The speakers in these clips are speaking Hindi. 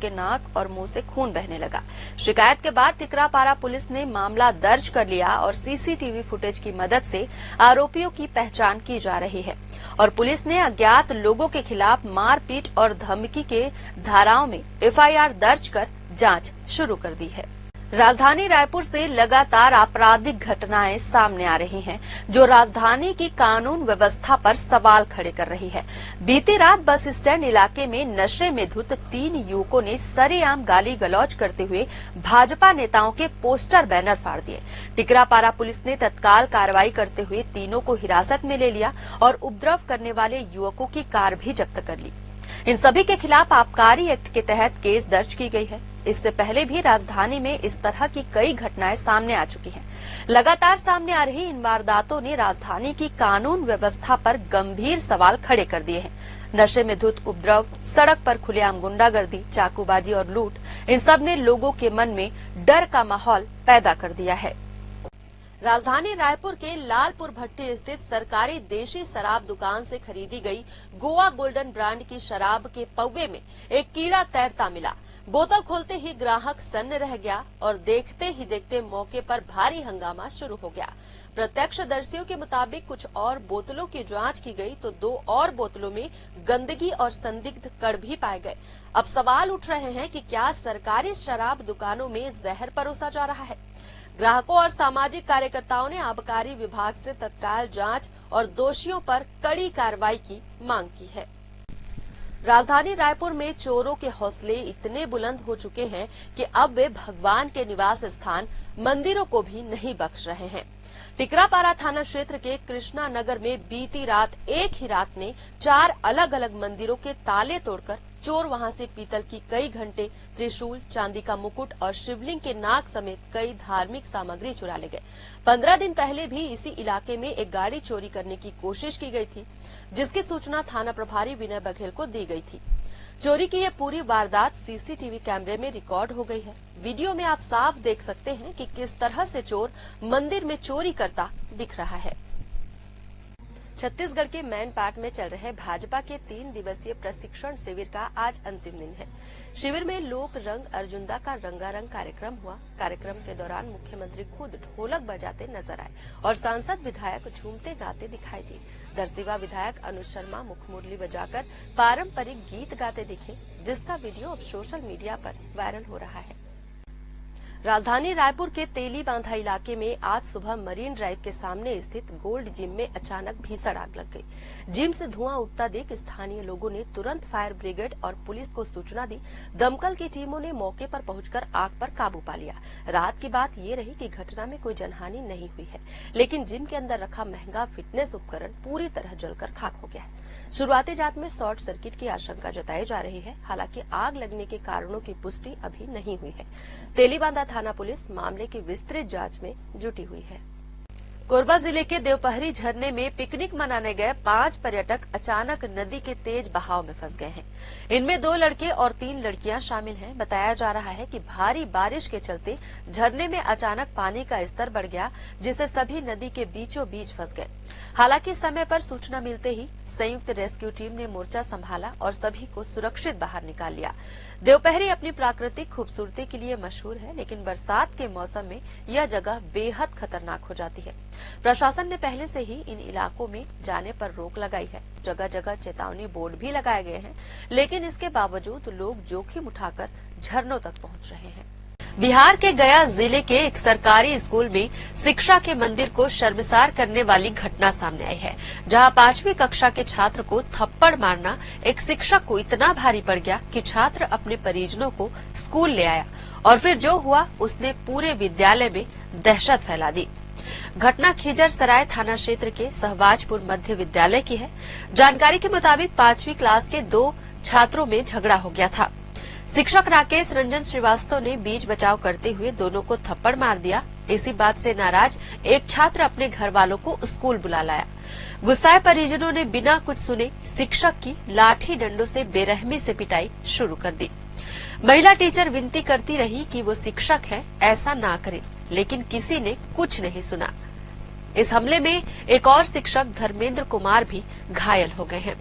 उसके नाक और मुंह से खून बहने लगा। शिकायत के बाद टिकरापारा पुलिस ने मामला दर्ज कर लिया और सीसीटीवी फुटेज की मदद से आरोपियों की पहचान की जा रही है और पुलिस ने अज्ञात लोगों के खिलाफ मारपीट और धमकी के धाराओं में एफआईआर दर्ज कर जांच शुरू कर दी है। राजधानी रायपुर से लगातार आपराधिक घटनाएं सामने आ रही हैं, जो राजधानी की कानून व्यवस्था पर सवाल खड़े कर रही है। बीती रात बस स्टैंड इलाके में नशे में धुत 3 युवकों ने सरेआम गाली गलौज करते हुए भाजपा नेताओं के पोस्टर बैनर फाड़ दिए। टिकरापारा पुलिस ने तत्काल कार्रवाई करते हुए तीनों को हिरासत में ले लिया और उपद्रव करने वाले युवकों की कार भी जब्त कर ली। इन सभी के खिलाफ आबकारी एक्ट के तहत केस दर्ज की गई है। इससे पहले भी राजधानी में इस तरह की कई घटनाएं सामने आ चुकी हैं। लगातार सामने आ रही इन वारदातों ने राजधानी की कानून व्यवस्था पर गंभीर सवाल खड़े कर दिए हैं। नशे में धुत उपद्रव, सड़क पर खुलेआम गुंडागर्दी, चाकूबाजी और लूट, इन सब ने लोगों के मन में डर का माहौल पैदा कर दिया है। राजधानी रायपुर के लालपुर भट्टी स्थित सरकारी देशी शराब दुकान से खरीदी गई गोवा गोल्डन ब्रांड की शराब के पौवे में एक कीड़ा तैरता मिला। बोतल खोलते ही ग्राहक सन्न रह गया और देखते ही देखते मौके पर भारी हंगामा शुरू हो गया। प्रत्यक्षदर्शियों के मुताबिक कुछ और बोतलों की जांच की गई तो 2 और बोतलों में गंदगी और संदिग्ध कण भी पाए गए। अब सवाल उठ रहे हैं कि क्या सरकारी शराब दुकानों में जहर परोसा जा रहा है। ग्राहकों और सामाजिक कार्यकर्ताओं ने आबकारी विभाग से तत्काल जांच और दोषियों पर कड़ी कार्रवाई की मांग की है। राजधानी रायपुर में चोरों के हौसले इतने बुलंद हो चुके हैं कि अब वे भगवान के निवास स्थान मंदिरों को भी नहीं बख्श रहे हैं। टिकरापारा थाना क्षेत्र के कृष्णा नगर में बीती रात एक ही रात में 4 अलग अलग मंदिरों के ताले तोड़कर चोर वहां से पीतल की कई घंटे, त्रिशूल, चांदी का मुकुट और शिवलिंग के नाग समेत कई धार्मिक सामग्री चुरा ले गए। 15 दिन पहले भी इसी इलाके में एक गाड़ी चोरी करने की कोशिश की गई थी, जिसकी सूचना थाना प्रभारी विनय बघेल को दी गई थी। चोरी की यह पूरी वारदात सीसीटीवी कैमरे में रिकॉर्ड हो गई है। वीडियो में आप साफ देख सकते हैं कि किस तरह से चोर मंदिर में चोरी करता दिख रहा है। छत्तीसगढ़ के मैनपाट में चल रहे भाजपा के 3 दिवसीय प्रशिक्षण शिविर का आज अंतिम दिन है। शिविर में लोक रंग अर्जुनदा का रंगारंग कार्यक्रम हुआ। कार्यक्रम के दौरान मुख्यमंत्री खुद ढोलक बजाते नजर आए और सांसद विधायक झूमते गाते दिखाई दिए। दरसिवा विधायक अनुज शर्मा मुखमुरली बजाकर पारंपरिक गीत गाते दिखे, जिसका वीडियो अब सोशल मीडिया पर वायरल हो रहा है। राजधानी रायपुर के तेली बांधा इलाके में आज सुबह मरीन ड्राइव के सामने स्थित गोल्ड जिम में अचानक भीषण आग लग गई। जिम से धुआं उठता देख स्थानीय लोगों ने तुरंत फायर ब्रिगेड और पुलिस को सूचना दी। दमकल की टीमों ने मौके पर पहुंचकर आग पर काबू पा लिया। रात की बात ये रही कि घटना में कोई जनहानि नहीं हुई है, लेकिन जिम के अंदर रखा महंगा फिटनेस उपकरण पूरी तरह जलकर खाक हो गया है। शुरुआती जांच में शॉर्ट सर्किट की आशंका जताई जा रही है। हालांकि आग लगने के कारणों की पुष्टि अभी नहीं हुई है। तेलीबांधा थाना पुलिस मामले की विस्तृत जांच में जुटी हुई है। कोरबा जिले के देवपहरी झरने में पिकनिक मनाने गए 5 पर्यटक अचानक नदी के तेज बहाव में फंस गए हैं। इनमें 2 लड़के और 3 लड़कियां शामिल हैं। बताया जा रहा है कि भारी बारिश के चलते झरने में अचानक पानी का स्तर बढ़ गया, जिससे सभी नदी के बीचों बीच फंस गए। हालांकि समय पर सूचना मिलते ही संयुक्त रेस्क्यू टीम ने मोर्चा संभाला और सभी को सुरक्षित बाहर निकाल लिया। देवपहरी अपनी प्राकृतिक खूबसूरती के लिए मशहूर है, लेकिन बरसात के मौसम में यह जगह बेहद खतरनाक हो जाती है। प्रशासन ने पहले से ही इन इलाकों में जाने पर रोक लगाई है। जगह जगह चेतावनी बोर्ड भी लगाए गए हैं, लेकिन इसके बावजूद लोग जोखिम उठाकर झरनों तक पहुंच रहे हैं। बिहार के गया जिले के एक सरकारी स्कूल में शिक्षा के मंदिर को शर्मसार करने वाली घटना सामने आई है, जहां 5वीं कक्षा के छात्र को थप्पड़ मारना एक शिक्षक को इतना भारी पड़ गया कि छात्र अपने परिजनों को स्कूल ले आया और फिर जो हुआ उसने पूरे विद्यालय में दहशत फैला दी। घटना खिजर सराय थाना क्षेत्र के सहबाजपुर मध्य विद्यालय की है। जानकारी के मुताबिक 5वीं क्लास के 2 छात्रों में झगड़ा हो गया था। शिक्षक राकेश रंजन श्रीवास्तव ने बीच बचाव करते हुए दोनों को थप्पड़ मार दिया। इसी बात से नाराज एक छात्र अपने घर वालों को स्कूल बुला लाया। गुस्साए परिजनों ने बिना कुछ सुने शिक्षक की लाठी डंडों से बेरहमी से पिटाई शुरू कर दी। महिला टीचर विनती करती रही कि वो शिक्षक है, ऐसा ना करें, लेकिन किसी ने कुछ नहीं सुना। इस हमले में एक और शिक्षक धर्मेंद्र कुमार भी घायल हो गए हैं।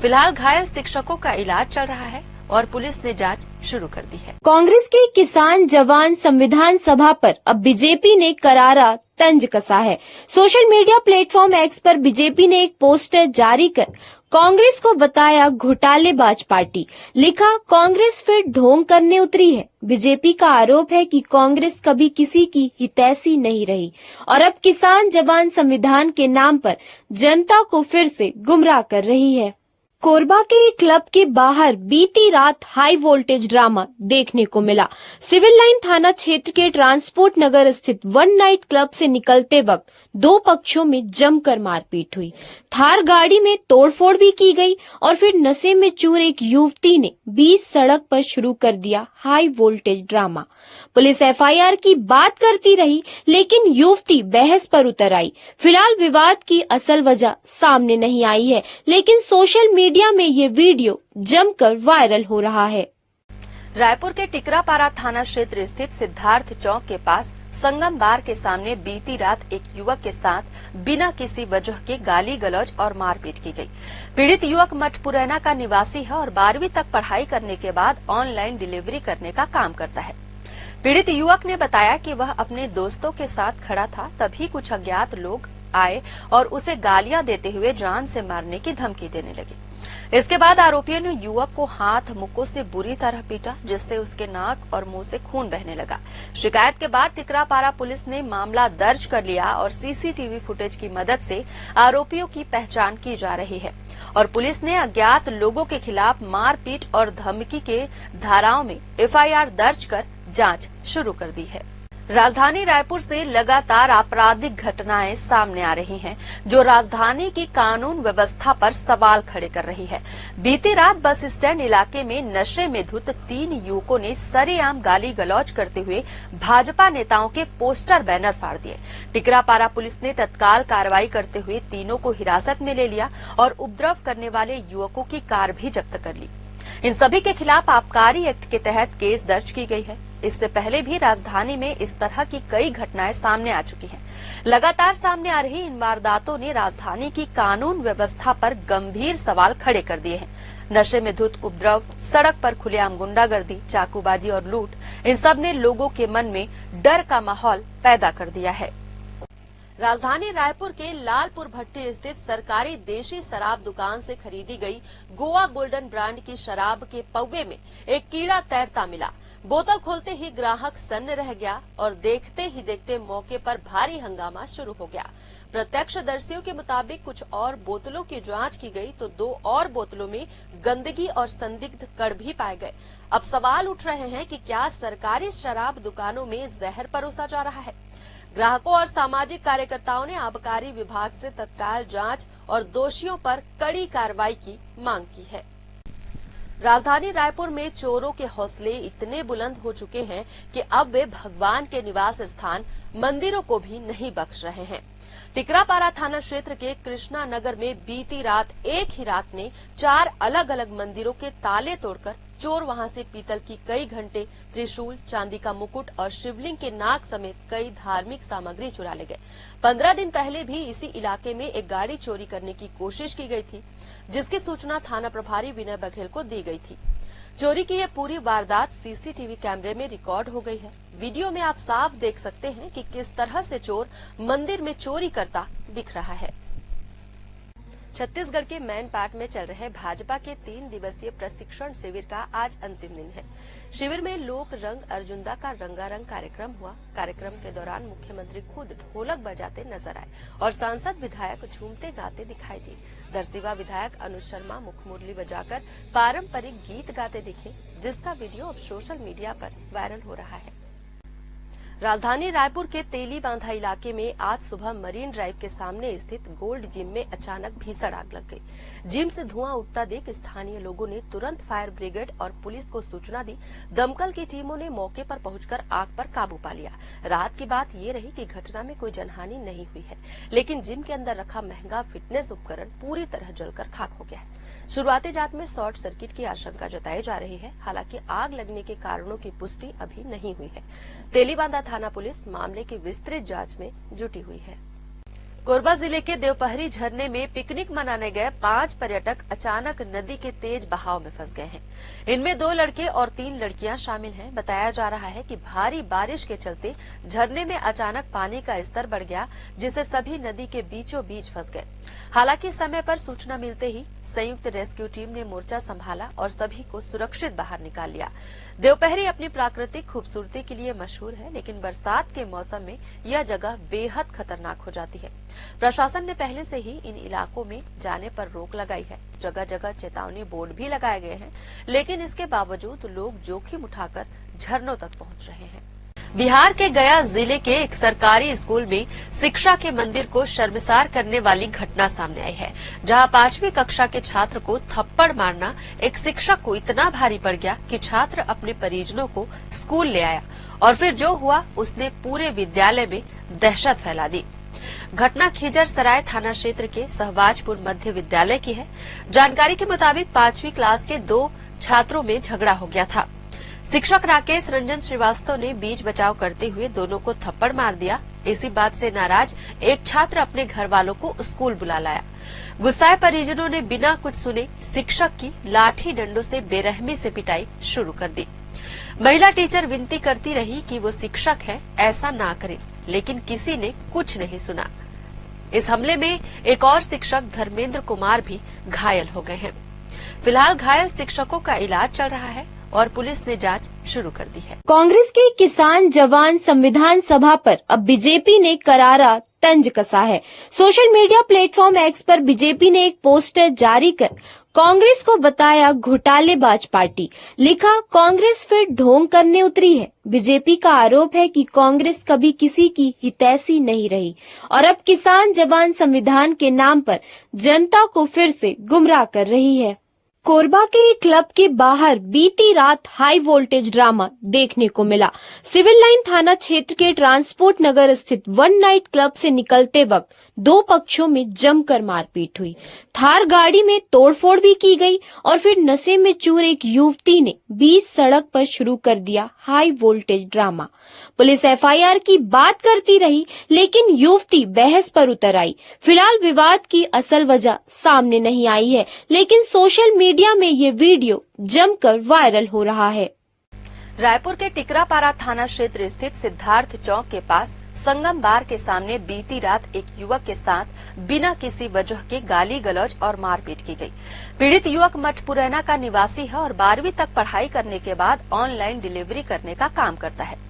फिलहाल घायल शिक्षकों का इलाज चल रहा है। और पुलिस ने जांच शुरू कर दी है। कांग्रेस के किसान जवान संविधान सभा पर अब बीजेपी ने करारा तंज कसा है। सोशल मीडिया प्लेटफॉर्म एक्स पर बीजेपी ने एक पोस्टर जारी कर कांग्रेस को बताया घोटालेबाज पार्टी। लिखा, कांग्रेस फिर ढोंग करने उतरी है। बीजेपी का आरोप है कि कांग्रेस कभी किसी की हितैषी नहीं रही और अब किसान जवान संविधान के नाम पर जनता को फिर से गुमराह कर रही है। कोरबा के क्लब के बाहर बीती रात हाई वोल्टेज ड्रामा देखने को मिला। सिविल लाइन थाना क्षेत्र के ट्रांसपोर्ट नगर स्थित वन नाइट क्लब से निकलते वक्त दो पक्षों में जमकर मारपीट हुई। थार गाड़ी में तोड़फोड़ भी की गई और फिर नशे में चूर एक युवती ने बीच सड़क पर शुरू कर दिया high voltage drama. Police FIR की बात करती रही, लेकिन युवती बहस पर उतर आई। फिलहाल विवाद की असल वजह सामने नहीं आई है, लेकिन सोशल मीडिया में ये वीडियो जमकर वायरल हो रहा है। रायपुर के टिकरापारा थाना क्षेत्र स्थित सिद्धार्थ चौक के पास संगम बार के सामने बीती रात एक युवक के साथ बिना किसी वजह के गाली गलौज और मारपीट की गई। पीड़ित युवक मठपुरैना का निवासी है और 12वीं तक पढ़ाई करने के बाद ऑनलाइन डिलीवरी करने का काम करता है। पीड़ित युवक ने बताया कि वह अपने दोस्तों के साथ खड़ा था, तभी कुछ अज्ञात लोग आए और उसे गालियां देते हुए जान से मारने की धमकी देने लगे। इसके बाद आरोपियों ने युवक को हाथ मुक्कों से बुरी तरह पीटा, जिससे उसके नाक और मुंह से खून बहने लगा। शिकायत के बाद टिकरापारा पुलिस ने मामला दर्ज कर लिया और सीसीटीवी फुटेज की मदद से आरोपियों की पहचान की जा रही है और पुलिस ने अज्ञात लोगों के खिलाफ मारपीट और धमकी के धाराओं में एफआईआर दर्ज कर जांच शुरू कर दी है। राजधानी रायपुर से लगातार आपराधिक घटनाएं सामने आ रही हैं, जो राजधानी की कानून व्यवस्था पर सवाल खड़े कर रही है। बीती रात बस स्टैंड इलाके में नशे में धुत 3 युवकों ने सरेआम गाली गलौज करते हुए भाजपा नेताओं के पोस्टर बैनर फाड़ दिए। टिकरापारा पुलिस ने तत्काल कार्रवाई करते हुए तीनों को हिरासत में ले लिया और उपद्रव करने वाले युवकों की कार भी जब्त कर ली। इन सभी के खिलाफ आबकारी एक्ट के तहत केस दर्ज की गई है। इससे पहले भी राजधानी में इस तरह की कई घटनाएं सामने आ चुकी हैं। लगातार सामने आ रही इन वारदातों ने राजधानी की कानून व्यवस्था पर गंभीर सवाल खड़े कर दिए हैं। नशे में धुत उपद्रव, सड़क पर खुलेआम गुंडागर्दी, चाकूबाजी और लूट, इन सब ने लोगों के मन में डर का माहौल पैदा कर दिया है। राजधानी रायपुर के लालपुर भट्टी स्थित सरकारी देशी शराब दुकान से खरीदी गई गोवा गोल्डन ब्रांड की शराब के पौवे में एक कीड़ा तैरता मिला। बोतल खोलते ही ग्राहक सन्न रह गया और देखते ही देखते मौके पर भारी हंगामा शुरू हो गया। प्रत्यक्षदर्शियों के मुताबिक कुछ और बोतलों की जांच की गई तो 2 और बोतलों में गंदगी और संदिग्ध कण भी पाए गए। अब सवाल उठ रहे हैं कि क्या सरकारी शराब दुकानों में जहर परोसा जा रहा है? ग्राहकों और सामाजिक कार्यकर्ताओं ने आबकारी विभाग से तत्काल जांच और दोषियों पर कड़ी कार्रवाई की मांग की है। राजधानी रायपुर में चोरों के हौसले इतने बुलंद हो चुके हैं कि अब वे भगवान के निवास स्थान मंदिरों को भी नहीं बख्श रहे हैं। टिकरापारा थाना क्षेत्र के कृष्णा नगर में बीती रात एक ही रात में 4 अलग अलग मंदिरों के ताले तोड़कर चोर वहां से पीतल की कई घंटे, त्रिशूल, चांदी का मुकुट और शिवलिंग के नाग समेत कई धार्मिक सामग्री चुरा ले गए। 15 दिन पहले भी इसी इलाके में एक गाड़ी चोरी करने की कोशिश की गई थी, जिसकी सूचना थाना प्रभारी विनय बघेल को दी गई थी। चोरी की यह पूरी वारदात सीसीटीवी कैमरे में रिकॉर्ड हो गई है। वीडियो में आप साफ देख सकते हैं कि किस तरह से चोर मंदिर में चोरी करता दिख रहा है। छत्तीसगढ़ के मैनपाट में चल रहे भाजपा के 3 दिवसीय प्रशिक्षण शिविर का आज अंतिम दिन है। शिविर में लोक रंग अर्जुनदा का रंगारंग कार्यक्रम हुआ। कार्यक्रम के दौरान मुख्यमंत्री खुद ढोलक बजाते नजर आए और सांसद विधायक झूमते गाते दिखाई दिए। दरसिवा विधायक अनुज शर्मा मुखमुरली बजाकर पारंपरिक गीत गाते दिखे, जिसका वीडियो अब सोशल मीडिया पर वायरल हो रहा है। राजधानी रायपुर के तेली बांधा इलाके में आज सुबह मरीन ड्राइव के सामने स्थित गोल्ड जिम में अचानक भीषण आग लग गई। जिम से धुआं उठता देख स्थानीय लोगों ने तुरंत फायर ब्रिगेड और पुलिस को सूचना दी। दमकल की टीमों ने मौके पर पहुंचकर आग पर काबू पा लिया। रात की बात ये रही कि घटना में कोई जनहानि नहीं हुई है, लेकिन जिम के अंदर रखा महंगा फिटनेस उपकरण पूरी तरह जलकर खाक हो गया है। शुरुआती जांच में शॉर्ट सर्किट की आशंका जताई जा रही है। हालांकि आग लगने के कारणों की पुष्टि अभी नहीं हुई है। तेलीबांधा थाना पुलिस मामले की विस्तृत जांच में जुटी हुई है। कोरबा जिले के देवपहरी झरने में पिकनिक मनाने गए 5 पर्यटक अचानक नदी के तेज बहाव में फंस गए हैं। इनमें 2 लड़के और 3 लड़कियां शामिल हैं। बताया जा रहा है कि भारी बारिश के चलते झरने में अचानक पानी का स्तर बढ़ गया, जिससे सभी नदी के बीचों बीच फंस गए। हालांकि समय पर सूचना मिलते ही संयुक्त रेस्क्यू टीम ने मोर्चा संभाला और सभी को सुरक्षित बाहर निकाल लिया। देवपहरी अपनी प्राकृतिक खूबसूरती के लिए मशहूर है, लेकिन बरसात के मौसम में यह जगह बेहद खतरनाक हो जाती है। प्रशासन ने पहले से ही इन इलाकों में जाने पर रोक लगाई है। जगह जगह चेतावनी बोर्ड भी लगाए गए हैं, लेकिन इसके बावजूद लोग जोखिम उठाकर झरनों तक पहुंच रहे हैं। बिहार के गया जिले के एक सरकारी स्कूल में शिक्षा के मंदिर को शर्मसार करने वाली घटना सामने आई है, जहां 5वीं कक्षा के छात्र को थप्पड़ मारना एक शिक्षक को इतना भारी पड़ गया कि छात्र अपने परिजनों को स्कूल ले आया और फिर जो हुआ उसने पूरे विद्यालय में दहशत फैला दी। घटना खिजर सराय थाना क्षेत्र के सहबाजपुर मध्य विद्यालय की है। जानकारी के मुताबिक 5वीं क्लास के 2 छात्रों में झगड़ा हो गया था। शिक्षक राकेश रंजन श्रीवास्तव ने बीच बचाव करते हुए दोनों को थप्पड़ मार दिया। इसी बात से नाराज एक छात्र अपने घर वालों को स्कूल बुला लाया। गुस्साए परिजनों ने बिना कुछ सुने शिक्षक की लाठी डंडों से बेरहमी से पिटाई शुरू कर दी। महिला टीचर विनती करती रही कि वो शिक्षक है, ऐसा ना करें, लेकिन किसी ने कुछ नहीं सुना। इस हमले में एक और शिक्षक धर्मेंद्र कुमार भी घायल हो गए हैं। फिलहाल घायल शिक्षकों का इलाज चल रहा है और पुलिस ने जांच शुरू कर दी है। कांग्रेस के किसान जवान संविधान सभा पर अब बीजेपी ने करारा तंज कसा है। सोशल मीडिया प्लेटफॉर्म एक्स पर बीजेपी ने एक पोस्टर जारी कर कांग्रेस को बताया घोटालेबाज पार्टी। लिखा, कांग्रेस फिर ढोंग करने उतरी है। बीजेपी का आरोप है कि कांग्रेस कभी किसी की हितैषी नहीं रही और अब किसान जवान संविधान के नाम पर जनता को फिर से गुमराह कर रही है। कोरबा के एक क्लब के बाहर बीती रात हाई वोल्टेज ड्रामा देखने को मिला। सिविल लाइन थाना क्षेत्र के ट्रांसपोर्ट नगर स्थित वन नाइट क्लब से निकलते वक्त 2 पक्षों में जमकर मारपीट हुई। थार गाड़ी में तोड़फोड़ भी की गई और फिर नशे में चूर एक युवती ने बीच सड़क पर शुरू कर दिया high voltage drama. Police FIR की बात करती रही, लेकिन युवती बहस पर उतर आई। फिलहाल विवाद की असल वजह सामने नहीं आई है, लेकिन सोशल मीडिया में ये वीडियो जमकर वायरल हो रहा है। रायपुर के टिकरापारा थाना क्षेत्र स्थित सिद्धार्थ चौक के पास संगम बार के सामने बीती रात एक युवक के साथ बिना किसी वजह के गाली गलौज और मारपीट की गई। पीड़ित युवक मठपुरैना का निवासी है और 12वीं तक पढ़ाई करने के बाद ऑनलाइन डिलीवरी करने का काम करता है।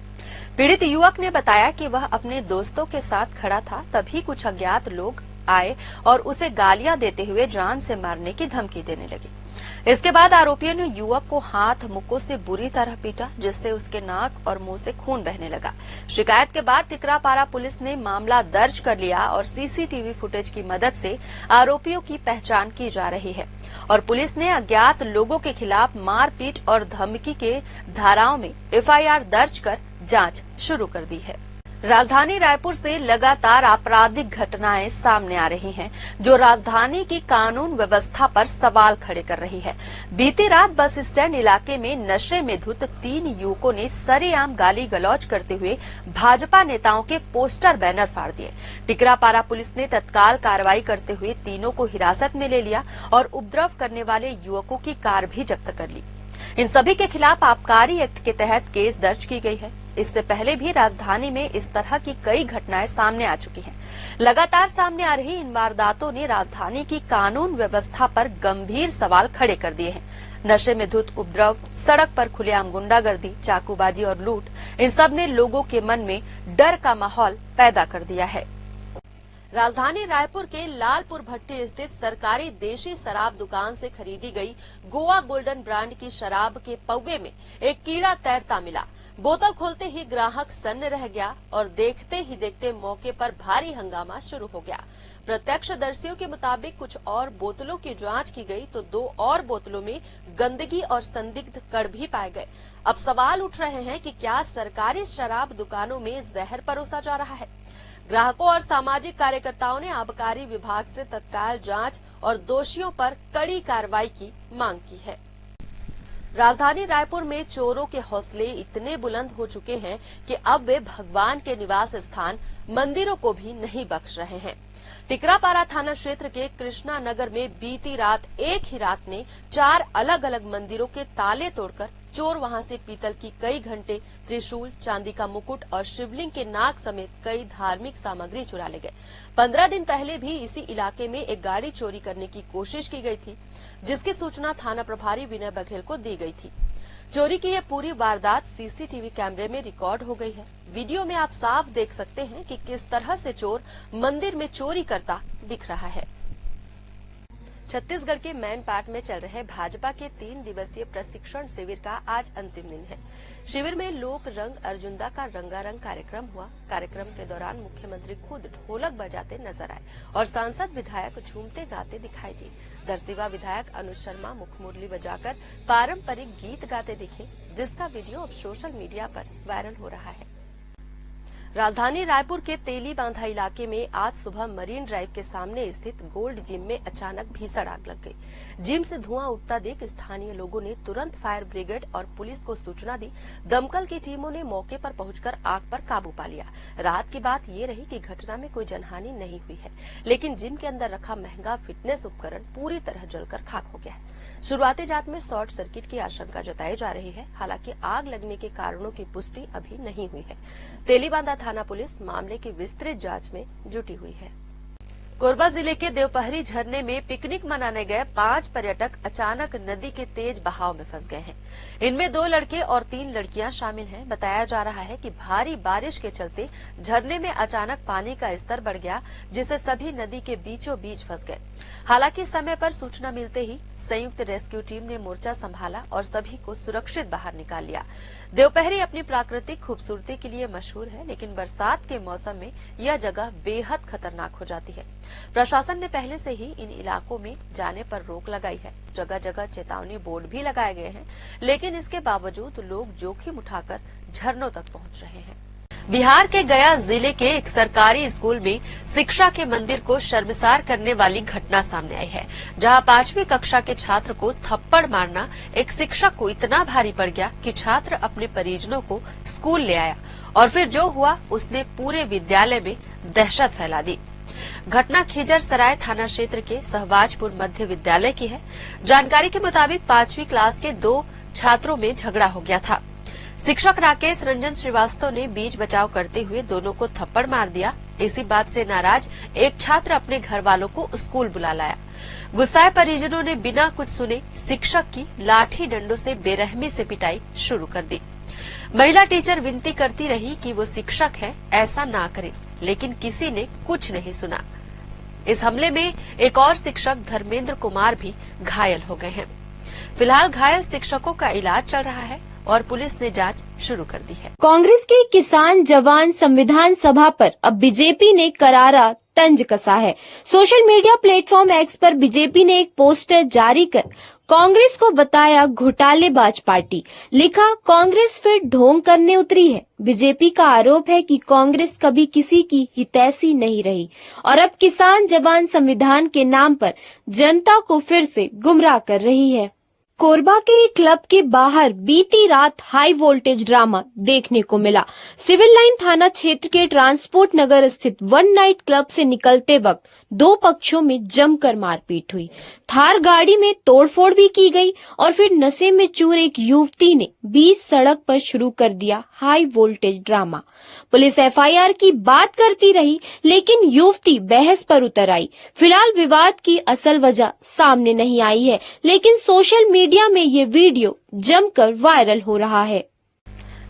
पीड़ित युवक ने बताया कि वह अपने दोस्तों के साथ खड़ा था, तभी कुछ अज्ञात लोग आए और उसे गालियां देते हुए जान से मारने की धमकी देने लगे। इसके बाद आरोपियों ने युवक को हाथ मुक्कों से बुरी तरह पीटा, जिससे उसके नाक और मुंह से खून बहने लगा। शिकायत के बाद टिकरापारा पुलिस ने मामला दर्ज कर लिया और सीसीटीवी फुटेज की मदद से आरोपियों की पहचान की जा रही है और पुलिस ने अज्ञात लोगों के खिलाफ मारपीट और धमकी के धाराओं में एफआईआर दर्ज कर जांच शुरू कर दी है। राजधानी रायपुर से लगातार आपराधिक घटनाएं सामने आ रही हैं, जो राजधानी की कानून व्यवस्था पर सवाल खड़े कर रही है। बीती रात बस स्टैंड इलाके में नशे में धुत 3 युवकों ने सरेआम गाली गलौज करते हुए भाजपा नेताओं के पोस्टर बैनर फाड़ दिए। टिकरापारा पुलिस ने तत्काल कार्रवाई करते हुए तीनों को हिरासत में ले लिया और उपद्रव करने वाले युवकों की कार भी जब्त कर ली। इन सभी के खिलाफ आबकारी एक्ट के तहत केस दर्ज की गई है। इससे पहले भी राजधानी में इस तरह की कई घटनाएं सामने आ चुकी हैं। लगातार सामने आ रही इन वारदातों ने राजधानी की कानून व्यवस्था पर गंभीर सवाल खड़े कर दिए हैं। नशे में धुत उपद्रव, सड़क पर खुलेआम गुंडागर्दी, चाकूबाजी और लूट, इन सब ने लोगों के मन में डर का माहौल पैदा कर दिया है। राजधानी रायपुर के लालपुर भट्टी स्थित सरकारी देशी शराब दुकान से खरीदी गई गोवा गोल्डन ब्रांड की शराब के पौवे में एक कीड़ा तैरता मिला। बोतल खोलते ही ग्राहक सन्न रह गया और देखते ही देखते मौके पर भारी हंगामा शुरू हो गया। प्रत्यक्षदर्शियों के मुताबिक कुछ और बोतलों की जांच की गई तो 2 और बोतलों में गंदगी और संदिग्ध कण भी पाए गए। अब सवाल उठ रहे हैं कि क्या सरकारी शराब दुकानों में जहर परोसा जा रहा है? ग्राहकों और सामाजिक कार्यकर्ताओं ने आबकारी विभाग से तत्काल जांच और दोषियों पर कड़ी कार्रवाई की मांग की है। राजधानी रायपुर में चोरों के हौसले इतने बुलंद हो चुके हैं कि अब वे भगवान के निवास स्थान मंदिरों को भी नहीं बख्श रहे हैं। टिकरापारा थाना क्षेत्र के कृष्णा नगर में बीती रात एक ही रात में 4 अलग अलग मंदिरों के ताले तोड़कर चोर वहां से पीतल की कई घंटे, त्रिशूल, चांदी का मुकुट और शिवलिंग के नाग समेत कई धार्मिक सामग्री चुरा ले गए। 15 दिन पहले भी इसी इलाके में एक गाड़ी चोरी करने की कोशिश की गई थी, जिसकी सूचना थाना प्रभारी विनय बघेल को दी गई थी। चोरी की यह पूरी वारदात सीसीटीवी कैमरे में रिकॉर्ड हो गई है। वीडियो में आप साफ देख सकते हैं कि किस तरह से चोर मंदिर में चोरी करता दिख रहा है। छत्तीसगढ़ के मैनपाट में चल रहे भाजपा के 3 दिवसीय प्रशिक्षण शिविर का आज अंतिम दिन है। शिविर में लोक रंग अर्जुंदा का रंगारंग कार्यक्रम हुआ। कार्यक्रम के दौरान मुख्यमंत्री खुद ढोलक बजाते नजर आए और सांसद विधायक झूमते गाते दिखाई दिए। दरसिवा विधायक अनुज शर्मा मुखमुरली बजाकर पारंपरिक गीत गाते दिखे, जिसका वीडियो अब सोशल मीडिया पर वायरल हो रहा है। राजधानी रायपुर के तेली बांधा इलाके में आज सुबह मरीन ड्राइव के सामने स्थित गोल्ड जिम में अचानक भीषण आग लग गई। जिम से धुआं उठता देख स्थानीय लोगों ने तुरंत फायर ब्रिगेड और पुलिस को सूचना दी। दमकल की टीमों ने मौके पर पहुंचकर आग पर काबू पा लिया। राहत की बात ये रही कि घटना में कोई जनहानि नहीं हुई है, लेकिन जिम के अंदर रखा महंगा फिटनेस उपकरण पूरी तरह जलकर खाक हो गया है। शुरुआती जांच में शॉर्ट सर्किट की आशंका जताई जा रही है। हालांकि आग लगने के कारणों की पुष्टि अभी नहीं हुई है। तेलीबांधा थाना पुलिस मामले की विस्तृत जांच में जुटी हुई है। कोरबा जिले के देवपहरी झरने में पिकनिक मनाने गए 5 पर्यटक अचानक नदी के तेज बहाव में फंस गए हैं। इनमें 2 लड़के और 3 लड़कियां शामिल हैं। बताया जा रहा है कि भारी बारिश के चलते झरने में अचानक पानी का स्तर बढ़ गया, जिससे सभी नदी के बीचों बीच फंस गए। हालांकि समय पर सूचना मिलते ही संयुक्त रेस्क्यू टीम ने मोर्चा संभाला और सभी को सुरक्षित बाहर निकाल लिया। देवपहरी अपनी प्राकृतिक खूबसूरती के लिए मशहूर है, लेकिन बरसात के मौसम में यह जगह बेहद खतरनाक हो जाती है। प्रशासन ने पहले से ही इन इलाकों में जाने पर रोक लगाई है। जगह जगह चेतावनी बोर्ड भी लगाए गए हैं, लेकिन इसके बावजूद लोग जोखिम उठाकर झरनों तक पहुंच रहे हैं। बिहार के गया जिले के एक सरकारी स्कूल में शिक्षा के मंदिर को शर्मसार करने वाली घटना सामने आई है, जहां 5वीं कक्षा के छात्र को थप्पड़ मारना एक शिक्षक को इतना भारी पड़ गया कि छात्र अपने परिजनों को स्कूल ले आया और फिर जो हुआ उसने पूरे विद्यालय में दहशत फैला दी। घटना खिजर सराय थाना क्षेत्र के सहबाजपुर मध्य विद्यालय की है। जानकारी के मुताबिक 5वीं क्लास के 2 छात्रों में झगड़ा हो गया था। शिक्षक राकेश रंजन श्रीवास्तव ने बीच बचाव करते हुए दोनों को थप्पड़ मार दिया। इसी बात से नाराज एक छात्र अपने घर वालों को स्कूल बुला लाया। गुस्साए परिजनों ने बिना कुछ सुने शिक्षक की लाठी डंडों से बेरहमी से पिटाई शुरू कर दी। महिला टीचर विनती करती रही कि वो शिक्षक है, ऐसा ना करें, लेकिन किसी ने कुछ नहीं सुना। इस हमले में एक और शिक्षक धर्मेंद्र कुमार भी घायल हो गए हैं। फिलहाल घायल शिक्षकों का इलाज चल रहा है और पुलिस ने जांच शुरू कर दी है। कांग्रेस के किसान जवान संविधान सभा पर अब बीजेपी ने करारा तंज कसा है। सोशल मीडिया प्लेटफॉर्म एक्स पर बीजेपी ने एक पोस्टर जारी कर कांग्रेस को बताया घोटालेबाज पार्टी। लिखा, कांग्रेस फिर ढोंग करने उतरी है। बीजेपी का आरोप है कि कांग्रेस कभी किसी की हितैषी नहीं रही और अब किसान जवान संविधान के नाम पर जनता को फिर से गुमराह कर रही है। कोरबा के एक क्लब के बाहर बीती रात हाई वोल्टेज ड्रामा देखने को मिला। सिविल लाइन थाना क्षेत्र के ट्रांसपोर्ट नगर स्थित वन नाइट क्लब से निकलते वक्त 2 पक्षों में जमकर मारपीट हुई। थार गाड़ी में तोड़फोड़ भी की गई और फिर नशे में चूर एक युवती ने बीच सड़क पर शुरू कर दिया high voltage drama. Police FIR की बात करती रही, लेकिन युवती बहस पर उतर आई। फिलहाल विवाद की असल वजह सामने नहीं आई है, लेकिन सोशल मीडिया में ये वीडियो जमकर वायरल हो रहा है।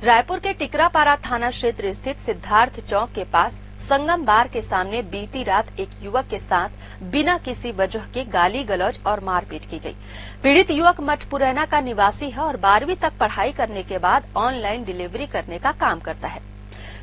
रायपुर के टिकरापारा थाना क्षेत्र स्थित सिद्धार्थ चौक के पास संगम बार के सामने बीती रात एक युवक के साथ बिना किसी वजह के गाली गलौज और मारपीट की गई। पीड़ित युवक मठपुरैना का निवासी है और 12वीं तक पढ़ाई करने के बाद ऑनलाइन डिलीवरी करने का काम करता है।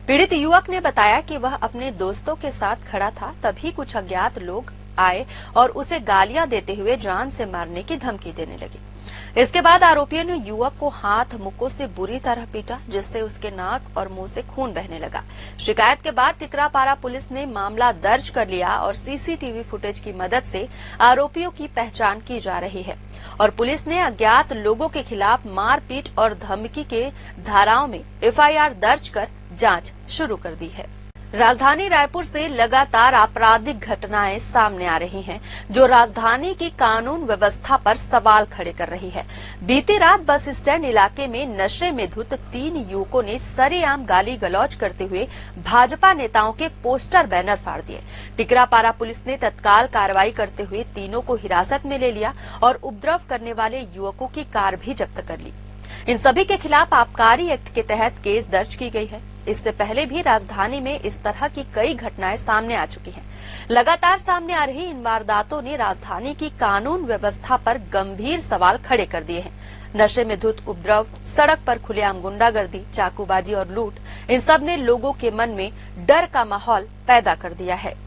पीड़ित युवक ने बताया कि वह अपने दोस्तों के साथ खड़ा था, तभी कुछ अज्ञात लोग आए और उसे गालियां देते हुए जान से मारने की धमकी देने लगे। इसके बाद आरोपियों ने युवक को हाथ मुक्कों से बुरी तरह पीटा, जिससे उसके नाक और मुंह से खून बहने लगा। शिकायत के बाद टिकरापारा पुलिस ने मामला दर्ज कर लिया और सीसीटीवी फुटेज की मदद से आरोपियों की पहचान की जा रही है और पुलिस ने अज्ञात लोगों के खिलाफ मारपीट और धमकी के धाराओं में एफआईआर दर्ज कर जांच शुरू कर दी है। राजधानी रायपुर से लगातार आपराधिक घटनाएं सामने आ रही हैं, जो राजधानी की कानून व्यवस्था पर सवाल खड़े कर रही है। बीती रात बस स्टैंड इलाके में नशे में धुत 3 युवकों ने सरेआम गाली गलौज करते हुए भाजपा नेताओं के पोस्टर बैनर फाड़ दिए। टिकरापारा पुलिस ने तत्काल कार्रवाई करते हुए तीनों को हिरासत में ले लिया और उपद्रव करने वाले युवकों की कार भी जब्त कर ली। इन सभी के खिलाफ आबकारी एक्ट के तहत केस दर्ज की गई है। इससे पहले भी राजधानी में इस तरह की कई घटनाएं सामने आ चुकी हैं। लगातार सामने आ रही इन वारदातों ने राजधानी की कानून व्यवस्था पर गंभीर सवाल खड़े कर दिए हैं। नशे में धुत उपद्रव, सड़क पर खुलेआम गुंडागर्दी, चाकूबाजी और लूट, इन सब ने लोगों के मन में डर का माहौल पैदा कर दिया है।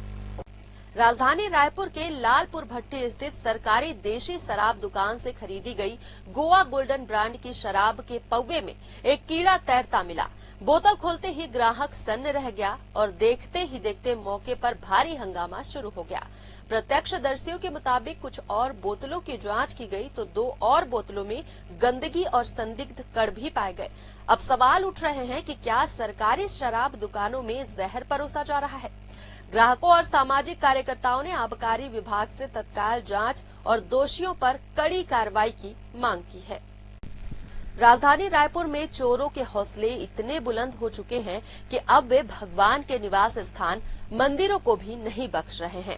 राजधानी रायपुर के लालपुर भट्टी स्थित सरकारी देशी शराब दुकान से खरीदी गई गोवा गोल्डन ब्रांड की शराब के पौवे में एक कीड़ा तैरता मिला। बोतल खोलते ही ग्राहक सन्न रह गया और देखते ही देखते मौके पर भारी हंगामा शुरू हो गया। प्रत्यक्षदर्शियों के मुताबिक कुछ और बोतलों की जांच की गई तो 2 और बोतलों में गंदगी और संदिग्ध कण भी पाए गए। अब सवाल उठ रहे हैं कि क्या सरकारी शराब दुकानों में जहर परोसा जा रहा है। ग्राहकों और सामाजिक कार्यकर्ताओं ने आबकारी विभाग से तत्काल जांच और दोषियों पर कड़ी कार्रवाई की मांग की है। राजधानी रायपुर में चोरों के हौसले इतने बुलंद हो चुके हैं कि अब वे भगवान के निवास स्थान मंदिरों को भी नहीं बख्श रहे हैं।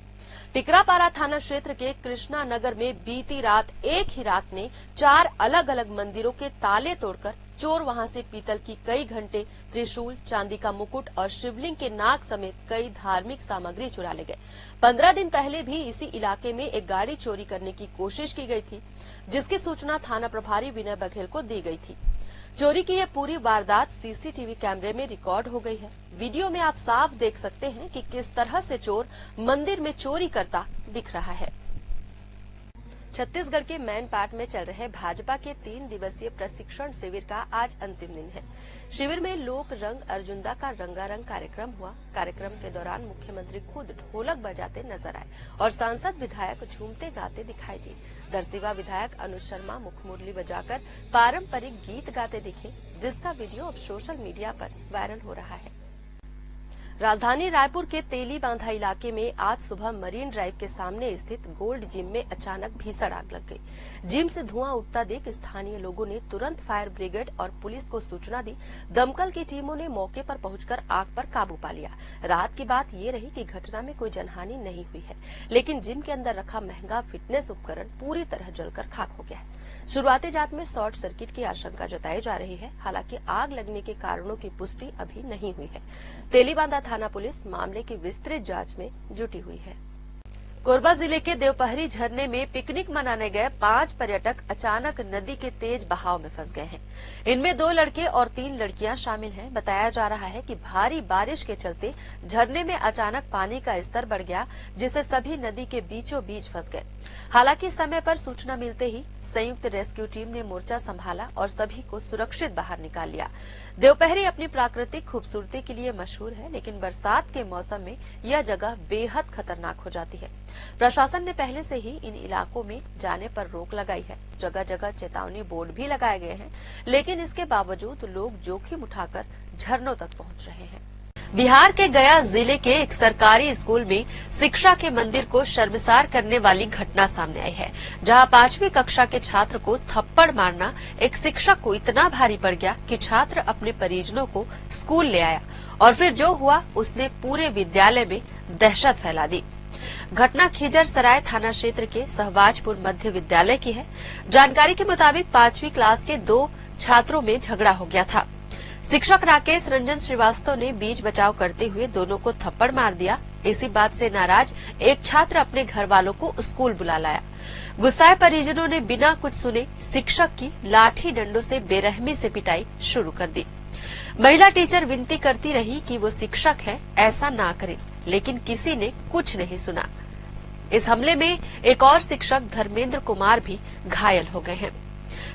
टिकरापारा थाना क्षेत्र के कृष्णा नगर में बीती रात एक ही रात में 4 अलग अलग मंदिरों के ताले तोड़कर चोर वहां से पीतल की कई घंटे, त्रिशूल, चांदी का मुकुट और शिवलिंग के नाग समेत कई धार्मिक सामग्री चुरा ले गए। 15 दिन पहले भी इसी इलाके में एक गाड़ी चोरी करने की कोशिश की गई थी, जिसकी सूचना थाना प्रभारी विनय बघेल को दी गई थी। चोरी की यह पूरी वारदात सीसीटीवी कैमरे में रिकॉर्ड हो गई है। वीडियो में आप साफ देख सकते हैं कि किस तरह से चोर मंदिर में चोरी करता दिख रहा है। छत्तीसगढ़ के मैनपाट में चल रहे भाजपा के 3 दिवसीय प्रशिक्षण शिविर का आज अंतिम दिन है। शिविर में लोक रंग अर्जुंदा का रंगारंग कार्यक्रम हुआ। कार्यक्रम के दौरान मुख्यमंत्री खुद ढोलक बजाते नजर आए और सांसद विधायक झूमते गाते दिखाई दिए। दरसिवा विधायक अनुज शर्मा मुखमुरली बजाकर पारंपरिक गीत गाते दिखे, जिसका वीडियो अब सोशल मीडिया पर वायरल हो रहा है। राजधानी रायपुर के तेली बांधा इलाके में आज सुबह मरीन ड्राइव के सामने स्थित गोल्ड जिम में अचानक भीषण आग लग गई। जिम से धुआं उठता देख स्थानीय लोगों ने तुरंत फायर ब्रिगेड और पुलिस को सूचना दी। दमकल की टीमों ने मौके पर पहुंचकर आग पर काबू पा लिया। रात की बात ये रही कि घटना में कोई जनहानि नहीं हुई है, लेकिन जिम के अंदर रखा महंगा फिटनेस उपकरण पूरी तरह जलकर खाक हो गया है। शुरुआती जांच में शॉर्ट सर्किट की आशंका जताई जा रही है। हालांकि आग लगने के कारणों की पुष्टि अभी नहीं हुई है। तेलीबांधा थाना पुलिस मामले की विस्तृत जांच में जुटी हुई है। कोरबा जिले के देवपहरी झरने में पिकनिक मनाने गए 5 पर्यटक अचानक नदी के तेज बहाव में फंस गए हैं। इनमें 2 लड़के और 3 लड़कियां शामिल हैं। बताया जा रहा है कि भारी बारिश के चलते झरने में अचानक पानी का स्तर बढ़ गया, जिससे सभी नदी के बीचों बीच फंस गए। हालांकि समय पर सूचना मिलते ही संयुक्त रेस्क्यू टीम ने मोर्चा संभाला और सभी को सुरक्षित बाहर निकाल लिया। देवपहरी अपनी प्राकृतिक खूबसूरती के लिए मशहूर है, लेकिन बरसात के मौसम में यह जगह बेहद खतरनाक हो जाती है। प्रशासन ने पहले से ही इन इलाकों में जाने पर रोक लगाई है। जगह जगह चेतावनी बोर्ड भी लगाए गए हैं, लेकिन इसके बावजूद लोग जोखिम उठाकर झरनों तक पहुंच रहे हैं। बिहार के गया जिले के एक सरकारी स्कूल में शिक्षा के मंदिर को शर्मसार करने वाली घटना सामने आई है, जहां 5वीं कक्षा के छात्र को थप्पड़ मारना एक शिक्षक को इतना भारी पड़ गया कि छात्र अपने परिजनों को स्कूल ले आया और फिर जो हुआ उसने पूरे विद्यालय में दहशत फैला दी। घटना खिजर सराय थाना क्षेत्र के सहबाजपुर मध्य विद्यालय की है। जानकारी के मुताबिक 5वीं क्लास के 2 छात्रों में झगड़ा हो गया था। शिक्षक राकेश रंजन श्रीवास्तव ने बीच बचाव करते हुए दोनों को थप्पड़ मार दिया। इसी बात से नाराज एक छात्र अपने घर वालों को स्कूल बुला लाया। गुस्साए परिजनों ने बिना कुछ सुने शिक्षक की लाठी डंडों से बेरहमी से पिटाई शुरू कर दी। महिला टीचर विनती करती रही कि वो शिक्षक है, ऐसा ना करें, लेकिन किसी ने कुछ नहीं सुना। इस हमले में एक और शिक्षक धर्मेंद्र कुमार भी घायल हो गए हैं।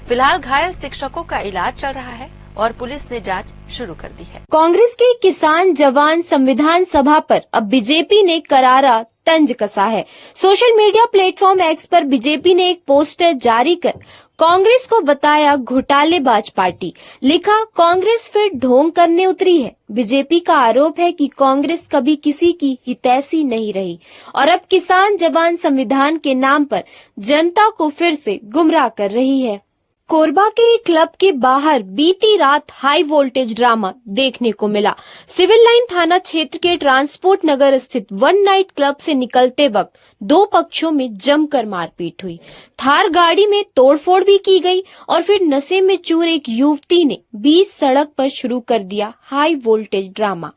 फिलहाल घायल शिक्षकों का इलाज चल रहा है। और पुलिस ने जांच शुरू कर दी है। कांग्रेस के किसान जवान संविधान सभा पर अब बीजेपी ने करारा तंज कसा है। सोशल मीडिया प्लेटफॉर्म एक्स पर बीजेपी ने एक पोस्टर जारी कर कांग्रेस को बताया घोटालेबाज पार्टी। लिखा, कांग्रेस फिर ढोंग करने उतरी है। बीजेपी का आरोप है कि कांग्रेस कभी किसी की हितैषी नहीं रही और अब किसान जवान संविधान के नाम पर जनता को फिर से गुमराह कर रही है। कोरबा के एक क्लब के बाहर बीती रात हाई वोल्टेज ड्रामा देखने को मिला। सिविल लाइन थाना क्षेत्र के ट्रांसपोर्ट नगर स्थित वन नाइट क्लब से निकलते वक्त दो पक्षों में जमकर मारपीट हुई। थार गाड़ी में तोड़फोड़ भी की गई और फिर नशे में चूर एक युवती ने बीच सड़क पर शुरू कर दिया high voltage drama.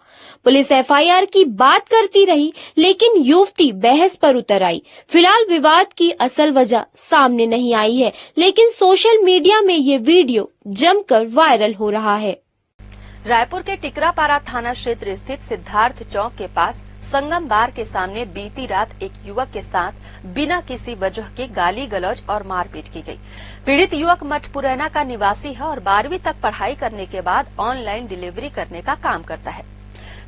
Police FIR की बात करती रही, लेकिन युवती बहस पर उतर आई। फिलहाल विवाद की असल वजह सामने नहीं आई है, लेकिन सोशल मीडिया में ये वीडियो जमकर वायरल हो रहा है। रायपुर के टिकरापारा थाना क्षेत्र स्थित सिद्धार्थ चौक के पास संगम बार के सामने बीती रात एक युवक के साथ बिना किसी वजह के गाली गलौज और मारपीट की गई। पीड़ित युवक मठपुरैना का निवासी है और 12वीं तक पढ़ाई करने के बाद ऑनलाइन डिलीवरी करने का काम करता है।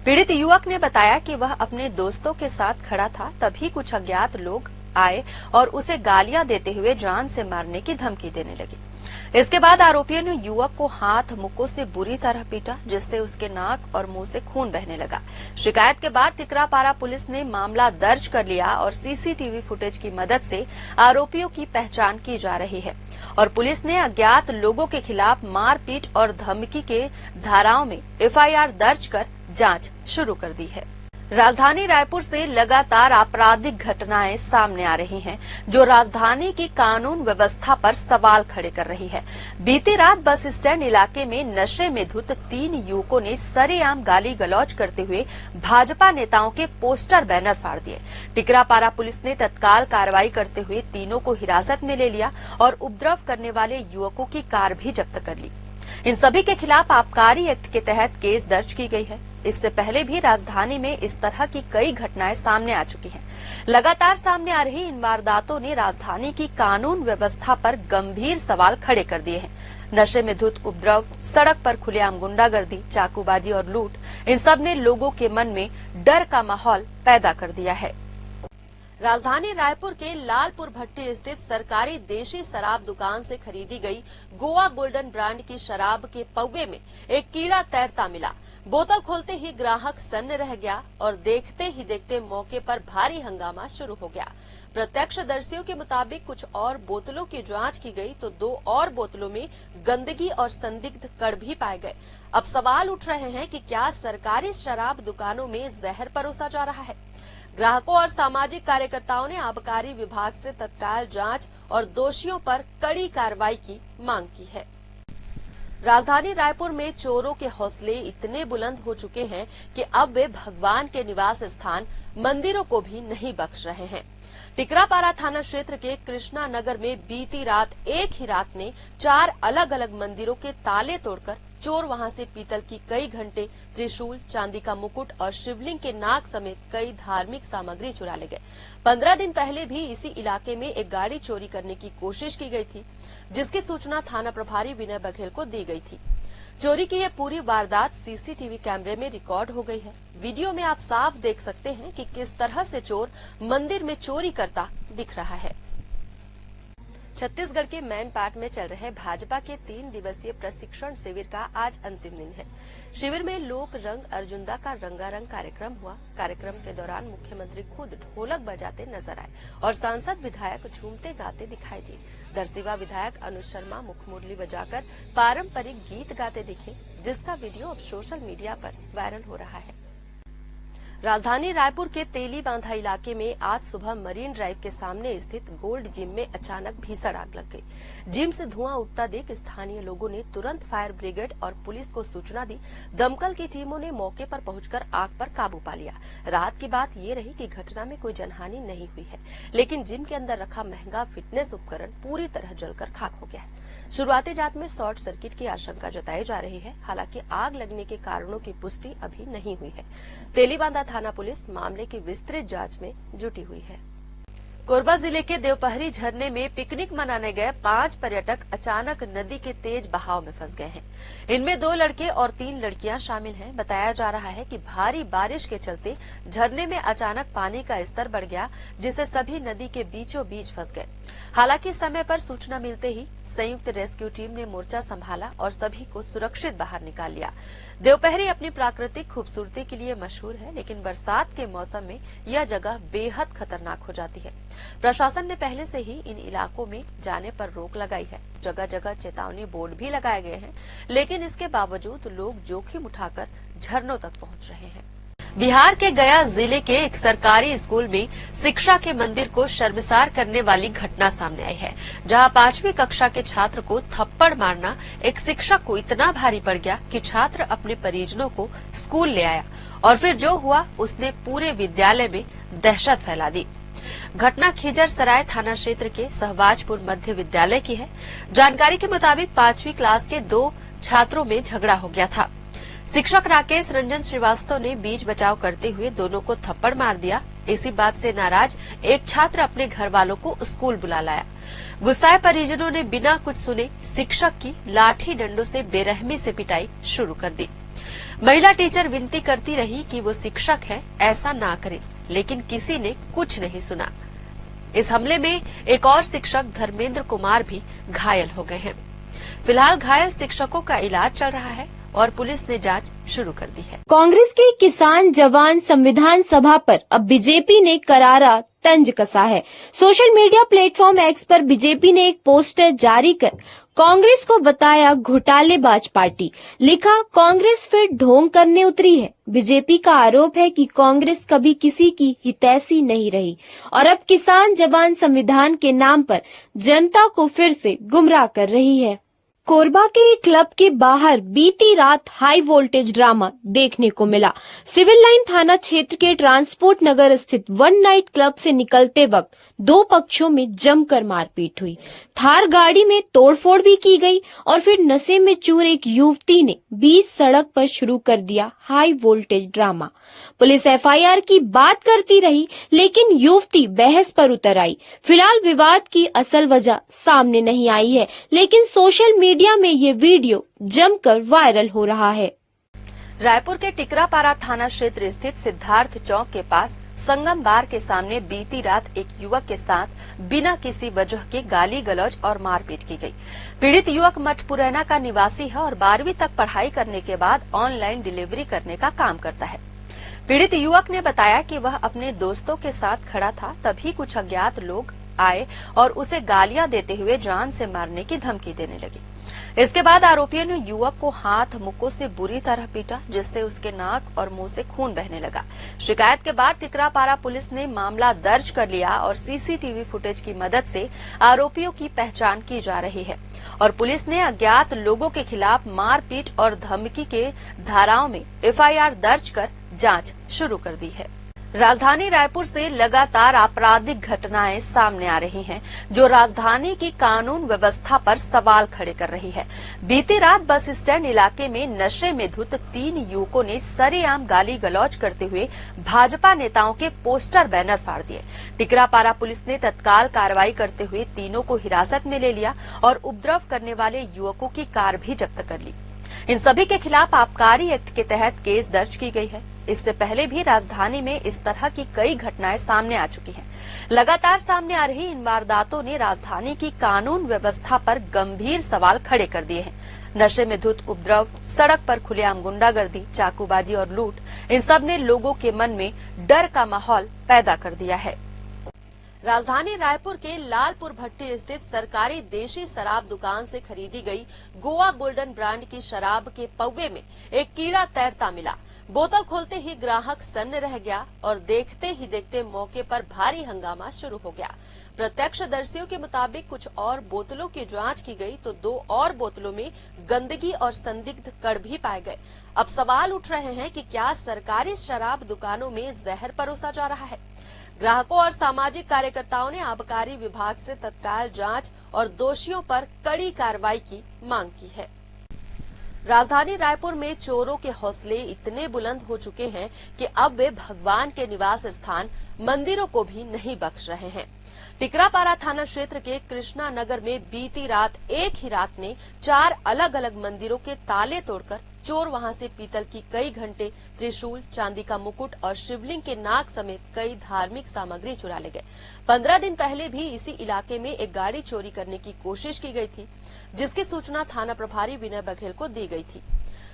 पीड़ित युवक ने बताया कि वह अपने दोस्तों के साथ खड़ा था, तभी कुछ अज्ञात लोग आए और उसे गालियां देते हुए जान से मारने की धमकी देने लगे। इसके बाद आरोपियों ने युवक को हाथ मुक्कों से बुरी तरह पीटा, जिससे उसके नाक और मुंह से खून बहने लगा। शिकायत के बाद टिकरापारा पुलिस ने मामला दर्ज कर लिया और सीसीटीवी फुटेज की मदद से आरोपियों की पहचान की जा रही है और पुलिस ने अज्ञात लोगों के खिलाफ मारपीट और धमकी के धाराओं में एफआईआर दर्ज कर जांच शुरू कर दी है। राजधानी रायपुर से लगातार आपराधिक घटनाएं सामने आ रही हैं, जो राजधानी की कानून व्यवस्था पर सवाल खड़े कर रही है। बीती रात बस स्टैंड इलाके में नशे में धुत 3 युवकों ने सरेआम गाली गलौज करते हुए भाजपा नेताओं के पोस्टर बैनर फाड़ दिए। टिकरापारा पुलिस ने तत्काल कार्रवाई करते हुए तीनों को हिरासत में ले लिया और उपद्रव करने वाले युवकों की कार भी जब्त कर ली। इन सभी के खिलाफ आबकारी एक्ट के तहत केस दर्ज की गई है। इससे पहले भी राजधानी में इस तरह की कई घटनाएं सामने आ चुकी हैं। लगातार सामने आ रही इन वारदातों ने राजधानी की कानून व्यवस्था पर गंभीर सवाल खड़े कर दिए हैं। नशे में धुत उपद्रव, सड़क पर खुलेआम गुंडागर्दी, चाकूबाजी और लूट, इन सब ने लोगों के मन में डर का माहौल पैदा कर दिया है। राजधानी रायपुर के लालपुर भट्टी स्थित सरकारी देशी शराब दुकान से खरीदी गई गोवा गोल्डन ब्रांड की शराब के पौवे में एक कीड़ा तैरता मिला। बोतल खोलते ही ग्राहक सन्न रह गया और देखते ही देखते मौके पर भारी हंगामा शुरू हो गया। प्रत्यक्षदर्शियों के मुताबिक कुछ और बोतलों की जांच की गई तो 2 और बोतलों में गंदगी और संदिग्ध कण भी पाए गए। अब सवाल उठ रहे हैं कि क्या सरकारी शराब दुकानों में जहर परोसा जा रहा है? ग्राहकों और सामाजिक कार्यकर्ताओं ने आबकारी विभाग से तत्काल जांच और दोषियों पर कड़ी कार्रवाई की मांग की है। राजधानी रायपुर में चोरों के हौसले इतने बुलंद हो चुके हैं कि अब वे भगवान के निवास स्थान मंदिरों को भी नहीं बख्श रहे हैं। टिकरापारा थाना क्षेत्र के कृष्णा नगर में बीती रात एक ही रात में 4 अलग अलग मंदिरों के ताले तोड़कर चोर वहां से पीतल की कई घंटे, त्रिशूल, चांदी का मुकुट और शिवलिंग के नाग समेत कई धार्मिक सामग्री चुरा ले गए। 15 दिन पहले भी इसी इलाके में एक गाड़ी चोरी करने की कोशिश की गई थी, जिसकी सूचना थाना प्रभारी विनय बघेल को दी गई थी। चोरी की यह पूरी वारदात सीसीटीवी कैमरे में रिकॉर्ड हो गई है। वीडियो में आप साफ देख सकते हैं कि किस तरह से चोर मंदिर में चोरी करता दिख रहा है। छत्तीसगढ़ के मैनपाट में चल रहे भाजपा के 3 दिवसीय प्रशिक्षण शिविर का आज अंतिम दिन है। शिविर में लोक रंग अर्जुनदा का रंगारंग कार्यक्रम हुआ। कार्यक्रम के दौरान मुख्यमंत्री खुद ढोलक बजाते नजर आए और सांसद विधायक झूमते गाते दिखाई दिए। दरसिवा विधायक अनुज शर्मा मुखमुरली बजाकर पारंपरिक गीत गाते दिखे, जिसका वीडियो अब सोशल मीडिया पर वायरल हो रहा है। राजधानी रायपुर के तेली बांधा इलाके में आज सुबह मरीन ड्राइव के सामने स्थित गोल्ड जिम में अचानक भीषण आग लग गई। जिम से धुआं उठता देख स्थानीय लोगों ने तुरंत फायर ब्रिगेड और पुलिस को सूचना दी। दमकल की टीमों ने मौके पर पहुंचकर आग पर काबू पा लिया। राहत की बात ये रही कि घटना में कोई जनहानि नहीं हुई है, लेकिन जिम के अंदर रखा महंगा फिटनेस उपकरण पूरी तरह जलकर खाक हो गया है। शुरुआती जांच में शॉर्ट सर्किट की आशंका जताई जा रही है। हालांकि आग लगने के कारणों की पुष्टि अभी नहीं हुई है। तेलीबांधा थाना पुलिस मामले की विस्तृत जांच में जुटी हुई है। कोरबा जिले के देवपहरी झरने में पिकनिक मनाने गए 5 पर्यटक अचानक नदी के तेज बहाव में फंस गए हैं। इनमें 2 लड़के और 3 लड़कियां शामिल हैं। बताया जा रहा है कि भारी बारिश के चलते झरने में अचानक पानी का स्तर बढ़ गया, जिससे सभी नदी के बीचों बीच फंस गए। हालांकि समय पर सूचना मिलते ही संयुक्त रेस्क्यू टीम ने मोर्चा संभाला और सभी को सुरक्षित बाहर निकाल लिया। देवपहरी अपनी प्राकृतिक खूबसूरती के लिए मशहूर है, लेकिन बरसात के मौसम में यह जगह बेहद खतरनाक हो जाती है। प्रशासन ने पहले से ही इन इलाकों में जाने पर रोक लगाई है। जगह जगह चेतावनी बोर्ड भी लगाए गए हैं, लेकिन इसके बावजूद लोग जोखिम उठाकर झरनों तक पहुंच रहे हैं। बिहार के गया जिले के एक सरकारी स्कूल में शिक्षा के मंदिर को शर्मसार करने वाली घटना सामने आई है, जहां 5वीं कक्षा के छात्र को थप्पड़ मारना एक शिक्षक को इतना भारी पड़ गया कि छात्र अपने परिजनों को स्कूल ले आया और फिर जो हुआ उसने पूरे विद्यालय में दहशत फैला दी। घटना खिजर सराय थाना क्षेत्र के सहबाजपुर मध्य विद्यालय की है। जानकारी के मुताबिक 5वीं क्लास के 2 छात्रों में झगड़ा हो गया था। शिक्षक राकेश रंजन श्रीवास्तव ने बीच बचाव करते हुए दोनों को थप्पड़ मार दिया। इसी बात से नाराज एक छात्र अपने घर वालों को स्कूल बुला लाया। गुस्साए परिजनों ने बिना कुछ सुने शिक्षक की लाठी डंडों से बेरहमी से पिटाई शुरू कर दी। महिला टीचर विनती करती रही कि वो शिक्षक है, ऐसा ना करें, लेकिन किसी ने कुछ नहीं सुना। इस हमले में एक और शिक्षक धर्मेंद्र कुमार भी घायल हो गए हैं। फिलहाल घायल शिक्षकों का इलाज चल रहा है और पुलिस ने जांच शुरू कर दी है। कांग्रेस के किसान जवान संविधान सभा पर अब बीजेपी ने करारा तंज कसा है। सोशल मीडिया प्लेटफॉर्म एक्स पर बीजेपी ने एक पोस्टर जारी कर कांग्रेस को बताया घोटालेबाज पार्टी। लिखा, कांग्रेस फिर ढोंग करने उतरी है। बीजेपी का आरोप है कि कांग्रेस कभी किसी की हितैषी नहीं रही और अब किसान जवान संविधान के नाम पर जनता को फिर से गुमराह कर रही है। कोरबा के एक क्लब के बाहर बीती रात हाई वोल्टेज ड्रामा देखने को मिला। सिविल लाइन थाना क्षेत्र के ट्रांसपोर्ट नगर स्थित वन नाइट क्लब से निकलते वक्त 2 पक्षों में जमकर मारपीट हुई। थार गाड़ी में तोड़फोड़ भी की गई और फिर नशे में चूर एक युवती ने बीच सड़क पर शुरू कर दिया high voltage drama. Police FIR की बात करती रही, लेकिन युवती बहस पर उतर आई। फिलहाल विवाद की असल वजह सामने नहीं आई है, लेकिन सोशल मीडिया में ये वीडियो जमकर वायरल हो रहा है। रायपुर के टिकरापारा थाना क्षेत्र स्थित सिद्धार्थ चौक के पास संगम बार के सामने बीती रात एक युवक के साथ बिना किसी वजह के गाली गलौज और मारपीट की गई। पीड़ित युवक मठपुरैना का निवासी है और 12वीं तक पढ़ाई करने के बाद ऑनलाइन डिलीवरी करने का काम करता है। पीड़ित युवक ने बताया कि वह अपने दोस्तों के साथ खड़ा था, तभी कुछ अज्ञात लोग आए और उसे गालियां देते हुए जान से मारने की धमकी देने लगी। इसके बाद आरोपियों ने युवक को हाथ मुक्कों से बुरी तरह पीटा, जिससे उसके नाक और मुंह से खून बहने लगा। शिकायत के बाद टिकरापारा पुलिस ने मामला दर्ज कर लिया और सीसीटीवी फुटेज की मदद से आरोपियों की पहचान की जा रही है और पुलिस ने अज्ञात लोगों के खिलाफ मारपीट और धमकी के धाराओं में एफआईआर दर्ज कर जांच शुरू कर दी है। राजधानी रायपुर से लगातार आपराधिक घटनाएं सामने आ रही हैं, जो राजधानी की कानून व्यवस्था पर सवाल खड़े कर रही है। बीती रात बस स्टैंड इलाके में नशे में धुत 3 युवकों ने सरेआम गाली गलौज करते हुए भाजपा नेताओं के पोस्टर बैनर फाड़ दिए। टिकरापारा पुलिस ने तत्काल कार्रवाई करते हुए तीनों को हिरासत में ले लिया और उपद्रव करने वाले युवकों की कार भी जब्त कर ली। इन सभी के खिलाफ आबकारी एक्ट के तहत केस दर्ज की गई है। इससे पहले भी राजधानी में इस तरह की कई घटनाएं सामने आ चुकी हैं। लगातार सामने आ रही इन वारदातों ने राजधानी की कानून व्यवस्था पर गंभीर सवाल खड़े कर दिए हैं। नशे में धुत उपद्रव, सड़क पर खुलेआम गुंडागर्दी, चाकूबाजी और लूट, इन सब ने लोगों के मन में डर का माहौल पैदा कर दिया है। राजधानी रायपुर के लालपुर भट्टी स्थित सरकारी देशी शराब दुकान से खरीदी गई गोवा गोल्डन ब्रांड की शराब के पौवे में एक कीड़ा तैरता मिला। बोतल खोलते ही ग्राहक सन्न रह गया और देखते ही देखते मौके पर भारी हंगामा शुरू हो गया। प्रत्यक्षदर्शियों के मुताबिक कुछ और बोतलों की जांच की गई तो 2 और बोतलों में गंदगी और संदिग्ध कण भी पाए गए। अब सवाल उठ रहे हैं कि क्या सरकारी शराब दुकानों में जहर परोसा जा रहा है? ग्राहकों और सामाजिक कार्यकर्ताओं ने आबकारी विभाग से तत्काल जांच और दोषियों पर कड़ी कार्रवाई की मांग की है। राजधानी रायपुर में चोरों के हौसले इतने बुलंद हो चुके हैं कि अब वे भगवान के निवास स्थान मंदिरों को भी नहीं बख्श रहे हैं। टिकरापारा थाना क्षेत्र के कृष्णा नगर में बीती रात एक ही रात में 4 अलग अलग मंदिरों के ताले तोड़कर चोर वहां से पीतल की कई घंटे, त्रिशूल, चांदी का मुकुट और शिवलिंग के नाग समेत कई धार्मिक सामग्री चुरा ले गए। 15 दिन पहले भी इसी इलाके में एक गाड़ी चोरी करने की कोशिश की गई थी, जिसकी सूचना थाना प्रभारी विनय बघेल को दी गई थी।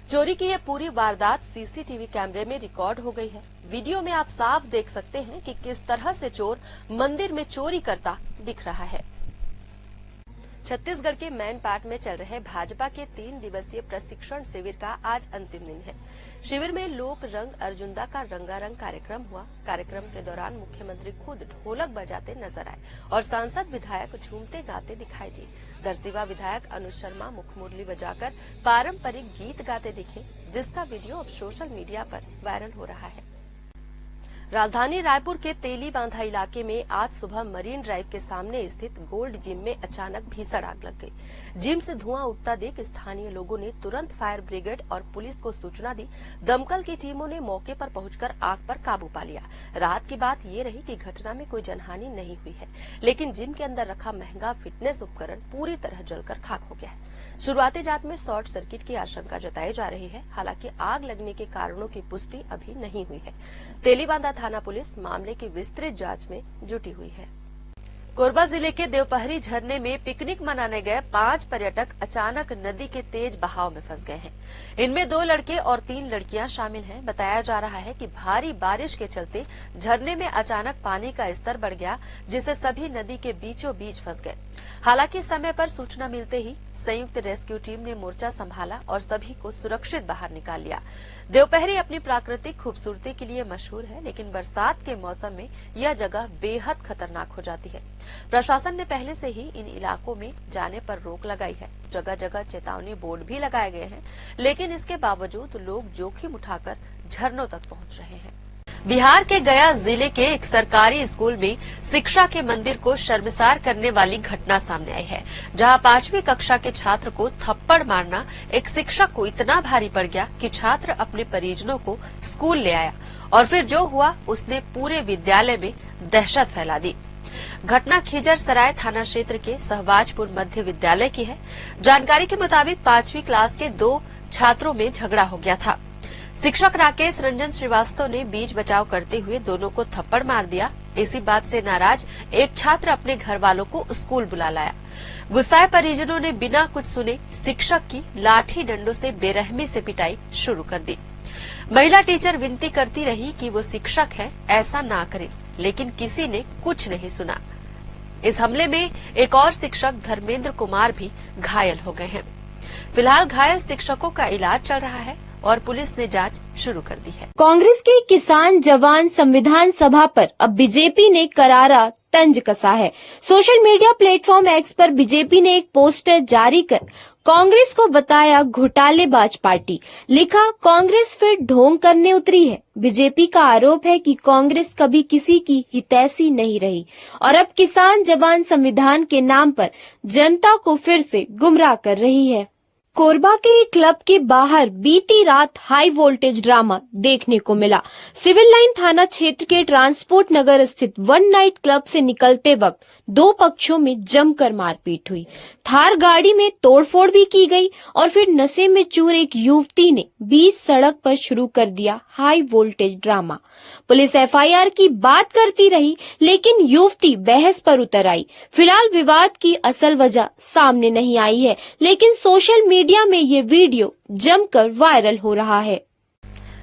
चोरी की यह पूरी वारदात सीसीटीवी कैमरे में रिकॉर्ड हो गई है। वीडियो में आप साफ देख सकते हैं कि किस तरह से चोर मंदिर में चोरी करता दिख रहा है। छत्तीसगढ़ के मैनपाट में चल रहे भाजपा के 3 दिवसीय प्रशिक्षण शिविर का आज अंतिम दिन है। शिविर में लोक रंग अर्जुंदा का रंगारंग कार्यक्रम हुआ। कार्यक्रम के दौरान मुख्यमंत्री खुद ढोलक बजाते नजर आए और सांसद विधायक झूमते गाते दिखाई दिए। दरसिवा विधायक अनुज शर्मा मुखमुरली बजाकर पारंपरिक गीत गाते दिखे, जिसका वीडियो अब सोशल मीडिया पर वायरल हो रहा है। राजधानी रायपुर के तेली बांधा इलाके में आज सुबह मरीन ड्राइव के सामने स्थित गोल्ड जिम में अचानक भीषण आग लग गई। जिम से धुआं उठता देख स्थानीय लोगों ने तुरंत फायर ब्रिगेड और पुलिस को सूचना दी। दमकल की टीमों ने मौके पर पहुंचकर आग पर काबू पा लिया। राहत की बात ये रही कि घटना में कोई जनहानि नहीं हुई है, लेकिन जिम के अंदर रखा महंगा फिटनेस उपकरण पूरी तरह जलकर खाक हो गया है। शुरुआती जांच में शॉर्ट सर्किट की आशंका जताई जा रही है। हालांकि आग लगने के कारणों की पुष्टि अभी नहीं हुई है। तेलीबांधा थाना पुलिस मामले की विस्तृत जांच में जुटी हुई है। कोरबा जिले के देवपहरी झरने में पिकनिक मनाने गए 5 पर्यटक अचानक नदी के तेज बहाव में फंस गए हैं। इनमें 2 लड़के और 3 लड़कियां शामिल हैं। बताया जा रहा है कि भारी बारिश के चलते झरने में अचानक पानी का स्तर बढ़ गया, जिससे सभी नदी के बीचों बीच फंस गए। हालांकि समय पर सूचना मिलते ही संयुक्त रेस्क्यू टीम ने मोर्चा संभाला और सभी को सुरक्षित बाहर निकाल लिया। देवपहरी अपनी प्राकृतिक खूबसूरती के लिए मशहूर है, लेकिन बरसात के मौसम में यह जगह बेहद खतरनाक हो जाती है। प्रशासन ने पहले से ही इन इलाकों में जाने पर रोक लगाई है। जगह जगह चेतावनी बोर्ड भी लगाए गए हैं, लेकिन इसके बावजूद लोग जोखिम उठाकर झरनों तक पहुंच रहे हैं। बिहार के गया जिले के एक सरकारी स्कूल में शिक्षा के मंदिर को शर्मसार करने वाली घटना सामने आई है, जहां 5वीं कक्षा के छात्र को थप्पड़ मारना एक शिक्षक को इतना भारी पड़ गया कि छात्र अपने परिजनों को स्कूल ले आया और फिर जो हुआ उसने पूरे विद्यालय में दहशत फैला दी। घटना खिजर सराय थाना क्षेत्र के सहबाजपुर मध्य विद्यालय की है। जानकारी के मुताबिक 5वीं क्लास के 2 छात्रों में झगड़ा हो गया था। शिक्षक राकेश रंजन श्रीवास्तव ने बीच बचाव करते हुए दोनों को थप्पड़ मार दिया। इसी बात से नाराज एक छात्र अपने घर वालों को स्कूल बुला लाया। गुस्साए परिजनों ने बिना कुछ सुने शिक्षक की लाठी डंडों से बेरहमी से पिटाई शुरू कर दी। महिला टीचर विनती करती रही कि वो शिक्षक है, ऐसा ना करें, लेकिन किसी ने कुछ नहीं सुना। इस हमले में एक और शिक्षक धर्मेंद्र कुमार भी घायल हो गए हैं। फिलहाल घायल शिक्षकों का इलाज चल रहा है और पुलिस ने जांच शुरू कर दी है। कांग्रेस के किसान जवान संविधान सभा पर अब बीजेपी ने करारा तंज कसा है। सोशल मीडिया प्लेटफॉर्म एक्स पर बीजेपी ने एक पोस्टर जारी कर कांग्रेस को बताया घोटालेबाज पार्टी। लिखा, कांग्रेस फिर ढोंग करने उतरी है। बीजेपी का आरोप है कि कांग्रेस कभी किसी की हितैषी नहीं रही और अब किसान जवान संविधान के नाम पर जनता को फिर से गुमराह कर रही है। कोरबा के एक क्लब के बाहर बीती रात हाई वोल्टेज ड्रामा देखने को मिला। सिविल लाइन थाना क्षेत्र के ट्रांसपोर्ट नगर स्थित वन नाइट क्लब से निकलते वक्त 2 पक्षों में जमकर मारपीट हुई। थार गाड़ी में तोड़फोड़ भी की गई और फिर नशे में चूर एक युवती ने बीच सड़क पर शुरू कर दिया high voltage drama. Police FIR की बात करती रही, लेकिन युवती बहस पर उतर आई। फिलहाल विवाद की असल वजह सामने नहीं आई है, लेकिन सोशल मीडिया में ये वीडियो जमकर वायरल हो रहा है।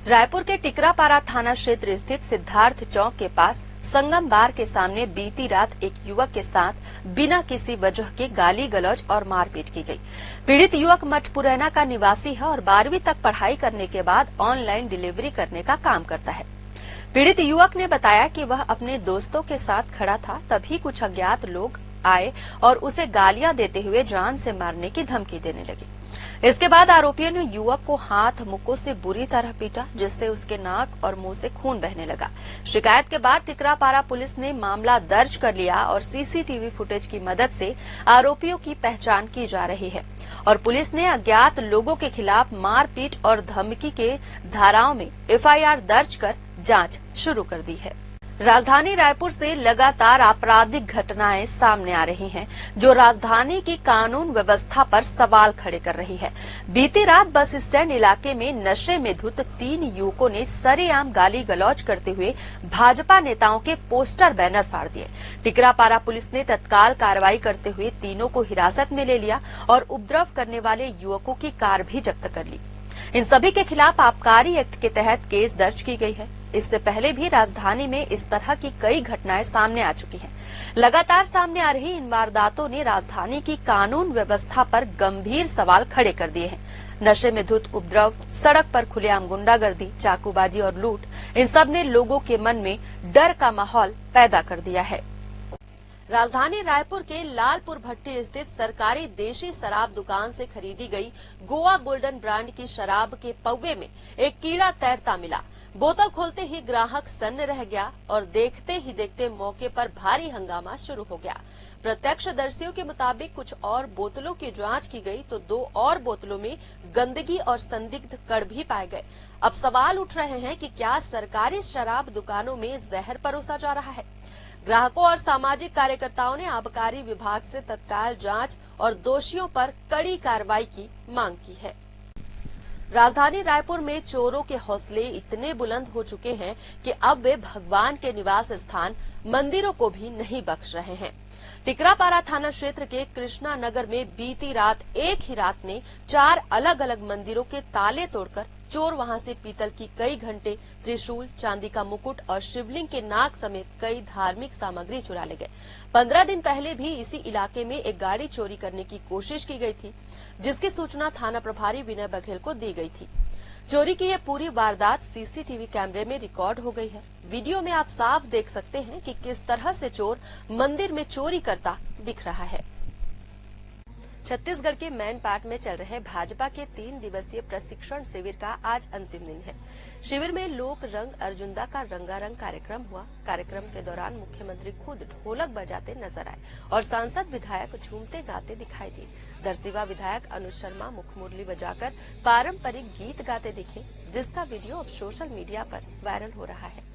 रायपुर के टिकरापारा थाना क्षेत्र स्थित सिद्धार्थ चौक के पास संगम बार के सामने बीती रात एक युवक के साथ बिना किसी वजह के गाली गलौज और मारपीट की गई। पीड़ित युवक मठपुरैना का निवासी है और 12वीं तक पढ़ाई करने के बाद ऑनलाइन डिलीवरी करने का काम करता है। पीड़ित युवक ने बताया कि वह अपने दोस्तों के साथ खड़ा था, तभी कुछ अज्ञात लोग आए और उसे गालियां देते हुए जान से मारने की धमकी देने लगे। इसके बाद आरोपियों ने युवक को हाथ मुक्कों से बुरी तरह पीटा, जिससे उसके नाक और मुंह से खून बहने लगा। शिकायत के बाद टिकरापारा पुलिस ने मामला दर्ज कर लिया और सीसीटीवी फुटेज की मदद से आरोपियों की पहचान की जा रही है और पुलिस ने अज्ञात लोगों के खिलाफ मारपीट और धमकी के धाराओं में एफआईआर दर्ज कर जांच शुरू कर दी है। राजधानी रायपुर से लगातार आपराधिक घटनाएं सामने आ रही हैं, जो राजधानी की कानून व्यवस्था पर सवाल खड़े कर रही है। बीती रात बस स्टैंड इलाके में नशे में धुत 3 युवकों ने सरेआम गाली गलौज करते हुए भाजपा नेताओं के पोस्टर बैनर फाड़ दिए। टिकरापारा पुलिस ने तत्काल कार्रवाई करते हुए तीनों को हिरासत में ले लिया और उपद्रव करने वाले युवकों की कार भी जब्त कर ली। इन सभी के खिलाफ आबकारी एक्ट के तहत केस दर्ज की गई है। इससे पहले भी राजधानी में इस तरह की कई घटनाएं सामने आ चुकी हैं। लगातार सामने आ रही इन वारदातों ने राजधानी की कानून व्यवस्था पर गंभीर सवाल खड़े कर दिए हैं। नशे में धुत उपद्रव, सड़क पर खुलेआम गुंडागर्दी, चाकूबाजी और लूट, इन सब ने लोगों के मन में डर का माहौल पैदा कर दिया है। राजधानी रायपुर के लालपुर भट्टी स्थित सरकारी देशी शराब दुकान से खरीदी गई गोवा गोल्डन ब्रांड की शराब के पौवे में एक कीड़ा तैरता मिला। बोतल खोलते ही ग्राहक सन्न रह गया और देखते ही देखते मौके पर भारी हंगामा शुरू हो गया। प्रत्यक्षदर्शियों के मुताबिक कुछ और बोतलों की जांच की गई तो 2 और बोतलों में गंदगी और संदिग्ध कण भी पाए गए। अब सवाल उठ रहे हैं कि क्या सरकारी शराब दुकानों में जहर परोसा जा रहा है। ग्राहकों और सामाजिक कार्यकर्ताओं ने आबकारी विभाग से तत्काल जांच और दोषियों पर कड़ी कार्रवाई की मांग की है। राजधानी रायपुर में चोरों के हौसले इतने बुलंद हो चुके हैं कि अब वे भगवान के निवास स्थान मंदिरों को भी नहीं बख्श रहे हैं। टिकरापारा थाना क्षेत्र के कृष्णा नगर में बीती रात एक ही रात में 4 अलग अलग मंदिरों के ताले तोड़कर चोर वहां से पीतल की कई घंटे, त्रिशूल, चांदी का मुकुट और शिवलिंग के नाग समेत कई धार्मिक सामग्री चुरा ले गए। 15 दिन पहले भी इसी इलाके में एक गाड़ी चोरी करने की कोशिश की गई थी, जिसकी सूचना थाना प्रभारी विनय बघेल को दी गई थी। चोरी की यह पूरी वारदात सीसीटीवी कैमरे में रिकॉर्ड हो गई है। वीडियो में आप साफ देख सकते हैं कि किस तरह से चोर मंदिर में चोरी करता दिख रहा है। छत्तीसगढ़ के मैनपाट में चल रहे भाजपा के 3 दिवसीय प्रशिक्षण शिविर का आज अंतिम दिन है। शिविर में लोक रंग अर्जुंदा का रंगारंग कार्यक्रम हुआ। कार्यक्रम के दौरान मुख्यमंत्री खुद ढोलक बजाते नजर आए और सांसद विधायक झूमते गाते दिखाई दिए। दरसिवा विधायक अनुज शर्मा मुखमुरली बजाकर पारंपरिक गीत गाते दिखे, जिसका वीडियो अब सोशल मीडिया पर वायरल हो रहा है।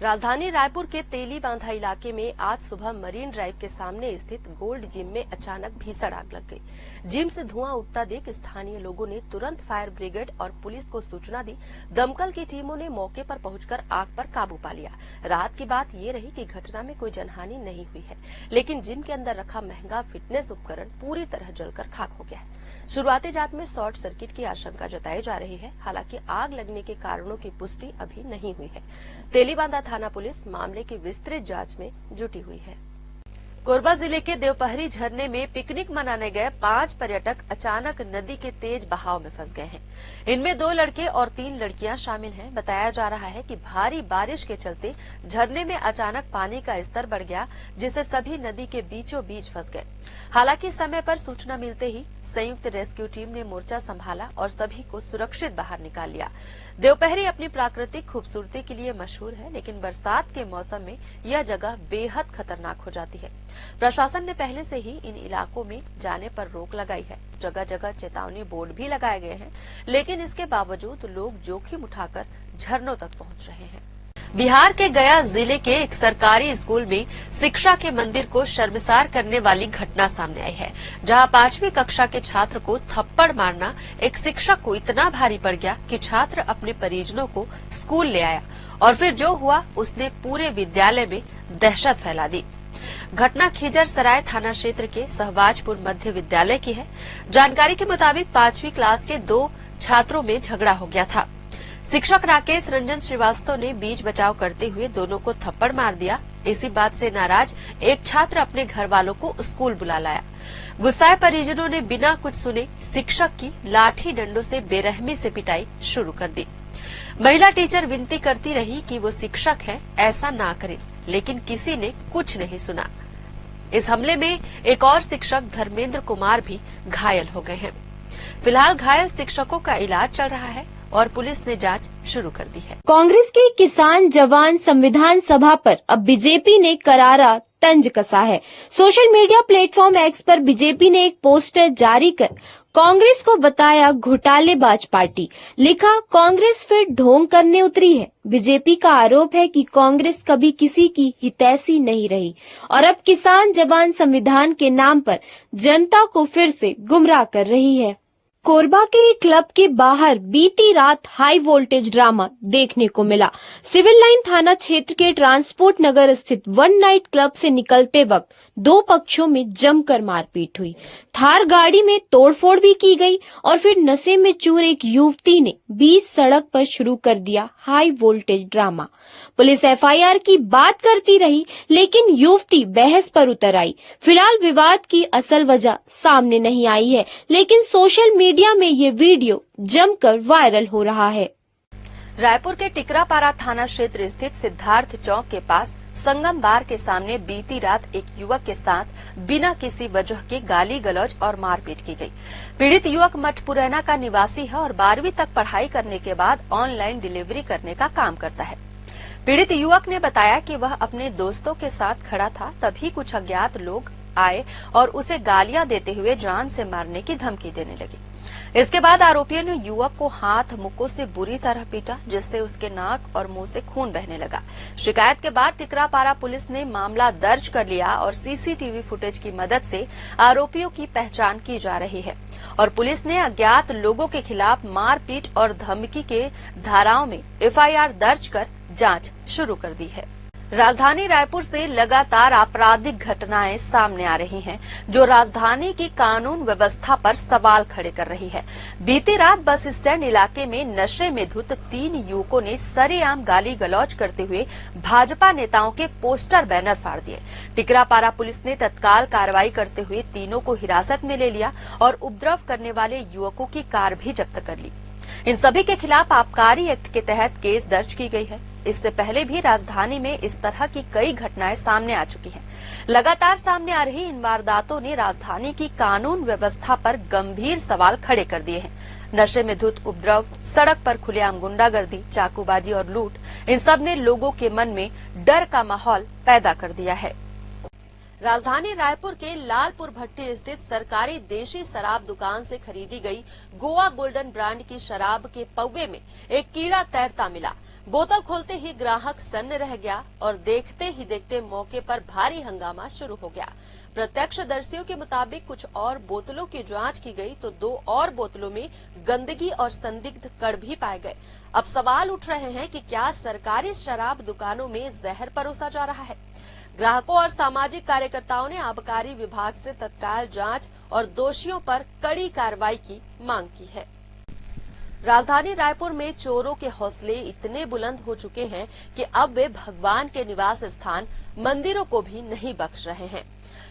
राजधानी रायपुर के तेली बांधा इलाके में आज सुबह मरीन ड्राइव के सामने स्थित गोल्ड जिम में अचानक भीषण आग लग गई। जिम से धुआं उठता देख स्थानीय लोगों ने तुरंत फायर ब्रिगेड और पुलिस को सूचना दी। दमकल की टीमों ने मौके पर पहुंचकर आग पर काबू पा लिया। राहत की बात ये रही कि घटना में कोई जनहानि नहीं हुई है, लेकिन जिम के अंदर रखा महंगा फिटनेस उपकरण पूरी तरह जलकर खाक हो गया है। शुरुआती जांच में शॉर्ट सर्किट की आशंका जताई जा रही है। हालांकि आग लगने के कारणों की पुष्टि अभी नहीं हुई है। तेलीबांधा थाना पुलिस मामले की विस्तृत जांच में जुटी हुई है। कोरबा जिले के देवपहरी झरने में पिकनिक मनाने गए 5 पर्यटक अचानक नदी के तेज बहाव में फंस गए हैं। इनमें 2 लड़के और 3 लड़कियां शामिल हैं। बताया जा रहा है कि भारी बारिश के चलते झरने में अचानक पानी का स्तर बढ़ गया, जिससे सभी नदी के बीचों बीच फंस गए। हालांकि समय पर सूचना मिलते ही संयुक्त रेस्क्यू टीम ने मोर्चा संभाला और सभी को सुरक्षित बाहर निकाल लिया। देवपहरी अपनी प्राकृतिक खूबसूरती के लिए मशहूर है, लेकिन बरसात के मौसम में यह जगह बेहद खतरनाक हो जाती है। प्रशासन ने पहले से ही इन इलाकों में जाने पर रोक लगाई है। जगह जगह चेतावनी बोर्ड भी लगाए गए हैं, लेकिन इसके बावजूद लोग जोखिम उठाकर झरनों तक पहुंच रहे हैं। बिहार के गया जिले के एक सरकारी स्कूल में शिक्षा के मंदिर को शर्मसार करने वाली घटना सामने आई है, जहां 5वीं कक्षा के छात्र को थप्पड़ मारना एक शिक्षक को इतना भारी पड़ गया कि छात्र अपने परिजनों को स्कूल ले आया और फिर जो हुआ उसने पूरे विद्यालय में दहशत फैला दी। घटना खिजर सराय थाना क्षेत्र के सहबाजपुर मध्य विद्यालय की है। जानकारी के मुताबिक 5वीं क्लास के 2 छात्रों में झगड़ा हो गया था। शिक्षक राकेश रंजन श्रीवास्तव ने बीच बचाव करते हुए दोनों को थप्पड़ मार दिया। इसी बात से नाराज एक छात्र अपने घर वालों को स्कूल बुला लाया। गुस्साए परिजनों ने बिना कुछ सुने शिक्षक की लाठी डंडों से बेरहमी से पिटाई शुरू कर दी। महिला टीचर विनती करती रही कि वो शिक्षक है, ऐसा ना करें, लेकिन किसी ने कुछ नहीं सुना। इस हमले में एक और शिक्षक धर्मेंद्र कुमार भी घायल हो गए हैं। फिलहाल घायल शिक्षकों का इलाज चल रहा है और पुलिस ने जांच शुरू कर दी है। कांग्रेस की किसान जवान संविधान सभा पर अब बीजेपी ने करारा तंज कसा है। सोशल मीडिया प्लेटफॉर्म एक्स पर बीजेपी ने एक पोस्टर जारी कर कांग्रेस को बताया घोटालेबाज पार्टी। लिखा, कांग्रेस फिर ढोंग करने उतरी है। बीजेपी का आरोप है कि कांग्रेस कभी किसी की हितैषी नहीं रही और अब किसान जवान संविधान के नाम पर जनता को फिर से गुमराह कर रही है। कोरबा के एक क्लब के बाहर बीती रात हाई वोल्टेज ड्रामा देखने को मिला। सिविल लाइन थाना क्षेत्र के ट्रांसपोर्ट नगर स्थित वन नाइट क्लब से निकलते वक्त दो पक्षों में जमकर मारपीट हुई। थार गाड़ी में तोड़फोड़ भी की गई और फिर नशे में चूर एक युवती ने बीच सड़क पर शुरू कर दिया high voltage drama. Police FIR की बात करती रही, लेकिन युवती बहस पर उतर आई। फिलहाल विवाद की असल वजह सामने नहीं आई है, लेकिन सोशल मीडिया में ये वीडियो जमकर वायरल हो रहा है। रायपुर के टिकरापारा थाना क्षेत्र स्थित सिद्धार्थ चौक के पास संगम बार के सामने बीती रात एक युवक के साथ बिना किसी वजह के गाली गलौज और मारपीट की गई। पीड़ित युवक मठपुरैना का निवासी है और 12वीं तक पढ़ाई करने के बाद ऑनलाइन डिलीवरी करने का काम करता है। पीड़ित युवक ने बताया कि वह अपने दोस्तों के साथ खड़ा था, तभी कुछ अज्ञात लोग आए और उसे गालियां देते हुए जान से मारने की धमकी देने लगे। इसके बाद आरोपियों ने युवक को हाथ मुक्कों से बुरी तरह पीटा, जिससे उसके नाक और मुंह से खून बहने लगा। शिकायत के बाद टिकरापारा पुलिस ने मामला दर्ज कर लिया और सीसीटीवी फुटेज की मदद से आरोपियों की पहचान की जा रही है और पुलिस ने अज्ञात लोगों के खिलाफ मारपीट और धमकी के धाराओं में एफआईआर दर्ज कर जांच शुरू कर दी है। राजधानी रायपुर से लगातार आपराधिक घटनाएं सामने आ रही हैं, जो राजधानी की कानून व्यवस्था पर सवाल खड़े कर रही है। बीती रात बस स्टैंड इलाके में नशे में धुत 3 युवकों ने सरेआम गाली गलौज करते हुए भाजपा नेताओं के पोस्टर बैनर फाड़ दिए। टिकरापारा पुलिस ने तत्काल कार्रवाई करते हुए तीनों को हिरासत में ले लिया और उपद्रव करने वाले युवकों की कार भी जब्त कर ली। इन सभी के खिलाफ आबकारी एक्ट के तहत केस दर्ज की गई है। इससे पहले भी राजधानी में इस तरह की कई घटनाएं सामने आ चुकी हैं। लगातार सामने आ रही इन वारदातों ने राजधानी की कानून व्यवस्था पर गंभीर सवाल खड़े कर दिए हैं। नशे में धुत उपद्रव, सड़क पर खुलेआम गुंडागर्दी, चाकूबाजी और लूट, इन सब ने लोगों के मन में डर का माहौल पैदा कर दिया है। राजधानी रायपुर के लालपुर भट्टी स्थित सरकारी देशी शराब दुकान से खरीदी गई गोवा गोल्डन ब्रांड की शराब के पौवे में एक कीड़ा तैरता मिला। बोतल खोलते ही ग्राहक सन्न रह गया और देखते ही देखते मौके पर भारी हंगामा शुरू हो गया। प्रत्यक्षदर्शियों के मुताबिक कुछ और बोतलों की जांच की गई तो 2 और बोतलों में गंदगी और संदिग्ध कण भी पाए गए। अब सवाल उठ रहे हैं कि क्या सरकारी शराब दुकानों में जहर परोसा जा रहा है। ग्राहकों और सामाजिक कार्यकर्ताओं ने आबकारी विभाग से तत्काल जांच और दोषियों पर कड़ी कार्रवाई की मांग की है। राजधानी रायपुर में चोरों के हौसले इतने बुलंद हो चुके हैं कि अब वे भगवान के निवास स्थान मंदिरों को भी नहीं बख्श रहे हैं।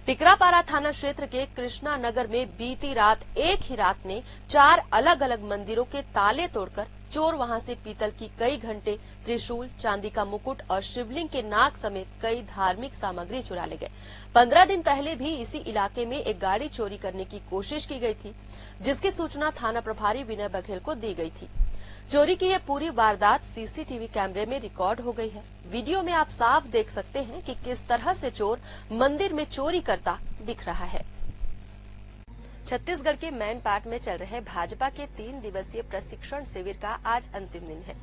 टिकरापारा थाना क्षेत्र के कृष्णा नगर में बीती रात एक ही रात में 4 अलग अलग मंदिरों के ताले तोड़कर चोर वहां से पीतल की कई घंटे, त्रिशूल, चांदी का मुकुट और शिवलिंग के नाग समेत कई धार्मिक सामग्री चुरा ले गए। 15 दिन पहले भी इसी इलाके में एक गाड़ी चोरी करने की कोशिश की गई थी, जिसकी सूचना थाना प्रभारी विनय बघेल को दी गई थी। चोरी की यह पूरी वारदात सीसीटीवी कैमरे में रिकॉर्ड हो गई है। वीडियो में आप साफ देख सकते हैं कि किस तरह से चोर मंदिर में चोरी करता दिख रहा है। छत्तीसगढ़ के मैनपाट में चल रहे भाजपा के 3 दिवसीय प्रशिक्षण शिविर का आज अंतिम दिन है।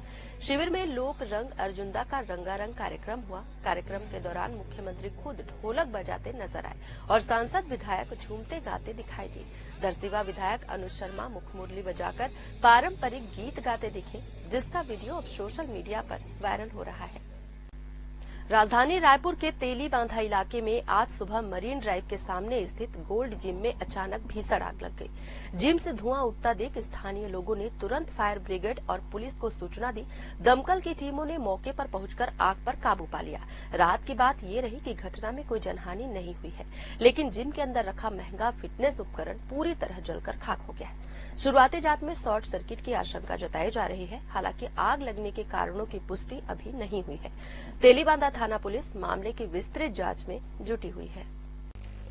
शिविर में लोक रंग अर्जुनदा का रंगारंग कार्यक्रम हुआ। कार्यक्रम के दौरान मुख्यमंत्री खुद ढोलक बजाते नजर आए और सांसद विधायक झूमते गाते दिखाई दिए। दरसिवा विधायक अनुज शर्मा मुखमुरली बजाकर पारंपरिक गीत गाते दिखे, जिसका वीडियो अब सोशल मीडिया पर वायरल हो रहा है। राजधानी रायपुर के तेली बांधा इलाके में आज सुबह मरीन ड्राइव के सामने स्थित गोल्ड जिम में अचानक भीषण आग लग गई। जिम से धुआं उठता देख स्थानीय लोगों ने तुरंत फायर ब्रिगेड और पुलिस को सूचना दी। दमकल की टीमों ने मौके पर पहुंचकर आग पर काबू पा लिया। रात की बात ये रही कि घटना में कोई जनहानि नहीं हुई है, लेकिन जिम के अंदर रखा महंगा फिटनेस उपकरण पूरी तरह जलकर खाक हो गया है। शुरुआती जांच में शॉर्ट सर्किट की आशंका जताई जा रही है। हालांकि आग लगने के कारणों की पुष्टि अभी नहीं हुई है। तेलीबांधा थाना पुलिस मामले की विस्तृत जांच में जुटी हुई है।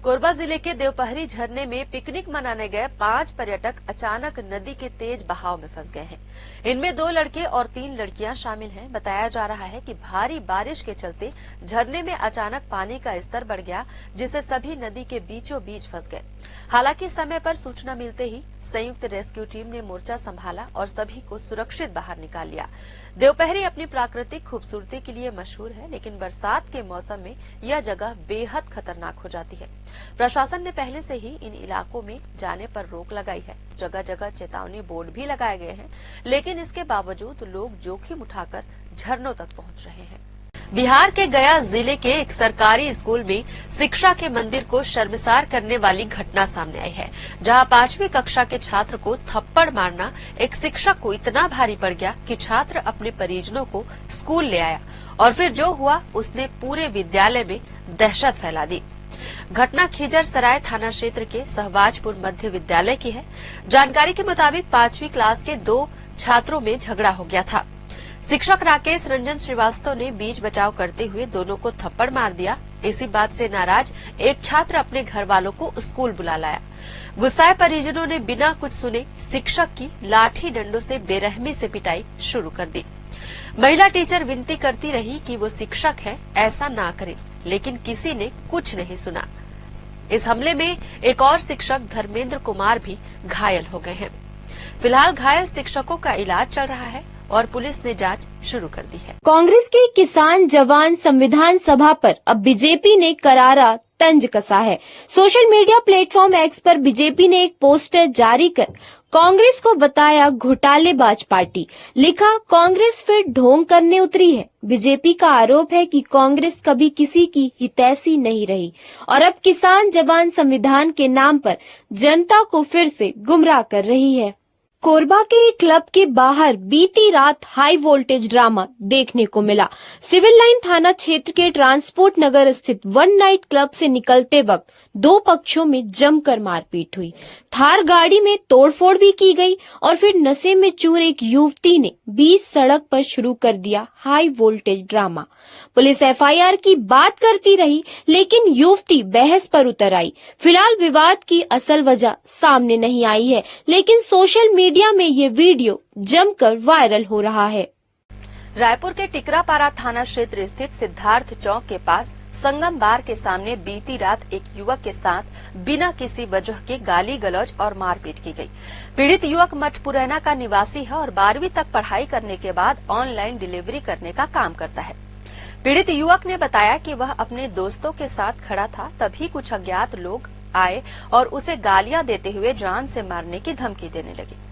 कोरबा जिले के देवपहरी झरने में पिकनिक मनाने गए 5 पर्यटक अचानक नदी के तेज बहाव में फंस गए हैं। इनमें 2 लड़के और 3 लड़कियां शामिल हैं। बताया जा रहा है कि भारी बारिश के चलते झरने में अचानक पानी का स्तर बढ़ गया, जिससे सभी नदी के बीचों बीच फंस गए। हालांकि समय पर सूचना मिलते ही संयुक्त रेस्क्यू टीम ने मोर्चा संभाला और सभी को सुरक्षित बाहर निकाल लिया। देवपहरी अपनी प्राकृतिक खूबसूरती के लिए मशहूर है, लेकिन बरसात के मौसम में यह जगह बेहद खतरनाक हो जाती है। प्रशासन ने पहले से ही इन इलाकों में जाने पर रोक लगाई है। जगह जगह चेतावनी बोर्ड भी लगाए गए हैं, लेकिन इसके बावजूद लोग जोखिम उठाकर झरनों तक पहुंच रहे हैं। बिहार के गया जिले के एक सरकारी स्कूल में शिक्षा के मंदिर को शर्मसार करने वाली घटना सामने आई है, जहां 5वीं कक्षा के छात्र को थप्पड़ मारना एक शिक्षक को इतना भारी पड़ गया कि छात्र अपने परिजनों को स्कूल ले आया और फिर जो हुआ उसने पूरे विद्यालय में दहशत फैला दी। घटना खिजर सराय थाना क्षेत्र के सहबाजपुर मध्य विद्यालय की है। जानकारी के मुताबिक 5वीं क्लास के 2 छात्रों में झगड़ा हो गया था। शिक्षक राकेश रंजन श्रीवास्तव ने बीच बचाव करते हुए दोनों को थप्पड़ मार दिया। इसी बात से नाराज एक छात्र अपने घर वालों को स्कूल बुला लाया। गुस्साए परिजनों ने बिना कुछ सुने शिक्षक की लाठी डंडों से बेरहमी से पिटाई शुरू कर दी। महिला टीचर विनती करती रही कि वो शिक्षक है, ऐसा ना करें, लेकिन किसी ने कुछ नहीं सुना। इस हमले में एक और शिक्षक धर्मेंद्र कुमार भी घायल हो गए हैं। फिलहाल घायल शिक्षकों का इलाज चल रहा है और पुलिस ने जांच शुरू कर दी है। कांग्रेस के किसान जवान संविधान सभा पर अब बीजेपी ने करारा तंज कसा है। सोशल मीडिया प्लेटफॉर्म एक्स पर बीजेपी ने एक पोस्टर जारी कर कांग्रेस को बताया घोटालेबाज पार्टी। लिखा, कांग्रेस फिर ढोंग करने उतरी है। बीजेपी का आरोप है कि कांग्रेस कभी किसी की हितैषी नहीं रही और अब किसान जवान संविधान के नाम पर जनता को फिर से गुमराह कर रही है। कोरबा के एक क्लब के बाहर बीती रात हाई वोल्टेज ड्रामा देखने को मिला। सिविल लाइन थाना क्षेत्र के ट्रांसपोर्ट नगर स्थित वन नाइट क्लब से निकलते वक्त 2 पक्षों में जमकर मारपीट हुई। थार गाड़ी में तोड़फोड़ भी की गई और फिर नशे में चूर एक युवती ने बीच सड़क पर शुरू कर दिया high voltage drama. Police FIR की बात करती रही, लेकिन युवती बहस पर उतर आई। फिलहाल विवाद की असल वजह सामने नहीं आई है, लेकिन सोशल मीडिया में ये वीडियो जमकर वायरल हो रहा है। रायपुर के टिकरापारा थाना क्षेत्र स्थित सिद्धार्थ चौक के पास संगम बार के सामने बीती रात एक युवक के साथ बिना किसी वजह के गाली गलौज और मारपीट की गई। पीड़ित युवक मठपुरैना का निवासी है और 12वीं तक पढ़ाई करने के बाद ऑनलाइन डिलीवरी करने का काम करता है। पीड़ित युवक ने बताया कि वह अपने दोस्तों के साथ खड़ा था, तभी कुछ अज्ञात लोग आए और उसे गालियां देते हुए जान से मारने की धमकी देने लगे।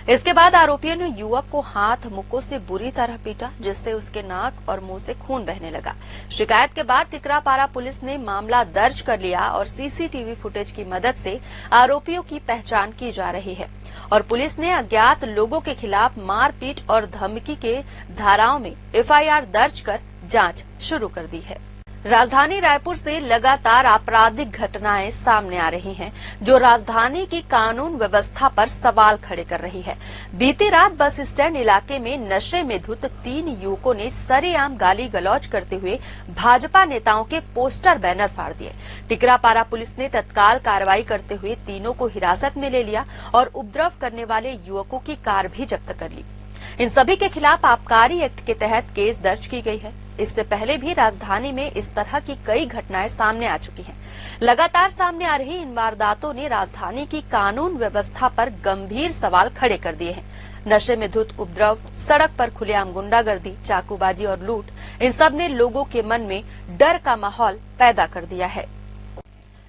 इसके बाद आरोपियों ने युवक को हाथ मुक्कों से बुरी तरह पीटा, जिससे उसके नाक और मुंह से खून बहने लगा। शिकायत के बाद टिकरापारा पुलिस ने मामला दर्ज कर लिया और सीसीटीवी फुटेज की मदद से आरोपियों की पहचान की जा रही है और पुलिस ने अज्ञात लोगों के खिलाफ मारपीट और धमकी के धाराओं में एफआईआर दर्ज कर जांच शुरू कर दी है। राजधानी रायपुर से लगातार आपराधिक घटनाएं सामने आ रही हैं, जो राजधानी की कानून व्यवस्था पर सवाल खड़े कर रही है। बीती रात बस स्टैंड इलाके में नशे में धुत 3 युवकों ने सरेआम गाली गलौज करते हुए भाजपा नेताओं के पोस्टर बैनर फाड़ दिए। टिकरापारा पुलिस ने तत्काल कार्रवाई करते हुए तीनों को हिरासत में ले लिया और उपद्रव करने वाले युवकों की कार भी जब्त कर ली। इन सभी के खिलाफ आबकारी एक्ट के तहत केस दर्ज की गई है। इससे पहले भी राजधानी में इस तरह की कई घटनाएं सामने आ चुकी हैं। लगातार सामने आ रही इन वारदातों ने राजधानी की कानून व्यवस्था पर गंभीर सवाल खड़े कर दिए हैं। नशे में धुत उपद्रव, सड़क पर खुलेआम गुंडागर्दी, चाकूबाजी और लूट, इन सब ने लोगों के मन में डर का माहौल पैदा कर दिया है।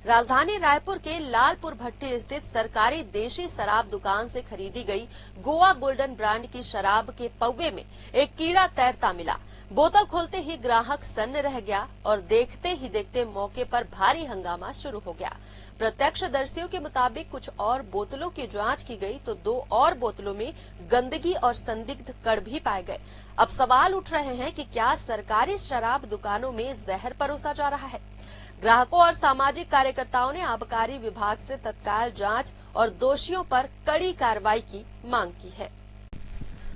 राजधानी रायपुर के लालपुर भट्टी स्थित सरकारी देशी शराब दुकान से खरीदी गई गोवा गोल्डन ब्रांड की शराब के पौवे में एक कीड़ा तैरता मिला। बोतल खोलते ही ग्राहक सन्न रह गया और देखते ही देखते मौके पर भारी हंगामा शुरू हो गया। प्रत्यक्षदर्शियों के मुताबिक कुछ और बोतलों की जांच की गई तो 2 और बोतलों में गंदगी और संदिग्ध कण भी पाए गए। अब सवाल उठ रहे हैं कि क्या सरकारी शराब दुकानों में जहर परोसा जा रहा है? ग्राहकों और सामाजिक कार्यकर्ताओं ने आबकारी विभाग से तत्काल जांच और दोषियों पर कड़ी कार्रवाई की मांग की है।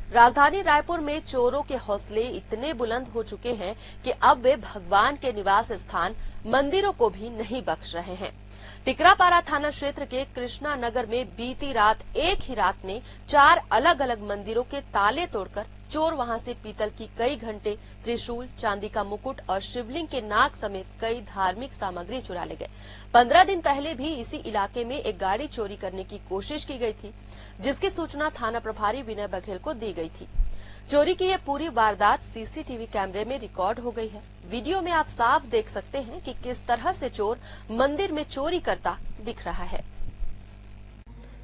राजधानी रायपुर में चोरों के हौसले इतने बुलंद हो चुके हैं कि अब वे भगवान के निवास स्थान मंदिरों को भी नहीं बख्श रहे हैं। टिकरापारा थाना क्षेत्र के कृष्णा नगर में बीती रात एक ही रात में 4 अलग अलग मंदिरों के ताले तोड़कर चोर वहां से पीतल की कई घंटे, त्रिशूल, चांदी का मुकुट और शिवलिंग के नाग समेत कई धार्मिक सामग्री चुरा ले गए। 15 दिन पहले भी इसी इलाके में एक गाड़ी चोरी करने की कोशिश की गई थी, जिसकी सूचना थाना प्रभारी विनय बघेल को दी गई थी। चोरी की यह पूरी वारदात सीसीटीवी कैमरे में रिकॉर्ड हो गई है। वीडियो में आप साफ देख सकते हैं कि किस तरह से चोर मंदिर में चोरी करता दिख रहा है।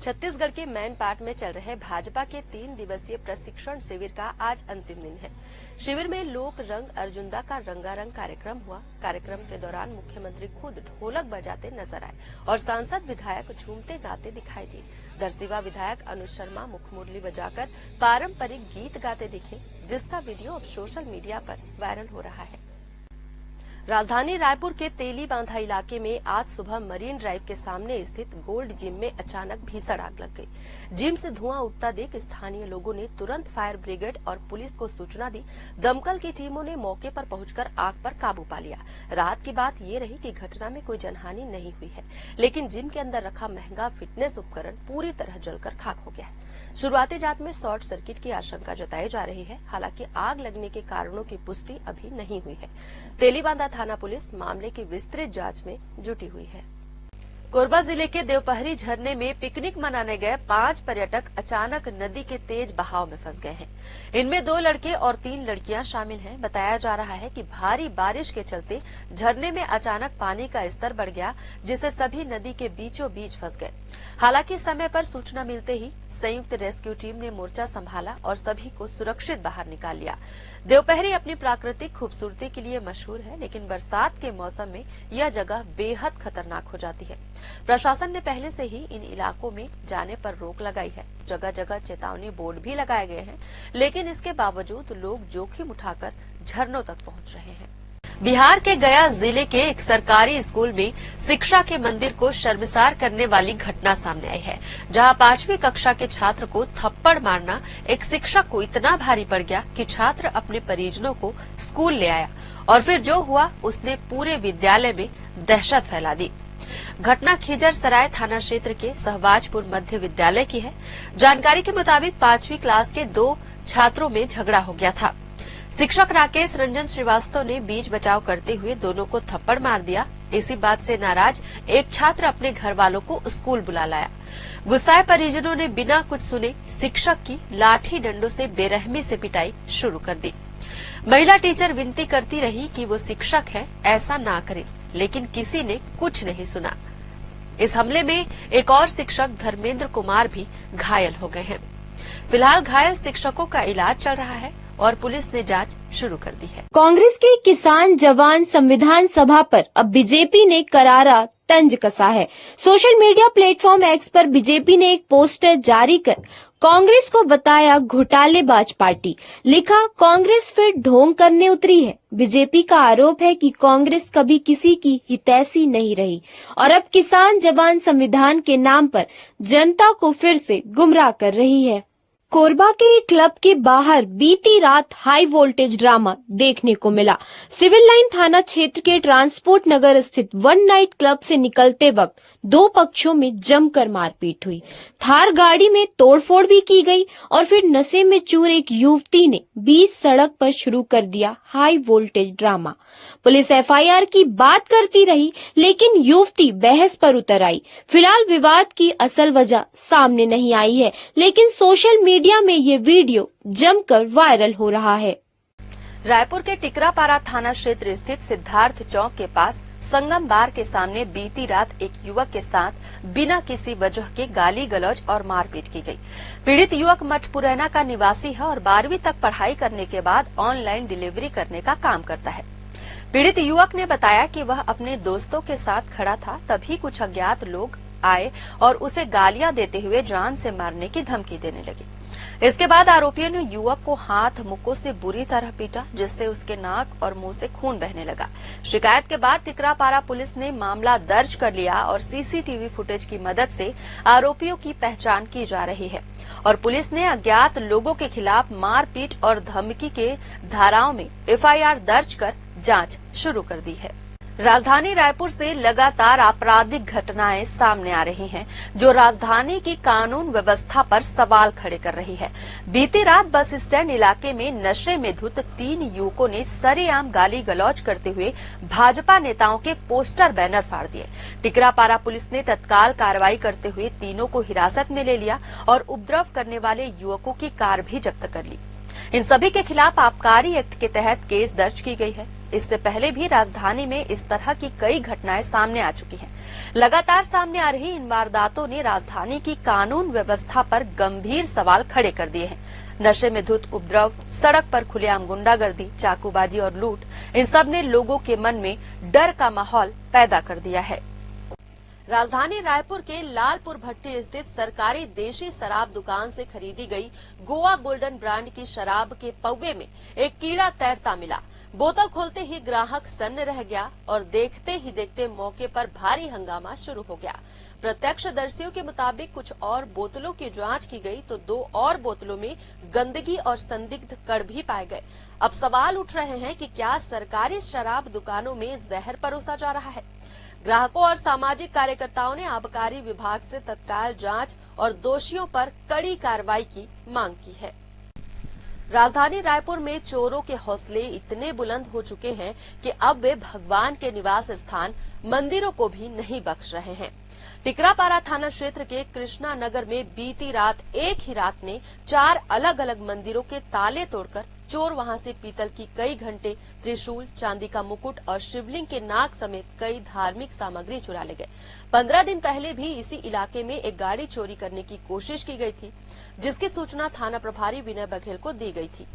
छत्तीसगढ़ के मैनपाट में चल रहे भाजपा के 3 दिवसीय प्रशिक्षण शिविर का आज अंतिम दिन है। शिविर में लोक रंग अर्जुंदा का रंगारंग कार्यक्रम हुआ। कार्यक्रम के दौरान मुख्यमंत्री खुद ढोलक बजाते नजर आए और सांसद विधायक झूमते गाते दिखाई दिए। दरसिवा विधायक अनुज शर्मा मुखमुरली बजाकर पारंपरिक गीत गाते दिखे, जिसका वीडियो अब सोशल मीडिया पर वायरल हो रहा है। राजधानी रायपुर के तेली बांधा इलाके में आज सुबह मरीन ड्राइव के सामने स्थित गोल्ड जिम में अचानक भीषण आग लग गई। जिम से धुआं उठता देख स्थानीय लोगों ने तुरंत फायर ब्रिगेड और पुलिस को सूचना दी। दमकल की टीमों ने मौके पर पहुंचकर आग पर काबू पा लिया। रात की बात ये रही कि घटना में कोई जनहानि नहीं हुई है, लेकिन जिम के अंदर रखा महंगा फिटनेस उपकरण पूरी तरह जलकर खाक हो गया है। शुरुआती जांच में शॉर्ट सर्किट की आशंका जताई जा रही है। हालांकि आग लगने के कारणों की पुष्टि अभी नहीं हुई है। तेलीबांधा थाना पुलिस मामले की विस्तृत जांच में जुटी हुई है। कोरबा जिले के देवपहरी झरने में पिकनिक मनाने गए 5 पर्यटक अचानक नदी के तेज बहाव में फंस गए हैं। इनमें 2 लड़के और 3 लड़कियां शामिल हैं। बताया जा रहा है कि भारी बारिश के चलते झरने में अचानक पानी का स्तर बढ़ गया, जिससे सभी नदी के बीचों बीच फंस गए। हालांकि समय पर सूचना मिलते ही संयुक्त रेस्क्यू टीम ने मोर्चा संभाला और सभी को सुरक्षित बाहर निकाल लिया। देवपहरी अपनी प्राकृतिक खूबसूरती के लिए मशहूर है, लेकिन बरसात के मौसम में यह जगह बेहद खतरनाक हो जाती है। प्रशासन ने पहले से ही इन इलाकों में जाने पर रोक लगाई है। जगह जगह चेतावनी बोर्ड भी लगाए गए हैं, लेकिन इसके बावजूद लोग जोखिम उठाकर झरनों तक पहुंच रहे हैं। बिहार के गया जिले के एक सरकारी स्कूल में शिक्षा के मंदिर को शर्मसार करने वाली घटना सामने आई है, जहां 5वीं कक्षा के छात्र को थप्पड़ मारना एक शिक्षक को इतना भारी पड़ गया कि छात्र अपने परिजनों को स्कूल ले आया और फिर जो हुआ उसने पूरे विद्यालय में दहशत फैला दी। घटना खिजर सराय थाना क्षेत्र के सहबाजपुर मध्य विद्यालय की है। जानकारी के मुताबिक 5वीं क्लास के 2 छात्रों में झगड़ा हो गया था। शिक्षक राकेश रंजन श्रीवास्तव ने बीच बचाव करते हुए दोनों को थप्पड़ मार दिया। इसी बात से नाराज एक छात्र अपने घर वालों को स्कूल बुला लाया। गुस्साए परिजनों ने बिना कुछ सुने शिक्षक की लाठी डंडों से बेरहमी से पिटाई शुरू कर दी। महिला टीचर विनती करती रही कि वो शिक्षक है, ऐसा ना करें, लेकिन किसी ने कुछ नहीं सुना। इस हमले में एक और शिक्षक धर्मेंद्र कुमार भी घायल हो गए हैं। फिलहाल घायल शिक्षकों का इलाज चल रहा है और पुलिस ने जांच शुरू कर दी है। कांग्रेस के किसान जवान संविधान सभा पर अब बीजेपी ने करारा तंज कसा है। सोशल मीडिया प्लेटफॉर्म एक्स पर बीजेपी ने एक पोस्टर जारी कर कांग्रेस को बताया घोटालेबाज पार्टी। लिखा, कांग्रेस फिर ढोंग करने उतरी है। बीजेपी का आरोप है कि कांग्रेस कभी किसी की हितैषी नहीं रही और अब किसान जवान संविधान के नाम पर जनता को फिर से गुमराह कर रही है। कोरबा के एक क्लब के बाहर बीती रात हाई वोल्टेज ड्रामा देखने को मिला। सिविल लाइन थाना क्षेत्र के ट्रांसपोर्ट नगर स्थित वन नाइट क्लब से निकलते वक्त 2 पक्षों में जमकर मारपीट हुई। थार गाड़ी में तोड़फोड़ भी की गई और फिर नशे में चूर एक युवती ने बीच सड़क पर शुरू कर दिया high voltage drama. Police FIR की बात करती रही, लेकिन युवती बहस पर उतर आई। फिलहाल विवाद की असल वजह सामने नहीं आई है, लेकिन सोशल मीडिया में ये वीडियो जमकर वायरल हो रहा है। रायपुर के टिकरापारा थाना क्षेत्र स्थित सिद्धार्थ चौक के पास संगम बार के सामने बीती रात एक युवक के साथ बिना किसी वजह के गाली गलौज और मारपीट की गई। पीड़ित युवक मठपुरैना का निवासी है और 12वीं तक पढ़ाई करने के बाद ऑनलाइन डिलीवरी करने का काम करता है। पीड़ित युवक ने बताया कि वह अपने दोस्तों के साथ खड़ा था, तभी कुछ अज्ञात लोग आए और उसे गालियां देते हुए जान से मारने की धमकी देने लगे। इसके बाद आरोपियों ने युवक को हाथ मुक्कों से बुरी तरह पीटा, जिससे उसके नाक और मुंह से खून बहने लगा। शिकायत के बाद टिकरापारा पुलिस ने मामला दर्ज कर लिया और सीसीटीवी फुटेज की मदद से आरोपियों की पहचान की जा रही है और पुलिस ने अज्ञात लोगों के खिलाफ मारपीट और धमकी के धाराओं में एफआईआर दर्ज कर जांच शुरू कर दी है। राजधानी रायपुर से लगातार आपराधिक घटनाएं सामने आ रही हैं, जो राजधानी की कानून व्यवस्था पर सवाल खड़े कर रही है। बीती रात बस स्टैंड इलाके में नशे में धुत 3 युवकों ने सरेआम गाली गलौज करते हुए भाजपा नेताओं के पोस्टर बैनर फाड़ दिए। टिकरापारा पुलिस ने तत्काल कार्रवाई करते हुए तीनों को हिरासत में ले लिया और उपद्रव करने वाले युवकों की कार भी जब्त कर ली। इन सभी के खिलाफ आबकारी एक्ट के तहत केस दर्ज की गई है। इससे पहले भी राजधानी में इस तरह की कई घटनाएं सामने आ चुकी हैं। लगातार सामने आ रही इन वारदातों ने राजधानी की कानून व्यवस्था पर गंभीर सवाल खड़े कर दिए हैं। नशे में धुत उपद्रव, सड़क पर खुलेआम गुंडागर्दी, चाकूबाजी और लूट, इन सब ने लोगों के मन में डर का माहौल पैदा कर दिया है। राजधानी रायपुर के लालपुर भट्टी स्थित सरकारी देशी शराब दुकान से खरीदी गई गोवा गोल्डन ब्रांड की शराब के पौवे में एक कीड़ा तैरता मिला। बोतल खोलते ही ग्राहक सन्न रह गया और देखते ही देखते मौके पर भारी हंगामा शुरू हो गया। प्रत्यक्षदर्शियों के मुताबिक कुछ और बोतलों की जांच की गई तो 2 और बोतलों में गंदगी और संदिग्ध कण भी पाए गए। अब सवाल उठ रहे हैं कि क्या सरकारी शराब दुकानों में जहर परोसा जा रहा है? ग्राहकों और सामाजिक कार्यकर्ताओं ने आबकारी विभाग से तत्काल जांच और दोषियों पर कड़ी कार्रवाई की मांग की है। राजधानी रायपुर में चोरों के हौसले इतने बुलंद हो चुके हैं कि अब वे भगवान के निवास स्थान मंदिरों को भी नहीं बख्श रहे हैं। टिकरापारा थाना क्षेत्र के कृष्णा नगर में बीती रात एक ही रात में 4 अलग अलग मंदिरों के ताले तोड़कर चोर वहां से पीतल की कई घंटे, त्रिशूल, चांदी का मुकुट और शिवलिंग के नाग समेत कई धार्मिक सामग्री चुरा ले गए। 15 दिन पहले भी इसी इलाके में एक गाड़ी चोरी करने की कोशिश की गई थी, जिसकी सूचना थाना प्रभारी विनय बघेल को दी गई थी।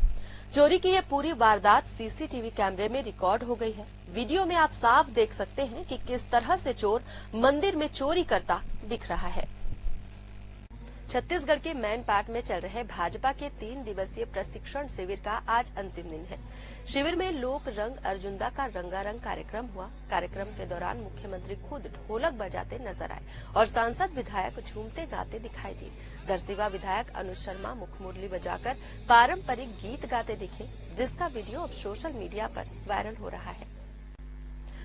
चोरी की यह पूरी वारदात सीसीटीवी कैमरे में रिकॉर्ड हो गई है। वीडियो में आप साफ देख सकते हैं कि किस तरह से चोर मंदिर में चोरी करता दिख रहा है। छत्तीसगढ़ के मैनपाट में चल रहे भाजपा के 3 दिवसीय प्रशिक्षण शिविर का आज अंतिम दिन है। शिविर में लोक रंग अर्जुंदा का रंगारंग कार्यक्रम हुआ। कार्यक्रम के दौरान मुख्यमंत्री खुद ढोलक बजाते नजर आए और सांसद विधायक झूमते गाते दिखाई दिए। दरसिवा विधायक अनुज शर्मा मुखमुरली बजाकर पारंपरिक गीत गाते दिखे, जिसका वीडियो अब सोशल मीडिया पर वायरल हो रहा है।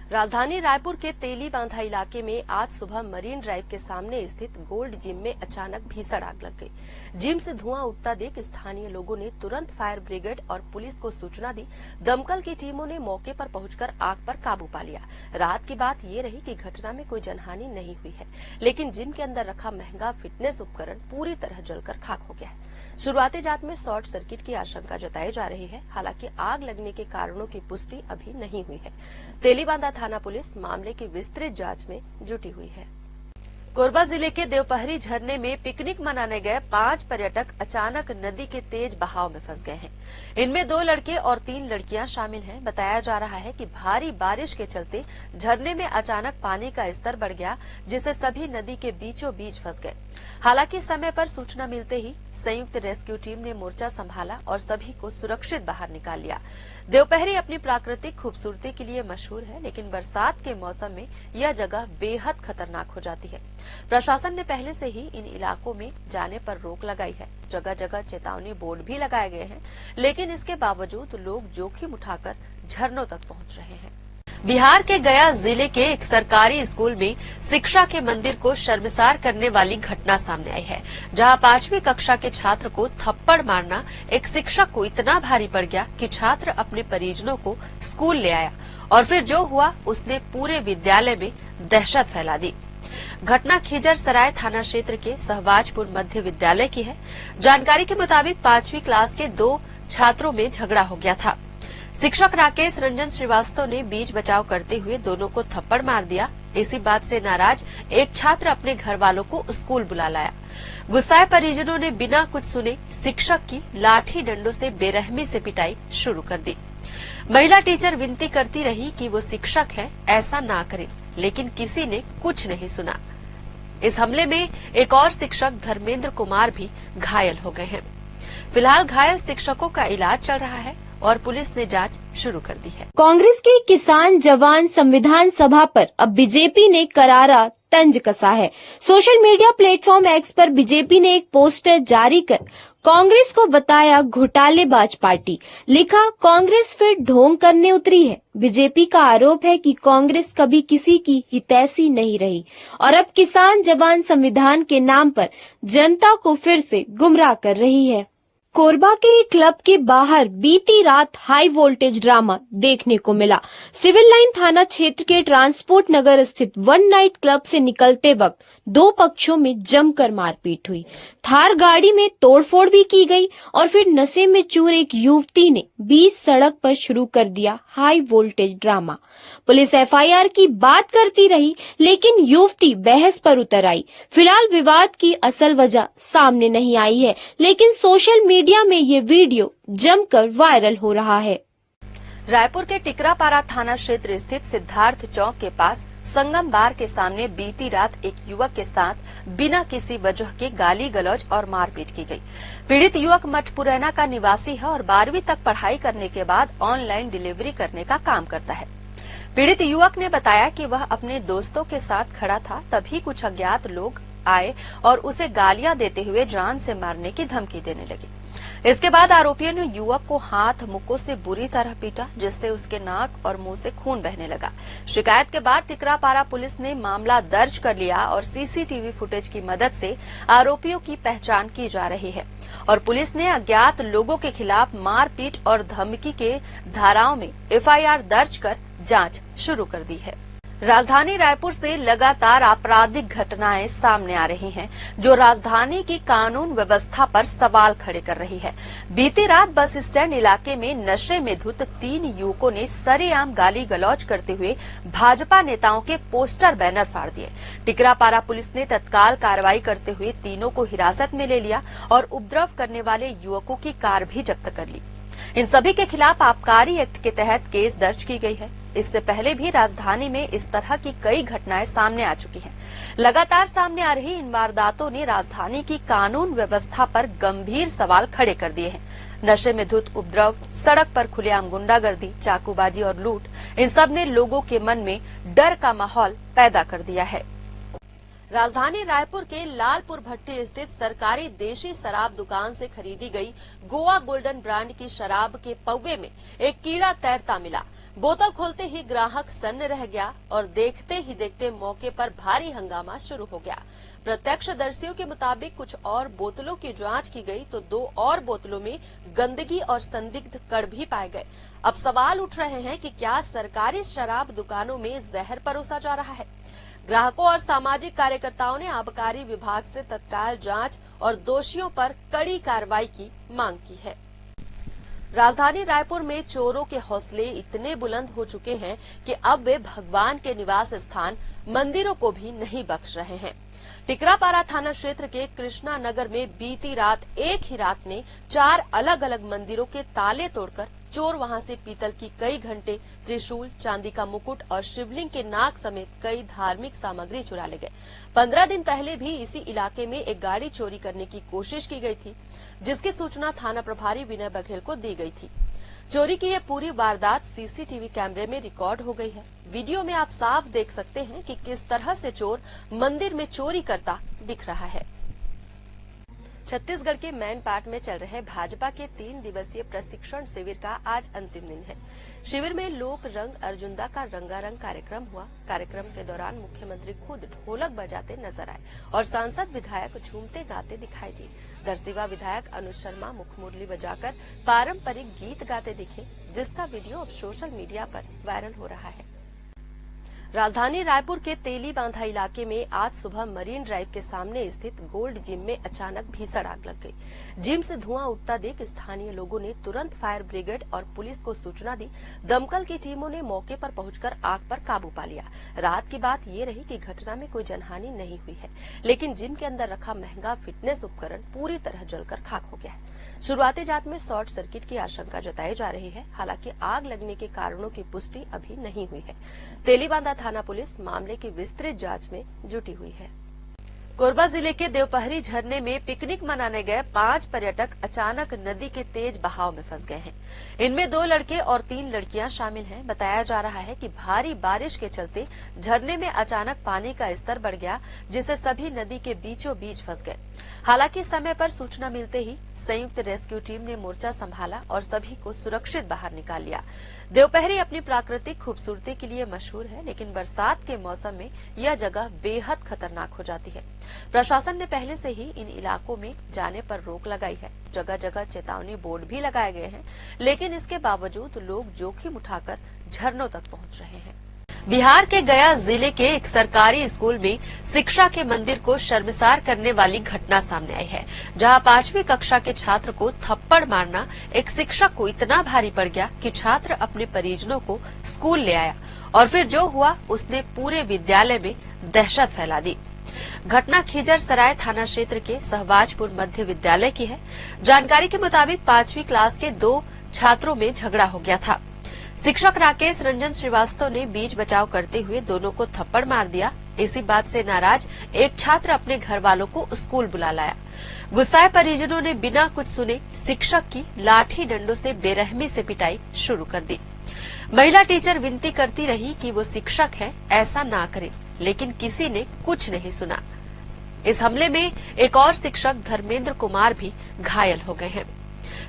राजधानी रायपुर के तेली बांधा इलाके में आज सुबह मरीन ड्राइव के सामने स्थित गोल्ड जिम में अचानक भीषण आग लग गई। जिम से धुआं उठता देख स्थानीय लोगों ने तुरंत फायर ब्रिगेड और पुलिस को सूचना दी। दमकल की टीमों ने मौके पर पहुंचकर आग पर काबू पा लिया। राहत की बात ये रही कि घटना में कोई जनहानि नहीं हुई है, लेकिन जिम के अंदर रखा महंगा फिटनेस उपकरण पूरी तरह जलकर खाक हो गया है। शुरुआती जांच में शॉर्ट सर्किट की आशंका जताई जा रही है। हालांकि आग लगने के कारणों की पुष्टि अभी नहीं हुई है। तेलीबांधा थाना पुलिस मामले की विस्तृत जांच में जुटी हुई है। कोरबा जिले के देवपहरी झरने में पिकनिक मनाने गए 5 पर्यटक अचानक नदी के तेज बहाव में फंस गए हैं। इनमें 2 लड़के और 3 लड़कियां शामिल हैं। बताया जा रहा है कि भारी बारिश के चलते झरने में अचानक पानी का स्तर बढ़ गया, जिससे सभी नदी के बीचों बीच फंस गए। हालांकि समय पर सूचना मिलते ही संयुक्त रेस्क्यू टीम ने मोर्चा संभाला और सभी को सुरक्षित बाहर निकाल लिया। देवपहरी अपनी प्राकृतिक खूबसूरती के लिए मशहूर है, लेकिन बरसात के मौसम में यह जगह बेहद खतरनाक हो जाती है। प्रशासन ने पहले से ही इन इलाकों में जाने पर रोक लगाई है। जगह जगह चेतावनी बोर्ड भी लगाए गए हैं, लेकिन इसके बावजूद लोग जोखिम उठाकर झरनों तक पहुंच रहे हैं। बिहार के गया जिले के एक सरकारी स्कूल में शिक्षा के मंदिर को शर्मसार करने वाली घटना सामने आई है, जहां 5वीं कक्षा के छात्र को थप्पड़ मारना एक शिक्षक को इतना भारी पड़ गया कि छात्र अपने परिजनों को स्कूल ले आया और फिर जो हुआ उसने पूरे विद्यालय में दहशत फैला दी। घटना खिजर सराय थाना क्षेत्र के सहबाजपुर मध्य विद्यालय की है। जानकारी के मुताबिक 5वीं क्लास के 2 छात्रों में झगड़ा हो गया था। शिक्षक राकेश रंजन श्रीवास्तव ने बीच बचाव करते हुए दोनों को थप्पड़ मार दिया। इसी बात से नाराज एक छात्र अपने घर वालों को स्कूल बुला लाया। गुस्साए परिजनों ने बिना कुछ सुने शिक्षक की लाठी डंडों से बेरहमी से पिटाई शुरू कर दी। महिला टीचर विनती करती रही कि वो शिक्षक है, ऐसा ना करें, लेकिन किसी ने कुछ नहीं सुना। इस हमले में एक और शिक्षक धर्मेंद्र कुमार भी घायल हो गए हैं। फिलहाल घायल शिक्षकों का इलाज चल रहा है और पुलिस ने जांच शुरू कर दी है। कांग्रेस की किसान जवान संविधान सभा पर अब बीजेपी ने करारा तंज कसा है। सोशल मीडिया प्लेटफॉर्म एक्स पर बीजेपी ने एक पोस्टर जारी कर कांग्रेस को बताया घोटालेबाज पार्टी। लिखा, कांग्रेस फिर ढोंग करने उतरी है। बीजेपी का आरोप है कि कांग्रेस कभी किसी की हितैषी नहीं रही और अब किसान जवान संविधान के नाम पर जनता को फिर से गुमराह कर रही है। कोरबा के एक क्लब के बाहर बीती रात हाई वोल्टेज ड्रामा देखने को मिला। सिविल लाइन थाना क्षेत्र के ट्रांसपोर्ट नगर स्थित वन नाइट क्लब से निकलते वक्त दो पक्षों में जमकर मारपीट हुई। थार गाड़ी में तोड़फोड़ भी की गई और फिर नशे में चूर एक युवती ने बीच सड़क पर शुरू कर दिया high voltage drama. Police FIR की बात करती रही, लेकिन युवती बहस पर उतर आई। फिलहाल विवाद की असल वजह सामने नहीं आई है, लेकिन सोशल मीडिया में ये वीडियो जमकर वायरल हो रहा है। रायपुर के टिकरापारा थाना क्षेत्र स्थित सिद्धार्थ चौक के पास संगम बार के सामने बीती रात एक युवक के साथ बिना किसी वजह के गाली गलौज और मारपीट की गई। पीड़ित युवक मठपुरैना का निवासी है और 12वीं तक पढ़ाई करने के बाद ऑनलाइन डिलीवरी करने का काम करता है। पीड़ित युवक ने बताया कि वह अपने दोस्तों के साथ खड़ा था, तभी कुछ अज्ञात लोग आए और उसे गालियां देते हुए जान से मारने की धमकी देने लगे। इसके बाद आरोपियों ने युवक को हाथ मुक्कों से बुरी तरह पीटा, जिससे उसके नाक और मुंह से खून बहने लगा। शिकायत के बाद टिकरापारा पुलिस ने मामला दर्ज कर लिया और सीसीटीवी फुटेज की मदद से आरोपियों की पहचान की जा रही है और पुलिस ने अज्ञात लोगों के खिलाफ मारपीट और धमकी के धाराओं में एफआईआर दर्ज कर जांच शुरू कर दी है। राजधानी रायपुर से लगातार आपराधिक घटनाएं सामने आ रही हैं, जो राजधानी की कानून व्यवस्था पर सवाल खड़े कर रही है। बीती रात बस स्टैंड इलाके में नशे में धुत 3 युवकों ने सरेआम गाली गलौज करते हुए भाजपा नेताओं के पोस्टर बैनर फाड़ दिए। टिकरापारा पुलिस ने तत्काल कार्रवाई करते हुए तीनों को हिरासत में ले लिया और उपद्रव करने वाले युवकों की कार भी जब्त कर ली। इन सभी के खिलाफ आबकारी एक्ट के तहत केस दर्ज की गई है। इससे पहले भी राजधानी में इस तरह की कई घटनाएं सामने आ चुकी हैं। लगातार सामने आ रही इन वारदातों ने राजधानी की कानून व्यवस्था पर गंभीर सवाल खड़े कर दिए हैं। नशे में धुत उपद्रव, सड़क पर खुलेआम गुंडागर्दी, चाकूबाजी और लूट, इन सब ने लोगों के मन में डर का माहौल पैदा कर दिया है। राजधानी रायपुर के लालपुर भट्टी स्थित सरकारी देशी शराब दुकान से खरीदी गई गोवा गोल्डन ब्रांड की शराब के पौवे में एक कीड़ा तैरता मिला। बोतल खोलते ही ग्राहक सन्न रह गया और देखते ही देखते मौके पर भारी हंगामा शुरू हो गया। प्रत्यक्षदर्शियों के मुताबिक कुछ और बोतलों की जांच की गई तो 2 और बोतलों में गंदगी और संदिग्ध कण भी पाए गए। अब सवाल उठ रहे हैं कि क्या सरकारी शराब दुकानों में जहर परोसा जा रहा है। ग्राहकों और सामाजिक कार्यकर्ताओं ने आबकारी विभाग से तत्काल जांच और दोषियों पर कड़ी कार्रवाई की मांग की है। राजधानी रायपुर में चोरों के हौसले इतने बुलंद हो चुके हैं कि अब वे भगवान के निवास स्थान मंदिरों को भी नहीं बख्श रहे हैं। टिकरापारा थाना क्षेत्र के कृष्णा नगर में बीती रात एक ही रात में 4 अलग अलग मंदिरों के ताले तोड़कर चोर वहां से पीतल की कई घंटे, त्रिशूल, चांदी का मुकुट और शिवलिंग के नाग समेत कई धार्मिक सामग्री चुरा ले गए। 15 दिन पहले भी इसी इलाके में एक गाड़ी चोरी करने की कोशिश की गई थी, जिसकी सूचना थाना प्रभारी विनय बघेल को दी गई थी। चोरी की यह पूरी वारदात सीसीटीवी कैमरे में रिकॉर्ड हो गई है। वीडियो में आप साफ देख सकते हैं कि किस तरह से चोर मंदिर में चोरी करता दिख रहा है। छत्तीसगढ़ के मैनपाट में चल रहे भाजपा के 3 दिवसीय प्रशिक्षण शिविर का आज अंतिम दिन है। शिविर में लोक रंग अर्जुनदा का रंगारंग कार्यक्रम हुआ। कार्यक्रम के दौरान मुख्यमंत्री खुद ढोलक बजाते नजर आए और सांसद विधायक झूमते गाते दिखाई दिए। दरसिवा विधायक अनुज शर्मा मुखमुरली बजाकर पारंपरिक गीत गाते दिखे, जिसका वीडियो अब सोशल मीडिया पर वायरल हो रहा है। राजधानी रायपुर के तेली बांधा इलाके में आज सुबह मरीन ड्राइव के सामने स्थित गोल्ड जिम में अचानक भीषण आग लग गई। जिम से धुआं उठता देख स्थानीय लोगों ने तुरंत फायर ब्रिगेड और पुलिस को सूचना दी। दमकल की टीमों ने मौके पर पहुंचकर आग पर काबू पा लिया। रात की बात ये रही कि घटना में कोई जनहानि नहीं हुई है, लेकिन जिम के अंदर रखा महंगा फिटनेस उपकरण पूरी तरह जलकर खाक हो गया है। शुरुआती जांच में शॉर्ट सर्किट की आशंका जताई जा रही है। हालांकि आग लगने के कारणों की पुष्टि अभी नहीं हुई है। तेलीबांधा थाना पुलिस मामले की विस्तृत जांच में जुटी हुई है। कोरबा जिले के देवपहरी झरने में पिकनिक मनाने गए 5 पर्यटक अचानक नदी के तेज बहाव में फंस गए हैं। इनमें 2 लड़के और 3 लड़कियां शामिल हैं। बताया जा रहा है कि भारी बारिश के चलते झरने में अचानक पानी का स्तर बढ़ गया, जिससे सभी नदी के बीचों बीच फंस गए। हालांकि समय पर सूचना मिलते ही संयुक्त रेस्क्यू टीम ने मोर्चा संभाला और सभी को सुरक्षित बाहर निकाल लिया। देवपहरी अपनी प्राकृतिक खूबसूरती के लिए मशहूर है, लेकिन बरसात के मौसम में यह जगह बेहद खतरनाक हो जाती है। प्रशासन ने पहले से ही इन इलाकों में जाने पर रोक लगाई है। जगह जगह चेतावनी बोर्ड भी लगाए गए हैं, लेकिन इसके बावजूद लोग जोखिम उठाकर झरनों तक पहुंच रहे हैं। बिहार के गया जिले के एक सरकारी स्कूल में शिक्षा के मंदिर को शर्मसार करने वाली घटना सामने आई है, जहां 5वीं कक्षा के छात्र को थप्पड़ मारना एक शिक्षक को इतना भारी पड़ गया कि छात्र अपने परिजनों को स्कूल ले आया और फिर जो हुआ उसने पूरे विद्यालय में दहशत फैला दी। घटना खिजर सराय थाना क्षेत्र के सहबाजपुर मध्य विद्यालय की है। जानकारी के मुताबिक 5वीं क्लास के 2 छात्रों में झगड़ा हो गया था। शिक्षक राकेश रंजन श्रीवास्तव ने बीच बचाव करते हुए दोनों को थप्पड़ मार दिया। इसी बात से नाराज एक छात्र अपने घर वालों को स्कूल बुला लाया। गुस्साए परिजनों ने बिना कुछ सुने शिक्षक की लाठी डंडों से बेरहमी से पिटाई शुरू कर दी। महिला टीचर विनती करती रही कि वो शिक्षक है, ऐसा ना करें, लेकिन किसी ने कुछ नहीं सुना। इस हमले में एक और शिक्षक धर्मेंद्र कुमार भी घायल हो गए हैं।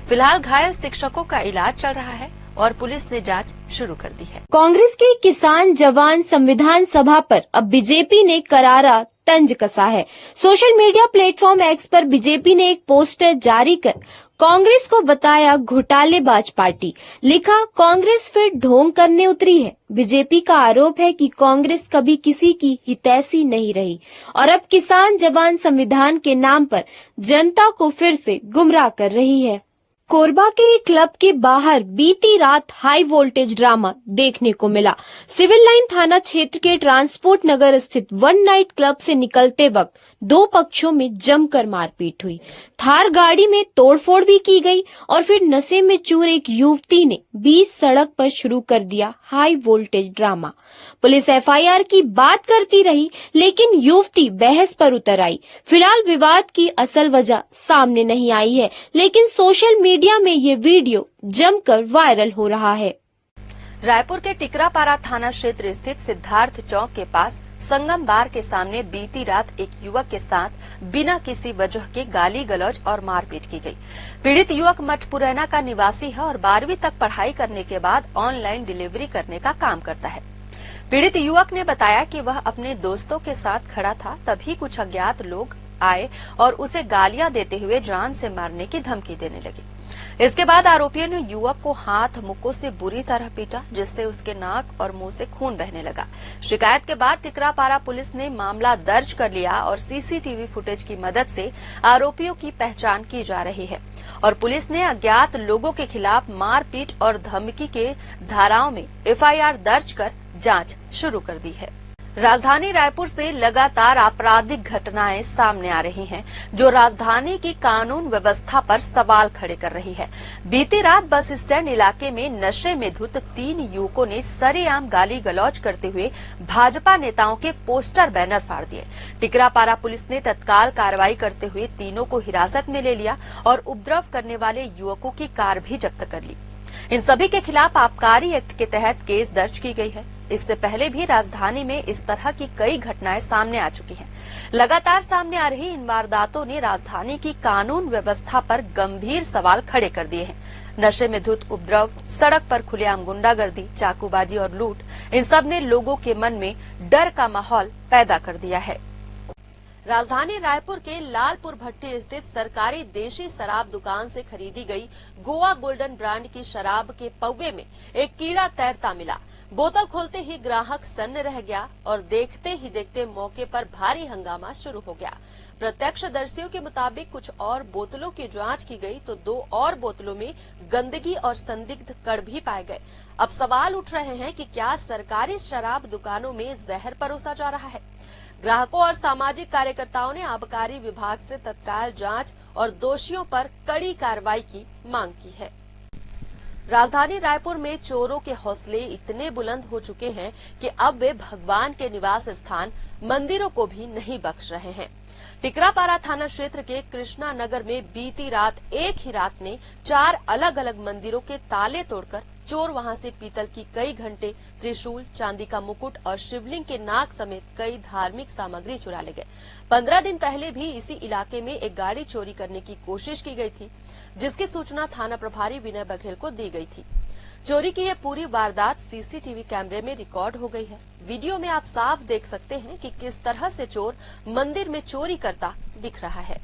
फिलहाल घायल शिक्षकों का इलाज चल रहा है और पुलिस ने जांच शुरू कर दी है। कांग्रेस के किसान जवान संविधान सभा पर अब बीजेपी ने करारा तंज कसा है। सोशल मीडिया प्लेटफॉर्म एक्स पर बीजेपी ने एक पोस्टर जारी कर कांग्रेस को बताया घोटालेबाज पार्टी। लिखा, कांग्रेस फिर ढोंग करने उतरी है। बीजेपी का आरोप है कि कांग्रेस कभी किसी की हितैषी नहीं रही और अब किसान जवान संविधान के नाम पर जनता को फिर से गुमराह कर रही है। कोरबा के एक क्लब के बाहर बीती रात हाई वोल्टेज ड्रामा देखने को मिला। सिविल लाइन थाना क्षेत्र के ट्रांसपोर्ट नगर स्थित वन नाइट क्लब से निकलते वक्त 2 पक्षों में जमकर मारपीट हुई। थार गाड़ी में तोड़फोड़ भी की गई और फिर नशे में चूर एक युवती ने बीच सड़क पर शुरू कर दिया high voltage drama. Police FIR की बात करती रही, लेकिन युवती बहस पर उतर आई। फिलहाल विवाद की असल वजह सामने नहीं आई है, लेकिन सोशल मीडिया में ये वीडियो जमकर वायरल हो रहा है। रायपुर के टिकरापारा थाना क्षेत्र स्थित सिद्धार्थ चौक के पास संगम बार के सामने बीती रात एक युवक के साथ बिना किसी वजह के गाली गलौज और मारपीट की गई। पीड़ित युवक मठपुरैना का निवासी है और 12वीं तक पढ़ाई करने के बाद ऑनलाइन डिलीवरी करने का काम करता है। पीड़ित युवक ने बताया कि वह अपने दोस्तों के साथ खड़ा था, तभी कुछ अज्ञात लोग आए और उसे गालियां देते हुए जान से मारने की धमकी देने लगे। इसके बाद आरोपियों ने युवक को हाथ मुक्कों से बुरी तरह पीटा, जिससे उसके नाक और मुंह से खून बहने लगा। शिकायत के बाद टिकरापारा पुलिस ने मामला दर्ज कर लिया और सीसीटीवी फुटेज की मदद से आरोपियों की पहचान की जा रही है और पुलिस ने अज्ञात लोगों के खिलाफ मारपीट और धमकी के धाराओं में एफआईआर दर्ज कर जांच शुरू कर दी है। राजधानी रायपुर से लगातार आपराधिक घटनाएं सामने आ रही हैं, जो राजधानी की कानून व्यवस्था पर सवाल खड़े कर रही है। बीती रात बस स्टैंड इलाके में नशे में धुत 3 युवकों ने सरेआम गाली गलौज करते हुए भाजपा नेताओं के पोस्टर बैनर फाड़ दिए। टिकरापारा पुलिस ने तत्काल कार्रवाई करते हुए तीनों को हिरासत में ले लिया और उपद्रव करने वाले युवकों की कार भी जब्त कर ली। इन सभी के खिलाफ आबकारी एक्ट के तहत केस दर्ज की गई है। इससे पहले भी राजधानी में इस तरह की कई घटनाएं सामने आ चुकी हैं। लगातार सामने आ रही इन वारदातों ने राजधानी की कानून व्यवस्था पर गंभीर सवाल खड़े कर दिए हैं। नशे में धुत उपद्रव, सड़क पर खुलेआम गुंडागर्दी, चाकूबाजी और लूट, इन सब ने लोगों के मन में डर का माहौल पैदा कर दिया है। राजधानी रायपुर के लालपुर भट्टी स्थित सरकारी देशी शराब दुकान से खरीदी गई गोवा गोल्डन ब्रांड की शराब के पौवे में एक कीड़ा तैरता मिला। बोतल खोलते ही ग्राहक सन्न रह गया और देखते ही देखते मौके पर भारी हंगामा शुरू हो गया। प्रत्यक्षदर्शियों के मुताबिक कुछ और बोतलों की जांच की गई तो 2 और बोतलों में गंदगी और संदिग्ध कण भी पाए गए। अब सवाल उठ रहे हैं कि क्या सरकारी शराब दुकानों में जहर परोसा जा रहा है? ग्राहकों और सामाजिक कार्यकर्ताओं ने आबकारी विभाग से तत्काल जांच और दोषियों पर कड़ी कार्रवाई की मांग की है। राजधानी रायपुर में चोरों के हौसले इतने बुलंद हो चुके हैं कि अब वे भगवान के निवास स्थान मंदिरों को भी नहीं बख्श रहे हैं। टिकरापारा थाना क्षेत्र के कृष्णा नगर में बीती रात एक ही रात में 4 अलग अलग मंदिरों के ताले तोड़कर चोर वहां से पीतल की कई घंटे, त्रिशूल, चांदी का मुकुट और शिवलिंग के नाग समेत कई धार्मिक सामग्री चुरा ले गए। 15 दिन पहले भी इसी इलाके में एक गाड़ी चोरी करने की कोशिश की गई थी, जिसकी सूचना थाना प्रभारी विनय बघेल को दी गई थी। चोरी की यह पूरी वारदात सीसीटीवी कैमरे में रिकॉर्ड हो गई है। वीडियो में आप साफ देख सकते हैं कि किस तरह से चोर मंदिर में चोरी करता दिख रहा है।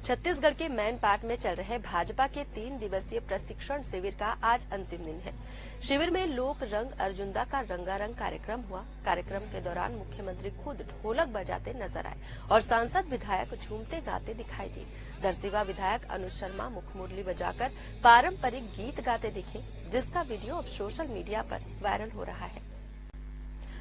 छत्तीसगढ़ के मैनपाट में चल रहे भाजपा के 3 दिवसीय प्रशिक्षण शिविर का आज अंतिम दिन है। शिविर में लोक रंग अर्जुनदा का रंगारंग कार्यक्रम हुआ। कार्यक्रम के दौरान मुख्यमंत्री खुद ढोलक बजाते नजर आए और सांसद विधायक झूमते गाते दिखाई दिए। दरसिवा विधायक अनुज शर्मा मुखमुरली बजाकर पारंपरिक गीत गाते दिखे, जिसका वीडियो अब सोशल मीडिया पर वायरल हो रहा है।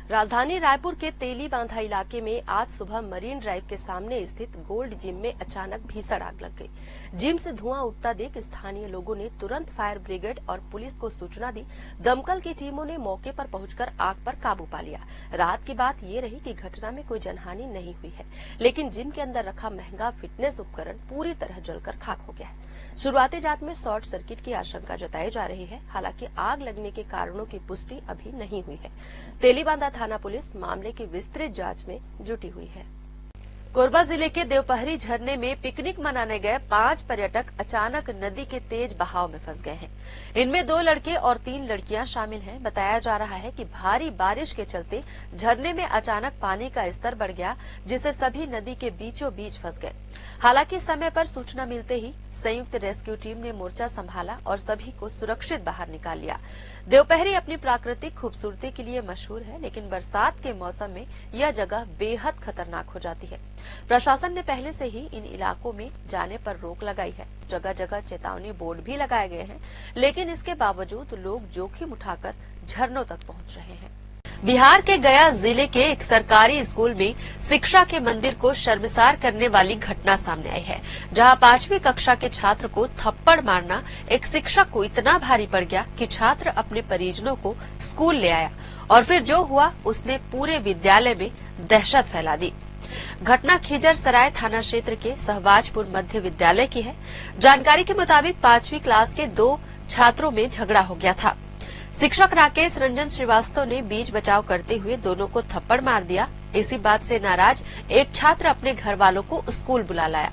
राजधानी रायपुर के तेली बांधा इलाके में आज सुबह मरीन ड्राइव के सामने स्थित गोल्ड जिम में अचानक भीषण आग लग गई। जिम से धुआं उठता देख स्थानीय लोगों ने तुरंत फायर ब्रिगेड और पुलिस को सूचना दी। दमकल की टीमों ने मौके पर पहुंचकर आग पर काबू पा लिया। रात की बात ये रही कि घटना में कोई जनहानि नहीं हुई है, लेकिन जिम के अंदर रखा महंगा फिटनेस उपकरण पूरी तरह जलकर खाक हो गया है। शुरुआती जांच में शॉर्ट सर्किट की आशंका जताई जा रही है। हालांकि आग लगने के कारणों की पुष्टि अभी नहीं हुई है। तेलीबांधा थाना पुलिस मामले की विस्तृत जांच में जुटी हुई है। कोरबा जिले के देवपहरी झरने में पिकनिक मनाने गए 5 पर्यटक अचानक नदी के तेज बहाव में फंस गए हैं। इनमें 2 लड़के और 3 लड़कियां शामिल हैं। बताया जा रहा है कि भारी बारिश के चलते झरने में अचानक पानी का स्तर बढ़ गया, जिससे सभी नदी के बीचों बीच फंस गए। हालांकि समय पर सूचना मिलते ही संयुक्त रेस्क्यू टीम ने मोर्चा संभाला और सभी को सुरक्षित बाहर निकाल लिया। देवपहरी अपनी प्राकृतिक खूबसूरती के लिए मशहूर है, लेकिन बरसात के मौसम में यह जगह बेहद खतरनाक हो जाती है। प्रशासन ने पहले से ही इन इलाकों में जाने पर रोक लगाई है। जगह जगह चेतावनी बोर्ड भी लगाए गए हैं, लेकिन इसके बावजूद लोग जोखिम उठाकर झरनों तक पहुंच रहे हैं। बिहार के गया जिले के एक सरकारी स्कूल में शिक्षा के मंदिर को शर्मसार करने वाली घटना सामने आई है, जहां 5वीं कक्षा के छात्र को थप्पड़ मारना एक शिक्षक को इतना भारी पड़ गया कि छात्र अपने परिजनों को स्कूल ले आया और फिर जो हुआ उसने पूरे विद्यालय में दहशत फैला दी। घटना खिजर सराय थाना क्षेत्र के सहबाजपुर मध्य विद्यालय की है। जानकारी के मुताबिक 5वीं क्लास के 2 छात्रों में झगड़ा हो गया था। शिक्षक राकेश रंजन श्रीवास्तव ने बीच बचाव करते हुए दोनों को थप्पड़ मार दिया। इसी बात से नाराज एक छात्र अपने घर वालों को स्कूल बुला लाया।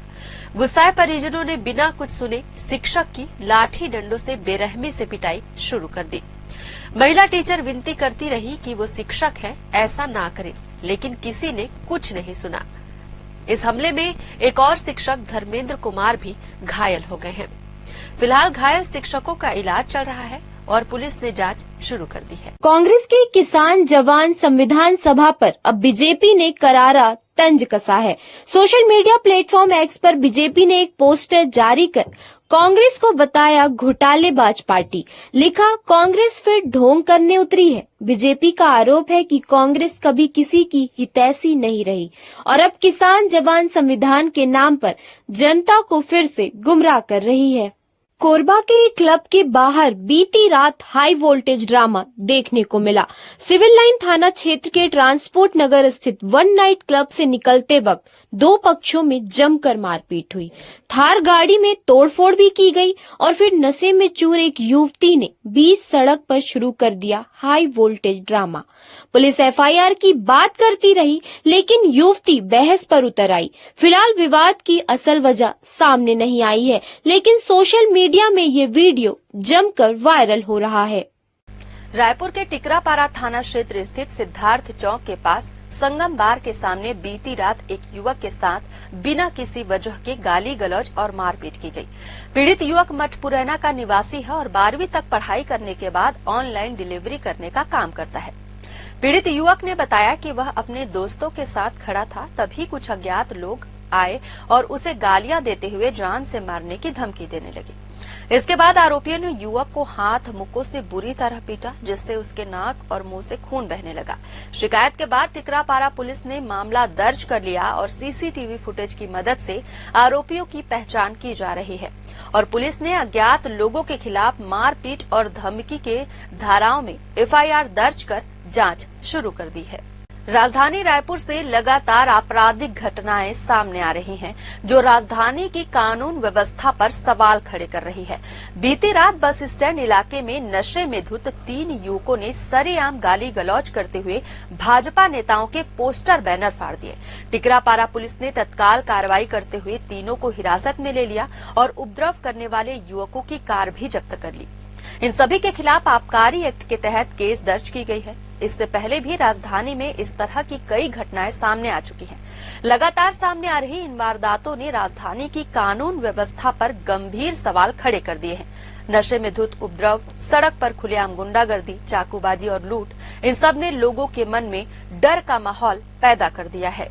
गुस्साए परिजनों ने बिना कुछ सुने शिक्षक की लाठी डंडों से बेरहमी से पिटाई शुरू कर दी। महिला टीचर विनती करती रही कि वो शिक्षक है, ऐसा ना करें, लेकिन किसी ने कुछ नहीं सुना। इस हमले में एक और शिक्षक धर्मेंद्र कुमार भी घायल हो गए हैं। फिलहाल घायल शिक्षकों का इलाज चल रहा है और पुलिस ने जांच शुरू कर दी है। कांग्रेस के किसान जवान संविधान सभा पर अब बीजेपी ने करारा तंज कसा है। सोशल मीडिया प्लेटफॉर्म एक्स पर बीजेपी ने एक पोस्टर जारी कर कांग्रेस को बताया घोटालेबाज पार्टी। लिखा, कांग्रेस फिर ढोंग करने उतरी है। बीजेपी का आरोप है कि कांग्रेस कभी किसी की हितैषी नहीं रही और अब किसान जवान संविधान के नाम पर जनता को फिर से गुमराह कर रही है। कोरबा के एक क्लब के बाहर बीती रात हाई वोल्टेज ड्रामा देखने को मिला। सिविल लाइन थाना क्षेत्र के ट्रांसपोर्ट नगर स्थित वन नाइट क्लब से निकलते वक्त 2 पक्षों में जमकर मारपीट हुई। थार गाड़ी में तोड़फोड़ भी की गई और फिर नशे में चूर एक युवती ने बीच सड़क पर शुरू कर दिया high voltage drama. Police FIR की बात करती रही, लेकिन युवती बहस पर उतर आई। फिलहाल विवाद की असल वजह सामने नहीं आई है, लेकिन सोशल मीडिया में ये वीडियो जमकर वायरल हो रहा है। रायपुर के टिकरापारा थाना क्षेत्र स्थित सिद्धार्थ चौक के पास संगम बार के सामने बीती रात एक युवक के साथ बिना किसी वजह के गाली गलौज और मारपीट की गई। पीड़ित युवक मठपुरैना का निवासी है और 12वीं तक पढ़ाई करने के बाद ऑनलाइन डिलीवरी करने का काम करता है। पीड़ित युवक ने बताया कि वह अपने दोस्तों के साथ खड़ा था, तभी कुछ अज्ञात लोग आए और उसे गालियां देते हुए जान से मारने की धमकी देने लगे। इसके बाद आरोपियों ने युवक को हाथ मुक्कों से बुरी तरह पीटा, जिससे उसके नाक और मुंह से खून बहने लगा। शिकायत के बाद टिकरापारा पुलिस ने मामला दर्ज कर लिया और सीसीटीवी फुटेज की मदद से आरोपियों की पहचान की जा रही है और पुलिस ने अज्ञात लोगों के खिलाफ मारपीट और धमकी के धाराओं में एफआईआर दर्ज कर जांच शुरू कर दी है। राजधानी रायपुर से लगातार आपराधिक घटनाएं सामने आ रही हैं, जो राजधानी की कानून व्यवस्था पर सवाल खड़े कर रही है। बीती रात बस स्टैंड इलाके में नशे में धुत 3 युवकों ने सरेआम गाली गलौज करते हुए भाजपा नेताओं के पोस्टर बैनर फाड़ दिए। टिकरापारा पुलिस ने तत्काल कार्रवाई करते हुए तीनों को हिरासत में ले लिया और उपद्रव करने वाले युवकों की कार भी जब्त कर ली। इन सभी के खिलाफ आबकारी एक्ट के तहत केस दर्ज की गई है। इससे पहले भी राजधानी में इस तरह की कई घटनाएं सामने आ चुकी हैं। लगातार सामने आ रही इन वारदातों ने राजधानी की कानून व्यवस्था पर गंभीर सवाल खड़े कर दिए हैं। नशे में धुत उपद्रव, सड़क पर खुलेआम गुंडागर्दी, चाकूबाजी और लूट, इन सब ने लोगों के मन में डर का माहौल पैदा कर दिया है।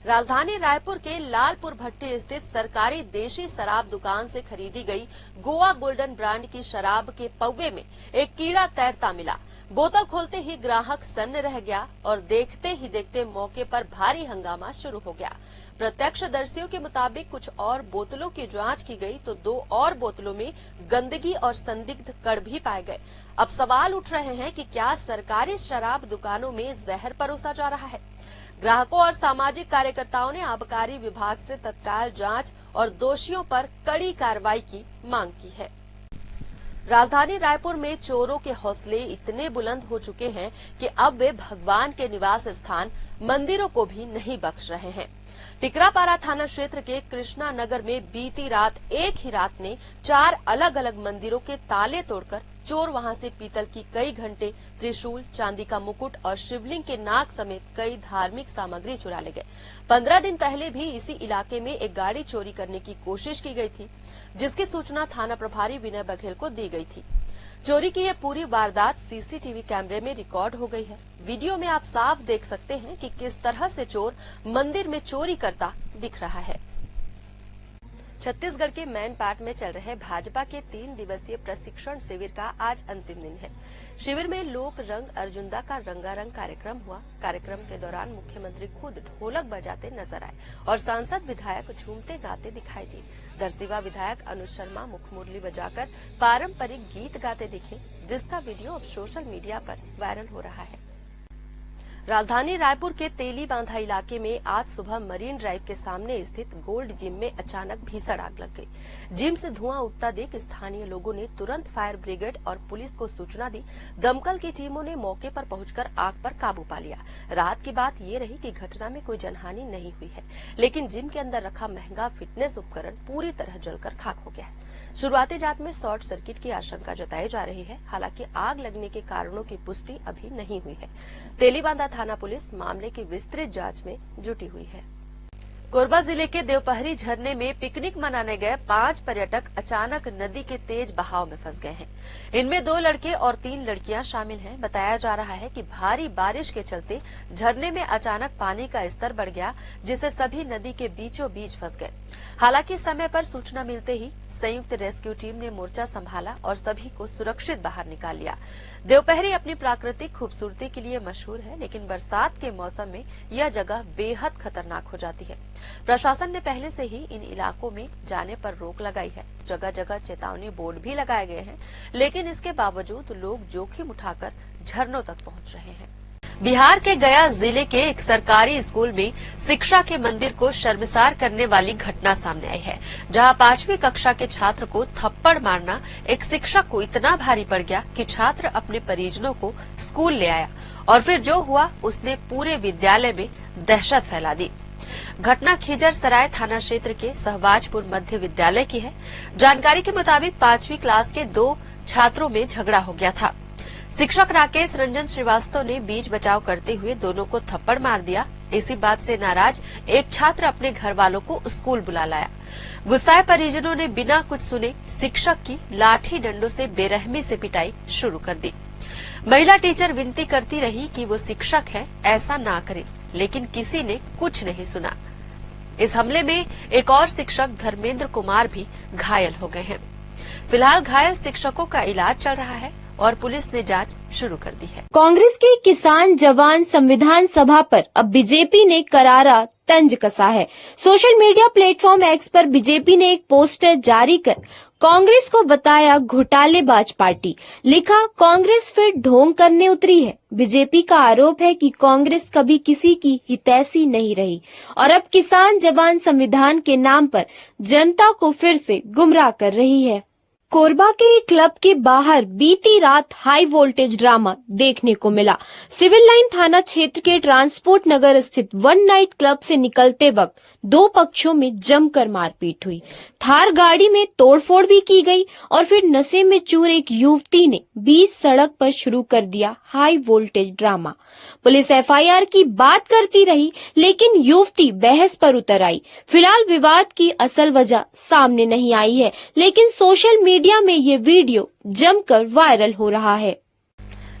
राजधानी रायपुर के लालपुर भट्टी स्थित सरकारी देशी शराब दुकान से खरीदी गई गोवा गोल्डन ब्रांड की शराब के पौवे में एक कीड़ा तैरता मिला। बोतल खोलते ही ग्राहक सन्न रह गया और देखते ही देखते मौके पर भारी हंगामा शुरू हो गया। प्रत्यक्षदर्शियों के मुताबिक कुछ और बोतलों की जांच की गई तो 2 और बोतलों में गंदगी और संदिग्ध कण भी पाए गए। अब सवाल उठ रहे हैं कि क्या सरकारी शराब दुकानों में जहर परोसा जा रहा है। ग्राहकों और सामाजिक कार्यकर्ताओं ने आबकारी विभाग से तत्काल जांच और दोषियों पर कड़ी कार्रवाई की मांग की है। राजधानी रायपुर में चोरों के हौसले इतने बुलंद हो चुके हैं कि अब वे भगवान के निवास स्थान मंदिरों को भी नहीं बख्श रहे हैं। टिकरापारा थाना क्षेत्र के कृष्णा नगर में बीती रात एक ही रात में 4 अलग अलग मंदिरों के ताले तोड़कर चोर वहां से पीतल की कई घंटे, त्रिशूल, चांदी का मुकुट और शिवलिंग के नाग समेत कई धार्मिक सामग्री चुरा ले गए। 15 दिन पहले भी इसी इलाके में एक गाड़ी चोरी करने की कोशिश की गई थी, जिसकी सूचना थाना प्रभारी विनय बघेल को दी गई थी। चोरी की यह पूरी वारदात सीसीटीवी कैमरे में रिकॉर्ड हो गई है। वीडियो में आप साफ देख सकते हैं कि किस तरह से चोर मंदिर में चोरी करता दिख रहा है। छत्तीसगढ़ के मैनपाट में चल रहे भाजपा के 3 दिवसीय प्रशिक्षण शिविर का आज अंतिम दिन है। शिविर में लोक रंग अर्जुंदा का रंगारंग कार्यक्रम हुआ। कार्यक्रम के दौरान मुख्यमंत्री खुद ढोलक बजाते नजर आए और सांसद विधायक झूमते गाते दिखाई दिए। दरसिवा विधायक अनुज शर्मा मुखमुरली बजाकर पारंपरिक गीत गाते दिखे, जिसका वीडियो अब सोशल मीडिया पर वायरल हो रहा है। राजधानी रायपुर के तेली बांधा इलाके में आज सुबह मरीन ड्राइव के सामने स्थित गोल्ड जिम में अचानक भीषण आग लग गई। जिम से धुआं उठता देख स्थानीय लोगों ने तुरंत फायर ब्रिगेड और पुलिस को सूचना दी। दमकल की टीमों ने मौके पर पहुंचकर आग पर काबू पा लिया। रात की बात ये रही कि घटना में कोई जनहानि नहीं हुई है, लेकिन जिम के अंदर रखा महंगा फिटनेस उपकरण पूरी तरह जलकर खाक हो गया है। शुरुआती जांच में शॉर्ट सर्किट की आशंका जताई जा रही है। हालांकि आग लगने के कारणों की पुष्टि अभी नहीं हुई है। तेलीबांधा थाना पुलिस मामले की विस्तृत जांच में जुटी हुई है। कोरबा जिले के देवपहरी झरने में पिकनिक मनाने गए 5 पर्यटक अचानक नदी के तेज बहाव में फंस गए हैं। इनमें 2 लड़के और 3 लड़कियां शामिल हैं। बताया जा रहा है कि भारी बारिश के चलते झरने में अचानक पानी का स्तर बढ़ गया, जिससे सभी नदी के बीचों बीच फंस गए। हालांकि समय पर सूचना मिलते ही संयुक्त रेस्क्यू टीम ने मोर्चा संभाला और सभी को सुरक्षित बाहर निकाल लिया। देवपहरी अपनी प्राकृतिक खूबसूरती के लिए मशहूर है, लेकिन बरसात के मौसम में यह जगह बेहद खतरनाक हो जाती है। प्रशासन ने पहले से ही इन इलाकों में जाने पर रोक लगाई है। जगह जगह चेतावनी बोर्ड भी लगाए गए हैं, लेकिन इसके बावजूद लोग जोखिम उठाकर झरनों तक पहुंच रहे हैं। बिहार के गया जिले के एक सरकारी स्कूल में शिक्षा के मंदिर को शर्मसार करने वाली घटना सामने आई है, जहां 5वीं कक्षा के छात्र को थप्पड़ मारना एक शिक्षक को इतना भारी पड़ गया कि छात्र अपने परिजनों को स्कूल ले आया और फिर जो हुआ उसने पूरे विद्यालय में दहशत फैला दी। घटना खिजर सराय थाना क्षेत्र के सहबाजपुर मध्य विद्यालय की है। जानकारी के मुताबिक 5वीं क्लास के 2 छात्रों में झगड़ा हो गया था। शिक्षक राकेश रंजन श्रीवास्तव ने बीच बचाव करते हुए दोनों को थप्पड़ मार दिया। इसी बात से नाराज एक छात्र अपने घर वालों को स्कूल बुला लाया। गुस्साए परिजनों ने बिना कुछ सुने शिक्षक की लाठी डंडों से बेरहमी से पिटाई शुरू कर दी। महिला टीचर विनती करती रही कि वो शिक्षक है, ऐसा ना करें, लेकिन किसी ने कुछ नहीं सुना। इस हमले में एक और शिक्षक धर्मेंद्र कुमार भी घायल हो गए हैं। फिलहाल घायल शिक्षकों का इलाज चल रहा है और पुलिस ने जांच शुरू कर दी है। कांग्रेस की किसान जवान संविधान सभा पर अब बीजेपी ने करारा तंज कसा है। सोशल मीडिया प्लेटफॉर्म एक्स पर बीजेपी ने एक पोस्टर जारी कर कांग्रेस को बताया घोटालेबाज पार्टी। लिखा, कांग्रेस फिर ढोंग करने उतरी है। बीजेपी का आरोप है कि कांग्रेस कभी किसी की हितैषी नहीं रही और अब किसान जवान संविधान के नाम पर जनता को फिर से गुमराह कर रही है। कोरबा के एक क्लब के बाहर बीती रात हाई वोल्टेज ड्रामा देखने को मिला। सिविल लाइन थाना क्षेत्र के ट्रांसपोर्ट नगर स्थित वन नाइट क्लब से निकलते वक्त दो पक्षों में जमकर मारपीट हुई। थार गाड़ी में तोड़फोड़ भी की गई और फिर नशे में चूर एक युवती ने बीच सड़क पर शुरू कर दिया high voltage drama. Police FIR की बात करती रही, लेकिन युवती बहस पर उतर आई। फिलहाल विवाद की असल वजह सामने नहीं आई है, लेकिन सोशल मीडिया में ये वीडियो जमकर वायरल हो रहा है।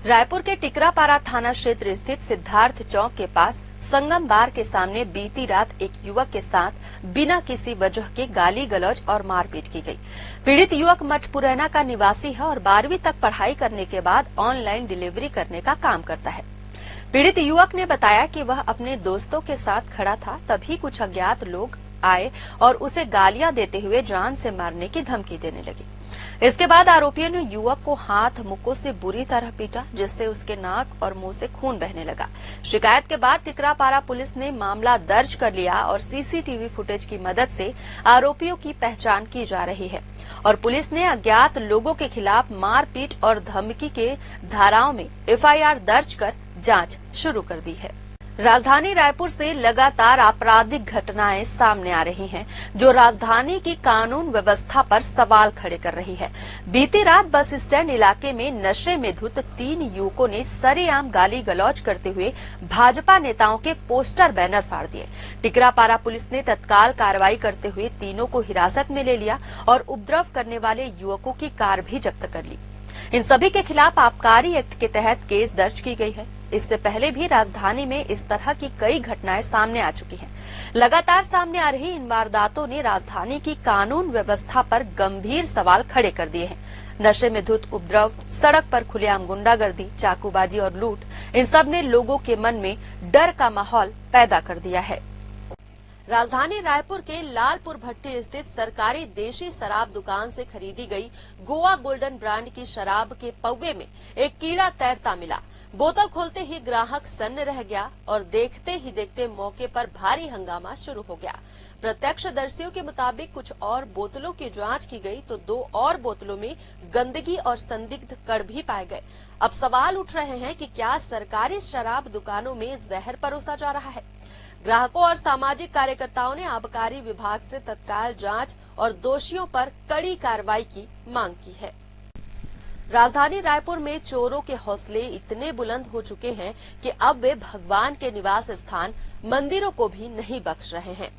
रायपुर के टिकरापारा थाना क्षेत्र स्थित सिद्धार्थ चौक के पास संगम बार के सामने बीती रात एक युवक के साथ बिना किसी वजह के गाली गलौज और मारपीट की गई। पीड़ित युवक मठपुरैना का निवासी है और 12वीं तक पढ़ाई करने के बाद ऑनलाइन डिलीवरी करने का काम करता है। पीड़ित युवक ने बताया कि वह अपने दोस्तों के साथ खड़ा था, तभी कुछ अज्ञात लोग आए और उसे गालियां देते हुए जान से मारने की धमकी देने लगे। इसके बाद आरोपियों ने युवक को हाथ मुक्कों से बुरी तरह पीटा, जिससे उसके नाक और मुंह से खून बहने लगा। शिकायत के बाद टिकरापारा पुलिस ने मामला दर्ज कर लिया और सीसीटीवी फुटेज की मदद से आरोपियों की पहचान की जा रही है और पुलिस ने अज्ञात लोगों के खिलाफ मारपीट और धमकी के धाराओं में एफआईआर दर्ज कर जांच शुरू कर दी है। राजधानी रायपुर से लगातार आपराधिक घटनाएं सामने आ रही हैं, जो राजधानी की कानून व्यवस्था पर सवाल खड़े कर रही है। बीती रात बस स्टैंड इलाके में नशे में धुत 3 युवकों ने सरेआम गाली गलौज करते हुए भाजपा नेताओं के पोस्टर बैनर फाड़ दिए। टिकरापारा पुलिस ने तत्काल कार्रवाई करते हुए तीनों को हिरासत में ले लिया और उपद्रव करने वाले युवकों की कार भी जब्त कर ली। इन सभी के खिलाफ आबकारी एक्ट के तहत केस दर्ज की गई है। इससे पहले भी राजधानी में इस तरह की कई घटनाएं सामने आ चुकी हैं। लगातार सामने आ रही इन वारदातों ने राजधानी की कानून व्यवस्था पर गंभीर सवाल खड़े कर दिए हैं। नशे में धुत उपद्रव, सड़क पर खुलेआम गुंडागर्दी, चाकूबाजी और लूट, इन सब ने लोगों के मन में डर का माहौल पैदा कर दिया है। राजधानी रायपुर के लालपुर भट्टी स्थित सरकारी देशी शराब दुकान से खरीदी गई गोवा गोल्डन ब्रांड की शराब के पौवे में एक कीड़ा तैरता मिला। बोतल खोलते ही ग्राहक सन्न रह गया और देखते ही देखते मौके पर भारी हंगामा शुरू हो गया। प्रत्यक्षदर्शियों के मुताबिक कुछ और बोतलों की जांच की गई तो 2 और बोतलों में गंदगी और संदिग्ध कण भी पाए गए। अब सवाल उठ रहे हैं कि क्या सरकारी शराब दुकानों में जहर परोसा जा रहा है। ग्राहकों और सामाजिक कार्यकर्ताओं ने आबकारी विभाग से तत्काल जांच और दोषियों पर कड़ी कार्रवाई की मांग की है। राजधानी रायपुर में चोरों के हौसले इतने बुलंद हो चुके हैं कि अब वे भगवान के निवास स्थान मंदिरों को भी नहीं बख्श रहे हैं।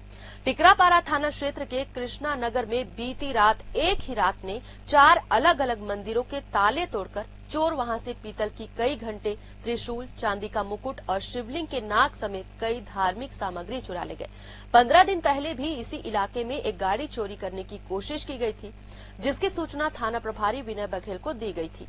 टिकरापारा थाना क्षेत्र के कृष्णा नगर में बीती रात एक ही रात में 4 अलग अलग मंदिरों के ताले तोड़कर चोर वहां से पीतल की कई घंटे, त्रिशूल, चांदी का मुकुट और शिवलिंग के नाग समेत कई धार्मिक सामग्री चुरा ले गए। 15 दिन पहले भी इसी इलाके में एक गाड़ी चोरी करने की कोशिश की गई थी, जिसकी सूचना थाना प्रभारी विनय बघेल को दी गई थी।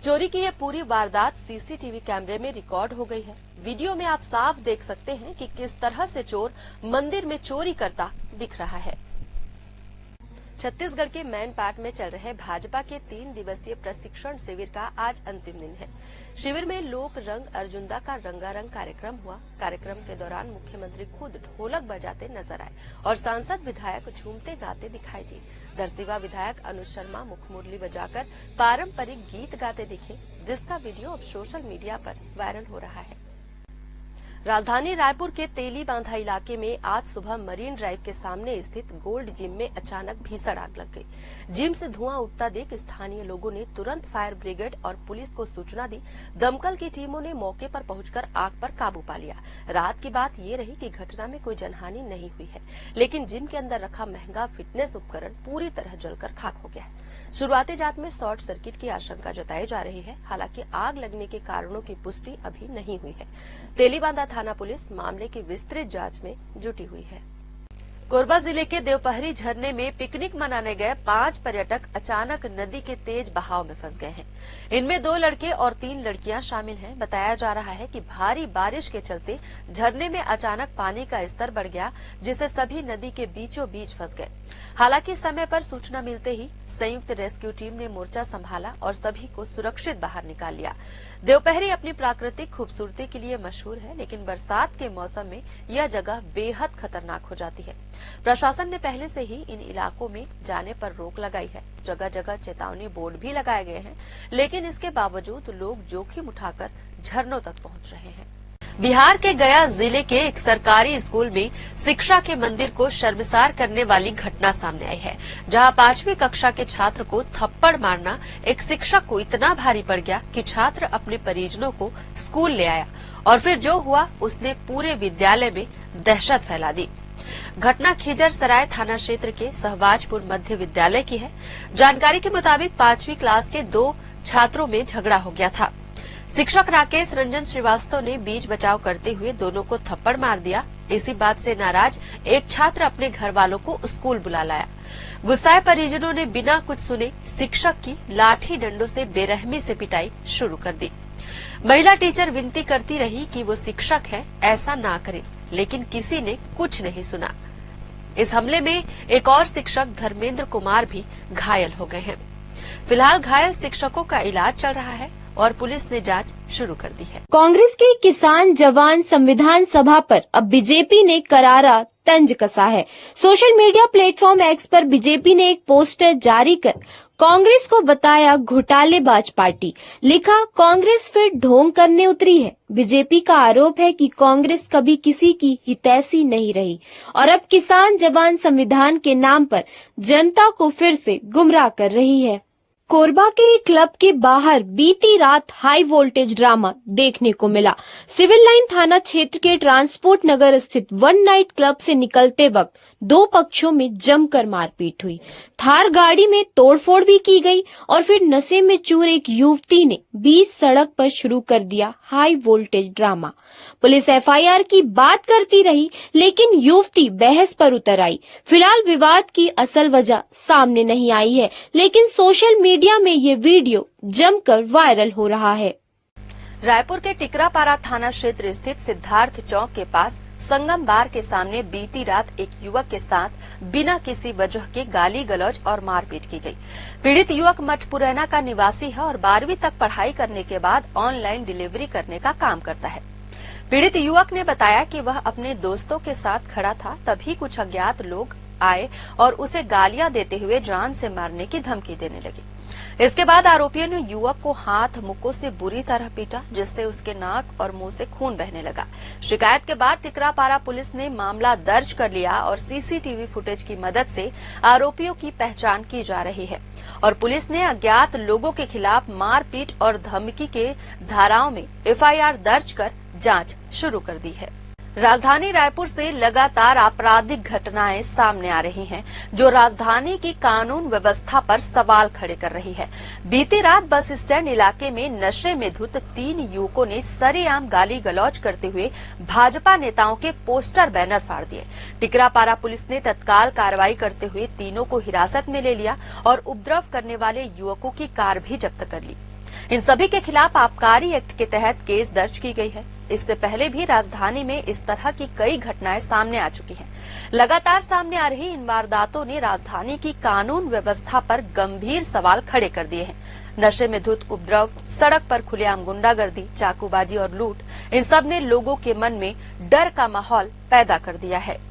चोरी की यह पूरी वारदात सीसीटीवी कैमरे में रिकॉर्ड हो गई है। वीडियो में आप साफ देख सकते हैं कि किस तरह से चोर मंदिर में चोरी करता दिख रहा है। छत्तीसगढ़ के मैनपाट में चल रहे भाजपा के 3 दिवसीय प्रशिक्षण शिविर का आज अंतिम दिन है। शिविर में लोक रंग अर्जुंदा का रंगारंग कार्यक्रम हुआ। कार्यक्रम के दौरान मुख्यमंत्री खुद ढोलक बजाते नजर आए और सांसद विधायक झूमते गाते दिखाई दिए। दरसिवा विधायक अनुज शर्मा मुखमुरली बजाकर पारंपरिक गीत गाते दिखे, जिसका वीडियो अब सोशल मीडिया पर वायरल हो रहा है। राजधानी रायपुर के तेली बांधा इलाके में आज सुबह मरीन ड्राइव के सामने स्थित गोल्ड जिम में अचानक भीषण आग लग गई। जिम से धुआं उठता देख स्थानीय लोगों ने तुरंत फायर ब्रिगेड और पुलिस को सूचना दी। दमकल की टीमों ने मौके पर पहुंचकर आग पर काबू पा लिया। रात की बात ये रही कि घटना में कोई जनहानि नहीं हुई है, लेकिन जिम के अंदर रखा महंगा फिटनेस उपकरण पूरी तरह जलकर खाक हो गया है। शुरुआती जांच में शॉर्ट सर्किट की आशंका जताई जा रही है। हालांकि आग लगने के कारणों की पुष्टि अभी नहीं हुई है। तेलीबांधा थाना पुलिस मामले की विस्तृत जांच में जुटी हुई है। कोरबा जिले के देवपहरी झरने में पिकनिक मनाने गए 5 पर्यटक अचानक नदी के तेज बहाव में फंस गए हैं। इनमें 2 लड़के और 3 लड़कियां शामिल हैं। बताया जा रहा है कि भारी बारिश के चलते झरने में अचानक पानी का स्तर बढ़ गया, जिससे सभी नदी के बीचों बीच फंस गए। हालांकि समय पर सूचना मिलते ही संयुक्त रेस्क्यू टीम ने मोर्चा संभाला और सभी को सुरक्षित बाहर निकाल लिया। देवपहरी अपनी प्राकृतिक खूबसूरती के लिए मशहूर है, लेकिन बरसात के मौसम में यह जगह बेहद खतरनाक हो जाती है। प्रशासन ने पहले से ही इन इलाकों में जाने पर रोक लगाई है। जगह जगह चेतावनी बोर्ड भी लगाए गए हैं, लेकिन इसके बावजूद लोग जोखिम उठाकर झरनों तक पहुंच रहे हैं। बिहार के गया जिले के एक सरकारी स्कूल में शिक्षा के मंदिर को शर्मसार करने वाली घटना सामने आई है, जहां 5वीं कक्षा के छात्र को थप्पड़ मारना एक शिक्षक को इतना भारी पड़ गया कि छात्र अपने परिजनों को स्कूल ले आया और फिर जो हुआ उसने पूरे विद्यालय में दहशत फैला दी। घटना खिजर सराय थाना क्षेत्र के सहबाजपुर मध्य विद्यालय की है। जानकारी के मुताबिक 5वीं क्लास के 2 छात्रों में झगड़ा हो गया था। शिक्षक राकेश रंजन श्रीवास्तव ने बीच बचाव करते हुए दोनों को थप्पड़ मार दिया। इसी बात से नाराज एक छात्र अपने घर वालों को स्कूल बुला लाया। गुस्साए परिजनों ने बिना कुछ सुने शिक्षक की लाठी डंडों से बेरहमी से पिटाई शुरू कर दी। महिला टीचर विनती करती रही कि वो शिक्षक है, ऐसा ना करें, लेकिन किसी ने कुछ नहीं सुना। इस हमले में एक और शिक्षक धर्मेंद्र कुमार भी घायल हो गए हैं। फिलहाल घायल शिक्षकों का इलाज चल रहा है और पुलिस ने जांच शुरू कर दी है। कांग्रेस के किसान जवान संविधान सभा पर अब बीजेपी ने करारा तंज कसा है। सोशल मीडिया प्लेटफॉर्म एक्स पर बीजेपी ने एक पोस्टर जारी कर कांग्रेस को बताया घोटालेबाज पार्टी। लिखा, कांग्रेस फिर ढोंग करने उतरी है। बीजेपी का आरोप है कि कांग्रेस कभी किसी की हितैषी नहीं रही और अब किसान जवान संविधान के नाम पर जनता को फिर से गुमराह कर रही है। कोरबा के एक क्लब के बाहर बीती रात हाई वोल्टेज ड्रामा देखने को मिला। सिविल लाइन थाना क्षेत्र के ट्रांसपोर्ट नगर स्थित वन नाइट क्लब से निकलते वक्त 2 पक्षों में जमकर मारपीट हुई। थार गाड़ी में तोड़फोड़ भी की गई और फिर नशे में चूर एक युवती ने बीच सड़क पर शुरू कर दिया high voltage drama. Police FIR की बात करती रही, लेकिन युवती बहस पर उतर आई। फिलहाल विवाद की असल वजह सामने नहीं आई है, लेकिन सोशल मीडिया में ये वीडियो जमकर वायरल हो रहा है। रायपुर के टिकरापारा थाना क्षेत्र स्थित सिद्धार्थ चौक के पास संगम बार के सामने बीती रात एक युवक के साथ बिना किसी वजह के गाली गलौज और मारपीट की गई। पीड़ित युवक मठपुरैना का निवासी है और 12वीं तक पढ़ाई करने के बाद ऑनलाइन डिलीवरी करने का काम करता है। पीड़ित युवक ने बताया कि वह अपने दोस्तों के साथ खड़ा था, तभी कुछ अज्ञात लोग आए और उसे गालियां देते हुए जान से मारने की धमकी देने लगे। इसके बाद आरोपियों ने युवक को हाथ मुक्कों से बुरी तरह पीटा, जिससे उसके नाक और मुंह से खून बहने लगा। शिकायत के बाद टिकरापारा पुलिस ने मामला दर्ज कर लिया और सीसीटीवी फुटेज की मदद से आरोपियों की पहचान की जा रही है और पुलिस ने अज्ञात लोगों के खिलाफ मारपीट और धमकी के धाराओं में एफआईआर दर्ज कर जांच शुरू कर दी है। राजधानी रायपुर से लगातार आपराधिक घटनाएं सामने आ रही हैं, जो राजधानी की कानून व्यवस्था पर सवाल खड़े कर रही है। बीती रात बस स्टैंड इलाके में नशे में धुत 3 युवकों ने सरेआम गाली गलौज करते हुए भाजपा नेताओं के पोस्टर बैनर फाड़ दिए। टिकरापारा पुलिस ने तत्काल कार्रवाई करते हुए तीनों को हिरासत में ले लिया और उपद्रव करने वाले युवकों की कार भी जब्त कर ली। इन सभी के खिलाफ आबकारी एक्ट के तहत केस दर्ज की गई है। इससे पहले भी राजधानी में इस तरह की कई घटनाएं सामने आ चुकी हैं। लगातार सामने आ रही इन वारदातों ने राजधानी की कानून व्यवस्था पर गंभीर सवाल खड़े कर दिए हैं। नशे में धुत उपद्रव, सड़क पर खुलेआम गुंडागर्दी, चाकूबाजी और लूट, इन सब ने लोगों के मन में डर का माहौल पैदा कर दिया है।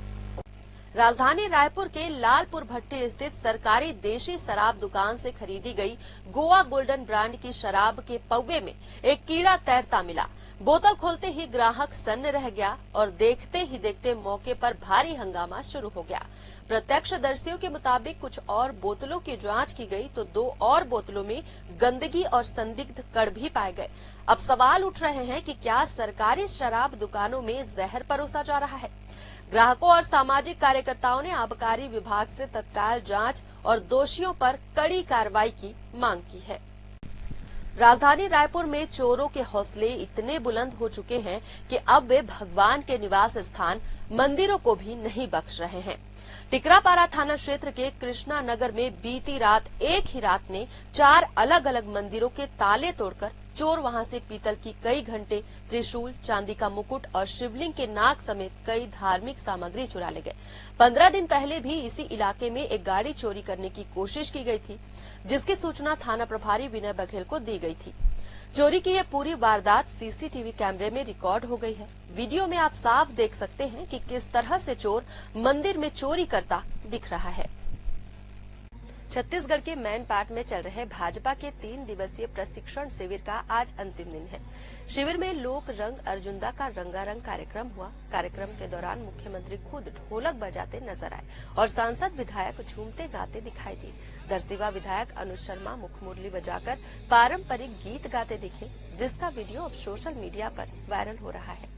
राजधानी रायपुर के लालपुर भट्टी स्थित सरकारी देशी शराब दुकान से खरीदी गई गोवा गोल्डन ब्रांड की शराब के पौवे में एक कीड़ा तैरता मिला। बोतल खोलते ही ग्राहक सन्न रह गया और देखते ही देखते मौके पर भारी हंगामा शुरू हो गया। प्रत्यक्षदर्शियों के मुताबिक कुछ और बोतलों की जांच की गई तो 2 और बोतलों में गंदगी और संदिग्ध कण भी पाए गए। अब सवाल उठ रहे हैं कि क्या सरकारी शराब दुकानों में जहर परोसा जा रहा है? ग्राहकों और सामाजिक कार्यकर्ताओं ने आबकारी विभाग से तत्काल जांच और दोषियों पर कड़ी कार्रवाई की मांग की है। राजधानी रायपुर में चोरों के हौसले इतने बुलंद हो चुके हैं कि अब वे भगवान के निवास स्थान मंदिरों को भी नहीं बख्श रहे हैं। टिकरापारा थाना क्षेत्र के कृष्णा नगर में बीती रात एक ही रात में 4 अलग अलग मंदिरों के ताले तोड़कर चोर वहां से पीतल की कई घंटे, त्रिशूल, चांदी का मुकुट और शिवलिंग के नाग समेत कई धार्मिक सामग्री चुरा ले गए। 15 दिन पहले भी इसी इलाके में एक गाड़ी चोरी करने की कोशिश की गई थी, जिसकी सूचना थाना प्रभारी विनय बघेल को दी गई थी। चोरी की यह पूरी वारदात सीसीटीवी कैमरे में रिकॉर्ड हो गई है। वीडियो में आप साफ देख सकते हैं कि किस तरह से चोर मंदिर में चोरी करता दिख रहा है। छत्तीसगढ़ के मैनपाट में चल रहे भाजपा के 3 दिवसीय प्रशिक्षण शिविर का आज अंतिम दिन है। शिविर में लोक रंग अर्जुंदा का रंगारंग कार्यक्रम हुआ। कार्यक्रम के दौरान मुख्यमंत्री खुद ढोलक बजाते नजर आए और सांसद विधायक झूमते गाते दिखाई दिए। दरसिवा विधायक अनुज शर्मा मुखमुरली बजाकर पारंपरिक गीत गाते दिखे, जिसका वीडियो अब सोशल मीडिया पर वायरल हो रहा है।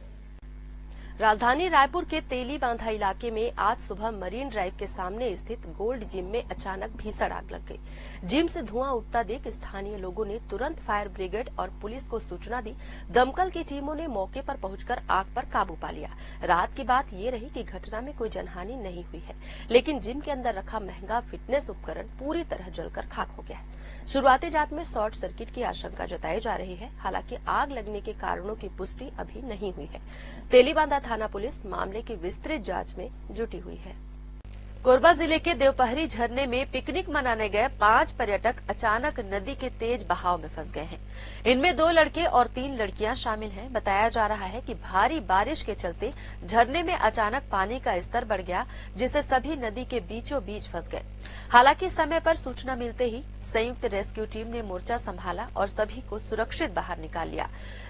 राजधानी रायपुर के तेली बांधा इलाके में आज सुबह मरीन ड्राइव के सामने स्थित गोल्ड जिम में अचानक भीषण आग लग गई। जिम से धुआं उठता देख स्थानीय लोगों ने तुरंत फायर ब्रिगेड और पुलिस को सूचना दी। दमकल की टीमों ने मौके पर पहुंचकर आग पर काबू पा लिया। रात की बात ये रही कि घटना में कोई जनहानि नहीं हुई है, लेकिन जिम के अंदर रखा महंगा फिटनेस उपकरण पूरी तरह जलकर खाक हो गया है। शुरुआती जांच में शॉर्ट सर्किट की आशंका जताई जा रही है। हालांकि आग लगने के कारणों की पुष्टि अभी नहीं हुई है। तेलीबांधा थाना पुलिस मामले की विस्तृत जांच में जुटी हुई है। कोरबा जिले के देवपहरी झरने में पिकनिक मनाने गए 5 पर्यटक अचानक नदी के तेज बहाव में फंस गए हैं। इनमें 2 लड़के और 3 लड़कियां शामिल हैं। बताया जा रहा है कि भारी बारिश के चलते झरने में अचानक पानी का स्तर बढ़ गया, जिससे सभी नदी के बीचों बीच फंस गए। हालांकि समय पर सूचना मिलते ही संयुक्त रेस्क्यू टीम ने मोर्चा संभाला और सभी को सुरक्षित बाहर निकाल लिया।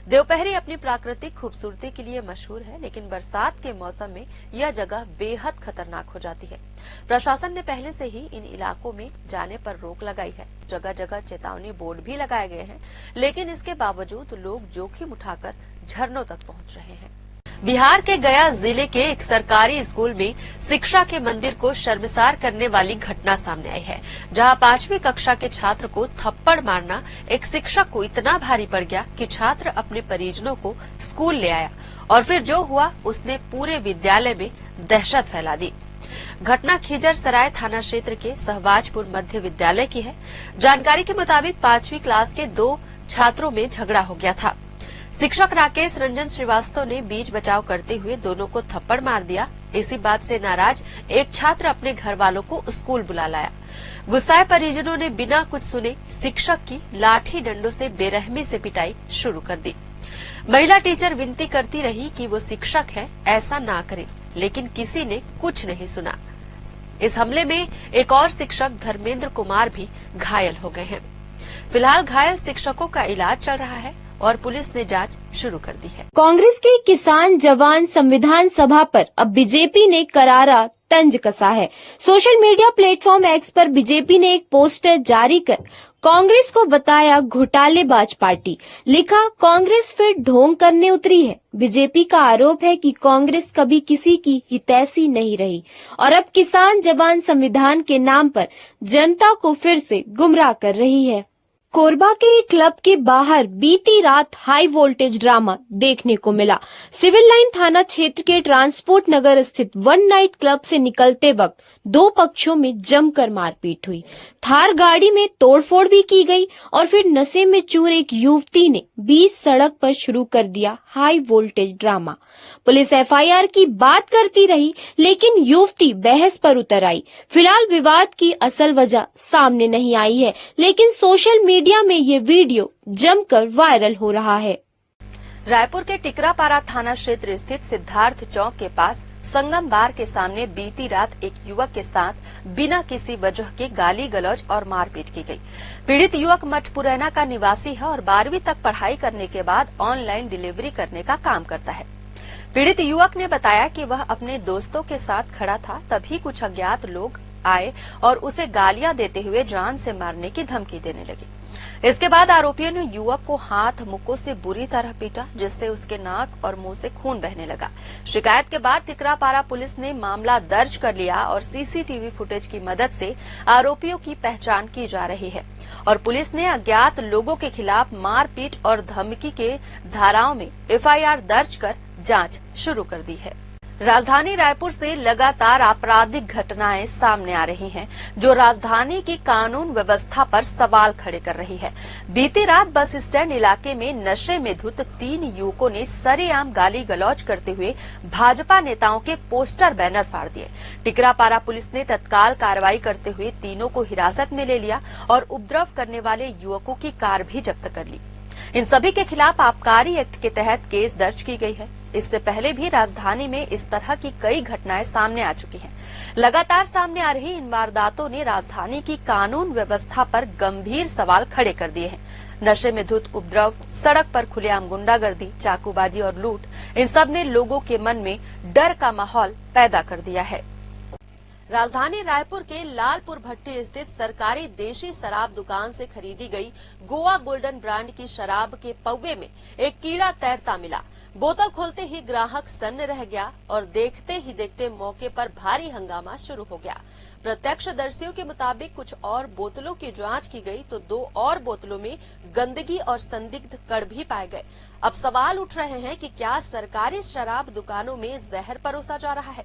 देवपहरी अपनी प्राकृतिक खूबसूरती के लिए मशहूर है, लेकिन बरसात के मौसम में यह जगह बेहद खतरनाक हो जाती है। प्रशासन ने पहले से ही इन इलाकों में जाने पर रोक लगाई है। जगह जगह चेतावनी बोर्ड भी लगाए गए हैं, लेकिन इसके बावजूद लोग जोखिम उठाकर झरनों तक पहुंच रहे हैं। बिहार के गया जिले के एक सरकारी स्कूल में शिक्षा के मंदिर को शर्मसार करने वाली घटना सामने आई है, जहां 5वीं कक्षा के छात्र को थप्पड़ मारना एक शिक्षक को इतना भारी पड़ गया कि छात्र अपने परिजनों को स्कूल ले आया और फिर जो हुआ उसने पूरे विद्यालय में दहशत फैला दी। घटना खिजर सराय थाना क्षेत्र के सहबाजपुर मध्य विद्यालय की है। जानकारी के मुताबिक 5वीं क्लास के 2 छात्रों में झगड़ा हो गया था। शिक्षक राकेश रंजन श्रीवास्तव ने बीच बचाव करते हुए दोनों को थप्पड़ मार दिया। इसी बात से नाराज एक छात्र अपने घर वालों को स्कूल बुला लाया। गुस्साए परिजनों ने बिना कुछ सुने शिक्षक की लाठी डंडों से बेरहमी से पिटाई शुरू कर दी। महिला टीचर विनती करती रही कि वो शिक्षक है, ऐसा ना करें, लेकिन किसी ने कुछ नहीं सुना। इस हमले में एक और शिक्षक धर्मेंद्र कुमार भी घायल हो गए हैं। फिलहाल घायल शिक्षकों का इलाज चल रहा है और पुलिस ने जांच शुरू कर दी है। कांग्रेस के किसान जवान संविधान सभा पर अब बीजेपी ने करारा तंज कसा है। सोशल मीडिया प्लेटफॉर्म एक्स पर बीजेपी ने एक पोस्टर जारी कर कांग्रेस को बताया घोटालेबाज पार्टी। लिखा, कांग्रेस फिर ढोंग करने उतरी है। बीजेपी का आरोप है कि कांग्रेस कभी किसी की हितैषी नहीं रही और अब किसान जवान संविधान के नाम पर जनता को फिर से गुमराह कर रही है। कोरबा के एक क्लब के बाहर बीती रात हाई वोल्टेज ड्रामा देखने को मिला। सिविल लाइन थाना क्षेत्र के ट्रांसपोर्ट नगर स्थित वन नाइट क्लब से निकलते वक्त 2 पक्षों में जमकर मारपीट हुई। थार गाड़ी में तोड़फोड़ भी की गई और फिर नशे में चूर एक युवती ने बीच सड़क पर शुरू कर दिया high voltage drama. Police FIR की बात करती रही, लेकिन युवती बहस पर उतर आई। फिलहाल विवाद की असल वजह सामने नहीं आई है, लेकिन सोशल मीडिया में ये वीडियो जमकर वायरल हो रहा है। रायपुर के टिकरापारा थाना क्षेत्र स्थित सिद्धार्थ चौक के पास संगम बार के सामने बीती रात एक युवक के साथ बिना किसी वजह के गाली गलौज और मारपीट की गई। पीड़ित युवक मठपुरैना का निवासी है और 12वीं तक पढ़ाई करने के बाद ऑनलाइन डिलीवरी करने का काम करता है। पीड़ित युवक ने बताया कि वह अपने दोस्तों के साथ खड़ा था, तभी कुछ अज्ञात लोग आए और उसे गालियां देते हुए जान से मारने की धमकी देने लगे। इसके बाद आरोपियों ने युवक को हाथ मुक्कों से बुरी तरह पीटा, जिससे उसके नाक और मुंह से खून बहने लगा। शिकायत के बाद टिकरापारा पुलिस ने मामला दर्ज कर लिया और सीसीटीवी फुटेज की मदद से आरोपियों की पहचान की जा रही है। और पुलिस ने अज्ञात लोगों के खिलाफ मारपीट और धमकी के धाराओं में एफआईआर दर्ज कर जांच शुरू कर दी है। राजधानी रायपुर से लगातार आपराधिक घटनाएं सामने आ रही हैं, जो राजधानी की कानून व्यवस्था पर सवाल खड़े कर रही है। बीती रात बस स्टैंड इलाके में नशे में धुत 3 युवकों ने सरेआम गाली गलौज करते हुए भाजपा नेताओं के पोस्टर बैनर फाड़ दिए। टिकरापारा पुलिस ने तत्काल कार्रवाई करते हुए तीनों को हिरासत में ले लिया और उपद्रव करने वाले युवकों की कार भी जब्त कर ली। इन सभी के खिलाफ आबकारी एक्ट के तहत केस दर्ज की गई है। इससे पहले भी राजधानी में इस तरह की कई घटनाएं सामने आ चुकी हैं। लगातार सामने आ रही इन वारदातों ने राजधानी की कानून व्यवस्था पर गंभीर सवाल खड़े कर दिए हैं। नशे में धुत उपद्रव, सड़क पर खुलेआम गुंडागर्दी, चाकूबाजी और लूट, इन सब ने लोगों के मन में डर का माहौल पैदा कर दिया है। राजधानी रायपुर के लालपुर भट्टी स्थित सरकारी देशी शराब दुकान से खरीदी गई गोवा गोल्डन ब्रांड की शराब के पौवे में एक कीड़ा तैरता मिला। बोतल खोलते ही ग्राहक सन्न रह गया और देखते ही देखते मौके पर भारी हंगामा शुरू हो गया। प्रत्यक्षदर्शियों के मुताबिक कुछ और बोतलों की जांच की गई तो 2 और बोतलों में गंदगी और संदिग्ध कण भी पाए गए। अब सवाल उठ रहे हैं कि क्या सरकारी शराब दुकानों में जहर परोसा जा रहा है?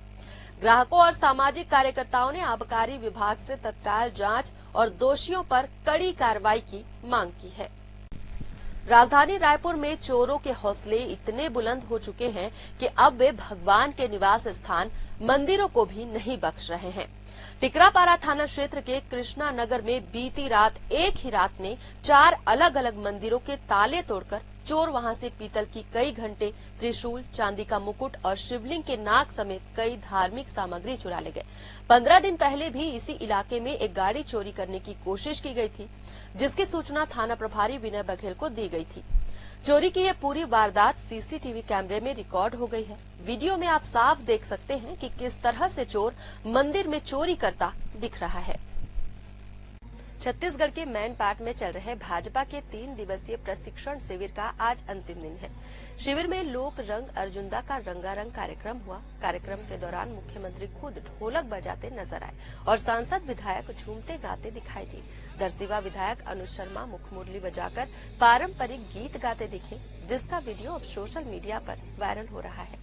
ग्राहकों और सामाजिक कार्यकर्ताओं ने आबकारी विभाग से तत्काल जांच और दोषियों पर कड़ी कार्रवाई की मांग की है। राजधानी रायपुर में चोरों के हौसले इतने बुलंद हो चुके हैं कि अब वे भगवान के निवास स्थान मंदिरों को भी नहीं बख्श रहे हैं। टिकरापारा थाना क्षेत्र के कृष्णा नगर में बीती रात एक ही रात में 4 अलग अलग मंदिरों के ताले तोड़कर चोर वहां से पीतल की कई घंटे, त्रिशूल, चांदी का मुकुट और शिवलिंग के नाग समेत कई धार्मिक सामग्री चुरा ले गए। 15 दिन पहले भी इसी इलाके में एक गाड़ी चोरी करने की कोशिश की गई थी, जिसकी सूचना थाना प्रभारी विनय बघेल को दी गई थी। चोरी की यह पूरी वारदात सीसीटीवी कैमरे में रिकॉर्ड हो गई है। वीडियो में आप साफ देख सकते हैं कि किस तरह से चोर मंदिर में चोरी करता दिख रहा है। छत्तीसगढ़ के मैनपाट में चल रहे भाजपा के 3 दिवसीय प्रशिक्षण शिविर का आज अंतिम दिन है। शिविर में लोक रंग अर्जुनदा का रंगारंग कार्यक्रम हुआ। कार्यक्रम के दौरान मुख्यमंत्री खुद ढोलक बजाते नजर आए और सांसद विधायक झूमते गाते दिखाई दिए। दरसिवा विधायक अनुज शर्मा मुखमुरली बजाकर पारंपरिक गीत गाते दिखे, जिसका वीडियो अब सोशल मीडिया पर वायरल हो रहा है।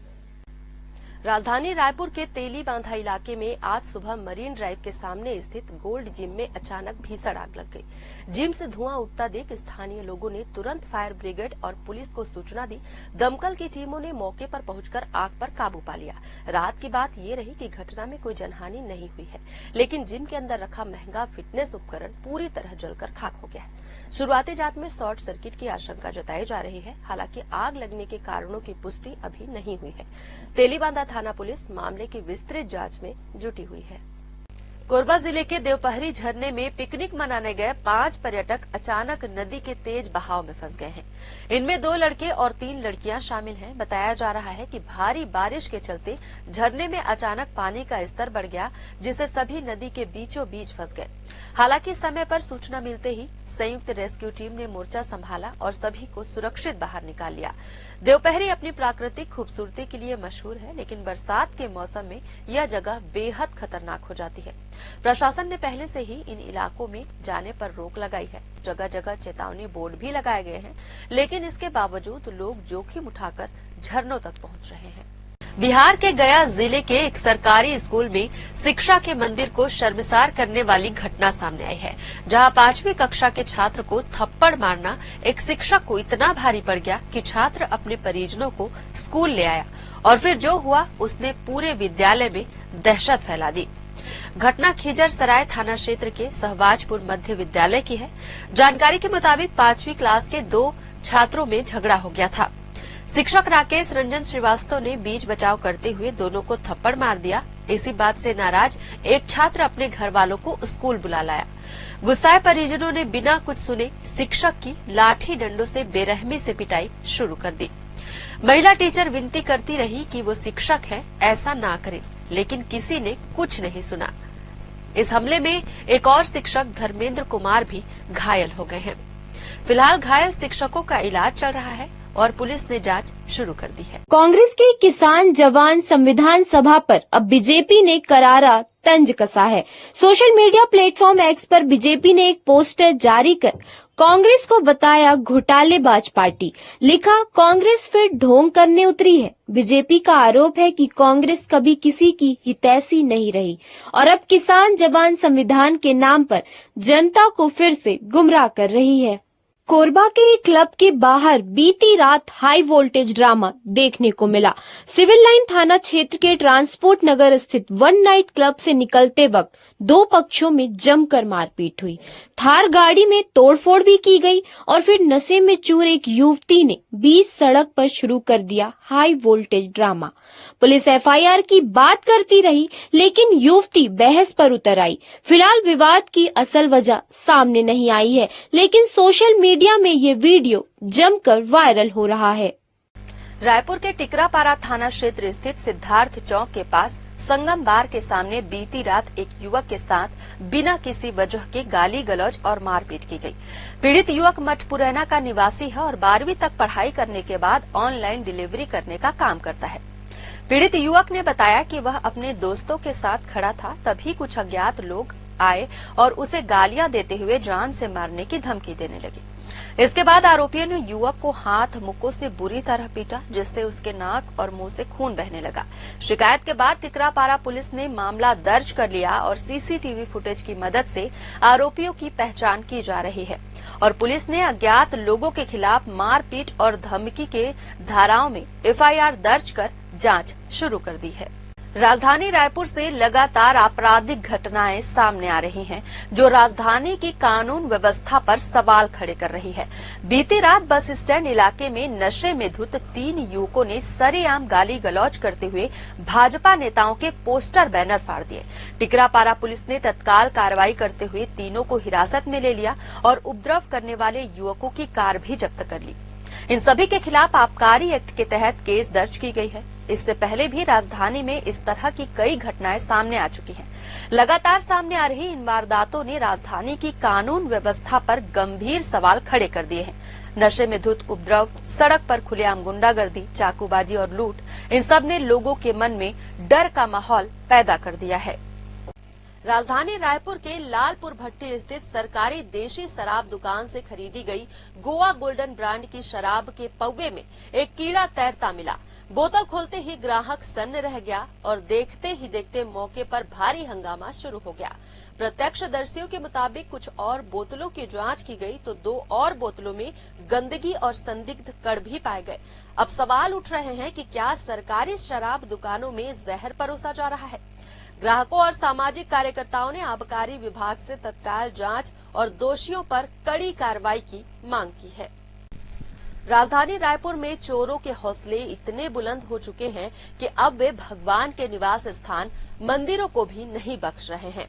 राजधानी रायपुर के तेलीबांधा इलाके में आज सुबह मरीन ड्राइव के सामने स्थित गोल्ड जिम में अचानक भीषण आग लग गई। जिम से धुआं उठता देख स्थानीय लोगों ने तुरंत फायर ब्रिगेड और पुलिस को सूचना दी। दमकल की टीमों ने मौके पर पहुंचकर आग पर काबू पा लिया। रात की बात ये रही कि घटना में कोई जनहानि नहीं हुई है, लेकिन जिम के अंदर रखा महंगा फिटनेस उपकरण पूरी तरह जलकर खाक हो गया है। शुरुआती जांच में शॉर्ट सर्किट की आशंका जताई जा रही है। हालांकि आग लगने के कारणों की पुष्टि अभी नहीं हुई है। तेलीबांधा थाना पुलिस मामले की विस्तृत जांच में जुटी हुई है। कोरबा जिले के देवपहरी झरने में पिकनिक मनाने गए 5 पर्यटक अचानक नदी के तेज बहाव में फंस गए हैं। इनमें 2 लड़के और 3 लड़कियां शामिल हैं। बताया जा रहा है कि भारी बारिश के चलते झरने में अचानक पानी का स्तर बढ़ गया, जिससे सभी नदी के बीचों बीच फंस गए। हालांकि समय पर सूचना मिलते ही संयुक्त रेस्क्यू टीम ने मोर्चा संभाला और सभी को सुरक्षित बाहर निकाल लिया। देवपहरी अपनी प्राकृतिक खूबसूरती के लिए मशहूर है, लेकिन बरसात के मौसम में यह जगह बेहद खतरनाक हो जाती है। प्रशासन ने पहले से ही इन इलाकों में जाने पर रोक लगाई है। जगह जगह चेतावनी बोर्ड भी लगाए गए हैं, लेकिन इसके बावजूद लोग जोखिम उठाकर झरनों तक पहुंच रहे हैं। बिहार के गया जिले के एक सरकारी स्कूल में शिक्षा के मंदिर को शर्मसार करने वाली घटना सामने आई है, जहां 5वीं कक्षा के छात्र को थप्पड़ मारना एक शिक्षक को इतना भारी पड़ गया कि छात्र अपने परिजनों को स्कूल ले आया और फिर जो हुआ उसने पूरे विद्यालय में दहशत फैला दी। घटना खिजर सराय थाना क्षेत्र के सहबाजपुर मध्य विद्यालय की है। जानकारी के मुताबिक 5वीं क्लास के 2 छात्रों में झगड़ा हो गया था। शिक्षक राकेश रंजन श्रीवास्तव ने बीच बचाव करते हुए दोनों को थप्पड़ मार दिया। इसी बात से नाराज एक छात्र अपने घर वालों को स्कूल बुला लाया। गुस्साए परिजनों ने बिना कुछ सुने शिक्षक की लाठी डंडों से बेरहमी से पिटाई शुरू कर दी। महिला टीचर विनती करती रही कि वो शिक्षक है, ऐसा ना करें, लेकिन किसी ने कुछ नहीं सुना। इस हमले में एक और शिक्षक धर्मेंद्र कुमार भी घायल हो गए हैं। फिलहाल घायल शिक्षकों का इलाज चल रहा है और पुलिस ने जांच शुरू कर दी है। कांग्रेस के किसान जवान संविधान सभा पर अब बीजेपी ने करारा तंज कसा है। सोशल मीडिया प्लेटफॉर्म एक्स पर बीजेपी ने एक पोस्टर जारी कर कांग्रेस को बताया घोटालेबाज पार्टी। लिखा, कांग्रेस फिर ढोंग करने उतरी है। बीजेपी का आरोप है कि कांग्रेस कभी किसी की हितैषी नहीं रही और अब किसान जवान संविधान के नाम पर जनता को फिर से गुमराह कर रही है। कोरबा के एक क्लब के बाहर बीती रात हाई वोल्टेज ड्रामा देखने को मिला। सिविल लाइन थाना क्षेत्र के ट्रांसपोर्ट नगर स्थित वन नाइट क्लब से निकलते वक्त दो पक्षों में जमकर मारपीट हुई। थार गाड़ी में तोड़फोड़ भी की गई और फिर नशे में चूर एक युवती ने बीच सड़क पर शुरू कर दिया high voltage drama. Police FIR की बात करती रही, लेकिन युवती बहस पर उतर आई। फिलहाल विवाद की असल वजह सामने नहीं आई है, लेकिन सोशल मीडिया में ये वीडियो जमकर वायरल हो रहा है। रायपुर के टिकरापारा थाना क्षेत्र स्थित सिद्धार्थ चौक के पास संगम बार के सामने बीती रात एक युवक के साथ बिना किसी वजह के गाली गलौज और मारपीट की गई। पीड़ित युवक मठपुरैना का निवासी है और 12वीं तक पढ़ाई करने के बाद ऑनलाइन डिलीवरी करने का काम करता है। पीड़ित युवक ने बताया कि वह अपने दोस्तों के साथ खड़ा था, तभी कुछ अज्ञात लोग आए और उसे गालियां देते हुए जान से मारने की धमकी देने लगे। इसके बाद आरोपियों ने युवक को हाथ मुक्कों से बुरी तरह पीटा, जिससे उसके नाक और मुंह से खून बहने लगा। शिकायत के बाद टिकरापारा पुलिस ने मामला दर्ज कर लिया और सीसीटीवी फुटेज की मदद से आरोपियों की पहचान की जा रही है और पुलिस ने अज्ञात लोगों के खिलाफ मारपीट और धमकी के धाराओं में एफआईआर दर्ज कर जांच शुरू कर दी है। राजधानी रायपुर से लगातार आपराधिक घटनाएं सामने आ रही हैं, जो राजधानी की कानून व्यवस्था पर सवाल खड़े कर रही है। बीती रात बस स्टैंड इलाके में नशे में धुत 3 युवकों ने सरेआम गाली गलौज करते हुए भाजपा नेताओं के पोस्टर बैनर फाड़ दिए। टिकरापारा पुलिस ने तत्काल कार्रवाई करते हुए तीनों को हिरासत में ले लिया और उपद्रव करने वाले युवकों की कार भी जब्त कर ली। इन सभी के खिलाफ आबकारी एक्ट के तहत केस दर्ज की गई है। इससे पहले भी राजधानी में इस तरह की कई घटनाएं सामने आ चुकी हैं। लगातार सामने आ रही इन वारदातों ने राजधानी की कानून व्यवस्था पर गंभीर सवाल खड़े कर दिए हैं। नशे में धुत उपद्रव, सड़क पर खुलेआम गुंडागर्दी, चाकूबाजी और लूट, इन सब ने लोगों के मन में डर का माहौल पैदा कर दिया है। राजधानी रायपुर के लालपुर भट्टी स्थित सरकारी देशी शराब दुकान से खरीदी गई गोवा गोल्डन ब्रांड की शराब के पौवे में एक कीड़ा तैरता मिला। बोतल खोलते ही ग्राहक सन्न रह गया और देखते ही देखते मौके पर भारी हंगामा शुरू हो गया। प्रत्यक्षदर्शियों के मुताबिक कुछ और बोतलों की जांच की गई तो 2 और बोतलों में गंदगी और संदिग्ध कण भी पाए गए। अब सवाल उठ रहे हैं कि क्या सरकारी शराब दुकानों में जहर परोसा जा रहा है? ग्राहकों और सामाजिक कार्यकर्ताओं ने आबकारी विभाग से तत्काल जांच और दोषियों पर कड़ी कार्रवाई की मांग की है। राजधानी रायपुर में चोरों के हौसले इतने बुलंद हो चुके हैं कि अब वे भगवान के निवास स्थान मंदिरों को भी नहीं बख्श रहे हैं।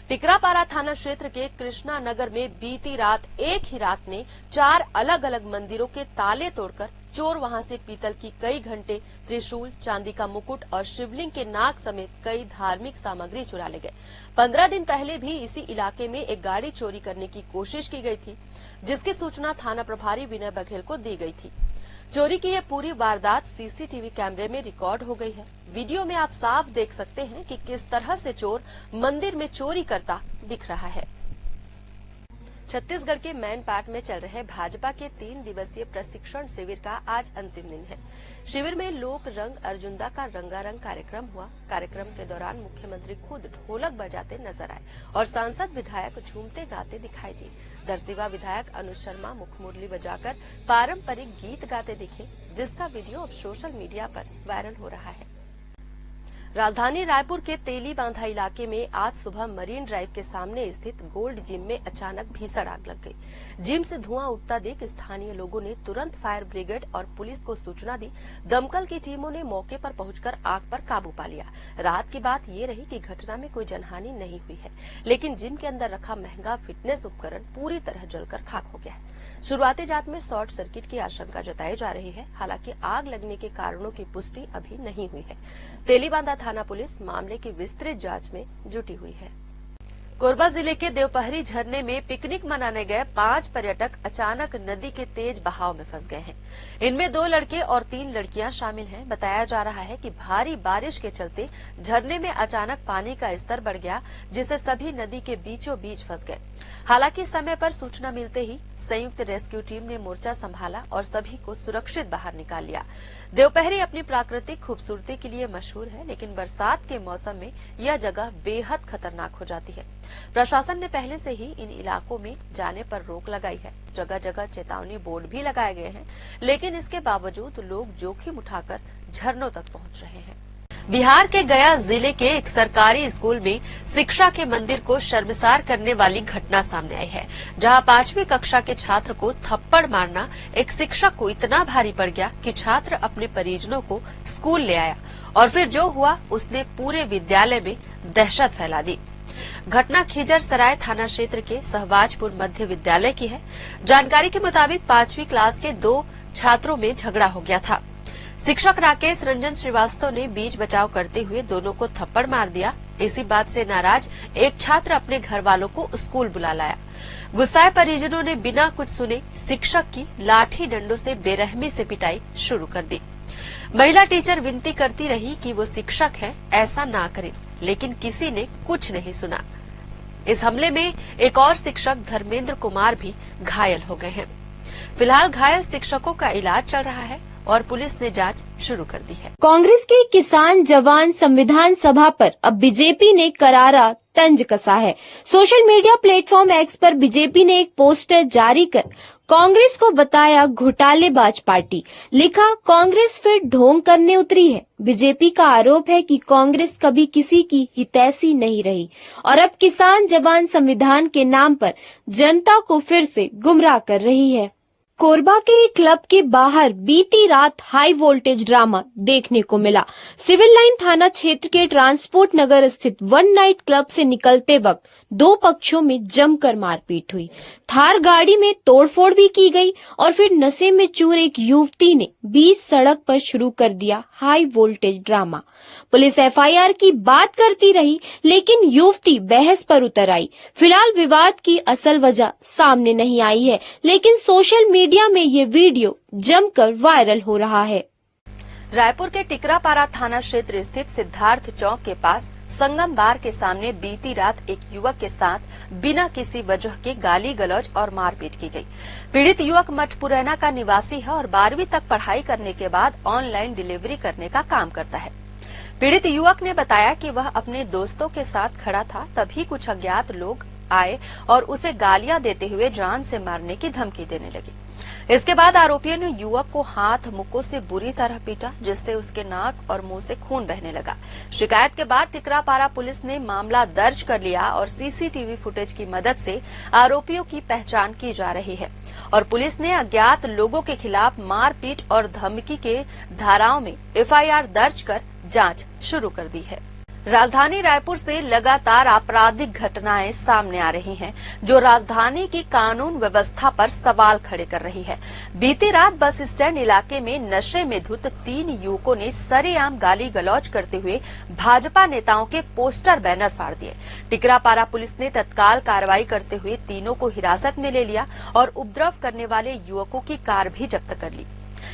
टिकरापारा थाना क्षेत्र के कृष्णा नगर में बीती रात एक ही रात में 4 अलग अलग मंदिरों के ताले तोड़कर चोर वहां से पीतल की कई घंटे, त्रिशूल, चांदी का मुकुट और शिवलिंग के नाग समेत कई धार्मिक सामग्री चुरा ले गए। 15 दिन पहले भी इसी इलाके में एक गाड़ी चोरी करने की कोशिश की गई थी, जिसकी सूचना थाना प्रभारी विनय बघेल को दी गई थी। चोरी की यह पूरी वारदात सीसीटीवी कैमरे में रिकॉर्ड हो गई है। वीडियो में आप साफ देख सकते हैं कि किस तरह से चोर मंदिर में चोरी करता दिख रहा है। छत्तीसगढ़ के मैनपाट में चल रहे भाजपा के 3 दिवसीय प्रशिक्षण शिविर का आज अंतिम दिन है। शिविर में लोक रंग अर्जुंदा का रंगारंग कार्यक्रम हुआ। कार्यक्रम के दौरान मुख्यमंत्री खुद ढोलक बजाते नजर आए और सांसद विधायक झूमते गाते दिखाई दिए। दरसिवा विधायक अनुज शर्मा मुखमुरली बजाकर पारंपरिक गीत गाते दिखे, जिसका वीडियो अब सोशल मीडिया पर वायरल हो रहा है। राजधानी रायपुर के तेली बांधा इलाके में आज सुबह मरीन ड्राइव के सामने स्थित गोल्ड जिम में अचानक भीषण आग लग गई। जिम से धुआं उठता देख स्थानीय लोगों ने तुरंत फायर ब्रिगेड और पुलिस को सूचना दी। दमकल की टीमों ने मौके पर पहुंचकर आग पर काबू पा लिया। राहत की बात ये रही कि घटना में कोई जनहानि नहीं हुई है, लेकिन जिम के अंदर रखा महंगा फिटनेस उपकरण पूरी तरह जलकर खाक हो गया है। शुरुआती जांच में शॉर्ट सर्किट की आशंका जताई जा रही है। हालांकि आग लगने के कारणों की पुष्टि अभी नहीं हुई है। तेलीबांधा थाना पुलिस मामले की विस्तृत जांच में जुटी हुई है। कोरबा जिले के देवपहरी झरने में पिकनिक मनाने गए 5 पर्यटक अचानक नदी के तेज बहाव में फंस गए हैं। इनमें 2 लड़के और 3 लड़कियां शामिल हैं। बताया जा रहा है कि भारी बारिश के चलते झरने में अचानक पानी का स्तर बढ़ गया, जिससे सभी नदी के बीचों बीच फंस गए। हालांकि समय पर सूचना मिलते ही संयुक्त रेस्क्यू टीम ने मोर्चा संभाला और सभी को सुरक्षित बाहर निकाल लिया। देवपहरी अपनी प्राकृतिक खूबसूरती के लिए मशहूर है, लेकिन बरसात के मौसम में यह जगह बेहद खतरनाक हो जाती है। प्रशासन ने पहले से ही इन इलाकों में जाने पर रोक लगाई है। जगह जगह चेतावनी बोर्ड भी लगाए गए हैं, लेकिन इसके बावजूद लोग जोखिम उठाकर झरनों तक पहुंच रहे हैं। बिहार के गया जिले के एक सरकारी स्कूल में शिक्षा के मंदिर को शर्मसार करने वाली घटना सामने आई है, जहां 5वीं कक्षा के छात्र को थप्पड़ मारना एक शिक्षक को इतना भारी पड़ गया कि छात्र अपने परिजनों को स्कूल ले आया और फिर जो हुआ उसने पूरे विद्यालय में दहशत फैला दी। घटना खिजर सराय थाना क्षेत्र के सहबाजपुर मध्य विद्यालय की है। जानकारी के मुताबिक 5वीं क्लास के 2 छात्रों में झगड़ा हो गया था। शिक्षक राकेश रंजन श्रीवास्तव ने बीच बचाव करते हुए दोनों को थप्पड़ मार दिया। इसी बात से नाराज एक छात्र अपने घर वालों को स्कूल बुला लाया। गुस्साए परिजनों ने बिना कुछ सुने शिक्षक की लाठी डंडों से बेरहमी से पिटाई शुरू कर दी। महिला टीचर विनती करती रही कि वो शिक्षक है, ऐसा ना करें, लेकिन किसी ने कुछ नहीं सुना। इस हमले में एक और शिक्षक धर्मेंद्र कुमार भी घायल हो गए हैं। फिलहाल घायल शिक्षकों का इलाज चल रहा है और पुलिस ने जांच शुरू कर दी है। कांग्रेस के किसान जवान संविधान सभा पर अब बीजेपी ने करारा तंज कसा है। सोशल मीडिया प्लेटफॉर्म एक्स पर बीजेपी ने एक पोस्टर जारी कर कांग्रेस को बताया घोटालेबाज पार्टी। लिखा, कांग्रेस फिर ढोंग करने उतरी है। बीजेपी का आरोप है कि कांग्रेस कभी किसी की हितैषी नहीं रही और अब किसान जवान संविधान के नाम पर जनता को फिर से गुमराह कर रही है। कोरबा के एक क्लब के बाहर बीती रात हाई वोल्टेज ड्रामा देखने को मिला। सिविल लाइन थाना क्षेत्र के ट्रांसपोर्ट नगर स्थित वन नाइट क्लब से निकलते वक्त 2 पक्षों में जमकर मारपीट हुई। थार गाड़ी में तोड़फोड़ भी की गई और फिर नशे में चूर एक युवती ने बीच सड़क पर शुरू कर दिया high voltage drama. Police FIR की बात करती रही, लेकिन युवती बहस पर उतर आई। फिलहाल विवाद की असल वजह सामने नहीं आई है, लेकिन सोशल मीडिया में ये वीडियो जमकर वायरल हो रहा है। रायपुर के टिकरापारा थाना क्षेत्र स्थित सिद्धार्थ चौक के पास संगम बार के सामने बीती रात एक युवक के साथ बिना किसी वजह के गाली गलौज और मारपीट की गई। पीड़ित युवक मठपुरैना का निवासी है और 12वीं तक पढ़ाई करने के बाद ऑनलाइन डिलीवरी करने का काम करता है। पीड़ित युवक ने बताया कि वह अपने दोस्तों के साथ खड़ा था, तभी कुछ अज्ञात लोग आए और उसे गालियां देते हुए जान से मारने की धमकी देने लगे। इसके बाद आरोपियों ने युवक को हाथ मुक्कों से बुरी तरह पीटा, जिससे उसके नाक और मुंह से खून बहने लगा। शिकायत के बाद टिकरापारा पुलिस ने मामला दर्ज कर लिया और सीसीटीवी फुटेज की मदद से आरोपियों की पहचान की जा रही है और पुलिस ने अज्ञात लोगों के खिलाफ मारपीट और धमकी के धाराओं में एफआईआर दर्ज कर जांच शुरू कर दी है। राजधानी रायपुर से लगातार आपराधिक घटनाएं सामने आ रही हैं, जो राजधानी की कानून व्यवस्था पर सवाल खड़े कर रही है। बीती रात बस स्टैंड इलाके में नशे में धुत 3 युवकों ने सरेआम गाली गलौज करते हुए भाजपा नेताओं के पोस्टर बैनर फाड़ दिए। टिकरापारा पुलिस ने तत्काल कार्रवाई करते हुए तीनों को हिरासत में ले लिया और उपद्रव करने वाले युवकों की कार भी जब्त कर ली।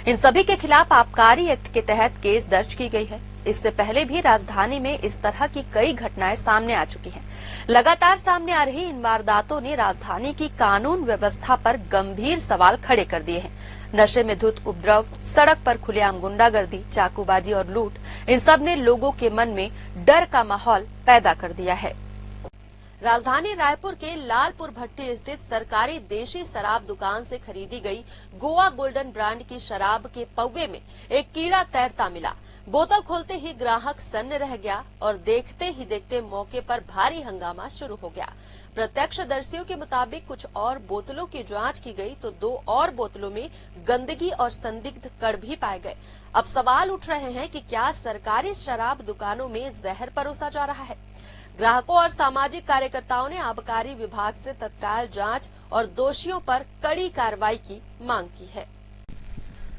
इन सभी के खिलाफ आबकारी एक्ट के तहत केस दर्ज की गई है। इससे पहले भी राजधानी में इस तरह की कई घटनाएं सामने आ चुकी हैं। लगातार सामने आ रही इन वारदातों ने राजधानी की कानून व्यवस्था पर गंभीर सवाल खड़े कर दिए हैं। नशे में धुत उपद्रव, सड़क पर खुलेआम गुंडागर्दी, चाकूबाजी और लूट, इन सब ने लोगों के मन में डर का माहौल पैदा कर दिया है। राजधानी रायपुर के लालपुर भट्टी स्थित सरकारी देशी शराब दुकान से खरीदी गई गोवा गोल्डन ब्रांड की शराब के पौवे में एक कीड़ा तैरता मिला। बोतल खोलते ही ग्राहक सन्न रह गया और देखते ही देखते मौके पर भारी हंगामा शुरू हो गया। प्रत्यक्षदर्शियों के मुताबिक कुछ और बोतलों की जांच की गई तो 2 और बोतलों में गंदगी और संदिग्ध कण भी पाए गए। अब सवाल उठ रहे हैं कि क्या सरकारी शराब दुकानों में जहर परोसा जा रहा है। ग्राहकों और सामाजिक कार्यकर्ताओं ने आबकारी विभाग से तत्काल जांच और दोषियों पर कड़ी कार्रवाई की मांग की है।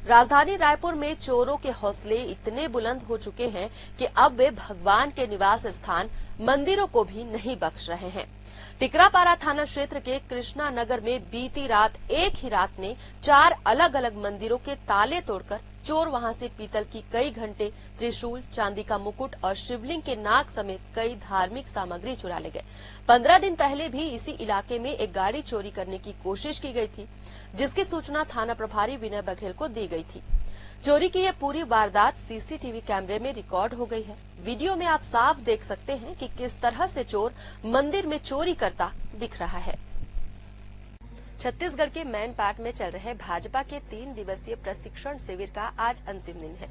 राजधानी रायपुर में चोरों के हौसले इतने बुलंद हो चुके हैं कि अब वे भगवान के निवास स्थान मंदिरों को भी नहीं बख्श रहे हैं। टिकरापारा थाना क्षेत्र के कृष्णा नगर में बीती रात एक ही रात में 4 अलग अलग मंदिरों के ताले तोड़कर चोर वहां से पीतल की कई घंटे, त्रिशूल, चांदी का मुकुट और शिवलिंग के नाग समेत कई धार्मिक सामग्री चुरा ले गए। 15 दिन पहले भी इसी इलाके में एक गाड़ी चोरी करने की कोशिश की गई थी, जिसकी सूचना थाना प्रभारी विनय बघेल को दी गई थी। चोरी की यह पूरी वारदात सीसीटीवी कैमरे में रिकॉर्ड हो गई है। वीडियो में आप साफ देख सकते हैं कि किस तरह से चोर मंदिर में चोरी करता दिख रहा है। छत्तीसगढ़ के मैनपाट में चल रहे भाजपा के 3 दिवसीय प्रशिक्षण शिविर का आज अंतिम दिन है।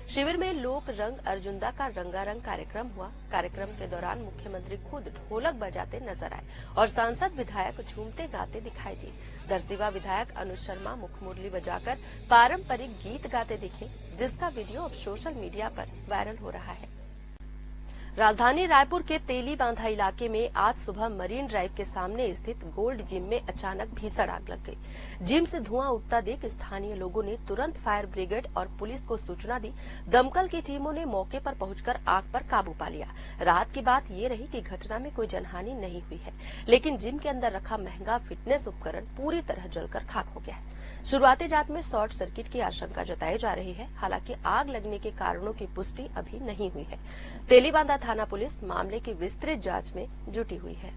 शिविर में लोक रंग अर्जुंदा का रंगारंग कार्यक्रम हुआ। कार्यक्रम के दौरान मुख्यमंत्री खुद ढोलक बजाते नजर आए और सांसद विधायक झूमते गाते दिखाई दिए। दरसिवा विधायक अनुज शर्मा मुखमुरली बजाकर पारंपरिक गीत गाते दिखे, जिसका वीडियो अब सोशल मीडिया पर वायरल हो रहा है। राजधानी रायपुर के तेली बांधा इलाके में आज सुबह मरीन ड्राइव के सामने स्थित गोल्ड जिम में अचानक भीषण आग लग गई। जिम से धुआं उठता देख स्थानीय लोगों ने तुरंत फायर ब्रिगेड और पुलिस को सूचना दी। दमकल की टीमों ने मौके पर पहुंचकर आग पर काबू पा लिया। राहत की बात ये रही कि घटना में कोई जनहानि नहीं हुई है, लेकिन जिम के अंदर रखा महंगा फिटनेस उपकरण पूरी तरह जलकर खाक हो गया है। शुरुआती जांच में शॉर्ट सर्किट की आशंका जताई जा रही है। हालांकि आग लगने के कारणों की पुष्टि अभी नहीं हुई है। तेलीबांधा थाना पुलिस मामले की विस्तृत जांच में जुटी हुई है।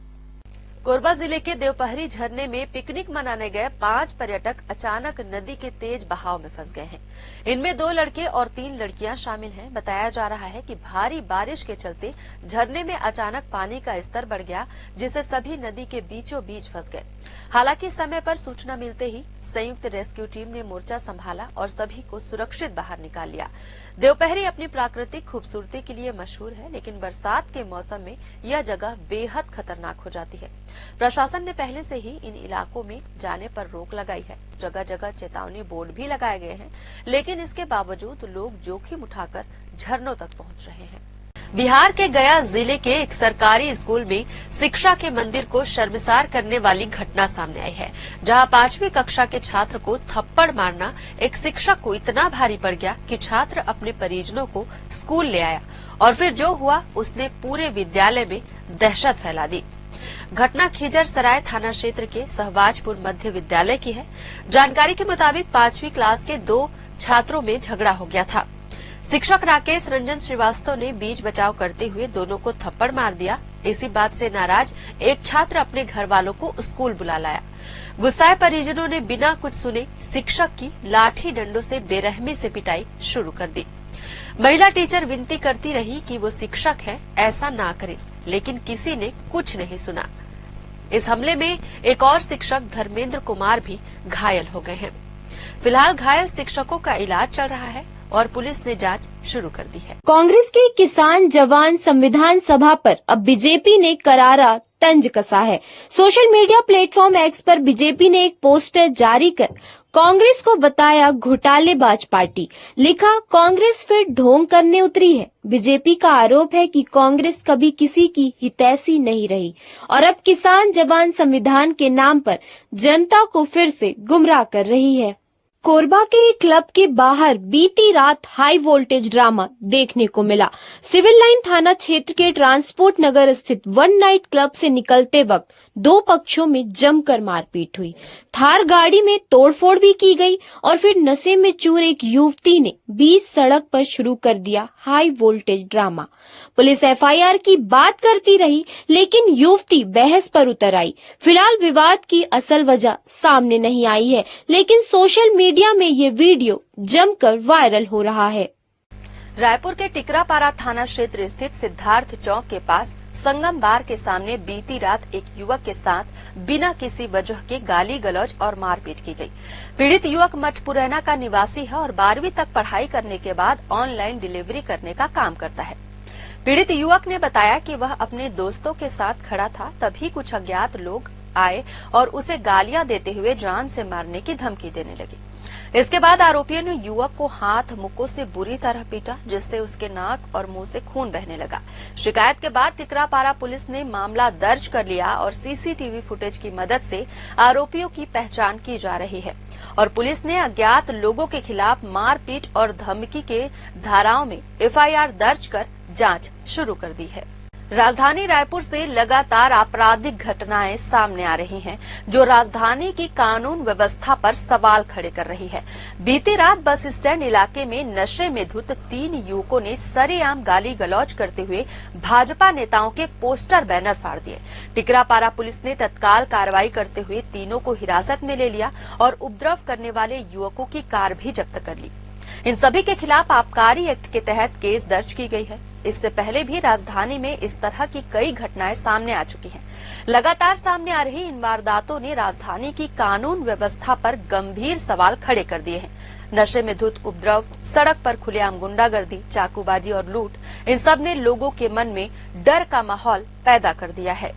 कोरबा जिले के देवपहरी झरने में पिकनिक मनाने गए 5 पर्यटक अचानक नदी के तेज बहाव में फंस गए हैं। इनमें 2 लड़के और 3 लड़कियां शामिल हैं। बताया जा रहा है कि भारी बारिश के चलते झरने में अचानक पानी का स्तर बढ़ गया, जिससे सभी नदी के बीचों बीच फंस गए। हालांकि समय पर सूचना मिलते ही संयुक्त रेस्क्यू टीम ने मोर्चा संभाला और सभी को सुरक्षित बाहर निकाल लिया। देवपहरी अपनी प्राकृतिक खूबसूरती के लिए मशहूर है, लेकिन बरसात के मौसम में यह जगह बेहद खतरनाक हो जाती है। प्रशासन ने पहले से ही इन इलाकों में जाने पर रोक लगाई है। जगह जगह चेतावनी बोर्ड भी लगाए गए हैं, लेकिन इसके बावजूद लोग जोखिम उठाकर झरनों तक पहुंच रहे हैं। बिहार के गया जिले के एक सरकारी स्कूल में शिक्षा के मंदिर को शर्मसार करने वाली घटना सामने आई है, जहां 5वीं कक्षा के छात्र को थप्पड़ मारना एक शिक्षक को इतना भारी पड़ गया कि छात्र अपने परिजनों को स्कूल ले आया और फिर जो हुआ उसने पूरे विद्यालय में दहशत फैला दी। घटना खिजर सराय थाना क्षेत्र के सहबाजपुर मध्य विद्यालय की है। जानकारी के मुताबिक 5वीं क्लास के 2 छात्रों में झगड़ा हो गया था। शिक्षक राकेश रंजन श्रीवास्तव ने बीच बचाव करते हुए दोनों को थप्पड़ मार दिया। इसी बात से नाराज एक छात्र अपने घर वालों को स्कूल बुला लाया। गुस्साए परिजनों ने बिना कुछ सुने शिक्षक की लाठी डंडों से बेरहमी से पिटाई शुरू कर दी। महिला टीचर विनती करती रही कि वो शिक्षक है, ऐसा ना करें, लेकिन किसी ने कुछ नहीं सुना। इस हमले में एक और शिक्षक धर्मेंद्र कुमार भी घायल हो गए हैं। फिलहाल घायल शिक्षकों का इलाज चल रहा है और पुलिस ने जांच शुरू कर दी है। कांग्रेस के किसान जवान संविधान सभा पर अब बीजेपी ने करारा तंज कसा है। सोशल मीडिया प्लेटफॉर्म एक्स पर बीजेपी ने एक पोस्टर जारी कर कांग्रेस को बताया घोटालेबाज पार्टी। लिखा, कांग्रेस फिर ढोंग करने उतरी है। बीजेपी का आरोप है कि कांग्रेस कभी किसी की हितैषी नहीं रही और अब किसान जवान संविधान के नाम पर जनता को फिर से गुमराह कर रही है। कोरबा के एक क्लब के बाहर बीती रात हाई वोल्टेज ड्रामा देखने को मिला। सिविल लाइन थाना क्षेत्र के ट्रांसपोर्ट नगर स्थित वन नाइट क्लब से निकलते वक्त 2 पक्षों में जमकर मारपीट हुई। थार गाड़ी में तोड़फोड़ भी की गई और फिर नशे में चूर एक युवती ने बीच सड़क पर शुरू कर दिया high voltage drama. Police FIR की बात करती रही, लेकिन युवती बहस पर उतर आई। फिलहाल विवाद की असल वजह सामने नहीं आई है, लेकिन सोशल मीडिया में ये वीडियो जमकर वायरल हो रहा है। रायपुर के टिकरापारा थाना क्षेत्र स्थित सिद्धार्थ चौक के पास संगम बार के सामने बीती रात एक युवक के साथ बिना किसी वजह के गाली गलौज और मारपीट की गई। पीड़ित युवक मठपुरैना का निवासी है और 12वीं तक पढ़ाई करने के बाद ऑनलाइन डिलीवरी करने का काम करता है। पीड़ित युवक ने बताया कि वह अपने दोस्तों के साथ खड़ा था, तभी कुछ अज्ञात लोग आए और उसे गालियां देते हुए जान से मारने की धमकी देने लगे। इसके बाद आरोपियों ने युवक को हाथ मुक्कों से बुरी तरह पीटा, जिससे उसके नाक और मुंह से खून बहने लगा। शिकायत के बाद टिकरापारा पुलिस ने मामला दर्ज कर लिया और सीसीटीवी फुटेज की मदद से आरोपियों की पहचान की जा रही है और पुलिस ने अज्ञात लोगों के खिलाफ मारपीट और धमकी के धाराओं में एफआईआर दर्ज कर जांच शुरू कर दी है। राजधानी रायपुर से लगातार आपराधिक घटनाएं सामने आ रही हैं, जो राजधानी की कानून व्यवस्था पर सवाल खड़े कर रही है। बीती रात बस स्टैंड इलाके में नशे में धुत 3 युवकों ने सरेआम गाली गलौज करते हुए भाजपा नेताओं के पोस्टर बैनर फाड़ दिए। टिकरापारा पुलिस ने तत्काल कार्रवाई करते हुए तीनों को हिरासत में ले लिया और उपद्रव करने वाले युवकों की कार भी जब्त कर ली। इन सभी के खिलाफ आबकारी एक्ट के तहत केस दर्ज की गई है। इससे पहले भी राजधानी में इस तरह की कई घटनाएं सामने आ चुकी हैं। लगातार सामने आ रही इन वारदातों ने राजधानी की कानून व्यवस्था पर गंभीर सवाल खड़े कर दिए हैं। नशे में धुत उपद्रव, सड़क पर खुलेआम गुंडागर्दी, चाकूबाजी और लूट, इन सब ने लोगों के मन में डर का माहौल पैदा कर दिया है।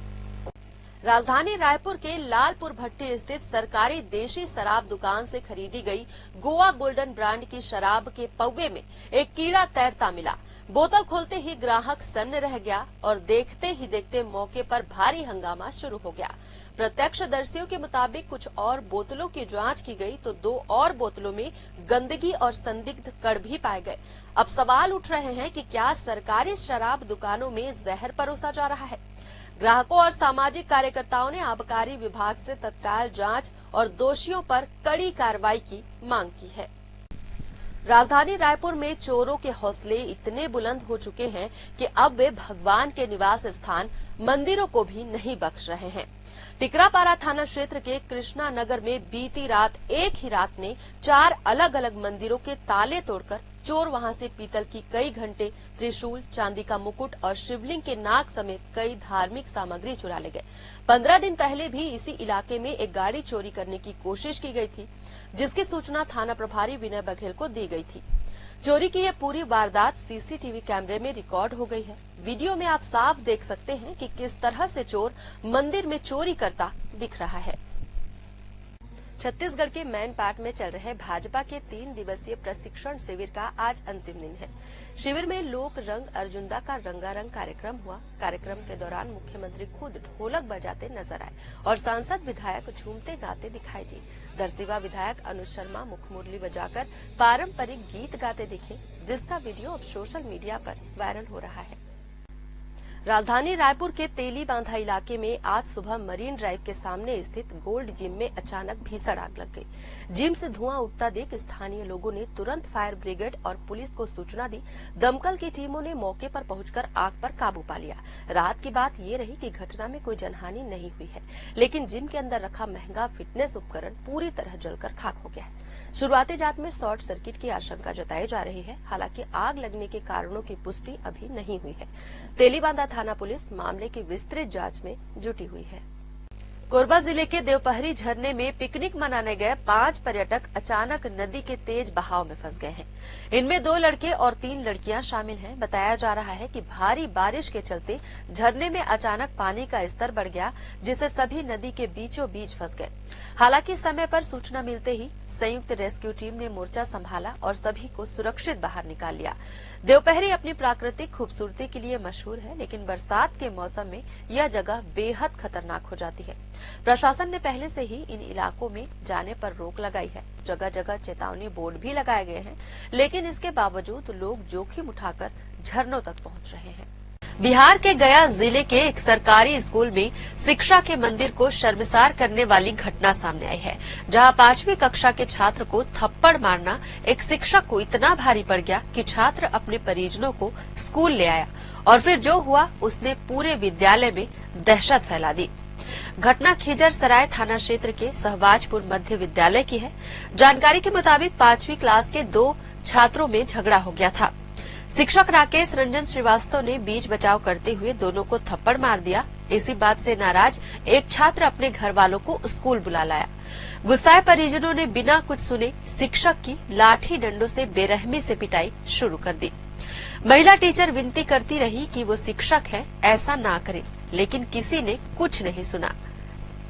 राजधानी रायपुर के लालपुर भट्टी स्थित सरकारी देशी शराब दुकान से खरीदी गई गोवा गोल्डन ब्रांड की शराब के पौवे में एक कीड़ा तैरता मिला। बोतल खोलते ही ग्राहक सन्न रह गया और देखते ही देखते मौके पर भारी हंगामा शुरू हो गया। प्रत्यक्षदर्शियों के मुताबिक कुछ और बोतलों की जांच की गई तो 2 और बोतलों में गंदगी और संदिग्ध कण भी पाए गए। अब सवाल उठ रहे हैं कि क्या सरकारी शराब दुकानों में जहर परोसा जा रहा है? ग्राहकों और सामाजिक कार्यकर्ताओं ने आबकारी विभाग से तत्काल जांच और दोषियों पर कड़ी कार्रवाई की मांग की है। राजधानी रायपुर में चोरों के हौसले इतने बुलंद हो चुके हैं कि अब वे भगवान के निवास स्थान मंदिरों को भी नहीं बख्श रहे हैं। टिकरापारा थाना क्षेत्र के कृष्णा नगर में बीती रात एक ही रात में 4 अलग अलग मंदिरों के ताले तोड़कर चोर वहां से पीतल की कई घंटे, त्रिशूल, चांदी का मुकुट और शिवलिंग के नाग समेत कई धार्मिक सामग्री चुरा ले गए। 15 दिन पहले भी इसी इलाके में एक गाड़ी चोरी करने की कोशिश की गई थी, जिसकी सूचना थाना प्रभारी विनय बघेल को दी गई थी। चोरी की यह पूरी वारदात सीसीटीवी कैमरे में रिकॉर्ड हो गई है। वीडियो में आप साफ देख सकते हैं कि किस तरह से चोर मंदिर में चोरी करता दिख रहा है। छत्तीसगढ़ के मैनपाट में चल रहे भाजपा के 3 दिवसीय प्रशिक्षण शिविर का आज अंतिम दिन है। शिविर में लोक रंग अर्जुंदा का रंगारंग कार्यक्रम हुआ। कार्यक्रम के दौरान मुख्यमंत्री खुद ढोलक बजाते नजर आए और सांसद विधायक झूमते गाते दिखाई दिए। दरसिवा विधायक अनुज शर्मा मुखमुरली बजाकर पारंपरिक गीत गाते दिखे, जिसका वीडियो अब सोशल मीडिया पर वायरल हो रहा है। राजधानी रायपुर के तेली बांधा इलाके में आज सुबह मरीन ड्राइव के सामने स्थित गोल्ड जिम में अचानक भीषण आग लग गई। जिम से धुआं उठता देख स्थानीय लोगों ने तुरंत फायर ब्रिगेड और पुलिस को सूचना दी। दमकल की टीमों ने मौके पर पहुंचकर आग पर काबू पा लिया। रात की बात ये रही कि घटना में कोई जनहानि नहीं हुई है, लेकिन जिम के अंदर रखा महंगा फिटनेस उपकरण पूरी तरह जलकर खाक हो गया है। शुरुआती जांच में शॉर्ट सर्किट की आशंका जताई जा रही है। हालांकि आग लगने के कारणों की पुष्टि अभी नहीं हुई है। तेलीबांधा थाना पुलिस मामले की विस्तृत जांच में जुटी हुई है। कोरबा जिले के देवपहरी झरने में पिकनिक मनाने गए 5 पर्यटक अचानक नदी के तेज बहाव में फंस गए हैं। इनमें 2 लड़के और 3 लड़कियां शामिल हैं। बताया जा रहा है कि भारी बारिश के चलते झरने में अचानक पानी का स्तर बढ़ गया, जिससे सभी नदी के बीचों बीच फंस गए। हालांकि समय पर सूचना मिलते ही संयुक्त रेस्क्यू टीम ने मोर्चा संभाला और सभी को सुरक्षित बाहर निकाल लिया। देवपहरी अपनी प्राकृतिक खूबसूरती के लिए मशहूर है, लेकिन बरसात के मौसम में यह जगह बेहद खतरनाक हो जाती है। प्रशासन ने पहले से ही इन इलाकों में जाने पर रोक लगाई है। जगह जगह चेतावनी बोर्ड भी लगाए गए हैं, लेकिन इसके बावजूद लोग जोखिम उठाकर झरनों तक पहुंच रहे हैं। बिहार के गया जिले के एक सरकारी स्कूल में शिक्षा के मंदिर को शर्मसार करने वाली घटना सामने आई है, जहां 5वीं कक्षा के छात्र को थप्पड़ मारना एक शिक्षक को इतना भारी पड़ गया कि छात्र अपने परिजनों को स्कूल ले आया और फिर जो हुआ उसने पूरे विद्यालय में दहशत फैला दी। घटना खिजर सराय थाना क्षेत्र के सहबाजपुर मध्य विद्यालय की है। जानकारी के मुताबिक 5वीं क्लास के 2 छात्रों में झगड़ा हो गया था। शिक्षक राकेश रंजन श्रीवास्तव ने बीच बचाव करते हुए दोनों को थप्पड़ मार दिया। इसी बात से नाराज एक छात्र अपने घर वालों को स्कूल बुला लाया। गुस्साए परिजनों ने बिना कुछ सुने शिक्षक की लाठी डंडों से बेरहमी से पिटाई शुरू कर दी। महिला टीचर विनती करती रही कि वो शिक्षक है, ऐसा ना करें, लेकिन किसी ने कुछ नहीं सुना।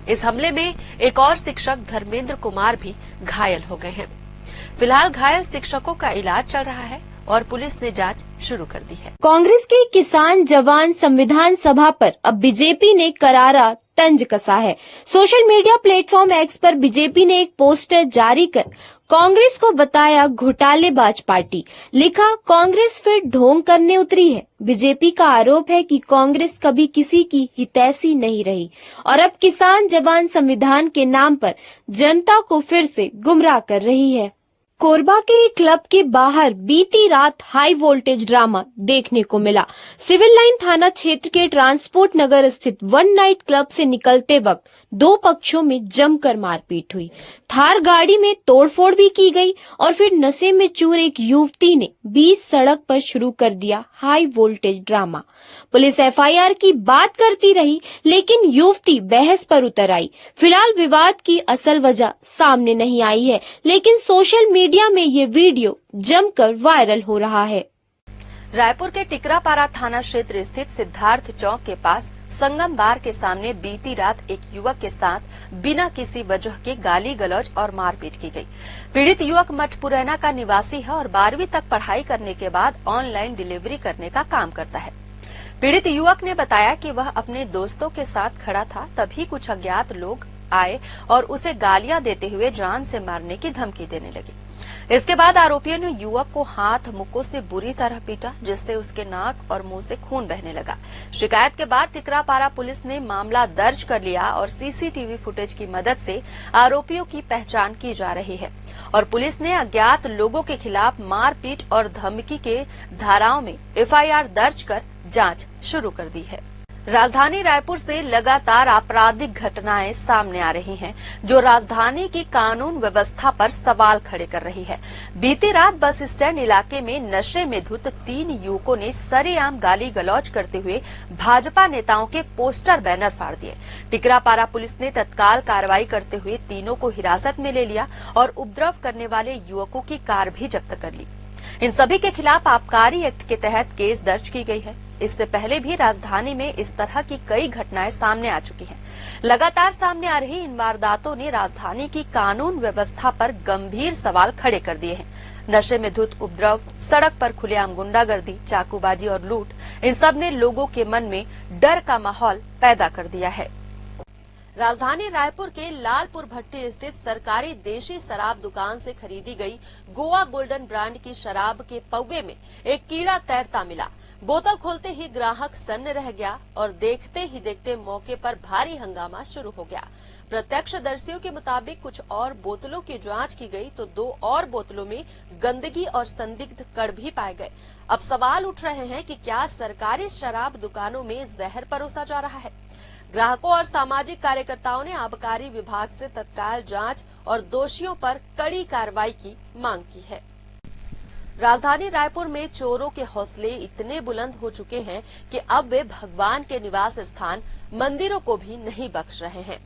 इस हमले में एक और शिक्षक धर्मेंद्र कुमार भी घायल हो गए हैं। फिलहाल घायल शिक्षकों का इलाज चल रहा है और पुलिस ने जांच शुरू कर दी है। कांग्रेस के किसान जवान संविधान सभा पर अब बीजेपी ने करारा तंज कसा है। सोशल मीडिया प्लेटफॉर्म एक्स पर बीजेपी ने एक पोस्टर जारी कर कांग्रेस को बताया घोटालेबाज पार्टी। लिखा, कांग्रेस फिर ढोंग करने उतरी है। बीजेपी का आरोप है कि कांग्रेस कभी किसी की हितैषी नहीं रही और अब किसान जवान संविधान के नाम पर जनता को फिर से गुमराह कर रही है। कोरबा के एक क्लब के बाहर बीती रात हाई वोल्टेज ड्रामा देखने को मिला। सिविल लाइन थाना क्षेत्र के ट्रांसपोर्ट नगर स्थित वन नाइट क्लब से निकलते वक्त दो पक्षों में जमकर मारपीट हुई। थार गाड़ी में तोड़फोड़ भी की गई और फिर नशे में चूर एक युवती ने बीच सड़क पर शुरू कर दिया high voltage drama. Police FIR की बात करती रही, लेकिन युवती बहस पर उतर आई। फिलहाल विवाद की असल वजह सामने नहीं आई है, लेकिन सोशल मीडिया में ये वीडियो जमकर वायरल हो रहा है। रायपुर के टिकरापारा थाना क्षेत्र स्थित सिद्धार्थ चौक के पास संगम बार के सामने बीती रात एक युवक के साथ बिना किसी वजह के गाली गलौज और मारपीट की गई। पीड़ित युवक मठपुरैना का निवासी है और 12वीं तक पढ़ाई करने के बाद ऑनलाइन डिलीवरी करने का काम करता है। पीड़ित युवक ने बताया कि वह अपने दोस्तों के साथ खड़ा था, तभी कुछ अज्ञात लोग आए और उसे गालियां देते हुए जान से मारने की धमकी देने लगे। इसके बाद आरोपियों ने युवक को हाथ मुक्कों से बुरी तरह पीटा, जिससे उसके नाक और मुंह से खून बहने लगा। शिकायत के बाद टिकरापारा पुलिस ने मामला दर्ज कर लिया और सीसीटीवी फुटेज की मदद से आरोपियों की पहचान की जा रही है और पुलिस ने अज्ञात लोगों के खिलाफ मारपीट और धमकी के धाराओं में एफआईआर दर्ज कर जांच शुरू कर दी है। राजधानी रायपुर से लगातार आपराधिक घटनाएं सामने आ रही हैं, जो राजधानी की कानून व्यवस्था पर सवाल खड़े कर रही है। बीती रात बस स्टैंड इलाके में नशे में धुत 3 युवकों ने सरेआम गाली गलौज करते हुए भाजपा नेताओं के पोस्टर बैनर फाड़ दिए। टिकरापारा पुलिस ने तत्काल कार्रवाई करते हुए तीनों को हिरासत में ले लिया और उपद्रव करने वाले युवकों की कार भी जब्त कर ली। इन सभी के खिलाफ आबकारी एक्ट के तहत केस दर्ज की गई है। इससे पहले भी राजधानी में इस तरह की कई घटनाएं सामने आ चुकी हैं। लगातार सामने आ रही इन वारदातों ने राजधानी की कानून व्यवस्था पर गंभीर सवाल खड़े कर दिए हैं। नशे में धुत उपद्रव, सड़क पर खुलेआम गुंडागर्दी, चाकूबाजी और लूट, इन सब ने लोगों के मन में डर का माहौल पैदा कर दिया है। राजधानी रायपुर के लालपुर भट्टी स्थित सरकारी देशी शराब दुकान से खरीदी गई गोवा गोल्डन ब्रांड की शराब के पौवे में एक कीड़ा तैरता मिला। बोतल खोलते ही ग्राहक सन्न रह गया और देखते ही देखते मौके पर भारी हंगामा शुरू हो गया। प्रत्यक्षदर्शियों के मुताबिक कुछ और बोतलों की जांच की गई तो 2 और बोतलों में गंदगी और संदिग्ध कण भी पाए गए। अब सवाल उठ रहे हैं कि क्या सरकारी शराब दुकानों में जहर परोसा जा रहा है? ग्राहकों और सामाजिक कार्यकर्ताओं ने आबकारी विभाग से तत्काल जांच और दोषियों पर कड़ी कार्रवाई की मांग की है। राजधानी रायपुर में चोरों के हौसले इतने बुलंद हो चुके हैं कि अब वे भगवान के निवास स्थान मंदिरों को भी नहीं बख्श रहे हैं।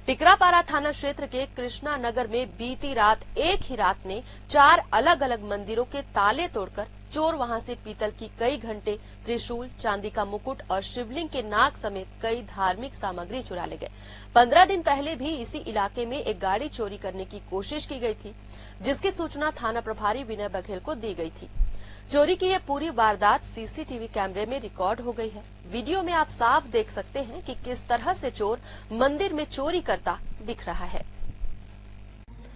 टिकरापारा थाना क्षेत्र के कृष्णा नगर में बीती रात एक ही रात में 4 अलग अलग मंदिरों के ताले तोड़कर चोर वहां से पीतल की कई घंटे, त्रिशूल, चांदी का मुकुट और शिवलिंग के नाग समेत कई धार्मिक सामग्री चुरा ले गए। 15 दिन पहले भी इसी इलाके में एक गाड़ी चोरी करने की कोशिश की गई थी, जिसकी सूचना थाना प्रभारी विनय बघेल को दी गई थी। चोरी की यह पूरी वारदात सीसीटीवी कैमरे में रिकॉर्ड हो गई है। वीडियो में आप साफ देख सकते हैं कि किस तरह से चोर मंदिर में चोरी करता दिख रहा है।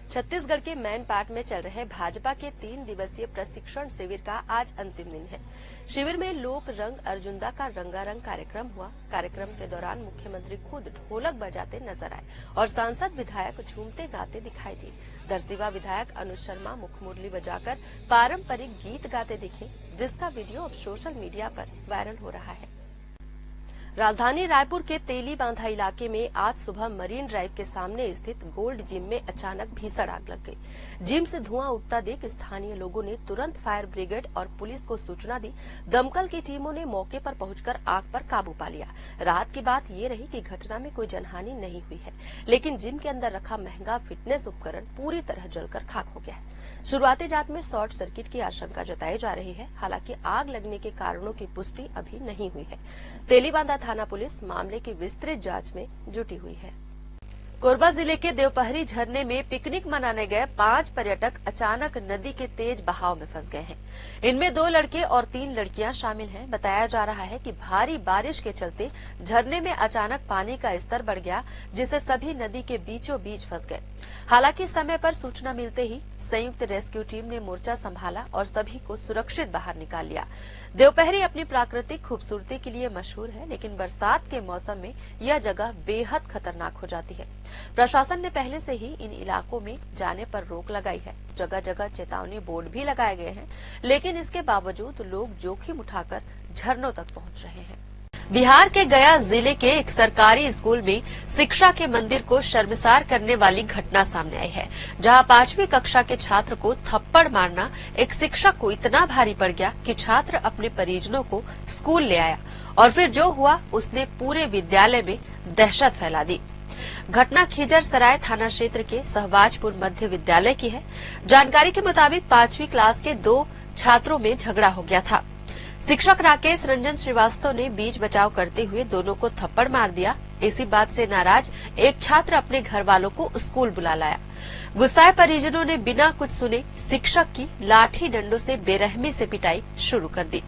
छत्तीसगढ़ के मैनपाट में चल रहे भाजपा के 3 दिवसीय प्रशिक्षण शिविर का आज अंतिम दिन है। शिविर में लोक रंग अर्जुंदा का रंगारंग कार्यक्रम हुआ। कार्यक्रम के दौरान मुख्यमंत्री खुद ढोलक बजाते नजर आए और सांसद विधायक झूमते गाते दिखाई दिए। दरसिवा विधायक अनुज शर्मा मुखमुरली बजाकर पारंपरिक गीत गाते दिखे, जिसका वीडियो अब सोशल मीडिया पर वायरल हो रहा है। राजधानी रायपुर के तेली बांधा इलाके में आज सुबह मरीन ड्राइव के सामने स्थित गोल्ड जिम में अचानक भीषण आग लग गई। जिम से धुआं उठता देख स्थानीय लोगों ने तुरंत फायर ब्रिगेड और पुलिस को सूचना दी। दमकल की टीमों ने मौके पर पहुंचकर आग पर काबू पा लिया। राहत की बात ये रही कि घटना में कोई जनहानि नहीं हुई है, लेकिन जिम के अंदर रखा महंगा फिटनेस उपकरण पूरी तरह जलकर खाक हो गया है। शुरुआती जांच में शॉर्ट सर्किट की आशंका जताई जा रही है। हालांकि आग लगने के कारणों की पुष्टि अभी नहीं हुई है। तेलीबांधा थाना पुलिस मामले की विस्तृत जांच में जुटी हुई है। कोरबा जिले के देवपहरी झरने में पिकनिक मनाने गए 5 पर्यटक अचानक नदी के तेज बहाव में फंस गए हैं। इनमें 2 लड़के और 3 लड़कियां शामिल हैं। बताया जा रहा है कि भारी बारिश के चलते झरने में अचानक पानी का स्तर बढ़ गया, जिससे सभी नदी के बीचों बीच फंस गए। हालांकि समय पर सूचना मिलते ही संयुक्त रेस्क्यू टीम ने मोर्चा संभाला और सभी को सुरक्षित बाहर निकाल लिया। देवपहरी अपनी प्राकृतिक खूबसूरती के लिए मशहूर है, लेकिन बरसात के मौसम में यह जगह बेहद खतरनाक हो जाती है। प्रशासन ने पहले से ही इन इलाकों में जाने पर रोक लगाई है। जगह जगह चेतावनी बोर्ड भी लगाए गए हैं, लेकिन इसके बावजूद लोग जोखिम उठाकर झरनों तक पहुंच रहे हैं। बिहार के गया जिले के एक सरकारी स्कूल में शिक्षा के मंदिर को शर्मसार करने वाली घटना सामने आई है, जहां 5वीं कक्षा के छात्र को थप्पड़ मारना एक शिक्षक को इतना भारी पड़ गया कि छात्र अपने परिजनों को स्कूल ले आया और फिर जो हुआ उसने पूरे विद्यालय में दहशत फैला दी। घटना खिजर सराय थाना क्षेत्र के सहबाजपुर मध्य विद्यालय की है। जानकारी के मुताबिक 5वीं क्लास के 2 छात्रों में झगड़ा हो गया था। शिक्षक राकेश रंजन श्रीवास्तव ने बीच बचाव करते हुए दोनों को थप्पड़ मार दिया। इसी बात से नाराज एक छात्र अपने घर वालों को स्कूल बुला लाया। गुस्साए परिजनों ने बिना कुछ सुने शिक्षक की लाठी डंडों से बेरहमी से पिटाई शुरू कर दी।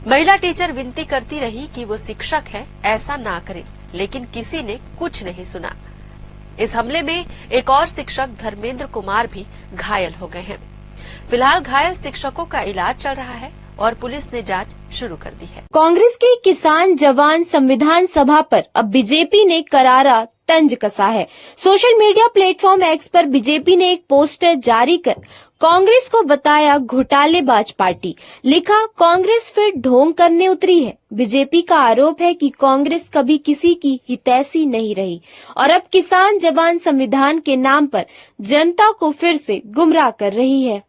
महिला टीचर विनती करती रही कि वो शिक्षक है, ऐसा ना करें, लेकिन किसी ने कुछ नहीं सुना। इस हमले में एक और शिक्षक धर्मेंद्र कुमार भी घायल हो गए हैं। फिलहाल घायल शिक्षकों का इलाज चल रहा है और पुलिस ने जांच शुरू कर दी है। कांग्रेस के किसान जवान संविधान सभा पर अब बीजेपी ने करारा तंज कसा है। सोशल मीडिया प्लेटफॉर्म एक्स पर बीजेपी ने एक पोस्टर जारी कर कांग्रेस को बताया घोटालेबाज पार्टी। लिखा, कांग्रेस फिर ढोंग करने उतरी है। बीजेपी का आरोप है कि कांग्रेस कभी किसी की हितैषी नहीं रही और अब किसान जवान संविधान के नाम पर जनता को फिर से गुमराह कर रही है।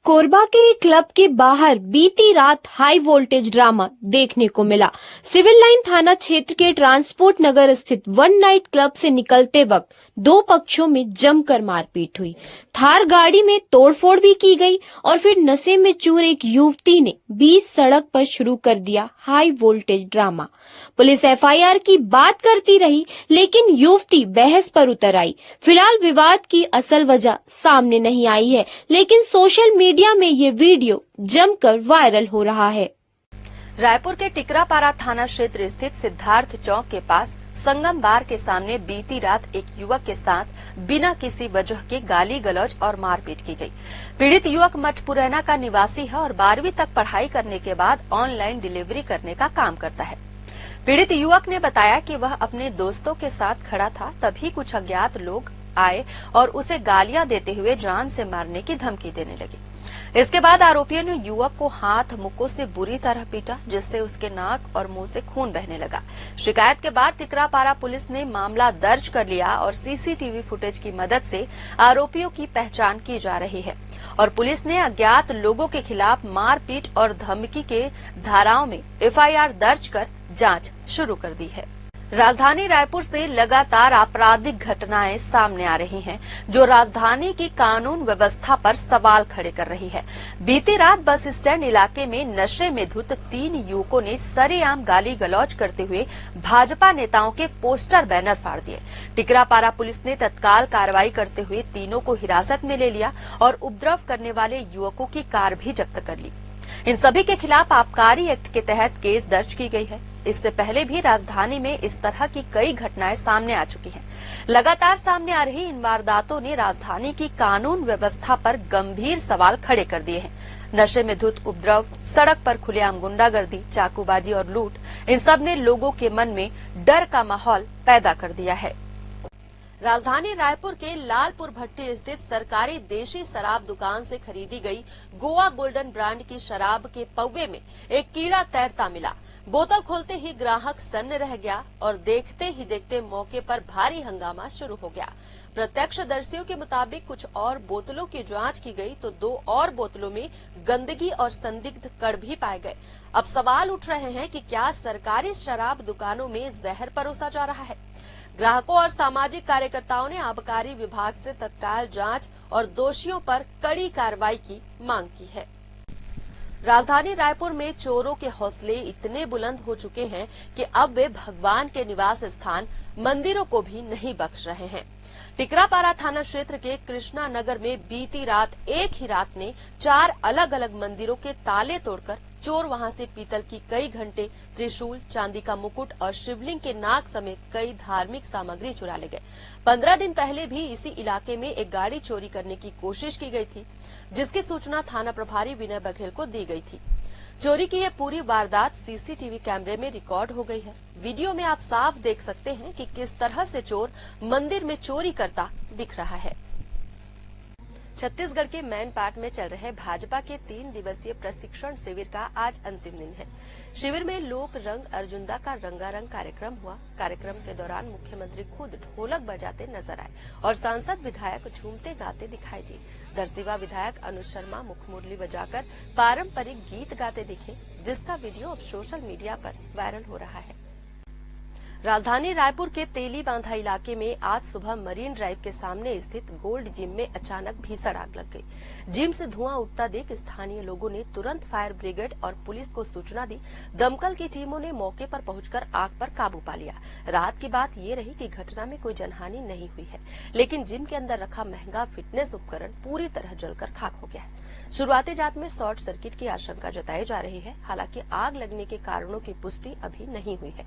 कोरबा के एक क्लब के बाहर बीती रात हाई वोल्टेज ड्रामा देखने को मिला। सिविल लाइन थाना क्षेत्र के ट्रांसपोर्ट नगर स्थित वन नाइट क्लब से निकलते वक्त 2 पक्षों में जमकर मारपीट हुई। थार गाड़ी में तोड़फोड़ भी की गई और फिर नशे में चूर एक युवती ने बीच सड़क पर शुरू कर दिया high voltage drama. Police FIR की बात करती रही, लेकिन युवती बहस पर उतर आई। फिलहाल विवाद की असल वजह सामने नहीं आई है, लेकिन सोशल मीडिया में ये वीडियो जमकर वायरल हो रहा है। रायपुर के टिकरापारा थाना क्षेत्र स्थित सिद्धार्थ चौक के पास संगम बार के सामने बीती रात एक युवक के साथ बिना किसी वजह के गाली गलौज और मारपीट की गई। पीड़ित युवक मठपुरैना का निवासी है और 12वीं तक पढ़ाई करने के बाद ऑनलाइन डिलीवरी करने का काम करता है। पीड़ित युवक ने बताया कि वह अपने दोस्तों के साथ खड़ा था, तभी कुछ अज्ञात लोग आए और उसे गालियां देते हुए जान से मारने की धमकी देने लगे। इसके बाद आरोपियों ने युवक को हाथ मुक्कों से बुरी तरह पीटा, जिससे उसके नाक और मुंह से खून बहने लगा। शिकायत के बाद टिकरापारा पुलिस ने मामला दर्ज कर लिया और सीसीटीवी फुटेज की मदद से आरोपियों की पहचान की जा रही है और पुलिस ने अज्ञात लोगों के खिलाफ मारपीट और धमकी के धाराओं में एफआईआर दर्ज कर जांच शुरू कर दी है। राजधानी रायपुर से लगातार आपराधिक घटनाएं सामने आ रही हैं, जो राजधानी की कानून व्यवस्था पर सवाल खड़े कर रही है। बीती रात बस स्टैंड इलाके में नशे में धुत 3 युवकों ने सरेआम गाली गलौज करते हुए भाजपा नेताओं के पोस्टर बैनर फाड़ दिए। टिकरापारा पुलिस ने तत्काल कार्रवाई करते हुए तीनों को हिरासत में ले लिया और उपद्रव करने वाले युवकों की कार भी जब्त कर ली। इन सभी के खिलाफ आबकारी एक्ट के तहत केस दर्ज की गई है। इससे पहले भी राजधानी में इस तरह की कई घटनाएं सामने आ चुकी हैं। लगातार सामने आ रही इन वारदातों ने राजधानी की कानून व्यवस्था पर गंभीर सवाल खड़े कर दिए हैं। नशे में धुत उपद्रव, सड़क पर खुलेआम गुंडागर्दी, चाकूबाजी और लूट, इन सब ने लोगों के मन में डर का माहौल पैदा कर दिया है। राजधानी रायपुर के लालपुर भट्टी स्थित सरकारी देशी शराब दुकान से खरीदी गई गोवा गोल्डन ब्रांड की शराब के पौवे में एक कीड़ा तैरता मिला। बोतल खोलते ही ग्राहक सन्न रह गया और देखते ही देखते मौके पर भारी हंगामा शुरू हो गया। प्रत्यक्षदर्शियों के मुताबिक कुछ और बोतलों की जांच की गई तो 2 और बोतलों में गंदगी और संदिग्ध कण भी पाए गए। अब सवाल उठ रहे हैं कि क्या सरकारी शराब दुकानों में जहर परोसा जा रहा है। ग्राहकों और सामाजिक कार्यकर्ताओं ने आबकारी विभाग से तत्काल जांच और दोषियों पर कड़ी कार्रवाई की मांग की है। राजधानी रायपुर में चोरों के हौसले इतने बुलंद हो चुके हैं कि अब वे भगवान के निवास स्थान मंदिरों को भी नहीं बख्श रहे हैं। टिकरापारा थाना क्षेत्र के कृष्णा नगर में बीती रात एक ही रात में 4 अलग अलग मंदिरों के ताले तोड़कर चोर वहां से पीतल की कई घंटे, त्रिशूल, चांदी का मुकुट और शिवलिंग के नाग समेत कई धार्मिक सामग्री चुरा ले गए। 15 दिन पहले भी इसी इलाके में एक गाड़ी चोरी करने की कोशिश की गई थी, जिसकी सूचना थाना प्रभारी विनय बघेल को दी गई थी। चोरी की यह पूरी वारदात सीसीटीवी कैमरे में रिकॉर्ड हो गई है। वीडियो में आप साफ देख सकते हैं कि किस तरह से चोर मंदिर में चोरी करता दिख रहा है। छत्तीसगढ़ के मैनपाट में चल रहे भाजपा के 3 दिवसीय प्रशिक्षण शिविर का आज अंतिम दिन है। शिविर में लोक रंग अर्जुंदा का रंगारंग कार्यक्रम हुआ। कार्यक्रम के दौरान मुख्यमंत्री खुद ढोलक बजाते नजर आए और सांसद विधायक झूमते गाते दिखाई दिए। दरसिवा विधायक अनुज शर्मा मुखमुरली बजाकर पारंपरिक गीत गाते दिखे, जिसका वीडियो अब सोशल मीडिया पर वायरल हो रहा है। राजधानी रायपुर के तेली बांधा इलाके में आज सुबह मरीन ड्राइव के सामने स्थित गोल्ड जिम में अचानक भीषण आग लग गई। जिम से धुआं उठता देख स्थानीय लोगों ने तुरंत फायर ब्रिगेड और पुलिस को सूचना दी। दमकल की टीमों ने मौके पर पहुंचकर आग पर काबू पा लिया। राहत की बात ये रही कि घटना में कोई जनहानि नहीं हुई है, लेकिन जिम के अंदर रखा महंगा फिटनेस उपकरण पूरी तरह जलकर खाक हो गया है। शुरुआती जांच में शॉर्ट सर्किट की आशंका जताई जा रही है। हालांकि आग लगने के कारणों की पुष्टि अभी नहीं हुई है।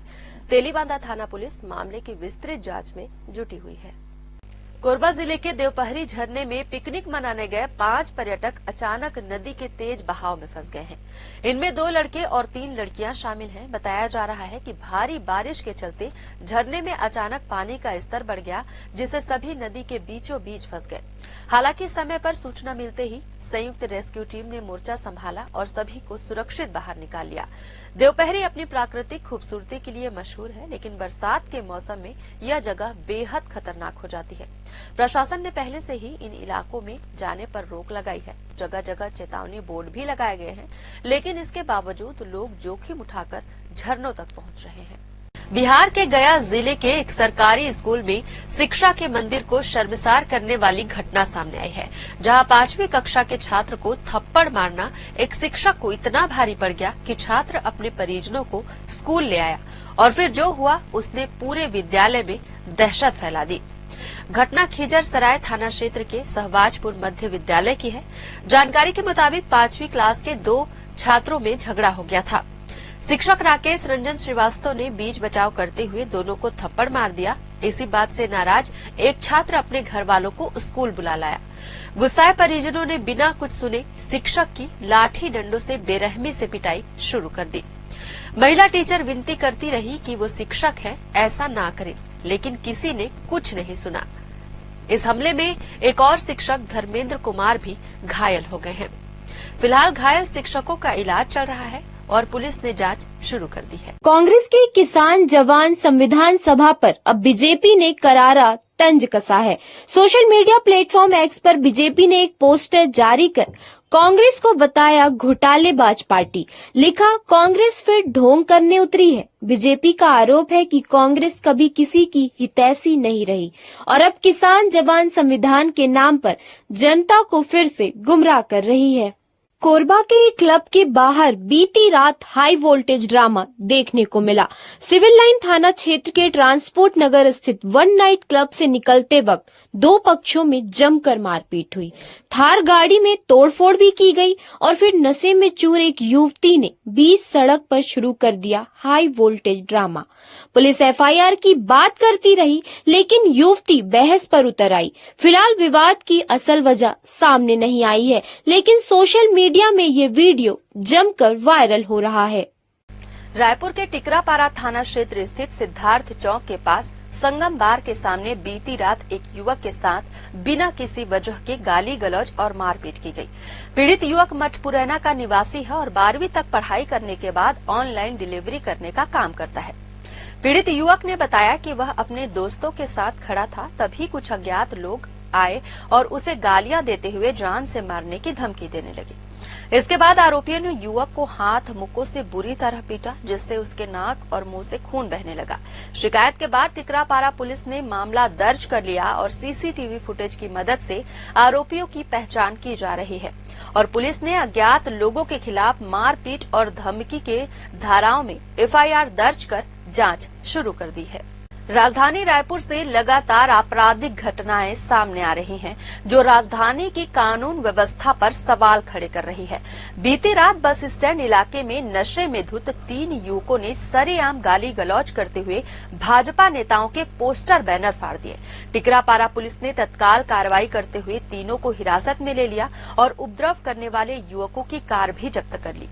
तेलीबांधा थाना पुलिस मामले की विस्तृत जांच में जुटी हुई है। कोरबा जिले के देवपहरी झरने में पिकनिक मनाने गए 5 पर्यटक अचानक नदी के तेज बहाव में फंस गए हैं। इनमें 2 लड़के और 3 लड़कियां शामिल हैं। बताया जा रहा है कि भारी बारिश के चलते झरने में अचानक पानी का स्तर बढ़ गया, जिससे सभी नदी के बीचों बीच फंस गए। हालांकि समय पर सूचना मिलते ही संयुक्त रेस्क्यू टीम ने मोर्चा संभाला और सभी को सुरक्षित बाहर निकाल लिया। देवपहरी अपनी प्राकृतिक खूबसूरती के लिए मशहूर है, लेकिन बरसात के मौसम में यह जगह बेहद खतरनाक हो जाती है। प्रशासन ने पहले से ही इन इलाकों में जाने पर रोक लगाई है। जगह जगह चेतावनी बोर्ड भी लगाए गए हैं, लेकिन इसके बावजूद लोग जोखिम उठाकर झरनों तक पहुंच रहे हैं। बिहार के गया जिले के एक सरकारी स्कूल में शिक्षा के मंदिर को शर्मसार करने वाली घटना सामने आई है, जहां 5वीं कक्षा के छात्र को थप्पड़ मारना एक शिक्षक को इतना भारी पड़ गया कि छात्र अपने परिजनों को स्कूल ले आया और फिर जो हुआ उसने पूरे विद्यालय में दहशत फैला दी। घटना खिजर सराय थाना क्षेत्र के सहबाजपुर मध्य विद्यालय की है। जानकारी के मुताबिक 5वीं क्लास के 2 छात्रों में झगड़ा हो गया था। शिक्षक राकेश रंजन श्रीवास्तव ने बीच बचाव करते हुए दोनों को थप्पड़ मार दिया। इसी बात से नाराज एक छात्र अपने घर वालों को स्कूल बुला लाया। गुस्साए परिजनों ने बिना कुछ सुने शिक्षक की लाठी डंडों से बेरहमी से पिटाई शुरू कर दी। महिला टीचर विनती करती रही कि वो शिक्षक है, ऐसा ना करें, लेकिन किसी ने कुछ नहीं सुना। इस हमले में एक और शिक्षक धर्मेंद्र कुमार भी घायल हो गए हैं। फिलहाल घायल शिक्षकों का इलाज चल रहा है और पुलिस ने जांच शुरू कर दी है। कांग्रेस के किसान जवान संविधान सभा पर अब बीजेपी ने करारा तंज कसा है। सोशल मीडिया प्लेटफॉर्म एक्स पर बीजेपी ने एक पोस्टर जारी कर कांग्रेस को बताया घोटालेबाज पार्टी। लिखा, कांग्रेस फिर ढोंग करने उतरी है। बीजेपी का आरोप है कि कांग्रेस कभी किसी की हितैषी नहीं रही और अब किसान जवान संविधान के नाम पर जनता को फिर से गुमराह कर रही है। कोरबा के एक क्लब के बाहर बीती रात हाई वोल्टेज ड्रामा देखने को मिला। सिविल लाइन थाना क्षेत्र के ट्रांसपोर्ट नगर स्थित वन नाइट क्लब से निकलते वक्त 2 पक्षों में जमकर मारपीट हुई। थार गाड़ी में तोड़फोड़ भी की गई और फिर नशे में चूर एक युवती ने बीच सड़क पर शुरू कर दिया high voltage drama. Police FIR की बात करती रही, लेकिन युवती बहस पर उतर आई। फिलहाल विवाद की असल वजह सामने नहीं आई है, लेकिन सोशल मीडिया में ये वीडियो जमकर वायरल हो रहा है। रायपुर के टिकरापारा थाना क्षेत्र स्थित सिद्धार्थ चौक के पास संगम बार के सामने बीती रात एक युवक के साथ बिना किसी वजह के गाली गलौज और मारपीट की गई। पीड़ित युवक मठपुरैना का निवासी है और 12वीं तक पढ़ाई करने के बाद ऑनलाइन डिलीवरी करने का काम करता है। पीड़ित युवक ने बताया कि वह अपने दोस्तों के साथ खड़ा था, तभी कुछ अज्ञात लोग आए और उसे गालियां देते हुए जान से मारने की धमकी देने लगे। इसके बाद आरोपियों ने युवक को हाथ मुक्कों से बुरी तरह पीटा, जिससे उसके नाक और मुंह से खून बहने लगा। शिकायत के बाद टिकरापारा पुलिस ने मामला दर्ज कर लिया और सीसीटीवी फुटेज की मदद से आरोपियों की पहचान की जा रही है और पुलिस ने अज्ञात लोगों के खिलाफ मारपीट और धमकी के धाराओं में एफआईआर दर्ज कर जांच शुरू कर दी है। राजधानी रायपुर से लगातार आपराधिक घटनाएं सामने आ रही हैं, जो राजधानी की कानून व्यवस्था पर सवाल खड़े कर रही है। बीती रात बस स्टैंड इलाके में नशे में धुत 3 युवकों ने सरेआम गाली गलौज करते हुए भाजपा नेताओं के पोस्टर बैनर फाड़ दिए। टिकरापारा पुलिस ने तत्काल कार्रवाई करते हुए तीनों को हिरासत में ले लिया और उपद्रव करने वाले युवकों की कार भी जब्त कर ली।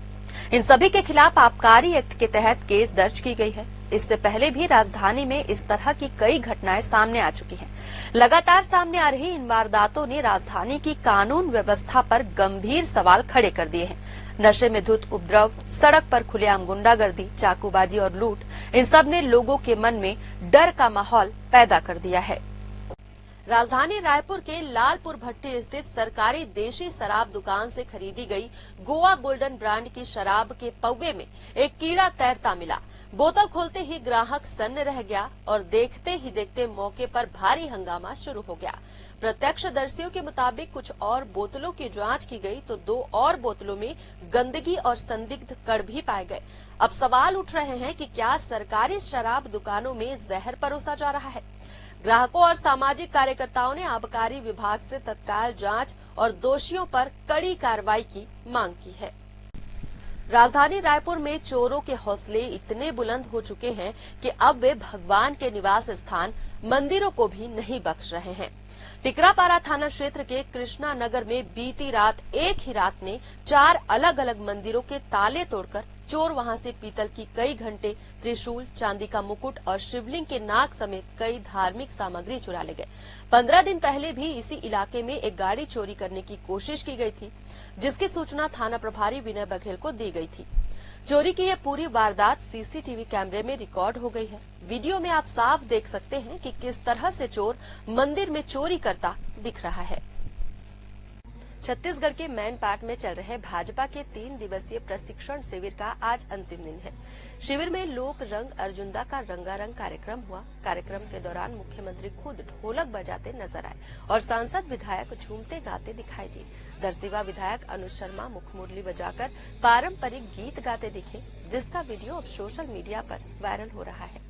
इन सभी के खिलाफ आबकारी एक्ट के तहत केस दर्ज की गई है। इससे पहले भी राजधानी में इस तरह की कई घटनाएं सामने आ चुकी हैं। लगातार सामने आ रही इन वारदातों ने राजधानी की कानून व्यवस्था पर गंभीर सवाल खड़े कर दिए हैं। नशे में धुत उपद्रव, सड़क पर खुलेआम गुंडागर्दी, चाकूबाजी और लूट, इन सब ने लोगों के मन में डर का माहौल पैदा कर दिया है। राजधानी रायपुर के लालपुर भट्टी स्थित सरकारी देशी शराब दुकान से खरीदी गई गोवा गोल्डन ब्रांड की शराब के पौवे में एक कीड़ा तैरता मिला। बोतल खोलते ही ग्राहक सन्न रह गया और देखते ही देखते मौके पर भारी हंगामा शुरू हो गया। प्रत्यक्षदर्शियों के मुताबिक कुछ और बोतलों की जांच की गई तो 2 और बोतलों में गंदगी और संदिग्ध कण भी पाए गए। अब सवाल उठ रहे हैं कि क्या सरकारी शराब दुकानों में जहर परोसा जा रहा है? ग्राहकों और सामाजिक कार्यकर्ताओं ने आबकारी विभाग से तत्काल जांच और दोषियों पर कड़ी कार्रवाई की मांग की है। राजधानी रायपुर में चोरों के हौसले इतने बुलंद हो चुके हैं कि अब वे भगवान के निवास स्थान मंदिरों को भी नहीं बख्श रहे हैं। टिकरापारा थाना क्षेत्र के कृष्णा नगर में बीती रात एक ही रात में 4 अलग अलग मंदिरों के ताले तोड़कर चोर वहां से पीतल की कई घंटे, त्रिशूल, चांदी का मुकुट और शिवलिंग के नाग समेत कई धार्मिक सामग्री चुरा ले गए। 15 दिन पहले भी इसी इलाके में एक गाड़ी चोरी करने की कोशिश की गई थी, जिसकी सूचना थाना प्रभारी विनय बघेल को दी गई थी। चोरी की यह पूरी वारदात सीसीटीवी कैमरे में रिकॉर्ड हो गई है। वीडियो में आप साफ देख सकते हैं कि किस तरह से चोर मंदिर में चोरी करता दिख रहा है। छत्तीसगढ़ के मैनपाट में चल रहे भाजपा के 3 दिवसीय प्रशिक्षण शिविर का आज अंतिम दिन है। शिविर में लोक रंग अर्जुनदा का रंगारंग कार्यक्रम हुआ। कार्यक्रम के दौरान मुख्यमंत्री खुद ढोलक बजाते नजर आए और सांसद विधायक झूमते गाते दिखाई दिए। दरसिवा विधायक अनुज शर्मा मुखमुरली बजाकर पारंपरिक गीत गाते दिखे, जिसका वीडियो अब सोशल मीडिया पर वायरल हो रहा है।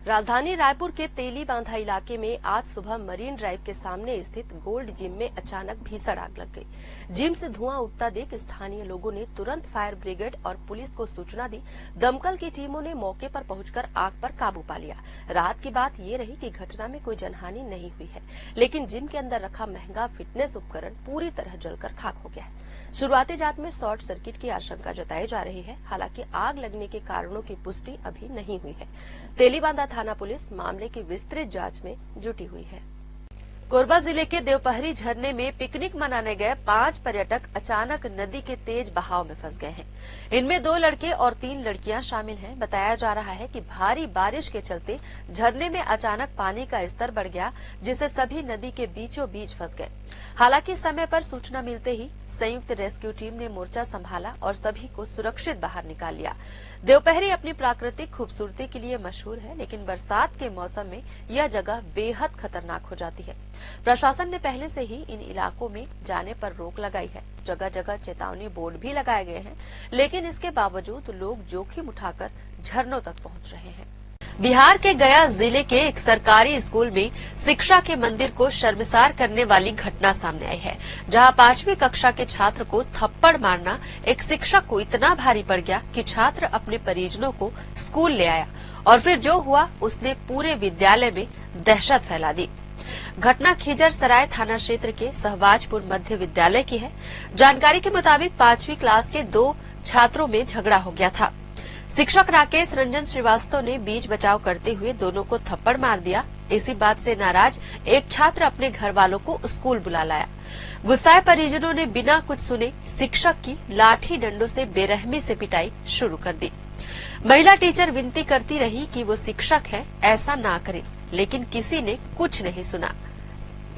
राजधानी रायपुर के तेली बांधा इलाके में आज सुबह मरीन ड्राइव के सामने स्थित गोल्ड जिम में अचानक भीषण आग लग गई। जिम से धुआं उठता देख स्थानीय लोगों ने तुरंत फायर ब्रिगेड और पुलिस को सूचना दी। दमकल की टीमों ने मौके पर पहुंचकर आग पर काबू पा लिया। राहत की बात ये रही कि घटना में कोई जनहानि नहीं हुई है, लेकिन जिम के अंदर रखा महंगा फिटनेस उपकरण पूरी तरह जलकर खाक हो गया है। शुरुआती जांच में शॉर्ट सर्किट की आशंका जताई जा रही है। हालांकि आग लगने के कारणों की पुष्टि अभी नहीं हुई है। तेलीबांधा थाना पुलिस मामले की विस्तृत जांच में जुटी हुई है। कोरबा जिले के देवपहरी झरने में पिकनिक मनाने गए 5 पर्यटक अचानक नदी के तेज बहाव में फंस गए हैं। इनमें 2 लड़के और 3 लड़कियां शामिल हैं। बताया जा रहा है कि भारी बारिश के चलते झरने में अचानक पानी का स्तर बढ़ गया, जिससे सभी नदी के बीचों बीच फंस गए। हालांकि समय पर सूचना मिलते ही संयुक्त रेस्क्यू टीम ने मोर्चा संभाला और सभी को सुरक्षित बाहर निकाल लिया। देवपहरी अपनी प्राकृतिक खूबसूरती के लिए मशहूर है, लेकिन बरसात के मौसम में यह जगह बेहद खतरनाक हो जाती है। प्रशासन ने पहले से ही इन इलाकों में जाने पर रोक लगाई है। जगह जगह चेतावनी बोर्ड भी लगाए गए हैं, लेकिन इसके बावजूद लोग जोखिम उठाकर झरनों तक पहुंच रहे हैं। बिहार के गया जिले के एक सरकारी स्कूल में शिक्षा के मंदिर को शर्मसार करने वाली घटना सामने आई है, जहां 5वीं कक्षा के छात्र को थप्पड़ मारना एक शिक्षक को इतना भारी पड़ गया कि छात्र अपने परिजनों को स्कूल ले आया और फिर जो हुआ उसने पूरे विद्यालय में दहशत फैला दी। घटना खिजर सराय थाना क्षेत्र के सहबाजपुर मध्य विद्यालय की है। जानकारी के मुताबिक 5वीं क्लास के 2 छात्रों में झगड़ा हो गया था। शिक्षक राकेश रंजन श्रीवास्तव ने बीच बचाव करते हुए दोनों को थप्पड़ मार दिया। इसी बात से नाराज एक छात्र अपने घर वालों को स्कूल बुला लाया। गुस्साए परिजनों ने बिना कुछ सुने शिक्षक की लाठी डंडों से बेरहमी से पिटाई शुरू कर दी। महिला टीचर विनती करती रही कि वो शिक्षक है, ऐसा ना करें, लेकिन किसी ने कुछ नहीं सुना।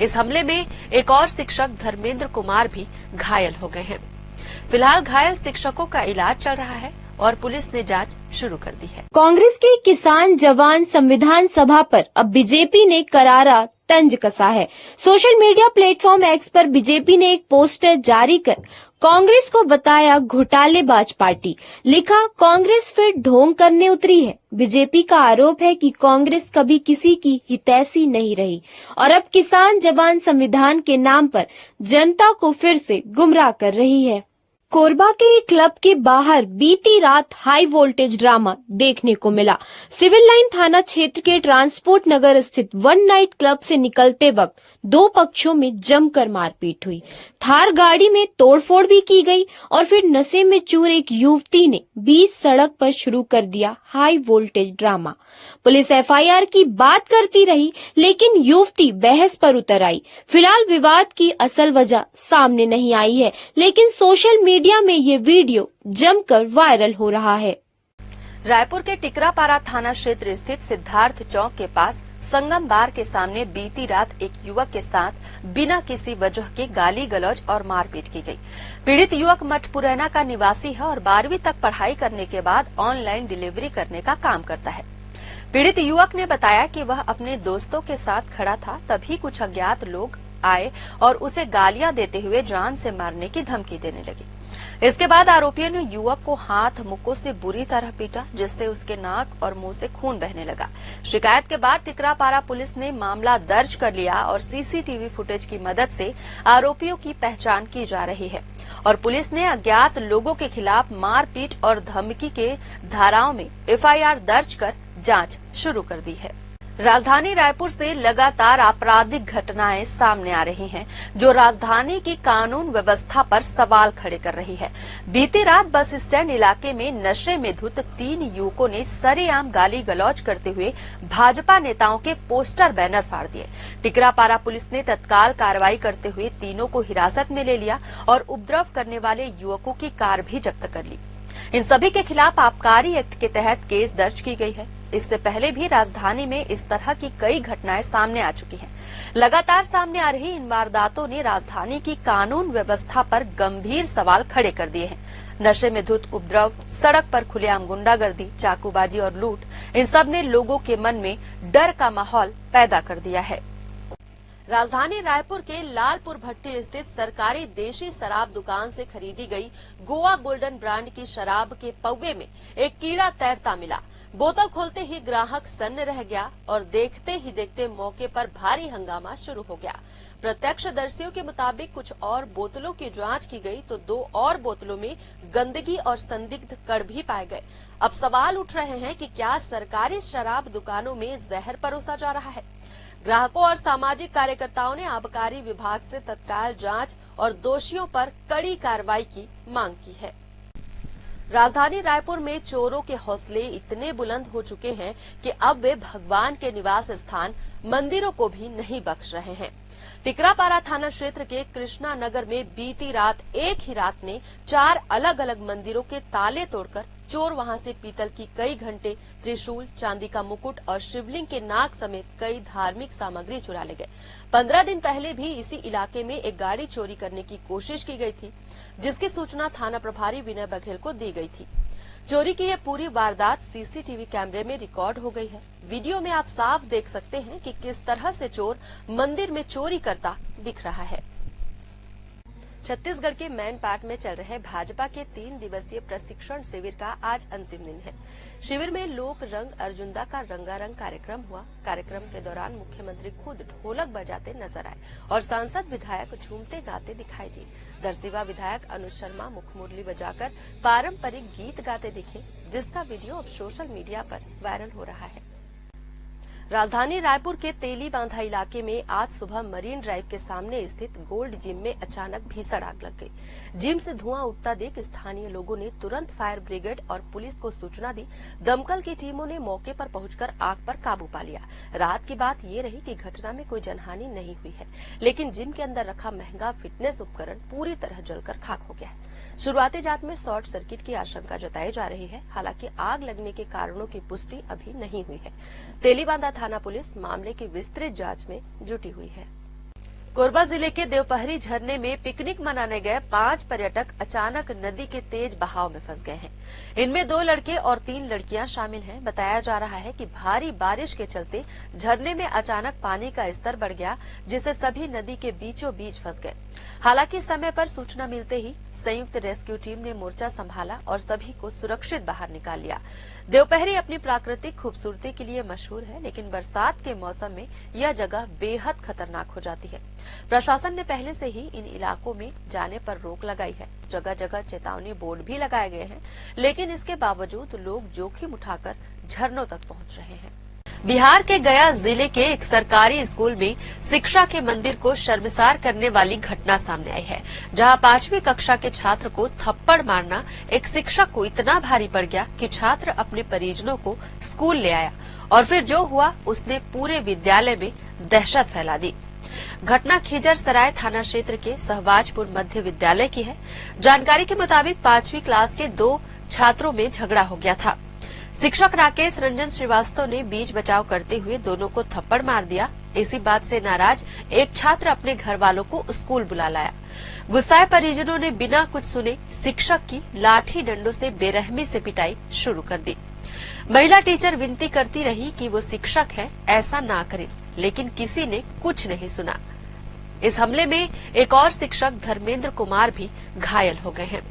इस हमले में एक और शिक्षक धर्मेंद्र कुमार भी घायल हो गए हैं। फिलहाल घायल शिक्षकों का इलाज चल रहा है। और पुलिस ने जांच शुरू कर दी है। कांग्रेस के किसान जवान संविधान सभा पर अब बीजेपी ने करारा तंज कसा है। सोशल मीडिया प्लेटफॉर्म एक्स पर बीजेपी ने एक पोस्टर जारी कर कांग्रेस को बताया घोटालेबाज पार्टी। लिखा, कांग्रेस फिर ढोंग करने उतरी है। बीजेपी का आरोप है कि कांग्रेस कभी किसी की हितैषी नहीं रही और अब किसान जवान संविधान के नाम पर जनता को फिर से गुमराह कर रही है। कोरबा के एक क्लब के बाहर बीती रात हाई वोल्टेज ड्रामा देखने को मिला। सिविल लाइन थाना क्षेत्र के ट्रांसपोर्ट नगर स्थित वन नाइट क्लब से निकलते वक्त दो पक्षों में जमकर मारपीट हुई। थार गाड़ी में तोड़फोड़ भी की गई और फिर नशे में चूर एक युवती ने बीच सड़क पर शुरू कर दिया high voltage drama. Police FIR की बात करती रही, लेकिन युवती बहस पर उतर आई। फिलहाल विवाद की असल वजह सामने नहीं आई है, लेकिन सोशल मीडिया में ये वीडियो जमकर वायरल हो रहा है। रायपुर के टिकरापारा थाना क्षेत्र स्थित सिद्धार्थ चौक के पास संगम बार के सामने बीती रात एक युवक के साथ बिना किसी वजह के गाली गलौज और मारपीट की गई। पीड़ित युवक मठपुरैना का निवासी है और 12वीं तक पढ़ाई करने के बाद ऑनलाइन डिलीवरी करने का काम करता है। पीड़ित युवक ने बताया कि वह अपने दोस्तों के साथ खड़ा था, तभी कुछ अज्ञात लोग आए और उसे गालियां देते हुए जान से मारने की धमकी देने लगे। इसके बाद आरोपियों ने युवक को हाथ मुक्कों से बुरी तरह पीटा, जिससे उसके नाक और मुंह से खून बहने लगा। शिकायत के बाद टिकरापारा पुलिस ने मामला दर्ज कर लिया और सीसीटीवी फुटेज की मदद से आरोपियों की पहचान की जा रही है और पुलिस ने अज्ञात लोगों के खिलाफ मारपीट और धमकी के धाराओं में एफआईआर दर्ज कर जांच शुरू कर दी है। राजधानी रायपुर से लगातार आपराधिक घटनाएं सामने आ रही हैं, जो राजधानी की कानून व्यवस्था पर सवाल खड़े कर रही है। बीती रात बस स्टैंड इलाके में नशे में धुत 3 युवकों ने सरेआम गाली गलौज करते हुए भाजपा नेताओं के पोस्टर बैनर फाड़ दिए। टिकरापारा पुलिस ने तत्काल कार्रवाई करते हुए तीनों को हिरासत में ले लिया और उपद्रव करने वाले युवकों की कार भी जब्त कर ली। इन सभी के खिलाफ आबकारी एक्ट के तहत केस दर्ज की गई है। इससे पहले भी राजधानी में इस तरह की कई घटनाएं सामने आ चुकी हैं। लगातार सामने आ रही इन वारदातों ने राजधानी की कानून व्यवस्था पर गंभीर सवाल खड़े कर दिए हैं। नशे में धुत उपद्रव, सड़क पर खुलेआम गुंडागर्दी, चाकूबाजी और लूट, इन सब ने लोगों के मन में डर का माहौल पैदा कर दिया है। राजधानी रायपुर के लालपुर भट्टी स्थित सरकारी देशी शराब दुकान से खरीदी गई गोवा गोल्डन ब्रांड की शराब के पौवे में एक कीड़ा तैरता मिला। बोतल खोलते ही ग्राहक सन्न रह गया और देखते ही देखते मौके पर भारी हंगामा शुरू हो गया। प्रत्यक्षदर्शियों के मुताबिक कुछ और बोतलों की जांच की गई तो 2 और बोतलों में गंदगी और संदिग्ध कण भी पाए गए। अब सवाल उठ रहे हैं कि क्या सरकारी शराब दुकानों में जहर परोसा जा रहा है? ग्राहकों और सामाजिक कार्यकर्ताओं ने आबकारी विभाग से तत्काल जांच और दोषियों पर कड़ी कार्रवाई की मांग की है। राजधानी रायपुर में चोरों के हौसले इतने बुलंद हो चुके हैं कि अब वे भगवान के निवास स्थान मंदिरों को भी नहीं बख्श रहे हैं। टिकरापारा थाना क्षेत्र के कृष्णा नगर में बीती रात एक ही रात में 4 अलग अलग मंदिरों के ताले तोड़कर चोर वहां से पीतल की कई घंटे, त्रिशूल, चांदी का मुकुट और शिवलिंग के नाग समेत कई धार्मिक सामग्री चुरा ले गए। 15 दिन पहले भी इसी इलाके में एक गाड़ी चोरी करने की कोशिश की गई थी, जिसकी सूचना थाना प्रभारी विनय बघेल को दी गई थी। चोरी की यह पूरी वारदात सीसीटीवी कैमरे में रिकॉर्ड हो गई है। वीडियो में आप साफ देख सकते हैं कि किस तरह से चोर मंदिर में चोरी करता दिख रहा है। छत्तीसगढ़ के मैनपाट में चल रहे भाजपा के 3 दिवसीय प्रशिक्षण शिविर का आज अंतिम दिन है। शिविर में लोक रंग अर्जुनदा का रंगारंग कार्यक्रम हुआ। कार्यक्रम के दौरान मुख्यमंत्री खुद ढोलक बजाते नजर आए और सांसद विधायक झूमते गाते दिखाई दिए। दरसिवा विधायक अनुज शर्मा मुखमुरली बजाकर पारंपरिक गीत गाते दिखे, जिसका वीडियो अब सोशल मीडिया पर वायरल हो रहा है। राजधानी रायपुर के तेली बांधा इलाके में आज सुबह मरीन ड्राइव के सामने स्थित गोल्ड जिम में अचानक भीषण आग लग गई। जिम से धुआं उठता देख स्थानीय लोगों ने तुरंत फायर ब्रिगेड और पुलिस को सूचना दी। दमकल की टीमों ने मौके पर पहुंचकर आग पर काबू पा लिया। रात की बात ये रही कि घटना में कोई जनहानि नहीं हुई है, लेकिन जिम के अंदर रखा महंगा फिटनेस उपकरण पूरी तरह जलकर खाक हो गया है। शुरुआती जांच में शॉर्ट सर्किट की आशंका जताई जा रही है। हालांकि आग लगने के कारणों की पुष्टि अभी नहीं हुई है। तेलीबांधा थाना पुलिस मामले की विस्तृत जांच में जुटी हुई है। कोरबा जिले के देवपहरी झरने में पिकनिक मनाने गए 5 पर्यटक अचानक नदी के तेज बहाव में फंस गए हैं। इनमें 2 लड़के और 3 लड़कियां शामिल हैं। बताया जा रहा है कि भारी बारिश के चलते झरने में अचानक पानी का स्तर बढ़ गया, जिससे सभी नदी के बीचों बीच फंस गए। हालांकि समय पर सूचना मिलते ही संयुक्त रेस्क्यू टीम ने मोर्चा संभाला और सभी को सुरक्षित बाहर निकाल लिया। देवपहरी अपनी प्राकृतिक खूबसूरती के लिए मशहूर है, लेकिन बरसात के मौसम में यह जगह बेहद खतरनाक हो जाती है। प्रशासन ने पहले से ही इन इलाकों में जाने पर रोक लगाई है। जगह जगह चेतावनी बोर्ड भी लगाए गए हैं, लेकिन इसके बावजूद लोग जोखिम उठाकर झरनों तक पहुंच रहे हैं। बिहार के गया जिले के एक सरकारी स्कूल में शिक्षा के मंदिर को शर्मसार करने वाली घटना सामने आई है, जहां 5वीं कक्षा के छात्र को थप्पड़ मारना एक शिक्षक को इतना भारी पड़ गया कि छात्र अपने परिजनों को स्कूल ले आया और फिर जो हुआ उसने पूरे विद्यालय में दहशत फैला दी। घटना खिजर सराय थाना क्षेत्र के सहबाजपुर मध्य विद्यालय की है। जानकारी के मुताबिक 5वीं क्लास के 2 छात्रों में झगड़ा हो गया था। शिक्षक राकेश रंजन श्रीवास्तव ने बीच बचाव करते हुए दोनों को थप्पड़ मार दिया। इसी बात से नाराज एक छात्र अपने घर वालों को स्कूल बुला लाया। गुस्साए परिजनों ने बिना कुछ सुने शिक्षक की लाठी डंडों से बेरहमी से पिटाई शुरू कर दी। महिला टीचर विनती करती रही कि वो शिक्षक है, ऐसा ना करें, लेकिन किसी ने कुछ नहीं सुना। इस हमले में एक और शिक्षक धर्मेंद्र कुमार भी घायल हो गए हैं।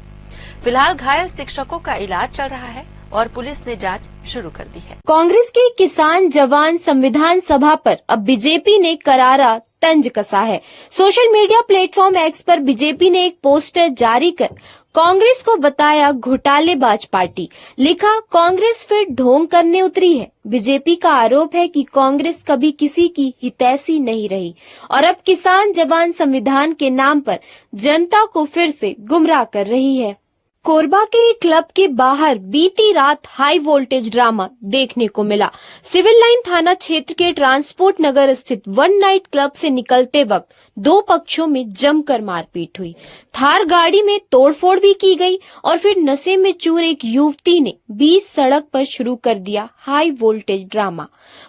फिलहाल घायल शिक्षकों का इलाज चल रहा है और पुलिस ने जांच शुरू कर दी है। कांग्रेस के किसान जवान संविधान सभा पर अब बीजेपी ने करारा तंज कसा है। सोशल मीडिया प्लेटफॉर्म एक्स पर बीजेपी ने एक पोस्टर जारी कर कांग्रेस को बताया घोटालेबाज पार्टी। लिखा, कांग्रेस फिर ढोंग करने उतरी है। बीजेपी का आरोप है कि कांग्रेस कभी किसी की हितैषी नहीं रही और अब किसान जवान संविधान के नाम पर जनता को फिर से गुमराह कर रही है। कोरबा के एक क्लब के बाहर बीती रात हाई वोल्टेज ड्रामा देखने को मिला। सिविल लाइन थाना क्षेत्र के ट्रांसपोर्ट नगर स्थित वन नाइट क्लब से निकलते वक्त 2 पक्षों में जमकर मारपीट हुई। थार गाड़ी में तोड़फोड़ भी की गई और फिर नशे में चूर एक युवती ने बीच सड़क पर शुरू कर दिया high voltage drama.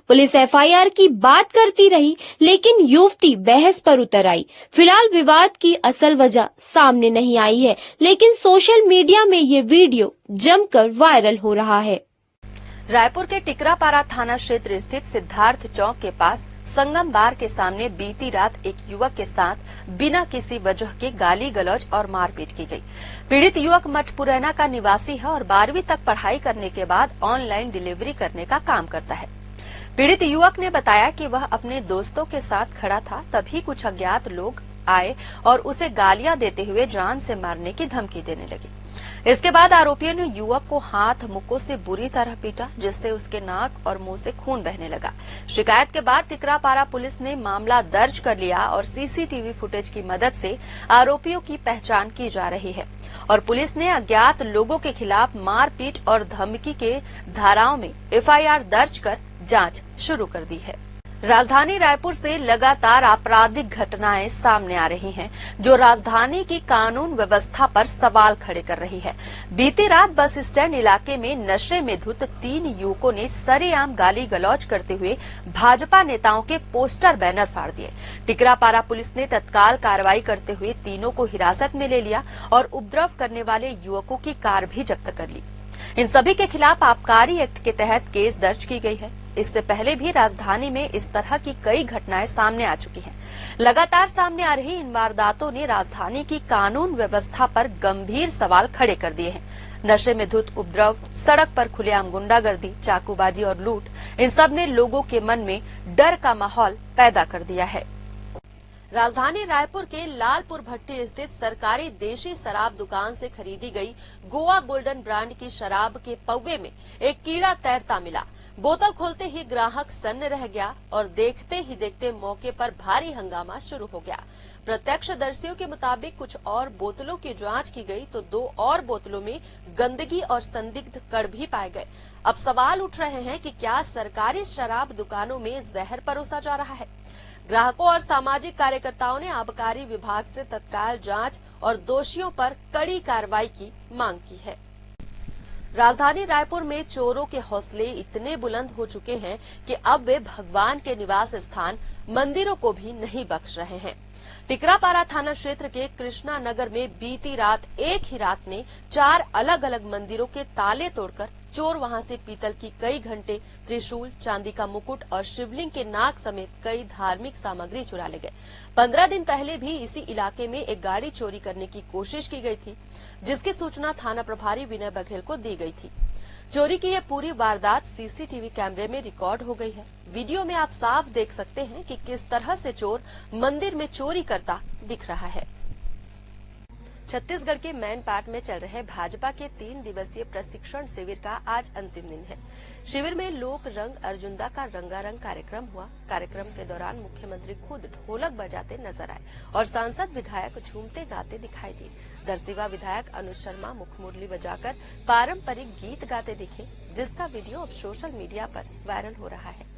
Police FIR की बात करती रही, लेकिन युवती बहस पर उतर आई। फिलहाल विवाद की असल वजह सामने नहीं आई है, लेकिन सोशल मीडिया में ये वीडियो जमकर वायरल हो रहा है। रायपुर के टिकरापारा थाना क्षेत्र स्थित सिद्धार्थ चौक के पास संगम बार के सामने बीती रात एक युवक के साथ बिना किसी वजह के गाली गलौज और मारपीट की गई। पीड़ित युवक मठपुरैना का निवासी है और 12वीं तक पढ़ाई करने के बाद ऑनलाइन डिलीवरी करने का काम करता है। पीड़ित युवक ने बताया कि वह अपने दोस्तों के साथ खड़ा था, तभी कुछ अज्ञात लोग आए और उसे गालियां देते हुए जान से मारने की धमकी देने लगे। इसके बाद आरोपियों ने युवक को हाथ मुक्कों से बुरी तरह पीटा, जिससे उसके नाक और मुंह से खून बहने लगा। शिकायत के बाद टिकरापारा पुलिस ने मामला दर्ज कर लिया और सीसीटीवी फुटेज की मदद से आरोपियों की पहचान की जा रही है और पुलिस ने अज्ञात लोगों के खिलाफ मारपीट और धमकी के धाराओं में एफआईआर दर्ज कर जांच शुरू कर दी है। राजधानी रायपुर से लगातार आपराधिक घटनाएं सामने आ रही हैं, जो राजधानी की कानून व्यवस्था पर सवाल खड़े कर रही है। बीती रात बस स्टैंड इलाके में नशे में धुत 3 युवकों ने सरेआम गाली गलौज करते हुए भाजपा नेताओं के पोस्टर बैनर फाड़ दिए। टिकरापारा पुलिस ने तत्काल कार्रवाई करते हुए तीनों को हिरासत में ले लिया और उपद्रव करने वाले युवकों की कार भी जब्त कर ली। इन सभी के खिलाफ आबकारी एक्ट के तहत केस दर्ज की गई है। इससे पहले भी राजधानी में इस तरह की कई घटनाएं सामने आ चुकी हैं। लगातार सामने आ रही इन वारदातों ने राजधानी की कानून व्यवस्था पर गंभीर सवाल खड़े कर दिए हैं। नशे में धुत उपद्रव, सड़क पर खुलेआम गुंडागर्दी, चाकूबाजी और लूट, इन सब ने लोगों के मन में डर का माहौल पैदा कर दिया है। राजधानी रायपुर के लालपुर भट्टी स्थित सरकारी देशी शराब दुकान से खरीदी गई गोवा गोल्डन ब्रांड की शराब के पौवे में एक कीड़ा तैरता मिला। बोतल खोलते ही ग्राहक सन्न रह गया और देखते ही देखते मौके पर भारी हंगामा शुरू हो गया। प्रत्यक्षदर्शियों के मुताबिक कुछ और बोतलों की जांच की गई तो 2 और बोतलों में गंदगी और संदिग्ध कण भी पाए गए। अब सवाल उठ रहे हैं कि क्या सरकारी शराब दुकानों में जहर परोसा जा रहा है। ग्राहकों और सामाजिक कार्यकर्ताओं ने आबकारी विभाग से तत्काल जांच और दोषियों पर कड़ी कार्रवाई की मांग की है। राजधानी रायपुर में चोरों के हौसले इतने बुलंद हो चुके हैं कि अब वे भगवान के निवास स्थान मंदिरों को भी नहीं बख्श रहे हैं। टिकरापारा थाना क्षेत्र के कृष्णा नगर में बीती रात एक ही रात में 4 अलग अलग मंदिरों के ताले तोड़कर चोर वहां से पीतल की कई घंटे, त्रिशूल, चांदी का मुकुट और शिवलिंग के नाग समेत कई धार्मिक सामग्री चुरा ले गए। 15 दिन पहले भी इसी इलाके में एक गाड़ी चोरी करने की कोशिश की गई थी, जिसकी सूचना थाना प्रभारी विनय बघेल को दी गई थी। चोरी की यह पूरी वारदात सीसीटीवी कैमरे में रिकॉर्ड हो गई है। वीडियो में आप साफ देख सकते हैं कि किस तरह से चोर मंदिर में चोरी करता दिख रहा है। छत्तीसगढ़ के मैनपाट में चल रहे भाजपा के 3 दिवसीय प्रशिक्षण शिविर का आज अंतिम दिन है। शिविर में लोक रंग अर्जुंदा का रंगारंग कार्यक्रम हुआ। कार्यक्रम के दौरान मुख्यमंत्री खुद ढोलक बजाते नजर आए और सांसद विधायक झूमते गाते दिखाई दिए। दरसिवा विधायक अनुज शर्मा मुखमुरली बजाकर पारंपरिक गीत गाते दिखे, जिसका वीडियो अब सोशल मीडिया पर वायरल हो रहा है।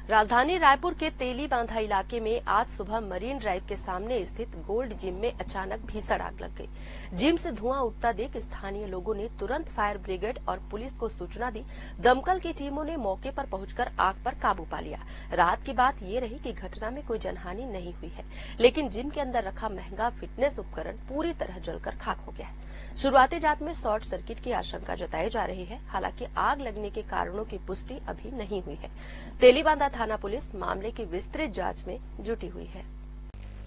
राजधानी रायपुर के तेली बांधा इलाके में आज सुबह मरीन ड्राइव के सामने स्थित गोल्ड जिम में अचानक भीषण आग लग गई। जिम से धुआं उठता देख स्थानीय लोगों ने तुरंत फायर ब्रिगेड और पुलिस को सूचना दी। दमकल की टीमों ने मौके पर पहुंचकर आग पर काबू पा लिया। राहत की बात ये रही कि घटना में कोई जनहानि नहीं हुई है, लेकिन जिम के अंदर रखा महंगा फिटनेस उपकरण पूरी तरह जलकर खाक हो गया है। शुरुआती जांच में शॉर्ट सर्किट की आशंका जताई जा रही है। हालांकि आग लगने के कारणों की पुष्टि अभी नहीं हुई है। तेलीबांधा थाना पुलिस मामले की विस्तृत जांच में जुटी हुई है।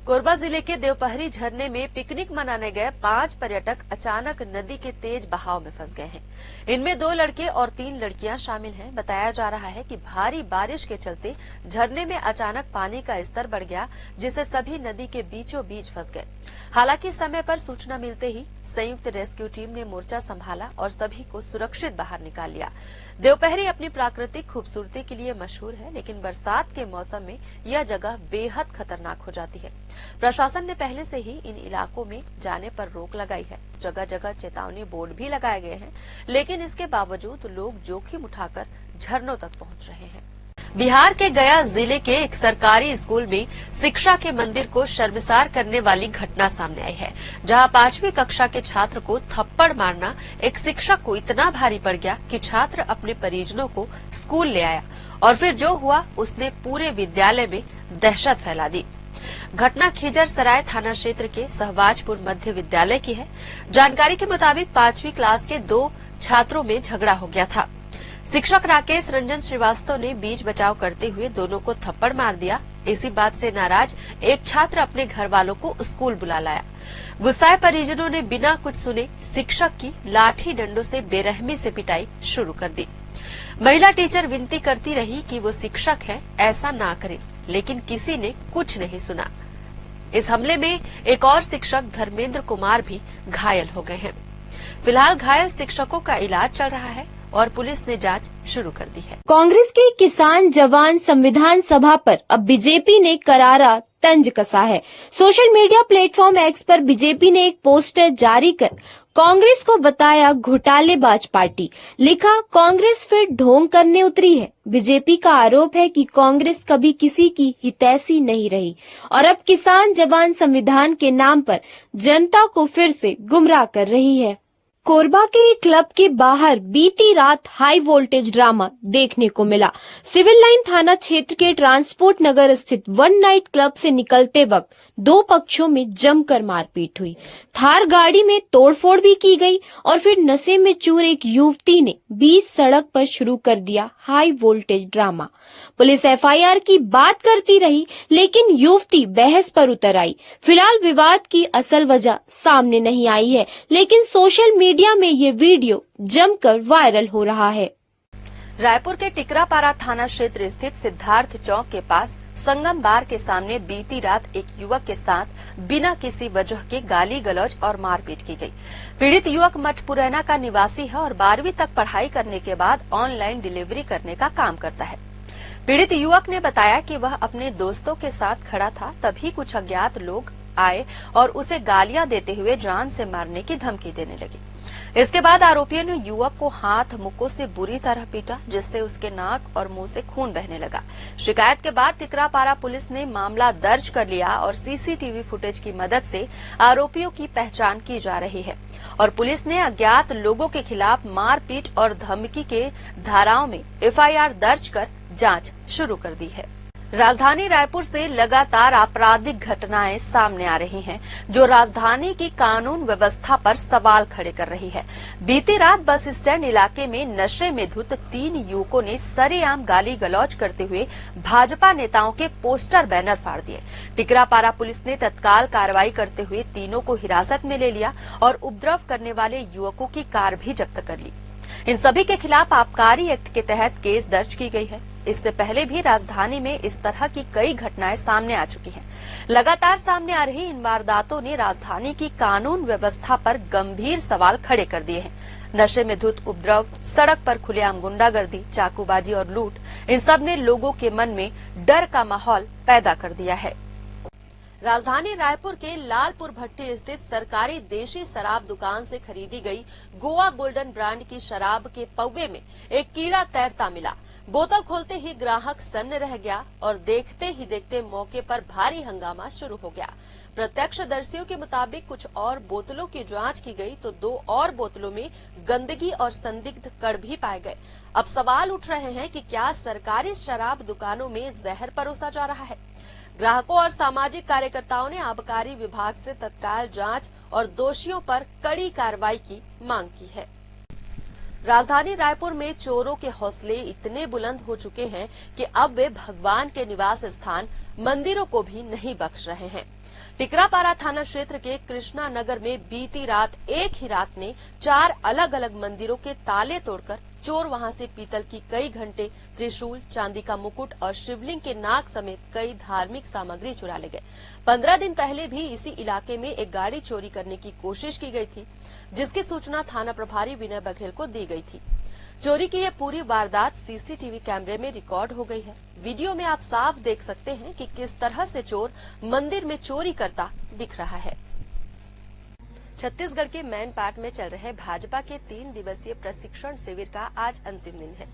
कोरबा जिले के देवपहरी झरने में पिकनिक मनाने गए 5 पर्यटक अचानक नदी के तेज बहाव में फंस गए हैं। इनमें 2 लड़के और 3 लड़कियां शामिल हैं। बताया जा रहा है कि भारी बारिश के चलते झरने में अचानक पानी का स्तर बढ़ गया, जिससे सभी नदी के बीचों बीच फंस गए। हालांकि समय पर सूचना मिलते ही संयुक्त रेस्क्यू टीम ने मोर्चा संभाला और सभी को सुरक्षित बाहर निकाल लिया। देवपहरी अपनी प्राकृतिक खूबसूरती के लिए मशहूर है, लेकिन बरसात के मौसम में यह जगह बेहद खतरनाक हो जाती है। प्रशासन ने पहले से ही इन इलाकों में जाने पर रोक लगाई है। जगह जगह चेतावनी बोर्ड भी लगाए गए हैं, लेकिन इसके बावजूद लोग जोखिम उठाकर झरनों तक पहुंच रहे हैं। बिहार के गया जिले के एक सरकारी स्कूल में शिक्षा के मंदिर को शर्मसार करने वाली घटना सामने आई है, जहां 5वीं कक्षा के छात्र को थप्पड़ मारना एक शिक्षक को इतना भारी पड़ गया कि छात्र अपने परिजनों को स्कूल ले आया और फिर जो हुआ उसने पूरे विद्यालय में दहशत फैला दी। घटना खिजर सराय थाना क्षेत्र के सहबाजपुर मध्य विद्यालय की है। जानकारी के मुताबिक 5वीं क्लास के 2 छात्रों में झगड़ा हो गया था। शिक्षक राकेश रंजन श्रीवास्तव ने बीच बचाव करते हुए दोनों को थप्पड़ मार दिया। इसी बात से नाराज एक छात्र अपने घर वालों को स्कूल बुला लाया। गुस्साए परिजनों ने बिना कुछ सुने शिक्षक की लाठी डंडों से बेरहमी से पिटाई शुरू कर दी। महिला टीचर विनती करती रही कि वो शिक्षक है, ऐसा ना करें, लेकिन किसी ने कुछ नहीं सुना। इस हमले में एक और शिक्षक धर्मेंद्र कुमार भी घायल हो गए हैं। फिलहाल घायल शिक्षकों का इलाज चल रहा है और पुलिस ने जांच शुरू कर दी है। कांग्रेस के किसान जवान संविधान सभा पर अब बीजेपी ने करारा तंज कसा है। सोशल मीडिया प्लेटफॉर्म एक्स पर बीजेपी ने एक पोस्टर जारी कर कांग्रेस को बताया घोटालेबाज पार्टी। लिखा, कांग्रेस फिर ढोंग करने उतरी है। बीजेपी का आरोप है कि कांग्रेस कभी किसी की हितैषी नहीं रही और अब किसान जवान संविधान के नाम पर जनता को फिर से गुमराह कर रही है। कोरबा के एक क्लब के बाहर बीती रात हाई वोल्टेज ड्रामा देखने को मिला। सिविल लाइन थाना क्षेत्र के ट्रांसपोर्ट नगर स्थित वन नाइट क्लब से निकलते वक्त 2 पक्षों में जमकर मारपीट हुई। थार गाड़ी में तोड़फोड़ भी की गई और फिर नशे में चूर एक युवती ने बीच सड़क पर शुरू कर दिया high voltage drama. Police FIR की बात करती रही, लेकिन युवती बहस पर उतर आई। फिलहाल विवाद की असल वजह सामने नहीं आई है, लेकिन सोशल मीडिया में ये वीडियो जमकर वायरल हो रहा है। रायपुर के टिकरापारा थाना क्षेत्र स्थित सिद्धार्थ चौक के पास संगम बार के सामने बीती रात एक युवक के साथ बिना किसी वजह के गाली गलौज और मारपीट की गई। पीड़ित युवक मठपुरैना का निवासी है और 12वीं तक पढ़ाई करने के बाद ऑनलाइन डिलीवरी करने का काम करता है। पीड़ित युवक ने बताया कि वह अपने दोस्तों के साथ खड़ा था, तभी कुछ अज्ञात लोग आए और उसे गालियां देते हुए जान से मारने की धमकी देने लगे। इसके बाद आरोपियों ने युवक को हाथ मुक्कों से बुरी तरह पीटा, जिससे उसके नाक और मुंह से खून बहने लगा। शिकायत के बाद टिकरापारा पुलिस ने मामला दर्ज कर लिया और सीसीटीवी फुटेज की मदद से आरोपियों की पहचान की जा रही है और पुलिस ने अज्ञात लोगों के खिलाफ मारपीट और धमकी के धाराओं में एफआईआर दर्ज कर जांच शुरू कर दी है। राजधानी रायपुर से लगातार आपराधिक घटनाएं सामने आ रही हैं, जो राजधानी की कानून व्यवस्था पर सवाल खड़े कर रही है। बीती रात बस स्टैंड इलाके में नशे में धुत 3 युवकों ने सरेआम गाली गलौज करते हुए भाजपा नेताओं के पोस्टर बैनर फाड़ दिए। टिकरापारा पुलिस ने तत्काल कार्रवाई करते हुए तीनों को हिरासत में ले लिया और उपद्रव करने वाले युवकों की कार भी जब्त कर ली। इन सभी के खिलाफ आबकारी एक्ट के तहत केस दर्ज की गई है। इससे पहले भी राजधानी में इस तरह की कई घटनाएं सामने आ चुकी हैं। लगातार सामने आ रही इन वारदातों ने राजधानी की कानून व्यवस्था पर गंभीर सवाल खड़े कर दिए हैं। नशे में धुत उपद्रव, सड़क पर खुलेआम गुंडागर्दी, चाकूबाजी और लूट, इन सब ने लोगों के मन में डर का माहौल पैदा कर दिया है। राजधानी रायपुर के लालपुर भट्टी स्थित सरकारी देशी शराब दुकान से खरीदी गई गोवा गोल्डन ब्रांड की शराब के पौवे में एक कीड़ा तैरता मिला। बोतल खोलते ही ग्राहक सन्न रह गया और देखते ही देखते मौके पर भारी हंगामा शुरू हो गया। प्रत्यक्षदर्शियों के मुताबिक कुछ और बोतलों की जांच की गई तो 2 और बोतलों में गंदगी और संदिग्ध कण भी पाए गए। अब सवाल उठ रहे हैं कि क्या सरकारी शराब दुकानों में जहर परोसा जा रहा है। ग्राहकों और सामाजिक कार्यकर्ताओं ने आबकारी विभाग से तत्काल जांच और दोषियों पर कड़ी कार्रवाई की मांग की है। राजधानी रायपुर में चोरों के हौसले इतने बुलंद हो चुके हैं कि अब वे भगवान के निवास स्थान मंदिरों को भी नहीं बख्श रहे हैं। टिकरापारा थाना क्षेत्र के कृष्णा नगर में बीती रात एक ही रात में 4 अलग अलग मंदिरों के ताले तोड़कर चोर वहां से पीतल की कई घंटे, त्रिशूल, चांदी का मुकुट और शिवलिंग के नाग समेत कई धार्मिक सामग्री चुरा ले गए। 15 दिन पहले भी इसी इलाके में एक गाड़ी चोरी करने की कोशिश की गई थी, जिसकी सूचना थाना प्रभारी विनय बघेल को दी गई थी। चोरी की यह पूरी वारदात सीसीटीवी कैमरे में रिकॉर्ड हो गई है। वीडियो में आप साफ देख सकते हैं कि किस तरह से चोर मंदिर में चोरी करता दिख रहा है। छत्तीसगढ़ के मैनपाट में चल रहे भाजपा के 3 दिवसीय प्रशिक्षण शिविर का आज अंतिम दिन है।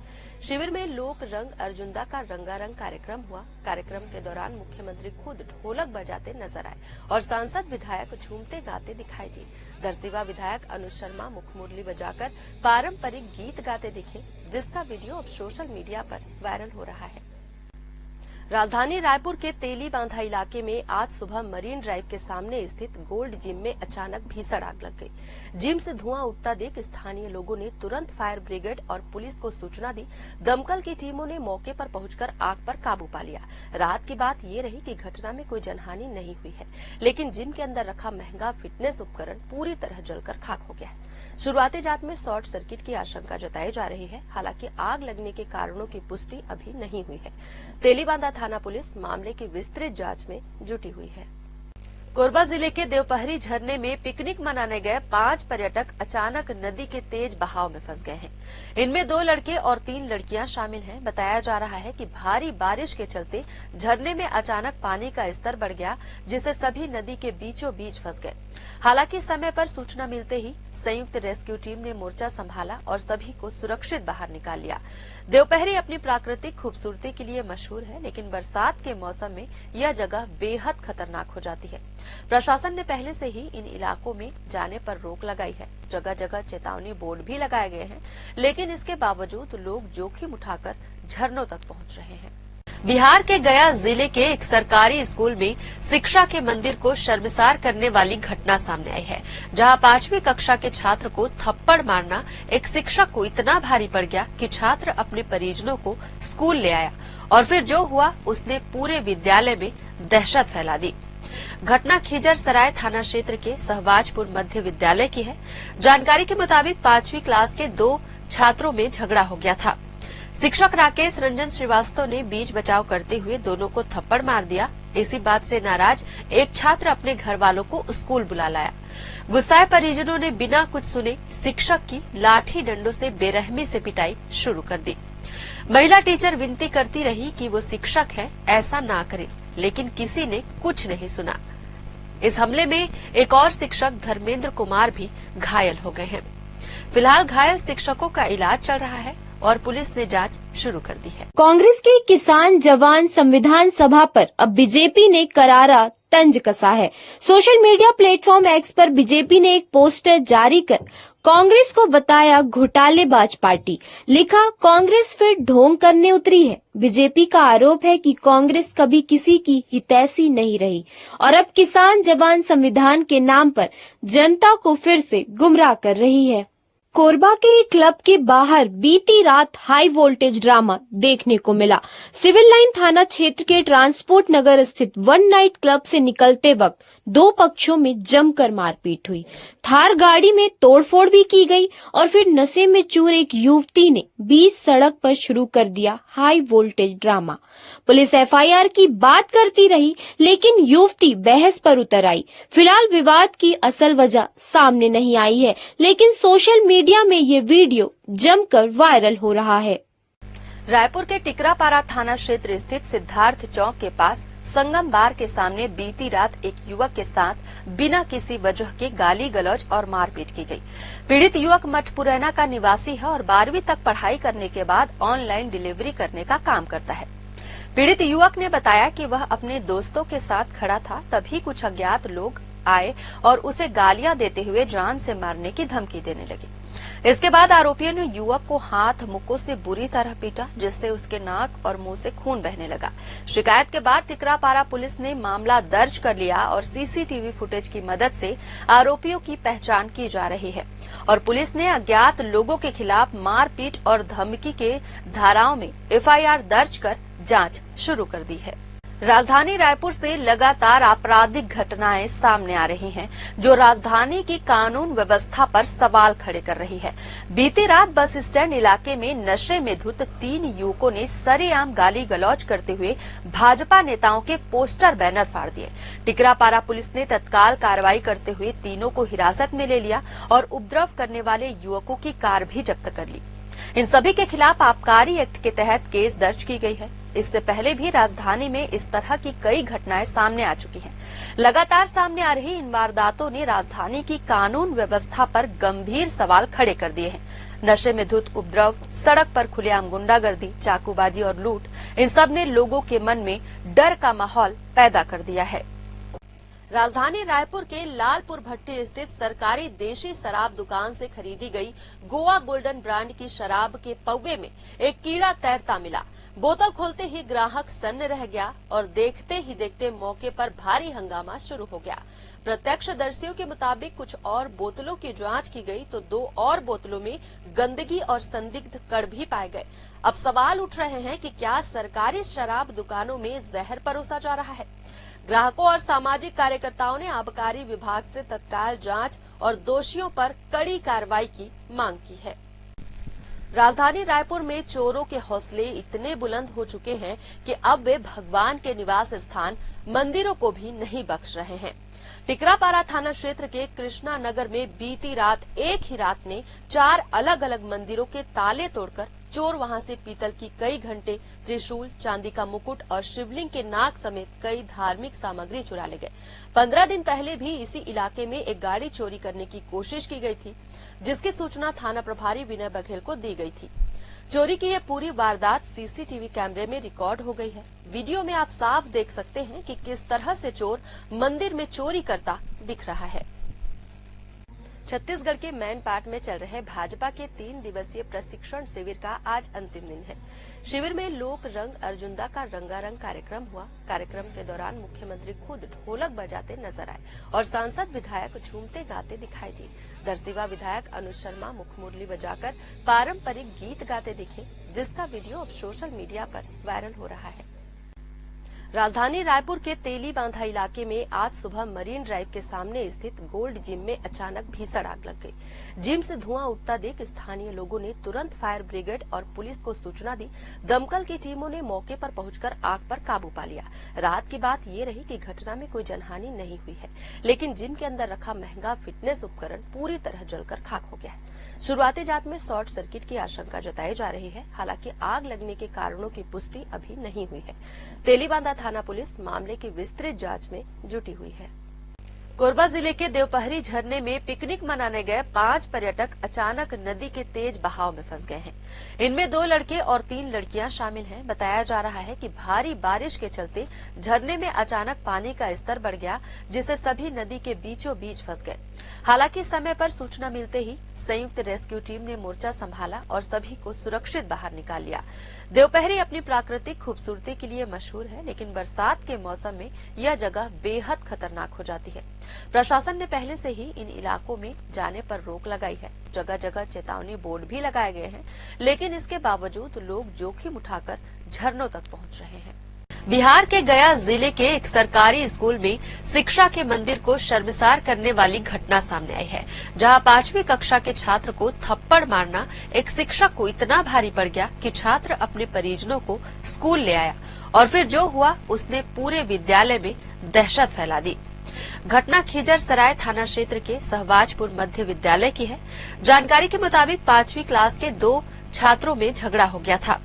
शिविर में लोक रंग अर्जुनदा का रंगारंग कार्यक्रम हुआ। कार्यक्रम के दौरान मुख्यमंत्री खुद ढोलक बजाते नजर आए और सांसद विधायक झूमते गाते दिखाई दिए। दरसिवा विधायक अनुज शर्मा मुखमुरली बजाकर पारंपरिक गीत गाते दिखे, जिसका वीडियो अब सोशल मीडिया पर वायरल हो रहा है। राजधानी रायपुर के तेली बांधा इलाके में आज सुबह मरीन ड्राइव के सामने स्थित गोल्ड जिम में अचानक भीषण आग लग गई। जिम से धुआं उठता देख स्थानीय लोगों ने तुरंत फायर ब्रिगेड और पुलिस को सूचना दी। दमकल की टीमों ने मौके पर पहुंचकर आग पर काबू पा लिया। रात की बात ये रही कि घटना में कोई जनहानि नहीं हुई है, लेकिन जिम के अंदर रखा महंगा फिटनेस उपकरण पूरी तरह जलकर खाक हो गया है। शुरुआती जांच में शॉर्ट सर्किट की आशंका जताई जा रही है। हालांकि आग लगने के कारणों की पुष्टि अभी नहीं हुई है। तेलीबांधा थाना पुलिस मामले की विस्तृत जांच में जुटी हुई है। कोरबा जिले के देवपहरी झरने में पिकनिक मनाने गए 5 पर्यटक अचानक नदी के तेज बहाव में फंस गए हैं। इनमें 2 लड़के और 3 लड़कियां शामिल हैं। बताया जा रहा है कि भारी बारिश के चलते झरने में अचानक पानी का स्तर बढ़ गया, जिससे सभी नदी के बीचों बीच फंस गए। हालांकि समय पर सूचना मिलते ही संयुक्त रेस्क्यू टीम ने मोर्चा संभाला और सभी को सुरक्षित बाहर निकाल लिया। देवपहरी अपनी प्राकृतिक खूबसूरती के लिए मशहूर है, लेकिन बरसात के मौसम में यह जगह बेहद खतरनाक हो जाती है। प्रशासन ने पहले से ही इन इलाकों में जाने पर रोक लगाई है। जगह जगह चेतावनी बोर्ड भी लगाए गए हैं, लेकिन इसके बावजूद लोग जोखिम उठाकर झरनों तक पहुंच रहे हैं। बिहार के गया जिले के एक सरकारी स्कूल में शिक्षा के मंदिर को शर्मसार करने वाली घटना सामने आई है, जहां 5वीं कक्षा के छात्र को थप्पड़ मारना एक शिक्षक को इतना भारी पड़ गया कि छात्र अपने परिजनों को स्कूल ले आया और फिर जो हुआ उसने पूरे विद्यालय में दहशत फैला दी। घटना खिजर सराय थाना क्षेत्र के सहबाजपुर मध्य विद्यालय की है। जानकारी के मुताबिक 5वीं क्लास के 2 छात्रों में झगड़ा हो गया था। शिक्षक राकेश रंजन श्रीवास्तव ने बीच बचाव करते हुए दोनों को थप्पड़ मार दिया। इसी बात से नाराज एक छात्र अपने घर वालों को स्कूल बुला लाया। गुस्साए परिजनों ने बिना कुछ सुने शिक्षक की लाठी डंडों से बेरहमी से पिटाई शुरू कर दी। महिला टीचर विनती करती रही कि वो शिक्षक है, ऐसा ना करें, लेकिन किसी ने कुछ नहीं सुना। इस हमले में एक और शिक्षक धर्मेंद्र कुमार भी घायल हो गए हैं। फिलहाल घायल शिक्षकों का इलाज चल रहा है। और पुलिस ने जांच शुरू कर दी है। कांग्रेस के किसान जवान संविधान सभा पर अब बीजेपी ने करारा तंज कसा है। सोशल मीडिया प्लेटफॉर्म एक्स पर बीजेपी ने एक पोस्टर जारी कर कांग्रेस को बताया घोटालेबाज पार्टी। लिखा, कांग्रेस फिर ढोंग करने उतरी है। बीजेपी का आरोप है कि कांग्रेस कभी किसी की हितैषी नहीं रही और अब किसान जवान संविधान के नाम पर जनता को फिर से गुमराह कर रही है। कोरबा के एक क्लब के बाहर बीती रात हाई वोल्टेज ड्रामा देखने को मिला। सिविल लाइन थाना क्षेत्र के ट्रांसपोर्ट नगर स्थित वन नाइट क्लब से निकलते वक्त दो पक्षों में जमकर मारपीट हुई। थार गाड़ी में तोड़फोड़ भी की गई और फिर नशे में चूर एक युवती ने बीच सड़क पर शुरू कर दिया high voltage drama. Police FIR की बात करती रही, लेकिन युवती बहस पर उतर आई। फिलहाल विवाद की असल वजह सामने नहीं आई है, लेकिन सोशल मीडिया में ये वीडियो जमकर वायरल हो रहा है। रायपुर के टिकरापारा थाना क्षेत्र स्थित सिद्धार्थ चौक के पास संगम बार के सामने बीती रात एक युवक के साथ बिना किसी वजह के गाली गलौज और मारपीट की गई। पीड़ित युवक मठपुरैना का निवासी है और 12वीं तक पढ़ाई करने के बाद ऑनलाइन डिलीवरी करने का काम करता है। पीड़ित युवक ने बताया कि वह अपने दोस्तों के साथ खड़ा था, तभी कुछ अज्ञात लोग आए और उसे गालियां देते हुए जान से मारने की धमकी देने लगे। इसके बाद आरोपियों ने युवक को हाथ मुक्कों से बुरी तरह पीटा, जिससे उसके नाक और मुंह से खून बहने लगा। शिकायत के बाद टिकरापारा पुलिस ने मामला दर्ज कर लिया और सीसीटीवी फुटेज की मदद से आरोपियों की पहचान की जा रही है और पुलिस ने अज्ञात लोगों के खिलाफ मारपीट और धमकी के धाराओं में एफआईआर दर्ज कर जांच शुरू कर दी है। राजधानी रायपुर से लगातार आपराधिक घटनाएं सामने आ रही हैं, जो राजधानी की कानून व्यवस्था पर सवाल खड़े कर रही है। बीती रात बस स्टैंड इलाके में नशे में धुत 3 युवकों ने सरेआम गाली गलौज करते हुए भाजपा नेताओं के पोस्टर बैनर फाड़ दिए। टिकरापारा पुलिस ने तत्काल कार्रवाई करते हुए तीनों को हिरासत में ले लिया और उपद्रव करने वाले युवकों की कार भी जब्त कर ली। इन सभी के खिलाफ आबकारी एक्ट के तहत केस दर्ज की गई है। इससे पहले भी राजधानी में इस तरह की कई घटनाएं सामने आ चुकी हैं। लगातार सामने आ रही इन वारदातों ने राजधानी की कानून व्यवस्था पर गंभीर सवाल खड़े कर दिए हैं। नशे में धुत उपद्रव, सड़क पर खुलेआम गुंडागर्दी, चाकूबाजी और लूट, इन सब ने लोगों के मन में डर का माहौल पैदा कर दिया है। राजधानी रायपुर के लालपुर भट्टी स्थित सरकारी देशी शराब दुकान से खरीदी गई गोवा गोल्डन ब्रांड की शराब के पौवे में एक कीड़ा तैरता मिला। बोतल खोलते ही ग्राहक सन्न रह गया और देखते ही देखते मौके पर भारी हंगामा शुरू हो गया। प्रत्यक्षदर्शियों के मुताबिक कुछ और बोतलों की जांच की गई तो 2 और बोतलों में गंदगी और संदिग्ध कण भी पाए गए। अब सवाल उठ रहे हैं कि क्या सरकारी शराब दुकानों में जहर परोसा जा रहा है? ग्राहकों और सामाजिक कार्यकर्ताओं ने आबकारी विभाग से तत्काल जांच और दोषियों पर कड़ी कार्रवाई की मांग की है। राजधानी रायपुर में चोरों के हौसले इतने बुलंद हो चुके हैं कि अब वे भगवान के निवास स्थान मंदिरों को भी नहीं बख्श रहे हैं। टिकरापारा थाना क्षेत्र के कृष्णा नगर में बीती रात एक ही रात में 4 अलग अलग मंदिरों के ताले तोड़कर चोर वहां से पीतल की कई घंटे, त्रिशूल, चांदी का मुकुट और शिवलिंग के नाग समेत कई धार्मिक सामग्री चुरा ले गए। 15 दिन पहले भी इसी इलाके में एक गाड़ी चोरी करने की कोशिश की गई थी, जिसकी सूचना थाना प्रभारी विनय बघेल को दी गई थी। चोरी की यह पूरी वारदात सीसीटीवी कैमरे में रिकॉर्ड हो गई है। वीडियो में आप साफ देख सकते हैं कि किस तरह से चोर मंदिर में चोरी करता दिख रहा है। छत्तीसगढ़ के मैनपाट में चल रहे भाजपा के 3 दिवसीय प्रशिक्षण शिविर का आज अंतिम दिन है। शिविर में लोक रंग अर्जुनदा का रंगारंग कार्यक्रम हुआ। कार्यक्रम के दौरान मुख्यमंत्री खुद ढोलक बजाते नजर आए और सांसद विधायक झूमते गाते दिखाई दिए। दरसिवा विधायक अनुज शर्मा मुख मुरली बजाकर पारंपरिक गीत गाते दिखे, जिसका वीडियो अब सोशल मीडिया पर वायरल हो रहा है। राजधानी रायपुर के तेली बांधा इलाके में आज सुबह मरीन ड्राइव के सामने स्थित गोल्ड जिम में अचानक भीषण आग लग गई। जिम से धुआं उठता देख स्थानीय लोगों ने तुरंत फायर ब्रिगेड और पुलिस को सूचना दी। दमकल की टीमों ने मौके पर पहुंचकर आग पर काबू पा लिया। रात की बात ये रही कि घटना में कोई जनहानि नहीं हुई है, लेकिन जिम के अंदर रखा महंगा फिटनेस उपकरण पूरी तरह जलकर खाक हो गया है। शुरुआती जांच में शॉर्ट सर्किट की आशंका जताई जा रही है। हालांकि आग लगने के कारणों की पुष्टि अभी नहीं हुई है। तेलीबांधा थाना पुलिस मामले की विस्तृत जांच में जुटी हुई है। कोरबा जिले के देवपहरी झरने में पिकनिक मनाने गए 5 पर्यटक अचानक नदी के तेज बहाव में फंस गए हैं। इनमें 2 लड़के और 3 लड़कियां शामिल हैं। बताया जा रहा है कि भारी बारिश के चलते झरने में अचानक पानी का स्तर बढ़ गया, जिससे सभी नदी के बीचों बीच फंस गए। हालांकि समय पर सूचना मिलते ही संयुक्त रेस्क्यू टीम ने मोर्चा संभाला और सभी को सुरक्षित बाहर निकाल लिया। देवपहरी अपनी प्राकृतिक खूबसूरती के लिए मशहूर है, लेकिन बरसात के मौसम में यह जगह बेहद खतरनाक हो जाती है। प्रशासन ने पहले से ही इन इलाकों में जाने पर रोक लगाई है। जगह जगह चेतावनी बोर्ड भी लगाए गए हैं, लेकिन इसके बावजूद लोग जोखिम उठाकर झरनों तक पहुंच रहे हैं। बिहार के गया जिले के एक सरकारी स्कूल में शिक्षा के मंदिर को शर्मसार करने वाली घटना सामने आई है, जहां 5वीं कक्षा के छात्र को थप्पड़ मारना एक शिक्षक को इतना भारी पड़ गया कि छात्र अपने परिजनों को स्कूल ले आया और फिर जो हुआ उसने पूरे विद्यालय में दहशत फैला दी। घटना खिजर सराय थाना क्षेत्र के सहबाजपुर मध्य विद्यालय की है। जानकारी के मुताबिक 5वीं क्लास के 2 छात्रों में झगड़ा हो गया था।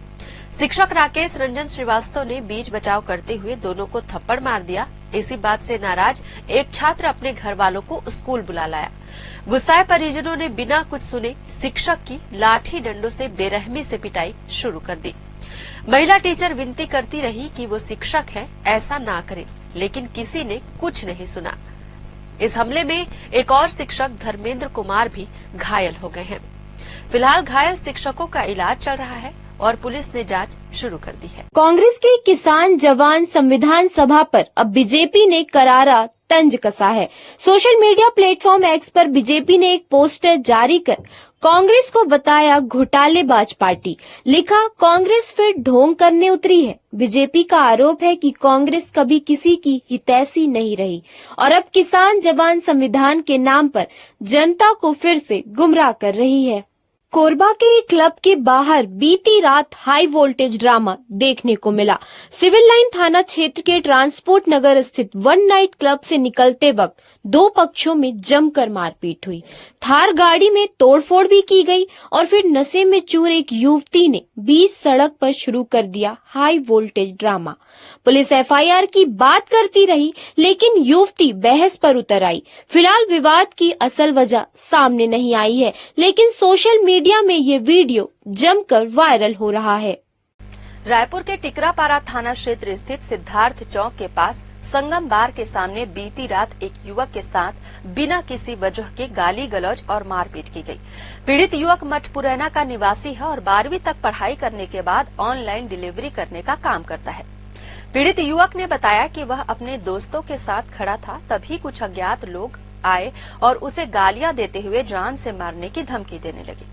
शिक्षक राकेश रंजन श्रीवास्तव ने बीच बचाव करते हुए दोनों को थप्पड़ मार दिया। इसी बात से नाराज एक छात्र अपने घर वालों को स्कूल बुला लाया। गुस्साए परिजनों ने बिना कुछ सुने शिक्षक की लाठी डंडों से बेरहमी से पिटाई शुरू कर दी। महिला टीचर विनती करती रही कि वो शिक्षक है, ऐसा ना करें, लेकिन किसी ने कुछ नहीं सुना। इस हमले में एक और शिक्षक धर्मेंद्र कुमार भी घायल हो गए हैं। फिलहाल घायल शिक्षकों का इलाज चल रहा है और पुलिस ने जांच शुरू कर दी है। कांग्रेस के किसान जवान संविधान सभा पर अब बीजेपी ने करारा तंज कसा है। सोशल मीडिया प्लेटफॉर्म एक्स पर बीजेपी ने एक पोस्टर जारी कर कांग्रेस को बताया घोटालेबाज पार्टी। लिखा, कांग्रेस फिर ढोंग करने उतरी है। बीजेपी का आरोप है कि कांग्रेस कभी किसी की हितैषी नहीं रही और अब किसान जवान संविधान के नाम पर जनता को फिर से गुमराह कर रही है। कोरबा के एक क्लब के बाहर बीती रात हाई वोल्टेज ड्रामा देखने को मिला। सिविल लाइन थाना क्षेत्र के ट्रांसपोर्ट नगर स्थित वन नाइट क्लब से निकलते वक्त 2 पक्षों में जमकर मारपीट हुई। थार गाड़ी में तोड़फोड़ भी की गई और फिर नशे में चूर एक युवती ने बीच सड़क पर शुरू कर दिया high voltage drama. Police FIR की बात करती रही, लेकिन युवती बहस पर उतर आई। फिलहाल विवाद की असल वजह सामने नहीं आई है, लेकिन सोशल मीडिया में ये वीडियो जमकर वायरल हो रहा है। रायपुर के टिकरापारा थाना क्षेत्र स्थित सिद्धार्थ चौक के पास संगम बार के सामने बीती रात एक युवक के साथ बिना किसी वजह के गाली गलौज और मारपीट की गई। पीड़ित युवक मठपुरैना का निवासी है और 12वीं तक पढ़ाई करने के बाद ऑनलाइन डिलीवरी करने का काम करता है। पीड़ित युवक ने बताया कि वह अपने दोस्तों के साथ खड़ा था, तभी कुछ अज्ञात लोग आए और उसे गालियां देते हुए जान से मारने की धमकी देने लगे।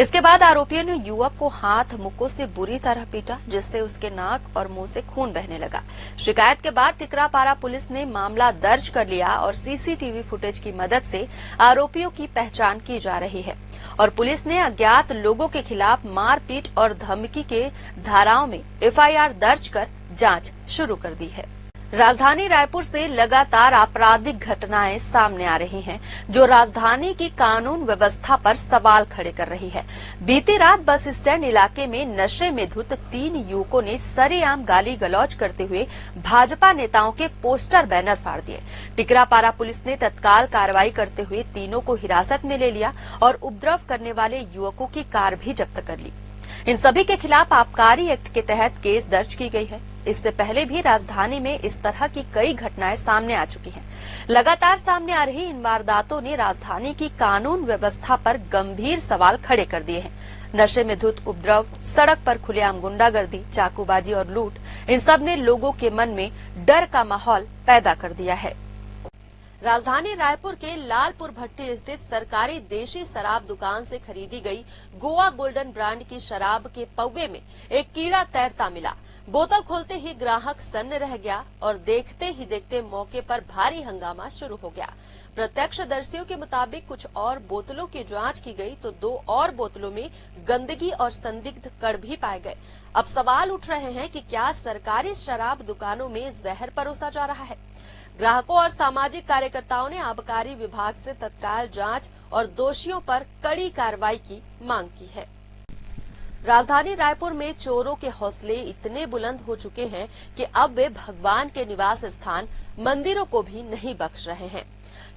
इसके बाद आरोपियों ने युवक को हाथ मुक्कों से बुरी तरह पीटा, जिससे उसके नाक और मुंह से खून बहने लगा। शिकायत के बाद टिकरापारा पुलिस ने मामला दर्ज कर लिया और सीसीटीवी फुटेज की मदद से आरोपियों की पहचान की जा रही है और पुलिस ने अज्ञात लोगों के खिलाफ मारपीट और धमकी के धाराओं में एफआईआर दर्ज कर जांच शुरू कर दी है। राजधानी रायपुर से लगातार आपराधिक घटनाएं सामने आ रही हैं, जो राजधानी की कानून व्यवस्था पर सवाल खड़े कर रही है। बीती रात बस स्टैंड इलाके में नशे में धुत 3 युवकों ने सरेआम गाली गलौज करते हुए भाजपा नेताओं के पोस्टर बैनर फाड़ दिए। टिकरापारा पुलिस ने तत्काल कार्रवाई करते हुए तीनों को हिरासत में ले लिया और उपद्रव करने वाले युवकों की कार भी जब्त कर ली। इन सभी के खिलाफ आबकारी एक्ट के तहत केस दर्ज की गई है। इससे पहले भी राजधानी में इस तरह की कई घटनाएं सामने आ चुकी हैं। लगातार सामने आ रही इन वारदातों ने राजधानी की कानून व्यवस्था पर गंभीर सवाल खड़े कर दिए हैं। नशे में धुत उपद्रव, सड़क पर खुलेआम गुंडागर्दी, चाकूबाजी और लूट, इन सब ने लोगों के मन में डर का माहौल पैदा कर दिया है। राजधानी रायपुर के लालपुर भट्टी स्थित सरकारी देशी शराब दुकान से खरीदी गई गोवा गोल्डन ब्रांड की शराब के पौवे में एक कीड़ा तैरता मिला। बोतल खोलते ही ग्राहक सन्न रह गया और देखते ही देखते मौके पर भारी हंगामा शुरू हो गया। प्रत्यक्षदर्शियों के मुताबिक कुछ और बोतलों की जांच की गई तो 2 और बोतलों में गंदगी और संदिग्ध कण भी पाए गए। अब सवाल उठ रहे हैं कि क्या सरकारी शराब दुकानों में जहर परोसा जा रहा है? ग्राहकों और सामाजिक कार्यकर्ताओं ने आबकारी विभाग से तत्काल जांच और दोषियों पर कड़ी कार्रवाई की मांग की है। राजधानी रायपुर में चोरों के हौसले इतने बुलंद हो चुके हैं कि अब वे भगवान के निवास स्थान मंदिरों को भी नहीं बख्श रहे हैं।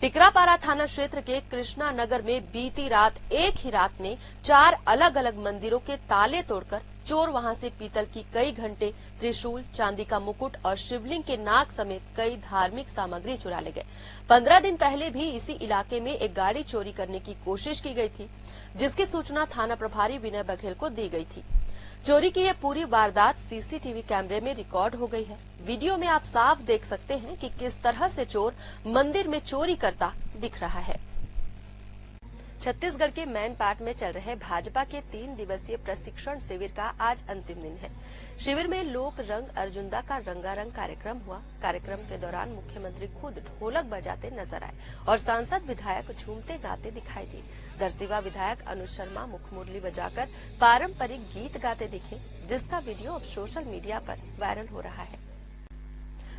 टिकरापारा थाना क्षेत्र के कृष्णा नगर में बीती रात एक ही रात में 4 अलग अलग मंदिरों के ताले तोड़कर चोर वहां से पीतल की कई घंटे, त्रिशूल, चांदी का मुकुट और शिवलिंग के नाग समेत कई धार्मिक सामग्री चुरा ले गए। 15 दिन पहले भी इसी इलाके में एक गाड़ी चोरी करने की कोशिश की गई थी, जिसकी सूचना थाना प्रभारी विनय बघेल को दी गई थी। चोरी की यह पूरी वारदात सीसीटीवी कैमरे में रिकॉर्ड हो गई है। वीडियो में आप साफ देख सकते हैं कि किस तरह से चोर मंदिर में चोरी करता दिख रहा है। छत्तीसगढ़ के मैनपाट में चल रहे भाजपा के 3 दिवसीय प्रशिक्षण शिविर का आज अंतिम दिन है। शिविर में लोक रंग अर्जुंदा का रंगारंग कार्यक्रम हुआ। कार्यक्रम के दौरान मुख्यमंत्री खुद ढोलक बजाते नजर आए और सांसद विधायक झूमते गाते दिखाई दिए। दरसिवा विधायक अनुज शर्मा मुखमुरली बजाकर पारंपरिक गीत गाते दिखे, जिसका वीडियो अब सोशल मीडिया पर वायरल हो रहा है।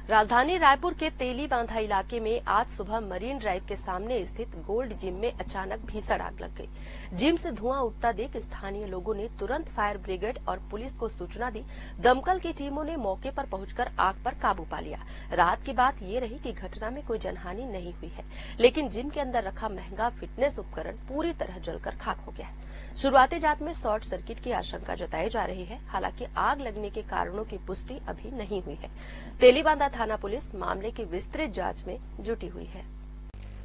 राजधानी रायपुर के तेली बांधा इलाके में आज सुबह मरीन ड्राइव के सामने स्थित गोल्ड जिम में अचानक भीषण आग लग गई। जिम से धुआं उठता देख स्थानीय लोगों ने तुरंत फायर ब्रिगेड और पुलिस को सूचना दी। दमकल की टीमों ने मौके पर पहुंचकर आग पर काबू पा लिया। राहत की बात ये रही कि घटना में कोई जनहानि नहीं हुई है, लेकिन जिम के अंदर रखा महंगा फिटनेस उपकरण पूरी तरह जलकर खाक हो गया है। शुरुआती जांच में शॉर्ट सर्किट की आशंका जताई जा रही है। हालांकि आग लगने के कारणों की पुष्टि अभी नहीं हुई है। तेलीबांधा थाना पुलिस मामले की विस्तृत जांच में जुटी हुई है।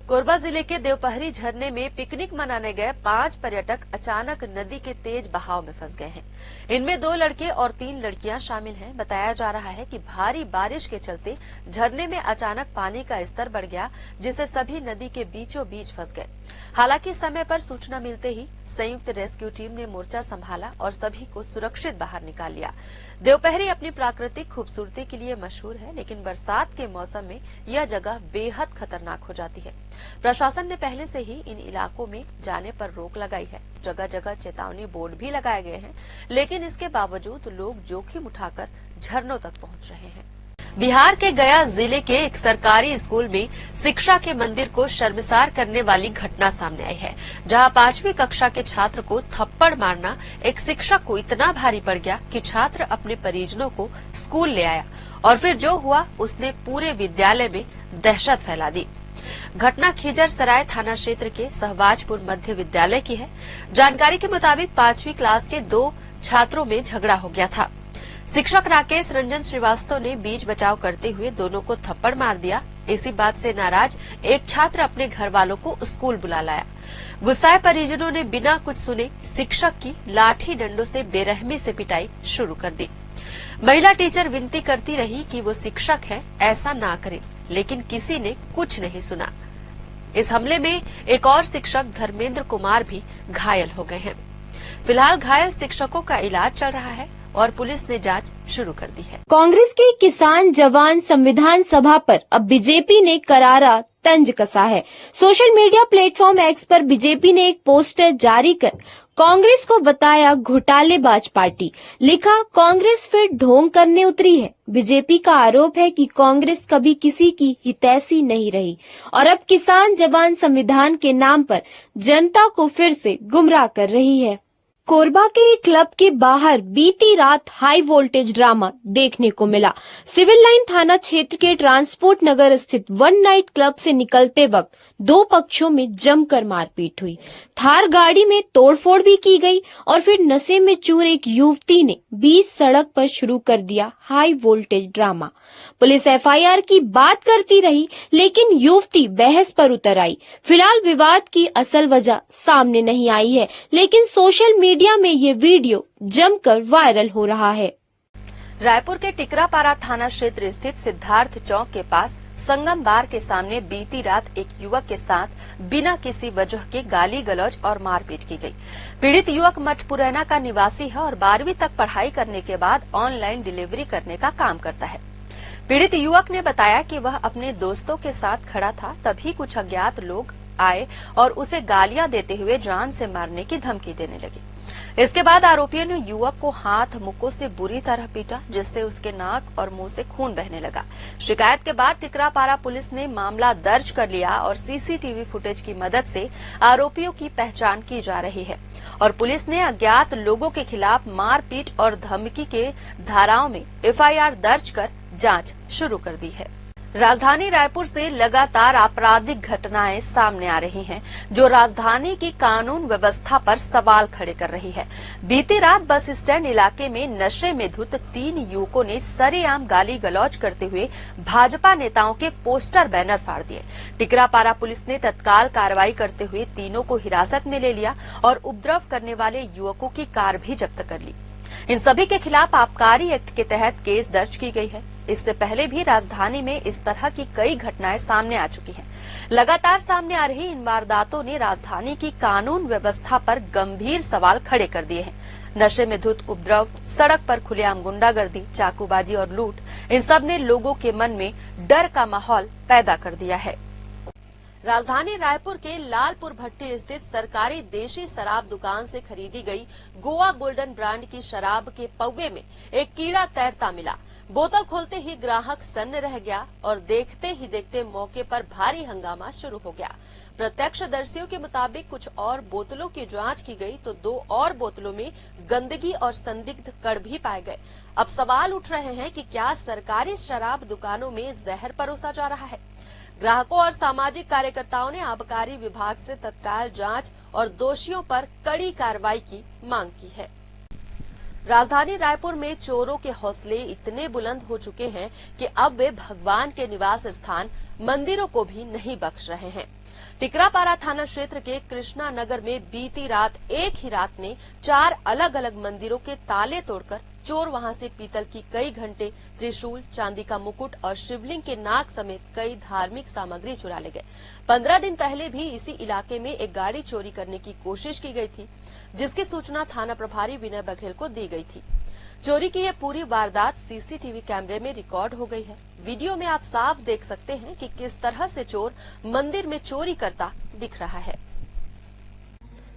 कोरबा जिले के देवपहरी झरने में पिकनिक मनाने गए 5 पर्यटक अचानक नदी के तेज बहाव में फंस गए हैं। इनमें 2 लड़के और 3 लड़कियां शामिल हैं। बताया जा रहा है कि भारी बारिश के चलते झरने में अचानक पानी का स्तर बढ़ गया, जिससे सभी नदी के बीचों बीच फंस गए। हालांकि समय पर सूचना मिलते ही संयुक्त रेस्क्यू टीम ने मोर्चा संभाला और सभी को सुरक्षित बाहर निकाल लिया। देवपहरी अपनी प्राकृतिक खूबसूरती के लिए मशहूर है, लेकिन बरसात के मौसम में यह जगह बेहद खतरनाक हो जाती है। प्रशासन ने पहले से ही इन इलाकों में जाने पर रोक लगाई है। जगह जगह चेतावनी बोर्ड भी लगाए गए हैं, लेकिन इसके बावजूद लोग जोखिम उठाकर झरनों तक पहुंच रहे हैं। बिहार के गया जिले के एक सरकारी स्कूल में शिक्षा के मंदिर को शर्मसार करने वाली घटना सामने आई है, जहां 5वीं कक्षा के छात्र को थप्पड़ मारना एक शिक्षक को इतना भारी पड़ गया कि छात्र अपने परिजनों को स्कूल ले आया और फिर जो हुआ उसने पूरे विद्यालय में दहशत फैला दी। घटना खिजर सराय थाना क्षेत्र के सहबाजपुर मध्य विद्यालय की है। जानकारी के मुताबिक 5वीं क्लास के 2 छात्रों में झगड़ा हो गया था। शिक्षक राकेश रंजन श्रीवास्तव ने बीच बचाव करते हुए दोनों को थप्पड़ मार दिया। इसी बात से नाराज एक छात्र अपने घर वालों को स्कूल बुला लाया। गुस्साए परिजनों ने बिना कुछ सुने शिक्षक की लाठी डंडों से बेरहमी से पिटाई शुरू कर दी। महिला टीचर विनती करती रही कि वो शिक्षक है, ऐसा ना करें, लेकिन किसी ने कुछ नहीं सुना। इस हमले में एक और शिक्षक धर्मेंद्र कुमार भी घायल हो गए हैं। फिलहाल घायल शिक्षकों का इलाज चल रहा है और पुलिस ने जांच शुरू कर दी है। कांग्रेस की किसान जवान संविधान सभा पर अब बीजेपी ने करारा तंज कसा है। सोशल मीडिया प्लेटफॉर्म एक्स पर बीजेपी ने एक पोस्टर जारी कर कांग्रेस को बताया घोटालेबाज पार्टी। लिखा, कांग्रेस फिर ढोंग करने उतरी है। बीजेपी का आरोप है कि कांग्रेस कभी किसी की हितैषी नहीं रही और अब किसान जवान संविधान के नाम पर जनता को फिर से गुमराह कर रही है। कोरबा के एक क्लब के बाहर बीती रात हाई वोल्टेज ड्रामा देखने को मिला। सिविल लाइन थाना क्षेत्र के ट्रांसपोर्ट नगर स्थित वन नाइट क्लब से निकलते वक्त 2 पक्षों में जमकर मारपीट हुई। थार गाड़ी में तोड़फोड़ भी की गई और फिर नशे में चूर एक युवती ने बीच सड़क पर शुरू कर दिया high voltage drama. Police FIR की बात करती रही, लेकिन युवती बहस पर उतर आई। फिलहाल विवाद की असल वजह सामने नहीं आई है, लेकिन सोशल मीडिया में ये वीडियो जमकर वायरल हो रहा है। रायपुर के टिकरापारा थाना क्षेत्र स्थित सिद्धार्थ चौक के पास संगम बार के सामने बीती रात एक युवक के साथ बिना किसी वजह के गाली गलौज और मारपीट की गई। पीड़ित युवक मठपुरैना का निवासी है और 12वीं तक पढ़ाई करने के बाद ऑनलाइन डिलीवरी करने का काम करता है। पीड़ित युवक ने बताया कि वह अपने दोस्तों के साथ खड़ा था, तभी कुछ अज्ञात लोग आए और उसे गालियां देते हुए जान से मारने की धमकी देने लगे। इसके बाद आरोपियों ने युवक को हाथ मुक्कों से बुरी तरह पीटा, जिससे उसके नाक और मुंह से खून बहने लगा। शिकायत के बाद टिकरापारा पुलिस ने मामला दर्ज कर लिया और सीसीटीवी फुटेज की मदद से आरोपियों की पहचान की जा रही है और पुलिस ने अज्ञात लोगों के खिलाफ मारपीट और धमकी के धाराओं में एफआईआर दर्ज कर जांच शुरू कर दी है। राजधानी रायपुर से लगातार आपराधिक घटनाएं सामने आ रही हैं, जो राजधानी की कानून व्यवस्था पर सवाल खड़े कर रही है। बीती रात बस स्टैंड इलाके में नशे में धुत 3 युवकों ने सरेआम गाली गलौज करते हुए भाजपा नेताओं के पोस्टर बैनर फाड़ दिए। टिकरापारा पुलिस ने तत्काल कार्रवाई करते हुए तीनों को हिरासत में ले लिया और उपद्रव करने वाले युवकों की कार भी जब्त कर ली। इन सभी के खिलाफ आबकारी एक्ट के तहत केस दर्ज की गई है। इससे पहले भी राजधानी में इस तरह की कई घटनाएं सामने आ चुकी हैं। लगातार सामने आ रही इन वारदातों ने राजधानी की कानून व्यवस्था पर गंभीर सवाल खड़े कर दिए हैं। नशे में धुत उपद्रव, सड़क पर खुलेआम गुंडागर्दी, चाकूबाजी और लूट, इन सब ने लोगों के मन में डर का माहौल पैदा कर दिया है। राजधानी रायपुर के लालपुर भट्टी स्थित सरकारी देशी शराब दुकान से खरीदी गई गोवा गोल्डन ब्रांड की शराब के पौवे में एक कीड़ा तैरता मिला। बोतल खोलते ही ग्राहक सन्न रह गया और देखते ही देखते मौके पर भारी हंगामा शुरू हो गया। प्रत्यक्षदर्शियों के मुताबिक कुछ और बोतलों की जांच की गई तो 2 और बोतलों में गंदगी और संदिग्ध कण भी पाए गए। अब सवाल उठ रहे हैं कि क्या सरकारी शराब दुकानों में जहर परोसा जा रहा है। ग्राहकों और सामाजिक कार्यकर्ताओं ने आबकारी विभाग से तत्काल जांच और दोषियों पर कड़ी कार्रवाई की मांग की है। राजधानी रायपुर में चोरों के हौसले इतने बुलंद हो चुके हैं कि अब वे भगवान के निवास स्थान मंदिरों को भी नहीं बख्श रहे हैं। टिकरापारा थाना क्षेत्र के कृष्णा नगर में बीती रात एक ही रात में 4 अलग अलग मंदिरों के ताले तोड़कर चोर वहां से पीतल की कई घंटे, त्रिशूल, चांदी का मुकुट और शिवलिंग के नाग समेत कई धार्मिक सामग्री चुरा ले गए। 15 दिन पहले भी इसी इलाके में एक गाड़ी चोरी करने की कोशिश की गई थी, जिसकी सूचना थाना प्रभारी विनय बघेल को दी गई थी। चोरी की यह पूरी वारदात सीसीटीवी कैमरे में रिकॉर्ड हो गई है। वीडियो में आप साफ देख सकते हैं कि किस तरह से चोर मंदिर में चोरी करता दिख रहा है।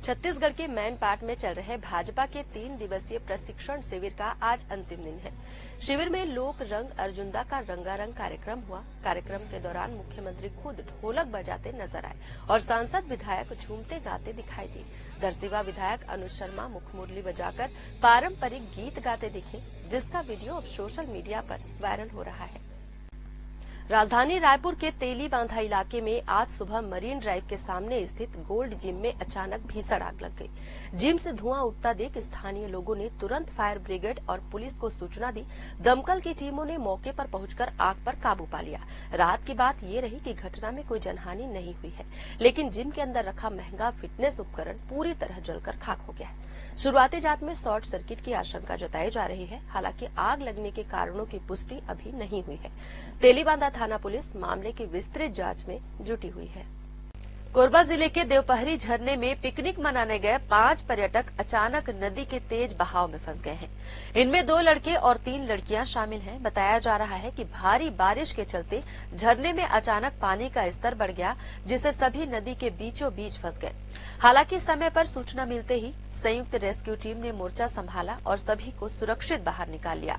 छत्तीसगढ़ के मैनपाट में चल रहे भाजपा के 3 दिवसीय प्रशिक्षण शिविर का आज अंतिम दिन है। शिविर में लोक रंग अर्जुंदा का रंगारंग कार्यक्रम हुआ। कार्यक्रम के दौरान मुख्यमंत्री खुद ढोलक बजाते नजर आए और सांसद विधायक झूमते गाते दिखाई दिए। दरसिवा विधायक अनुज शर्मा मुखमुरली बजाकर पारंपरिक गीत गाते दिखे, जिसका वीडियो अब सोशल मीडिया पर वायरल हो रहा है। राजधानी रायपुर के तेली बांधा इलाके में आज सुबह मरीन ड्राइव के सामने स्थित गोल्ड जिम में अचानक भीषण आग लग गई। जिम से धुआं उठता देख स्थानीय लोगों ने तुरंत फायर ब्रिगेड और पुलिस को सूचना दी। दमकल की टीमों ने मौके पर पहुंचकर आग पर काबू पा लिया। रात की बात ये रही कि घटना में कोई जनहानि नहीं हुई है, लेकिन जिम के अंदर रखा महंगा फिटनेस उपकरण पूरी तरह जलकर खाक हो गया है। शुरुआती जांच में शॉर्ट सर्किट की आशंका जताई जा रही है। हालांकि आग लगने के कारणों की पुष्टि अभी नहीं हुई है। तेलीबांधा थाना पुलिस मामले की विस्तृत जांच में जुटी हुई है। कोरबा जिले के देवपहरी झरने में पिकनिक मनाने गए 5 पर्यटक अचानक नदी के तेज बहाव में फंस गए हैं। इनमें 2 लड़के और 3 लड़कियां शामिल हैं। बताया जा रहा है कि भारी बारिश के चलते झरने में अचानक पानी का स्तर बढ़ गया, जिससे सभी नदी के बीचों बीच फंस गए। हालांकि समय पर सूचना मिलते ही संयुक्त रेस्क्यू टीम ने मोर्चा संभाला और सभी को सुरक्षित बाहर निकाल लिया।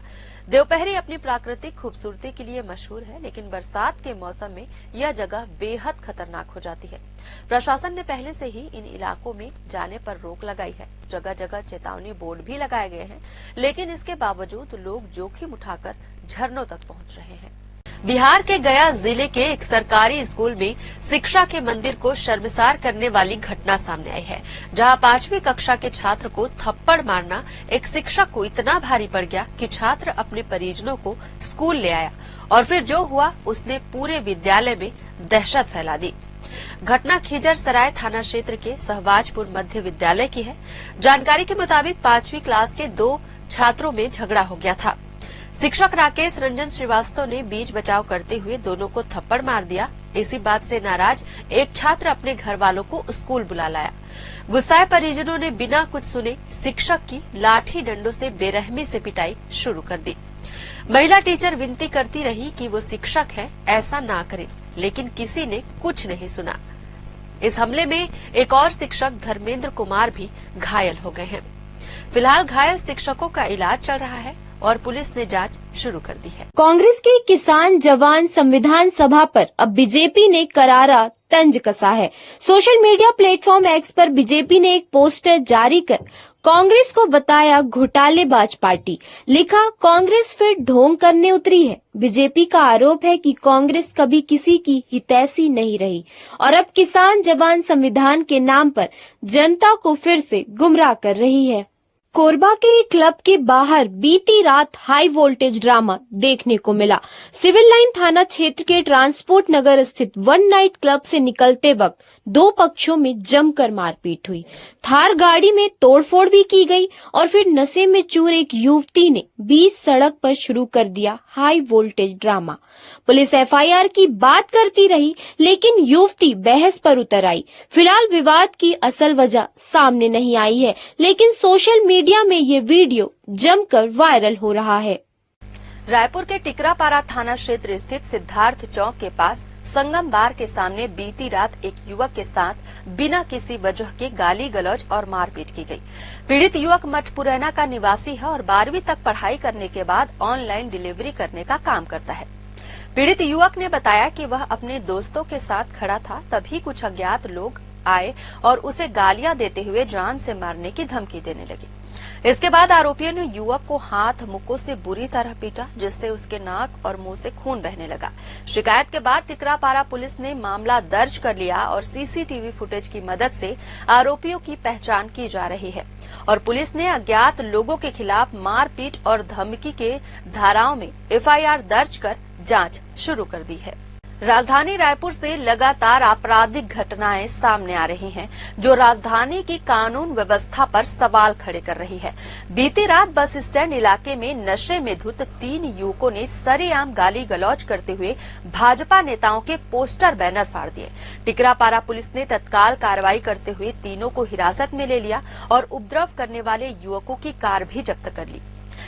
देवपहरी अपनी प्राकृतिक खूबसूरती के लिए मशहूर है, लेकिन बरसात के मौसम में यह जगह बेहद खतरनाक हो जाती है। प्रशासन ने पहले से ही इन इलाकों में जाने पर रोक लगाई है। जगह जगह चेतावनी बोर्ड भी लगाए गए हैं, लेकिन इसके बावजूद लोग जोखिम उठाकर झरनों तक पहुंच रहे हैं। बिहार के गया जिले के एक सरकारी स्कूल में शिक्षा के मंदिर को शर्मसार करने वाली घटना सामने आई है, जहां 5वीं कक्षा के छात्र को थप्पड़ मारना एक शिक्षक को इतना भारी पड़ गया कि छात्र अपने परिजनों को स्कूल ले आया और फिर जो हुआ उसने पूरे विद्यालय में दहशत फैला दी। घटना खिजर सराय थाना क्षेत्र के सहबाजपुर मध्य विद्यालय की है। जानकारी के मुताबिक 5वीं क्लास के 2 छात्रों में झगड़ा हो गया था। शिक्षक राकेश रंजन श्रीवास्तव ने बीच बचाव करते हुए दोनों को थप्पड़ मार दिया। इसी बात से नाराज एक छात्र अपने घर वालों को स्कूल बुला लाया। गुस्साए परिजनों ने बिना कुछ सुने शिक्षक की लाठी डंडों से बेरहमी से पिटाई शुरू कर दी। महिला टीचर विनती करती रही कि वो शिक्षक है, ऐसा ना करें, लेकिन किसी ने कुछ नहीं सुना। इस हमले में एक और शिक्षक धर्मेंद्र कुमार भी घायल हो गए हैं। फिलहाल घायल शिक्षकों का इलाज चल रहा है। और पुलिस ने जांच शुरू कर दी है। कांग्रेस के किसान जवान संविधान सभा पर अब बीजेपी ने करारा तंज कसा है। सोशल मीडिया प्लेटफॉर्म एक्स पर बीजेपी ने एक पोस्टर जारी कर कांग्रेस को बताया घोटालेबाज पार्टी। लिखा, कांग्रेस फिर ढोंग करने उतरी है। बीजेपी का आरोप है कि कांग्रेस कभी किसी की हितैषी नहीं रही और अब किसान जवान संविधान के नाम पर जनता को फिर से गुमराह कर रही है। कोरबा के एक क्लब के बाहर बीती रात हाई वोल्टेज ड्रामा देखने को मिला। सिविल लाइन थाना क्षेत्र के ट्रांसपोर्ट नगर स्थित वन नाइट क्लब से निकलते वक्त दो पक्षों में जमकर मारपीट हुई। थार गाड़ी में तोड़फोड़ भी की गई और फिर नशे में चूर एक युवती ने बीच सड़क पर शुरू कर दिया high voltage drama. Police FIR की बात करती रही, लेकिन युवती बहस पर उतर आई। फिलहाल विवाद की असल वजह सामने नहीं आई है, लेकिन सोशल मीडिया में ये वीडियो जमकर वायरल हो रहा है। रायपुर के टिकरापारा थाना क्षेत्र स्थित सिद्धार्थ चौक के पास संगम बार के सामने बीती रात एक युवक के साथ बिना किसी वजह के गाली गलौज और मारपीट की गई। पीड़ित युवक मठपुरैना का निवासी है और 12वीं तक पढ़ाई करने के बाद ऑनलाइन डिलीवरी करने का काम करता है। पीड़ित युवक ने बताया कि वह अपने दोस्तों के साथ खड़ा था, तभी कुछ अज्ञात लोग आए और उसे गालियां देते हुए जान से मारने की धमकी देने लगे। इसके बाद आरोपियों ने युवक को हाथ मुक्कों से बुरी तरह पीटा, जिससे उसके नाक और मुंह से खून बहने लगा। शिकायत के बाद टिकरापारा पुलिस ने मामला दर्ज कर लिया और सीसीटीवी फुटेज की मदद से आरोपियों की पहचान की जा रही है और पुलिस ने अज्ञात लोगों के खिलाफ मारपीट और धमकी के धाराओं में एफआईआर दर्ज कर जांच शुरू कर दी है। राजधानी रायपुर से लगातार आपराधिक घटनाएं सामने आ रही हैं, जो राजधानी की कानून व्यवस्था पर सवाल खड़े कर रही है। बीती रात बस स्टैंड इलाके में नशे में धुत 3 युवकों ने सरेआम गाली गलौज करते हुए भाजपा नेताओं के पोस्टर बैनर फाड़ दिए। टिकरापारा पुलिस ने तत्काल कार्रवाई करते हुए तीनों को हिरासत में ले लिया और उपद्रव करने वाले युवकों की कार भी जब्त कर ली।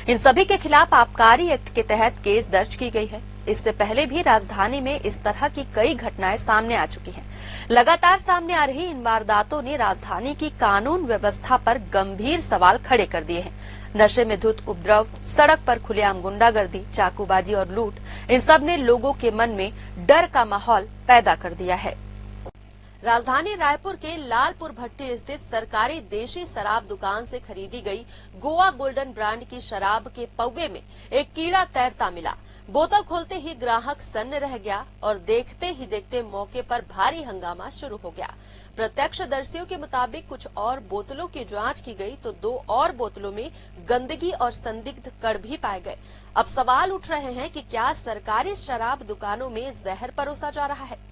इन सभी के खिलाफ आबकारी एक्ट के तहत केस दर्ज की गई है। इससे पहले भी राजधानी में इस तरह की कई घटनाएं सामने आ चुकी हैं। लगातार सामने आ रही इन वारदातों ने राजधानी की कानून व्यवस्था पर गंभीर सवाल खड़े कर दिए हैं। नशे में धुत उपद्रव, सड़क पर खुलेआम गुंडागर्दी, चाकूबाजी और लूट, इन सब ने लोगों के मन में डर का माहौल पैदा कर दिया है। राजधानी रायपुर के लालपुर भट्टी स्थित सरकारी देशी शराब दुकान से खरीदी गई गोवा गोल्डन ब्रांड की शराब के पौवे में एक कीड़ा तैरता मिला। बोतल खोलते ही ग्राहक सन्न रह गया और देखते ही देखते मौके पर भारी हंगामा शुरू हो गया। प्रत्यक्षदर्शियों के मुताबिक कुछ और बोतलों की जांच की गई तो 2 और बोतलों में गंदगी और संदिग्ध कण भी पाए गए। अब सवाल उठ रहे हैं कि क्या सरकारी शराब दुकानों में जहर परोसा जा रहा है?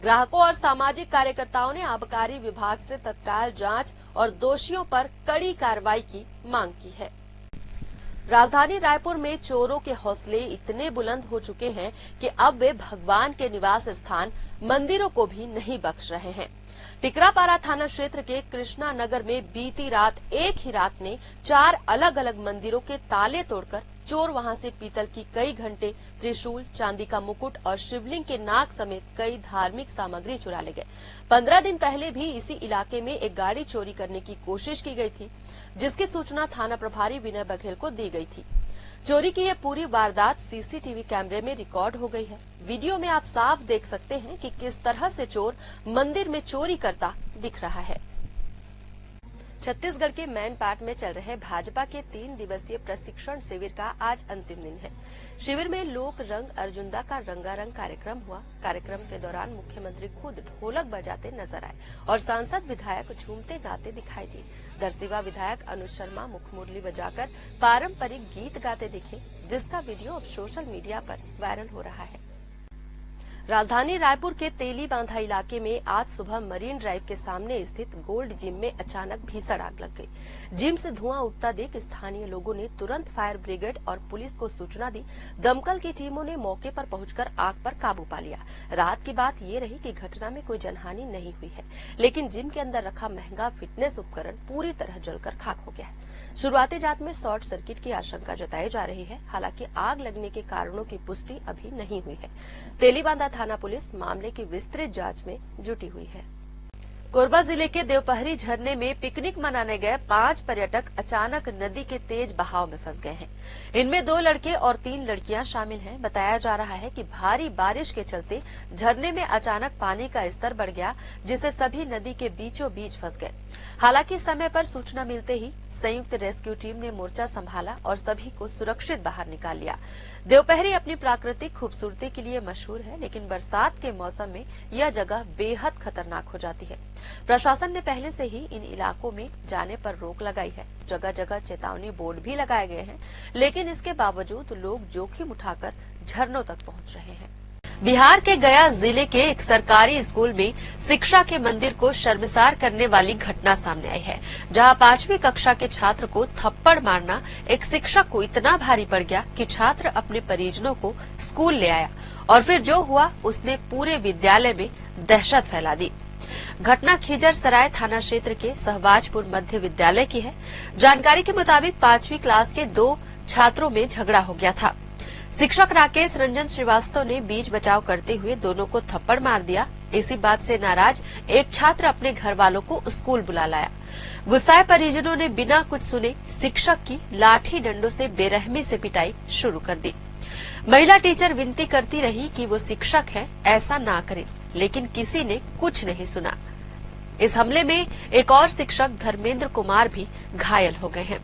ग्राहकों और सामाजिक कार्यकर्ताओं ने आबकारी विभाग से तत्काल जांच और दोषियों पर कड़ी कार्रवाई की मांग की है। राजधानी रायपुर में चोरों के हौसले इतने बुलंद हो चुके हैं कि अब वे भगवान के निवास स्थान मंदिरों को भी नहीं बख्श रहे हैं। टिकरापारा थाना क्षेत्र के कृष्णा नगर में बीती रात एक ही रात में 4 अलग अलग मंदिरों के ताले तोड़कर चोर वहां से पीतल की कई घंटे, त्रिशूल, चांदी का मुकुट और शिवलिंग के नाग समेत कई धार्मिक सामग्री चुरा ले गए। 15 दिन पहले भी इसी इलाके में एक गाड़ी चोरी करने की कोशिश की गई थी, जिसकी सूचना थाना प्रभारी विनय बघेल को दी गई थी। चोरी की यह पूरी वारदात सीसीटीवी कैमरे में रिकॉर्ड हो गई है। वीडियो में आप साफ देख सकते हैं कि किस तरह से चोर मंदिर में चोरी करता दिख रहा है। छत्तीसगढ़ के मैनपाट में चल रहे भाजपा के 3 दिवसीय प्रशिक्षण शिविर का आज अंतिम दिन है। शिविर में लोक रंग अर्जुनदा का रंगारंग कार्यक्रम हुआ। कार्यक्रम के दौरान मुख्यमंत्री खुद ढोलक बजाते नजर आए और सांसद विधायक झूमते गाते दिखाई दिए। दरसिवा विधायक अनुज शर्मा मुखमुरली बजाकर पारंपरिक गीत गाते दिखे, जिसका वीडियो अब सोशल मीडिया पर वायरल हो रहा है। राजधानी रायपुर के तेली बांधा इलाके में आज सुबह मरीन ड्राइव के सामने स्थित गोल्ड जिम में अचानक भीषण आग लग गई। जिम से धुआं उठता देख स्थानीय लोगों ने तुरंत फायर ब्रिगेड और पुलिस को सूचना दी। दमकल की टीमों ने मौके पर पहुंचकर आग पर काबू पा लिया। रात की बात ये रही कि घटना में कोई जनहानि नहीं हुई है, लेकिन जिम के अंदर रखा महंगा फिटनेस उपकरण पूरी तरह जलकर खाक हो गया है। शुरुआती जांच में शॉर्ट सर्किट की आशंका जताई जा रही है। हालांकि आग लगने के कारणों की पुष्टि अभी नहीं हुई है। तेलीबांधा थाना पुलिस मामले की विस्तृत जांच में जुटी हुई है। कोरबा जिले के देवपहरी झरने में पिकनिक मनाने गए 5 पर्यटक अचानक नदी के तेज बहाव में फंस गए हैं। इनमें 2 लड़के और 3 लड़कियां शामिल हैं। बताया जा रहा है कि भारी बारिश के चलते झरने में अचानक पानी का स्तर बढ़ गया, जिससे सभी नदी के बीचों बीच फंस गए। हालांकि समय पर सूचना मिलते ही संयुक्त रेस्क्यू टीम ने मोर्चा संभाला और सभी को सुरक्षित बाहर निकाल लिया। देवपहरी अपनी प्राकृतिक खूबसूरती के लिए मशहूर है, लेकिन बरसात के मौसम में यह जगह बेहद खतरनाक हो जाती है। प्रशासन ने पहले से ही इन इलाकों में जाने पर रोक लगाई है। जगह जगह चेतावनी बोर्ड भी लगाए गए हैं, लेकिन इसके बावजूद लोग जोखिम उठाकर झरनों तक पहुंच रहे हैं। बिहार के गया जिले के एक सरकारी स्कूल में शिक्षा के मंदिर को शर्मसार करने वाली घटना सामने आई है, जहां 5वीं कक्षा के छात्र को थप्पड़ मारना एक शिक्षक को इतना भारी पड़ गया कि छात्र अपने परिजनों को स्कूल ले आया और फिर जो हुआ उसने पूरे विद्यालय में दहशत फैला दी। घटना खिजर सराय थाना क्षेत्र के सहबाजपुर मध्य विद्यालय की है। जानकारी के मुताबिक 5वीं क्लास के 2 छात्रों में झगड़ा हो गया था। शिक्षक राकेश रंजन श्रीवास्तव ने बीच बचाव करते हुए दोनों को थप्पड़ मार दिया। इसी बात से नाराज एक छात्र अपने घर वालों को स्कूल बुला लाया। गुस्साए परिजनों ने बिना कुछ सुने शिक्षक की लाठी डंडों से बेरहमी से पिटाई शुरू कर दी। महिला टीचर विनती करती रही कि वो शिक्षक है, ऐसा ना करें, लेकिन किसी ने कुछ नहीं सुना। इस हमले में एक और शिक्षक धर्मेंद्र कुमार भी घायल हो गए हैं।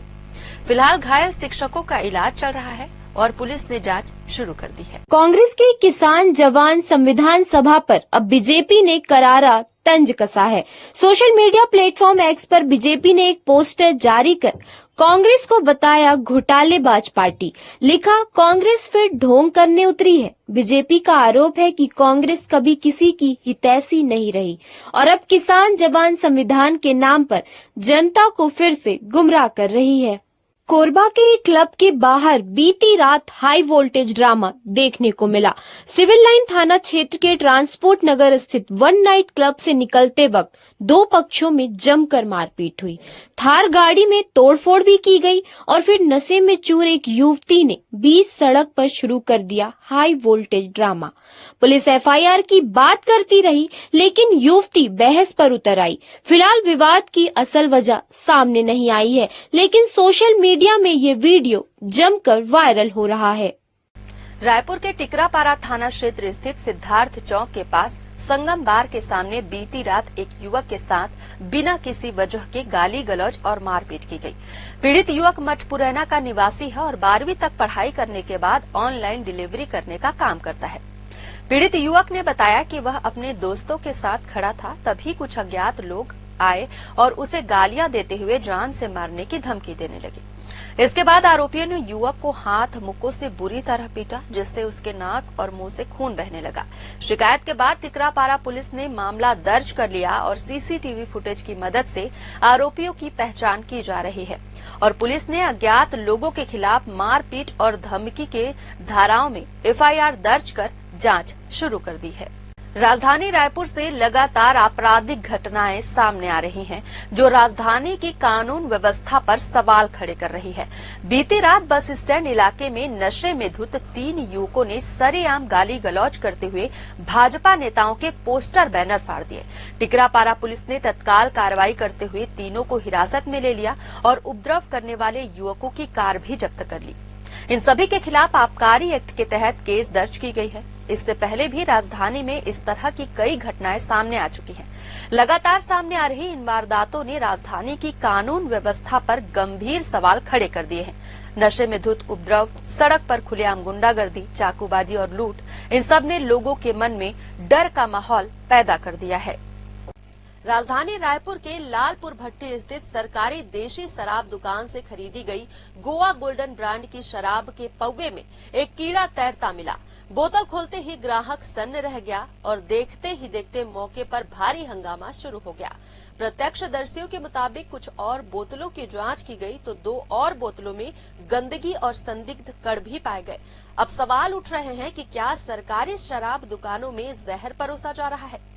फिलहाल घायल शिक्षकों का इलाज चल रहा है और पुलिस ने जांच शुरू कर दी है। कांग्रेस के किसान जवान संविधान सभा पर अब बीजेपी ने करारा तंज कसा है। सोशल मीडिया प्लेटफॉर्म एक्स पर बीजेपी ने एक पोस्टर जारी कर कांग्रेस को बताया घोटालेबाज पार्टी। लिखा, कांग्रेस फिर ढोंग करने उतरी है। बीजेपी का आरोप है कि कांग्रेस कभी किसी की हितैषी नहीं रही और अब किसान जवान संविधान के नाम पर जनता को फिर से गुमराह कर रही है। कोरबा के एक क्लब के बाहर बीती रात हाई वोल्टेज ड्रामा देखने को मिला। सिविल लाइन थाना क्षेत्र के ट्रांसपोर्ट नगर स्थित वन नाइट क्लब से निकलते वक्त 2 पक्षों में जमकर मारपीट हुई। थार गाड़ी में तोड़फोड़ भी की गई और फिर नशे में चूर एक युवती ने बीच सड़क पर शुरू कर दिया high voltage drama. Police FIR की बात करती रही, लेकिन युवती बहस पर उतर आई। फिलहाल विवाद की असल वजह सामने नहीं आई है, लेकिन सोशल मीडिया में ये वीडियो जमकर वायरल हो रहा है। रायपुर के टिकरापारा थाना क्षेत्र स्थित सिद्धार्थ चौक के पास संगम बार के सामने बीती रात एक युवक के साथ बिना किसी वजह के गाली गलौज और मारपीट की गई। पीड़ित युवक मठपुरैना का निवासी है और 12वीं तक पढ़ाई करने के बाद ऑनलाइन डिलीवरी करने का काम करता है। पीड़ित युवक ने बताया कि वह अपने दोस्तों के साथ खड़ा था, तभी कुछ अज्ञात लोग आए और उसे गालियां देते हुए जान से मारने की धमकी देने लगे। इसके बाद आरोपियों ने युवक को हाथ मुक्कों से बुरी तरह पीटा, जिससे उसके नाक और मुंह से खून बहने लगा। शिकायत के बाद टिकरापारा पुलिस ने मामला दर्ज कर लिया और सीसीटीवी फुटेज की मदद से आरोपियों की पहचान की जा रही है और पुलिस ने अज्ञात लोगों के खिलाफ मारपीट और धमकी के धाराओं में एफआईआर दर्ज कर जांच शुरू कर दी है। राजधानी रायपुर से लगातार आपराधिक घटनाएं सामने आ रही हैं, जो राजधानी की कानून व्यवस्था पर सवाल खड़े कर रही है। बीती रात बस स्टैंड इलाके में नशे में धुत 3 युवकों ने सरेआम गाली गलौज करते हुए भाजपा नेताओं के पोस्टर बैनर फाड़ दिए। टिकरापारा पुलिस ने तत्काल कार्रवाई करते हुए तीनों को हिरासत में ले लिया और उपद्रव करने वाले युवकों की कार भी जब्त कर ली। इन सभी के खिलाफ आबकारी एक्ट के तहत केस दर्ज की गई है। इससे पहले भी राजधानी में इस तरह की कई घटनाएं सामने आ चुकी हैं। लगातार सामने आ रही इन वारदातों ने राजधानी की कानून व्यवस्था पर गंभीर सवाल खड़े कर दिए हैं। नशे में धुत उपद्रव, सड़क पर खुलेआम गुंडागर्दी, चाकूबाजी और लूट, इन सब ने लोगों के मन में डर का माहौल पैदा कर दिया है। राजधानी रायपुर के लालपुर भट्टी स्थित सरकारी देशी शराब दुकान से खरीदी गई गोवा गोल्डन ब्रांड की शराब के पौवे में एक कीड़ा तैरता मिला। बोतल खोलते ही ग्राहक सन्न रह गया और देखते ही देखते मौके पर भारी हंगामा शुरू हो गया। प्रत्यक्षदर्शियों के मुताबिक कुछ और बोतलों की जांच की गई तो 2 और बोतलों में गंदगी और संदिग्ध कण भी पाए गए। अब सवाल उठ रहे हैं कि क्या सरकारी शराब दुकानों में जहर परोसा जा रहा है।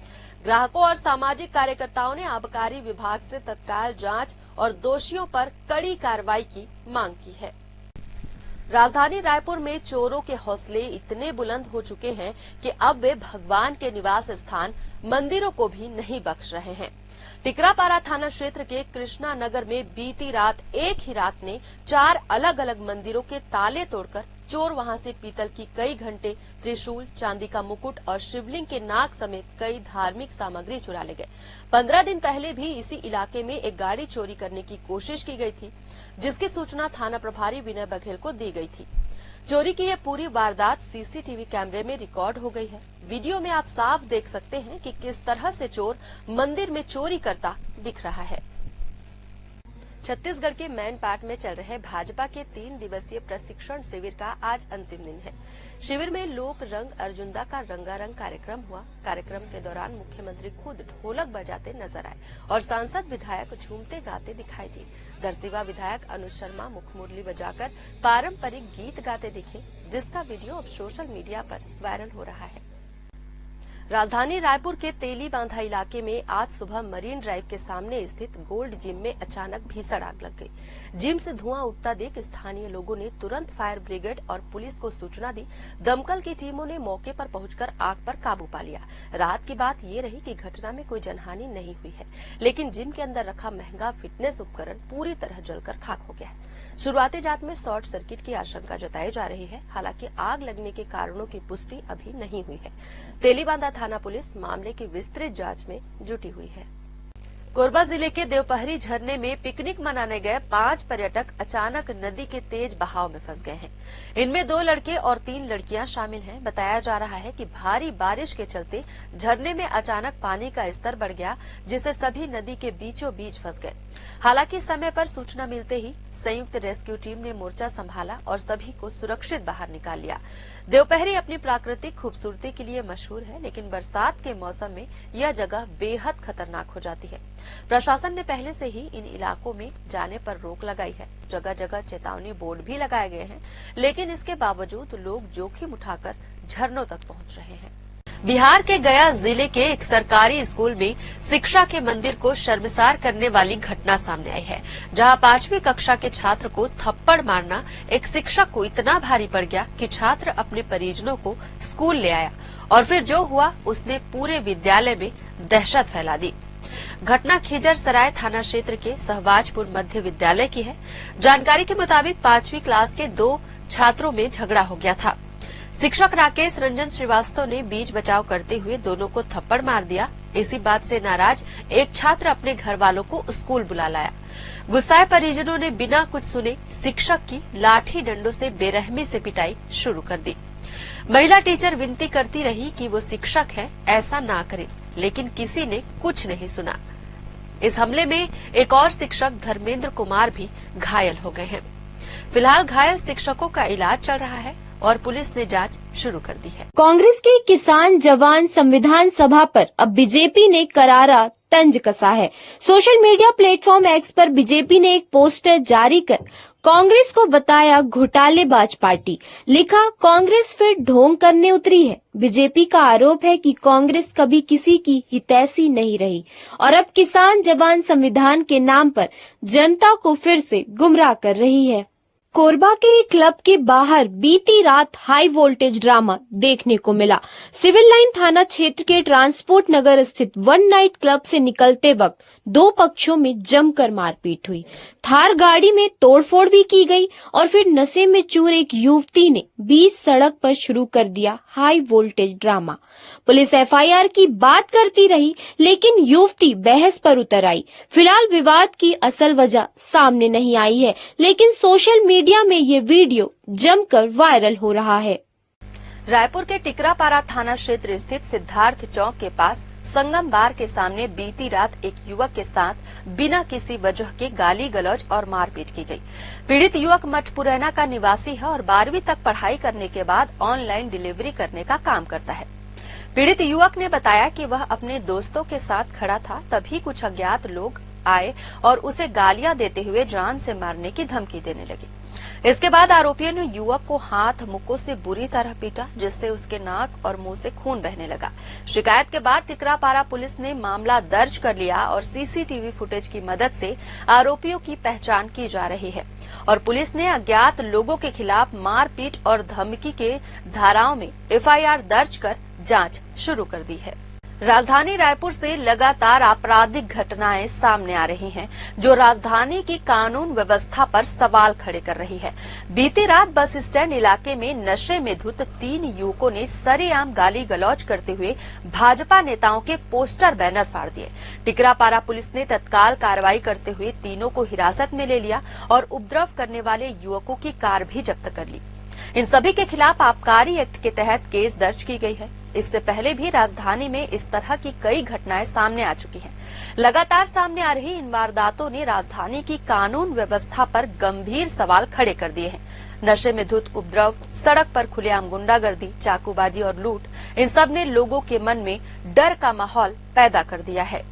ग्राहकों और सामाजिक कार्यकर्ताओं ने आबकारी विभाग से तत्काल जांच और दोषियों पर कड़ी कार्रवाई की मांग की है। राजधानी रायपुर में चोरों के हौसले इतने बुलंद हो चुके हैं कि अब वे भगवान के निवास स्थान मंदिरों को भी नहीं बख्श रहे हैं। टिकरापारा थाना क्षेत्र के कृष्णा नगर में बीती रात एक ही रात में 4 अलग अलग मंदिरों के ताले तोड़कर चोर वहां से पीतल की कई घंटे, त्रिशूल, चांदी का मुकुट और शिवलिंग के नाग समेत कई धार्मिक सामग्री चुरा ले गए। 15 दिन पहले भी इसी इलाके में एक गाड़ी चोरी करने की कोशिश की गई थी, जिसकी सूचना थाना प्रभारी विनय बघेल को दी गई थी। चोरी की यह पूरी वारदात सीसीटीवी कैमरे में रिकॉर्ड हो गई है। वीडियो में आप साफ देख सकते हैं कि किस तरह से चोर मंदिर में चोरी करता दिख रहा है। छत्तीसगढ़ के मैनपाट में चल रहे भाजपा के 3 दिवसीय प्रशिक्षण शिविर का आज अंतिम दिन है। शिविर में लोक रंग अर्जुंदा का रंगारंग कार्यक्रम हुआ। कार्यक्रम के दौरान मुख्यमंत्री खुद ढोलक बजाते नजर आए और सांसद विधायक झूमते गाते दिखाई दिए। दरसिवा विधायक अनुज शर्मा मुखमुरली बजाकर पारंपरिक गीत गाते दिखे, जिसका वीडियो अब सोशल मीडिया पर वायरल हो रहा है। राजधानी रायपुर के तेली बांधा इलाके में आज सुबह मरीन ड्राइव के सामने स्थित गोल्ड जिम में अचानक भीषण आग लग गई। जिम से धुआं उठता देख स्थानीय लोगों ने तुरंत फायर ब्रिगेड और पुलिस को सूचना दी। दमकल की टीमों ने मौके पर पहुंचकर आग पर काबू पा लिया। रात की बात ये रही कि घटना में कोई जनहानि नहीं हुई है, लेकिन जिम के अंदर रखा महंगा फिटनेस उपकरण पूरी तरह जलकर खाक हो गया है। शुरुआती जांच में शॉर्ट सर्किट की आशंका जताई जा रही है। हालांकि आग लगने के कारणों की पुष्टि अभी नहीं हुई है। तेलीबांधा थाना पुलिस मामले की विस्तृत जांच में जुटी हुई है। कोरबा जिले के देवपहरी झरने में पिकनिक मनाने गए 5 पर्यटक अचानक नदी के तेज बहाव में फंस गए हैं। इनमें 2 लड़के और 3 लड़कियां शामिल हैं। बताया जा रहा है कि भारी बारिश के चलते झरने में अचानक पानी का स्तर बढ़ गया, जिससे सभी नदी के बीचों बीच फंस गए। हालांकि समय पर सूचना मिलते ही संयुक्त रेस्क्यू टीम ने मोर्चा संभाला और सभी को सुरक्षित बाहर निकाल लिया। देवपहरी अपनी प्राकृतिक खूबसूरती के लिए मशहूर है, लेकिन बरसात के मौसम में यह जगह बेहद खतरनाक हो जाती है। प्रशासन ने पहले से ही इन इलाकों में जाने पर रोक लगाई है। जगह जगह चेतावनी बोर्ड भी लगाए गए हैं, लेकिन इसके बावजूद लोग जोखिम उठाकर झरनों तक पहुंच रहे हैं। बिहार के गया जिले के एक सरकारी स्कूल में शिक्षा के मंदिर को शर्मसार करने वाली घटना सामने आई है, जहां 5वीं कक्षा के छात्र को थप्पड़ मारना एक शिक्षक को इतना भारी पड़ गया कि छात्र अपने परिजनों को स्कूल ले आया और फिर जो हुआ उसने पूरे विद्यालय में दहशत फैला दी। घटना खिजर सराय थाना क्षेत्र के सहबाजपुर मध्य विद्यालय की है। जानकारी के मुताबिक 5वीं क्लास के 2 छात्रों में झगड़ा हो गया था। शिक्षक राकेश रंजन श्रीवास्तव ने बीच बचाव करते हुए दोनों को थप्पड़ मार दिया। इसी बात से नाराज एक छात्र अपने घर वालों को स्कूल बुला लाया। गुस्साए परिजनों ने बिना कुछ सुने शिक्षक की लाठी डंडों से बेरहमी से पिटाई शुरू कर दी। महिला टीचर विनती करती रही कि वो शिक्षक है, ऐसा ना करें, लेकिन किसी ने कुछ नहीं सुना। इस हमले में एक और शिक्षक धर्मेंद्र कुमार भी घायल हो गए हैं। फिलहाल घायल शिक्षकों का इलाज चल रहा है और पुलिस ने जांच शुरू कर दी है। कांग्रेस के किसान जवान संविधान सभा पर अब बीजेपी ने करारा तंज कसा है। सोशल मीडिया प्लेटफॉर्म एक्स पर बीजेपी ने एक पोस्टर जारी कर कांग्रेस को बताया घोटालेबाज पार्टी। लिखा, कांग्रेस फिर ढोंग करने उतरी है। बीजेपी का आरोप है कि कांग्रेस कभी किसी की हितैषी नहीं रही और अब किसान जवान संविधान के नाम पर जनता को फिर से गुमराह कर रही है। कोरबा के एक क्लब के बाहर बीती रात हाई वोल्टेज ड्रामा देखने को मिला। सिविल लाइन थाना क्षेत्र के ट्रांसपोर्ट नगर स्थित वन नाइट क्लब से निकलते वक्त 2 पक्षों में जमकर मारपीट हुई। थार गाड़ी में तोड़फोड़ भी की गई और फिर नशे में चूर एक युवती ने बीच सड़क पर शुरू कर दिया high voltage drama. Police FIR की बात करती रही, लेकिन युवती बहस पर उतर आई। फिलहाल विवाद की असल वजह सामने नहीं आई है, लेकिन सोशल मीडिया में ये वीडियो जमकर वायरल हो रहा है। रायपुर के टिकरापारा थाना क्षेत्र स्थित सिद्धार्थ चौक के पास संगम बार के सामने बीती रात एक युवक के साथ बिना किसी वजह के गाली गलौज और मारपीट की गई। पीड़ित युवक मठपुरैना का निवासी है और 12वीं तक पढ़ाई करने के बाद ऑनलाइन डिलीवरी करने का काम करता है। पीड़ित युवक ने बताया कि वह अपने दोस्तों के साथ खड़ा था, तभी कुछ अज्ञात लोग आए और उसे गालियां देते हुए जान से मारने की धमकी देने लगे। इसके बाद आरोपियों ने युवक को हाथ मुक्कों से बुरी तरह पीटा, जिससे उसके नाक और मुंह से खून बहने लगा। शिकायत के बाद टिकरापारा पुलिस ने मामला दर्ज कर लिया और सीसीटीवी फुटेज की मदद से आरोपियों की पहचान की जा रही है और पुलिस ने अज्ञात लोगों के खिलाफ मारपीट और धमकी के धाराओं में एफआईआर दर्ज कर जांच शुरू कर दी है। राजधानी रायपुर से लगातार आपराधिक घटनाएं सामने आ रही हैं, जो राजधानी की कानून व्यवस्था पर सवाल खड़े कर रही है। बीती रात बस स्टैंड इलाके में नशे में धुत 3 युवकों ने सरेआम गाली गलौज करते हुए भाजपा नेताओं के पोस्टर बैनर फाड़ दिए। टिकरापारा पुलिस ने तत्काल कार्रवाई करते हुए तीनों को हिरासत में ले लिया और उपद्रव करने वाले युवकों की कार भी जब्त कर ली। इन सभी के खिलाफ आबकारी एक्ट के तहत केस दर्ज की गई है। इससे पहले भी राजधानी में इस तरह की कई घटनाएं सामने आ चुकी हैं। लगातार सामने आ रही इन वारदातों ने राजधानी की कानून व्यवस्था पर गंभीर सवाल खड़े कर दिए हैं। नशे में धुत उपद्रव, सड़क पर खुलेआम गुंडागर्दी, चाकूबाजी और लूट, इन सब ने लोगों के मन में डर का माहौल पैदा कर दिया है।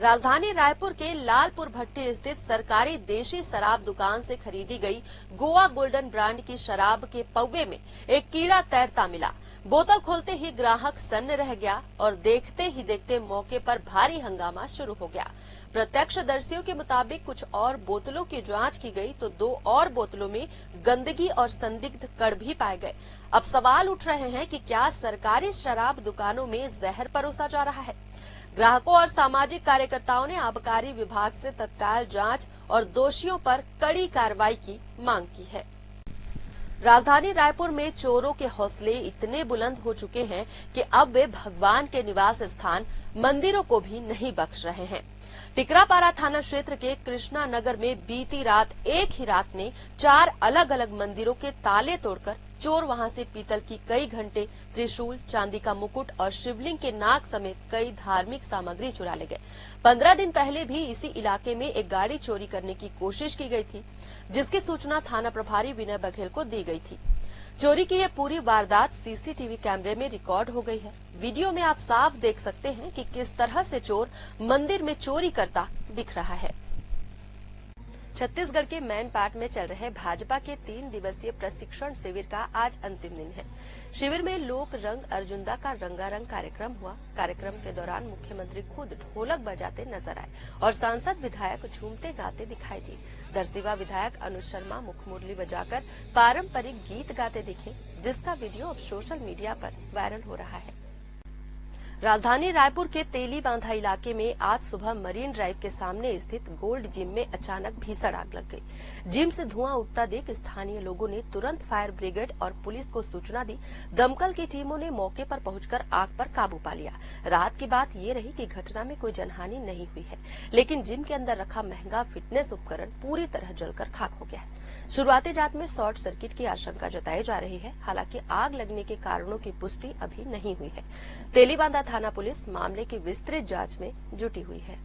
राजधानी रायपुर के लालपुर भट्टी स्थित सरकारी देशी शराब दुकान से खरीदी गई गोवा गोल्डन ब्रांड की शराब के पौवे में एक कीड़ा तैरता मिला। बोतल खोलते ही ग्राहक सन्न रह गया और देखते ही देखते मौके पर भारी हंगामा शुरू हो गया। प्रत्यक्षदर्शियों के मुताबिक कुछ और बोतलों की जांच की गई तो 2 और बोतलों में गंदगी और संदिग्ध कण भी पाए गए। अब सवाल उठ रहे हैं कि क्या सरकारी शराब दुकानों में जहर परोसा जा रहा है। ग्राहकों और सामाजिक कार्यकर्ताओं ने आबकारी विभाग से तत्काल जांच और दोषियों पर कड़ी कार्रवाई की मांग की है। राजधानी रायपुर में चोरों के हौसले इतने बुलंद हो चुके हैं कि अब वे भगवान के निवास स्थान मंदिरों को भी नहीं बख्श रहे हैं। टिकरापारा थाना क्षेत्र के कृष्णा नगर में बीती रात एक ही रात में 4 अलग अलग मंदिरों के ताले तोड़कर चोर वहां से पीतल की कई घंटे, त्रिशूल, चांदी का मुकुट और शिवलिंग के नाग समेत कई धार्मिक सामग्री चुरा ले गए। 15 दिन पहले भी इसी इलाके में एक गाड़ी चोरी करने की कोशिश की गई थी, जिसकी सूचना थाना प्रभारी विनय बघेल को दी गई थी। चोरी की यह पूरी वारदात सीसीटीवी कैमरे में रिकॉर्ड हो गई है। वीडियो में आप साफ देख सकते हैं कि किस तरह से चोर मंदिर में चोरी करता दिख रहा है। छत्तीसगढ़ के मैनपाट में चल रहे भाजपा के 3 दिवसीय प्रशिक्षण शिविर का आज अंतिम दिन है। शिविर में लोक रंग अर्जुंदा का रंगारंग कार्यक्रम हुआ। कार्यक्रम के दौरान मुख्यमंत्री खुद ढोलक बजाते नजर आए और सांसद विधायक झूमते गाते दिखाई दिए। दरसिवा विधायक अनुज शर्मा मुखमुरली बजाकर पारंपरिक गीत गाते दिखे, जिसका वीडियो अब सोशल मीडिया पर वायरल हो रहा है। राजधानी रायपुर के तेली बांधा इलाके में आज सुबह मरीन ड्राइव के सामने स्थित गोल्ड जिम में अचानक भीषण आग लग गई। जिम से धुआं उठता देख स्थानीय लोगों ने तुरंत फायर ब्रिगेड और पुलिस को सूचना दी। दमकल की टीमों ने मौके पर पहुंचकर आग पर काबू पा लिया। रात की बात ये रही कि घटना में कोई जनहानि नहीं हुई है, लेकिन जिम के अंदर रखा महंगा फिटनेस उपकरण पूरी तरह जलकर खाक हो गया है। शुरुआती जांच में शॉर्ट सर्किट की आशंका जताई जा रही है। हालांकि आग लगने के कारणों की पुष्टि अभी नहीं हुई है। तेलीबांधा थाना पुलिस मामले की विस्तृत जांच में जुटी हुई है।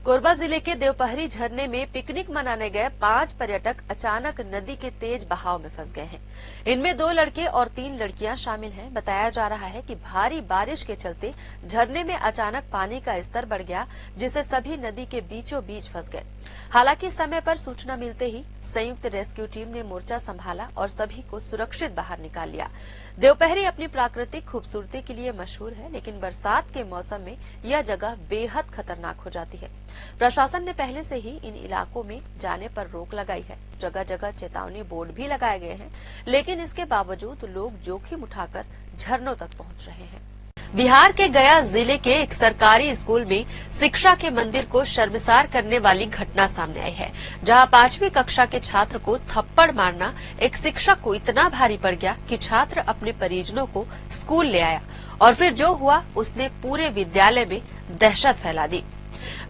कोरबा जिले के देवपहरी झरने में पिकनिक मनाने गए 5 पर्यटक अचानक नदी के तेज बहाव में फंस गए हैं। इनमें 2 लड़के और 3 लड़कियां शामिल हैं। बताया जा रहा है कि भारी बारिश के चलते झरने में अचानक पानी का स्तर बढ़ गया, जिससे सभी नदी के बीचों बीच फंस गए। हालांकि समय पर सूचना मिलते ही संयुक्त रेस्क्यू टीम ने मोर्चा संभाला और सभी को सुरक्षित बाहर निकाल लिया। देवपहरी अपनी प्राकृतिक खूबसूरती के लिए मशहूर है, लेकिन बरसात के मौसम में यह जगह बेहद खतरनाक हो जाती है। प्रशासन ने पहले से ही इन इलाकों में जाने पर रोक लगाई है। जगह जगह चेतावनी बोर्ड भी लगाए गए हैं, लेकिन इसके बावजूद लोग जोखिम उठाकर झरनों तक पहुंच रहे हैं। बिहार के गया जिले के एक सरकारी स्कूल में शिक्षा के मंदिर को शर्मसार करने वाली घटना सामने आई है, जहां 5वीं कक्षा के छात्र को थप्पड़ मारना एक शिक्षक को इतना भारी पड़ गया कि छात्र अपने परिजनों को स्कूल ले आया और फिर जो हुआ उसने पूरे विद्यालय में दहशत फैला दी।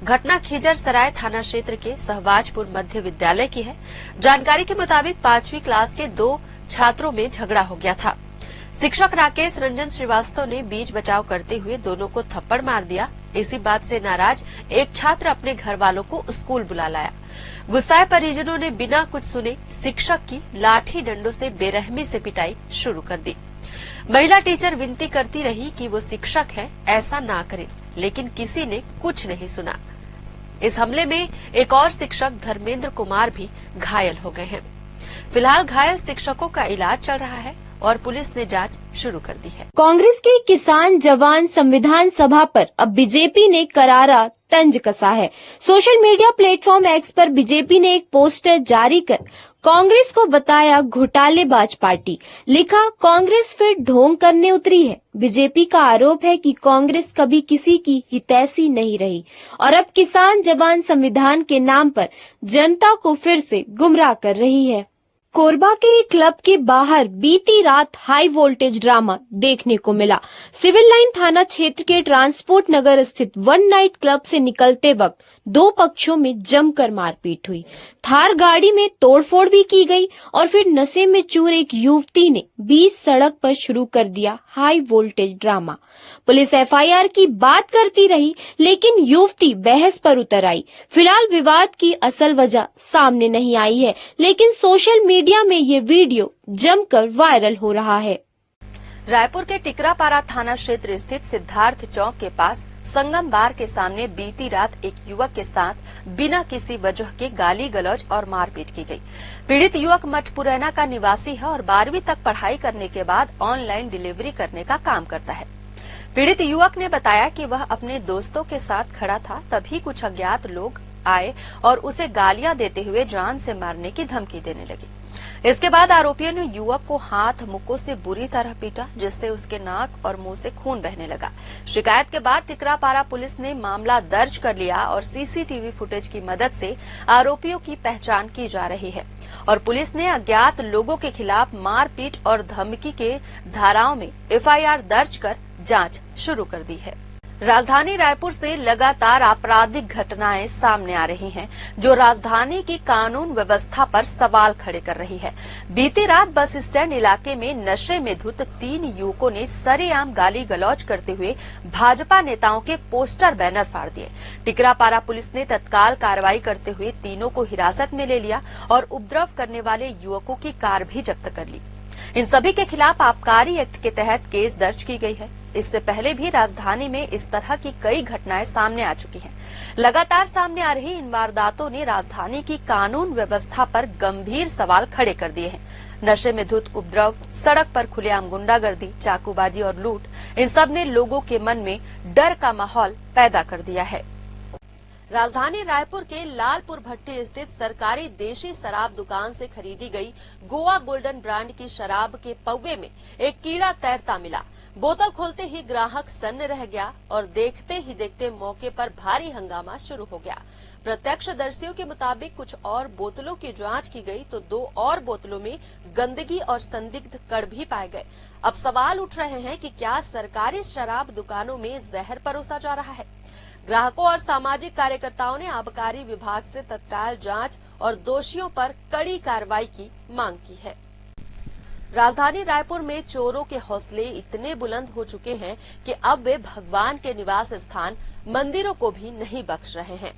घटना खिजर सराय थाना क्षेत्र के सहबाजपुर मध्य विद्यालय की है। जानकारी के मुताबिक 5वीं क्लास के 2 छात्रों में झगड़ा हो गया था। शिक्षक राकेश रंजन श्रीवास्तव ने बीच बचाव करते हुए दोनों को थप्पड़ मार दिया। इसी बात से नाराज एक छात्र अपने घर वालों को स्कूल बुला लाया। गुस्साए परिजनों ने बिना कुछ सुने शिक्षक की लाठी डंडों से बेरहमी से पिटाई शुरू कर दी। महिला टीचर विनती करती रही कि वो शिक्षक है, ऐसा ना करें, लेकिन किसी ने कुछ नहीं सुना। इस हमले में एक और शिक्षक धर्मेंद्र कुमार भी घायल हो गए हैं। फिलहाल घायल शिक्षकों का इलाज चल रहा है। और पुलिस ने जांच शुरू कर दी है। कांग्रेस के किसान जवान संविधान सभा पर अब बीजेपी ने करारा तंज कसा है। सोशल मीडिया प्लेटफॉर्म एक्स पर बीजेपी ने एक पोस्टर जारी कर कांग्रेस को बताया घोटालेबाज पार्टी। लिखा, कांग्रेस फिर ढोंग करने उतरी है। बीजेपी का आरोप है कि कांग्रेस कभी किसी की हितैषी नहीं रही और अब किसान जवान संविधान के नाम पर जनता को फिर से गुमराह कर रही है। कोरबा के एक क्लब के बाहर बीती रात हाई वोल्टेज ड्रामा देखने को मिला। सिविल लाइन थाना क्षेत्र के ट्रांसपोर्ट नगर स्थित वन नाइट क्लब से निकलते वक्त दो पक्षों में जमकर मारपीट हुई। थार गाड़ी में तोड़फोड़ भी की गई और फिर नशे में चूर एक युवती ने बीच सड़क पर शुरू कर दिया high voltage drama. Police FIR की बात करती रही, लेकिन युवती बहस पर उतर आई। फिलहाल विवाद की असल वजह सामने नहीं आई है, लेकिन सोशल मीडिया में ये वीडियो जमकर वायरल हो रहा है। रायपुर के टिकरापारा थाना क्षेत्र स्थित सिद्धार्थ चौक के पास संगम बार के सामने बीती रात एक युवक के साथ बिना किसी वजह के गाली गलौज और मारपीट की गई। पीड़ित युवक मठपुरैना का निवासी है और 12वीं तक पढ़ाई करने के बाद ऑनलाइन डिलीवरी करने का काम करता है। पीड़ित युवक ने बताया कि वह अपने दोस्तों के साथ खड़ा था, तभी कुछ अज्ञात लोग आए और उसे गालियां देते हुए जान से मारने की धमकी देने लगी। इसके बाद आरोपियों ने युवक को हाथ मुक्कों से बुरी तरह पीटा, जिससे उसके नाक और मुंह से खून बहने लगा। शिकायत के बाद टिकरापारा पुलिस ने मामला दर्ज कर लिया और सीसीटीवी फुटेज की मदद से आरोपियों की पहचान की जा रही है और पुलिस ने अज्ञात लोगों के खिलाफ मारपीट और धमकी के धाराओं में एफआईआर दर्ज कर जांच शुरू कर दी है। राजधानी रायपुर से लगातार आपराधिक घटनाएं सामने आ रही हैं, जो राजधानी की कानून व्यवस्था पर सवाल खड़े कर रही है। बीती रात बस स्टैंड इलाके में नशे में धुत 3 युवकों ने सरेआम गाली गलौज करते हुए भाजपा नेताओं के पोस्टर बैनर फाड़ दिए। टिकरापारा पुलिस ने तत्काल कार्रवाई करते हुए तीनों को हिरासत में ले लिया और उपद्रव करने वाले युवकों की कार भी जब्त कर ली। इन सभी के खिलाफ आबकारी एक्ट के तहत केस दर्ज की गई है। इससे पहले भी राजधानी में इस तरह की कई घटनाएं सामने आ चुकी हैं। लगातार सामने आ रही इन वारदातों ने राजधानी की कानून व्यवस्था पर गंभीर सवाल खड़े कर दिए हैं। नशे में धुत उपद्रव, सड़क पर खुलेआम गुंडागर्दी, चाकूबाजी और लूट, इन सब ने लोगों के मन में डर का माहौल पैदा कर दिया है। राजधानी रायपुर के लालपुर भट्टी स्थित सरकारी देशी शराब दुकान से खरीदी गई गोवा गोल्डन ब्रांड की शराब के पौवे में एक कीड़ा तैरता मिला। बोतल खोलते ही ग्राहक सन्न रह गया और देखते ही देखते मौके पर भारी हंगामा शुरू हो गया। प्रत्यक्षदर्शियों के मुताबिक कुछ और बोतलों की जांच की गई तो 2 और बोतलों में गंदगी और संदिग्ध कण भी पाए गए। अब सवाल उठ रहे हैं कि क्या सरकारी शराब दुकानों में जहर परोसा जा रहा है? ग्राहकों और सामाजिक कार्यकर्ताओं ने आबकारी विभाग से तत्काल जांच और दोषियों पर कड़ी कार्रवाई की मांग की है। राजधानी रायपुर में चोरों के हौसले इतने बुलंद हो चुके हैं कि अब वे भगवान के निवास स्थान मंदिरों को भी नहीं बख्श रहे हैं।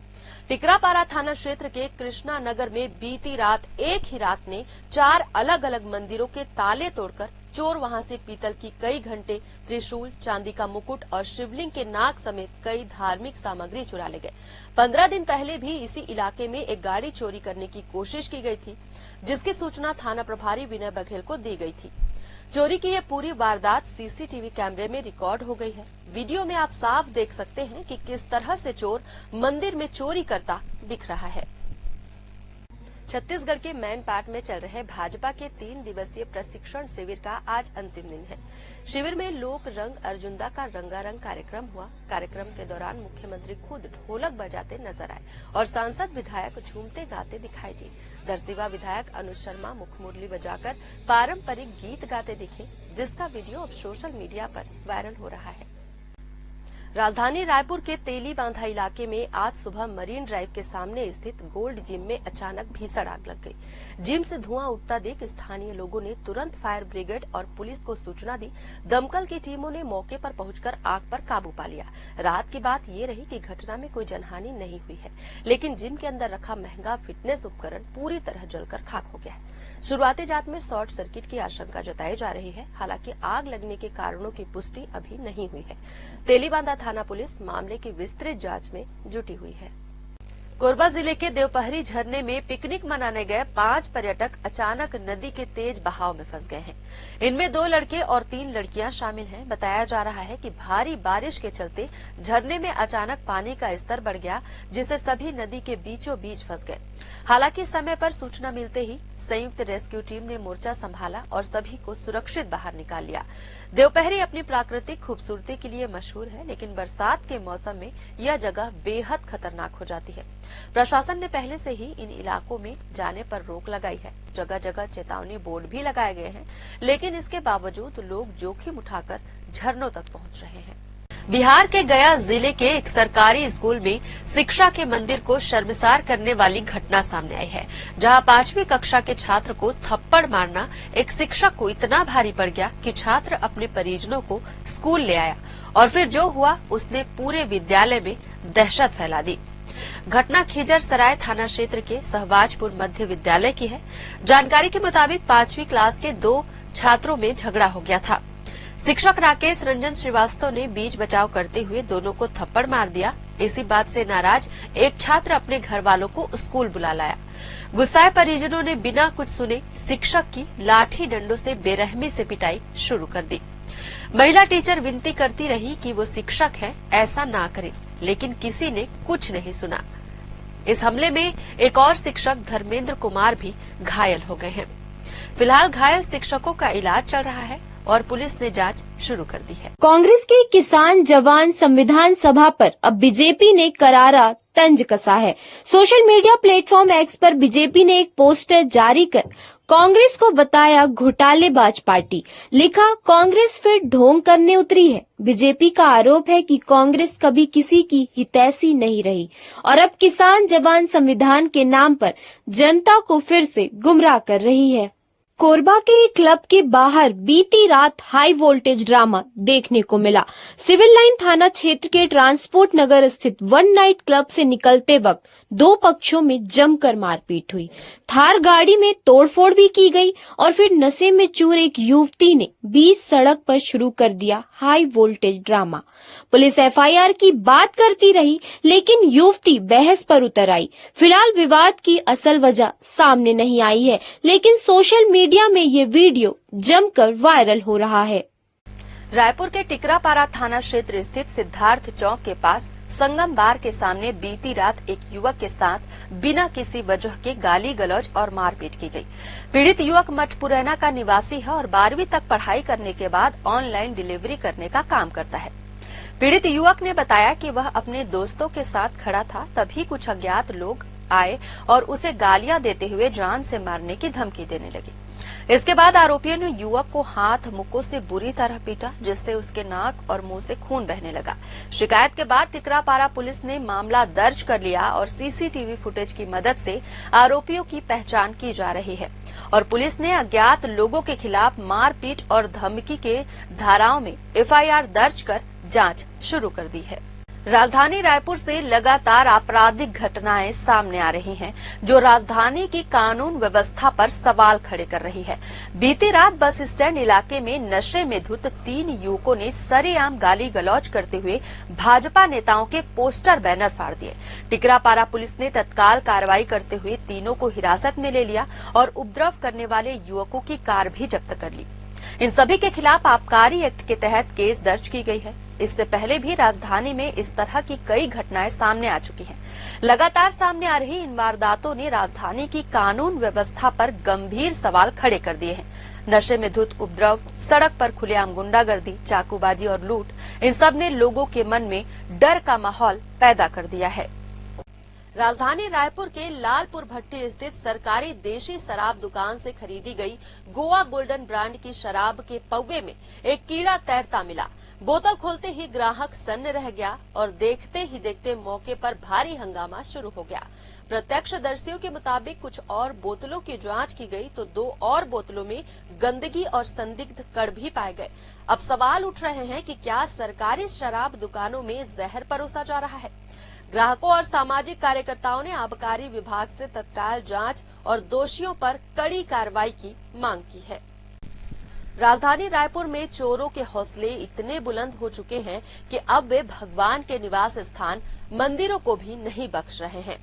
टिकरापारा थाना क्षेत्र के कृष्णा नगर में बीती रात एक ही रात में 4 अलग अलग मंदिरों के ताले तोड़कर चोर वहां से पीतल की कई घंटे, त्रिशूल, चांदी का मुकुट और शिवलिंग के नाग समेत कई धार्मिक सामग्री चुरा ले गए। 15 दिन पहले भी इसी इलाके में एक गाड़ी चोरी करने की कोशिश की गई थी, जिसकी सूचना थाना प्रभारी विनय बघेल को दी गई थी। चोरी की यह पूरी वारदात सीसीटीवी कैमरे में रिकॉर्ड हो गई है। वीडियो में आप साफ देख सकते हैं कि किस तरह से चोर मंदिर में चोरी करता दिख रहा है। छत्तीसगढ़ के मैनपाट में चल रहे भाजपा के 3 दिवसीय प्रशिक्षण शिविर का आज अंतिम दिन है। शिविर में लोक रंग अर्जुंदा का रंगारंग कार्यक्रम हुआ। कार्यक्रम के दौरान मुख्यमंत्री खुद ढोलक बजाते नजर आए और सांसद विधायक झूमते गाते दिखाई दिए। दरसिवा विधायक अनुज शर्मा मुखमुरली बजाकर पारंपरिक गीत गाते दिखे, जिसका वीडियो अब सोशल मीडिया पर वायरल हो रहा है। राजधानी रायपुर के तेली बांधा इलाके में आज सुबह मरीन ड्राइव के सामने स्थित गोल्ड जिम में अचानक भीषण आग लग गई। जिम से धुआं उठता देख स्थानीय लोगों ने तुरंत फायर ब्रिगेड और पुलिस को सूचना दी। दमकल की टीमों ने मौके पर पहुंचकर आग पर काबू पा लिया। रात की बात ये रही कि घटना में कोई जनहानि नहीं हुई है, लेकिन जिम के अंदर रखा महंगा फिटनेस उपकरण पूरी तरह जलकर खाक हो गया है। शुरुआती जांच में शॉर्ट सर्किट की आशंका जताई जा रही है। हालांकि आग लगने के कारणों की पुष्टि अभी नहीं हुई है। तेलीबांधा थाना पुलिस मामले की विस्तृत जांच में जुटी हुई है। कोरबा जिले के देवपहरी झरने में पिकनिक मनाने गए 5 पर्यटक अचानक नदी के तेज बहाव में फंस गए हैं। इनमें 2 लड़के और 3 लड़कियां शामिल हैं। बताया जा रहा है कि भारी बारिश के चलते झरने में अचानक पानी का स्तर बढ़ गया, जिससे सभी नदी के बीचों बीच फंस गए। हालांकि समय पर सूचना मिलते ही संयुक्त रेस्क्यू टीम ने मोर्चा संभाला और सभी को सुरक्षित बाहर निकाल लिया। देवपहरी अपनी प्राकृतिक खूबसूरती के लिए मशहूर है, लेकिन बरसात के मौसम में यह जगह बेहद खतरनाक हो जाती है। प्रशासन ने पहले से ही इन इलाकों में जाने पर रोक लगाई है। जगह जगह चेतावनी बोर्ड भी लगाए गए हैं, लेकिन इसके बावजूद लोग जोखिम उठाकर झरनों तक पहुंच रहे हैं। बिहार के गया जिले के एक सरकारी स्कूल में शिक्षा के मंदिर को शर्मसार करने वाली घटना सामने आई है, जहां 5वीं कक्षा के छात्र को थप्पड़ मारना एक शिक्षक को इतना भारी पड़ गया कि छात्र अपने परिजनों को स्कूल ले आया और फिर जो हुआ उसने पूरे विद्यालय में दहशत फैला दी। घटना खिजर सराय थाना क्षेत्र के सहबाजपुर मध्य विद्यालय की है। जानकारी के मुताबिक 5वीं क्लास के 2 छात्रों में झगड़ा हो गया था। शिक्षक राकेश रंजन श्रीवास्तव ने बीच बचाव करते हुए दोनों को थप्पड़ मार दिया। इसी बात से नाराज एक छात्र अपने घर वालों को स्कूल बुला लाया। गुस्साए परिजनों ने बिना कुछ सुने शिक्षक की लाठी डंडों से बेरहमी से पिटाई शुरू कर दी। महिला टीचर विनती करती रही कि वो शिक्षक है, ऐसा ना करें, लेकिन किसी ने कुछ नहीं सुना। इस हमले में एक और शिक्षक धर्मेंद्र कुमार भी घायल हो गए हैं। फिलहाल घायल शिक्षकों का इलाज चल रहा है और पुलिस ने जांच शुरू कर दी है। कांग्रेस के किसान जवान संविधान सभा पर अब बीजेपी ने करारा तंज कसा है। सोशल मीडिया प्लेटफॉर्म एक्स पर बीजेपी ने एक पोस्टर जारी कर कांग्रेस को बताया घोटालेबाज पार्टी। लिखा, कांग्रेस फिर ढोंग करने उतरी है। बीजेपी का आरोप है कि कांग्रेस कभी किसी की हितैषी नहीं रही और अब किसान जवान संविधान के नाम पर जनता को फिर से गुमराह कर रही है। कोरबा के एक क्लब के बाहर बीती रात हाई वोल्टेज ड्रामा देखने को मिला। सिविल लाइन थाना क्षेत्र के ट्रांसपोर्ट नगर स्थित वन नाइट क्लब से निकलते वक्त 2 पक्षों में जमकर मारपीट हुई। थार गाड़ी में तोड़फोड़ भी की गई और फिर नशे में चूर एक युवती ने बीच सड़क पर शुरू कर दिया high voltage drama. Police FIR की बात करती रही, लेकिन युवती बहस पर उतर आई। फिलहाल विवाद की असल वजह सामने नहीं आई है, लेकिन सोशल मीडिया में ये वीडियो जमकर वायरल हो रहा है। रायपुर के टिकरापारा थाना क्षेत्र स्थित सिद्धार्थ चौक के पास संगम बार के सामने बीती रात एक युवक के साथ बिना किसी वजह के गाली गलौज और मारपीट की गई। पीड़ित युवक मठपुरैना का निवासी है और 12वीं तक पढ़ाई करने के बाद ऑनलाइन डिलीवरी करने का काम करता है। पीड़ित युवक ने बताया कि वह अपने दोस्तों के साथ खड़ा था, तभी कुछ अज्ञात लोग आए और उसे गालियां देते हुए जान से मारने की धमकी देने लगे। इसके बाद आरोपियों ने युवक को हाथ मुक्कों से बुरी तरह पीटा, जिससे उसके नाक और मुंह से खून बहने लगा। शिकायत के बाद टिकरापारा पुलिस ने मामला दर्ज कर लिया और सीसीटीवी फुटेज की मदद से आरोपियों की पहचान की जा रही है और पुलिस ने अज्ञात लोगों के खिलाफ मारपीट और धमकी के धाराओं में एफआईआर दर्ज कर जांच शुरू कर दी है। राजधानी रायपुर से लगातार आपराधिक घटनाएं सामने आ रही हैं, जो राजधानी की कानून व्यवस्था पर सवाल खड़े कर रही है। बीती रात बस स्टैंड इलाके में नशे में धुत 3 युवकों ने सरेआम गाली गलौज करते हुए भाजपा नेताओं के पोस्टर बैनर फाड़ दिए। टिकरापारा पुलिस ने तत्काल कार्रवाई करते हुए तीनों को हिरासत में ले लिया और उपद्रव करने वाले युवकों की कार भी जब्त कर ली। इन सभी के खिलाफ आबकारी एक्ट के तहत केस दर्ज की गई है। इससे पहले भी राजधानी में इस तरह की कई घटनाएं सामने आ चुकी हैं। लगातार सामने आ रही इन वारदातों ने राजधानी की कानून व्यवस्था पर गंभीर सवाल खड़े कर दिए हैं। नशे में धुत उपद्रव, सड़क पर खुलेआम गुंडागर्दी, चाकूबाजी और लूट, इन सब ने लोगों के मन में डर का माहौल पैदा कर दिया है। राजधानी रायपुर के लालपुर भट्टी स्थित सरकारी देशी शराब दुकान से खरीदी गई गोवा गोल्डन ब्रांड की शराब के पौवे में एक कीड़ा तैरता मिला। बोतल खोलते ही ग्राहक सन्न रह गया और देखते ही देखते मौके पर भारी हंगामा शुरू हो गया। प्रत्यक्षदर्शियों के मुताबिक कुछ और बोतलों की जांच की गई तो 2 और बोतलों में गंदगी और संदिग्ध कण भी पाए गए। अब सवाल उठ रहे हैं कि क्या सरकारी शराब दुकानों में जहर परोसा जा रहा है? ग्राहकों और सामाजिक कार्यकर्ताओं ने आबकारी विभाग से तत्काल जांच और दोषियों पर कड़ी कार्रवाई की मांग की है। राजधानी रायपुर में चोरों के हौसले इतने बुलंद हो चुके हैं कि अब वे भगवान के निवास स्थान मंदिरों को भी नहीं बख्श रहे हैं।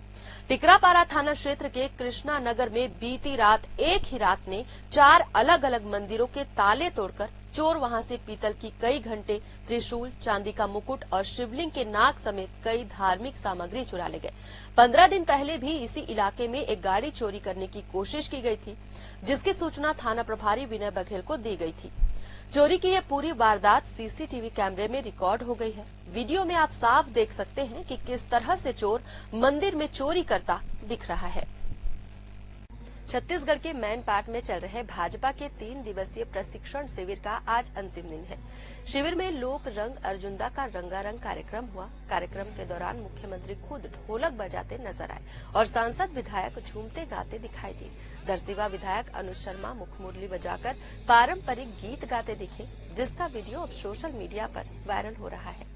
टिकरापारा थाना क्षेत्र के कृष्णा नगर में बीती रात एक ही रात में 4 अलग अलग मंदिरों के ताले तोड़कर चोर वहां से पीतल की कई घंटे, त्रिशूल, चांदी का मुकुट और शिवलिंग के नाग समेत कई धार्मिक सामग्री चुरा ले गए। 15 दिन पहले भी इसी इलाके में एक गाड़ी चोरी करने की कोशिश की गई थी, जिसकी सूचना थाना प्रभारी विनय बघेल को दी गई थी। चोरी की यह पूरी वारदात सीसीटीवी कैमरे में रिकॉर्ड हो गई है। वीडियो में आप साफ देख सकते हैं कि किस तरह से चोर मंदिर में चोरी करता दिख रहा है। छत्तीसगढ़ के मैनपाट में चल रहे भाजपा के 3 दिवसीय प्रशिक्षण शिविर का आज अंतिम दिन है। शिविर में लोक रंग अर्जुनदा का रंगारंग कार्यक्रम हुआ। कार्यक्रम के दौरान मुख्यमंत्री खुद ढोलक बजाते नजर आए और सांसद विधायक झूमते गाते दिखाई दिए। दरसिवा विधायक अनुज शर्मा मुखमुरली बजाकर पारंपरिक गीत गाते दिखे, जिसका वीडियो अब सोशल मीडिया पर वायरल हो रहा है।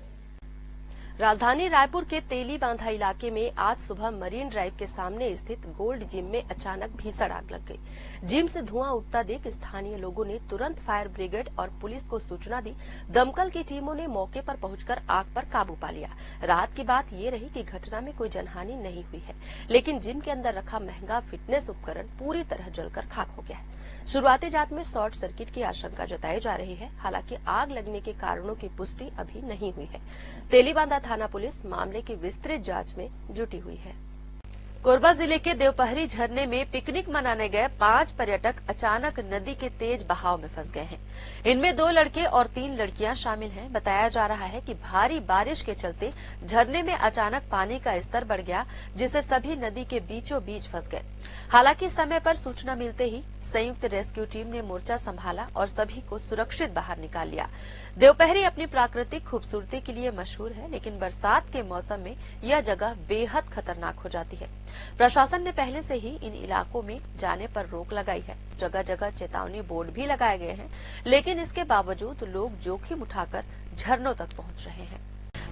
राजधानी रायपुर के तेली बांधा इलाके में आज सुबह मरीन ड्राइव के सामने स्थित गोल्ड जिम में अचानक भीषण आग लग गई। जिम से धुआं उठता देख स्थानीय लोगों ने तुरंत फायर ब्रिगेड और पुलिस को सूचना दी। दमकल की टीमों ने मौके पर पहुंचकर आग पर काबू पा लिया। राहत की बात ये रही कि घटना में कोई जनहानि नहीं हुई है, लेकिन जिम के अंदर रखा महंगा फिटनेस उपकरण पूरी तरह जलकर खाक हो गया है। शुरुआती जांच में शॉर्ट सर्किट की आशंका जताई जा रही है। हालांकि आग लगने के कारणों की पुष्टि अभी नहीं हुई है। तेलीबांधा थाना पुलिस मामले की विस्तृत जांच में जुटी हुई है। कोरबा जिले के देवपहरी झरने में पिकनिक मनाने गए 5 पर्यटक अचानक नदी के तेज बहाव में फंस गए हैं। इनमें 2 लड़के और 3 लड़कियां शामिल हैं। बताया जा रहा है कि भारी बारिश के चलते झरने में अचानक पानी का स्तर बढ़ गया, जिससे सभी नदी के बीचों बीच फंस गए। हालांकि समय पर सूचना मिलते ही संयुक्त रेस्क्यू टीम ने मोर्चा संभाला और सभी को सुरक्षित बाहर निकाल लिया। देवपहरी अपनी प्राकृतिक खूबसूरती के लिए मशहूर है, लेकिन बरसात के मौसम में यह जगह बेहद खतरनाक हो जाती है। प्रशासन ने पहले से ही इन इलाकों में जाने पर रोक लगाई है। जगह जगह चेतावनी बोर्ड भी लगाए गए हैं, लेकिन इसके बावजूद लोग जोखिम उठाकर झरनों तक पहुंच रहे हैं।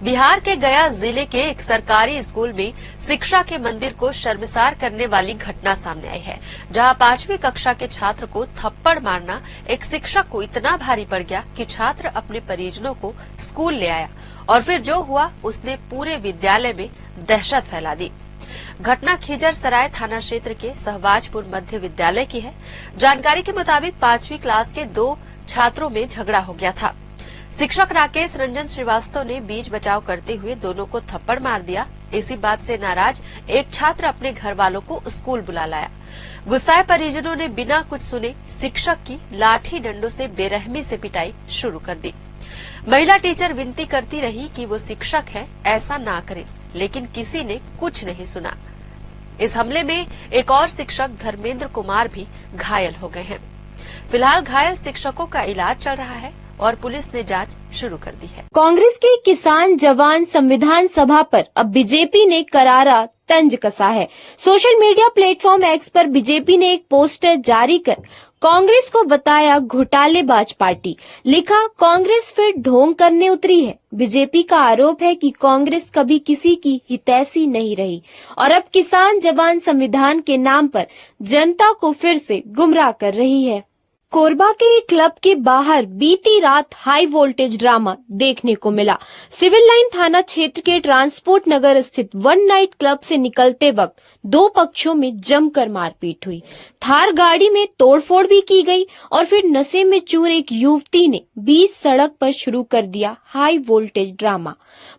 बिहार के गया जिले के एक सरकारी स्कूल में शिक्षा के मंदिर को शर्मसार करने वाली घटना सामने आई है, जहां 5वीं कक्षा के छात्र को थप्पड़ मारना एक शिक्षक को इतना भारी पड़ गया कि छात्र अपने परिजनों को स्कूल ले आया और फिर जो हुआ उसने पूरे विद्यालय में दहशत फैला दी। घटना खिजर सराय थाना क्षेत्र के सहबाजपुर मध्य विद्यालय की है। जानकारी के मुताबिक 5वीं क्लास के 2 छात्रों में झगड़ा हो गया था। शिक्षक राकेश रंजन श्रीवास्तव ने बीच बचाव करते हुए दोनों को थप्पड़ मार दिया। इसी बात से नाराज एक छात्र अपने घर वालों को स्कूल बुला लाया। गुस्साए परिजनों ने बिना कुछ सुने शिक्षक की लाठी डंडों से बेरहमी से पिटाई शुरू कर दी। महिला टीचर विनती करती रही कि वो शिक्षक है, ऐसा ना करें, लेकिन किसी ने कुछ नहीं सुना। इस हमले में एक और शिक्षक धर्मेंद्र कुमार भी घायल हो गए हैं। फिलहाल घायल शिक्षकों का इलाज चल रहा है और पुलिस ने जांच शुरू कर दी है। कांग्रेस के किसान जवान संविधान सभा पर अब बीजेपी ने करारा तंज कसा है। सोशल मीडिया प्लेटफॉर्म एक्स पर बीजेपी ने एक पोस्टर जारी कर कांग्रेस को बताया घोटालेबाज पार्टी। लिखा, कांग्रेस फिर ढोंग करने उतरी है। बीजेपी का आरोप है कि कांग्रेस कभी किसी की हितैषी नहीं रही और अब किसान जवान संविधान के नाम पर जनता को फिर से गुमराह कर रही है। कोरबा के एक क्लब के बाहर बीती रात हाई वोल्टेज ड्रामा देखने को मिला। सिविल लाइन थाना क्षेत्र के ट्रांसपोर्ट नगर स्थित वन नाइट क्लब से निकलते वक्त 2 पक्षों में जमकर मारपीट हुई। थार गाड़ी में तोड़फोड़ भी की गई और फिर नशे में चूर एक युवती ने बीच सड़क पर शुरू कर दिया high voltage drama.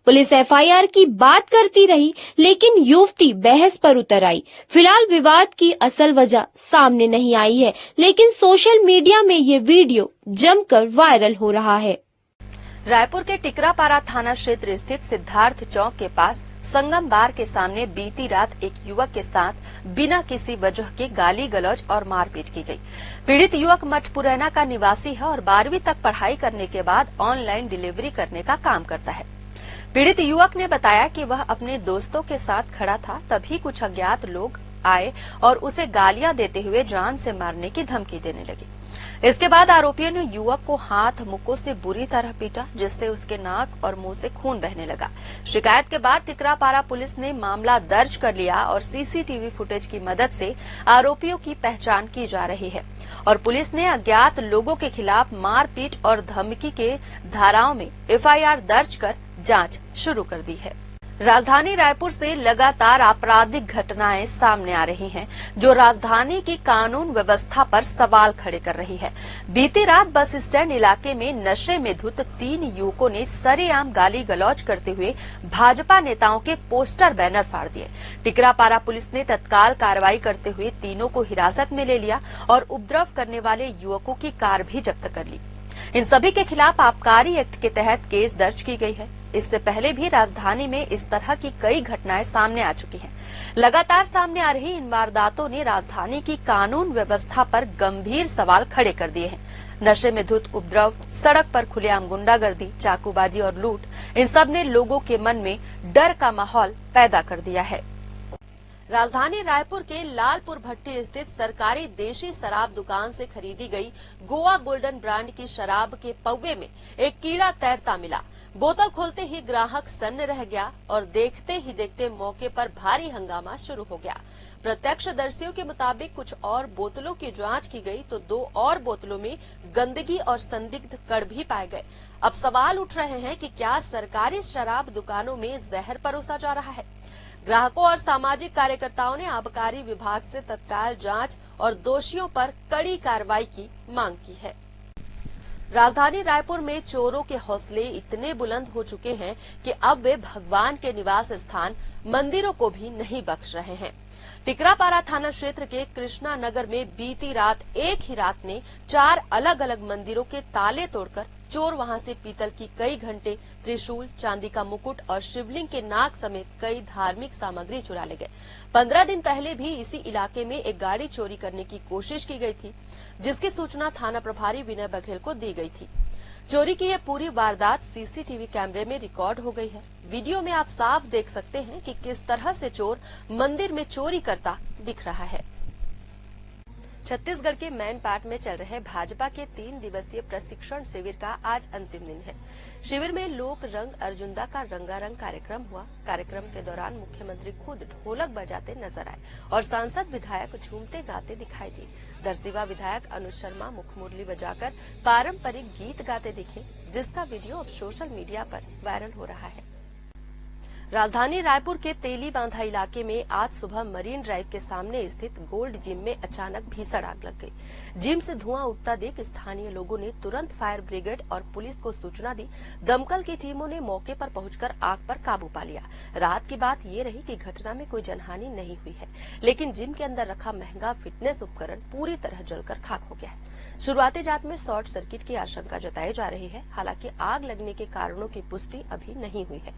Police FIR की बात करती रही, लेकिन युवती बहस पर उतर आई। फिलहाल विवाद की असल वजह सामने नहीं आई है, लेकिन सोशल मीडिया में ये वीडियो जमकर वायरल हो रहा है। रायपुर के टिकरापारा थाना क्षेत्र स्थित सिद्धार्थ चौक के पास संगम बार के सामने बीती रात एक युवक के साथ बिना किसी वजह के गाली गलौज और मारपीट की गई। पीड़ित युवक मठपुरैना का निवासी है और 12वीं तक पढ़ाई करने के बाद ऑनलाइन डिलीवरी करने का काम करता है। पीड़ित युवक ने बताया कि वह अपने दोस्तों के साथ खड़ा था, तभी कुछ अज्ञात लोग आए और उसे गालियां देते हुए जान से मारने की धमकी देने लगे। इसके बाद आरोपियों ने युवक को हाथ मुक्कों से बुरी तरह पीटा, जिससे उसके नाक और मुंह से खून बहने लगा। शिकायत के बाद टिकरापारा पुलिस ने मामला दर्ज कर लिया और सीसीटीवी फुटेज की मदद से आरोपियों की पहचान की जा रही है और पुलिस ने अज्ञात लोगों के खिलाफ मारपीट और धमकी के धाराओं में एफआईआर दर्ज कर जांच शुरू कर दी है। राजधानी रायपुर से लगातार आपराधिक घटनाएं सामने आ रही हैं, जो राजधानी की कानून व्यवस्था पर सवाल खड़े कर रही है। बीती रात बस स्टैंड इलाके में नशे में धुत 3 युवकों ने सरेआम गाली गलौज करते हुए भाजपा नेताओं के पोस्टर बैनर फाड़ दिए। टिकरापारा पुलिस ने तत्काल कार्रवाई करते हुए तीनों को हिरासत में ले लिया और उपद्रव करने वाले युवकों की कार भी जब्त कर ली। इन सभी के खिलाफ आबकारी एक्ट के तहत केस दर्ज की गई है। इससे पहले भी राजधानी में इस तरह की कई घटनाएं सामने आ चुकी हैं। लगातार सामने आ रही इन वारदातों ने राजधानी की कानून व्यवस्था पर गंभीर सवाल खड़े कर दिए हैं। नशे में धुत उपद्रव, सड़क पर खुलेआम गुंडागर्दी, चाकूबाजी और लूट, इन सब ने लोगों के मन में डर का माहौल पैदा कर दिया है। राजधानी रायपुर के लालपुर भट्टी स्थित सरकारी देशी शराब दुकान से खरीदी गई गोवा गोल्डन ब्रांड की शराब के पौवे में एक कीड़ा तैरता मिला। बोतल खोलते ही ग्राहक सन्न रह गया और देखते ही देखते मौके पर भारी हंगामा शुरू हो गया। प्रत्यक्षदर्शियों के मुताबिक कुछ और बोतलों की जांच की गई तो 2 और बोतलों में गंदगी और संदिग्ध कण भी पाए गए। अब सवाल उठ रहे हैं कि क्या सरकारी शराब दुकानों में जहर परोसा जा रहा है? ग्राहकों और सामाजिक कार्यकर्ताओं ने आबकारी विभाग से तत्काल जांच और दोषियों पर कड़ी कार्रवाई की मांग की है। राजधानी रायपुर में चोरों के हौसले इतने बुलंद हो चुके हैं कि अब वे भगवान के निवास स्थान मंदिरों को भी नहीं बख्श रहे हैं। टिकरापारा थाना क्षेत्र के कृष्णा नगर में बीती रात एक ही रात में 4 अलग अलग मंदिरों के ताले तोड़कर चोर वहां से पीतल की कई घंटे, त्रिशूल, चांदी का मुकुट और शिवलिंग के नाग समेत कई धार्मिक सामग्री चुरा ले गए। 15 दिन पहले भी इसी इलाके में एक गाड़ी चोरी करने की कोशिश की गई थी, जिसकी सूचना थाना प्रभारी विनय बघेल को दी गई थी। चोरी की यह पूरी वारदात सीसीटीवी कैमरे में रिकॉर्ड हो गई है। वीडियो में आप साफ देख सकते हैं कि किस तरह से चोर मंदिर में चोरी करता दिख रहा है। छत्तीसगढ़ के मैनपाट में चल रहे भाजपा के 3 दिवसीय प्रशिक्षण शिविर का आज अंतिम दिन है। शिविर में लोक रंग अर्जुंदा का रंगारंग कार्यक्रम हुआ। कार्यक्रम के दौरान मुख्यमंत्री खुद ढोलक बजाते नजर आए और सांसद विधायक झूमते गाते दिखाई दिए। दरसिवा विधायक अनुज शर्मा मुखमुरली बजाकर पारंपरिक गीत गाते दिखे, जिसका वीडियो अब सोशल मीडिया पर वायरल हो रहा है। राजधानी रायपुर के तेली बांधा इलाके में आज सुबह मरीन ड्राइव के सामने स्थित गोल्ड जिम में अचानक भीषण आग लग गई। जिम से धुआं उठता देख स्थानीय लोगों ने तुरंत फायर ब्रिगेड और पुलिस को सूचना दी। दमकल की टीमों ने मौके पर पहुंचकर आग पर काबू पा लिया। रात की बात ये रही कि घटना में कोई जनहानि नहीं हुई है, लेकिन जिम के अंदर रखा महंगा फिटनेस उपकरण पूरी तरह जलकर खाक हो गया है। शुरुआती जांच में शॉर्ट सर्किट की आशंका जताई जा रही है। हालांकि आग लगने के कारणों की पुष्टि अभी नहीं हुई है।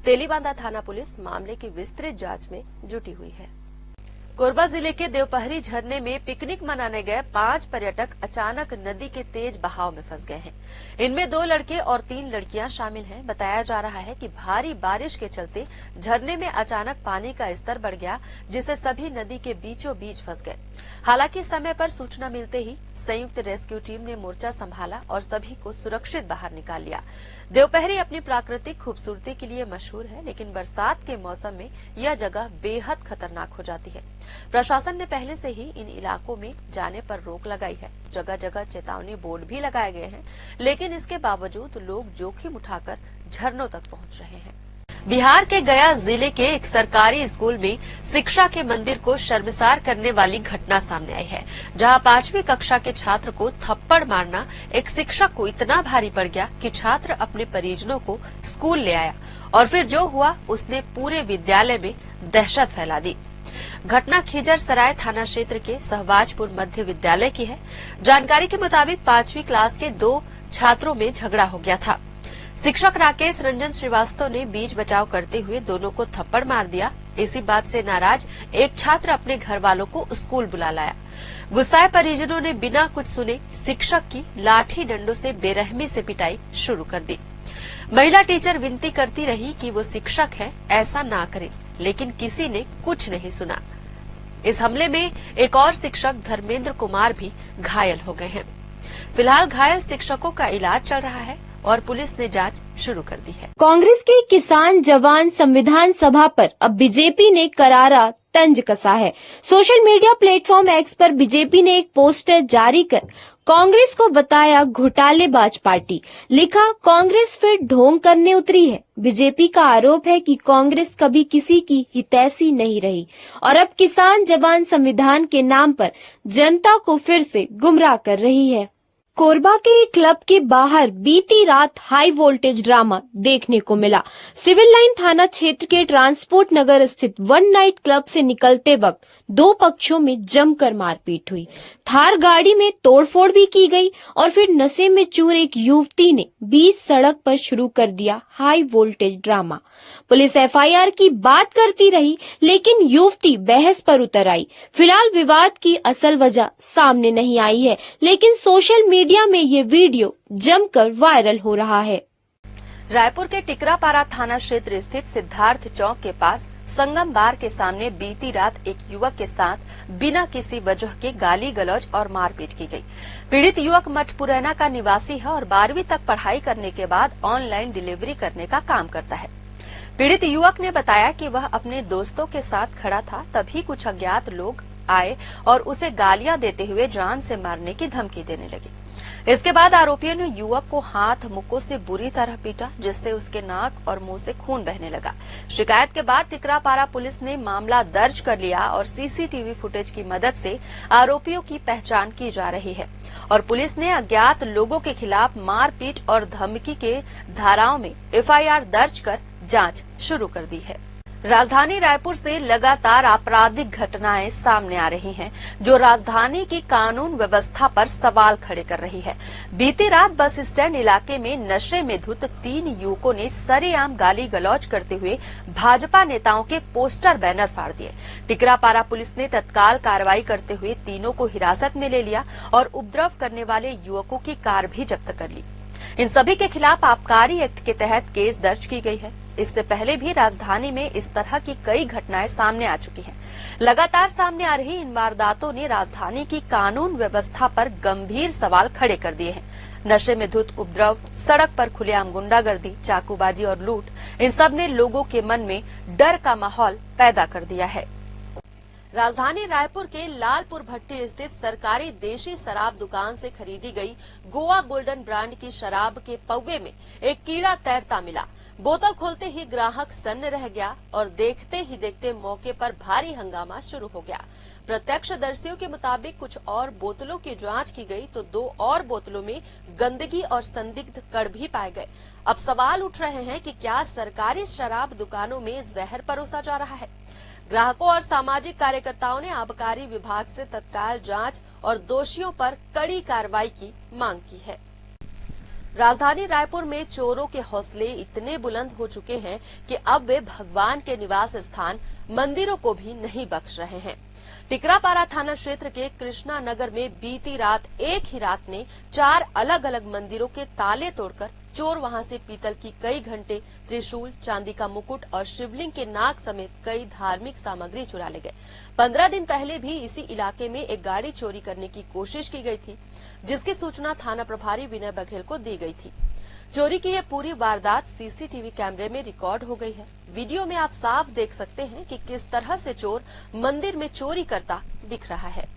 तेलीबांधा थाना पुलिस मामले की विस्तृत जांच में जुटी हुई है। कोरबा जिले के देवपहरी झरने में पिकनिक मनाने गए 5 पर्यटक अचानक नदी के तेज बहाव में फंस गए हैं। इनमें 2 लड़के और 3 लड़कियां शामिल हैं। बताया जा रहा है कि भारी बारिश के चलते झरने में अचानक पानी का स्तर बढ़ गया, जिससे सभी नदी के बीचों बीच फंस गए। हालांकि समय पर सूचना मिलते ही संयुक्त रेस्क्यू टीम ने मोर्चा संभाला और सभी को सुरक्षित बाहर निकाल लिया। देवपहरी अपनी प्राकृतिक खूबसूरती के लिए मशहूर है, लेकिन बरसात के मौसम में यह जगह बेहद खतरनाक हो जाती है। प्रशासन ने पहले से ही इन इलाकों में जाने पर रोक लगाई है। जगह जगह चेतावनी बोर्ड भी लगाए गए हैं, लेकिन इसके बावजूद लोग जोखिम उठाकर झरनों तक पहुंच रहे हैं। बिहार के गया जिले के एक सरकारी स्कूल में शिक्षा के मंदिर को शर्मसार करने वाली घटना सामने आई है, जहां 5वीं कक्षा के छात्र को थप्पड़ मारना एक शिक्षक को इतना भारी पड़ गया कि छात्र अपने परिजनों को स्कूल ले आया और फिर जो हुआ उसने पूरे विद्यालय में दहशत फैला दी। घटना खिजर सराय थाना क्षेत्र के सहबाजपुर मध्य विद्यालय की है। जानकारी के मुताबिक 5वीं क्लास के 2 छात्रों में झगड़ा हो गया था। शिक्षक राकेश रंजन श्रीवास्तव ने बीच बचाव करते हुए दोनों को थप्पड़ मार दिया। इसी बात से नाराज एक छात्र अपने घर वालों को स्कूल बुला लाया। गुस्साए परिजनों ने बिना कुछ सुने शिक्षक की लाठी डंडों से बेरहमी से पिटाई शुरू कर दी। महिला टीचर विनती करती रही कि वो शिक्षक है, ऐसा ना करें, लेकिन किसी ने कुछ नहीं सुना। इस हमले में एक और शिक्षक धर्मेंद्र कुमार भी घायल हो गए हैं। फिलहाल घायल शिक्षकों का इलाज चल रहा है। और पुलिस ने जांच शुरू कर दी है। कांग्रेस के किसान जवान संविधान सभा पर अब बीजेपी ने करारा तंज कसा है। सोशल मीडिया प्लेटफॉर्म एक्स पर बीजेपी ने एक पोस्टर जारी कर कांग्रेस को बताया घोटालेबाज पार्टी। लिखा, कांग्रेस फिर ढोंग करने उतरी है। बीजेपी का आरोप है कि कांग्रेस कभी किसी की हितैषी नहीं रही और अब किसान जवान संविधान के नाम पर जनता को फिर से गुमराह कर रही है। कोरबा के एक क्लब के बाहर बीती रात हाई वोल्टेज ड्रामा देखने को मिला। सिविल लाइन थाना क्षेत्र के ट्रांसपोर्ट नगर स्थित वन नाइट क्लब से निकलते वक्त दो पक्षों में जमकर मारपीट हुई। थार गाड़ी में तोड़फोड़ भी की गई और फिर नशे में चूर एक युवती ने बीच सड़क पर शुरू कर दिया high voltage drama. Police FIR की बात करती रही, लेकिन युवती बहस पर उतर आई। फिलहाल विवाद की असल वजह सामने नहीं आई है, लेकिन सोशल मीडिया में ये वीडियो जमकर वायरल हो रहा है। रायपुर के टिकरापारा थाना क्षेत्र स्थित सिद्धार्थ चौक के पास संगम बार के सामने बीती रात एक युवक के साथ बिना किसी वजह के गाली गलौज और मारपीट की गई। पीड़ित युवक मठपुरैना का निवासी है और 12वीं तक पढ़ाई करने के बाद ऑनलाइन डिलीवरी करने का काम करता है। पीड़ित युवक ने बताया कि वह अपने दोस्तों के साथ खड़ा था, तभी कुछ अज्ञात लोग आए और उसे गालियां देते हुए जान से मारने की धमकी देने लगे। इसके बाद आरोपियों ने युवक को हाथ मुक्कों से बुरी तरह पीटा, जिससे उसके नाक और मुंह से खून बहने लगा। शिकायत के बाद टिकरापारा पुलिस ने मामला दर्ज कर लिया और सीसीटीवी फुटेज की मदद से आरोपियों की पहचान की जा रही है और पुलिस ने अज्ञात लोगों के खिलाफ मारपीट और धमकी के धाराओं में एफआईआर दर्ज कर जांच शुरू कर दी है। राजधानी रायपुर से लगातार आपराधिक घटनाएं सामने आ रही हैं, जो राजधानी की कानून व्यवस्था पर सवाल खड़े कर रही है। बीती रात बस स्टैंड इलाके में नशे में धुत 3 युवकों ने सरेआम गाली गलौज करते हुए भाजपा नेताओं के पोस्टर बैनर फाड़ दिए। टिकरापारा पुलिस ने तत्काल कार्रवाई करते हुए तीनों को हिरासत में ले लिया और उपद्रव करने वाले युवकों की कार भी जब्त कर ली। इन सभी के खिलाफ आबकारी एक्ट के तहत केस दर्ज की गई है। इससे पहले भी राजधानी में इस तरह की कई घटनाएं सामने आ चुकी हैं। लगातार सामने आ रही इन वारदातों ने राजधानी की कानून व्यवस्था पर गंभीर सवाल खड़े कर दिए हैं। नशे में धुत उपद्रव, सड़क पर खुलेआम गुंडागर्दी, चाकूबाजी और लूट, इन सब ने लोगों के मन में डर का माहौल पैदा कर दिया है। राजधानी रायपुर के लालपुर भट्टी स्थित सरकारी देशी शराब दुकान से खरीदी गई गोवा गोल्डन ब्रांड की शराब के पौवे में एक कीड़ा तैरता मिला। बोतल खोलते ही ग्राहक सन्न रह गया और देखते ही देखते मौके पर भारी हंगामा शुरू हो गया। प्रत्यक्षदर्शियों के मुताबिक कुछ और बोतलों की जांच की गई तो 2 और बोतलों में गंदगी और संदिग्ध कण भी पाए गए। अब सवाल उठ रहे हैं कि क्या सरकारी शराब दुकानों में जहर परोसा जा रहा है। ग्राहकों और सामाजिक कार्यकर्ताओं ने आबकारी विभाग से तत्काल जांच और दोषियों पर कड़ी कार्रवाई की मांग की है। राजधानी रायपुर में चोरों के हौसले इतने बुलंद हो चुके हैं कि अब वे भगवान के निवास स्थान मंदिरों को भी नहीं बख्श रहे हैं। टिकरापारा थाना क्षेत्र के कृष्णा नगर में बीती रात एक ही रात में 4 अलग अलग मंदिरों के ताले तोड़कर चोर वहां से पीतल की कई घंटे, त्रिशूल, चांदी का मुकुट और शिवलिंग के नाग समेत कई धार्मिक सामग्री चुरा ले गए। 15 दिन पहले भी इसी इलाके में एक गाड़ी चोरी करने की कोशिश की गई थी, जिसकी सूचना थाना प्रभारी विनय बघेल को दी गई थी। चोरी की यह पूरी वारदात सीसीटीवी कैमरे में रिकॉर्ड हो गई है। वीडियो में आप साफ देख सकते हैं कि किस तरह से चोर मंदिर में चोरी करता दिख रहा है।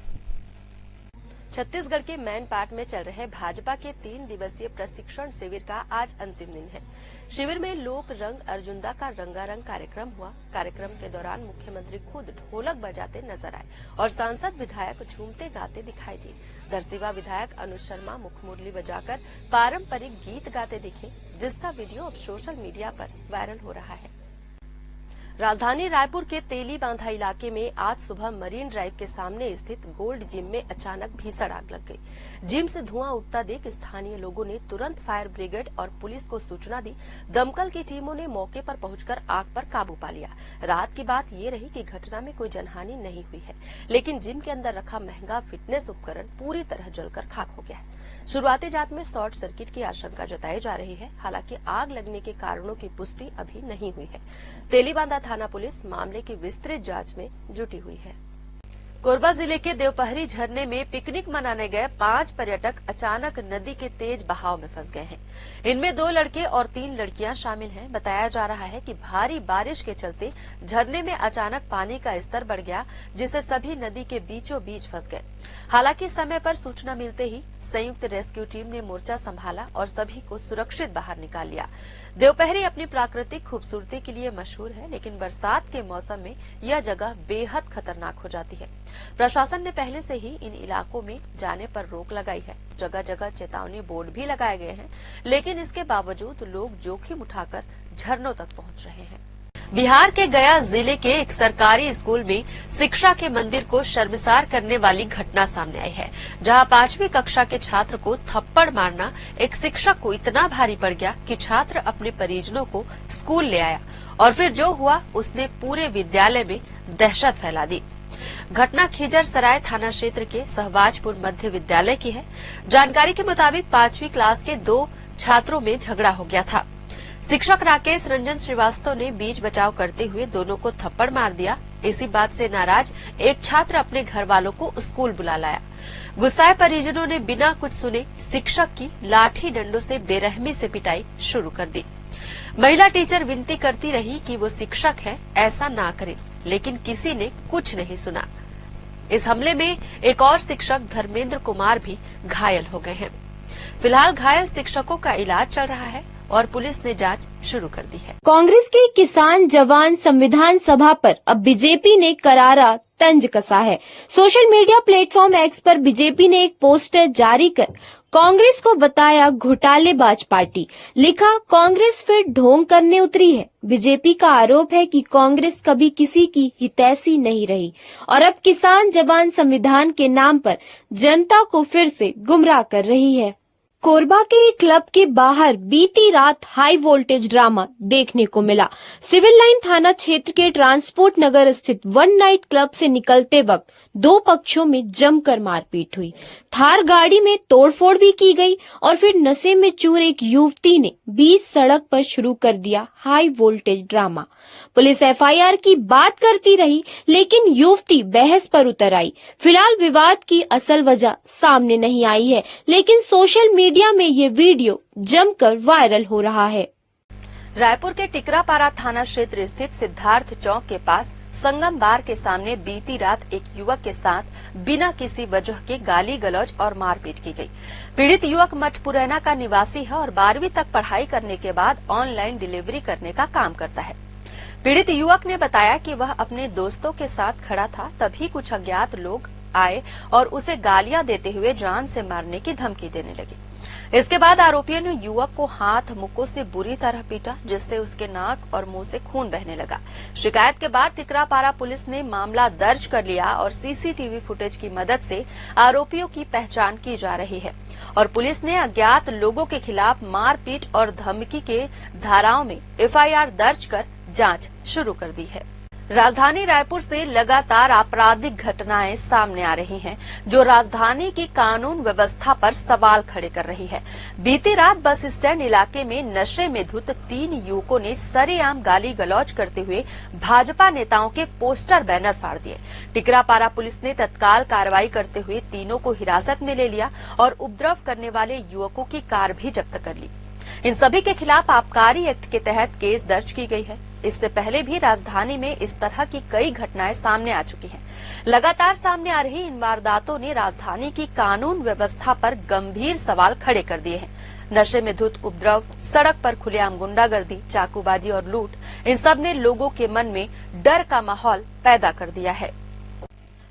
छत्तीसगढ़ के मैनपाट में चल रहे भाजपा के 3 दिवसीय प्रशिक्षण शिविर का आज अंतिम दिन है। शिविर में लोक रंग अर्जुंदा का रंगारंग कार्यक्रम हुआ। कार्यक्रम के दौरान मुख्यमंत्री खुद ढोलक बजाते नजर आए और सांसद विधायक झूमते गाते दिखाई दिए। दरसिवा विधायक अनुज शर्मा मुखमुरली बजाकर पारंपरिक गीत गाते दिखे, जिसका वीडियो अब सोशल मीडिया पर वायरल हो रहा है। राजधानी रायपुर के तेली बांधा इलाके में आज सुबह मरीन ड्राइव के सामने स्थित गोल्ड जिम में अचानक भीषण आग लग गई। जिम से धुआं उठता देख स्थानीय लोगों ने तुरंत फायर ब्रिगेड और पुलिस को सूचना दी। दमकल की टीमों ने मौके पर पहुंचकर आग पर काबू पा लिया। रात की बात ये रही कि घटना में कोई जनहानि नहीं हुई है, लेकिन जिम के अंदर रखा महंगा फिटनेस उपकरण पूरी तरह जलकर खाक हो गया है। शुरुआती जांच में शॉर्ट सर्किट की आशंका जताई जा रही है। हालांकि आग लगने के कारणों की पुष्टि अभी नहीं हुई है। तेलीबांधा थाना पुलिस मामले की विस्तृत जांच में जुटी हुई है। कोरबा जिले के देवपहरी झरने में पिकनिक मनाने गए 5 पर्यटक अचानक नदी के तेज बहाव में फंस गए हैं। इनमें 2 लड़के और 3 लड़कियां शामिल हैं। बताया जा रहा है कि भारी बारिश के चलते झरने में अचानक पानी का स्तर बढ़ गया, जिससे सभी नदी के बीचों बीच फंस गए। हालांकि समय पर सूचना मिलते ही संयुक्त रेस्क्यू टीम ने मोर्चा संभाला और सभी को सुरक्षित बाहर निकाल लिया। देवपहरी अपनी प्राकृतिक खूबसूरती के लिए मशहूर है, लेकिन बरसात के मौसम में यह जगह बेहद खतरनाक हो जाती है। प्रशासन ने पहले से ही इन इलाकों में जाने पर रोक लगाई है। जगह जगह चेतावनी बोर्ड भी लगाए गए हैं, लेकिन इसके बावजूद लोग जोखिम उठाकर झरनों तक पहुंच रहे हैं। बिहार के गया जिले के एक सरकारी स्कूल में शिक्षा के मंदिर को शर्मसार करने वाली घटना सामने आई है, जहां 5वीं कक्षा के छात्र को थप्पड़ मारना एक शिक्षक को इतना भारी पड़ गया कि छात्र अपने परिजनों को स्कूल ले आया और फिर जो हुआ उसने पूरे विद्यालय में दहशत फैला दी। घटना खिजर सराय थाना क्षेत्र के सहबाजपुर मध्य विद्यालय की है। जानकारी के मुताबिक 5वीं क्लास के 2 छात्रों में झगड़ा हो गया था। शिक्षक राकेश रंजन श्रीवास्तव ने बीच बचाव करते हुए दोनों को थप्पड़ मार दिया। इसी बात से नाराज एक छात्र अपने घर वालों को स्कूल बुला लाया। गुस्साए परिजनों ने बिना कुछ सुने शिक्षक की लाठी डंडों से बेरहमी से पिटाई शुरू कर दी। महिला टीचर विनती करती रही कि वो शिक्षक है, ऐसा ना करें, लेकिन किसी ने कुछ नहीं सुना। इस हमले में एक और शिक्षक धर्मेंद्र कुमार भी घायल हो गए हैं। फिलहाल घायल शिक्षकों का इलाज चल रहा है और पुलिस ने जांच शुरू कर दी है। कांग्रेस के किसान जवान संविधान सभा पर अब बीजेपी ने करारा तंज कसा है। सोशल मीडिया प्लेटफॉर्म एक्स पर बीजेपी ने एक पोस्टर जारी कर कांग्रेस को बताया घोटालेबाज पार्टी। लिखा, कांग्रेस फिर ढोंग करने उतरी है। बीजेपी का आरोप है कि कांग्रेस कभी किसी की हितैषी नहीं रही और अब किसान जवान संविधान के नाम पर जनता को फिर से गुमराह कर रही है। कोरबा के एक क्लब के बाहर बीती रात हाई वोल्टेज ड्रामा देखने को मिला। सिविल लाइन थाना क्षेत्र के ट्रांसपोर्ट नगर स्थित वन नाइट क्लब से निकलते वक्त 2 पक्षों में जमकर मारपीट हुई। थार गाड़ी में तोड़फोड़ भी की गई और फिर नशे में चूर एक युवती ने बीच सड़क पर शुरू कर दिया high voltage drama. Police FIR की बात करती रही, लेकिन युवती बहस पर उतर आई। फिलहाल विवाद की असल वजह सामने नहीं आई है, लेकिन सोशल मीडिया में ये वीडियो जमकर वायरल हो रहा है। रायपुर के टिकरापारा थाना क्षेत्र स्थित सिद्धार्थ चौक के पास संगम बार के सामने बीती रात एक युवक के साथ बिना किसी वजह के गाली गलौज और मारपीट की गई। पीड़ित युवक मठपुरैना का निवासी है और 12वीं तक पढ़ाई करने के बाद ऑनलाइन डिलीवरी करने का काम करता है। पीड़ित युवक ने बताया कि वह अपने दोस्तों के साथ खड़ा था, तभी कुछ अज्ञात लोग आए और उसे गालियां देते हुए जान से मारने की धमकी देने लगे। इसके बाद आरोपियों ने युवक को हाथ मुक्कों से बुरी तरह पीटा, जिससे उसके नाक और मुंह से खून बहने लगा। शिकायत के बाद टिकरापारा पुलिस ने मामला दर्ज कर लिया और सीसीटीवी फुटेज की मदद से आरोपियों की पहचान की जा रही है और पुलिस ने अज्ञात लोगों के खिलाफ मारपीट और धमकी के धाराओं में एफआईआर दर्ज कर जांच शुरू कर दी है। राजधानी रायपुर से लगातार आपराधिक घटनाएं सामने आ रही हैं, जो राजधानी की कानून व्यवस्था पर सवाल खड़े कर रही है। बीती रात बस स्टैंड इलाके में नशे में धुत 3 युवकों ने सरेआम गाली गलौज करते हुए भाजपा नेताओं के पोस्टर बैनर फाड़ दिए। टिकरापारा पुलिस ने तत्काल कार्रवाई करते हुए तीनों को हिरासत में ले लिया और उपद्रव करने वाले युवकों की कार भी जब्त कर ली। इन सभी के खिलाफ आबकारी एक्ट के तहत केस दर्ज की गई है। इससे पहले भी राजधानी में इस तरह की कई घटनाएं सामने आ चुकी हैं। लगातार सामने आ रही इन वारदातों ने राजधानी की कानून व्यवस्था पर गंभीर सवाल खड़े कर दिए हैं। नशे में धुत उपद्रव, सड़क पर खुलेआम गुंडागर्दी, चाकूबाजी और लूट, इन सब ने लोगों के मन में डर का माहौल पैदा कर दिया है।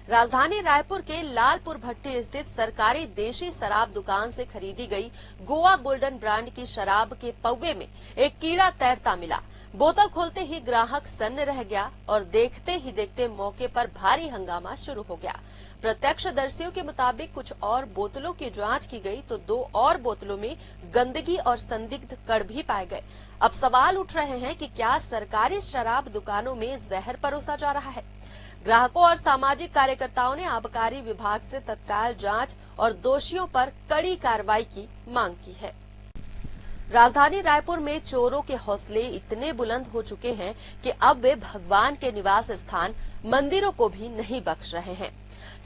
राजधानी रायपुर के लालपुर भट्टी स्थित सरकारी देशी शराब दुकान से खरीदी गई गोवा गोल्डन ब्रांड की शराब के पौवे में एक कीड़ा तैरता मिला। बोतल खोलते ही ग्राहक सन्न रह गया और देखते ही देखते मौके पर भारी हंगामा शुरू हो गया। प्रत्यक्षदर्शियों के मुताबिक कुछ और बोतलों की जांच की गई तो 2 और बोतलों में गंदगी और संदिग्ध कण भी पाए गए। अब सवाल उठ रहे हैं कि क्या सरकारी शराब दुकानों में जहर परोसा जा रहा है? ग्राहकों और सामाजिक कार्यकर्ताओं ने आबकारी विभाग से तत्काल जांच और दोषियों पर कड़ी कार्रवाई की मांग की है। राजधानी रायपुर में चोरों के हौसले इतने बुलंद हो चुके हैं कि अब वे भगवान के निवास स्थान मंदिरों को भी नहीं बख्श रहे हैं।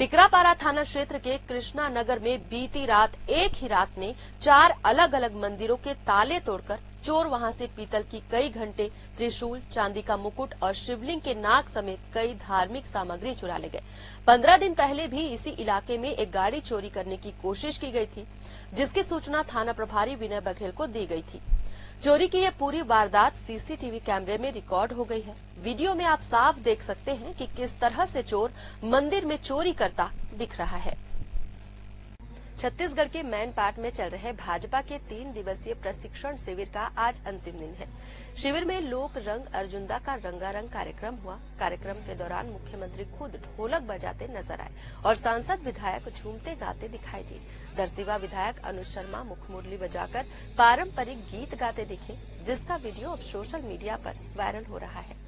टिकरापारा थाना क्षेत्र के कृष्णा नगर में बीती रात एक ही रात में 4 अलग अलग मंदिरों के ताले तोड़कर चोर वहां से पीतल की कई घंटे, त्रिशूल, चांदी का मुकुट और शिवलिंग के नाग समेत कई धार्मिक सामग्री चुरा ले गए। 15 दिन पहले भी इसी इलाके में एक गाड़ी चोरी करने की कोशिश की गई थी, जिसकी सूचना थाना प्रभारी विनय बघेल को दी गई थी। चोरी की यह पूरी वारदात सीसीटीवी कैमरे में रिकॉर्ड हो गई है। वीडियो में आप साफ देख सकते हैं कि किस तरह से चोर मंदिर में चोरी करता दिख रहा है। छत्तीसगढ़ के मैनपाट में चल रहे भाजपा के 3 दिवसीय प्रशिक्षण शिविर का आज अंतिम दिन है। शिविर में लोक रंग अर्जुंदा का रंगारंग कार्यक्रम हुआ। कार्यक्रम के दौरान मुख्यमंत्री खुद ढोलक बजाते नजर आए और सांसद विधायक झूमते गाते दिखाई दिए। दरसिवा विधायक अनुज शर्मा मुखमुरली बजाकर पारंपरिक गीत गाते दिखे, जिसका वीडियो अब सोशल मीडिया पर वायरल हो रहा है।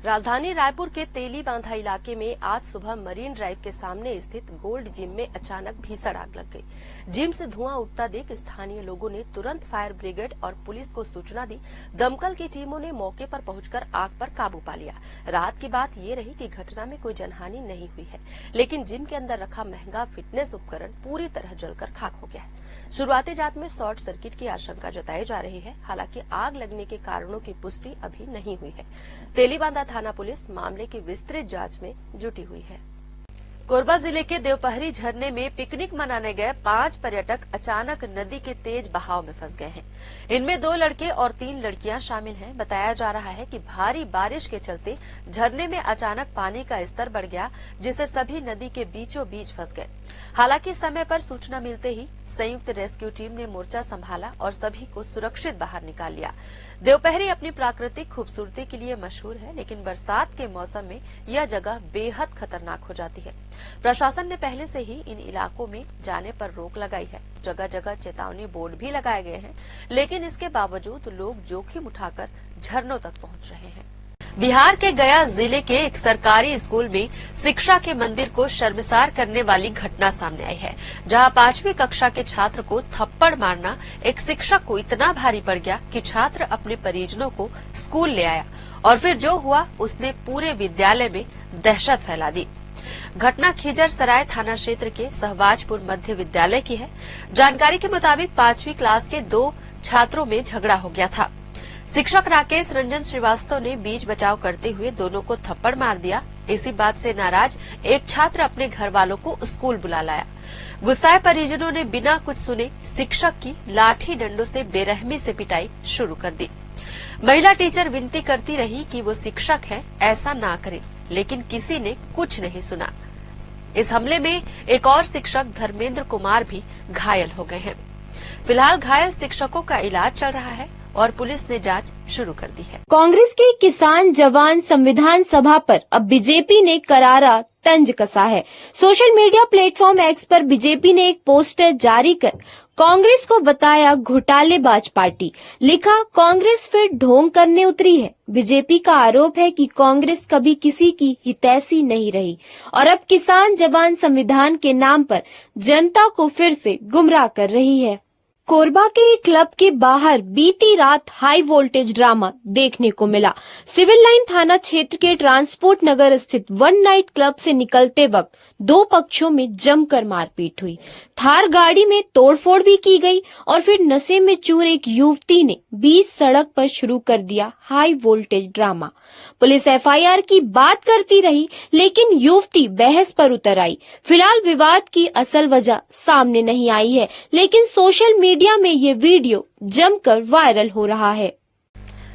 राजधानी रायपुर के तेली बांधा इलाके में आज सुबह मरीन ड्राइव के सामने स्थित गोल्ड जिम में अचानक भीषण आग लग गई। जिम से धुआं उठता देख स्थानीय लोगों ने तुरंत फायर ब्रिगेड और पुलिस को सूचना दी। दमकल की टीमों ने मौके पर पहुंचकर आग पर काबू पा लिया। रात की बात ये रही कि घटना में कोई जनहानि नहीं हुई है, लेकिन जिम के अंदर रखा महंगा फिटनेस उपकरण पूरी तरह जलकर खाक हो गया है। शुरुआती जांच में शॉर्ट सर्किट की आशंका जताई जा रही है। हालांकि आग लगने के कारणों की पुष्टि अभी नहीं हुई है। तेलीबांधा थाना पुलिस मामले की विस्तृत जांच में जुटी हुई है। कोरबा जिले के देवपहरी झरने में पिकनिक मनाने गए 5 पर्यटक अचानक नदी के तेज बहाव में फंस गए हैं। इनमें 2 लड़के और 3 लड़कियां शामिल हैं। बताया जा रहा है कि भारी बारिश के चलते झरने में अचानक पानी का स्तर बढ़ गया, जिससे सभी नदी के बीचों बीच फंस गए। हालांकि समय पर सूचना मिलते ही संयुक्त रेस्क्यू टीम ने मोर्चा संभाला और सभी को सुरक्षित बाहर निकाल लिया। देवपहरी अपनी प्राकृतिक खूबसूरती के लिए मशहूर है, लेकिन बरसात के मौसम में यह जगह बेहद खतरनाक हो जाती है। प्रशासन ने पहले से ही इन इलाकों में जाने पर रोक लगाई है। जगह जगह चेतावनी बोर्ड भी लगाए गए हैं, लेकिन इसके बावजूद लोग जोखिम उठाकर झरनों तक पहुंच रहे हैं। बिहार के गया जिले के एक सरकारी स्कूल में शिक्षा के मंदिर को शर्मसार करने वाली घटना सामने आई है, जहां 5वीं कक्षा के छात्र को थप्पड़ मारना एक शिक्षक को इतना भारी पड़ गया कि छात्र अपने परिजनों को स्कूल ले आया और फिर जो हुआ उसने पूरे विद्यालय में दहशत फैला दी। घटना खिजर सराय थाना क्षेत्र के सहबाजपुर मध्य विद्यालय की है। जानकारी के मुताबिक 5वीं क्लास के 2 छात्रों में झगड़ा हो गया था। शिक्षक राकेश रंजन श्रीवास्तव ने बीच बचाव करते हुए दोनों को थप्पड़ मार दिया। इसी बात से नाराज एक छात्र अपने घर वालों को स्कूल बुला लाया। गुस्साए परिजनों ने बिना कुछ सुने शिक्षक की लाठी डंडों से बेरहमी से पिटाई शुरू कर दी। महिला टीचर विनती करती रही कि वो शिक्षक है, ऐसा ना करें, लेकिन किसी ने कुछ नहीं सुना। इस हमले में एक और शिक्षक धर्मेंद्र कुमार भी घायल हो गए हैं। फिलहाल घायल शिक्षकों का इलाज चल रहा है और पुलिस ने जांच शुरू कर दी है। कांग्रेस के किसान जवान संविधान सभा पर अब बीजेपी ने करारा तंज कसा है। सोशल मीडिया प्लेटफॉर्म एक्स पर बीजेपी ने एक पोस्टर जारी कर कांग्रेस को बताया घोटालेबाज पार्टी। लिखा, कांग्रेस फिर ढोंग करने उतरी है। बीजेपी का आरोप है कि कांग्रेस कभी किसी की हितैषी नहीं रही और अब किसान जवान संविधान के नाम पर जनता को फिर से गुमराह कर रही है। कोरबा के एक क्लब के बाहर बीती रात हाई वोल्टेज ड्रामा देखने को मिला। सिविल लाइन थाना क्षेत्र के ट्रांसपोर्ट नगर स्थित वन नाइट क्लब से निकलते वक्त 2 पक्षों में जमकर मारपीट हुई। थार गाड़ी में तोड़फोड़ भी की गई और फिर नशे में चूर एक युवती ने बीच सड़क पर शुरू कर दिया high voltage drama. Police FIR की बात करती रही, लेकिन युवती बहस पर उतर आई। फिलहाल विवाद की असल वजह सामने नहीं आई है, लेकिन सोशल मीडिया में ये वीडियो जमकर वायरल हो रहा है।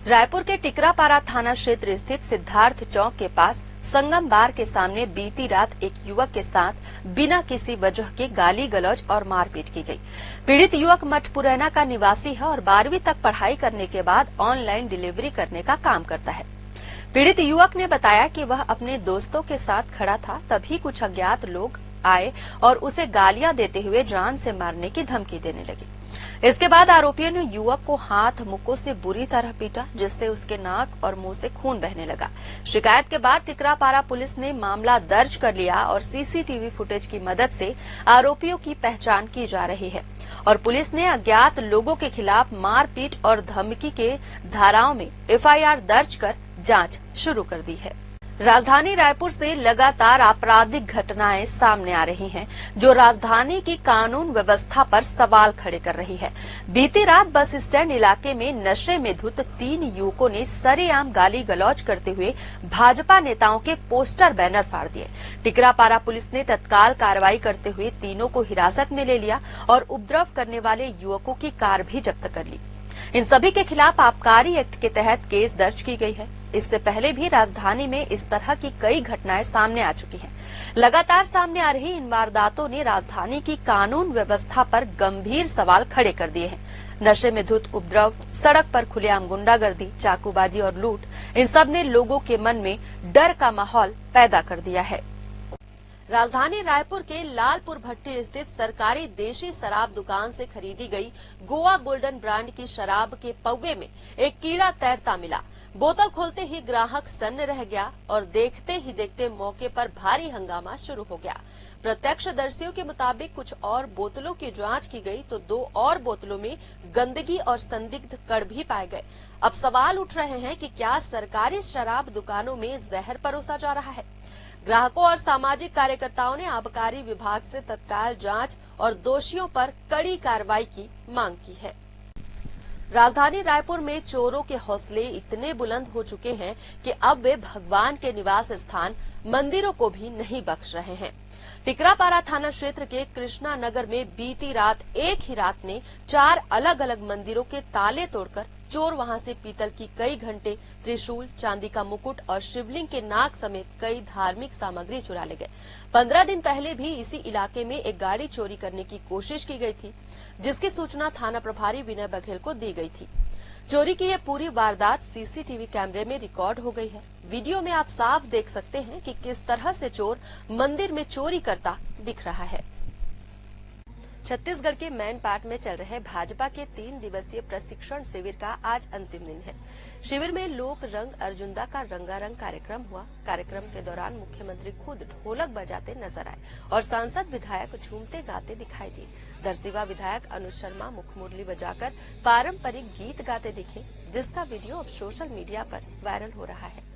रायपुर के टिकरापारा थाना क्षेत्र स्थित सिद्धार्थ चौक के पास संगम बार के सामने बीती रात एक युवक के साथ बिना किसी वजह के गाली गलौज और मारपीट की गई। पीड़ित युवक मठपुरैना का निवासी है और 12वीं तक पढ़ाई करने के बाद ऑनलाइन डिलीवरी करने का काम करता है। पीड़ित युवक ने बताया कि वह अपने दोस्तों के साथ खड़ा था, तभी कुछ अज्ञात लोग आए और उसे गालियां देते हुए जान से मारने की धमकी देने लगे। इसके बाद आरोपियों ने युवक को हाथ मुक्कों से बुरी तरह पीटा, जिससे उसके नाक और मुंह से खून बहने लगा। शिकायत के बाद टिकरापारा पुलिस ने मामला दर्ज कर लिया और सीसीटीवी फुटेज की मदद से आरोपियों की पहचान की जा रही है और पुलिस ने अज्ञात लोगों के खिलाफ मारपीट और धमकी के धाराओं में एफआईआर दर्ज कर जांच शुरू कर दी है। राजधानी रायपुर से लगातार आपराधिक घटनाएं सामने आ रही हैं, जो राजधानी की कानून व्यवस्था पर सवाल खड़े कर रही है। बीती रात बस स्टैंड इलाके में नशे में धुत 3 युवकों ने सरेआम गाली गलौज करते हुए भाजपा नेताओं के पोस्टर बैनर फाड़ दिए। टिकरापारा पुलिस ने तत्काल कार्रवाई करते हुए तीनों को हिरासत में ले लिया और उपद्रव करने वाले युवकों की कार भी जब्त कर ली। इन सभी के खिलाफ आबकारी एक्ट के तहत केस दर्ज की गई है। इससे पहले भी राजधानी में इस तरह की कई घटनाएं सामने आ चुकी हैं। लगातार सामने आ रही इन वारदातों ने राजधानी की कानून व्यवस्था पर गंभीर सवाल खड़े कर दिए हैं। नशे में धुत उपद्रव, सड़क पर खुलेआम गुंडागर्दी, चाकूबाजी और लूट, इन सब ने लोगों के मन में डर का माहौल पैदा कर दिया है। राजधानी रायपुर के लालपुर भट्टी स्थित सरकारी देशी शराब दुकान से खरीदी गई गोवा गोल्डन ब्रांड की शराब के पौवे में एक कीड़ा तैरता मिला। बोतल खोलते ही ग्राहक सन्न रह गया और देखते ही देखते मौके पर भारी हंगामा शुरू हो गया। प्रत्यक्षदर्शियों के मुताबिक कुछ और बोतलों की जांच की गई तो 2 और बोतलों में गंदगी और संदिग्ध कण भी पाए गए। अब सवाल उठ रहे हैं कि क्या सरकारी शराब दुकानों में जहर परोसा जा रहा है? ग्राहकों और सामाजिक कार्यकर्ताओं ने आबकारी विभाग से तत्काल जांच और दोषियों पर कड़ी कार्रवाई की मांग की है। राजधानी रायपुर में चोरों के हौसले इतने बुलंद हो चुके हैं कि अब वे भगवान के निवास स्थान मंदिरों को भी नहीं बख्श रहे हैं। टिकरापारा थाना क्षेत्र के कृष्णा नगर में बीती रात एक ही रात में 4 अलग अलग मंदिरों के ताले तोड़कर चोर वहां से पीतल की कई घंटे, त्रिशूल, चांदी का मुकुट और शिवलिंग के नाग समेत कई धार्मिक सामग्री चुरा ले गए। 15 दिन पहले भी इसी इलाके में एक गाड़ी चोरी करने की कोशिश की गई थी, जिसकी सूचना थाना प्रभारी विनय बघेल को दी गई थी। चोरी की यह पूरी वारदात सीसीटीवी कैमरे में रिकॉर्ड हो गई है। वीडियो में आप साफ देख सकते हैं कि किस तरह से चोर मंदिर में चोरी करता दिख रहा है। छत्तीसगढ़ के मैनपाट में चल रहे भाजपा के 3 दिवसीय प्रशिक्षण शिविर का आज अंतिम दिन है। शिविर में लोक रंग अर्जुंदा का रंगारंग कार्यक्रम हुआ। कार्यक्रम के दौरान मुख्यमंत्री खुद ढोलक बजाते नजर आए और सांसद विधायक झूमते गाते दिखाई दिए। दरसिवा विधायक अनुज शर्मा मुखमुरली बजाकर पारंपरिक गीत गाते दिखे, जिसका वीडियो अब सोशल मीडिया पर वायरल हो रहा है।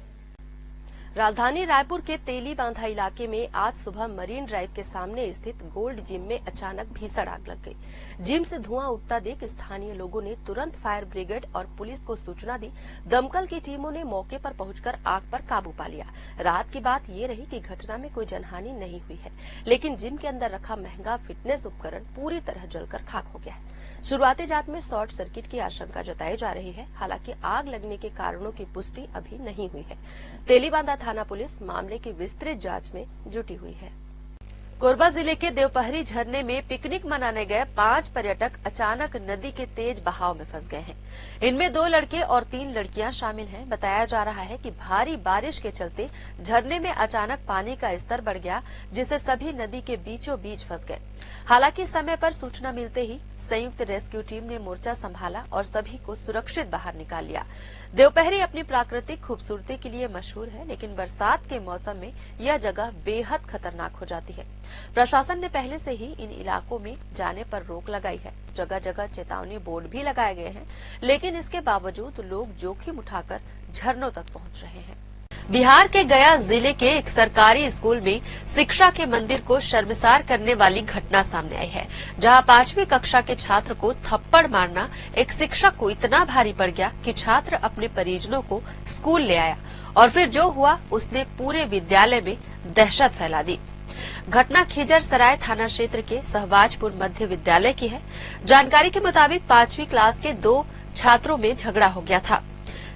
राजधानी रायपुर के तेली बांधा इलाके में आज सुबह मरीन ड्राइव के सामने स्थित गोल्ड जिम में अचानक भीषण आग लग गई। जिम से धुआं उठता देख स्थानीय लोगों ने तुरंत फायर ब्रिगेड और पुलिस को सूचना दी। दमकल की टीमों ने मौके पर पहुंचकर आग पर काबू पा लिया। रात की बात ये रही कि घटना में कोई जनहानि नहीं हुई है, लेकिन जिम के अंदर रखा महंगा फिटनेस उपकरण पूरी तरह जलकर खाक हो गया है। शुरुआती जांच में शॉर्ट सर्किट की आशंका जताई जा रही है। हालांकि आग लगने के कारणों की पुष्टि अभी नहीं हुई है। तेलीबांधा थाना पुलिस मामले की विस्तृत जांच में जुटी हुई है। कोरबा जिले के देवपहरी झरने में पिकनिक मनाने गए 5 पर्यटक अचानक नदी के तेज बहाव में फंस गए हैं। इनमें 2 लड़के और 3 लड़कियां शामिल हैं। बताया जा रहा है कि भारी बारिश के चलते झरने में अचानक पानी का स्तर बढ़ गया, जिससे सभी नदी के बीचों बीच फंस गए। हालांकि समय पर सूचना मिलते ही संयुक्त रेस्क्यू टीम ने मोर्चा संभाला और सभी को सुरक्षित बाहर निकाल लिया। देवपहरी अपनी प्राकृतिक खूबसूरती के लिए मशहूर है, लेकिन बरसात के मौसम में यह जगह बेहद खतरनाक हो जाती है। प्रशासन ने पहले से ही इन इलाकों में जाने पर रोक लगाई है। जगह जगह चेतावनी बोर्ड भी लगाए गए हैं, लेकिन इसके बावजूद लोग जोखिम उठाकर झरनों तक पहुंच रहे हैं। बिहार के गया जिले के एक सरकारी स्कूल में शिक्षा के मंदिर को शर्मसार करने वाली घटना सामने आई है, जहां 5वीं कक्षा के छात्र को थप्पड़ मारना एक शिक्षक को इतना भारी पड़ गया कि छात्र अपने परिजनों को स्कूल ले आया और फिर जो हुआ उसने पूरे विद्यालय में दहशत फैला दी। घटना खिजर सराय थाना क्षेत्र के सहबाजपुर मध्य विद्यालय की है। जानकारी के मुताबिक 5वीं क्लास के 2 छात्रों में झगड़ा हो गया था।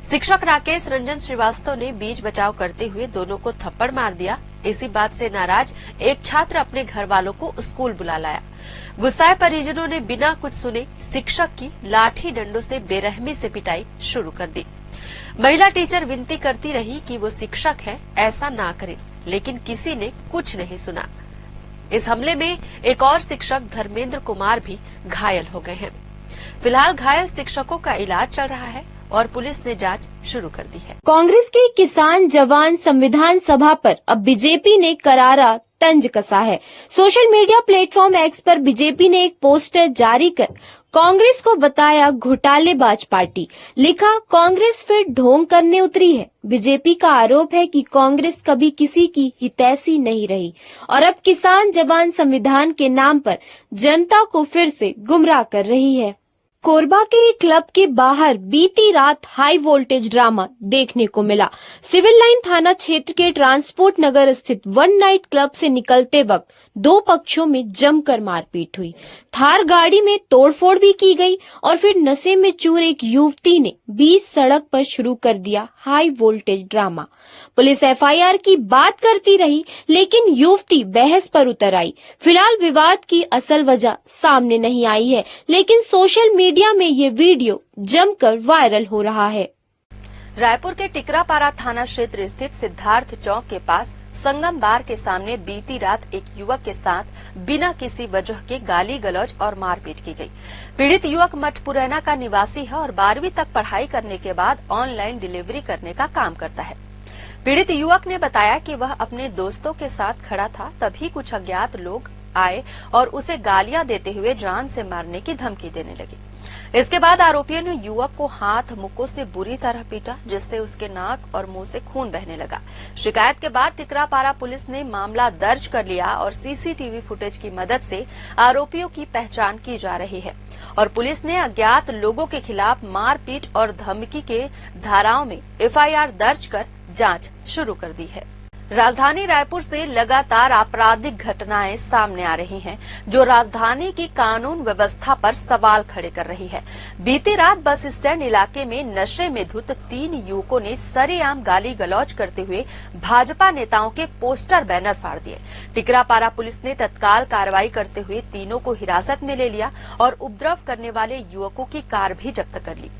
शिक्षक राकेश रंजन श्रीवास्तव ने बीच बचाव करते हुए दोनों को थप्पड़ मार दिया। इसी बात से नाराज एक छात्र अपने घर वालों को स्कूल बुला लाया। गुस्साए परिजनों ने बिना कुछ सुने शिक्षक की लाठी डंडों से बेरहमी से पिटाई शुरू कर दी। महिला टीचर विनती करती रही कि वो शिक्षक है, ऐसा ना करें, लेकिन किसी ने कुछ नहीं सुना। इस हमले में एक और शिक्षक धर्मेंद्र कुमार भी घायल हो गए हैं। फिलहाल घायल शिक्षकों का इलाज चल रहा है। और पुलिस ने जांच शुरू कर दी है। कांग्रेस के किसान जवान संविधान सभा पर अब बीजेपी ने करारा तंज कसा है। सोशल मीडिया प्लेटफॉर्म एक्स पर बीजेपी ने एक पोस्टर जारी कर कांग्रेस को बताया घोटालेबाज पार्टी। लिखा, कांग्रेस फिर ढोंग करने उतरी है। बीजेपी का आरोप है कि कांग्रेस कभी किसी की हितैषी नहीं रही और अब किसान जवान संविधान के नाम पर जनता को फिर से गुमराह कर रही है। कोरबा के एक क्लब के बाहर बीती रात हाई वोल्टेज ड्रामा देखने को मिला। सिविल लाइन थाना क्षेत्र के ट्रांसपोर्ट नगर स्थित वन नाइट क्लब से निकलते वक्त दो पक्षों में जमकर मारपीट हुई। थार गाड़ी में तोड़फोड़ भी की गई और फिर नशे में चूर एक युवती ने बीच सड़क पर शुरू कर दिया high voltage drama. Police FIR की बात करती रही, लेकिन युवती बहस पर उतर आई। फिलहाल विवाद की असल वजह सामने नहीं आई है, लेकिन सोशल मीडिया में ये वीडियो जमकर वायरल हो रहा है। रायपुर के टिकरापारा थाना क्षेत्र स्थित सिद्धार्थ चौक के पास संगम बार के सामने बीती रात एक युवक के साथ बिना किसी वजह के गाली गलौज और मारपीट की गई। पीड़ित युवक मठपुरैना का निवासी है और 12वीं तक पढ़ाई करने के बाद ऑनलाइन डिलीवरी करने का काम करता है। पीड़ित युवक ने बताया कि वह अपने दोस्तों के साथ खड़ा था, तभी कुछ अज्ञात लोग आए और उसे गालियां देते हुए जान से मारने की धमकी देने लगे। इसके बाद आरोपियों ने युवक को हाथ मुक्कों से बुरी तरह पीटा, जिससे उसके नाक और मुंह से खून बहने लगा। शिकायत के बाद टिकरापारा पुलिस ने मामला दर्ज कर लिया और सीसीटीवी फुटेज की मदद से आरोपियों की पहचान की जा रही है और पुलिस ने अज्ञात लोगों के खिलाफ मारपीट और धमकी के धाराओं में एफआईआर दर्ज कर जांच शुरू कर दी है। राजधानी रायपुर से लगातार आपराधिक घटनाएं सामने आ रही हैं, जो राजधानी की कानून व्यवस्था पर सवाल खड़े कर रही है। बीती रात बस स्टैंड इलाके में नशे में धुत 3 युवकों ने सरेआम गाली गलौज करते हुए भाजपा नेताओं के पोस्टर बैनर फाड़ दिए। टिकरापारा पुलिस ने तत्काल कार्रवाई करते हुए तीनों को हिरासत में ले लिया और उपद्रव करने वाले युवकों की कार भी जब्त कर ली।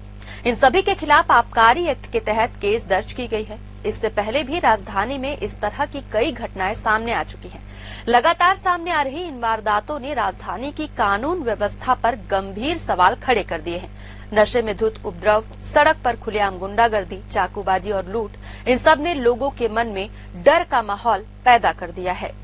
इन सभी के खिलाफ आबकारी एक्ट के तहत केस दर्ज की गई है। इससे पहले भी राजधानी में इस तरह की कई घटनाएं सामने आ चुकी हैं। लगातार सामने आ रही इन वारदातों ने राजधानी की कानून व्यवस्था पर गंभीर सवाल खड़े कर दिए हैं। नशे में धुत उपद्रव, सड़क पर खुलेआम गुंडागर्दी, चाकूबाजी और लूट, इन सब ने लोगों के मन में डर का माहौल पैदा कर दिया है।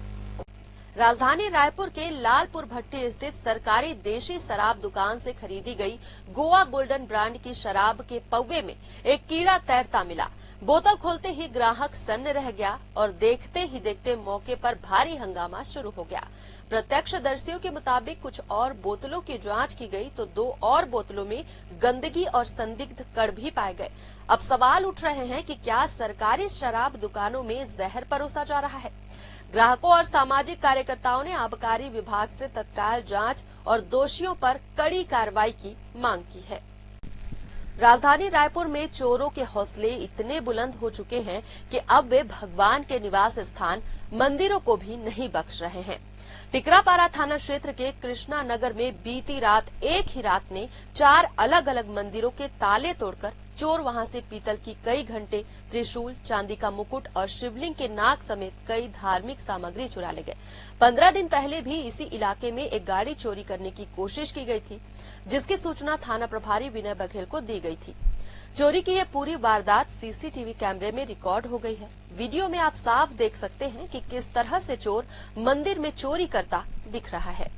राजधानी रायपुर के लालपुर भट्टी स्थित सरकारी देशी शराब दुकान से खरीदी गई गोवा गोल्डन ब्रांड की शराब के पौवे में एक कीड़ा तैरता मिला। बोतल खोलते ही ग्राहक सन्न रह गया और देखते ही देखते मौके पर भारी हंगामा शुरू हो गया। प्रत्यक्षदर्शियों के मुताबिक कुछ और बोतलों की जांच की गई तो 2 और बोतलों में गंदगी और संदिग्ध कण भी पाए गए। अब सवाल उठ रहे हैं कि क्या सरकारी शराब दुकानों में जहर परोसा जा रहा है। ग्राहकों और सामाजिक कार्यकर्ताओं ने आबकारी विभाग से तत्काल जांच और दोषियों पर कड़ी कार्रवाई की मांग की है। राजधानी रायपुर में चोरों के हौसले इतने बुलंद हो चुके हैं कि अब वे भगवान के निवास स्थान मंदिरों को भी नहीं बख्श रहे हैं। टिकरापारा थाना क्षेत्र के कृष्णा नगर में बीती रात एक ही रात में 4 अलग अलग मंदिरों के ताले तोड़कर चोर वहां से पीतल की कई घंटे, त्रिशूल, चांदी का मुकुट और शिवलिंग के नाग समेत कई धार्मिक सामग्री चुरा ले गए। 15 दिन पहले भी इसी इलाके में एक गाड़ी चोरी करने की कोशिश की गई थी, जिसकी सूचना थाना प्रभारी विनय बघेल को दी गई थी। चोरी की यह पूरी वारदात सीसीटीवी कैमरे में रिकॉर्ड हो गई है। वीडियो में आप साफ देख सकते हैं कि किस तरह से चोर मंदिर में चोरी करता दिख रहा है।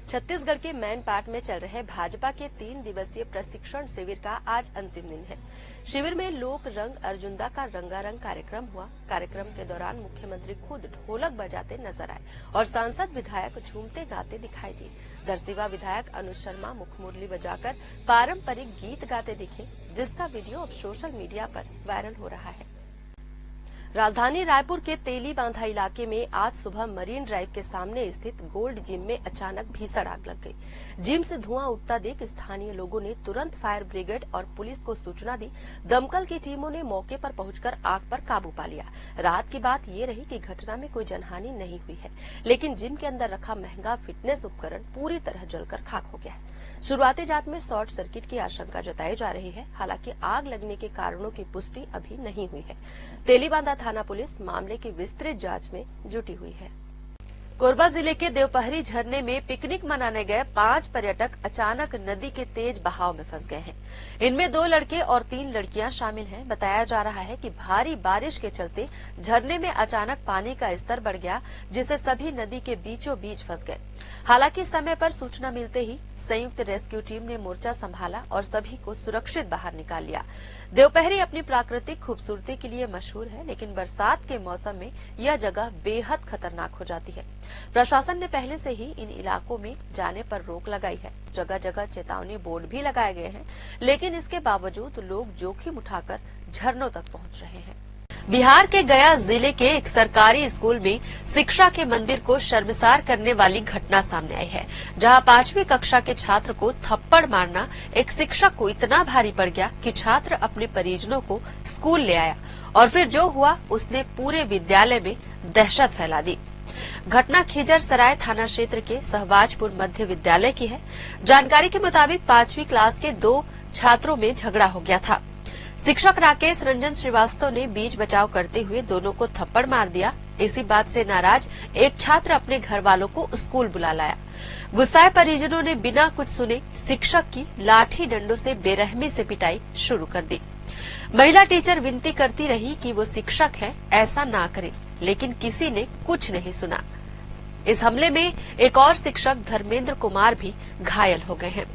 छत्तीसगढ़ के मैनपाट में चल रहे भाजपा के 3 दिवसीय प्रशिक्षण शिविर का आज अंतिम दिन है। शिविर में लोक रंग अर्जुंदा का रंगारंग कार्यक्रम हुआ। कार्यक्रम के दौरान मुख्यमंत्री खुद ढोलक बजाते नजर आए और सांसद विधायक झूमते गाते दिखाई दिए। दरसिवा विधायक अनुज शर्मा मुखमुरली बजाकर पारंपरिक गीत गाते दिखे, जिसका वीडियो अब सोशल मीडिया पर वायरल हो रहा है। राजधानी रायपुर के तेली बांधा इलाके में आज सुबह मरीन ड्राइव के सामने स्थित गोल्ड जिम में अचानक भीषण आग लग गई। जिम से धुआं उठता देख स्थानीय लोगों ने तुरंत फायर ब्रिगेड और पुलिस को सूचना दी। दमकल की टीमों ने मौके पर पहुंचकर आग पर काबू पा लिया। राहत की बात ये रही कि घटना में कोई जनहानि नहीं हुई है, लेकिन जिम के अंदर रखा महंगा फिटनेस उपकरण पूरी तरह जलकर खाक हो गया है। शुरुआती जांच में शॉर्ट सर्किट की आशंका जताई जा रही है। हालांकि आग लगने के कारणों की पुष्टि अभी नहीं हुई है। तेलीबांधा थाना पुलिस मामले की विस्तृत जांच में जुटी हुई है। कोरबा जिले के देवपहरी झरने में पिकनिक मनाने गए 5 पर्यटक अचानक नदी के तेज बहाव में फंस गए हैं। इनमें 2 लड़के और 3 लड़कियां शामिल हैं। बताया जा रहा है कि भारी बारिश के चलते झरने में अचानक पानी का स्तर बढ़ गया, जिससे सभी नदी के बीचों बीच फंस गए। हालांकि समय पर सूचना मिलते ही संयुक्त रेस्क्यू टीम ने मोर्चा संभाला और सभी को सुरक्षित बाहर निकाल लिया। देवपहरी अपनी प्राकृतिक खूबसूरती के लिए मशहूर है, लेकिन बरसात के मौसम में यह जगह बेहद खतरनाक हो जाती है। प्रशासन ने पहले से ही इन इलाकों में जाने पर रोक लगाई है। जगह जगह चेतावनी बोर्ड भी लगाए गए हैं, लेकिन इसके बावजूद लोग जोखिम उठाकर झरनों तक पहुंच रहे हैं। बिहार के गया जिले के एक सरकारी स्कूल में शिक्षा के मंदिर को शर्मसार करने वाली घटना सामने आई है, जहां 5वीं कक्षा के छात्र को थप्पड़ मारना एक शिक्षक को इतना भारी पड़ गया कि छात्र अपने परिजनों को स्कूल ले आया और फिर जो हुआ उसने पूरे विद्यालय में दहशत फैला दी। घटना खिजर सराय थाना क्षेत्र के सहबाजपुर मध्य विद्यालय की है। जानकारी के मुताबिक 5वीं क्लास के 2 छात्रों में झगड़ा हो गया था। शिक्षक राकेश रंजन श्रीवास्तव ने बीच बचाव करते हुए दोनों को थप्पड़ मार दिया। इसी बात से नाराज एक छात्र अपने घर वालों को स्कूल बुला लाया। गुस्साए परिजनों ने बिना कुछ सुने शिक्षक की लाठी डंडों से बेरहमी से पिटाई शुरू कर दी। महिला टीचर विनती करती रही कि वो शिक्षक है, ऐसा ना करें, लेकिन किसी ने कुछ नहीं सुना। इस हमले में एक और शिक्षक धर्मेंद्र कुमार भी घायल हो गए हैं।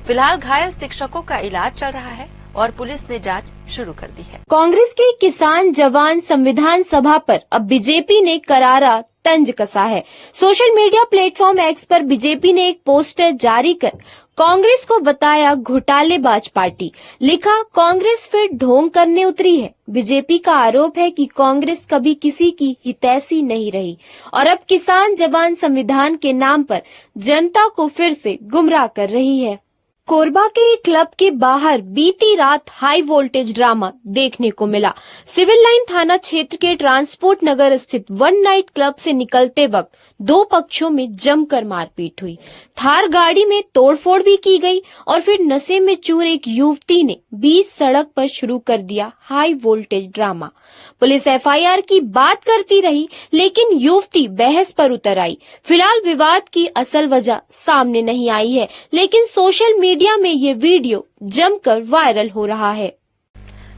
फिलहाल घायल शिक्षकों का इलाज चल रहा है और पुलिस ने जांच शुरू कर दी है। कांग्रेस के किसान जवान संविधान सभा पर अब बीजेपी ने करारा तंज कसा है। सोशल मीडिया प्लेटफॉर्म एक्स पर बीजेपी ने एक पोस्टर जारी कर कांग्रेस को बताया घोटालेबाज पार्टी। लिखा, कांग्रेस फिर ढोंग करने उतरी है। बीजेपी का आरोप है कि कांग्रेस कभी किसी की हितैषी नहीं रही और अब किसान जवान संविधान के नाम पर जनता को फिर से गुमराह कर रही है। कोरबा के एक क्लब के बाहर बीती रात हाई वोल्टेज ड्रामा देखने को मिला। सिविल लाइन थाना क्षेत्र के ट्रांसपोर्ट नगर स्थित वन नाइट क्लब से निकलते वक्त 2 पक्षों में जमकर मारपीट हुई। थार गाड़ी में तोड़फोड़ भी की गई और फिर नशे में चूर एक युवती ने बीच सड़क पर शुरू कर दिया high voltage drama. Police FIR की बात करती रही, लेकिन युवती बहस पर उतर आई। फिलहाल विवाद की असल वजह सामने नहीं आई है, लेकिन सोशल मीडिया में ये वीडियो जमकर वायरल हो रहा है।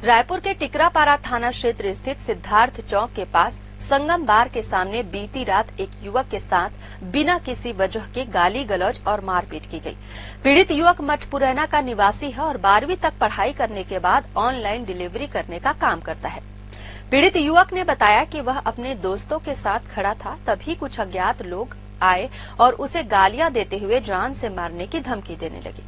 रायपुर के टिकरापारा थाना क्षेत्र स्थित सिद्धार्थ चौक के पास संगम बार के सामने बीती रात एक युवक के साथ बिना किसी वजह के गाली गलौज और मारपीट की गई। पीड़ित युवक मठपुरैना का निवासी है और 12वीं तक पढ़ाई करने के बाद ऑनलाइन डिलीवरी करने का काम करता है। पीड़ित युवक ने बताया कि वह अपने दोस्तों के साथ खड़ा था, तभी कुछ अज्ञात लोग आए और उसे गालियां देते हुए जान से मारने की धमकी देने लगी।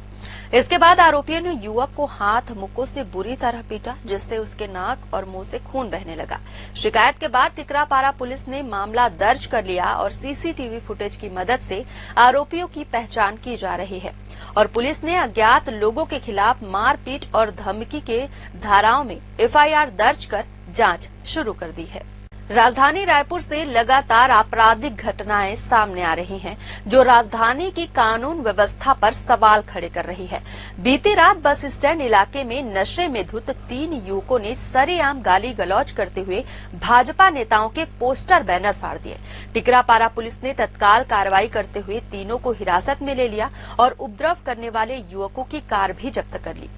इसके बाद आरोपियों ने युवक को हाथ मुक्कों से बुरी तरह पीटा, जिससे उसके नाक और मुंह से खून बहने लगा। शिकायत के बाद टिकरापारा पुलिस ने मामला दर्ज कर लिया और सीसीटीवी फुटेज की मदद से आरोपियों की पहचान की जा रही है और पुलिस ने अज्ञात लोगों के खिलाफ मारपीट और धमकी के धाराओं में एफआईआर दर्ज कर जांच शुरू कर दी है। राजधानी रायपुर से लगातार आपराधिक घटनाएं सामने आ रही हैं, जो राजधानी की कानून व्यवस्था पर सवाल खड़े कर रही है। बीती रात बस स्टैंड इलाके में नशे में धुत 3 युवकों ने सरेआम गाली गलौज करते हुए भाजपा नेताओं के पोस्टर बैनर फाड़ दिए। टिकरापारा पुलिस ने तत्काल कार्रवाई करते हुए तीनों को हिरासत में ले लिया और उपद्रव करने वाले युवकों की कार भी जब्त कर ली।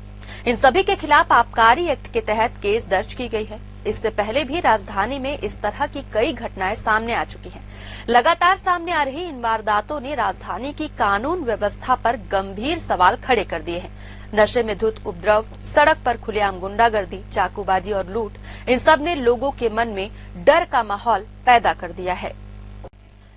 इन सभी के खिलाफ आबकारी एक्ट के तहत केस दर्ज की गई है। इससे पहले भी राजधानी में इस तरह की कई घटनाएं सामने आ चुकी हैं। लगातार सामने आ रही इन वारदातों ने राजधानी की कानून व्यवस्था पर गंभीर सवाल खड़े कर दिए हैं। नशे में धुत उपद्रव, सड़क पर खुलेआम गुंडागर्दी, चाकूबाजी और लूट, इन सब ने लोगों के मन में डर का माहौल पैदा कर दिया है।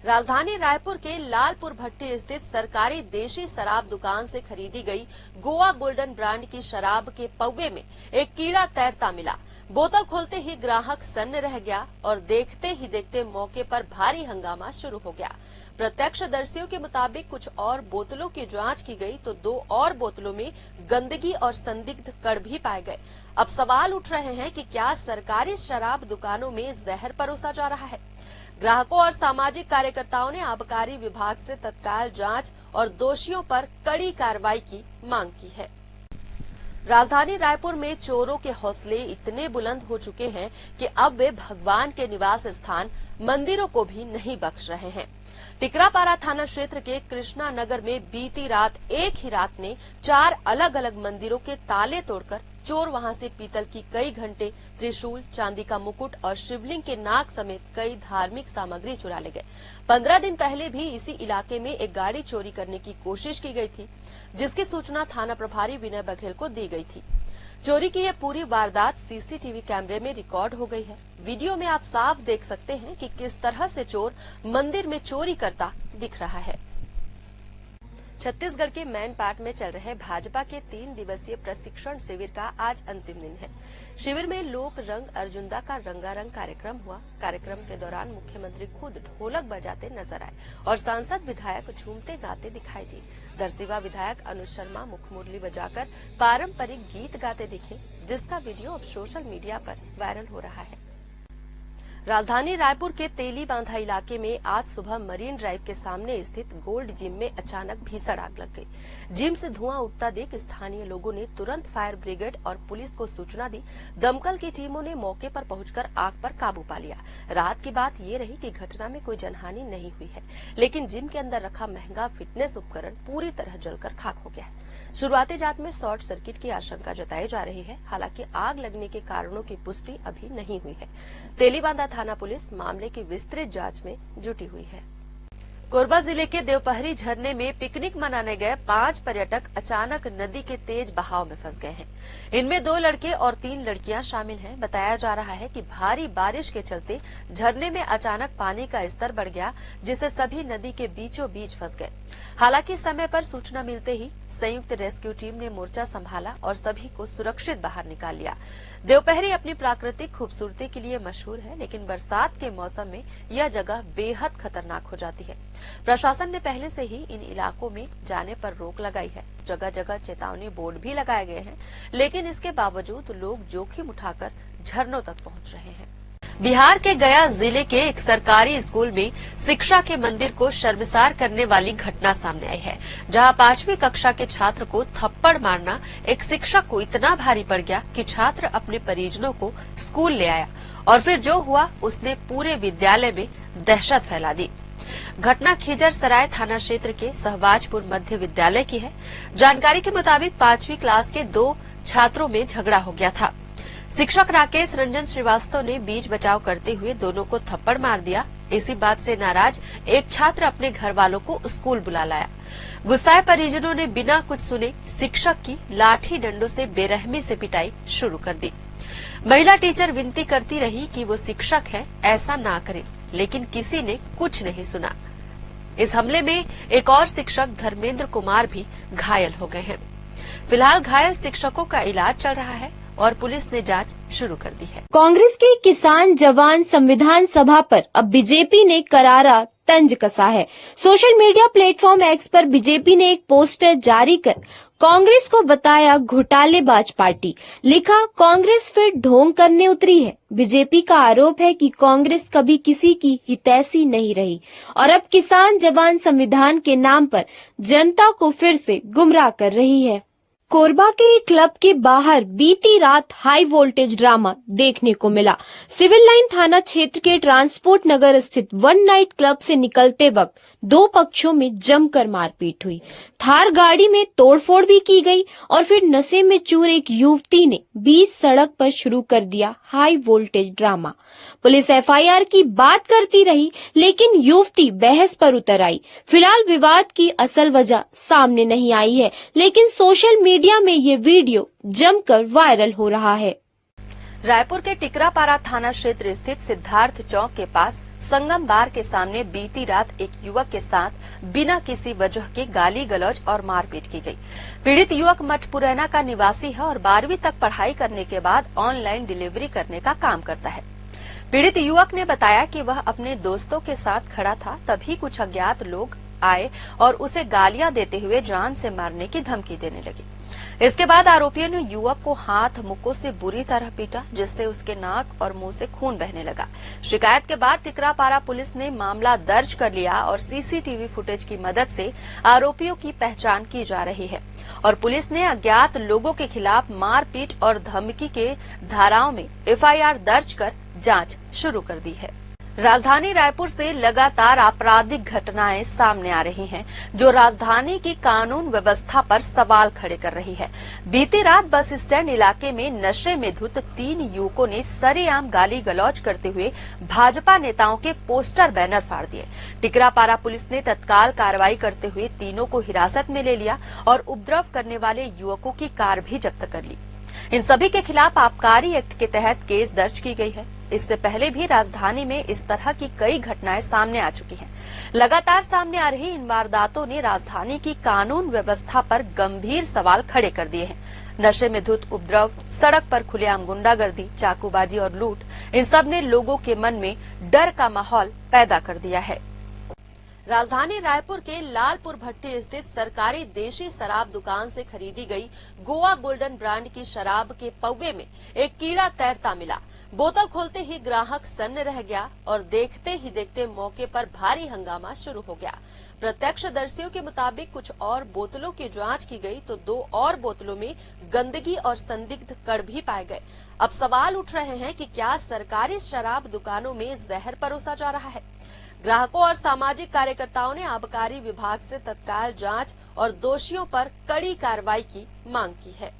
राजधानी रायपुर के लालपुर भट्टी स्थित सरकारी देशी शराब दुकान से खरीदी गई गोवा गोल्डन ब्रांड की शराब के पौवे में एक कीड़ा तैरता मिला। बोतल खोलते ही ग्राहक सन्न रह गया और देखते ही देखते मौके पर भारी हंगामा शुरू हो गया। प्रत्यक्षदर्शियों के मुताबिक कुछ और बोतलों की जांच की गई तो 2 और बोतलों में गंदगी और संदिग्ध कण भी पाए गए। अब सवाल उठ रहे हैं कि क्या सरकारी शराब दुकानों में जहर परोसा जा रहा है? ग्राहकों और सामाजिक कार्यकर्ताओं ने आबकारी विभाग से तत्काल जांच और दोषियों पर कड़ी कार्रवाई की मांग की है। राजधानी रायपुर में चोरों के हौसले इतने बुलंद हो चुके हैं कि अब वे भगवान के निवास स्थान मंदिरों को भी नहीं बख्श रहे हैं। टिकरापारा थाना क्षेत्र के कृष्णा नगर में बीती रात एक ही रात में 4 अलग अलग मंदिरों के ताले तोड़कर चोर वहां से पीतल की कई घंटे, त्रिशूल, चांदी का मुकुट और शिवलिंग के नाग समेत कई धार्मिक सामग्री चुरा ले गए। 15 दिन पहले भी इसी इलाके में एक गाड़ी चोरी करने की कोशिश की गई थी, जिसकी सूचना थाना प्रभारी विनय बघेल को दी गई थी। चोरी की यह पूरी वारदात सीसीटीवी कैमरे में रिकॉर्ड हो गई है। वीडियो में आप साफ देख सकते हैं कि किस तरह से चोर मंदिर में चोरी करता दिख रहा है। छत्तीसगढ़ के मैनपाट में चल रहे भाजपा के 3 दिवसीय प्रशिक्षण शिविर का आज अंतिम दिन है। शिविर में लोक रंग अर्जुनदा का रंगारंग कार्यक्रम हुआ। कार्यक्रम के दौरान मुख्यमंत्री खुद ढोलक बजाते नजर आए और सांसद विधायक झूमते गाते दिखाई दिए। दरसिवा विधायक अनुज शर्मा मुखमुरली बजाकर पारंपरिक गीत गाते दिखे, जिसका वीडियो अब सोशल मीडिया पर वायरल हो रहा है। राजधानी रायपुर के तेली बांधा इलाके में आज सुबह मरीन ड्राइव के सामने स्थित गोल्ड जिम में अचानक भीषण आग लग गई। जिम से धुआं उठता देख स्थानीय लोगों ने तुरंत फायर ब्रिगेड और पुलिस को सूचना दी। दमकल की टीमों ने मौके पर पहुंचकर आग पर काबू पा लिया। रात की बात ये रही कि घटना में कोई जनहानि नहीं हुई है, लेकिन जिम के अंदर रखा महंगा फिटनेस उपकरण पूरी तरह जलकर खाक हो गया है। शुरुआती जांच में शॉर्ट सर्किट की आशंका जताई जा रही है। हालांकि आग लगने के कारणों की पुष्टि अभी नहीं हुई है। तेलीबांधा थाना पुलिस मामले की विस्तृत जांच में जुटी हुई है। कोरबा जिले के देवपहरी झरने में पिकनिक मनाने गए 5 पर्यटक अचानक नदी के तेज बहाव में फंस गए हैं। इनमें 2 लड़के और 3 लड़कियां शामिल हैं। बताया जा रहा है कि भारी बारिश के चलते झरने में अचानक पानी का स्तर बढ़ गया, जिससे सभी नदी के बीचों बीच फंस गए। हालांकि समय पर सूचना मिलते ही संयुक्त रेस्क्यू टीम ने मोर्चा संभाला और सभी को सुरक्षित बाहर निकाल लिया। देवपहरी अपनी प्राकृतिक खूबसूरती के लिए मशहूर है, लेकिन बरसात के मौसम में यह जगह बेहद खतरनाक हो जाती है। प्रशासन ने पहले से ही इन इलाकों में जाने पर रोक लगाई है। जगह जगह चेतावनी बोर्ड भी लगाए गए हैं, लेकिन इसके बावजूद लोग जोखिम उठाकर झरनों तक पहुंच रहे हैं। बिहार के गया जिले के एक सरकारी स्कूल में शिक्षा के मंदिर को शर्मसार करने वाली घटना सामने आई है, जहां 5वीं कक्षा के छात्र को थप्पड़ मारना एक शिक्षक को इतना भारी पड़ गया कि छात्र अपने परिजनों को स्कूल ले आया और फिर जो हुआ उसने पूरे विद्यालय में दहशत फैला दी। घटना खिजर सराय थाना क्षेत्र के सहबाजपुर मध्य विद्यालय की है। जानकारी के मुताबिक 5वीं क्लास के 2 छात्रों में झगड़ा हो गया था। शिक्षक राकेश रंजन श्रीवास्तव ने बीच बचाव करते हुए दोनों को थप्पड़ मार दिया। इसी बात से नाराज एक छात्र अपने घर वालों को स्कूल बुला लाया। गुस्साए परिजनों ने बिना कुछ सुने शिक्षक की लाठी डंडों से बेरहमी से पिटाई शुरू कर दी। महिला टीचर विनती करती रही कि वो शिक्षक है, ऐसा ना करें, लेकिन किसी ने कुछ नहीं सुना। इस हमले में एक और शिक्षक धर्मेंद्र कुमार भी घायल हो गए हैं। फिलहाल घायल शिक्षकों का इलाज चल रहा है और पुलिस ने जांच शुरू कर दी है। कांग्रेस के किसान जवान संविधान सभा पर अब बीजेपी ने करारा तंज कसा है। सोशल मीडिया प्लेटफॉर्म एक्स पर बीजेपी ने एक पोस्टर जारी कर कांग्रेस को बताया घोटालेबाज पार्टी। लिखा, कांग्रेस फिर ढोंग करने उतरी है। बीजेपी का आरोप है कि कांग्रेस कभी किसी की हितैषी नहीं रही और अब किसान जवान संविधान के नाम पर जनता को फिर से गुमराह कर रही है। कोरबा के एक क्लब के बाहर बीती रात हाई वोल्टेज ड्रामा देखने को मिला। सिविल लाइन थाना क्षेत्र के ट्रांसपोर्ट नगर स्थित वन नाइट क्लब से निकलते वक्त 2 पक्षों में जमकर मारपीट हुई। थार गाड़ी में तोड़फोड़ भी की गई और फिर नशे में चूर एक युवती ने बीच सड़क पर शुरू कर दिया high voltage drama. Police FIR की बात करती रही, लेकिन युवती बहस पर उतर आई। फिलहाल विवाद की असल वजह सामने नहीं आई है, लेकिन सोशल मीडिया में ये वीडियो जमकर वायरल हो रहा है। रायपुर के टिकरापारा थाना क्षेत्र स्थित सिद्धार्थ चौक के पास संगम बार के सामने बीती रात एक युवक के साथ बिना किसी वजह के गाली गलौज और मारपीट की गई। पीड़ित युवक मठपुरैना का निवासी है और 12वीं तक पढ़ाई करने के बाद ऑनलाइन डिलीवरी करने का काम करता है। पीड़ित युवक ने बताया कि वह अपने दोस्तों के साथ खड़ा था, तभी कुछ अज्ञात लोग आए और उसे गालियां देते हुए जान से मारने की धमकी देने लगे। इसके बाद आरोपियों ने युवक को हाथ मुक्कों से बुरी तरह पीटा, जिससे उसके नाक और मुंह से खून बहने लगा। शिकायत के बाद टिकरापारा पुलिस ने मामला दर्ज कर लिया और सीसीटीवी फुटेज की मदद से आरोपियों की पहचान की जा रही है और पुलिस ने अज्ञात लोगों के खिलाफ मारपीट और धमकी के धाराओं में एफआईआर दर्ज कर जांच शुरू कर दी है। राजधानी रायपुर से लगातार आपराधिक घटनाएं सामने आ रही हैं, जो राजधानी की कानून व्यवस्था पर सवाल खड़े कर रही है। बीती रात बस स्टैंड इलाके में नशे में धुत 3 युवकों ने सरेआम गाली गलौज करते हुए भाजपा नेताओं के पोस्टर बैनर फाड़ दिए। टिकरापारा पुलिस ने तत्काल कार्रवाई करते हुए तीनों को हिरासत में ले लिया और उपद्रव करने वाले युवकों की कार भी जब्त कर ली। इन सभी के खिलाफ आबकारी एक्ट के तहत केस दर्ज की गई है। इससे पहले भी राजधानी में इस तरह की कई घटनाएं सामने आ चुकी हैं। लगातार सामने आ रही इन वारदातों ने राजधानी की कानून व्यवस्था पर गंभीर सवाल खड़े कर दिए हैं। नशे में धुत उपद्रव, सड़क पर खुलेआम गुंडागर्दी, चाकूबाजी और लूट, इन सब ने लोगों के मन में डर का माहौल पैदा कर दिया है। राजधानी रायपुर के लालपुर भट्टी स्थित सरकारी देशी शराब दुकान से खरीदी गई गोवा गोल्डन ब्रांड की शराब के पौवे में एक कीड़ा तैरता मिला। बोतल खोलते ही ग्राहक सन्न रह गया और देखते ही देखते मौके पर भारी हंगामा शुरू हो गया। प्रत्यक्षदर्शियों के मुताबिक कुछ और बोतलों की जांच की गई तो 2 और बोतलों में गंदगी और संदिग्ध कण भी पाए गए। अब सवाल उठ रहे हैं कि क्या सरकारी शराब दुकानों में जहर परोसा जा रहा है? ग्राहकों और सामाजिक कार्यकर्ताओं ने आबकारी विभाग से तत्काल जांच और दोषियों पर कड़ी कार्रवाई की मांग की है।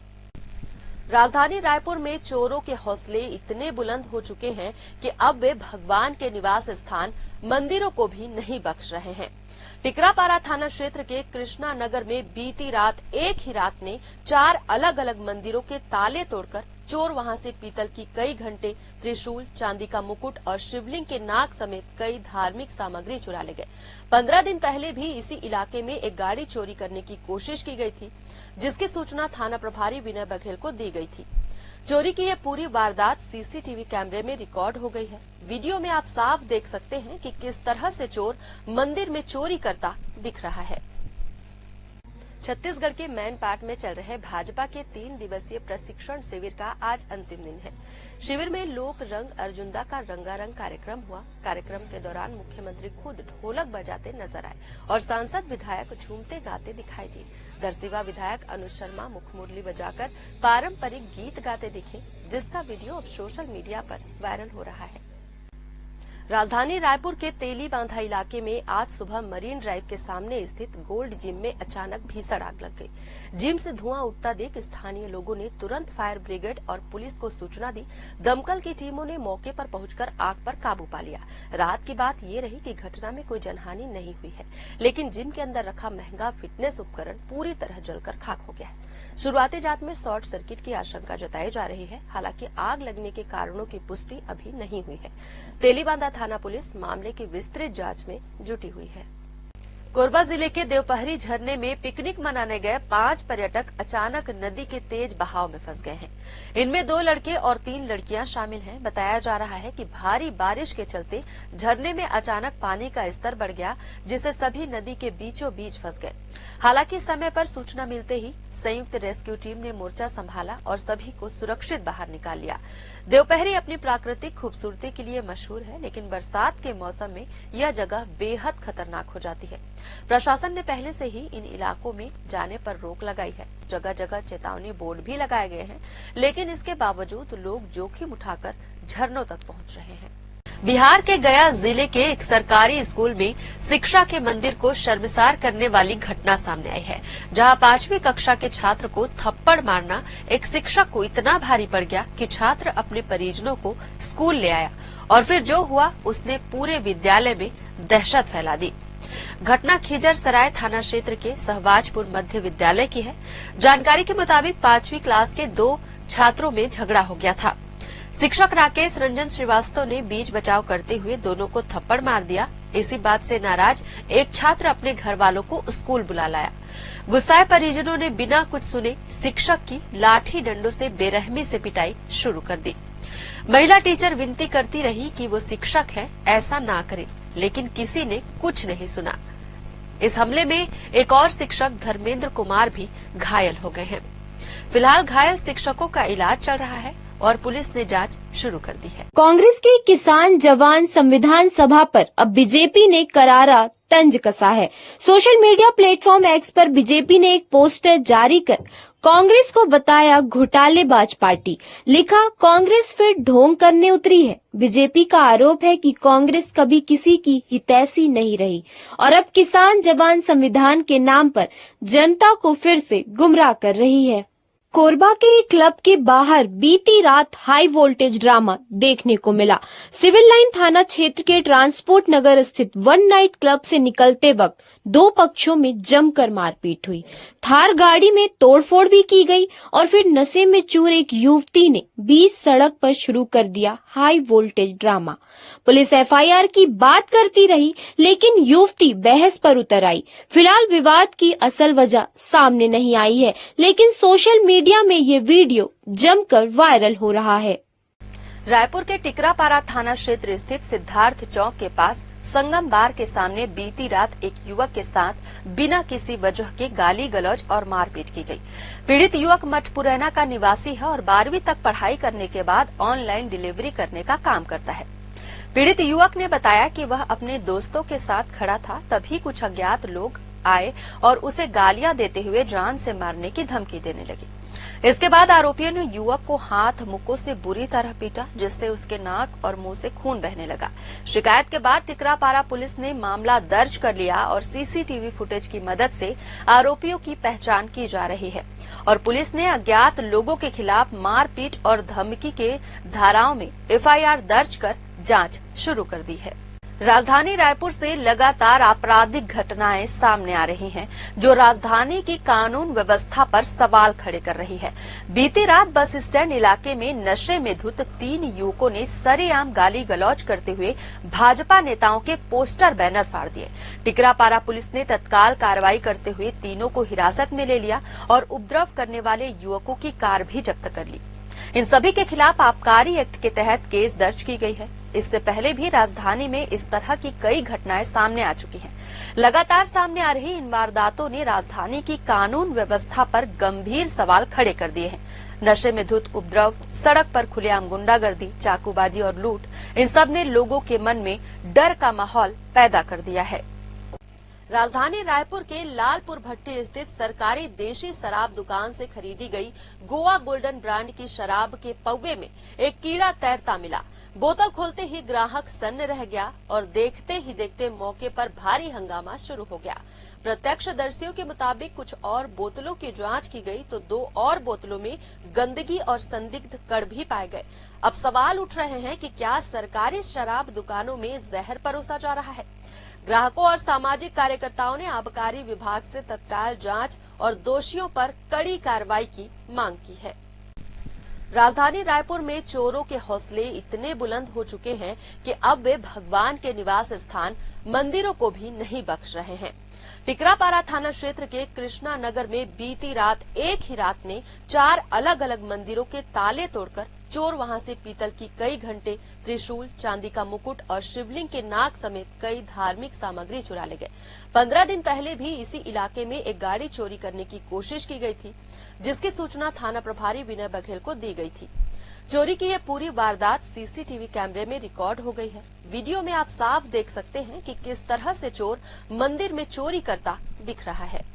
राजधानी रायपुर में चोरों के हौसले इतने बुलंद हो चुके हैं कि अब वे भगवान के निवास स्थान मंदिरों को भी नहीं बख्श रहे हैं। टिकरापारा थाना क्षेत्र के कृष्णा नगर में बीती रात एक ही रात में 4 अलग अलग मंदिरों के ताले तोड़कर चोर वहां से पीतल की कई घंटे, त्रिशूल, चांदी का मुकुट और शिवलिंग के नाग समेत कई धार्मिक सामग्री चुरा ले गए। 15 दिन पहले भी इसी इलाके में एक गाड़ी चोरी करने की कोशिश की गई थी, जिसकी सूचना थाना प्रभारी विनय बघेल को दी गई थी। चोरी की यह पूरी वारदात सीसीटीवी कैमरे में रिकॉर्ड हो गई है। वीडियो में आप साफ देख सकते हैं कि किस तरह से चोर मंदिर में चोरी करता दिख रहा है। छत्तीसगढ़ के मैनपाट में चल रहे भाजपा के 3 दिवसीय प्रशिक्षण शिविर का आज अंतिम दिन है। शिविर में लोक रंग अर्जुंदा का रंगारंग कार्यक्रम हुआ। कार्यक्रम के दौरान मुख्यमंत्री खुद ढोलक बजाते नजर आए और सांसद विधायक झूमते गाते दिखाई दिए। दरसिवा विधायक अनुज शर्मा मुखमुरली बजाकर पारंपरिक गीत गाते दिखे, जिसका वीडियो अब सोशल मीडिया पर वायरल हो रहा है। राजधानी रायपुर के तेली बांधा इलाके में आज सुबह मरीन ड्राइव के सामने स्थित गोल्ड जिम में अचानक भीषण आग लग गई। जिम से धुआं उठता देख स्थानीय लोगों ने तुरंत फायर ब्रिगेड और पुलिस को सूचना दी। दमकल की टीमों ने मौके पर पहुंचकर आग पर काबू पा लिया। रात की बात ये रही कि घटना में कोई जनहानि नहीं हुई है, लेकिन जिम के अंदर रखा महंगा फिटनेस उपकरण पूरी तरह जलकर खाक हो गया है। शुरुआती जांच में शॉर्ट सर्किट की आशंका जताई जा रही है। हालांकि आग लगने के कारणों की पुष्टि अभी नहीं हुई है। तेलीबांधा थाना पुलिस मामले की विस्तृत जांच में जुटी हुई है। कोरबा जिले के देवपहरी झरने में पिकनिक मनाने गए 5 पर्यटक अचानक नदी के तेज बहाव में फंस गए हैं। इनमें 2 लड़के और 3 लड़कियां शामिल हैं। बताया जा रहा है कि भारी बारिश के चलते झरने में अचानक पानी का स्तर बढ़ गया, जिससे सभी नदी के बीचों बीच फंस गए। हालांकि समय पर सूचना मिलते ही संयुक्त रेस्क्यू टीम ने मोर्चा संभाला और सभी को सुरक्षित बाहर निकाल लिया। देवपहरी अपनी प्राकृतिक खूबसूरती के लिए मशहूर है, लेकिन बरसात के मौसम में यह जगह बेहद खतरनाक हो जाती है। प्रशासन ने पहले से ही इन इलाकों में जाने पर रोक लगाई है। जगह जगह चेतावनी बोर्ड भी लगाए गए हैं, लेकिन इसके बावजूद लोग जोखिम उठाकर झरनों तक पहुंच रहे हैं। बिहार के गया जिले के एक सरकारी स्कूल में शिक्षा के मंदिर को शर्मसार करने वाली घटना सामने आई है, जहां 5वीं कक्षा के छात्र को थप्पड़ मारना एक शिक्षक को इतना भारी पड़ गया कि छात्र अपने परिजनों को स्कूल ले आया और फिर जो हुआ उसने पूरे विद्यालय में दहशत फैला दी। घटना खिजर सराय थाना क्षेत्र के सहबाजपुर मध्य विद्यालय की है। जानकारी के मुताबिक 5वीं क्लास के 2 छात्रों में झगड़ा हो गया था। शिक्षक राकेश रंजन श्रीवास्तव ने बीच बचाव करते हुए दोनों को थप्पड़ मार दिया। इसी बात से नाराज एक छात्र अपने घर वालों को स्कूल बुला लाया। गुस्साए परिजनों ने बिना कुछ सुने शिक्षक की लाठी डंडों से बेरहमी से पिटाई शुरू कर दी। महिला टीचर विनती करती रही कि वो शिक्षक है, ऐसा ना करें, लेकिन किसी ने कुछ नहीं सुना। इस हमले में एक और शिक्षक धर्मेंद्र कुमार भी घायल हो गए हैं। फिलहाल घायल शिक्षकों का इलाज चल रहा है और पुलिस ने जांच शुरू कर दी है। कांग्रेस की किसान जवान संविधान सभा पर अब बीजेपी ने करारा तंज कसा है। सोशल मीडिया प्लेटफॉर्म एक्स पर बीजेपी ने एक पोस्टर जारी कर कांग्रेस को बताया घोटालेबाज पार्टी। लिखा, कांग्रेस फिर ढोंग करने उतरी है। बीजेपी का आरोप है कि कांग्रेस कभी किसी की हितैषी नहीं रही और अब किसान जवान संविधान के नाम पर जनता को फिर से गुमराह कर रही है। कोरबा के एक क्लब के बाहर बीती रात हाई वोल्टेज ड्रामा देखने को मिला। सिविल लाइन थाना क्षेत्र के ट्रांसपोर्ट नगर स्थित वन नाइट क्लब से निकलते वक्त दो पक्षों में जमकर मारपीट हुई। थार गाड़ी में तोड़फोड़ भी की गई और फिर नशे में चूर एक युवती ने बीच सड़क पर शुरू कर दिया high voltage drama. Police FIR की बात करती रही, लेकिन युवती बहस पर उतर आई। फिलहाल विवाद की असल वजह सामने नहीं आई है, लेकिन सोशल मीडिया में ये वीडियो जमकर वायरल हो रहा है। रायपुर के टिकरापारा थाना क्षेत्र स्थित सिद्धार्थ चौक के पास संगम बार के सामने बीती रात एक युवक के साथ बिना किसी वजह के गाली गलौज और मारपीट की गई। पीड़ित युवक मठपुरैना का निवासी है और 12वीं तक पढ़ाई करने के बाद ऑनलाइन डिलीवरी करने का काम करता है। पीड़ित युवक ने बताया कि वह अपने दोस्तों के साथ खड़ा था, तभी कुछ अज्ञात लोग आए और उसे गालियां देते हुए जान से मारने की धमकी देने लगे। इसके बाद आरोपियों ने युवक को हाथ मुक्कों से बुरी तरह पीटा, जिससे उसके नाक और मुंह से खून बहने लगा। शिकायत के बाद टिकरापारा पुलिस ने मामला दर्ज कर लिया और सीसीटीवी फुटेज की मदद से आरोपियों की पहचान की जा रही है और पुलिस ने अज्ञात लोगों के खिलाफ मारपीट और धमकी के धाराओं में एफआईआर दर्ज कर जांच शुरू कर दी है। राजधानी रायपुर से लगातार आपराधिक घटनाएं सामने आ रही हैं, जो राजधानी की कानून व्यवस्था पर सवाल खड़े कर रही है। बीती रात बस स्टैंड इलाके में नशे में धुत 3 युवकों ने सरेआम गाली गलौज करते हुए भाजपा नेताओं के पोस्टर बैनर फाड़ दिए। टिकरापारा पुलिस ने तत्काल कार्रवाई करते हुए तीनों को हिरासत में ले लिया और उपद्रव करने वाले युवकों की कार भी जब्त कर ली। इन सभी के खिलाफ आबकारी एक्ट के तहत केस दर्ज की गई है। इससे पहले भी राजधानी में इस तरह की कई घटनाएं सामने आ चुकी हैं। लगातार सामने आ रही इन वारदातों ने राजधानी की कानून व्यवस्था पर गंभीर सवाल खड़े कर दिए हैं। नशे में धुत उपद्रव, सड़क पर खुलेआम गुंडागर्दी, चाकूबाजी और लूट, इन सब ने लोगों के मन में डर का माहौल पैदा कर दिया है। राजधानी रायपुर के लालपुर भट्टी स्थित सरकारी देशी शराब दुकान से खरीदी गई गोवा गोल्डन ब्रांड की शराब के पौवे में एक कीड़ा तैरता मिला। बोतल खोलते ही ग्राहक सन्न रह गया और देखते ही देखते मौके पर भारी हंगामा शुरू हो गया। प्रत्यक्षदर्शियों के मुताबिक कुछ और बोतलों की जांच की गई तो 2 और बोतलों में गंदगी और संदिग्ध कण भी पाए गए। अब सवाल उठ रहे हैं कि क्या सरकारी शराब दुकानों में जहर परोसा जा रहा है? ग्राहकों और सामाजिक कार्यकर्ताओं ने आबकारी विभाग से तत्काल जांच और दोषियों पर कड़ी कार्रवाई की मांग की है। राजधानी रायपुर में चोरों के हौसले इतने बुलंद हो चुके हैं कि अब वे भगवान के निवास स्थान मंदिरों को भी नहीं बख्श रहे हैं। टिकरापारा थाना क्षेत्र के कृष्णा नगर में बीती रात एक ही रात में 4 अलग अलग मंदिरों के ताले तोड़कर चोर वहां से पीतल की कई घंटे, त्रिशूल, चांदी का मुकुट और शिवलिंग के नाग समेत कई धार्मिक सामग्री चुरा ले गए। 15 दिन पहले भी इसी इलाके में एक गाड़ी चोरी करने की कोशिश की गई थी, जिसकी सूचना थाना प्रभारी विनय बघेल को दी गई थी। चोरी की यह पूरी वारदात सीसीटीवी कैमरे में रिकॉर्ड हो गई है। वीडियो में आप साफ देख सकते हैं कि किस तरह से चोर मंदिर में चोरी करता दिख रहा है।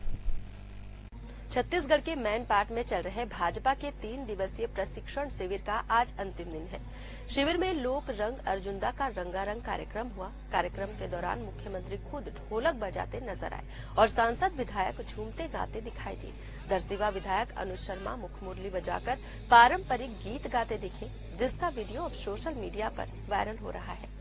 छत्तीसगढ़ के मैनपाट में चल रहे भाजपा के 3 दिवसीय प्रशिक्षण शिविर का आज अंतिम दिन है। शिविर में लोक रंग अर्जुंदा का रंगारंग कार्यक्रम हुआ। कार्यक्रम के दौरान मुख्यमंत्री खुद ढोलक बजाते नजर आए और सांसद विधायक झूमते गाते दिखाई दिए। दरसिवा विधायक अनुज शर्मा मुखमुरली बजाकर पारंपरिक गीत गाते दिखे, जिसका वीडियो अब सोशल मीडिया पर वायरल हो रहा है।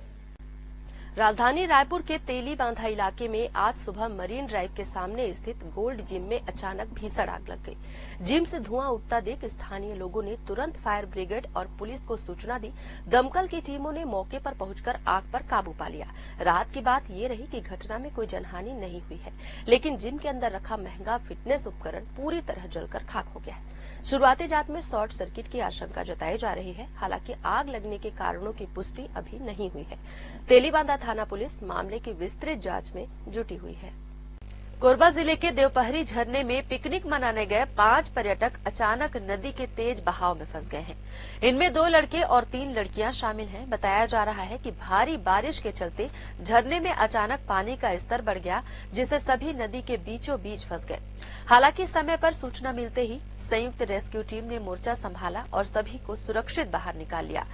राजधानी रायपुर के तेली बांधा इलाके में आज सुबह मरीन ड्राइव के सामने स्थित गोल्ड जिम में अचानक भीषण आग लग गई। जिम से धुआं उठता देख स्थानीय लोगों ने तुरंत फायर ब्रिगेड और पुलिस को सूचना दी। दमकल की टीमों ने मौके पर पहुंचकर आग पर काबू पा लिया। रात की बात ये रही कि घटना में कोई जनहानि नहीं हुई है, लेकिन जिम के अंदर रखा महंगा फिटनेस उपकरण पूरी तरह जलकर खाक हो गया है। शुरुआती जांच में शॉर्ट सर्किट की आशंका जताई जा रही है। हालांकि आग लगने के कारणों की पुष्टि अभी नहीं हुई है। तेलीबांधा थाना पुलिस मामले की विस्तृत जांच में जुटी हुई है। कोरबा जिले के देवपहरी झरने में पिकनिक मनाने गए 5 पर्यटक अचानक नदी के तेज बहाव में फंस गए हैं। इनमें 2 लड़के और 3 लड़कियां शामिल हैं। बताया जा रहा है कि भारी बारिश के चलते झरने में अचानक पानी का स्तर बढ़ गया, जिससे सभी नदी के बीचों बीच फंस गए। हालांकि समय पर सूचना मिलते ही संयुक्त रेस्क्यू टीम ने मोर्चा संभाला और सभी को सुरक्षित बाहर निकाल लिया।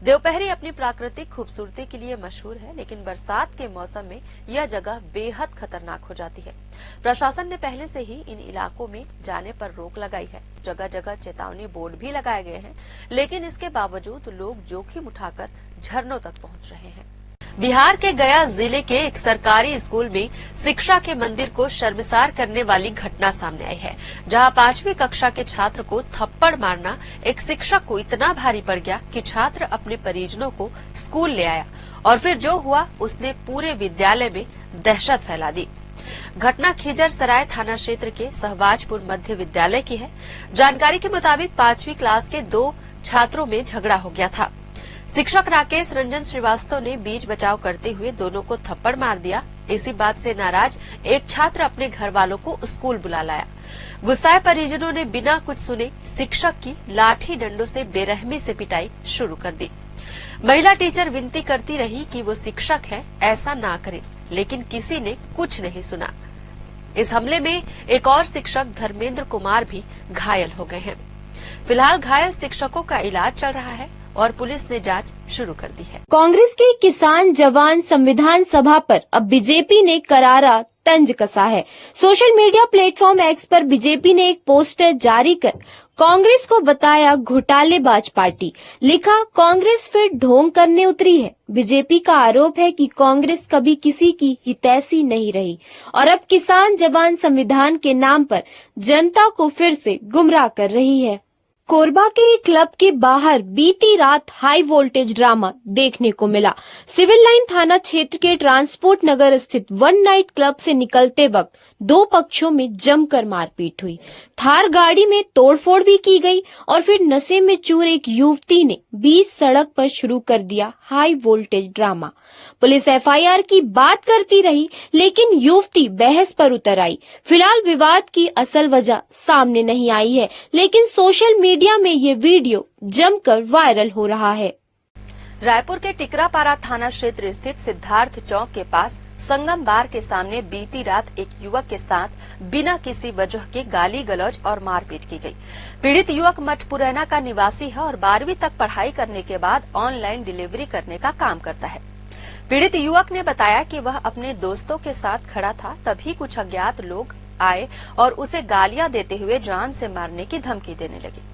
देवपहरी अपनी प्राकृतिक खूबसूरती के लिए मशहूर है, लेकिन बरसात के मौसम में यह जगह बेहद खतरनाक हो जाती है। प्रशासन ने पहले से ही इन इलाकों में जाने पर रोक लगाई है। जगह जगह चेतावनी बोर्ड भी लगाए गए हैं, लेकिन इसके बावजूद लोग जोखिम उठाकर झरनों तक पहुंच रहे हैं। बिहार के गया जिले के एक सरकारी स्कूल में शिक्षा के मंदिर को शर्मसार करने वाली घटना सामने आई है, जहां 5वीं कक्षा के छात्र को थप्पड़ मारना एक शिक्षक को इतना भारी पड़ गया कि छात्र अपने परिजनों को स्कूल ले आया और फिर जो हुआ उसने पूरे विद्यालय में दहशत फैला दी। घटना खिजर सराय थाना क्षेत्र के सहबाजपुर मध्य विद्यालय की है। जानकारी के मुताबिक 5वीं क्लास के 2 छात्रों में झगड़ा हो गया था। शिक्षक राकेश रंजन श्रीवास्तव ने बीच बचाव करते हुए दोनों को थप्पड़ मार दिया। इसी बात से नाराज एक छात्र अपने घर वालों को स्कूल बुला लाया। गुस्साए परिजनों ने बिना कुछ सुने शिक्षक की लाठी डंडों से बेरहमी से पिटाई शुरू कर दी। महिला टीचर विनती करती रही कि वो शिक्षक है, ऐसा ना करें, लेकिन किसी ने कुछ नहीं सुना। इस हमले में एक और शिक्षक धर्मेंद्र कुमार भी घायल हो गए हैं। फिलहाल घायल शिक्षकों का इलाज चल रहा है और पुलिस ने जांच शुरू कर दी है। कांग्रेस के किसान जवान संविधान सभा पर अब बीजेपी ने करारा तंज कसा है। सोशल मीडिया प्लेटफॉर्म एक्स पर बीजेपी ने एक पोस्टर जारी कर कांग्रेस को बताया घोटालेबाज पार्टी। लिखा, कांग्रेस फिर ढोंग करने उतरी है। बीजेपी का आरोप है कि कांग्रेस कभी किसी की हितैषी नहीं रही और अब किसान जवान संविधान के नाम पर जनता को फिर से गुमराह कर रही है। कोरबा के एक क्लब के बाहर बीती रात हाई वोल्टेज ड्रामा देखने को मिला। सिविल लाइन थाना क्षेत्र के ट्रांसपोर्ट नगर स्थित वन नाइट क्लब से निकलते वक्त 2 पक्षों में जमकर मारपीट हुई। थार गाड़ी में तोड़फोड़ भी की गई और फिर नशे में चूर एक युवती ने बीच सड़क पर शुरू कर दिया high voltage drama. Police FIR की बात करती रही, लेकिन युवती बहस पर उतर आई। फिलहाल विवाद की असल वजह सामने नहीं आई है, लेकिन सोशल मीडिया में ये वीडियो जमकर वायरल हो रहा है। रायपुर के टिकरापारा थाना क्षेत्र स्थित सिद्धार्थ चौक के पास संगम बार के सामने बीती रात एक युवक के साथ बिना किसी वजह के गाली गलौज और मारपीट की गई। पीड़ित युवक मठपुरैना का निवासी है और 12वीं तक पढ़ाई करने के बाद ऑनलाइन डिलीवरी करने का काम करता है। पीड़ित युवक ने बताया कि वह अपने दोस्तों के साथ खड़ा था, तभी कुछ अज्ञात लोग आए और उसे गालियां देते हुए जान से मारने की धमकी देने लगे।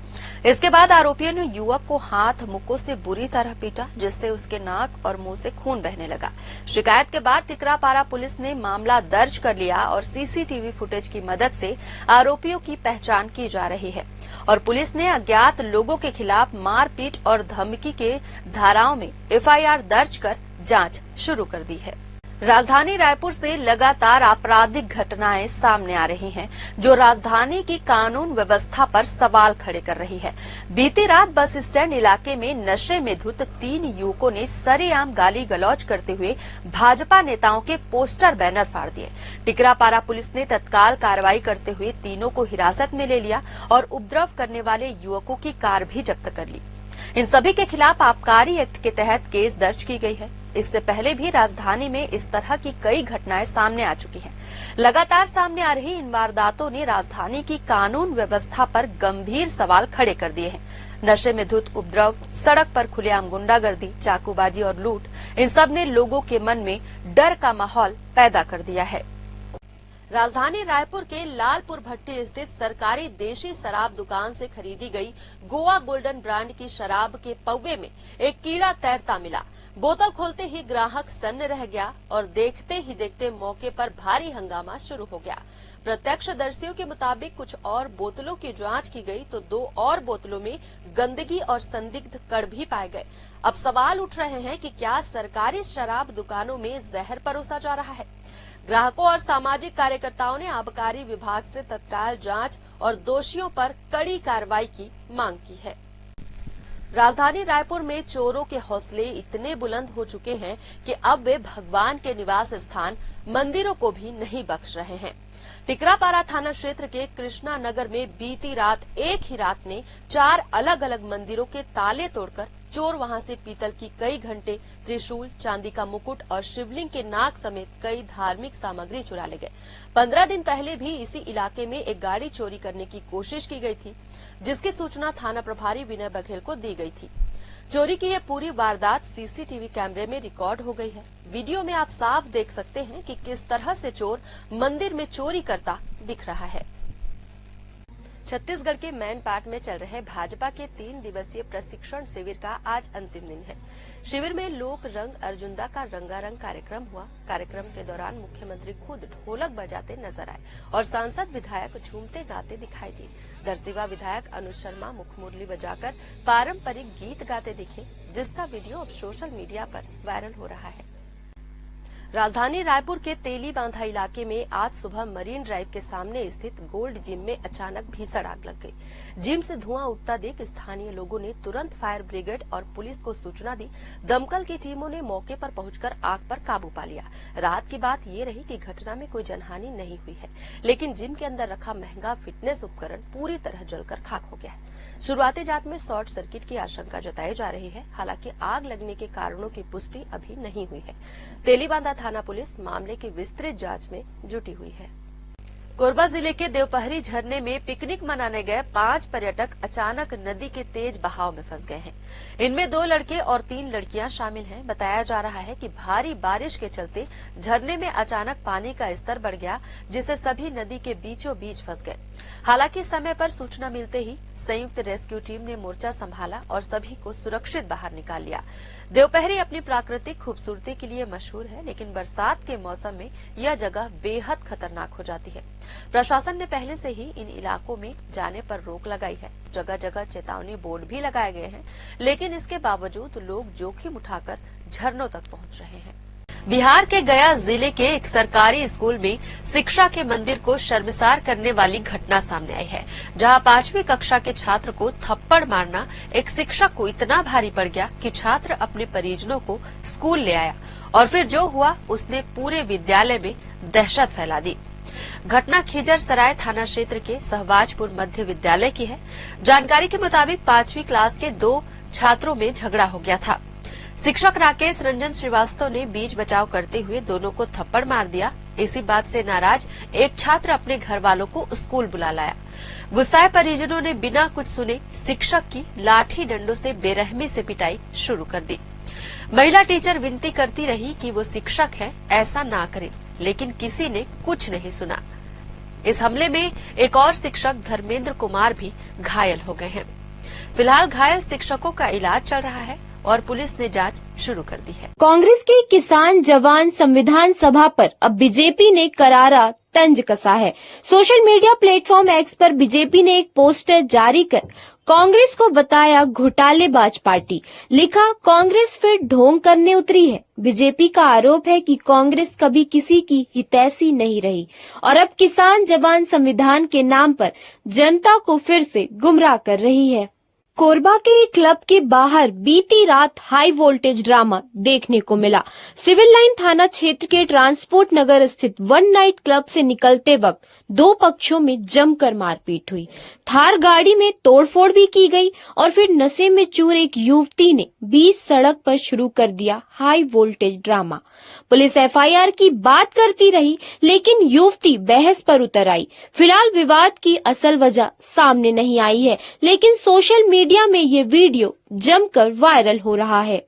इसके बाद आरोपियों ने युवक को हाथ मुक्कों से बुरी तरह पीटा, जिससे उसके नाक और मुंह से खून बहने लगा। शिकायत के बाद टिकरापारा पुलिस ने मामला दर्ज कर लिया और सीसीटीवी फुटेज की मदद से आरोपियों की पहचान की जा रही है और पुलिस ने अज्ञात लोगों के खिलाफ मारपीट और धमकी के धाराओं में एफआईआर दर्ज कर जांच शुरू कर दी है। राजधानी रायपुर से लगातार आपराधिक घटनाएं सामने आ रही हैं, जो राजधानी की कानून व्यवस्था पर सवाल खड़े कर रही है। बीती रात बस स्टैंड इलाके में नशे में धुत 3 युवकों ने सरेआम गाली गलौज करते हुए भाजपा नेताओं के पोस्टर बैनर फाड़ दिए। टिकरापारा पुलिस ने तत्काल कार्रवाई करते हुए तीनों को हिरासत में ले लिया और उपद्रव करने वाले युवकों की कार भी जब्त कर ली। इन सभी के खिलाफ आबकारी एक्ट के तहत केस दर्ज की गई है। इससे पहले भी राजधानी में इस तरह की कई घटनाएं सामने आ चुकी हैं। लगातार सामने आ रही इन वारदातों ने राजधानी की कानून व्यवस्था पर गंभीर सवाल खड़े कर दिए हैं। नशे में धुत उपद्रव, सड़क पर खुलेआम गुंडागर्दी, चाकूबाजी और लूट, इन सब ने लोगों के मन में डर का माहौल पैदा कर दिया है। राजधानी रायपुर के लालपुर भट्टी स्थित सरकारी देशी शराब दुकान से खरीदी गई गोवा गोल्डन ब्रांड की शराब के पौवे में एक कीड़ा तैरता मिला। बोतल खोलते ही ग्राहक सन्न रह गया और देखते ही देखते मौके पर भारी हंगामा शुरू हो गया। प्रत्यक्षदर्शियों के मुताबिक कुछ और बोतलों की जांच की गई तो 2 और बोतलों में गंदगी और संदिग्ध कण भी पाए गए। अब सवाल उठ रहे हैं कि क्या सरकारी शराब दुकानों में जहर परोसा जा रहा है। ग्राहकों और सामाजिक कार्यकर्ताओं ने आबकारी विभाग से तत्काल जांच और दोषियों पर कड़ी कार्रवाई की मांग की है। राजधानी रायपुर में चोरों के हौसले इतने बुलंद हो चुके हैं कि अब वे भगवान के निवास स्थान मंदिरों को भी नहीं बख्श रहे हैं। टिकरापारा थाना क्षेत्र के कृष्णा नगर में बीती रात एक ही रात में 4 अलग अलग मंदिरों के ताले तोड़कर चोर वहां से पीतल की कई घंटे, त्रिशूल, चांदी का मुकुट और शिवलिंग के नाग समेत कई धार्मिक सामग्री चुरा ले गए। 15 दिन पहले भी इसी इलाके में एक गाड़ी चोरी करने की कोशिश की गई थी, जिसकी सूचना थाना प्रभारी विनय बघेल को दी गई थी। चोरी की यह पूरी वारदात सीसीटीवी कैमरे में रिकॉर्ड हो गई है। वीडियो में आप साफ देख सकते हैं कि किस तरह से चोर मंदिर में चोरी करता दिख रहा है। छत्तीसगढ़ के मैनपाट में चल रहे भाजपा के 3 दिवसीय प्रशिक्षण शिविर का आज अंतिम दिन है। शिविर में लोक रंग अर्जुंदा का रंगारंग कार्यक्रम हुआ। कार्यक्रम के दौरान मुख्यमंत्री खुद ढोलक बजाते नजर आए और सांसद विधायक झूमते गाते दिखाई दिए। दरसिवा विधायक अनुज शर्मा मुखमुरली बजाकर पारंपरिक गीत गाते दिखे, जिसका वीडियो अब सोशल मीडिया पर वायरल हो रहा है। राजधानी रायपुर के तेली बांधा इलाके में आज सुबह मरीन ड्राइव के सामने स्थित गोल्ड जिम में अचानक भीषण आग लग गई। जिम से धुआं उठता देख स्थानीय लोगों ने तुरंत फायर ब्रिगेड और पुलिस को सूचना दी। दमकल की टीमों ने मौके पर पहुंचकर आग पर काबू पा लिया। रात की बात ये रही कि घटना में कोई जनहानि नहीं हुई है, लेकिन जिम के अंदर रखा महंगा फिटनेस उपकरण पूरी तरह जलकर खाक हो गया है। शुरुआती जांच में शॉर्ट सर्किट की आशंका जताई जा रही है। हालांकि आग लगने के कारणों की पुष्टि अभी नहीं हुई है। तेलीबांधा थाना पुलिस मामले की विस्तृत जांच में जुटी हुई है। कोरबा जिले के देवपहरी झरने में पिकनिक मनाने गए 5 पर्यटक अचानक नदी के तेज बहाव में फंस गए हैं। इनमें 2 लड़के और 3 लड़कियां शामिल हैं। बताया जा रहा है कि भारी बारिश के चलते झरने में अचानक पानी का स्तर बढ़ गया, जिससे सभी नदी के बीचों बीच फंस गए। हालांकि समय पर सूचना मिलते ही संयुक्त रेस्क्यू टीम ने मोर्चा संभाला और सभी को सुरक्षित बाहर निकाल लिया। देवपहरी अपनी प्राकृतिक खूबसूरती के लिए मशहूर है, लेकिन बरसात के मौसम में यह जगह बेहद खतरनाक हो जाती है। प्रशासन ने पहले से ही इन इलाकों में जाने पर रोक लगाई है। जगह जगह चेतावनी बोर्ड भी लगाए गए हैं, लेकिन इसके बावजूद लोग जोखिम उठाकर झरनों तक पहुंच रहे हैं। बिहार के गया जिले के एक सरकारी स्कूल में शिक्षा के मंदिर को शर्मसार करने वाली घटना सामने आई है, जहां 5वीं कक्षा के छात्र को थप्पड़ मारना एक शिक्षक को इतना भारी पड़ गया कि छात्र अपने परिजनों को स्कूल ले आया और फिर जो हुआ उसने पूरे विद्यालय में दहशत फैला दी। घटना खिजर सराय थाना क्षेत्र के सहबाजपुर मध्य विद्यालय की है। जानकारी के मुताबिक 5वीं क्लास के 2 छात्रों में झगड़ा हो गया था। शिक्षक राकेश रंजन श्रीवास्तव ने बीच बचाव करते हुए दोनों को थप्पड़ मार दिया। इसी बात से नाराज एक छात्र अपने घर वालों को स्कूल बुला लाया। गुस्साए परिजनों ने बिना कुछ सुने शिक्षक की लाठी डंडों से बेरहमी से पिटाई शुरू कर दी। महिला टीचर विनती करती रही कि वो शिक्षक है, ऐसा ना करें, लेकिन किसी ने कुछ नहीं सुना। इस हमले में एक और शिक्षक धर्मेंद्र कुमार भी घायल हो गए हैं। फिलहाल घायल शिक्षकों का इलाज चल रहा है और पुलिस ने जांच शुरू कर दी है। कांग्रेस के किसान जवान संविधान सभा पर अब बीजेपी ने करारा तंज कसा है। सोशल मीडिया प्लेटफॉर्म एक्स पर बीजेपी ने एक पोस्टर जारी कर कांग्रेस को बताया घोटालेबाज पार्टी। लिखा, कांग्रेस फिर ढोंग करने उतरी है। बीजेपी का आरोप है कि कांग्रेस कभी किसी की हितैषी नहीं रही और अब किसान जवान संविधान के नाम पर जनता को फिर से गुमराह कर रही है। कोरबा के एक क्लब के बाहर बीती रात हाई वोल्टेज ड्रामा देखने को मिला। सिविल लाइन थाना क्षेत्र के ट्रांसपोर्ट नगर स्थित वन नाइट क्लब से निकलते वक्त 2 पक्षों में जमकर मारपीट हुई। थार गाड़ी में तोड़फोड़ भी की गई और फिर नशे में चूर एक युवती ने बीच सड़क पर शुरू कर दिया high voltage drama. Police FIR की बात करती रही, लेकिन युवती बहस पर उतर आई। फिलहाल विवाद की असल वजह सामने नहीं आई है, लेकिन सोशल मीडिया में ये वीडियो जमकर वायरल हो रहा है।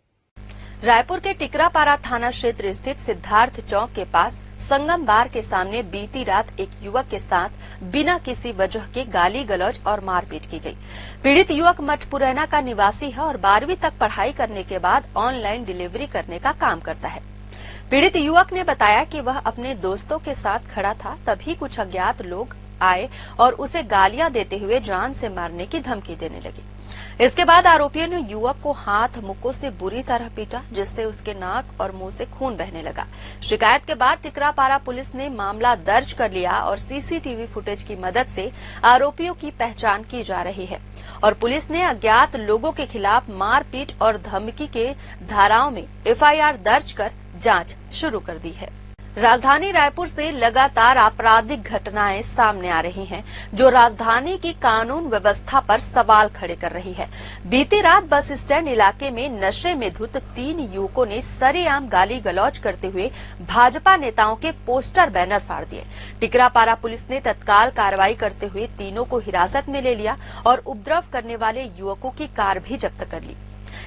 रायपुर के टिकरापारा थाना क्षेत्र स्थित सिद्धार्थ चौक के पास संगम बार के सामने बीती रात एक युवक के साथ बिना किसी वजह के गाली गलौज और मारपीट की गई। पीड़ित युवक मठपुरैना का निवासी है और 12वीं तक पढ़ाई करने के बाद ऑनलाइन डिलीवरी करने का काम करता है। पीड़ित युवक ने बताया कि वह अपने दोस्तों के साथ खड़ा था, तभी कुछ अज्ञात लोग आए और उसे गालियां देते हुए जान से मारने की धमकी देने लगे। इसके बाद आरोपियों ने युवक को हाथ मुक्कों से बुरी तरह पीटा, जिससे उसके नाक और मुंह से खून बहने लगा। शिकायत के बाद टिकरापारा पुलिस ने मामला दर्ज कर लिया और सीसीटीवी फुटेज की मदद से आरोपियों की पहचान की जा रही है और पुलिस ने अज्ञात लोगों के खिलाफ मारपीट और धमकी के धाराओं में एफआईआर दर्ज कर जांच शुरू कर दी है। राजधानी रायपुर से लगातार आपराधिक घटनाएं सामने आ रही हैं, जो राजधानी की कानून व्यवस्था पर सवाल खड़े कर रही है। बीती रात बस स्टैंड इलाके में नशे में धुत 3 युवकों ने सरेआम गाली गलौज करते हुए भाजपा नेताओं के पोस्टर बैनर फाड़ दिए। टिकरापारा पुलिस ने तत्काल कार्रवाई करते हुए तीनों को हिरासत में ले लिया और उपद्रव करने वाले युवकों की कार भी जब्त कर ली।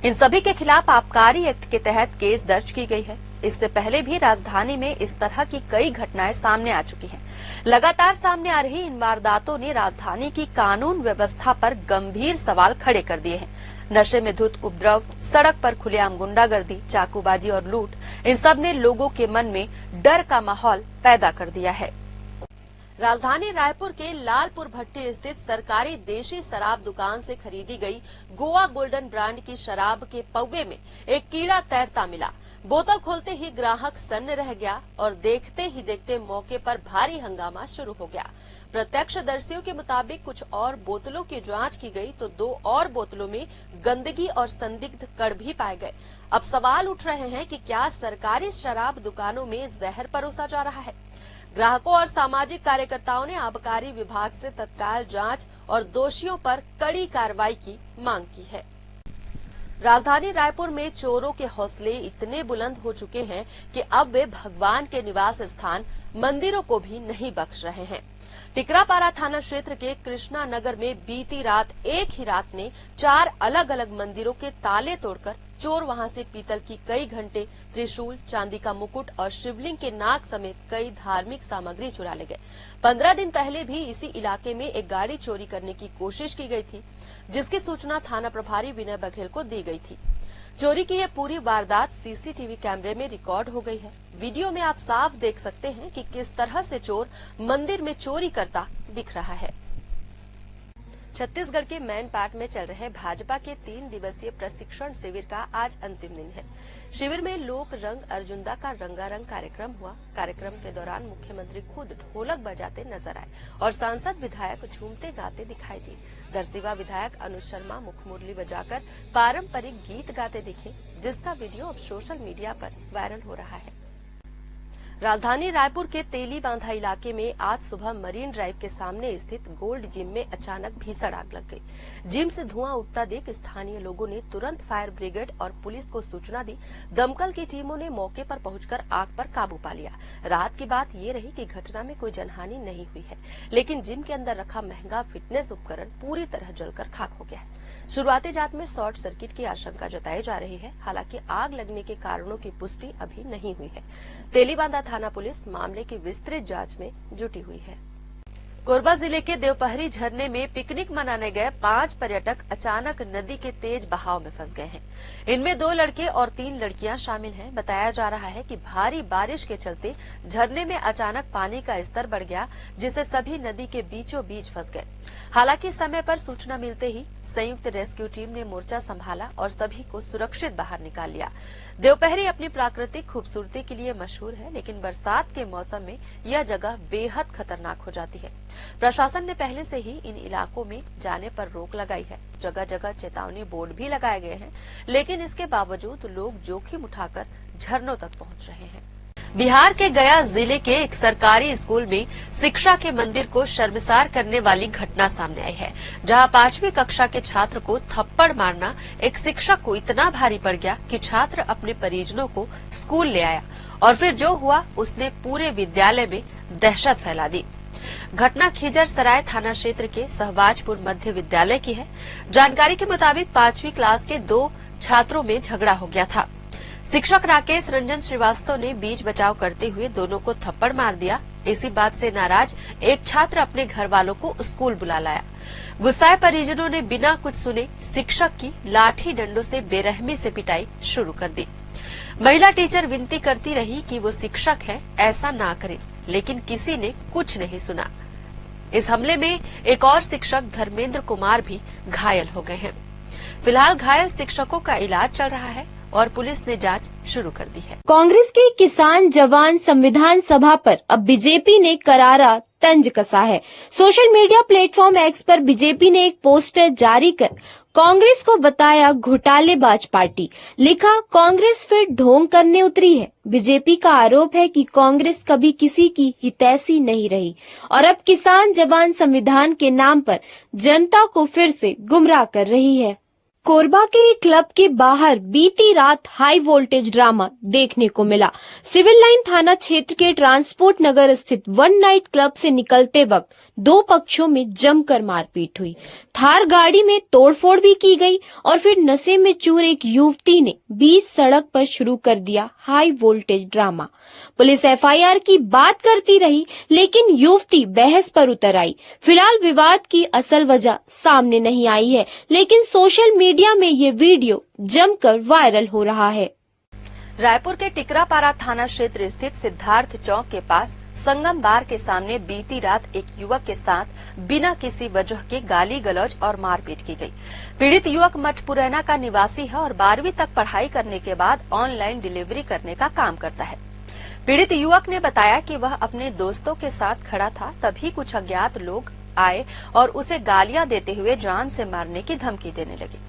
इन सभी के खिलाफ आबकारी एक्ट के तहत केस दर्ज की गई है। इससे पहले भी राजधानी में इस तरह की कई घटनाएं सामने आ चुकी हैं। लगातार सामने आ रही इन वारदातों ने राजधानी की कानून व्यवस्था पर गंभीर सवाल खड़े कर दिए हैं। नशे में धुत उपद्रव, सड़क पर खुलेआम गुंडागर्दी, चाकूबाजी और लूट, इन सब ने लोगों के मन में डर का माहौल पैदा कर दिया है। राजधानी रायपुर के लालपुर भट्टी स्थित सरकारी देशी शराब दुकान से खरीदी गई गोवा गोल्डन ब्रांड की शराब के पौवे में एक कीड़ा तैरता मिला। बोतल खोलते ही ग्राहक सन्न रह गया और देखते ही देखते मौके पर भारी हंगामा शुरू हो गया। प्रत्यक्षदर्शियों के मुताबिक कुछ और बोतलों की जांच की गई तो 2 और बोतलों में गंदगी और संदिग्ध कण भी पाए गए। अब सवाल उठ रहे हैं कि क्या सरकारी शराब दुकानों में जहर परोसा जा रहा है? ग्राहकों और सामाजिक कार्यकर्ताओं ने आबकारी विभाग से तत्काल जांच और दोषियों पर कड़ी कार्रवाई की मांग की है। राजधानी रायपुर में चोरों के हौसले इतने बुलंद हो चुके हैं कि अब वे भगवान के निवास स्थान मंदिरों को भी नहीं बख्श रहे हैं। टिकरापारा थाना क्षेत्र के कृष्णा नगर में बीती रात एक ही रात में 4 अलग अलग मंदिरों के ताले तोड़कर चोर वहां से पीतल की कई घंटे, त्रिशूल, चांदी का मुकुट और शिवलिंग के नाग समेत कई धार्मिक सामग्री चुरा ले गए। 15 दिन पहले भी इसी इलाके में एक गाड़ी चोरी करने की कोशिश की गई थी, जिसकी सूचना थाना प्रभारी विनय बघेल को दी गई थी। चोरी की यह पूरी वारदात सीसीटीवी कैमरे में रिकॉर्ड हो गई है। वीडियो में आप साफ देख सकते हैं कि किस तरह से चोर मंदिर में चोरी करता दिख रहा है। छत्तीसगढ़ के मैनपाट में चल रहे भाजपा के 3 दिवसीय प्रशिक्षण शिविर का आज अंतिम दिन है। शिविर में लोक रंग अर्जुनदा का रंगारंग कार्यक्रम हुआ। कार्यक्रम के दौरान मुख्यमंत्री खुद ढोलक बजाते नजर आए और सांसद विधायक झूमते गाते दिखाई दिए। दरसिवा विधायक अनुज शर्मा मुखमुरली बजाकर पारंपरिक गीत गाते दिखे, जिसका वीडियो अब सोशल मीडिया पर वायरल हो रहा है। राजधानी रायपुर के तेली बांधा इलाके में आज सुबह मरीन ड्राइव के सामने स्थित गोल्ड जिम में अचानक भीषण आग लग गई। जिम से धुआं उठता देख स्थानीय लोगों ने तुरंत फायर ब्रिगेड और पुलिस को सूचना दी। दमकल की टीमों ने मौके पर पहुंचकर आग पर काबू पा लिया। रात की बात ये रही कि घटना में कोई जनहानि नहीं हुई है, लेकिन जिम के अंदर रखा महंगा फिटनेस उपकरण पूरी तरह जलकर खाक हो गया है। शुरुआती जांच में शॉर्ट सर्किट की आशंका जताई जा रही है। हालांकि आग लगने के कारणों की पुष्टि अभी नहीं हुई है। तेलीबांधा थाना पुलिस मामले की विस्तृत जांच में जुटी हुई है। कोरबा जिले के देवपहरी झरने में पिकनिक मनाने गए 5 पर्यटक अचानक नदी के तेज बहाव में फंस गए हैं। इनमें 2 लड़के और 3 लड़कियां शामिल हैं। बताया जा रहा है कि भारी बारिश के चलते झरने में अचानक पानी का स्तर बढ़ गया, जिससे सभी नदी के बीचों बीच फंस गए। हालांकि समय पर सूचना मिलते ही संयुक्त रेस्क्यू टीम ने मोर्चा संभाला और सभी को सुरक्षित बाहर निकाल लिया। देवपहरी अपनी प्राकृतिक खूबसूरती के लिए मशहूर है, लेकिन बरसात के मौसम में यह जगह बेहद खतरनाक हो जाती है। प्रशासन ने पहले से ही इन इलाकों में जाने पर रोक लगाई है। जगह जगह चेतावनी बोर्ड भी लगाए गए हैं, लेकिन इसके बावजूद लोग जोखिम उठाकर झरनों तक पहुंच रहे हैं। बिहार के गया जिले के एक सरकारी स्कूल में शिक्षा के मंदिर को शर्मसार करने वाली घटना सामने आई है, जहां 5वीं कक्षा के छात्र को थप्पड़ मारना एक शिक्षक को इतना भारी पड़ गया कि छात्र अपने परिजनों को स्कूल ले आया और फिर जो हुआ उसने पूरे विद्यालय में दहशत फैला दी। घटना खिजर सराय थाना क्षेत्र के सहबाजपुर मध्य विद्यालय की है। जानकारी के मुताबिक 5वीं क्लास के 2 छात्रों में झगड़ा हो गया था। शिक्षक राकेश रंजन श्रीवास्तव ने बीच बचाव करते हुए दोनों को थप्पड़ मार दिया। इसी बात से नाराज एक छात्र अपने घर वालों को स्कूल बुला लाया। गुस्साए परिजनों ने बिना कुछ सुने शिक्षक की लाठी डंडों से बेरहमी से पिटाई शुरू कर दी। महिला टीचर विनती करती रही कि वो शिक्षक है, ऐसा ना करें, लेकिन किसी ने कुछ नहीं सुना। इस हमले में एक और शिक्षक धर्मेंद्र कुमार भी घायल हो गए हैं। फिलहाल घायल शिक्षकों का इलाज चल रहा है। और पुलिस ने जांच शुरू कर दी है। कांग्रेस के किसान जवान संविधान सभा पर अब बीजेपी ने करारा तंज कसा है। सोशल मीडिया प्लेटफॉर्म एक्स पर बीजेपी ने एक पोस्टर जारी कर कांग्रेस को बताया घोटालेबाज पार्टी। लिखा, कांग्रेस फिर ढोंग करने उतरी है। बीजेपी का आरोप है कि कांग्रेस कभी किसी की हितैषी नहीं रही और अब किसान जवान संविधान के नाम पर जनता को फिर से गुमराह कर रही है। कोरबा के एक क्लब के बाहर बीती रात हाई वोल्टेज ड्रामा देखने को मिला। सिविल लाइन थाना क्षेत्र के ट्रांसपोर्ट नगर स्थित वन नाइट क्लब से निकलते वक्त दो पक्षों में जमकर मारपीट हुई। थार गाड़ी में तोड़फोड़ भी की गई और फिर नशे में चूर एक युवती ने बीच सड़क पर शुरू कर दिया high voltage drama. Police FIR की बात करती रही, लेकिन युवती बहस पर उतर आई। फिलहाल विवाद की असल वजह सामने नहीं आई है, लेकिन सोशल मीडिया में ये वीडियो जमकर वायरल हो रहा है। रायपुर के टिकरापारा थाना क्षेत्र स्थित सिद्धार्थ चौक के पास संगम बार के सामने बीती रात एक युवक के साथ बिना किसी वजह के गाली गलौज और मारपीट की गई। पीड़ित युवक मठपुरैना का निवासी है और 12वीं तक पढ़ाई करने के बाद ऑनलाइन डिलीवरी करने का काम करता है। पीड़ित युवक ने बताया कि वह अपने दोस्तों के साथ खड़ा था, तभी कुछ अज्ञात लोग आए और उसे गालियां देते हुए जान से मारने की धमकी देने लगे।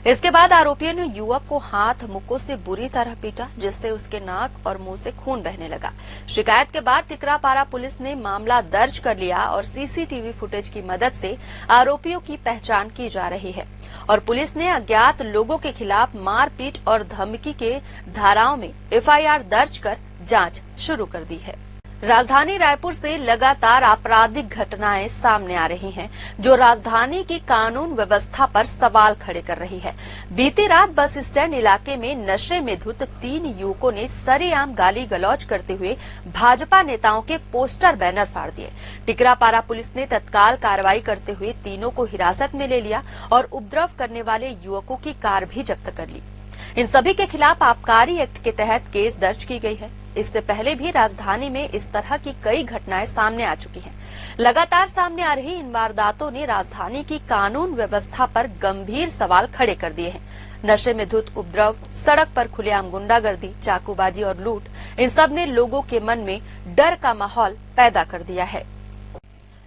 इसके बाद आरोपियों ने युवक को हाथ मुक्कों से बुरी तरह पीटा, जिससे उसके नाक और मुंह से खून बहने लगा। शिकायत के बाद टिकरापारा पुलिस ने मामला दर्ज कर लिया और सीसीटीवी फुटेज की मदद से आरोपियों की पहचान की जा रही है और पुलिस ने अज्ञात लोगों के खिलाफ मारपीट और धमकी के धाराओं में एफआईआर दर्ज कर जांच शुरू कर दी है। राजधानी रायपुर से लगातार आपराधिक घटनाएं सामने आ रही हैं, जो राजधानी की कानून व्यवस्था पर सवाल खड़े कर रही है। बीती रात बस स्टैंड इलाके में नशे में धुत 3 युवकों ने सरेआम गाली गलौज करते हुए भाजपा नेताओं के पोस्टर बैनर फाड़ दिए। टिकरापारा पुलिस ने तत्काल कार्रवाई करते हुए तीनों को हिरासत में ले लिया और उपद्रव करने वाले युवकों की कार भी जब्त कर ली। इन सभी के खिलाफ आबकारी एक्ट के तहत केस दर्ज की गई है। इससे पहले भी राजधानी में इस तरह की कई घटनाएं सामने आ चुकी हैं। लगातार सामने आ रही इन वारदातों ने राजधानी की कानून व्यवस्था पर गंभीर सवाल खड़े कर दिए हैं। नशे में धुत उपद्रव, सड़क पर खुलेआम गुंडागर्दी, चाकूबाजी और लूट, इन सब ने लोगों के मन में डर का माहौल पैदा कर दिया है।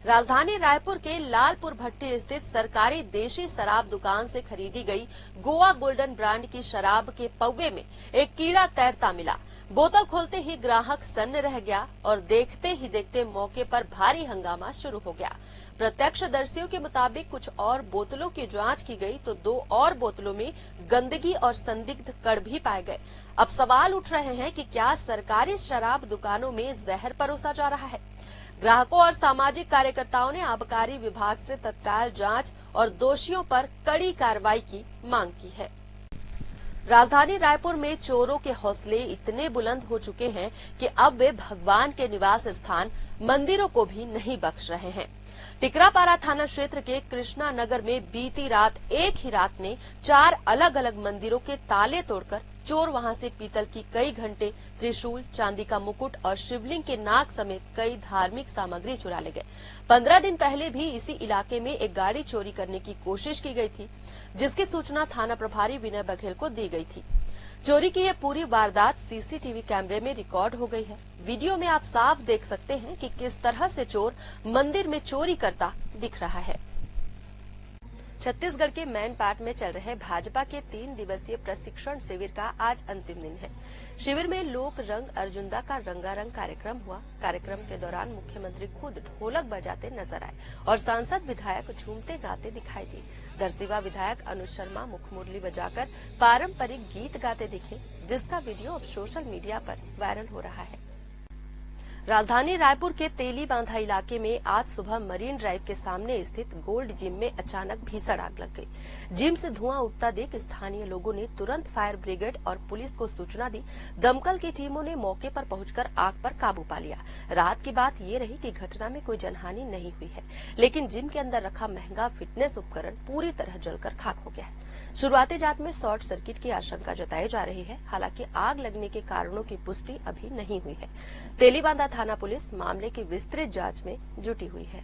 राजधानी रायपुर के लालपुर भट्टी स्थित सरकारी देशी शराब दुकान से खरीदी गई गोवा गोल्डन ब्रांड की शराब के पौवे में एक कीड़ा तैरता मिला। बोतल खोलते ही ग्राहक सन्न रह गया और देखते ही देखते मौके पर भारी हंगामा शुरू हो गया। प्रत्यक्षदर्शियों के मुताबिक कुछ और बोतलों की जांच की गई तो 2 और बोतलों में गंदगी और संदिग्ध कण भी पाए गए। अब सवाल उठ रहे हैं कि क्या सरकारी शराब दुकानों में जहर परोसा जा रहा है? ग्राहकों और सामाजिक कार्यकर्ताओं ने आबकारी विभाग से तत्काल जांच और दोषियों पर कड़ी कार्रवाई की मांग की है। राजधानी रायपुर में चोरों के हौसले इतने बुलंद हो चुके हैं कि अब वे भगवान के निवास स्थान मंदिरों को भी नहीं बख्श रहे हैं। टिकरापारा थाना क्षेत्र के कृष्णा नगर में बीती रात एक ही रात में 4 अलग अलग मंदिरों के ताले तोड़कर चोर वहां से पीतल की कई घंटे, त्रिशूल, चांदी का मुकुट और शिवलिंग के नाग समेत कई धार्मिक सामग्री चुरा ले गए। 15 दिन पहले भी इसी इलाके में एक गाड़ी चोरी करने की कोशिश की गई थी, जिसकी सूचना थाना प्रभारी विनय बघेल को दी गई थी। चोरी की यह पूरी वारदात सीसीटीवी कैमरे में रिकॉर्ड हो गई है। वीडियो में आप साफ देख सकते हैं कि किस तरह से चोर मंदिर में चोरी करता दिख रहा है। छत्तीसगढ़ के मैनपाट में चल रहे भाजपा के 3 दिवसीय प्रशिक्षण शिविर का आज अंतिम दिन है। शिविर में लोक रंग अर्जुंदा का रंगारंग कार्यक्रम हुआ। कार्यक्रम के दौरान मुख्यमंत्री खुद ढोलक बजाते नजर आए और सांसद विधायक झूमते गाते दिखाई दिए। दरसिवा विधायक अनुज शर्मा मुखमुरली बजाकर पारंपरिक गीत गाते दिखे, जिसका वीडियो अब सोशल मीडिया पर वायरल हो रहा है। राजधानी रायपुर के तेली बांधा इलाके में आज सुबह मरीन ड्राइव के सामने स्थित गोल्ड जिम में अचानक भीषण आग लग गई। जिम से धुआं उठता देख स्थानीय लोगों ने तुरंत फायर ब्रिगेड और पुलिस को सूचना दी। दमकल की टीमों ने मौके पर पहुंचकर आग पर काबू पा लिया। राहत की बात ये रही कि घटना में कोई जनहानि नहीं हुई है, लेकिन जिम के अंदर रखा महंगा फिटनेस उपकरण पूरी तरह जलकर खाक हो गया है। शुरुआती जांच में शॉर्ट सर्किट की आशंका जताई जा रही है। हालांकि आग लगने के कारणों की पुष्टि अभी नहीं हुई है। तेलीबांधा थाना पुलिस मामले की विस्तृत जांच में जुटी हुई है।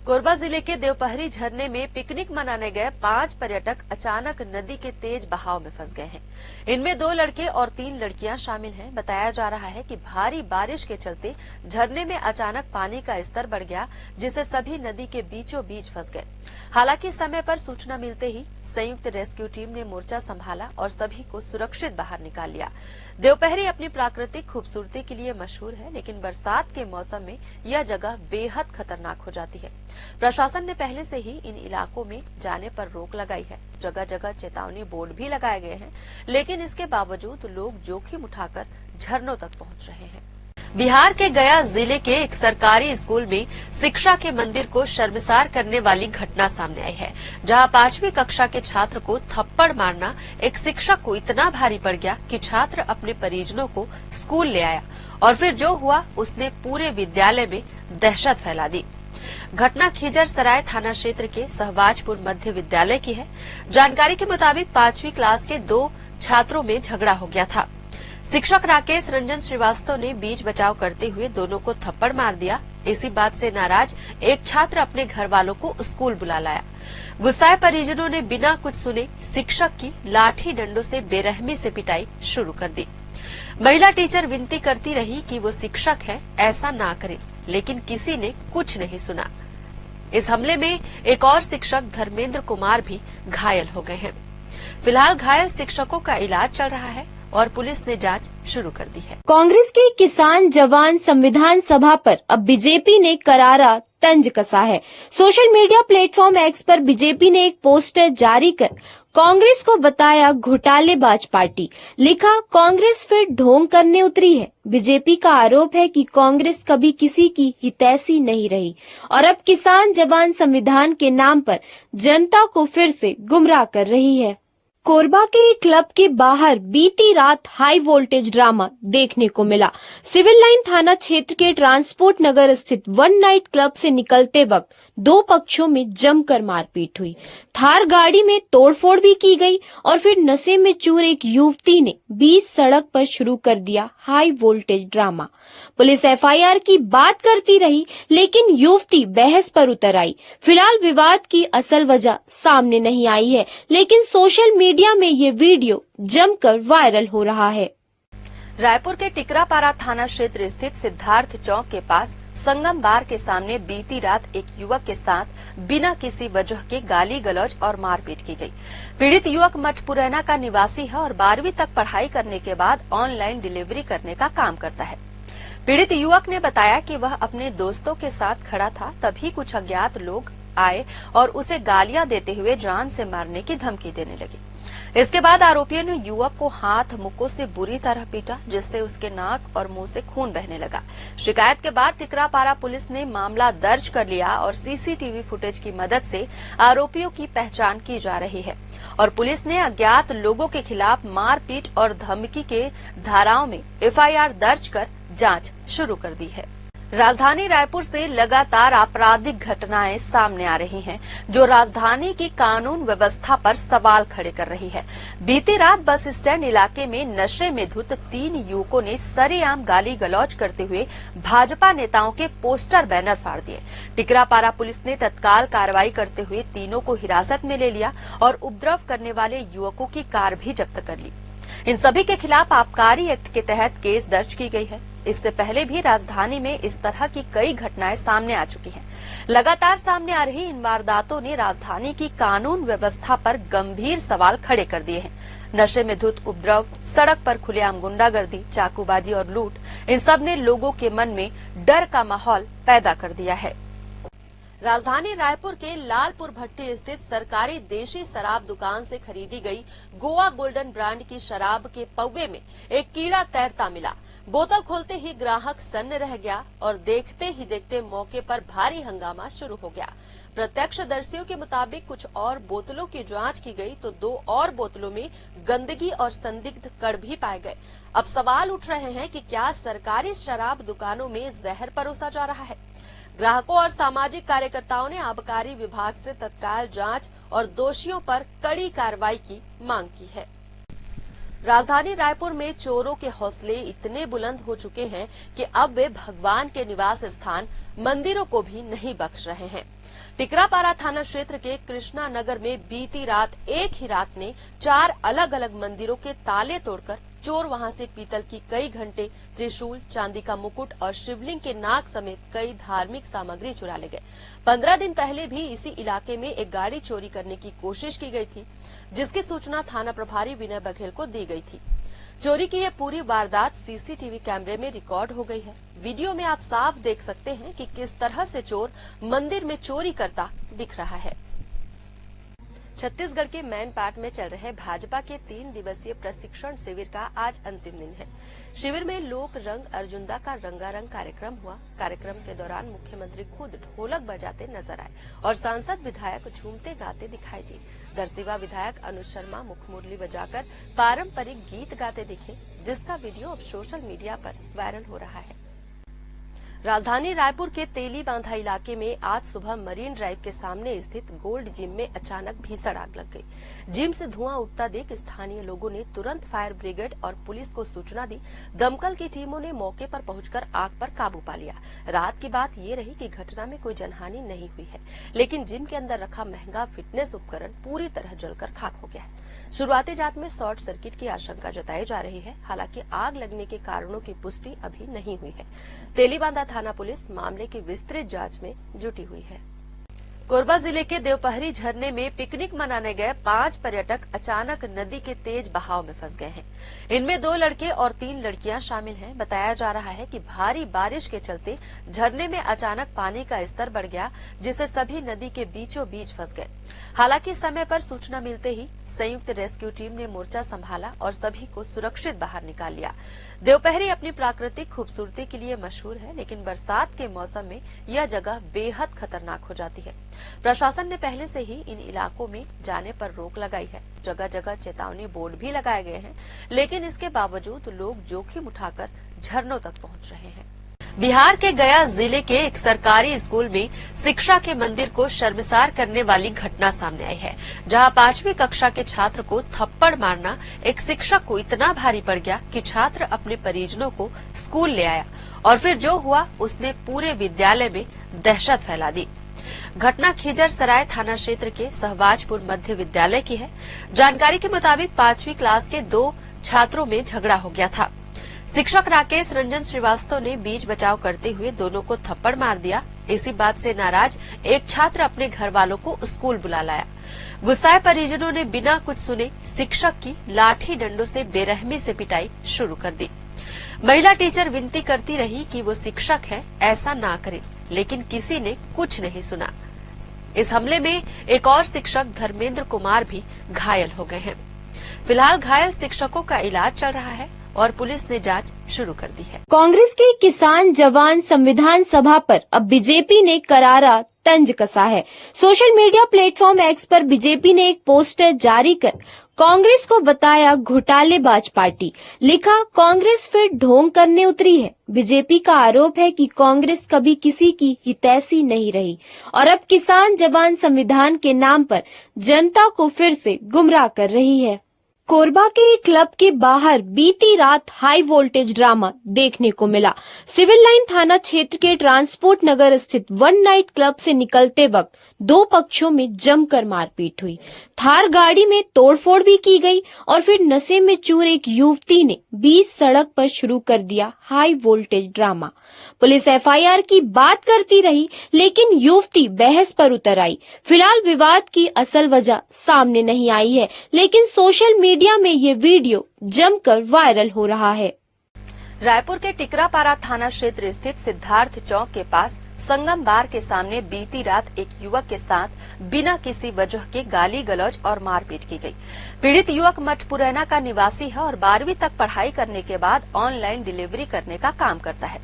कोरबा जिले के देवपहरी झरने में पिकनिक मनाने गए 5 पर्यटक अचानक नदी के तेज बहाव में फंस गए हैं। इनमें 2 लड़के और 3 लड़कियां शामिल हैं। बताया जा रहा है कि भारी बारिश के चलते झरने में अचानक पानी का स्तर बढ़ गया, जिससे सभी नदी के बीचों बीच फंस गए। हालांकि समय पर सूचना मिलते ही संयुक्त रेस्क्यू टीम ने मोर्चा संभाला और सभी को सुरक्षित बाहर निकाल लिया। देवपहरी अपनी प्राकृतिक खूबसूरती के लिए मशहूर है, लेकिन बरसात के मौसम में यह जगह बेहद खतरनाक हो जाती है। प्रशासन ने पहले से ही इन इलाकों में जाने पर रोक लगाई है। जगह जगह चेतावनी बोर्ड भी लगाए गए हैं, लेकिन इसके बावजूद लोग जोखिम उठाकर झरनों तक पहुंच रहे हैं। बिहार के गया जिले के एक सरकारी स्कूल में शिक्षा के मंदिर को शर्मसार करने वाली घटना सामने आई है, जहां 5वीं कक्षा के छात्र को थप्पड़ मारना एक शिक्षक को इतना भारी पड़ गया कि छात्र अपने परिजनों को स्कूल ले आया और फिर जो हुआ उसने पूरे विद्यालय में दहशत फैला दी। घटना खिजर सराय थाना क्षेत्र के सहबाजपुर मध्य विद्यालय की है। जानकारी के मुताबिक 5वीं क्लास के 2 छात्रों में झगड़ा हो गया था। शिक्षक राकेश रंजन श्रीवास्तव ने बीच बचाव करते हुए दोनों को थप्पड़ मार दिया। इसी बात से नाराज एक छात्र अपने घर वालों को स्कूल बुला लाया। गुस्साए परिजनों ने बिना कुछ सुने शिक्षक की लाठी डंडों से बेरहमी से पिटाई शुरू कर दी। महिला टीचर विनती करती रही कि वो शिक्षक है, ऐसा ना करें, लेकिन किसी ने कुछ नहीं सुना। इस हमले में एक और शिक्षक धर्मेंद्र कुमार भी घायल हो गए हैं। फिलहाल घायल शिक्षकों का इलाज चल रहा है और पुलिस ने जांच शुरू कर दी है। कांग्रेस के किसान जवान संविधान सभा पर अब बीजेपी ने करारा तंज कसा है। सोशल मीडिया प्लेटफॉर्म एक्स पर बीजेपी ने एक पोस्टर जारी कर कांग्रेस को बताया घोटालेबाज पार्टी। लिखा, कांग्रेस फिर ढोंग करने उतरी है। बीजेपी का आरोप है कि कांग्रेस कभी किसी की हितैषी नहीं रही और अब किसान जवान संविधान के नाम पर जनता को फिर से गुमराह कर रही है। कोरबा के एक क्लब के बाहर बीती रात हाई वोल्टेज ड्रामा देखने को मिला। सिविल लाइन थाना क्षेत्र के ट्रांसपोर्ट नगर स्थित वन नाइट क्लब से निकलते वक्त 2 पक्षों में जमकर मारपीट हुई। थार गाड़ी में तोड़फोड़ भी की गई और फिर नशे में चूर एक युवती ने बीच सड़क पर शुरू कर दिया high voltage drama. Police FIR की बात करती रही, लेकिन युवती बहस पर उतर आई। फिलहाल विवाद की असल वजह सामने नहीं आई है, लेकिन सोशल मीडिया में ये वीडियो जमकर वायरल हो रहा है। रायपुर के टिकरापारा थाना क्षेत्र स्थित सिद्धार्थ चौक के पास संगम बार के सामने बीती रात एक युवक के साथ बिना किसी वजह के गाली गलौज और मारपीट की गई। पीड़ित युवक मठपुरैना का निवासी है और 12वीं तक पढ़ाई करने के बाद ऑनलाइन डिलीवरी करने का काम करता है। पीड़ित युवक ने बताया कि वह अपने दोस्तों के साथ खड़ा था, तभी कुछ अज्ञात लोग आए और उसे गालियां देते हुए जान से मारने की धमकी देने लगे। इसके बाद आरोपियों ने युवक को हाथ मुक्कों से बुरी तरह पीटा, जिससे उसके नाक और मुंह से खून बहने लगा। शिकायत के बाद टिकरापारा पुलिस ने मामला दर्ज कर लिया और सीसीटीवी फुटेज की मदद से आरोपियों की पहचान की जा रही है और पुलिस ने अज्ञात लोगों के खिलाफ मारपीट और धमकी के धाराओं में एफआईआर दर्ज कर जांच शुरू कर दी है। राजधानी रायपुर से लगातार आपराधिक घटनाएं सामने आ रही हैं, जो राजधानी की कानून व्यवस्था पर सवाल खड़े कर रही है। बीती रात बस स्टैंड इलाके में नशे में धुत 3 युवकों ने सरेआम गाली गलौज करते हुए भाजपा नेताओं के पोस्टर बैनर फाड़ दिए। टिकरापारा पुलिस ने तत्काल कार्रवाई करते हुए तीनों को हिरासत में ले लिया और उपद्रव करने वाले युवकों की कार भी जब्त कर ली। इन सभी के खिलाफ आबकारी एक्ट के तहत केस दर्ज की गई है। इससे पहले भी राजधानी में इस तरह की कई घटनाएं सामने आ चुकी हैं। लगातार सामने आ रही इन वारदातों ने राजधानी की कानून व्यवस्था पर गंभीर सवाल खड़े कर दिए हैं। नशे में धुत उपद्रव, सड़क पर खुलेआम गुंडागर्दी, चाकूबाजी और लूट, इन सब ने लोगों के मन में डर का माहौल पैदा कर दिया है। राजधानी रायपुर के लालपुर भट्टी स्थित सरकारी देशी शराब दुकान से खरीदी गई गोवा गोल्डन ब्रांड की शराब के पौवे में एक कीड़ा तैरता मिला। बोतल खोलते ही ग्राहक सन्न रह गया और देखते ही देखते मौके पर भारी हंगामा शुरू हो गया। प्रत्यक्षदर्शियों के मुताबिक कुछ और बोतलों की जांच की गई तो 2 और बोतलों में गंदगी और संदिग्ध कण भी पाए गए। अब सवाल उठ रहे हैं कि क्या सरकारी शराब दुकानों में जहर परोसा जा रहा है। ग्राहकों और सामाजिक कार्यकर्ताओं ने आबकारी विभाग से तत्काल जांच और दोषियों पर कड़ी कार्रवाई की मांग की है। राजधानी रायपुर में चोरों के हौसले इतने बुलंद हो चुके हैं कि अब वे भगवान के निवास स्थान मंदिरों को भी नहीं बख्श रहे हैं। टिकरापारा थाना क्षेत्र के कृष्णा नगर में बीती रात एक ही रात में 4 अलग अलग मंदिरों के ताले तोड़कर चोर वहां से पीतल की कई घंटे, त्रिशूल, चांदी का मुकुट और शिवलिंग के नाग समेत कई धार्मिक सामग्री चुरा ले गए। 15 दिन पहले भी इसी इलाके में एक गाड़ी चोरी करने की कोशिश की गई थी, जिसकी सूचना थाना प्रभारी विनय बघेल को दी गई थी। चोरी की यह पूरी वारदात सीसीटीवी कैमरे में रिकॉर्ड हो गई है। वीडियो में आप साफ देख सकते हैं कि किस तरह से चोर मंदिर में चोरी करता दिख रहा है। छत्तीसगढ़ के मैनपाट में चल रहे भाजपा के 3 दिवसीय प्रशिक्षण शिविर का आज अंतिम दिन है। शिविर में लोक रंग अर्जुंदा का रंगारंग कार्यक्रम हुआ। कार्यक्रम के दौरान मुख्यमंत्री खुद ढोलक बजाते नजर आए और सांसद विधायक झूमते गाते दिखाई दिए। दरसिवा विधायक अनुज शर्मा मुखमुरली बजाकर पारंपरिक गीत गाते दिखे, जिसका वीडियो अब सोशल मीडिया पर वायरल हो रहा है। राजधानी रायपुर के तेली बांधा इलाके में आज सुबह मरीन ड्राइव के सामने स्थित गोल्ड जिम में अचानक भीषण आग लग गई। जिम से धुआं उठता देख स्थानीय लोगों ने तुरंत फायर ब्रिगेड और पुलिस को सूचना दी। दमकल की टीमों ने मौके पर पहुंचकर आग पर काबू पा लिया। रात की बात ये रही कि घटना में कोई जनहानि नहीं हुई है, लेकिन जिम के अंदर रखा महंगा फिटनेस उपकरण पूरी तरह जलकर खाक हो गया है। शुरुआती जांच में शॉर्ट सर्किट की आशंका जताई जा रही है। हालांकि आग लगने के कारणों की पुष्टि अभी नहीं हुई है। तेलीबांधा थाना पुलिस मामले की विस्तृत जांच में जुटी हुई है। कोरबा जिले के देवपहरी झरने में पिकनिक मनाने गए 5 पर्यटक अचानक नदी के तेज बहाव में फंस गए हैं। इनमें 2 लड़के और 3 लड़कियां शामिल हैं। बताया जा रहा है कि भारी बारिश के चलते झरने में अचानक पानी का स्तर बढ़ गया, जिससे सभी नदी के बीचों बीच फंस गए। हालांकि समय पर सूचना मिलते ही संयुक्त रेस्क्यू टीम ने मोर्चा संभाला और सभी को सुरक्षित बाहर निकाल लिया। देवपहरी अपनी प्राकृतिक खूबसूरती के लिए मशहूर है, लेकिन बरसात के मौसम में यह जगह बेहद खतरनाक हो जाती है। प्रशासन ने पहले से ही इन इलाकों में जाने पर रोक लगाई है। जगह जगह चेतावनी बोर्ड भी लगाए गए हैं, लेकिन इसके बावजूद लोग जोखिम उठाकर झरनों तक पहुंच रहे हैं। बिहार के गया जिले के एक सरकारी स्कूल में शिक्षा के मंदिर को शर्मसार करने वाली घटना सामने आई है, जहां 5वीं कक्षा के छात्र को थप्पड़ मारना एक शिक्षक को इतना भारी पड़ गया कि छात्र अपने परिजनों को स्कूल ले आया और फिर जो हुआ उसने पूरे विद्यालय में दहशत फैला दी। घटना खिजर सराय थाना क्षेत्र के सहबाजपुर मध्य विद्यालय की है। जानकारी के मुताबिक 5वीं क्लास के 2 छात्रों में झगड़ा हो गया था। शिक्षक राकेश रंजन श्रीवास्तव ने बीच बचाव करते हुए दोनों को थप्पड़ मार दिया। इसी बात से नाराज एक छात्र अपने घर वालों को स्कूल बुला लाया। गुस्साए परिजनों ने बिना कुछ सुने शिक्षक की लाठी डंडों से बेरहमी से पिटाई शुरू कर दी। महिला टीचर विनती करती रही कि वो शिक्षक है, ऐसा ना करें, लेकिन किसी ने कुछ नहीं सुना। इस हमले में एक और शिक्षक धर्मेंद्र कुमार भी घायल हो गए हैं। फिलहाल घायल शिक्षकों का इलाज चल रहा है और पुलिस ने जांच शुरू कर दी है। कांग्रेस के किसान जवान संविधान सभा पर अब बीजेपी ने करारा तंज कसा है। सोशल मीडिया प्लेटफॉर्म एक्स पर बीजेपी ने एक पोस्टर जारी कर कांग्रेस को बताया घोटालेबाज पार्टी। लिखा, कांग्रेस फिर ढोंग करने उतरी है। बीजेपी का आरोप है कि कांग्रेस कभी किसी की हितैषी नहीं रही और अब किसान जवान संविधान के नाम पर जनता को फिर से गुमराह कर रही है। कोरबा के एक क्लब के बाहर बीती रात हाई वोल्टेज ड्रामा देखने को मिला। सिविल लाइन थाना क्षेत्र के ट्रांसपोर्ट नगर स्थित वन नाइट क्लब से निकलते वक्त 2 पक्षों में जमकर मारपीट हुई। थार गाड़ी में तोड़फोड़ भी की गई और फिर नशे में चूर एक युवती ने बीच सड़क पर शुरू कर दिया high voltage drama. Police FIR की बात करती रही, लेकिन युवती बहस पर उतर आई। फिलहाल विवाद की असल वजह सामने नहीं आई है, लेकिन सोशल मीडिया में ये वीडियो जमकर वायरल हो रहा है। रायपुर के टिकरापारा थाना क्षेत्र स्थित सिद्धार्थ चौक के पास संगम बार के सामने बीती रात एक युवक के साथ बिना किसी वजह के गाली गलौज और मारपीट की गई। पीड़ित युवक मठपुरैना का निवासी है और 12वीं तक पढ़ाई करने के बाद ऑनलाइन डिलीवरी करने का काम करता है।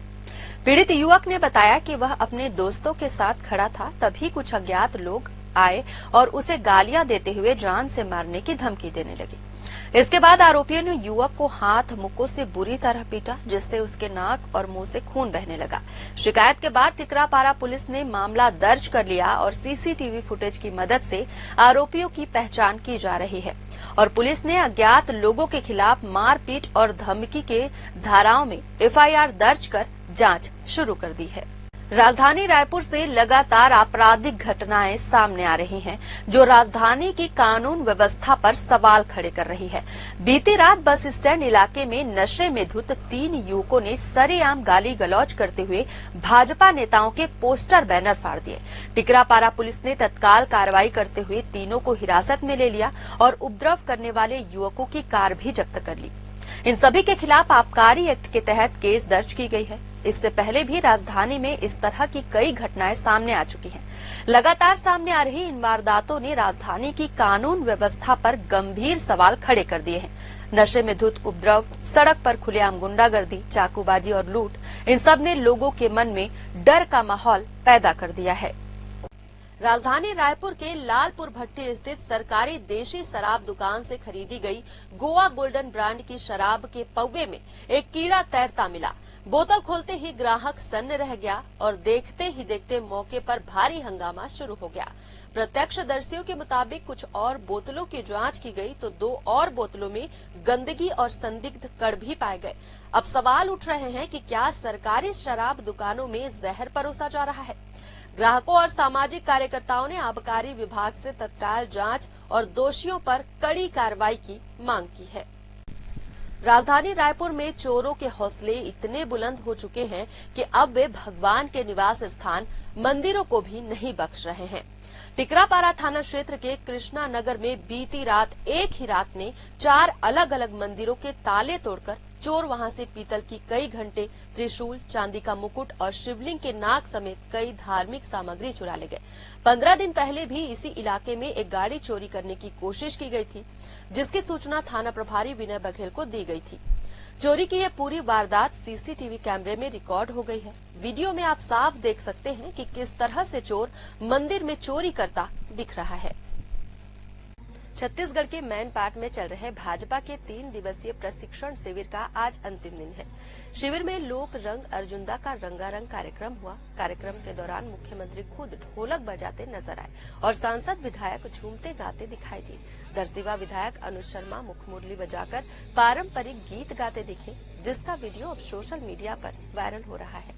पीड़ित युवक ने बताया कि वह अपने दोस्तों के साथ खड़ा था, तभी कुछ अज्ञात लोग आए और उसे गालियां देते हुए जान से मारने की धमकी देने लगे। इसके बाद आरोपियों ने युवक को हाथ मुक्कों से बुरी तरह पीटा, जिससे उसके नाक और मुंह से खून बहने लगा। शिकायत के बाद टिकरापारा पुलिस ने मामला दर्ज कर लिया और सीसीटीवी फुटेज की मदद से आरोपियों की पहचान की जा रही है। और पुलिस ने अज्ञात लोगों के खिलाफ मारपीट और धमकी के धाराओं में एफआईआर दर्ज कर जांच शुरू कर दी है। राजधानी रायपुर से लगातार आपराधिक घटनाएं सामने आ रही हैं, जो राजधानी की कानून व्यवस्था पर सवाल खड़े कर रही है। बीती रात बस स्टैंड इलाके में नशे में धुत 3 युवकों ने सरेआम गाली गलौज करते हुए भाजपा नेताओं के पोस्टर बैनर फाड़ दिए। टिकरापारा पुलिस ने तत्काल कार्रवाई करते हुए तीनों को हिरासत में ले लिया और उपद्रव करने वाले युवकों की कार भी जब्त कर ली। इन सभी के खिलाफ आबकारी एक्ट के तहत केस दर्ज की गई है। इससे पहले भी राजधानी में इस तरह की कई घटनाएं सामने आ चुकी हैं। लगातार सामने आ रही इन वारदातों ने राजधानी की कानून व्यवस्था पर गंभीर सवाल खड़े कर दिए हैं। नशे में धुत उपद्रव, सड़क पर खुलेआम गुंडागर्दी, चाकूबाजी और लूट, इन सब ने लोगों के मन में डर का माहौल पैदा कर दिया है। राजधानी रायपुर के लालपुर भट्टी स्थित सरकारी देशी शराब दुकान से खरीदी गई गोवा गोल्डन ब्रांड की शराब के पौवे में एक कीड़ा तैरता मिला। बोतल खोलते ही ग्राहक सन्न रह गया और देखते ही देखते मौके पर भारी हंगामा शुरू हो गया। प्रत्यक्षदर्शियों के मुताबिक कुछ और बोतलों की जांच की गई तो 2 और बोतलों में गंदगी और संदिग्ध कण भी पाए गए। अब सवाल उठ रहे हैं कि क्या सरकारी शराब दुकानों में जहर परोसा जा रहा है? ग्राहकों और सामाजिक कार्यकर्ताओं ने आबकारी विभाग से तत्काल जांच और दोषियों पर कड़ी कार्रवाई की मांग की है। राजधानी रायपुर में चोरों के हौसले इतने बुलंद हो चुके हैं कि अब वे भगवान के निवास स्थान मंदिरों को भी नहीं बख्श रहे हैं। टिकरापारा थाना क्षेत्र के कृष्णा नगर में बीती रात एक ही रात में 4 अलग अलग मंदिरों के ताले तोड़कर चोर वहां से पीतल की कई घंटे, त्रिशूल, चांदी का मुकुट और शिवलिंग के नाग समेत कई धार्मिक सामग्री चुरा ले गए। 15 दिन पहले भी इसी इलाके में एक गाड़ी चोरी करने की कोशिश की गई थी, जिसकी सूचना थाना प्रभारी विनय बघेल को दी गई थी। चोरी की यह पूरी वारदात सीसीटीवी कैमरे में रिकॉर्ड हो गई है। वीडियो में आप साफ देख सकते हैं कि किस तरह से चोर मंदिर में चोरी करता दिख रहा है। छत्तीसगढ़ के मैनपाट में चल रहे भाजपा के 3 दिवसीय प्रशिक्षण शिविर का आज अंतिम दिन है। शिविर में लोक रंग अर्जुंदा का रंगारंग कार्यक्रम हुआ। कार्यक्रम के दौरान मुख्यमंत्री खुद ढोलक बजाते नजर आए और सांसद विधायक झूमते गाते दिखाई दिए। दरसिवा विधायक अनुज शर्मा मुखमुरली बजाकर पारंपरिक गीत गाते दिखे, जिसका वीडियो अब सोशल मीडिया पर वायरल हो रहा है।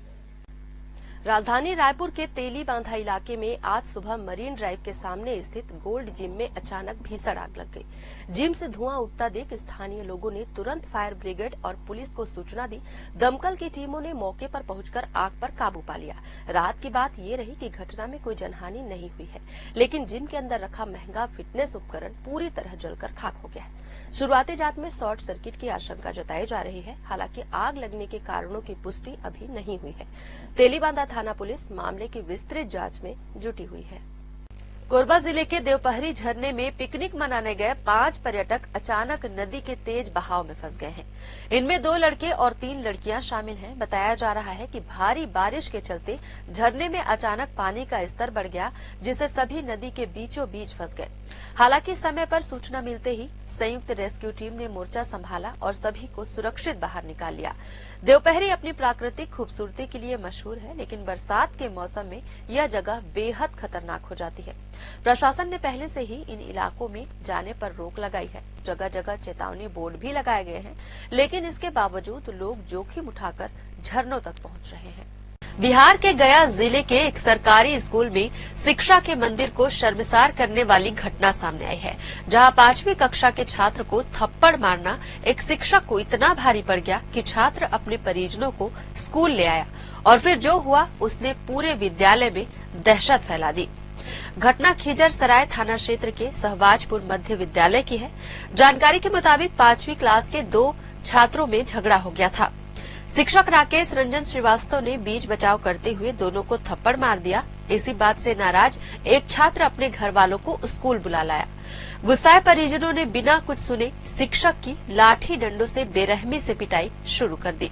राजधानी रायपुर के तेली बांधा इलाके में आज सुबह मरीन ड्राइव के सामने स्थित गोल्ड जिम में अचानक भीषण आग लग गई। जिम से धुआं उठता देख स्थानीय लोगों ने तुरंत फायर ब्रिगेड और पुलिस को सूचना दी। दमकल की टीमों ने मौके पर पहुंचकर आग पर काबू पा लिया। रात की बात ये रही कि घटना में कोई जनहानि नहीं हुई है, लेकिन जिम के अंदर रखा महंगा फिटनेस उपकरण पूरी तरह जलकर खाक हो गया है। शुरुआती जांच में शॉर्ट सर्किट की आशंका जताई जा रही है। हालांकि आग लगने के कारणों की पुष्टि अभी नहीं हुई है। तेलीबांधा थाना पुलिस मामले की विस्तृत जांच में जुटी हुई है। कोरबा जिले के देवपहरी झरने में पिकनिक मनाने गए 5 पर्यटक अचानक नदी के तेज बहाव में फंस गए हैं। इनमें 2 लड़के और 3 लड़कियां शामिल हैं। बताया जा रहा है कि भारी बारिश के चलते झरने में अचानक पानी का स्तर बढ़ गया, जिससे सभी नदी के बीचों बीच फंस गए। हालांकि समय पर सूचना मिलते ही संयुक्त रेस्क्यू टीम ने मोर्चा संभाला और सभी को सुरक्षित बाहर निकाल लिया। देवपहरी अपनी प्राकृतिक खूबसूरती के लिए मशहूर है, लेकिन बरसात के मौसम में यह जगह बेहद खतरनाक हो जाती है। प्रशासन ने पहले से ही इन इलाकों में जाने पर रोक लगाई है। जगह जगह चेतावनी बोर्ड भी लगाए गए हैं, लेकिन इसके बावजूद लोग जोखिम उठाकर झरनों तक पहुंच रहे हैं। बिहार के गया जिले के एक सरकारी स्कूल में शिक्षा के मंदिर को शर्मसार करने वाली घटना सामने आई है, जहां 5वीं कक्षा के छात्र को थप्पड़ मारना एक शिक्षक को इतना भारी पड़ गया कि छात्र अपने परिजनों को स्कूल ले आया और फिर जो हुआ उसने पूरे विद्यालय में दहशत फैला दी। घटना खिजर सराय थाना क्षेत्र के सहबाजपुर मध्य विद्यालय की है। जानकारी के मुताबिक 5वीं क्लास के 2 छात्रों में झगड़ा हो गया था। शिक्षक राकेश रंजन श्रीवास्तव ने बीच बचाव करते हुए दोनों को थप्पड़ मार दिया। इसी बात से नाराज एक छात्र अपने घर वालों को स्कूल बुला लाया। गुस्साए परिजनों ने बिना कुछ सुने शिक्षक की लाठी डंडों से बेरहमी से पिटाई शुरू कर दी।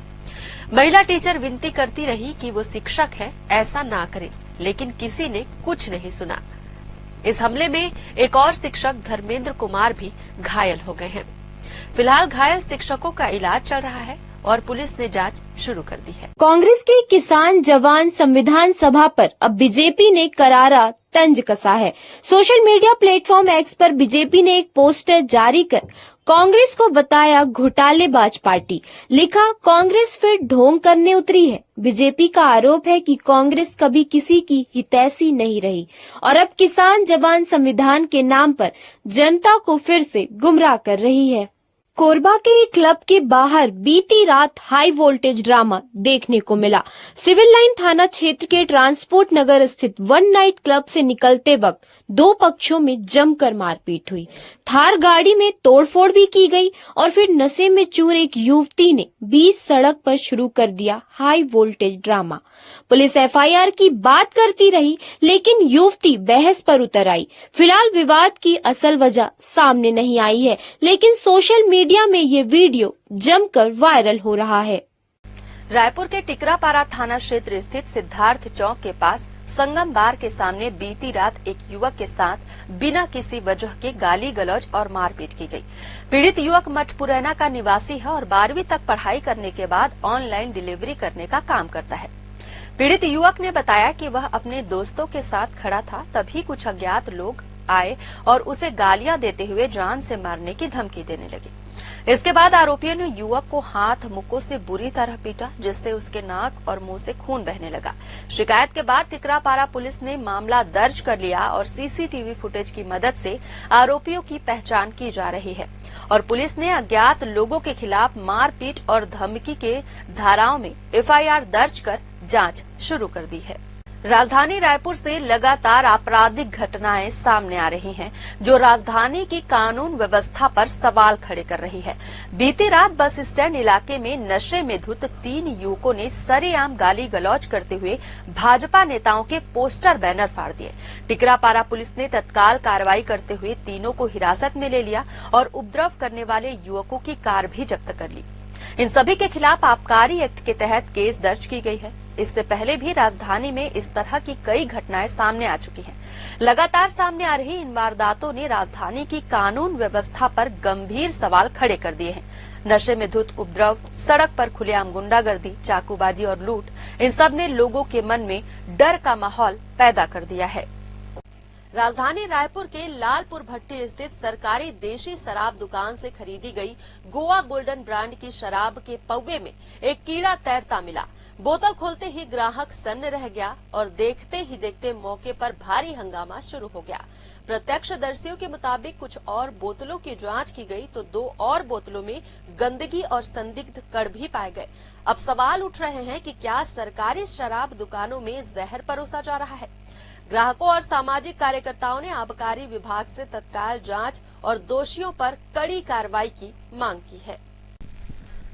महिला टीचर विनती करती रही कि वो शिक्षक है, ऐसा ना करें, लेकिन किसी ने कुछ नहीं सुना। इस हमले में एक और शिक्षक धर्मेंद्र कुमार भी घायल हो गए हैं। फिलहाल घायल शिक्षकों का इलाज चल रहा है। और पुलिस ने जांच शुरू कर दी है। कांग्रेस के किसान जवान संविधान सभा पर अब बीजेपी ने करारा तंज कसा है। सोशल मीडिया प्लेटफॉर्म एक्स पर बीजेपी ने एक पोस्टर जारी कर कांग्रेस को बताया घोटालेबाज पार्टी। लिखा, कांग्रेस फिर ढोंग करने उतरी है। बीजेपी का आरोप है कि कांग्रेस कभी किसी की हितैषी नहीं रही और अब किसान जवान संविधान के नाम पर जनता को फिर से गुमराह कर रही है। कोरबा के एक क्लब के बाहर बीती रात हाई वोल्टेज ड्रामा देखने को मिला। सिविल लाइन थाना क्षेत्र के ट्रांसपोर्ट नगर स्थित वन नाइट क्लब से निकलते वक्त दो पक्षों में जमकर मारपीट हुई। थार गाड़ी में तोड़फोड़ भी की गई और फिर नशे में चूर एक युवती ने बीच सड़क पर शुरू कर दिया high voltage drama. Police FIR की बात करती रही, लेकिन युवती बहस पर उतर आई। फिलहाल विवाद की असल वजह सामने नहीं आई है, लेकिन सोशल मीडिया में ये वीडियो जमकर वायरल हो रहा है। रायपुर के टिकरापारा थाना क्षेत्र स्थित सिद्धार्थ चौक के पास संगम बार के सामने बीती रात एक युवक के साथ बिना किसी वजह के गाली गलौज और मारपीट की गई। पीड़ित युवक मठपुरैना का निवासी है और 12वीं तक पढ़ाई करने के बाद ऑनलाइन डिलीवरी करने का काम करता है। पीड़ित युवक ने बताया कि वह अपने दोस्तों के साथ खड़ा था, तभी कुछ अज्ञात लोग आए और उसे गालियां देते हुए जान से मारने की धमकी देने लगे। इसके बाद आरोपियों ने युवक को हाथ मुक्कों से बुरी तरह पीटा, जिससे उसके नाक और मुंह से खून बहने लगा। शिकायत के बाद टिकरापारा पुलिस ने मामला दर्ज कर लिया और सीसीटीवी फुटेज की मदद से आरोपियों की पहचान की जा रही है और पुलिस ने अज्ञात लोगों के खिलाफ मारपीट और धमकी के धाराओं में एफआईआर दर्ज कर जांच शुरू कर दी है। राजधानी रायपुर से लगातार आपराधिक घटनाएं सामने आ रही हैं, जो राजधानी की कानून व्यवस्था पर सवाल खड़े कर रही है। बीती रात बस स्टैंड इलाके में नशे में धुत 3 युवकों ने सरेआम गाली गलौज करते हुए भाजपा नेताओं के पोस्टर बैनर फाड़ दिए। टिकरापारा पुलिस ने तत्काल कार्रवाई करते हुए तीनों को हिरासत में ले लिया और उपद्रव करने वाले युवकों की कार भी जब्त कर ली। इन सभी के खिलाफ आबकारी एक्ट के तहत केस दर्ज की गई है। इससे पहले भी राजधानी में इस तरह की कई घटनाएं सामने आ चुकी हैं। लगातार सामने आ रही इन वारदातों ने राजधानी की कानून व्यवस्था पर गंभीर सवाल खड़े कर दिए हैं। नशे में धुत उपद्रव, सड़क पर खुलेआम गुंडागर्दी, चाकूबाजी और लूट, इन सब ने लोगों के मन में डर का माहौल पैदा कर दिया है। राजधानी रायपुर के लालपुर भट्टी स्थित सरकारी देशी शराब दुकान से खरीदी गई गोवा गोल्डन ब्रांड की शराब के पौवे में एक कीड़ा तैरता मिला। बोतल खोलते ही ग्राहक सन्न रह गया और देखते ही देखते मौके पर भारी हंगामा शुरू हो गया। प्रत्यक्षदर्शियों के मुताबिक कुछ और बोतलों की जांच की गई तो 2 और बोतलों में गंदगी और संदिग्ध कण भी पाए गए। अब सवाल उठ रहे हैं कि क्या सरकारी शराब दुकानों में जहर परोसा जा रहा है। ग्राहकों और सामाजिक कार्यकर्ताओं ने आबकारी विभाग से तत्काल जांच और दोषियों पर कड़ी कार्रवाई की मांग की है।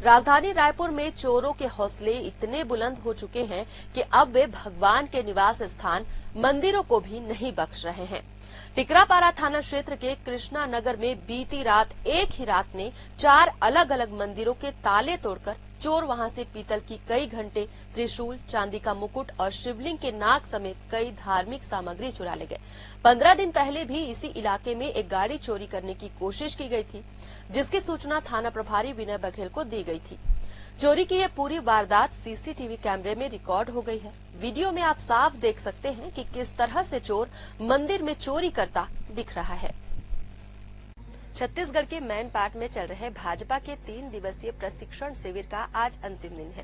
राजधानी रायपुर में चोरों के हौसले इतने बुलंद हो चुके हैं कि अब वे भगवान के निवास स्थान मंदिरों को भी नहीं बख्श रहे हैं। टिकरापारा थाना क्षेत्र के कृष्णा नगर में बीती रात एक ही रात में 4 अलग अलग मंदिरों के ताले तोड़कर चोर वहां से पीतल की कई घंटे, त्रिशूल, चांदी का मुकुट और शिवलिंग के नाग समेत कई धार्मिक सामग्री चुरा ले गए। 15 दिन पहले भी इसी इलाके में एक गाड़ी चोरी करने की कोशिश की गई थी, जिसकी सूचना थाना प्रभारी विनय बघेल को दी गई थी। चोरी की यह पूरी वारदात सीसीटीवी कैमरे में रिकॉर्ड हो गई है। वीडियो में आप साफ देख सकते हैं कि किस तरह से चोर मंदिर में चोरी करता दिख रहा है। छत्तीसगढ़ के मैनपाट में चल रहे भाजपा के 3 दिवसीय प्रशिक्षण शिविर का आज अंतिम दिन है।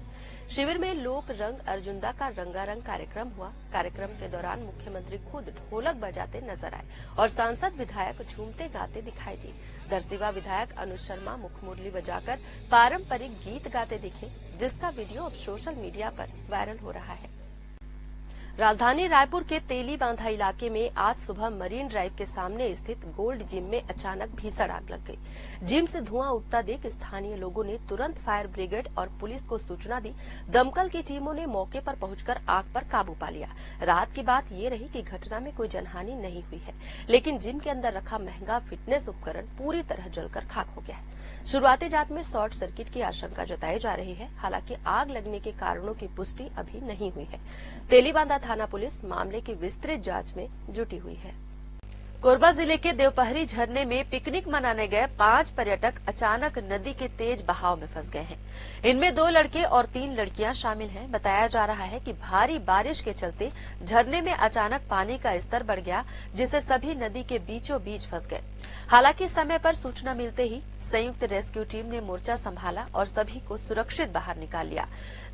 शिविर में लोक रंग अर्जुनदा का रंगारंग कार्यक्रम हुआ। कार्यक्रम के दौरान मुख्यमंत्री खुद ढोलक बजाते नजर आए और सांसद विधायक झूमते गाते दिखाई दिए। दरसिवा विधायक अनुज शर्मा मुखमुरली बजाकर पारंपरिक गीत गाते दिखे, जिसका वीडियो अब सोशल मीडिया पर वायरल हो रहा है। राजधानी रायपुर के तेली बांधा इलाके में आज सुबह मरीन ड्राइव के सामने स्थित गोल्ड जिम में अचानक भीषण आग लग गई। जिम से धुआं उठता देख स्थानीय लोगों ने तुरंत फायर ब्रिगेड और पुलिस को सूचना दी। दमकल की टीमों ने मौके पर पहुंचकर आग पर काबू पा लिया। रात की बात ये रही कि घटना में कोई जनहानि नहीं हुई है, लेकिन जिम के अंदर रखा महंगा फिटनेस उपकरण पूरी तरह जलकर खाक हो गया है। शुरुआती जांच में शॉर्ट सर्किट की आशंका जताई जा रही है। हालांकि आग लगने के कारणों की पुष्टि अभी नहीं हुई है। तेलीबांधा थाना पुलिस मामले की विस्तृत जांच में जुटी हुई है। कोरबा जिले के देवपहरी झरने में पिकनिक मनाने गए 5 पर्यटक अचानक नदी के तेज बहाव में फंस गए हैं। इनमें 2 लड़के और 3 लड़कियां शामिल हैं। बताया जा रहा है कि भारी बारिश के चलते झरने में अचानक पानी का स्तर बढ़ गया, जिससे सभी नदी के बीचों बीच फंस गए। हालांकि समय पर सूचना मिलते ही संयुक्त रेस्क्यू टीम ने मोर्चा संभाला और सभी को सुरक्षित बाहर निकाल लिया।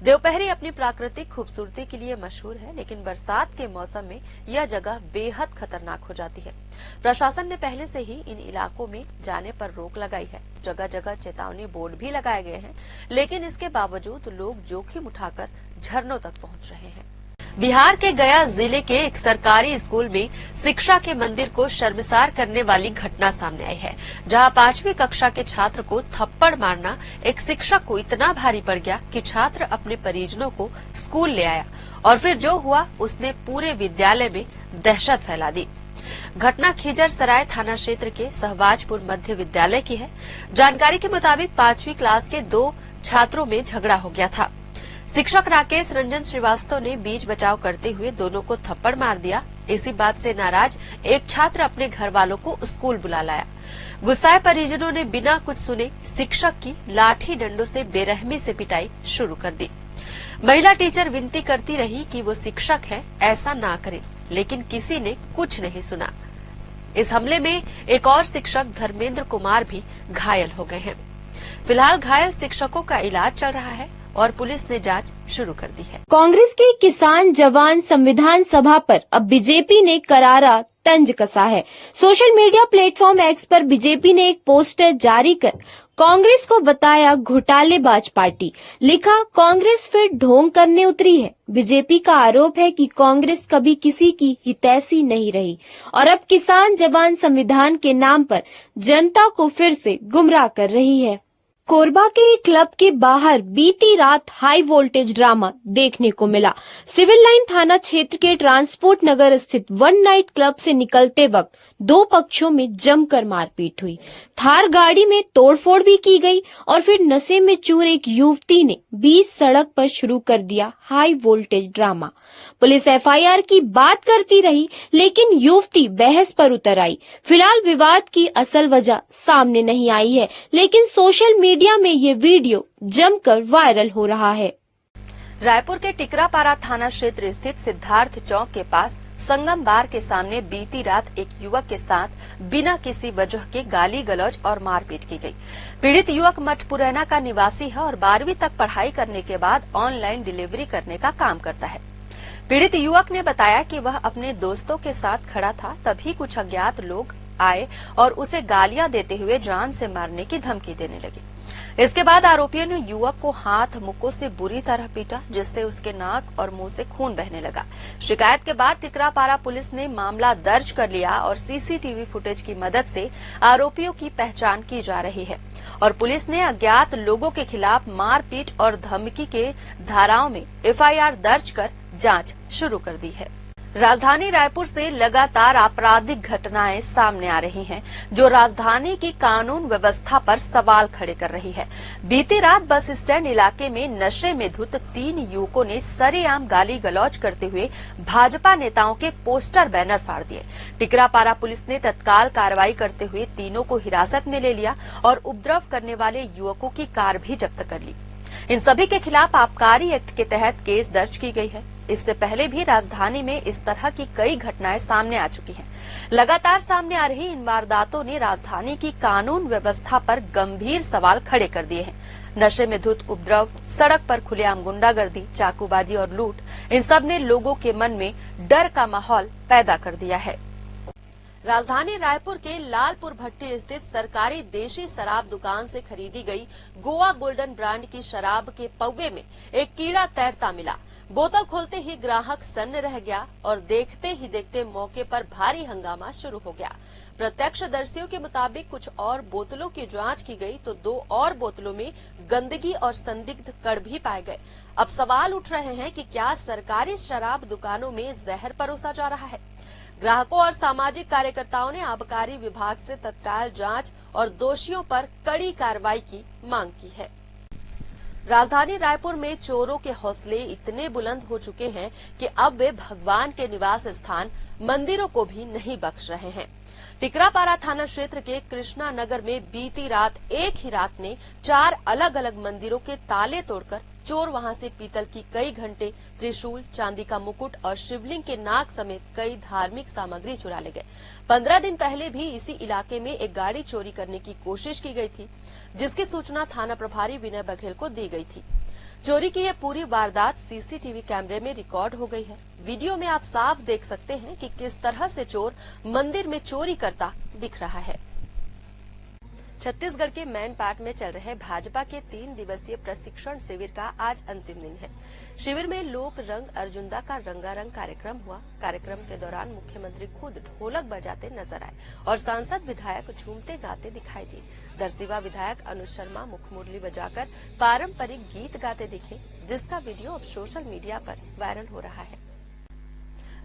देवपहरी अपनी प्राकृतिक खूबसूरती के लिए मशहूर है, लेकिन बरसात के मौसम में यह जगह बेहद खतरनाक हो जाती है। प्रशासन ने पहले से ही इन इलाकों में जाने पर रोक लगाई है। जगह जगह चेतावनी बोर्ड भी लगाए गए हैं, लेकिन इसके बावजूद लोग जोखिम उठाकर झरनों तक पहुंच रहे हैं। बिहार के गया जिले के एक सरकारी स्कूल में शिक्षा के मंदिर को शर्मसार करने वाली घटना सामने आई है, जहां 5वीं कक्षा के छात्र को थप्पड़ मारना एक शिक्षक को इतना भारी पड़ गया कि छात्र अपने परिजनों को स्कूल ले आया और फिर जो हुआ उसने पूरे विद्यालय में दहशत फैला दी। घटना खिजर सराय थाना क्षेत्र के सहबाजपुर मध्य विद्यालय की है। जानकारी के मुताबिक 5वीं क्लास के 2 छात्रों में झगड़ा हो गया था। शिक्षक राकेश रंजन श्रीवास्तव ने बीच बचाव करते हुए दोनों को थप्पड़ मार दिया। इसी बात से नाराज एक छात्र अपने घर वालों को स्कूल बुला लाया। गुस्साए परिजनों ने बिना कुछ सुने शिक्षक की लाठी डंडों से बेरहमी से पिटाई शुरू कर दी। महिला टीचर विनती करती रही कि वो शिक्षक है, ऐसा ना करें, लेकिन किसी ने कुछ नहीं सुना। इस हमले में एक और शिक्षक धर्मेंद्र कुमार भी घायल हो गए हैं। फिलहाल घायल शिक्षकों का इलाज चल रहा है और पुलिस ने जांच शुरू कर दी है। कांग्रेस के किसान जवान संविधान सभा पर अब बीजेपी ने करारा तंज कसा है। सोशल मीडिया प्लेटफॉर्म एक्स पर बीजेपी ने एक पोस्टर जारी कर कांग्रेस को बताया घोटालेबाज पार्टी। लिखा, कांग्रेस फिर ढोंग करने उतरी है। बीजेपी का आरोप है कि कांग्रेस कभी किसी की हितैषी नहीं रही और अब किसान जवान संविधान के नाम पर जनता को फिर से गुमराह कर रही है। कोरबा के एक क्लब के बाहर बीती रात हाई वोल्टेज ड्रामा देखने को मिला। सिविल लाइन थाना क्षेत्र के ट्रांसपोर्ट नगर स्थित वन नाइट क्लब से निकलते वक्त 2 पक्षों में जमकर मारपीट हुई। थार गाड़ी में तोड़फोड़ भी की गई और फिर नशे में चूर एक युवती ने बीच सड़क पर शुरू कर दिया high voltage drama. Police FIR की बात करती रही, लेकिन युवती बहस पर उतर आई। फिलहाल विवाद की असल वजह सामने नहीं आई है, लेकिन सोशल मीडिया में ये वीडियो जमकर वायरल हो रहा है। रायपुर के टिकरापारा थाना क्षेत्र स्थित सिद्धार्थ चौक के पास संगम बार के सामने बीती रात एक युवक के साथ बिना किसी वजह के गाली गलौज और मारपीट की गई। पीड़ित युवक मठपुरैना का निवासी है और 12वीं तक पढ़ाई करने के बाद ऑनलाइन डिलीवरी करने का काम करता है। पीड़ित युवक ने बताया कि वह अपने दोस्तों के साथ खड़ा था, तभी कुछ अज्ञात लोग आए और उसे गालियां देते हुए जान से मारने की धमकी देने लगे। इसके बाद आरोपियों ने युवक को हाथ मुक्कों से बुरी तरह पीटा, जिससे उसके नाक और मुंह से खून बहने लगा। शिकायत के बाद टिकरापारा पुलिस ने मामला दर्ज कर लिया और सीसीटीवी फुटेज की मदद से आरोपियों की पहचान की जा रही है और पुलिस ने अज्ञात लोगों के खिलाफ मारपीट और धमकी के धाराओं में एफआईआर दर्ज कर जांच शुरू कर दी है। राजधानी रायपुर से लगातार आपराधिक घटनाएं सामने आ रही हैं, जो राजधानी की कानून व्यवस्था पर सवाल खड़े कर रही है। बीती रात बस स्टैंड इलाके में नशे में धुत 3 युवकों ने सरेआम गाली गलौज करते हुए भाजपा नेताओं के पोस्टर बैनर फाड़ दिए। टिकरापारा पुलिस ने तत्काल कार्रवाई करते हुए तीनों को हिरासत में ले लिया और उपद्रव करने वाले युवकों की कार भी जब्त कर ली। इन सभी के खिलाफ आबकारी एक्ट के तहत केस दर्ज की गई है। इससे पहले भी राजधानी में इस तरह की कई घटनाएं सामने आ चुकी हैं। लगातार सामने आ रही इन वारदातों ने राजधानी की कानून व्यवस्था पर गंभीर सवाल खड़े कर दिए हैं। नशे में धुत उपद्रव, सड़क पर खुलेआम गुंडागर्दी, चाकूबाजी और लूट, इन सब ने लोगों के मन में डर का माहौल पैदा कर दिया है। राजधानी रायपुर के लालपुर भट्टी स्थित सरकारी देशी शराब दुकान से खरीदी गई गोवा गोल्डन ब्रांड की शराब के पौवे में एक कीड़ा तैरता मिला। बोतल खोलते ही ग्राहक सन्न रह गया और देखते ही देखते मौके पर भारी हंगामा शुरू हो गया। प्रत्यक्षदर्शियों के मुताबिक कुछ और बोतलों की जांच की गई तो 2 और बोतलों में गंदगी और संदिग्ध कण भी पाए गए। अब सवाल उठ रहे हैं कि क्या सरकारी शराब दुकानों में जहर परोसा जा रहा है। ग्राहकों और सामाजिक कार्यकर्ताओं ने आबकारी विभाग से तत्काल जांच और दोषियों पर कड़ी कार्रवाई की मांग की है। राजधानी रायपुर में चोरों के हौसले इतने बुलंद हो चुके हैं कि अब वे भगवान के निवास स्थान मंदिरों को भी नहीं बख्श रहे हैं। टिकरापारा थाना क्षेत्र के कृष्णा नगर में बीती रात एक ही रात में 4 अलग अलग मंदिरों के ताले तोड़कर चोर वहां से पीतल की कई घंटे, त्रिशूल, चांदी का मुकुट और शिवलिंग के नाग समेत कई धार्मिक सामग्री चुरा ले गए। 15 दिन पहले भी इसी इलाके में एक गाड़ी चोरी करने की कोशिश की गई थी, जिसकी सूचना थाना प्रभारी विनय बघेल को दी गई थी। चोरी की यह पूरी वारदात सीसीटीवी कैमरे में रिकॉर्ड हो गई है। वीडियो में आप साफ देख सकते हैं कि किस तरह से चोर मंदिर में चोरी करता दिख रहा है। छत्तीसगढ़ के मैनपाट में चल रहे भाजपा के 3 दिवसीय प्रशिक्षण शिविर का आज अंतिम दिन है। शिविर में लोक रंग अर्जुंदा का रंगारंग कार्यक्रम हुआ। कार्यक्रम के दौरान मुख्यमंत्री खुद ढोलक बजाते नजर आए और सांसद विधायक झूमते गाते दिखाई दिए। दरसिवा विधायक अनुज शर्मा मुखमुरली बजाकर पारंपरिक गीत गाते दिखे, जिसका वीडियो अब सोशल मीडिया पर वायरल हो रहा है।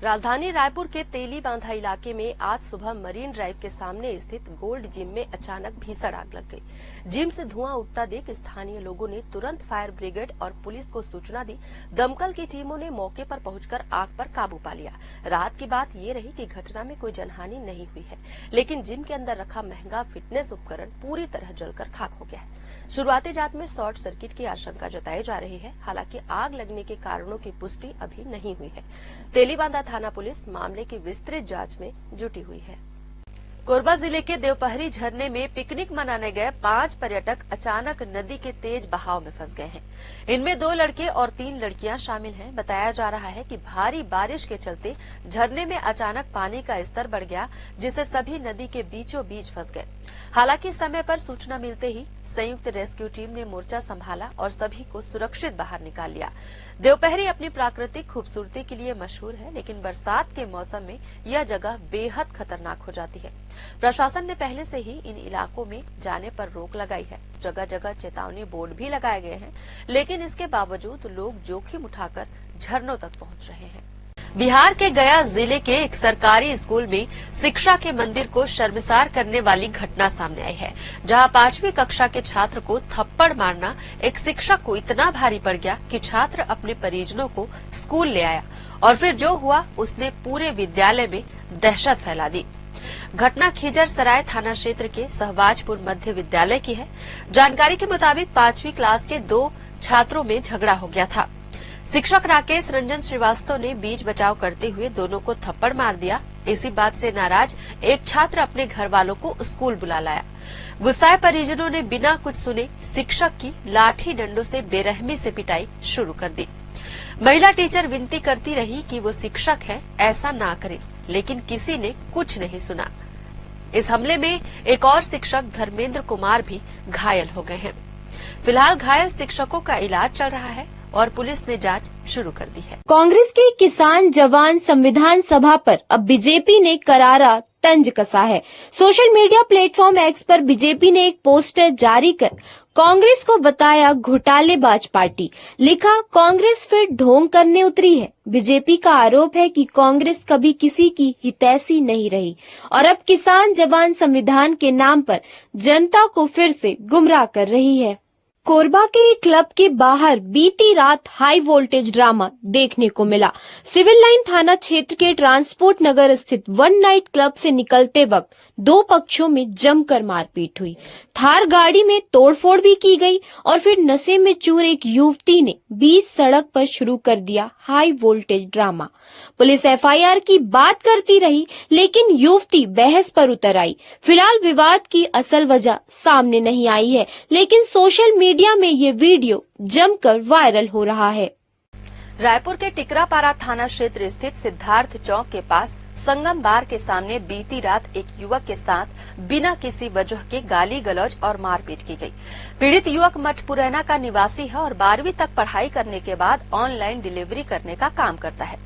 राजधानी रायपुर के तेली बांधा इलाके में आज सुबह मरीन ड्राइव के सामने स्थित गोल्ड जिम में अचानक भीषण आग लग गई। जिम से धुआं उठता देख स्थानीय लोगों ने तुरंत फायर ब्रिगेड और पुलिस को सूचना दी। दमकल की टीमों ने मौके पर पहुंचकर आग पर काबू पा लिया। रात की बात ये रही कि घटना में कोई जनहानि नहीं हुई है, लेकिन जिम के अंदर रखा महंगा फिटनेस उपकरण पूरी तरह जलकर खाक हो गया है। शुरुआती जांच में शॉर्ट सर्किट की आशंका जताई जा रही है। हालांकि आग लगने के कारणों की पुष्टि अभी नहीं हुई है। तेलीबांधा थाना पुलिस मामले की विस्तृत जांच में जुटी हुई है। कोरबा जिले के देवपहरी झरने में पिकनिक मनाने गए 5 पर्यटक अचानक नदी के तेज बहाव में फंस गए हैं। इनमें 2 लड़के और 3 लड़कियां शामिल हैं। बताया जा रहा है कि भारी बारिश के चलते झरने में अचानक पानी का स्तर बढ़ गया, जिससे सभी नदी के बीचों बीच फंस गए। हालांकि समय पर सूचना मिलते ही संयुक्त रेस्क्यू टीम ने मोर्चा संभाला और सभी को सुरक्षित बाहर निकाल लिया। देवपहरी अपनी प्राकृतिक खूबसूरती के लिए मशहूर है, लेकिन बरसात के मौसम में यह जगह बेहद खतरनाक हो जाती है। प्रशासन ने पहले से ही इन इलाकों में जाने पर रोक लगाई है। जगह जगह चेतावनी बोर्ड भी लगाए गए हैं, लेकिन इसके बावजूद लोग जोखिम उठाकर झरनों तक पहुंच रहे हैं। बिहार के गया जिले के एक सरकारी स्कूल में शिक्षा के मंदिर को शर्मसार करने वाली घटना सामने आई है, जहां 5वीं कक्षा के छात्र को थप्पड़ मारना एक शिक्षक को इतना भारी पड़ गया कि छात्र अपने परिजनों को स्कूल ले आया और फिर जो हुआ उसने पूरे विद्यालय में दहशत फैला दी। घटना खिजर सराय थाना क्षेत्र के सहबाजपुर मध्य विद्यालय की है। जानकारी के मुताबिक 5वीं क्लास के 2 छात्रों में झगड़ा हो गया था। शिक्षक राकेश रंजन श्रीवास्तव ने बीच बचाव करते हुए दोनों को थप्पड़ मार दिया। इसी बात से नाराज एक छात्र अपने घर वालों को स्कूल बुला लाया। गुस्साए परिजनों ने बिना कुछ सुने शिक्षक की लाठी डंडों से बेरहमी से पिटाई शुरू कर दी। महिला टीचर विनती करती रही कि वो शिक्षक है, ऐसा ना करें, लेकिन किसी ने कुछ नहीं सुना। इस हमले में एक और शिक्षक धर्मेंद्र कुमार भी घायल हो गए हैं। फिलहाल घायल शिक्षकों का इलाज चल रहा है और पुलिस ने जांच शुरू कर दी है। कांग्रेस के किसान जवान संविधान सभा पर अब बीजेपी ने करारा तंज कसा है। सोशल मीडिया प्लेटफॉर्म एक्स पर बीजेपी ने एक पोस्टर जारी कर कांग्रेस को बताया घोटालेबाज पार्टी। लिखा, कांग्रेस फिर ढोंग करने उतरी है। बीजेपी का आरोप है कि कांग्रेस कभी किसी की हितैषी नहीं रही और अब किसान जवान संविधान के नाम पर जनता को फिर से गुमराह कर रही है। कोरबा के एक क्लब के बाहर बीती रात हाई वोल्टेज ड्रामा देखने को मिला। सिविल लाइन थाना क्षेत्र के ट्रांसपोर्ट नगर स्थित वन नाइट क्लब से निकलते वक्त 2 पक्षों में जमकर मारपीट हुई। थार गाड़ी में तोड़फोड़ भी की गई और फिर नशे में चूर एक युवती ने बीच सड़क पर शुरू कर दिया high voltage drama. Police FIR की बात करती रही, लेकिन युवती बहस पर उतर आई। फिलहाल विवाद की असल वजह सामने नहीं आई है, लेकिन सोशल मीडिया में ये वीडियो जमकर वायरल हो रहा है। रायपुर के टिकरापारा थाना क्षेत्र स्थित सिद्धार्थ चौक के पास संगम बार के सामने बीती रात एक युवक के साथ बिना किसी वजह के गाली गलौज और मारपीट की गई। पीड़ित युवक मठपुरैना का निवासी है और 12वीं तक पढ़ाई करने के बाद ऑनलाइन डिलीवरी करने का काम करता है।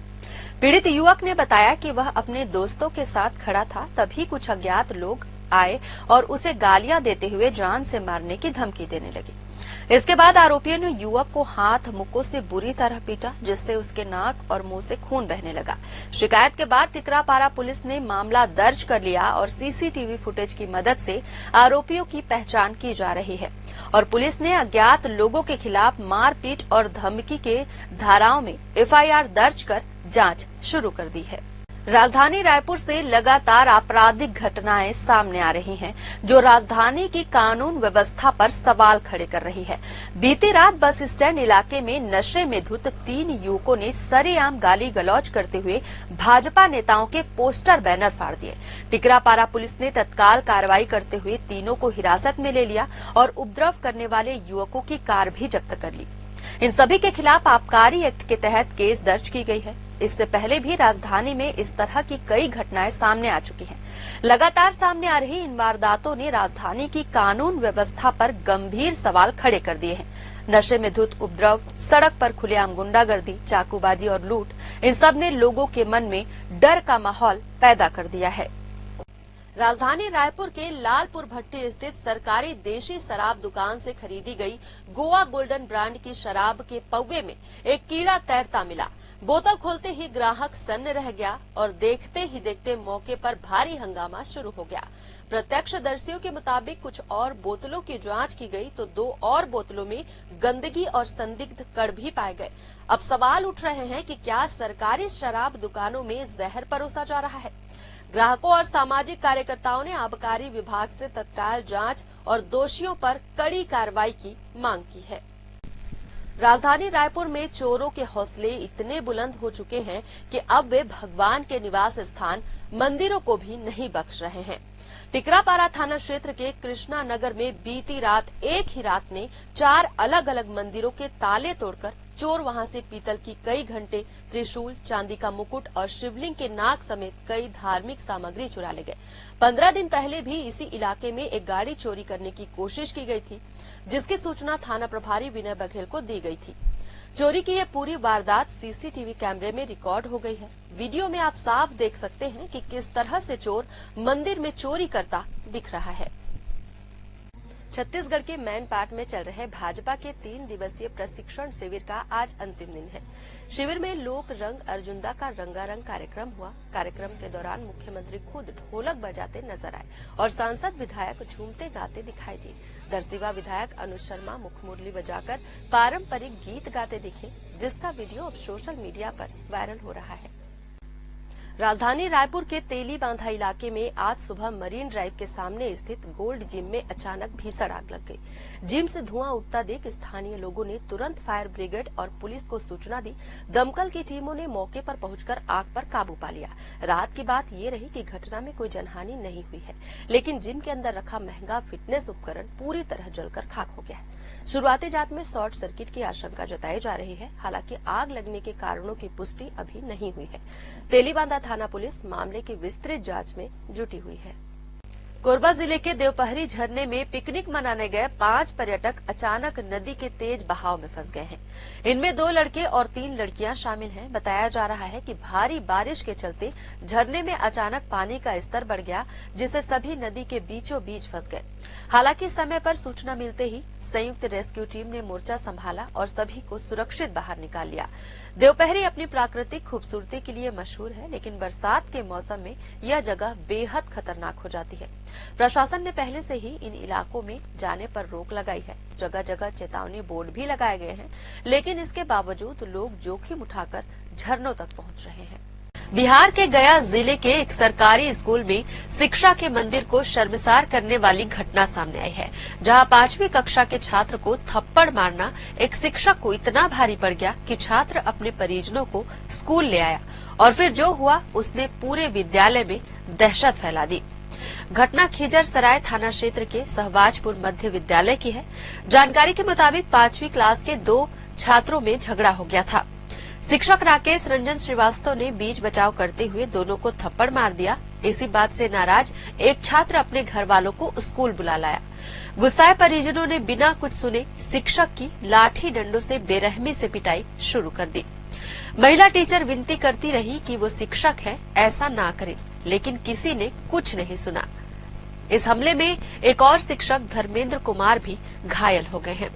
पीड़ित युवक ने बताया कि वह अपने दोस्तों के साथ खड़ा था, तभी कुछ अज्ञात लोग आए और उसे गालियां देते हुए जान से मारने की धमकी देने लगे। इसके बाद आरोपियों ने युवक को हाथ मुक्कों से बुरी तरह पीटा, जिससे उसके नाक और मुंह से खून बहने लगा। शिकायत के बाद टिकरापारा पुलिस ने मामला दर्ज कर लिया और सीसीटीवी फुटेज की मदद से आरोपियों की पहचान की जा रही है और पुलिस ने अज्ञात लोगों के खिलाफ मारपीट और धमकी के धाराओं में एफआईआर दर्ज कर जांच शुरू कर दी है। राजधानी रायपुर से लगातार आपराधिक घटनाएं सामने आ रही हैं, जो राजधानी की कानून व्यवस्था पर सवाल खड़े कर रही है। बीती रात बस स्टैंड इलाके में नशे में धुत 3 युवकों ने सरेआम गाली गलौज करते हुए भाजपा नेताओं के पोस्टर बैनर फाड़ दिए। टिकरापारा पुलिस ने तत्काल कार्रवाई करते हुए तीनों को हिरासत में ले लिया और उपद्रव करने वाले युवकों की कार भी जब्त कर ली। इन सभी के खिलाफ आबकारी एक्ट के तहत केस दर्ज की गई है। इससे पहले भी राजधानी में इस तरह की कई घटनाएं सामने आ चुकी हैं। लगातार सामने आ रही इन वारदातों ने राजधानी की कानून व्यवस्था पर गंभीर सवाल खड़े कर दिए हैं। नशे में धुत उपद्रव, सड़क पर खुलेआम गुंडागर्दी, चाकूबाजी और लूट, इन सब ने लोगों के मन में डर का माहौल पैदा कर दिया है। राजधानी रायपुर के लालपुर भट्टी स्थित सरकारी देशी शराब दुकान से खरीदी गई गोवा गोल्डन ब्रांड की शराब के पौवे में एक कीड़ा तैरता मिला। बोतल खोलते ही ग्राहक सन्न रह गया और देखते ही देखते मौके पर भारी हंगामा शुरू हो गया। प्रत्यक्षदर्शियों के मुताबिक कुछ और बोतलों की जांच की गई तो 2 और बोतलों में गंदगी और संदिग्ध कण भी पाए गए। अब सवाल उठ रहे हैं कि क्या सरकारी शराब दुकानों में जहर परोसा जा रहा है? ग्राहकों और सामाजिक कार्यकर्ताओं ने आबकारी विभाग से तत्काल जांच और दोषियों पर कड़ी कार्रवाई की मांग की है। राजधानी रायपुर में चोरों के हौसले इतने बुलंद हो चुके हैं कि अब वे भगवान के निवास स्थान मंदिरों को भी नहीं बख्श रहे हैं। टिकरापारा थाना क्षेत्र के कृष्णा नगर में बीती रात एक ही रात में 4 अलग अलग मंदिरों के ताले तोड़कर चोर वहां से पीतल की कई घंटे, त्रिशूल, चांदी का मुकुट और शिवलिंग के नाग समेत कई धार्मिक सामग्री चुरा ले गए। 15 दिन पहले भी इसी इलाके में एक गाड़ी चोरी करने की कोशिश की गई थी, जिसकी सूचना थाना प्रभारी विनय बघेल को दी गई थी। चोरी की यह पूरी वारदात सीसीटीवी कैमरे में रिकॉर्ड हो गई है। वीडियो में आप साफ देख सकते हैं कि किस तरह से चोर मंदिर में चोरी करता दिख रहा है। छत्तीसगढ़ के मैनपाट में चल रहे भाजपा के 3 दिवसीय प्रशिक्षण शिविर का आज अंतिम दिन है। शिविर में लोक रंग अर्जुंदा का रंगारंग कार्यक्रम हुआ। कार्यक्रम के दौरान मुख्यमंत्री खुद ढोलक बजाते नजर आए और सांसद विधायक झूमते गाते दिखाई दिए। दरसिवा विधायक अनुज शर्मा मुखमुरली बजाकर पारंपरिक गीत गाते दिखे, जिसका वीडियो अब सोशल मीडिया पर वायरल हो रहा है। राजधानी रायपुर के तेली बांधा इलाके में आज सुबह मरीन ड्राइव के सामने स्थित गोल्ड जिम में अचानक भीषण आग लग गई। जिम से धुआं उठता देख स्थानीय लोगों ने तुरंत फायर ब्रिगेड और पुलिस को सूचना दी। दमकल की टीमों ने मौके पर पहुंचकर आग पर काबू पा लिया। रात की बात ये रही कि घटना में कोई जनहानि नहीं हुई है, लेकिन जिम के अंदर रखा महंगा फिटनेस उपकरण पूरी तरह जलकर खाक हो गया है। शुरुआती जांच में शॉर्ट सर्किट की आशंका जताई जा रही है। हालांकि आग लगने के कारणों की पुष्टि अभी नहीं हुई है। तेलीबांधा थाना पुलिस मामले की विस्तृत जांच में जुटी हुई है। कोरबा जिले के देवपहरी झरने में पिकनिक मनाने गए 5 पर्यटक अचानक नदी के तेज बहाव में फंस गए हैं। इनमें 2 लड़के और 3 लड़कियां शामिल हैं। बताया जा रहा है कि भारी बारिश के चलते झरने में अचानक पानी का स्तर बढ़ गया, जिससे सभी नदी के बीचों बीच फंस गए। हालांकि समय पर सूचना मिलते ही संयुक्त रेस्क्यू टीम ने मोर्चा संभाला और सभी को सुरक्षित बाहर निकाल लिया। देवपहरी अपनी प्राकृतिक खूबसूरती के लिए मशहूर है, लेकिन बरसात के मौसम में यह जगह बेहद खतरनाक हो जाती है। प्रशासन ने पहले से ही इन इलाकों में जाने पर रोक लगाई है। जगह जगह चेतावनी बोर्ड भी लगाए गए हैं, लेकिन इसके बावजूद लोग जोखिम उठाकर झरनों तक पहुंच रहे हैं। बिहार के गया जिले के एक सरकारी स्कूल में शिक्षा के मंदिर को शर्मसार करने वाली घटना सामने आई है, जहां 5वीं कक्षा के छात्र को थप्पड़ मारना एक शिक्षक को इतना भारी पड़ गया कि छात्र अपने परिजनों को स्कूल ले आया और फिर जो हुआ उसने पूरे विद्यालय में दहशत फैला दी। घटना खिजर सराय थाना क्षेत्र के सहबाजपुर मध्य विद्यालय की है। जानकारी के मुताबिक 5वीं क्लास के 2 छात्रों में झगड़ा हो गया था। शिक्षक राकेश रंजन श्रीवास्तव ने बीच बचाव करते हुए दोनों को थप्पड़ मार दिया। इसी बात से नाराज एक छात्र अपने घर वालों को स्कूल बुला लाया। गुस्साए परिजनों ने बिना कुछ सुने शिक्षक की लाठी डंडों से बेरहमी से पिटाई शुरू कर दी। महिला टीचर विनती करती रही कि वो शिक्षक है, ऐसा ना करें, लेकिन किसी ने कुछ नहीं सुना। इस हमले में एक और शिक्षक धर्मेंद्र कुमार भी घायल हो गए हैं।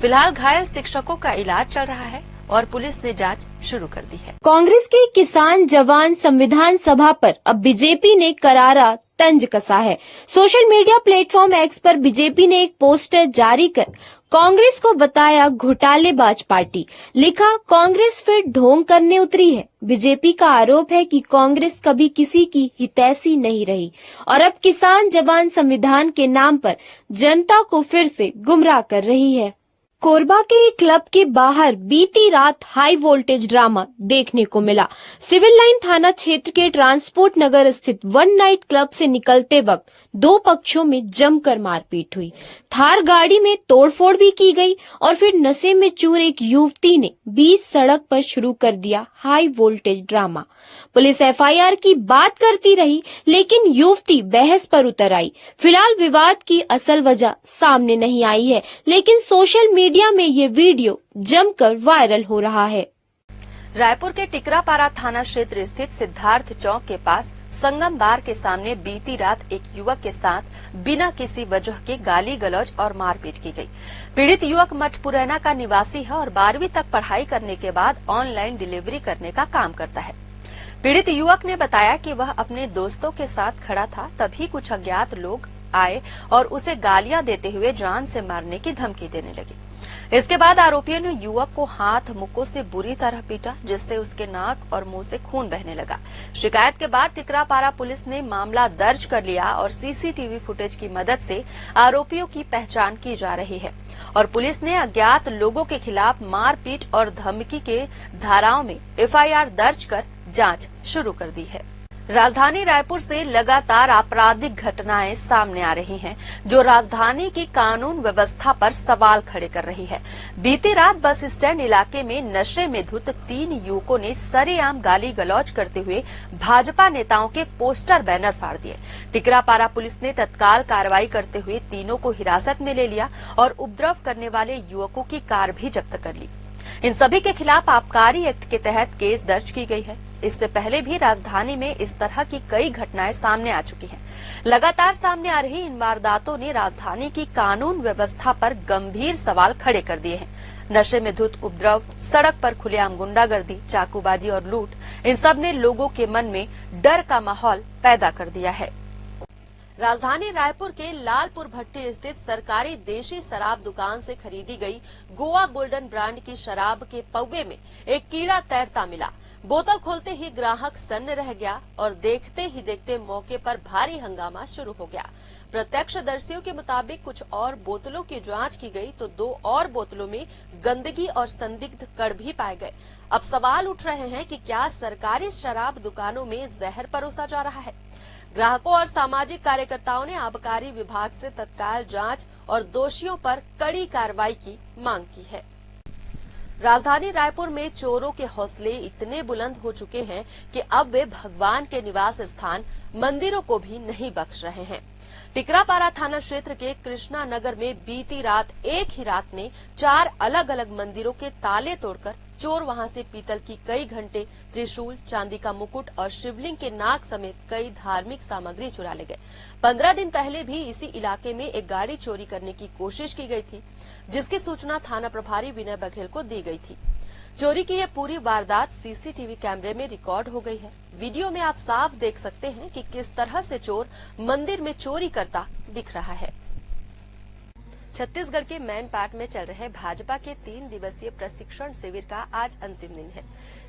फिलहाल घायल शिक्षकों का इलाज चल रहा है और पुलिस ने जांच शुरू कर दी है। कांग्रेस के किसान जवान संविधान सभा पर अब बीजेपी ने करारा तंज कसा है। सोशल मीडिया प्लेटफॉर्म एक्स पर बीजेपी ने एक पोस्टर जारी कर कांग्रेस को बताया घोटालेबाज पार्टी। लिखा, कांग्रेस फिर ढोंग करने उतरी है। बीजेपी का आरोप है कि कांग्रेस कभी किसी की हितैषी नहीं रही और अब किसान जवान संविधान के नाम पर जनता को फिर से गुमराह कर रही है। कोरबा के एक क्लब के बाहर बीती रात हाई वोल्टेज ड्रामा देखने को मिला। सिविल लाइन थाना क्षेत्र के ट्रांसपोर्ट नगर स्थित वन नाइट क्लब से निकलते वक्त दो पक्षों में जमकर मारपीट हुई। थार गाड़ी में तोड़फोड़ भी की गई और फिर नशे में चूर एक युवती ने बीच सड़क पर शुरू कर दिया high voltage drama. Police FIR की बात करती रही, लेकिन युवती बहस पर उतर आई। फिलहाल विवाद की असल वजह सामने नहीं आई है, लेकिन सोशल मीडिया में ये वीडियो जमकर वायरल हो रहा है। रायपुर के टिकरापारा थाना क्षेत्र स्थित सिद्धार्थ चौक के पास संगम बार के सामने बीती रात एक युवक के साथ बिना किसी वजह के गाली गलौज और मारपीट की गई। पीड़ित युवक मठपुरैना का निवासी है और 12वीं तक पढ़ाई करने के बाद ऑनलाइन डिलीवरी करने का काम करता है। पीड़ित युवक ने बताया कि वह अपने दोस्तों के साथ खड़ा था, तभी कुछ अज्ञात लोग आए और उसे गालियां देते हुए जान से मारने की धमकी देने लगे। इसके बाद आरोपियों ने युवक को हाथ मुक्कों से बुरी तरह पीटा, जिससे उसके नाक और मुंह से खून बहने लगा। शिकायत के बाद टिकरापारा पुलिस ने मामला दर्ज कर लिया और सीसीटीवी फुटेज की मदद से आरोपियों की पहचान की जा रही है और पुलिस ने अज्ञात लोगों के खिलाफ मारपीट और धमकी के धाराओं में एफआईआर दर्ज कर जांच शुरू कर दी है। राजधानी रायपुर से लगातार आपराधिक घटनाएं सामने आ रही हैं, जो राजधानी की कानून व्यवस्था पर सवाल खड़े कर रही है। बीती रात बस स्टैंड इलाके में नशे में धुत 3 युवकों ने सरेआम गाली गलौज करते हुए भाजपा नेताओं के पोस्टर बैनर फाड़ दिए। टिकरापारा पुलिस ने तत्काल कार्रवाई करते हुए तीनों को हिरासत में ले लिया और उपद्रव करने वाले युवकों की कार भी जब्त कर ली। इन सभी के खिलाफ आबकारी एक्ट के तहत केस दर्ज की गई है। इससे पहले भी राजधानी में इस तरह की कई घटनाएं सामने आ चुकी हैं। लगातार सामने आ रही इन वारदातों ने राजधानी की कानून व्यवस्था पर गंभीर सवाल खड़े कर दिए हैं। नशे में धुत उपद्रव, सड़क पर खुलेआम गुंडागर्दी, चाकूबाजी और लूट, इन सब ने लोगों के मन में डर का माहौल पैदा कर दिया है। राजधानी रायपुर के लालपुर भट्टी स्थित सरकारी देशी शराब दुकान से खरीदी गई गोवा गोल्डन ब्रांड की शराब के पौवे में एक कीड़ा तैरता मिला। बोतल खोलते ही ग्राहक सन्न रह गया और देखते ही देखते मौके पर भारी हंगामा शुरू हो गया। प्रत्यक्षदर्शियों के मुताबिक कुछ और बोतलों की जांच की गई तो 2 और बोतलों में गंदगी और संदिग्ध कण भी पाए गए। अब सवाल उठ रहे हैं कि क्या सरकारी शराब दुकानों में जहर परोसा जा रहा है। ग्राहकों और सामाजिक कार्यकर्ताओं ने आबकारी विभाग से तत्काल जांच और दोषियों पर कड़ी कार्रवाई की मांग की है। राजधानी रायपुर में चोरों के हौसले इतने बुलंद हो चुके हैं कि अब वे भगवान के निवास स्थान मंदिरों को भी नहीं बख्श रहे हैं। टिकरापारा थाना क्षेत्र के कृष्णा नगर में बीती रात एक ही रात में 4 अलग अलग मंदिरों के ताले तोड़कर चोर वहां से पीतल की कई घंटे, त्रिशूल, चांदी का मुकुट और शिवलिंग के नाग समेत कई धार्मिक सामग्री चुरा ले गए। 15 दिन पहले भी इसी इलाके में एक गाड़ी चोरी करने की कोशिश की गई थी, जिसकी सूचना थाना प्रभारी विनय बघेल को दी गई थी। चोरी की यह पूरी वारदात सीसीटीवी कैमरे में रिकॉर्ड हो गई है। वीडियो में आप साफ देख सकते हैं कि किस तरह से चोर मंदिर में चोरी करता दिख रहा है। छत्तीसगढ़ के मैनपाट में चल रहे भाजपा के 3 दिवसीय प्रशिक्षण शिविर का आज अंतिम दिन है।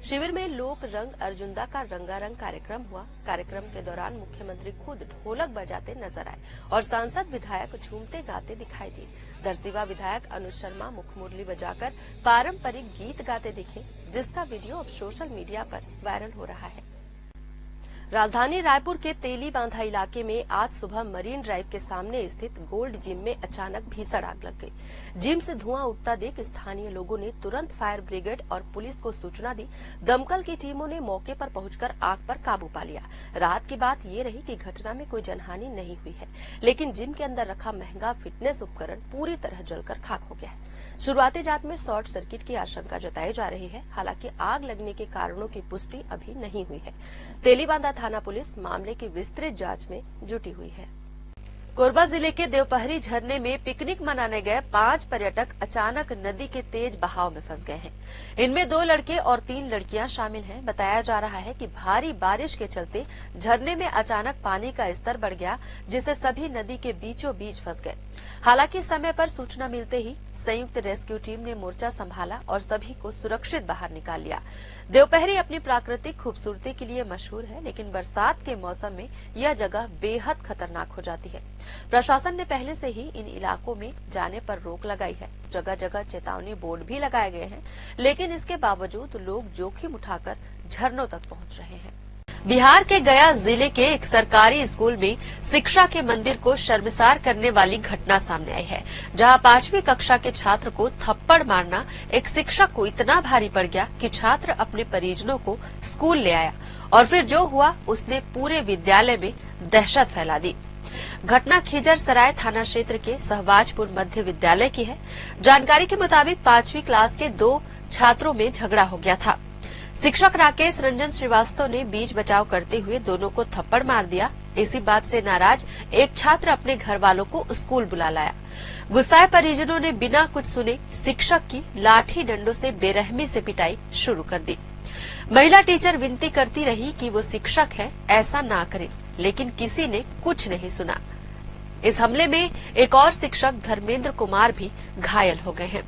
शिविर में लोक रंग अर्जुनदा का रंगारंग कार्यक्रम हुआ। कार्यक्रम के दौरान मुख्यमंत्री खुद ढोलक बजाते नजर आए और सांसद विधायक झूमते गाते दिखाई दिए। दरसिवा विधायक अनुज शर्मा मुखमुरली बजाकर पारंपरिक गीत गाते दिखे, जिसका वीडियो अब सोशल मीडिया पर वायरल हो रहा है। राजधानी रायपुर के तेली बांधा इलाके में आज सुबह मरीन ड्राइव के सामने स्थित गोल्ड जिम में अचानक भीषण आग लग गई। जिम से धुआं उठता देख स्थानीय लोगों ने तुरंत फायर ब्रिगेड और पुलिस को सूचना दी। दमकल की टीमों ने मौके पर पहुंचकर आग पर काबू पा लिया। रात की बात ये रही कि घटना में कोई जनहानि नहीं हुई है, लेकिन जिम के अंदर रखा महंगा फिटनेस उपकरण पूरी तरह जलकर खाक हो गया है। शुरुआती जांच में शॉर्ट सर्किट की आशंका जताई जा रही है। हालांकि आग लगने के कारणों की पुष्टि अभी नहीं हुई है। तेलीबांधा थाना पुलिस मामले की विस्तृत जांच में जुटी हुई है। कोरबा जिले के देवपहरी झरने में पिकनिक मनाने गए 5 पर्यटक अचानक नदी के तेज बहाव में फंस गए हैं। इनमें 2 लड़के और 3 लड़कियां शामिल हैं। बताया जा रहा है कि भारी बारिश के चलते झरने में अचानक पानी का स्तर बढ़ गया, जिससे सभी नदी के बीचों बीच फंस गए। हालांकि समय पर सूचना मिलते ही संयुक्त रेस्क्यू टीम ने मोर्चा संभाला और सभी को सुरक्षित बाहर निकाल लिया। देवपहरी अपनी प्राकृतिक खूबसूरती के लिए मशहूर है, लेकिन बरसात के मौसम में यह जगह बेहद खतरनाक हो जाती है। प्रशासन ने पहले से ही इन इलाकों में जाने पर रोक लगाई है। जगह जगह चेतावनी बोर्ड भी लगाए गए हैं, लेकिन इसके बावजूद लोग जोखिम उठाकर झरनों तक पहुंच रहे हैं। बिहार के गया जिले के एक सरकारी स्कूल में शिक्षा के मंदिर को शर्मसार करने वाली घटना सामने आई है, जहां 5वीं कक्षा के छात्र को थप्पड़ मारना एक शिक्षक को इतना भारी पड़ गया कि छात्र अपने परिजनों को स्कूल ले आया और फिर जो हुआ उसने पूरे विद्यालय में दहशत फैला दी। घटना खिजर सराय थाना क्षेत्र के सहबाजपुर मध्य विद्यालय की है। जानकारी के मुताबिक 5वीं क्लास के 2 छात्रों में झगड़ा हो गया था। शिक्षक राकेश रंजन श्रीवास्तव ने बीच बचाव करते हुए दोनों को थप्पड़ मार दिया। इसी बात से नाराज एक छात्र अपने घर वालों को स्कूल बुला लाया। गुस्साए परिजनों ने बिना कुछ सुने शिक्षक की लाठी डंडों से बेरहमी से पिटाई शुरू कर दी। महिला टीचर विनती करती रही कि वो शिक्षक है, ऐसा ना करें, लेकिन किसी ने कुछ नहीं सुना। इस हमले में एक और शिक्षक धर्मेंद्र कुमार भी घायल हो गए हैं।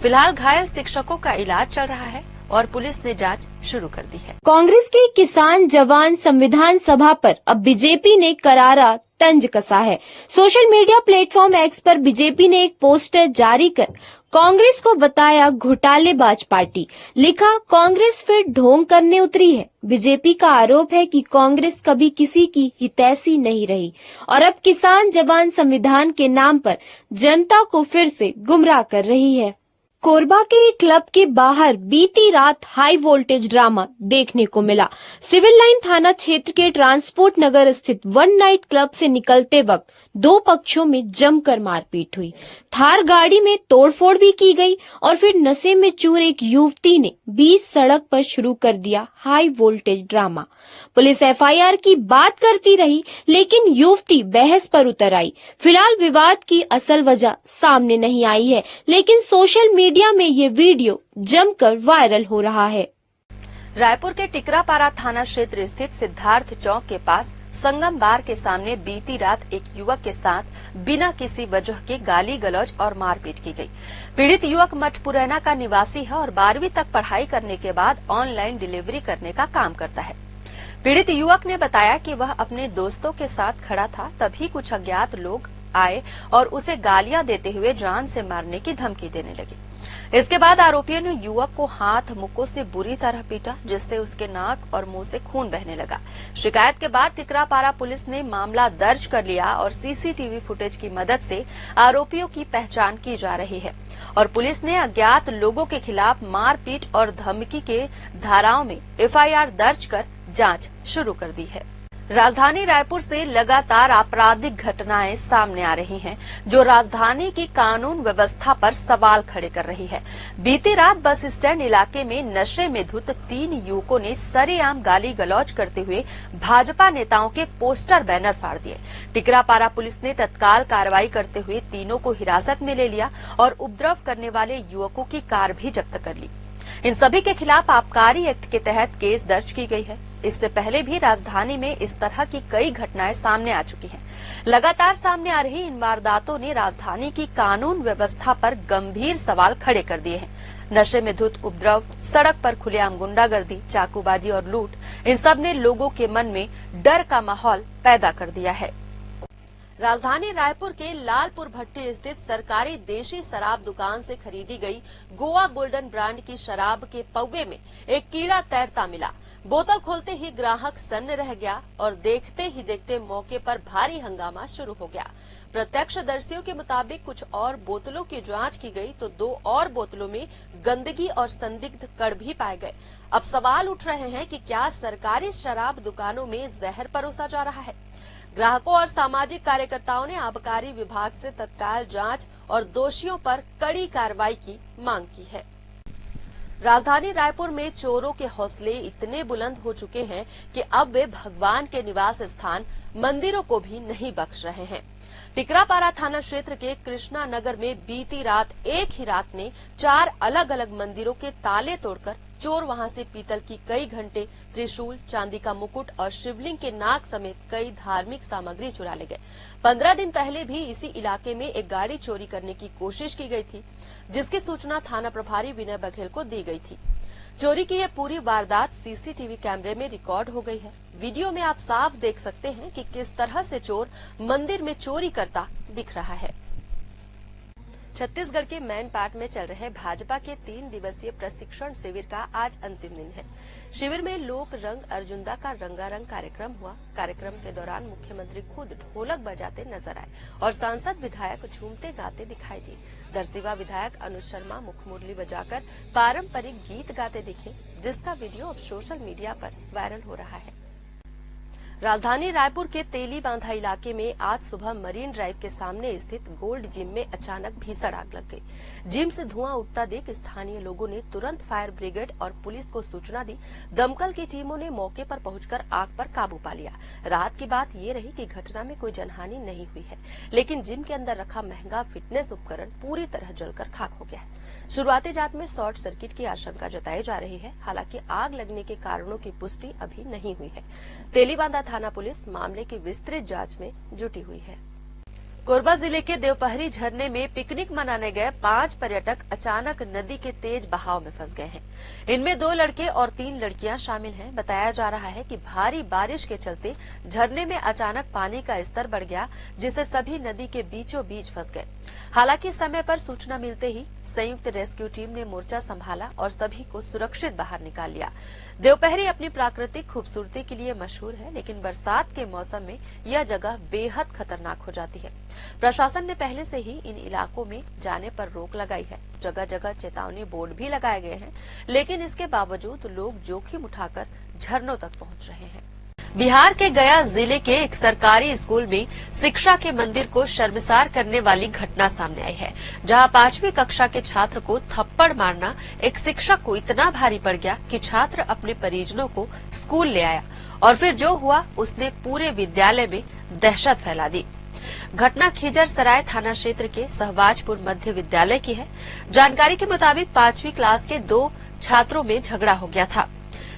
फिलहाल घायल शिक्षकों का इलाज चल रहा है और पुलिस ने जांच शुरू कर दी है। कांग्रेस के किसान जवान संविधान सभा पर अब बीजेपी ने करारा तंज कसा है। सोशल मीडिया प्लेटफॉर्म एक्स पर बीजेपी ने एक पोस्टर जारी कर कांग्रेस को बताया घोटालेबाज पार्टी। लिखा, कांग्रेस फिर ढोंग करने उतरी है। बीजेपी का आरोप है कि कांग्रेस कभी किसी की हितैषी नहीं रही और अब किसान जवान संविधान के नाम पर जनता को फिर से गुमराह कर रही है। कोरबा के एक क्लब के बाहर बीती रात हाई वोल्टेज ड्रामा देखने को मिला। सिविल लाइन थाना क्षेत्र के ट्रांसपोर्ट नगर स्थित वन नाइट क्लब से निकलते वक्त 2 पक्षों में जमकर मारपीट हुई। थार गाड़ी में तोड़फोड़ भी की गई और फिर नशे में चूर एक युवती ने बीच सड़क पर शुरू कर दिया high voltage drama. Police FIR की बात करती रही, लेकिन युवती बहस पर उतर आई। फिलहाल विवाद की असल वजह सामने नहीं आई है, लेकिन सोशल मीडिया में ये वीडियो जमकर वायरल हो रहा है। रायपुर के टिकरापारा थाना क्षेत्र स्थित सिद्धार्थ चौक के पास संगम बार के सामने बीती रात एक युवक के साथ बिना किसी वजह के गाली गलौज और मारपीट की गई। पीड़ित युवक मठपुरैना का निवासी है और 12वीं तक पढ़ाई करने के बाद ऑनलाइन डिलीवरी करने का काम करता है। पीड़ित युवक ने बताया कि वह अपने दोस्तों के साथ खड़ा था, तभी कुछ अज्ञात लोग आए और उसे गालियां देते हुए जान से मारने की धमकी देने लगे। इसके बाद आरोपियों ने युवक को हाथ मुक्कों से बुरी तरह पीटा, जिससे उसके नाक और मुंह से खून बहने लगा। शिकायत के बाद टिकरापारा पुलिस ने मामला दर्ज कर लिया और सीसीटीवी फुटेज की मदद से आरोपियों की पहचान की जा रही है और पुलिस ने अज्ञात लोगों के खिलाफ मारपीट और धमकी के धाराओं में एफआईआर दर्ज कर जांच शुरू कर दी है। राजधानी रायपुर से लगातार आपराधिक घटनाएं सामने आ रही हैं, जो राजधानी की कानून व्यवस्था पर सवाल खड़े कर रही है। बीती रात बस स्टैंड इलाके में नशे में धुत 3 युवकों ने सरेआम गाली गलौज करते हुए भाजपा नेताओं के पोस्टर बैनर फाड़ दिए। टिकरापारा पुलिस ने तत्काल कार्रवाई करते हुए तीनों को हिरासत में ले लिया और उपद्रव करने वाले युवकों की कार भी जब्त कर ली। इन सभी के खिलाफ आबकारी एक्ट के तहत केस दर्ज की गई है। इससे पहले भी राजधानी में इस तरह की कई घटनाएं सामने आ चुकी हैं। लगातार सामने आ रही इन वारदातों ने राजधानी की कानून व्यवस्था पर गंभीर सवाल खड़े कर दिए हैं। नशे में धुत उपद्रव, सड़क पर खुलेआम गुंडागर्दी, चाकूबाजी और लूट, इन सब ने लोगों के मन में डर का माहौल पैदा कर दिया है। राजधानी रायपुर के लालपुर भट्टी स्थित सरकारी देशी शराब दुकान से खरीदी गई गोवा गोल्डन ब्रांड की शराब के पौवे में एक कीड़ा तैरता मिला। बोतल खोलते ही ग्राहक सन्न रह गया और देखते ही देखते मौके पर भारी हंगामा शुरू हो गया। प्रत्यक्षदर्शियों के मुताबिक कुछ और बोतलों की जांच की गई तो 2 और बोतलों में गंदगी और संदिग्ध कण भी पाए गए। अब सवाल उठ रहे हैं कि क्या सरकारी शराब दुकानों में जहर परोसा जा रहा है? ग्राहकों और सामाजिक कार्यकर्ताओं ने आबकारी विभाग से तत्काल जांच और दोषियों पर कड़ी कार्रवाई की मांग की है। राजधानी रायपुर में चोरों के हौसले इतने बुलंद हो चुके हैं कि अब वे भगवान के निवास स्थान मंदिरों को भी नहीं बख्श रहे हैं। टिकरापारा थाना क्षेत्र के कृष्णा नगर में बीती रात एक ही रात में 4 अलग अलग मंदिरों के ताले तोड़कर चोर वहां से पीतल की कई घंटे, त्रिशूल, चांदी का मुकुट और शिवलिंग के नाग समेत कई धार्मिक सामग्री चुरा ले गए। 15 दिन पहले भी इसी इलाके में एक गाड़ी चोरी करने की कोशिश की गई थी, जिसकी सूचना थाना प्रभारी विनय बघेल को दी गई थी। चोरी की यह पूरी वारदात सीसीटीवी कैमरे में रिकॉर्ड हो गई है। वीडियो में आप साफ देख सकते हैं कि किस तरह से चोर मंदिर में चोरी करता दिख रहा है। छत्तीसगढ़ के मैनपाट में चल रहे भाजपा के 3 दिवसीय प्रशिक्षण शिविर का आज अंतिम दिन है। शिविर में लोक रंग अर्जुंदा का रंगारंग कार्यक्रम हुआ। कार्यक्रम के दौरान मुख्यमंत्री खुद ढोलक बजाते नजर आए और सांसद विधायक झूमते गाते दिखाई दिए। दरसिवा विधायक अनुज शर्मा मुखमुरली बजाकर पारंपरिक गीत गाते दिखे, जिसका वीडियो अब सोशल मीडिया पर वायरल हो रहा है। राजधानी रायपुर के तेली बांधा इलाके में आज सुबह मरीन ड्राइव के सामने स्थित गोल्ड जिम में अचानक भीषण आग लग गई। जिम से धुआं उठता देख स्थानीय लोगों ने तुरंत फायर ब्रिगेड और पुलिस को सूचना दी। दमकल की टीमों ने मौके पर पहुंचकर आग पर काबू पा लिया। राहत की बात ये रही कि घटना में कोई जनहानि नहीं हुई है, लेकिन जिम के अंदर रखा महंगा फिटनेस उपकरण पूरी तरह जलकर खाक हो गया है। शुरुआती जांच में शॉर्ट सर्किट की आशंका जताई जा रही है। हालांकि आग लगने के कारणों की पुष्टि अभी नहीं हुई है। तेलीबांधा थाना पुलिस मामले की विस्तृत जांच में जुटी हुई है। कोरबा जिले के देवपहरी झरने में पिकनिक मनाने गए 5 पर्यटक अचानक नदी के तेज बहाव में फंस गए हैं। इनमें 2 लड़के और 3 लड़कियां शामिल हैं। बताया जा रहा है कि भारी बारिश के चलते झरने में अचानक पानी का स्तर बढ़ गया, जिससे सभी नदी के बीचों बीच फंस गए। हालांकि समय पर सूचना मिलते ही संयुक्त रेस्क्यू टीम ने मोर्चा संभाला और सभी को सुरक्षित बाहर निकाल लिया। देवपहरी अपनी प्राकृतिक खूबसूरती के लिए मशहूर है, लेकिन बरसात के मौसम में यह जगह बेहद खतरनाक हो जाती है। प्रशासन ने पहले से ही इन इलाकों में जाने पर रोक लगाई है। जगह जगह चेतावनी बोर्ड भी लगाए गए हैं, लेकिन इसके बावजूद लोग जोखिम उठाकर झरनों तक पहुंच रहे हैं। बिहार के गया जिले के एक सरकारी स्कूल में शिक्षा के मंदिर को शर्मसार करने वाली घटना सामने आई है, जहां 5वीं कक्षा के छात्र को थप्पड़ मारना एक शिक्षक को इतना भारी पड़ गया कि छात्र अपने परिजनों को स्कूल ले आया और फिर जो हुआ उसने पूरे विद्यालय में दहशत फैला दी। घटना खिजर सराय थाना क्षेत्र के सहबाजपुर मध्य विद्यालय की है। जानकारी के मुताबिक 5वीं क्लास के 2 छात्रों में झगड़ा हो गया था।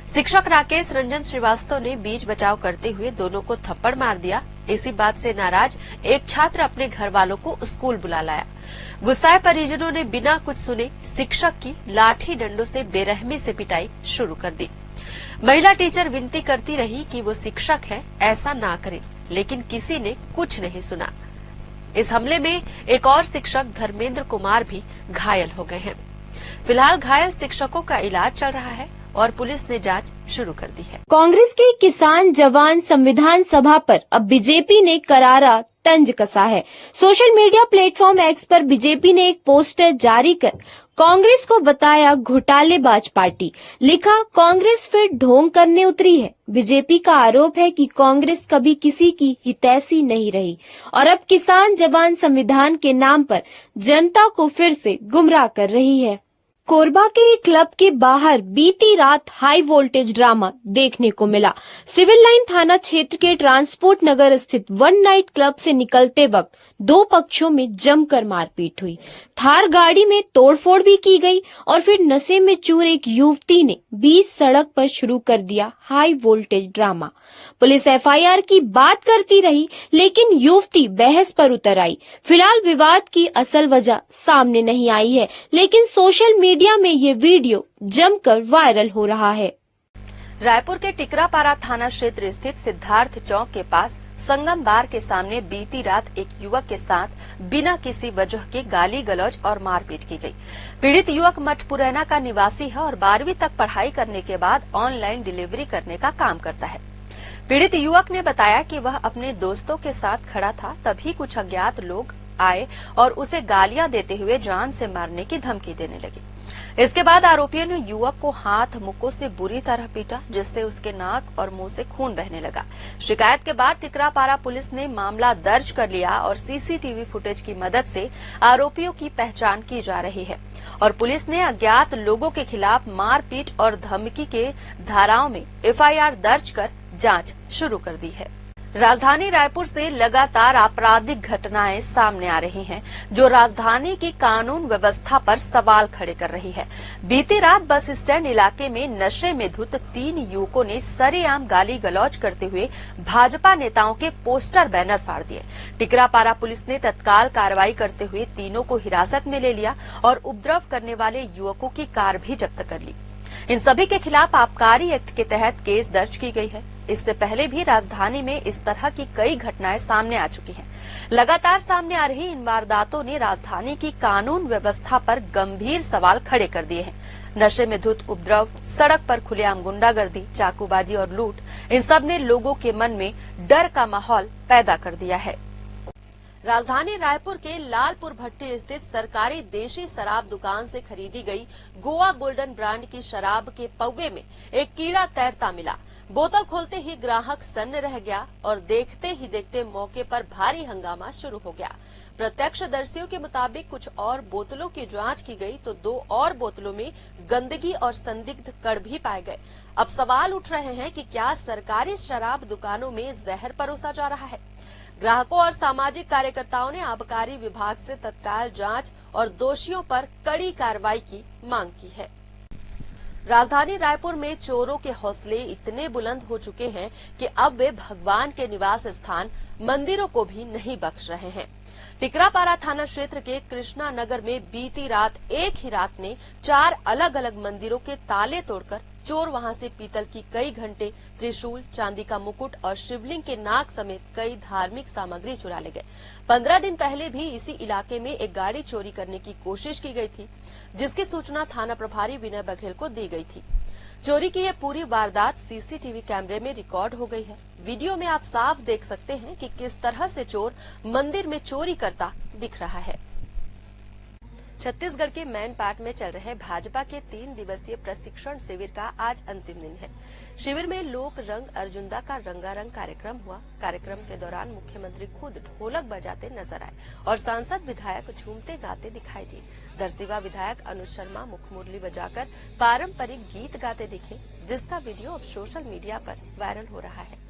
शिक्षक राकेश रंजन श्रीवास्तव ने बीच बचाव करते हुए दोनों को थप्पड़ मार दिया। इसी बात से नाराज एक छात्र अपने घर वालों को स्कूल बुला लाया। गुस्साए परिजनों ने बिना कुछ सुने शिक्षक की लाठी डंडों से बेरहमी से पिटाई शुरू कर दी। महिला टीचर विनती करती रही कि वो शिक्षक है, ऐसा ना करें, लेकिन किसी ने कुछ नहीं सुना। इस हमले में एक और शिक्षक धर्मेंद्र कुमार भी घायल हो गए हैं। फिलहाल घायल शिक्षकों का इलाज चल रहा है और पुलिस ने जांच शुरू कर दी है। कांग्रेस के किसान जवान संविधान सभा पर अब बीजेपी ने करारा तंज कसा है। सोशल मीडिया प्लेटफॉर्म एक्स पर बीजेपी ने एक पोस्टर जारी कर कांग्रेस को बताया घोटालेबाज पार्टी। लिखा, कांग्रेस फिर ढोंग करने उतरी है। बीजेपी का आरोप है कि कांग्रेस कभी किसी की हितैषी नहीं रही और अब किसान जवान संविधान के नाम पर जनता को फिर से गुमराह कर रही है। कोरबा के एक क्लब के बाहर बीती रात हाई वोल्टेज ड्रामा देखने को मिला। सिविल लाइन थाना क्षेत्र के ट्रांसपोर्ट नगर स्थित वन नाइट क्लब से निकलते वक्त 2 पक्षों में जमकर मारपीट हुई। थार गाड़ी में तोड़फोड़ भी की गई और फिर नशे में चूर एक युवती ने बीच सड़क पर शुरू कर दिया high voltage drama. Police FIR की बात करती रही, लेकिन युवती बहस पर उतर आई। फिलहाल विवाद की असल वजह सामने नहीं आई है, लेकिन सोशल मीडिया में ये वीडियो जमकर वायरल हो रहा है। रायपुर के टिकरापारा थाना क्षेत्र स्थित सिद्धार्थ चौक के पास संगम बार के सामने बीती रात एक युवक के साथ बिना किसी वजह के गाली गलौज और मारपीट की गई। पीड़ित युवक मठपुरैना का निवासी है और 12वीं तक पढ़ाई करने के बाद ऑनलाइन डिलीवरी करने का काम करता है। पीड़ित युवक ने बताया कि वह अपने दोस्तों के साथ खड़ा था, तभी कुछ अज्ञात लोग आए और उसे गालियां देते हुए जान से मारने की धमकी देने लगे। इसके बाद आरोपियों ने युवक को हाथ मुक्कों से बुरी तरह पीटा, जिससे उसके नाक और मुंह से खून बहने लगा। शिकायत के बाद टिकरापारा पुलिस ने मामला दर्ज कर लिया और सीसीटीवी फुटेज की मदद से आरोपियों की पहचान की जा रही है। और पुलिस ने अज्ञात लोगों के खिलाफ मारपीट और धमकी के धाराओं में एफआईआर दर्ज कर जांच शुरू कर दी है। राजधानी रायपुर से लगातार आपराधिक घटनाएं सामने आ रही हैं, जो राजधानी की कानून व्यवस्था पर सवाल खड़े कर रही है। बीती रात बस स्टैंड इलाके में नशे में धुत 3 युवकों ने सरेआम गाली गलौज करते हुए भाजपा नेताओं के पोस्टर बैनर फाड़ दिए। टिकरापारा पुलिस ने तत्काल कार्रवाई करते हुए तीनों को हिरासत में ले लिया और उपद्रव करने वाले युवकों की कार भी जब्त कर ली। इन सभी के खिलाफ आबकारी एक्ट के तहत केस दर्ज की गई है। इससे पहले भी राजधानी में इस तरह की कई घटनाएं सामने आ चुकी हैं। लगातार सामने आ रही इन वारदातों ने राजधानी की कानून व्यवस्था पर गंभीर सवाल खड़े कर दिए हैं। नशे में धुत उपद्रव, सड़क पर खुलेआम गुंडागर्दी, चाकूबाजी और लूट, इन सब ने लोगों के मन में डर का माहौल पैदा कर दिया है। राजधानी रायपुर के लालपुर भट्टी स्थित सरकारी देशी शराब दुकान से खरीदी गई गोवा गोल्डन ब्रांड की शराब के पौवे में एक कीड़ा तैरता मिला। बोतल खोलते ही ग्राहक सन्न रह गया और देखते ही देखते मौके पर भारी हंगामा शुरू हो गया। प्रत्यक्षदर्शियों के मुताबिक कुछ और बोतलों की जांच की गई तो 2 और बोतलों में गंदगी और संदिग्ध कण भी पाए गए। अब सवाल उठ रहे हैं कि क्या सरकारी शराब दुकानों में जहर परोसा जा रहा है। ग्राहकों और सामाजिक कार्यकर्ताओं ने आबकारी विभाग से तत्काल जांच और दोषियों पर कड़ी कार्रवाई की मांग की है। राजधानी रायपुर में चोरों के हौसले इतने बुलंद हो चुके हैं कि अब वे भगवान के निवास स्थान मंदिरों को भी नहीं बख्श रहे हैं। टिकरापारा थाना क्षेत्र के कृष्णा नगर में बीती रात एक ही रात में 4 अलग अलग मंदिरों के ताले तोड़कर चोर वहां से पीतल की कई घंटे, त्रिशूल, चांदी का मुकुट और शिवलिंग के नाग समेत कई धार्मिक सामग्री चुरा ले गए। 15 दिन पहले भी इसी इलाके में एक गाड़ी चोरी करने की कोशिश की गई थी, जिसकी सूचना थाना प्रभारी विनय बघेल को दी गई थी। चोरी की यह पूरी वारदात सीसीटीवी कैमरे में रिकॉर्ड हो गई है। वीडियो में आप साफ देख सकते हैं कि किस तरह से चोर मंदिर में चोरी करता दिख रहा है। छत्तीसगढ़ के मैनपाट में चल रहे भाजपा के 3 दिवसीय प्रशिक्षण शिविर का आज अंतिम दिन है। शिविर में लोक रंग अर्जुंदा का रंगारंग कार्यक्रम हुआ। कार्यक्रम के दौरान मुख्यमंत्री खुद ढोलक बजाते नजर आए और सांसद विधायक झूमते गाते दिखाई दिए। दरसिवा विधायक अनुज शर्मा मुखमुरली बजाकर पारंपरिक गीत गाते दिखे, जिसका वीडियो अब सोशल मीडिया पर वायरल हो रहा है।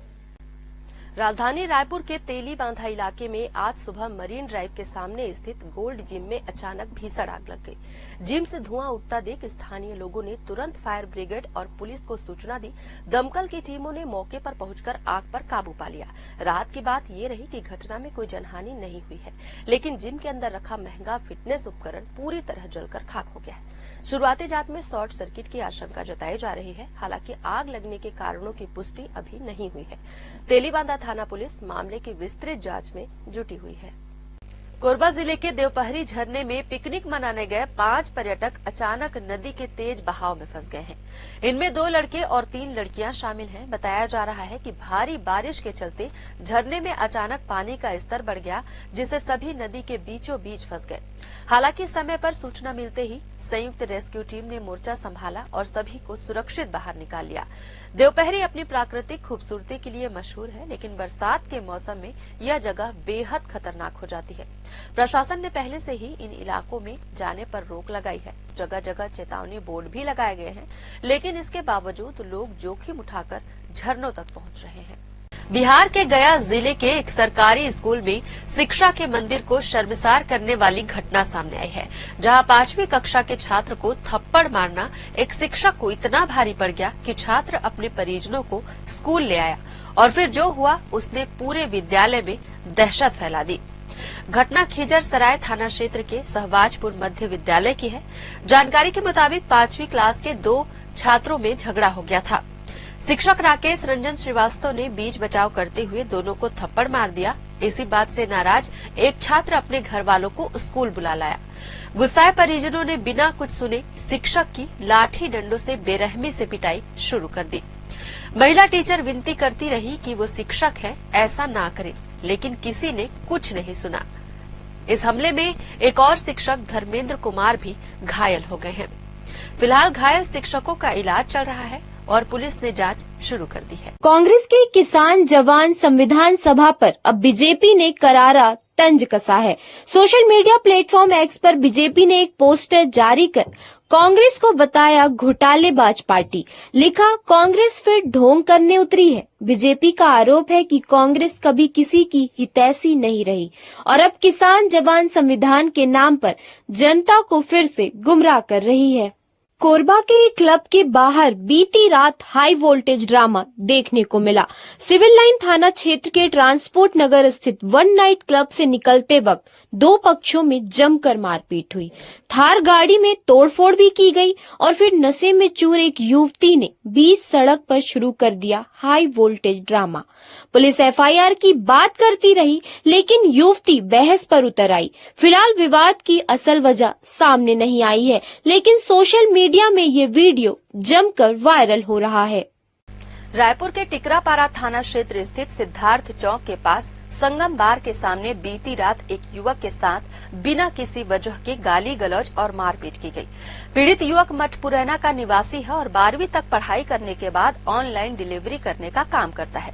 राजधानी रायपुर के तेली बांधा इलाके में आज सुबह मरीन ड्राइव के सामने स्थित गोल्ड जिम में अचानक भीषण आग लग गई। जिम से धुआं उठता देख स्थानीय लोगों ने तुरंत फायर ब्रिगेड और पुलिस को सूचना दी। दमकल की टीमों ने मौके पर पहुंचकर आग पर काबू पा लिया। रात की बात ये रही कि घटना में कोई जनहानि नहीं हुई है, लेकिन जिम के अंदर रखा महंगा फिटनेस उपकरण पूरी तरह जलकर खाक हो गया है। शुरुआती जांच में शॉर्ट सर्किट की आशंका जताई जा रही है। हालांकि आग लगने के कारणों की पुष्टि अभी नहीं हुई है। तेलीबांधा थाना पुलिस मामले की विस्तृत जांच में जुटी हुई है। कोरबा जिले के देवपहरी झरने में पिकनिक मनाने गए 5 पर्यटक अचानक नदी के तेज बहाव में फंस गए हैं। इनमें 2 लड़के और 3 लड़कियां शामिल हैं। बताया जा रहा है कि भारी बारिश के चलते झरने में अचानक पानी का स्तर बढ़ गया, जिससे सभी नदी के बीचों बीच फंस गए। हालांकि समय पर सूचना मिलते ही संयुक्त रेस्क्यू टीम ने मोर्चा संभाला और सभी को सुरक्षित बाहर निकाल लिया। देवपहरी अपनी प्राकृतिक खूबसूरती के लिए मशहूर है, लेकिन बरसात के मौसम में यह जगह बेहद खतरनाक हो जाती है। प्रशासन ने पहले से ही इन इलाकों में जाने पर रोक लगाई है। जगह जगह चेतावनी बोर्ड भी लगाए गए हैं, लेकिन इसके बावजूद लोग जोखिम उठाकर झरनों तक पहुंच रहे हैं। बिहार के गया जिले के एक सरकारी स्कूल में शिक्षा के मंदिर को शर्मसार करने वाली घटना सामने आई है, जहां 5वीं कक्षा के छात्र को थप्पड़ मारना एक शिक्षक को इतना भारी पड़ गया कि छात्र अपने परिजनों को स्कूल ले आया और फिर जो हुआ उसने पूरे विद्यालय में दहशत फैला दी। घटना खिजर सराय थाना क्षेत्र के सहबाजपुर मध्य विद्यालय की है। जानकारी के मुताबिक 5वीं क्लास के 2 छात्रों में झगड़ा हो गया था। शिक्षक राकेश रंजन श्रीवास्तव ने बीच बचाव करते हुए दोनों को थप्पड़ मार दिया। इसी बात से नाराज एक छात्र अपने घर वालों को स्कूल बुला लाया। गुस्साए परिजनों ने बिना कुछ सुने शिक्षक की लाठी डंडों से बेरहमी से पिटाई शुरू कर दी। महिला टीचर विनती करती रही कि वो शिक्षक है, ऐसा ना करें, लेकिन किसी ने कुछ नहीं सुना। इस हमले में एक और शिक्षक धर्मेंद्र कुमार भी घायल हो गए हैं। फिलहाल घायल शिक्षकों का इलाज चल रहा है। और पुलिस ने जांच शुरू कर दी है। कांग्रेस के किसान जवान संविधान सभा पर अब बीजेपी ने करारा तंज कसा है। सोशल मीडिया प्लेटफॉर्म एक्स पर बीजेपी ने एक पोस्टर जारी कर कांग्रेस को बताया घोटालेबाज पार्टी। लिखा, कांग्रेस फिर ढोंग करने उतरी है। बीजेपी का आरोप है कि कांग्रेस कभी किसी की हितैषी नहीं रही और अब किसान जवान संविधान के नाम पर जनता को फिर से गुमराह कर रही है। कोरबा के एक क्लब के बाहर बीती रात हाई वोल्टेज ड्रामा देखने को मिला। सिविल लाइन थाना क्षेत्र के ट्रांसपोर्ट नगर स्थित वन नाइट क्लब से निकलते वक्त दो पक्षों में जमकर मारपीट हुई। थार गाड़ी में तोड़फोड़ भी की गई और फिर नशे में चूर एक युवती ने बीच सड़क पर शुरू कर दिया high voltage drama. Police FIR की बात करती रही, लेकिन युवती बहस पर उतर आई। फिलहाल विवाद की असल वजह सामने नहीं आई है, लेकिन सोशल मीडिया में ये वीडियो जमकर वायरल हो रहा है। रायपुर के टिकरापारा थाना क्षेत्र स्थित सिद्धार्थ चौक के पास संगम बार के सामने बीती रात एक युवक के साथ बिना किसी वजह के गाली गलौज और मारपीट की गई। पीड़ित युवक मठपुरैना का निवासी है और 12वीं तक पढ़ाई करने के बाद ऑनलाइन डिलीवरी करने का काम करता है।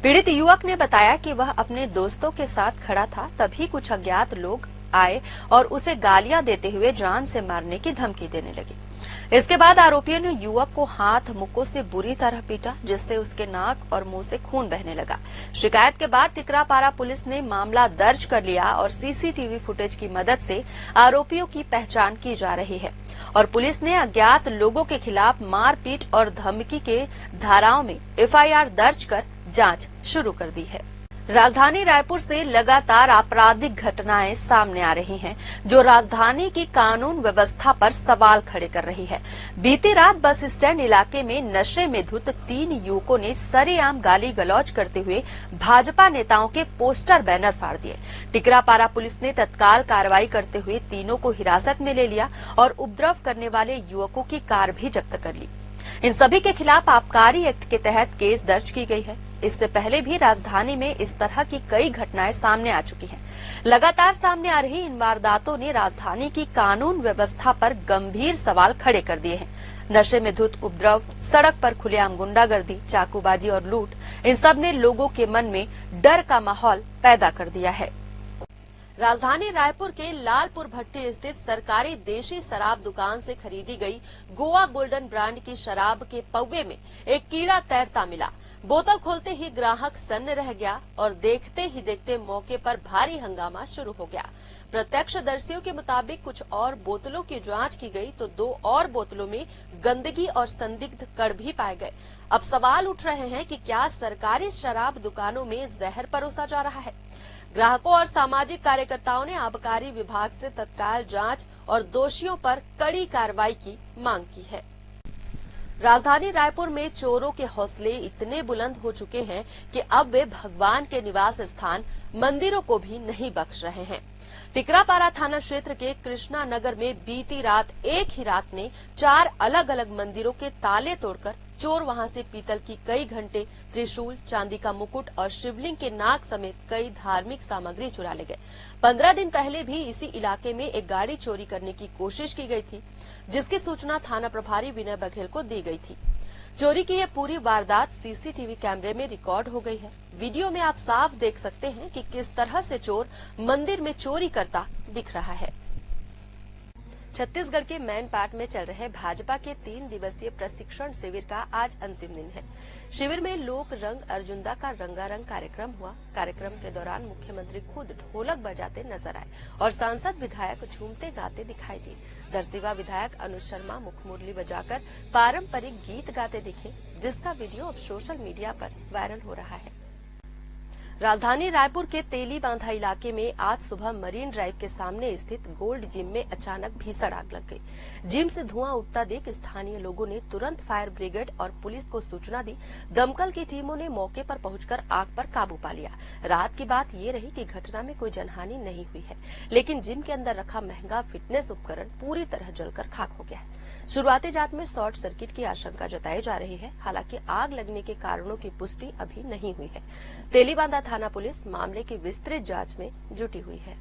पीड़ित युवक ने बताया कि वह अपने दोस्तों के साथ खड़ा था, तभी कुछ अज्ञात लोग आए और उसे गालियां देते हुए जान से मारने की धमकी देने लगे। इसके बाद आरोपियों ने युवक को हाथ मुक्कों से बुरी तरह पीटा, जिससे उसके नाक और मुंह से खून बहने लगा। शिकायत के बाद टिकरापारा पुलिस ने मामला दर्ज कर लिया और सीसीटीवी फुटेज की मदद से आरोपियों की पहचान की जा रही है और पुलिस ने अज्ञात लोगों के खिलाफ मारपीट और धमकी के धाराओं में एफआईआर दर्ज कर जांच शुरू कर दी है। राजधानी रायपुर से लगातार आपराधिक घटनाएं सामने आ रही हैं, जो राजधानी की कानून व्यवस्था पर सवाल खड़े कर रही है। बीती रात बस स्टैंड इलाके में नशे में धुत 3 युवकों ने सरेआम गाली गलौज करते हुए भाजपा नेताओं के पोस्टर बैनर फाड़ दिए। टिकरापारा पुलिस ने तत्काल कार्रवाई करते हुए तीनों को हिरासत में ले लिया और उपद्रव करने वाले युवकों की कार भी जब्त कर ली। इन सभी के खिलाफ आबकारी एक्ट के तहत केस दर्ज की गई है। इससे पहले भी राजधानी में इस तरह की कई घटनाएं सामने आ चुकी हैं। लगातार सामने आ रही इन वारदातों ने राजधानी की कानून व्यवस्था पर गंभीर सवाल खड़े कर दिए हैं। नशे में धुत उपद्रव, सड़क पर खुलेआम गुंडागर्दी, चाकूबाजी और लूट, इन सब ने लोगों के मन में डर का माहौल पैदा कर दिया है। राजधानी रायपुर के लालपुर भट्टी स्थित सरकारी देशी शराब दुकान से खरीदी गई गोवा गोल्डन ब्रांड की शराब के पौवे में एक कीड़ा तैरता मिला। बोतल खोलते ही ग्राहक सन्न रह गया और देखते ही देखते मौके पर भारी हंगामा शुरू हो गया। प्रत्यक्षदर्शियों के मुताबिक कुछ और बोतलों की जांच की गई तो 2 और बोतलों में गंदगी और संदिग्ध कण भी पाए गए। अब सवाल उठ रहे हैं कि क्या सरकारी शराब दुकानों में जहर परोसा जा रहा है? ग्राहकों और सामाजिक कार्यकर्ताओं ने आबकारी विभाग से तत्काल जांच और दोषियों पर कड़ी कार्रवाई की मांग की है। राजधानी रायपुर में चोरों के हौसले इतने बुलंद हो चुके हैं कि अब वे भगवान के निवास स्थान मंदिरों को भी नहीं बख्श रहे हैं। टिकरापारा थाना क्षेत्र के कृष्णा नगर में बीती रात एक ही रात में 4 अलग अलग मंदिरों के ताले तोड़कर चोर वहां से पीतल की कई घंटे, त्रिशूल, चांदी का मुकुट और शिवलिंग के नाग समेत कई धार्मिक सामग्री चुरा ले गए। 15 दिन पहले भी इसी इलाके में एक गाड़ी चोरी करने की कोशिश की गई थी, जिसकी सूचना थाना प्रभारी विनय बघेल को दी गई थी। चोरी की यह पूरी वारदात सीसीटीवी कैमरे में रिकॉर्ड हो गई है। वीडियो में आप साफ देख सकते हैं कि किस तरह से चोर मंदिर में चोरी करता दिख रहा है। छत्तीसगढ़ के मैनपाट में चल रहे भाजपा के 3 दिवसीय प्रशिक्षण शिविर का आज अंतिम दिन है। शिविर में लोक रंग अर्जुनदा का रंगारंग कार्यक्रम हुआ। कार्यक्रम के दौरान मुख्यमंत्री खुद ढोलक बजाते नजर आए और सांसद विधायक झूमते गाते दिखाई दिए। दरसिवा विधायक अनुज शर्मा मुखमुरली बजाकर पारंपरिक गीत गाते दिखे, जिसका वीडियो अब सोशल मीडिया पर वायरल हो रहा है। राजधानी रायपुर के तेली बांधा इलाके में आज सुबह मरीन ड्राइव के सामने स्थित गोल्ड जिम में अचानक भीषण आग लग गई। जिम से धुआं उठता देख स्थानीय लोगों ने तुरंत फायर ब्रिगेड और पुलिस को सूचना दी। दमकल की टीमों ने मौके पर पहुंचकर आग पर काबू पा लिया। रात की बात ये रही कि घटना में कोई जनहानि नहीं हुई है, लेकिन जिम के अंदर रखा महंगा फिटनेस उपकरण पूरी तरह जलकर खाक हो गया है। शुरुआती जांच में शॉर्ट सर्किट की आशंका जताई जा रही है। हालांकि आग लगने के कारणों की पुष्टि अभी नहीं हुई है। तेलीबांधा थाना पुलिस मामले की विस्तृत जांच में जुटी हुई है।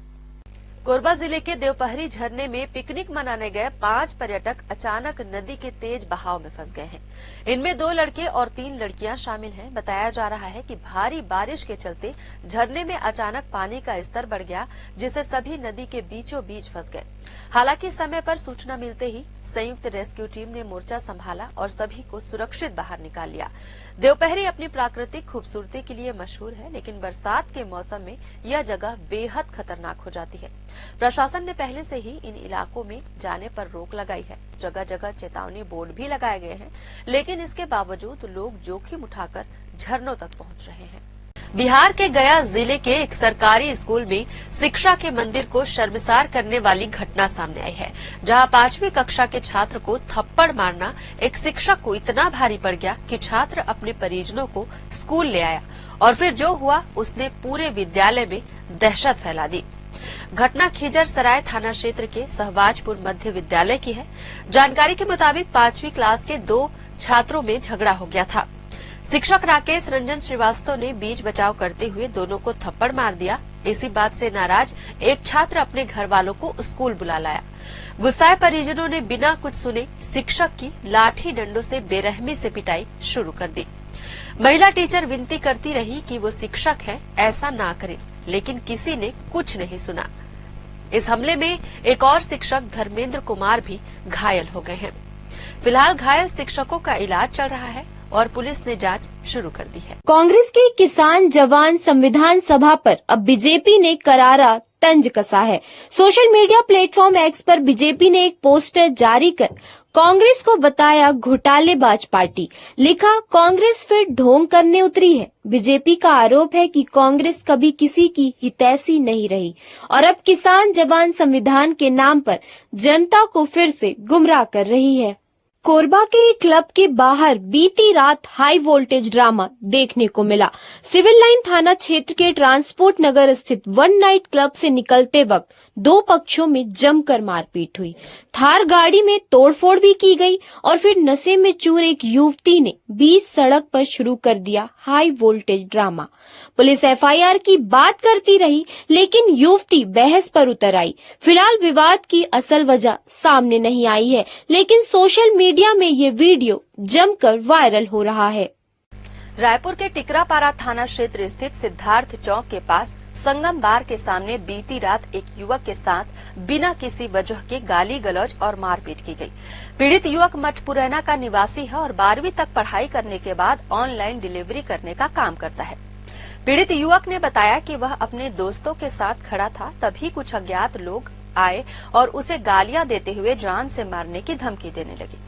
कोरबा जिले के देवपहरी झरने में पिकनिक मनाने गए 5 पर्यटक अचानक नदी के तेज बहाव में फंस गए हैं। इनमें 2 लड़के और 3 लड़कियां शामिल हैं। बताया जा रहा है कि भारी बारिश के चलते झरने में अचानक पानी का स्तर बढ़ गया, जिससे सभी नदी के बीचों बीच फंस गए। हालांकि समय पर सूचना मिलते ही संयुक्त रेस्क्यू टीम ने मोर्चा संभाला और सभी को सुरक्षित बाहर निकाल लिया। देवपहरी अपनी प्राकृतिक खूबसूरती के लिए मशहूर है, लेकिन बरसात के मौसम में यह जगह बेहद खतरनाक हो जाती है। प्रशासन ने पहले से ही इन इलाकों में जाने पर रोक लगाई है। जगह जगह चेतावनी बोर्ड भी लगाए गए हैं, लेकिन इसके बावजूद लोग जोखिम उठाकर झरनों तक पहुंच रहे हैं। बिहार के गया जिले के एक सरकारी स्कूल में शिक्षा के मंदिर को शर्मसार करने वाली घटना सामने आई है, जहां 5वीं कक्षा के छात्र को थप्पड़ मारना एक शिक्षक को इतना भारी पड़ गया कि छात्र अपने परिजनों को स्कूल ले आया और फिर जो हुआ उसने पूरे विद्यालय में दहशत फैला दी। घटना खिजर सराय थाना क्षेत्र के सहबाजपुर मध्य विद्यालय की है। जानकारी के मुताबिक 5वीं क्लास के 2 छात्रों में झगड़ा हो गया था। शिक्षक राकेश रंजन श्रीवास्तव ने बीच बचाव करते हुए दोनों को थप्पड़ मार दिया। इसी बात से नाराज एक छात्र अपने घर वालों को स्कूल बुला लाया। गुस्साए परिजनों ने बिना कुछ सुने शिक्षक की लाठी डंडों से बेरहमी से पिटाई शुरू कर दी। महिला टीचर विनती करती रही कि वो शिक्षक है, ऐसा ना करें, लेकिन किसी ने कुछ नहीं सुना। इस हमले में एक और शिक्षक धर्मेंद्र कुमार भी घायल हो गए हैं। फिलहाल घायल शिक्षकों का इलाज चल रहा है और पुलिस ने जांच शुरू कर दी है। कांग्रेस के किसान जवान संविधान सभा पर अब बीजेपी ने करारा तंज कसा है। सोशल मीडिया प्लेटफॉर्म एक्स पर बीजेपी ने एक पोस्टर जारी कर कांग्रेस को बताया घोटालेबाज पार्टी। लिखा, कांग्रेस फिर ढोंग करने उतरी है। बीजेपी का आरोप है कि कांग्रेस कभी किसी की हितैषी नहीं रही और अब किसान जवान संविधान के नाम पर जनता को फिर से गुमराह कर रही है। कोरबा के एक क्लब के बाहर बीती रात हाई वोल्टेज ड्रामा देखने को मिला। सिविल लाइन थाना क्षेत्र के ट्रांसपोर्ट नगर स्थित वन नाइट क्लब से निकलते वक्त 2 पक्षों में जमकर मारपीट हुई। थार गाड़ी में तोड़फोड़ भी की गई और फिर नशे में चूर एक युवती ने बीच सड़क पर शुरू कर दिया high voltage drama. Police FIR की बात करती रही, लेकिन युवती बहस पर उतर आई। फिलहाल विवाद की असल वजह सामने नहीं आई है, लेकिन सोशल मीडिया में ये वीडियो जमकर वायरल हो रहा है। रायपुर के टिकरापारा थाना क्षेत्र स्थित सिद्धार्थ चौक के पास संगम बार के सामने बीती रात एक युवक के साथ बिना किसी वजह के गाली गलौज और मारपीट की गई। पीड़ित युवक मठपुरैना का निवासी है और 12वीं तक पढ़ाई करने के बाद ऑनलाइन डिलीवरी करने का काम करता है। पीड़ित युवक ने बताया कि वह अपने दोस्तों के साथ खड़ा था, तभी कुछ अज्ञात लोग आए और उसे गालियां देते हुए जान से मारने की धमकी देने लगे।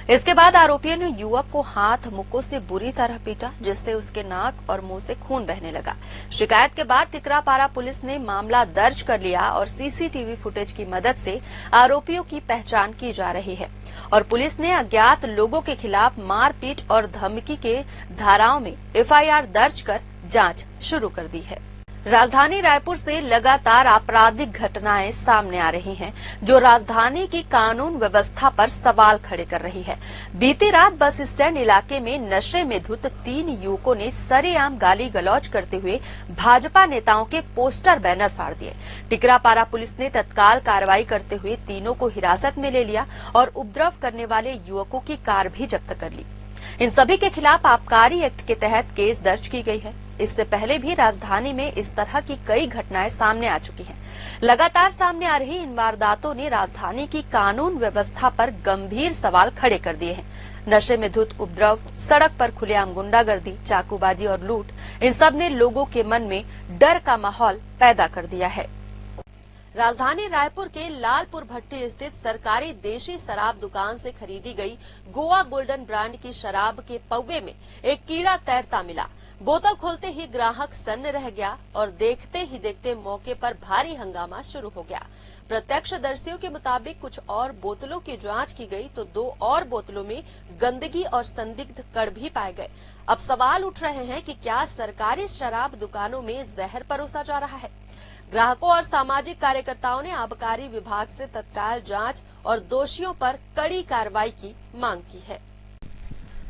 इसके बाद आरोपियों ने युवक को हाथ मुक्कों से बुरी तरह पीटा, जिससे उसके नाक और मुंह से खून बहने लगा। शिकायत के बाद टिकरापारा पुलिस ने मामला दर्ज कर लिया और सीसीटीवी फुटेज की मदद से आरोपियों की पहचान की जा रही है और पुलिस ने अज्ञात लोगों के खिलाफ मारपीट और धमकी के धाराओं में एफआईआर दर्ज कर जांच शुरू कर दी है। राजधानी रायपुर से लगातार आपराधिक घटनाएं सामने आ रही हैं, जो राजधानी की कानून व्यवस्था पर सवाल खड़े कर रही है। बीती रात बस स्टैंड इलाके में नशे में धुत 3 युवकों ने सरेआम गाली गलौज करते हुए भाजपा नेताओं के पोस्टर बैनर फाड़ दिए। टिकरापारा पुलिस ने तत्काल कार्रवाई करते हुए तीनों को हिरासत में ले लिया और उपद्रव करने वाले युवकों की कार भी जब्त कर ली। इन सभी के खिलाफ आबकारी एक्ट के तहत केस दर्ज की गई है। इससे पहले भी राजधानी में इस तरह की कई घटनाएं सामने आ चुकी हैं। लगातार सामने आ रही इन वारदातों ने राजधानी की कानून व्यवस्था पर गंभीर सवाल खड़े कर दिए हैं। नशे में धुत उपद्रव, सड़क पर खुलेआम गुंडागर्दी, चाकूबाजी और लूट, इन सब ने लोगों के मन में डर का माहौल पैदा कर दिया है। राजधानी रायपुर के लालपुर भट्टी स्थित सरकारी देशी शराब दुकान से खरीदी गई गोवा गोल्डन ब्रांड की शराब के पौवे में एक कीड़ा तैरता मिला। बोतल खोलते ही ग्राहक सन्न रह गया और देखते ही देखते मौके पर भारी हंगामा शुरू हो गया। प्रत्यक्षदर्शियों के मुताबिक कुछ और बोतलों की जांच की गई तो 2 और बोतलों में गंदगी और संदिग्ध कण भी पाए गए। अब सवाल उठ रहे हैं कि क्या सरकारी शराब दुकानों में जहर परोसा जा रहा है? ग्राहकों और सामाजिक कार्यकर्ताओं ने आबकारी विभाग से तत्काल जांच और दोषियों पर कड़ी कार्रवाई की मांग की है।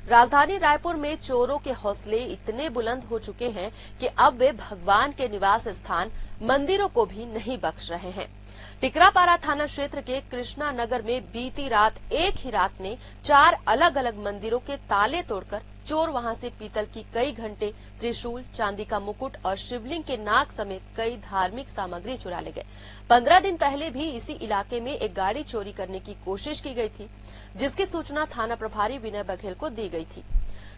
राजधानी रायपुर में चोरों के हौसले इतने बुलंद हो चुके हैं कि अब वे भगवान के निवास स्थान मंदिरों को भी नहीं बख्श रहे हैं। टिकरापारा थाना क्षेत्र के कृष्णा नगर में बीती रात एक ही रात में 4 अलग अलग मंदिरों के ताले तोड़कर चोर वहां से पीतल की कई घंटे, त्रिशूल, चांदी का मुकुट और शिवलिंग के नाग समेत कई धार्मिक सामग्री चुरा ले गए। 15 दिन पहले भी इसी इलाके में एक गाड़ी चोरी करने की कोशिश की गई थी, जिसकी सूचना थाना प्रभारी विनय बघेल को दी गई थी।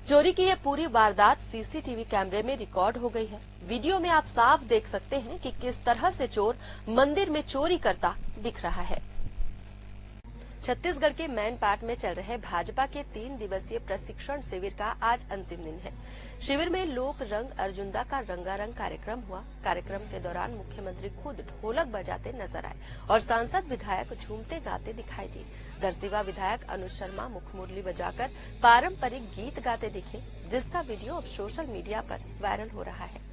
चोरी की यह पूरी वारदात सीसीटीवी कैमरे में रिकॉर्ड हो गई है। वीडियो में आप साफ देख सकते हैं कि किस तरह से चोर मंदिर में चोरी करता दिख रहा है। छत्तीसगढ़ के मैनपाट में चल रहे भाजपा के 3 दिवसीय प्रशिक्षण शिविर का आज अंतिम दिन है। शिविर में लोक रंग अर्जुंदा का रंगारंग कार्यक्रम हुआ। कार्यक्रम के दौरान मुख्यमंत्री खुद ढोलक बजाते नजर आए और सांसद विधायक झूमते गाते दिखाई दिए। दरसिवा विधायक अनुज शर्मा मुखमुरली बजाकर पारंपरिक गीत गाते दिखे, जिसका वीडियो अब सोशल मीडिया पर वायरल हो रहा है।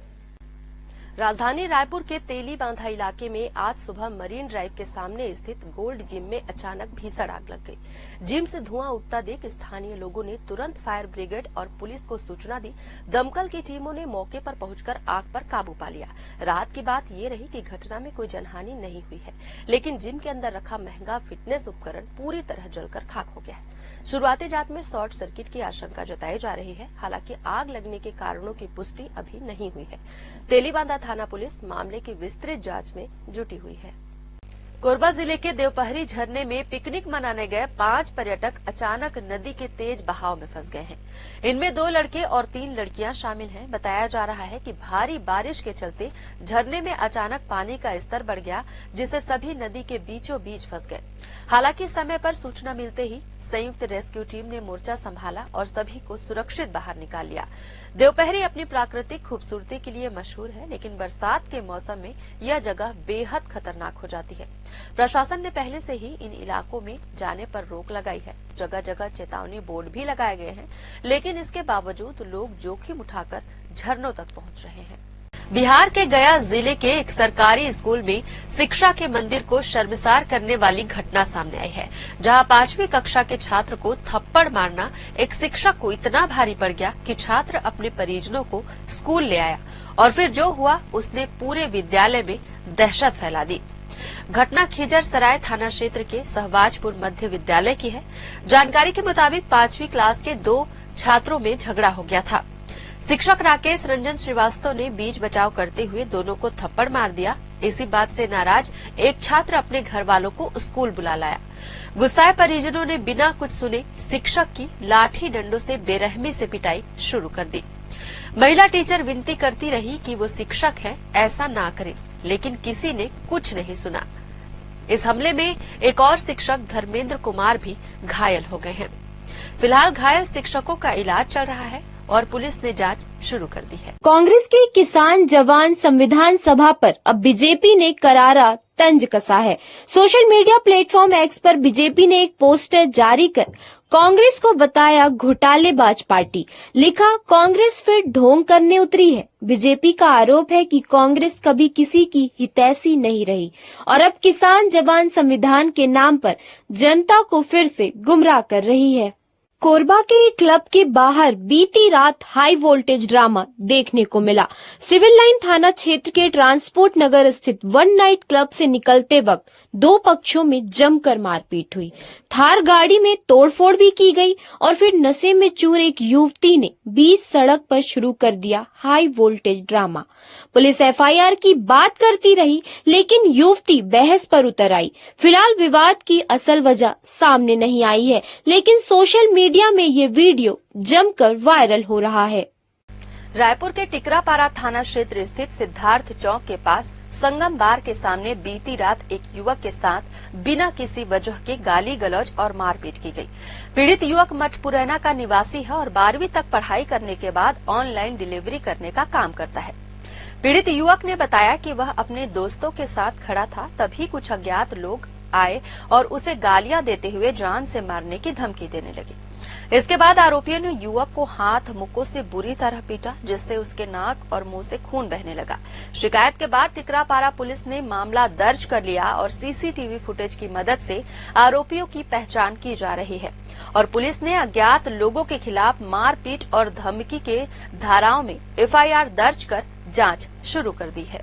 राजधानी रायपुर के तेली बांधा इलाके में आज सुबह मरीन ड्राइव के सामने स्थित गोल्ड जिम में अचानक भीषण आग लग गई। जिम से धुआं उठता देख स्थानीय लोगों ने तुरंत फायर ब्रिगेड और पुलिस को सूचना दी। दमकल की टीमों ने मौके पर पहुंचकर आग पर काबू पा लिया। रात की बात ये रही कि घटना में कोई जनहानि नहीं हुई है, लेकिन जिम के अंदर रखा महंगा फिटनेस उपकरण पूरी तरह जलकर खाक हो गया है। शुरुआती जांच में शॉर्ट सर्किट की आशंका जताई जा रही है। हालांकि आग लगने के कारणों की पुष्टि अभी नहीं हुई है। तेलीबांधा थाना पुलिस मामले की विस्तृत जांच में जुटी हुई है। कोरबा जिले के देवपहरी झरने में पिकनिक मनाने गए 5 पर्यटक अचानक नदी के तेज बहाव में फंस गए हैं। इनमें 2 लड़के और 3 लड़कियां शामिल हैं। बताया जा रहा है कि भारी बारिश के चलते झरने में अचानक पानी का स्तर बढ़ गया, जिससे सभी नदी के बीचों बीच फंस गए। हालांकि समय पर सूचना मिलते ही संयुक्त रेस्क्यू टीम ने मोर्चा संभाला और सभी को सुरक्षित बाहर निकाल लिया। देवपहरी अपनी प्राकृतिक खूबसूरती के लिए मशहूर है, लेकिन बरसात के मौसम में यह जगह बेहद खतरनाक हो जाती है। प्रशासन ने पहले से ही इन इलाकों में जाने पर रोक लगाई है। जगह जगह चेतावनी बोर्ड भी लगाए गए हैं, लेकिन इसके बावजूद लोग जोखिम उठाकर झरनों तक पहुंच रहे हैं। बिहार के गया जिले के एक सरकारी स्कूल में शिक्षा के मंदिर को शर्मसार करने वाली घटना सामने आई है, जहां 5वीं कक्षा के छात्र को थप्पड़ मारना एक शिक्षक को इतना भारी पड़ गया कि छात्र अपने परिजनों को स्कूल ले आया और फिर जो हुआ उसने पूरे विद्यालय में दहशत फैला दी। घटना खिजर सराय थाना क्षेत्र के सहबाजपुर मध्य विद्यालय की है। जानकारी के मुताबिक 5वीं क्लास के 2 छात्रों में झगड़ा हो गया था। शिक्षक राकेश रंजन श्रीवास्तव ने बीच बचाव करते हुए दोनों को थप्पड़ मार दिया। इसी बात से नाराज एक छात्र अपने घर वालों को स्कूल बुला लाया। गुस्साए परिजनों ने बिना कुछ सुने शिक्षक की लाठी डंडों से बेरहमी से पिटाई शुरू कर दी। महिला टीचर विनती करती रही कि वो शिक्षक है, ऐसा ना करें, लेकिन किसी ने कुछ नहीं सुना। इस हमले में एक और शिक्षक धर्मेंद्र कुमार भी घायल हो गए हैं। फिलहाल घायल शिक्षकों का इलाज चल रहा है और पुलिस ने जांच शुरू कर दी है। कांग्रेस के किसान जवान संविधान सभा पर अब बीजेपी ने करारा तंज कसा है। सोशल मीडिया प्लेटफॉर्म एक्स पर बीजेपी ने एक पोस्टर जारी कर कांग्रेस को बताया घोटालेबाज पार्टी। लिखा, कांग्रेस फिर ढोंग करने उतरी है। बीजेपी का आरोप है कि कांग्रेस कभी किसी की हितैषी नहीं रही और अब किसान जवान संविधान के नाम पर जनता को फिर से गुमराह कर रही है। कोरबा के एक क्लब के बाहर बीती रात हाई वोल्टेज ड्रामा देखने को मिला। सिविल लाइन थाना क्षेत्र के ट्रांसपोर्ट नगर स्थित वन नाइट क्लब से निकलते वक्त 2 पक्षों में जमकर मारपीट हुई। थार गाड़ी में तोड़फोड़ भी की गई और फिर नशे में चूर एक युवती ने बीच सड़क पर शुरू कर दिया high voltage drama. Police FIR की बात करती रही, लेकिन युवती बहस पर उतर आई। फिलहाल विवाद की असल वजह सामने नहीं आई है, लेकिन सोशल मीडिया में ये वीडियो जमकर वायरल हो रहा है। रायपुर के टिकरापारा थाना क्षेत्र स्थित सिद्धार्थ चौक के पास संगम बार के सामने बीती रात एक युवक के साथ बिना किसी वजह के गाली गलौज और मारपीट की गई। पीड़ित युवक मठपुरैना का निवासी है और 12वीं तक पढ़ाई करने के बाद ऑनलाइन डिलीवरी करने का काम करता है। पीड़ित युवक ने बताया कि वह अपने दोस्तों के साथ खड़ा था, तभी कुछ अज्ञात लोग आए और उसे गालियां देते हुए जान से मारने की धमकी देने लगे। इसके बाद आरोपियों ने युवक को हाथ मुक्कों से बुरी तरह पीटा, जिससे उसके नाक और मुंह से खून बहने लगा। शिकायत के बाद टिकरापारा पुलिस ने मामला दर्ज कर लिया और सीसीटीवी फुटेज की मदद से आरोपियों की पहचान की जा रही है और पुलिस ने अज्ञात लोगों के खिलाफ मारपीट और धमकी के धाराओं में एफआईआर दर्ज कर जांच शुरू कर दी है।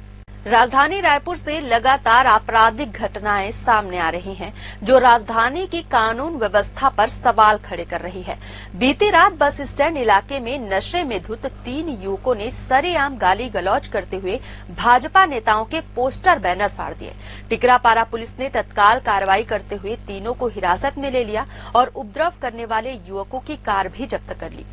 राजधानी रायपुर से लगातार आपराधिक घटनाएं सामने आ रही हैं, जो राजधानी की कानून व्यवस्था पर सवाल खड़े कर रही है। बीती रात बस स्टैंड इलाके में नशे में धुत 3 युवकों ने सरेआम गाली गलौज करते हुए भाजपा नेताओं के पोस्टर बैनर फाड़ दिए। टिकरापारा पुलिस ने तत्काल कार्रवाई करते हुए तीनों को हिरासत में ले लिया और उपद्रव करने वाले युवकों की कार भी जब्त कर ली।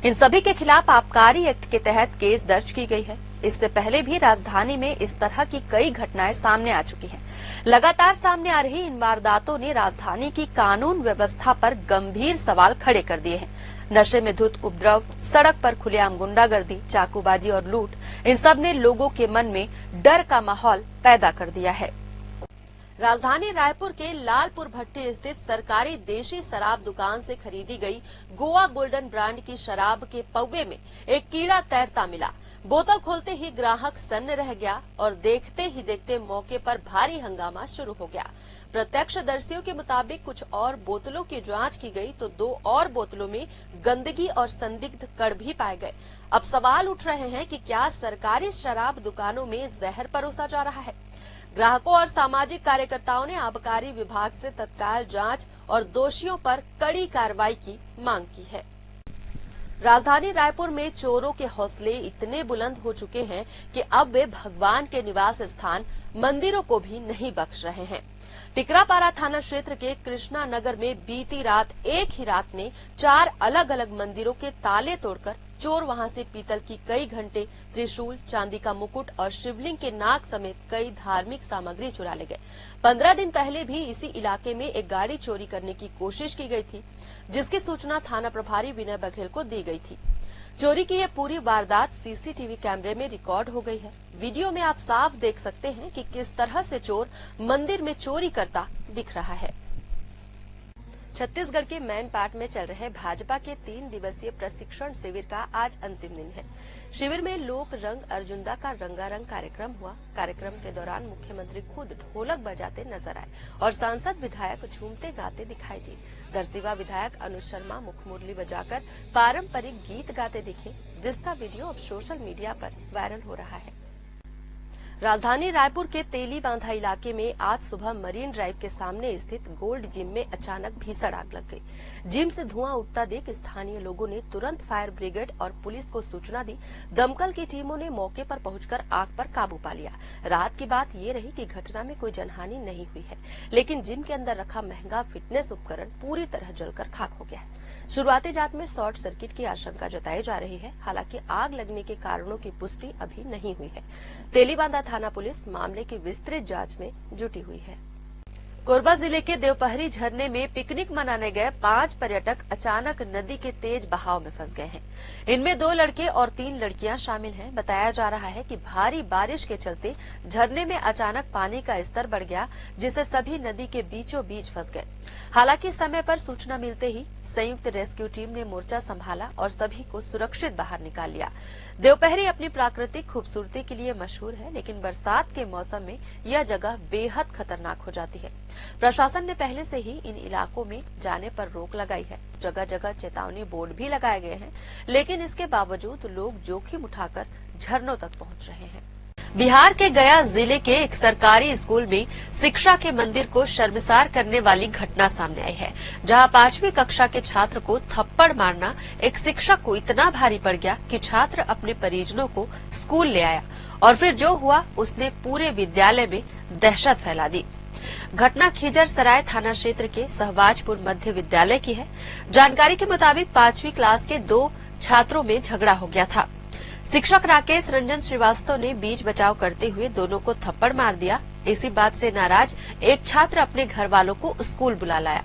इन सभी के खिलाफ आबकारी एक्ट के तहत केस दर्ज की गई है। इससे पहले भी राजधानी में इस तरह की कई घटनाएं सामने आ चुकी हैं। लगातार सामने आ रही इन वारदातों ने राजधानी की कानून व्यवस्था पर गंभीर सवाल खड़े कर दिए हैं। नशे में धुत उपद्रव, सड़क पर खुलेआम गुंडागर्दी, चाकूबाजी और लूट, इन सब ने लोगों के मन में डर का माहौल पैदा कर दिया है। राजधानी रायपुर के लालपुर भट्टी स्थित सरकारी देशी शराब दुकान से खरीदी गई गोवा गोल्डन ब्रांड की शराब के पौवे में एक कीड़ा तैरता मिला। बोतल खोलते ही ग्राहक सन्न रह गया और देखते ही देखते मौके पर भारी हंगामा शुरू हो गया। प्रत्यक्षदर्शियों के मुताबिक कुछ और बोतलों की जांच की गई तो 2 और बोतलों में गंदगी और संदिग्ध कण भी पाए गए। अब सवाल उठ रहे हैं कि क्या सरकारी शराब दुकानों में जहर परोसा जा रहा है। ग्राहकों और सामाजिक कार्यकर्ताओं ने आबकारी विभाग से तत्काल जांच और दोषियों पर कड़ी कार्रवाई की मांग की है। राजधानी रायपुर में चोरों के हौसले इतने बुलंद हो चुके हैं कि अब वे भगवान के निवास स्थान मंदिरों को भी नहीं बख्श रहे हैं। टिकरापारा थाना क्षेत्र के कृष्णा नगर में बीती रात एक ही रात में 4 अलग अलग मंदिरों के ताले तोड़कर चोर वहां से पीतल की कई घंटे, त्रिशूल, चांदी का मुकुट और शिवलिंग के नाग समेत कई धार्मिक सामग्री चुरा ले गए। 15 दिन पहले भी इसी इलाके में एक गाड़ी चोरी करने की कोशिश की गई थी, जिसकी सूचना थाना प्रभारी विनय बघेल को दी गई थी। चोरी की यह पूरी वारदात सीसीटीवी कैमरे में रिकॉर्ड हो गई है। वीडियो में आप साफ देख सकते हैं कि किस तरह से चोर मंदिर में चोरी करता दिख रहा है। छत्तीसगढ़ के मैनपाट में चल रहे भाजपा के 3 दिवसीय प्रशिक्षण शिविर का आज अंतिम दिन है। शिविर में लोक रंग अर्जुंदा का रंगारंग कार्यक्रम हुआ। कार्यक्रम के दौरान मुख्यमंत्री खुद ढोलक बजाते नजर आए और सांसद विधायक झूमते गाते दिखाई दिए। दरसिवा विधायक अनुज शर्मा मुखमुरली बजाकर पारंपरिक गीत गाते दिखे, जिसका वीडियो अब सोशल मीडिया पर वायरल हो रहा है। राजधानी रायपुर के तेली बांधा इलाके में आज सुबह मरीन ड्राइव के सामने स्थित गोल्ड जिम में अचानक भीषण आग लग गई। जिम से धुआं उठता देख स्थानीय लोगों ने तुरंत फायर ब्रिगेड और पुलिस को सूचना दी। दमकल की टीमों ने मौके पर पहुंचकर आग पर काबू पा लिया। रात की बात ये रही कि घटना में कोई जनहानि नहीं हुई है, लेकिन जिम के अंदर रखा महंगा फिटनेस उपकरण पूरी तरह जलकर खाक हो गया है। शुरुआती जांच में शॉर्ट सर्किट की आशंका जताई जा रही है। हालांकि आग लगने के कारणों की पुष्टि अभी नहीं हुई है। तेलीबांधा थाना पुलिस मामले की विस्तृत जांच में जुटी हुई है। कोरबा जिले के देवपहरी झरने में पिकनिक मनाने गए 5 पर्यटक अचानक नदी के तेज बहाव में फंस गए हैं। इनमें 2 लड़के और 3 लड़कियां शामिल हैं। बताया जा रहा है कि भारी बारिश के चलते झरने में अचानक पानी का स्तर बढ़ गया, जिससे सभी नदी के बीचों बीच फंस गए। हालांकि समय पर सूचना मिलते ही संयुक्त रेस्क्यू टीम ने मोर्चा संभाला और सभी को सुरक्षित बाहर निकाल लिया। देवपहरी अपनी प्राकृतिक खूबसूरती के लिए मशहूर है, लेकिन बरसात के मौसम में यह जगह बेहद खतरनाक हो जाती है। प्रशासन ने पहले से ही इन इलाकों में जाने पर रोक लगाई है। जगह जगह चेतावनी बोर्ड भी लगाए गए हैं, लेकिन इसके बावजूद लोग जोखिम उठाकर झरनों तक पहुंच रहे हैं। बिहार के गया जिले के एक सरकारी स्कूल में शिक्षा के मंदिर को शर्मसार करने वाली घटना सामने आई है, जहां 5वीं कक्षा के छात्र को थप्पड़ मारना एक शिक्षक को इतना भारी पड़ गया कि छात्र अपने परिजनों को स्कूल ले आया और फिर जो हुआ उसने पूरे विद्यालय में दहशत फैला दी। घटना खिजर सराय थाना क्षेत्र के सहबाजपुर मध्य विद्यालय की है। जानकारी के मुताबिक 5वीं क्लास के 2 छात्रों में झगड़ा हो गया था। शिक्षक राकेश रंजन श्रीवास्तव ने बीच बचाव करते हुए दोनों को थप्पड़ मार दिया। इसी बात से नाराज एक छात्र अपने घर वालों को स्कूल बुला लाया।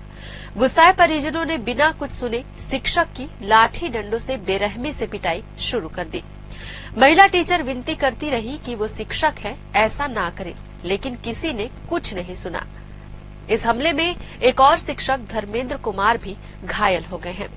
गुस्साए परिजनों ने बिना कुछ सुने शिक्षक की लाठी डंडों से बेरहमी से पिटाई शुरू कर दी। महिला टीचर विनती करती रही कि वो शिक्षक है, ऐसा ना करें, लेकिन किसी ने कुछ नहीं सुना। इस हमले में एक और शिक्षक धर्मेंद्र कुमार भी घायल हो गए हैं।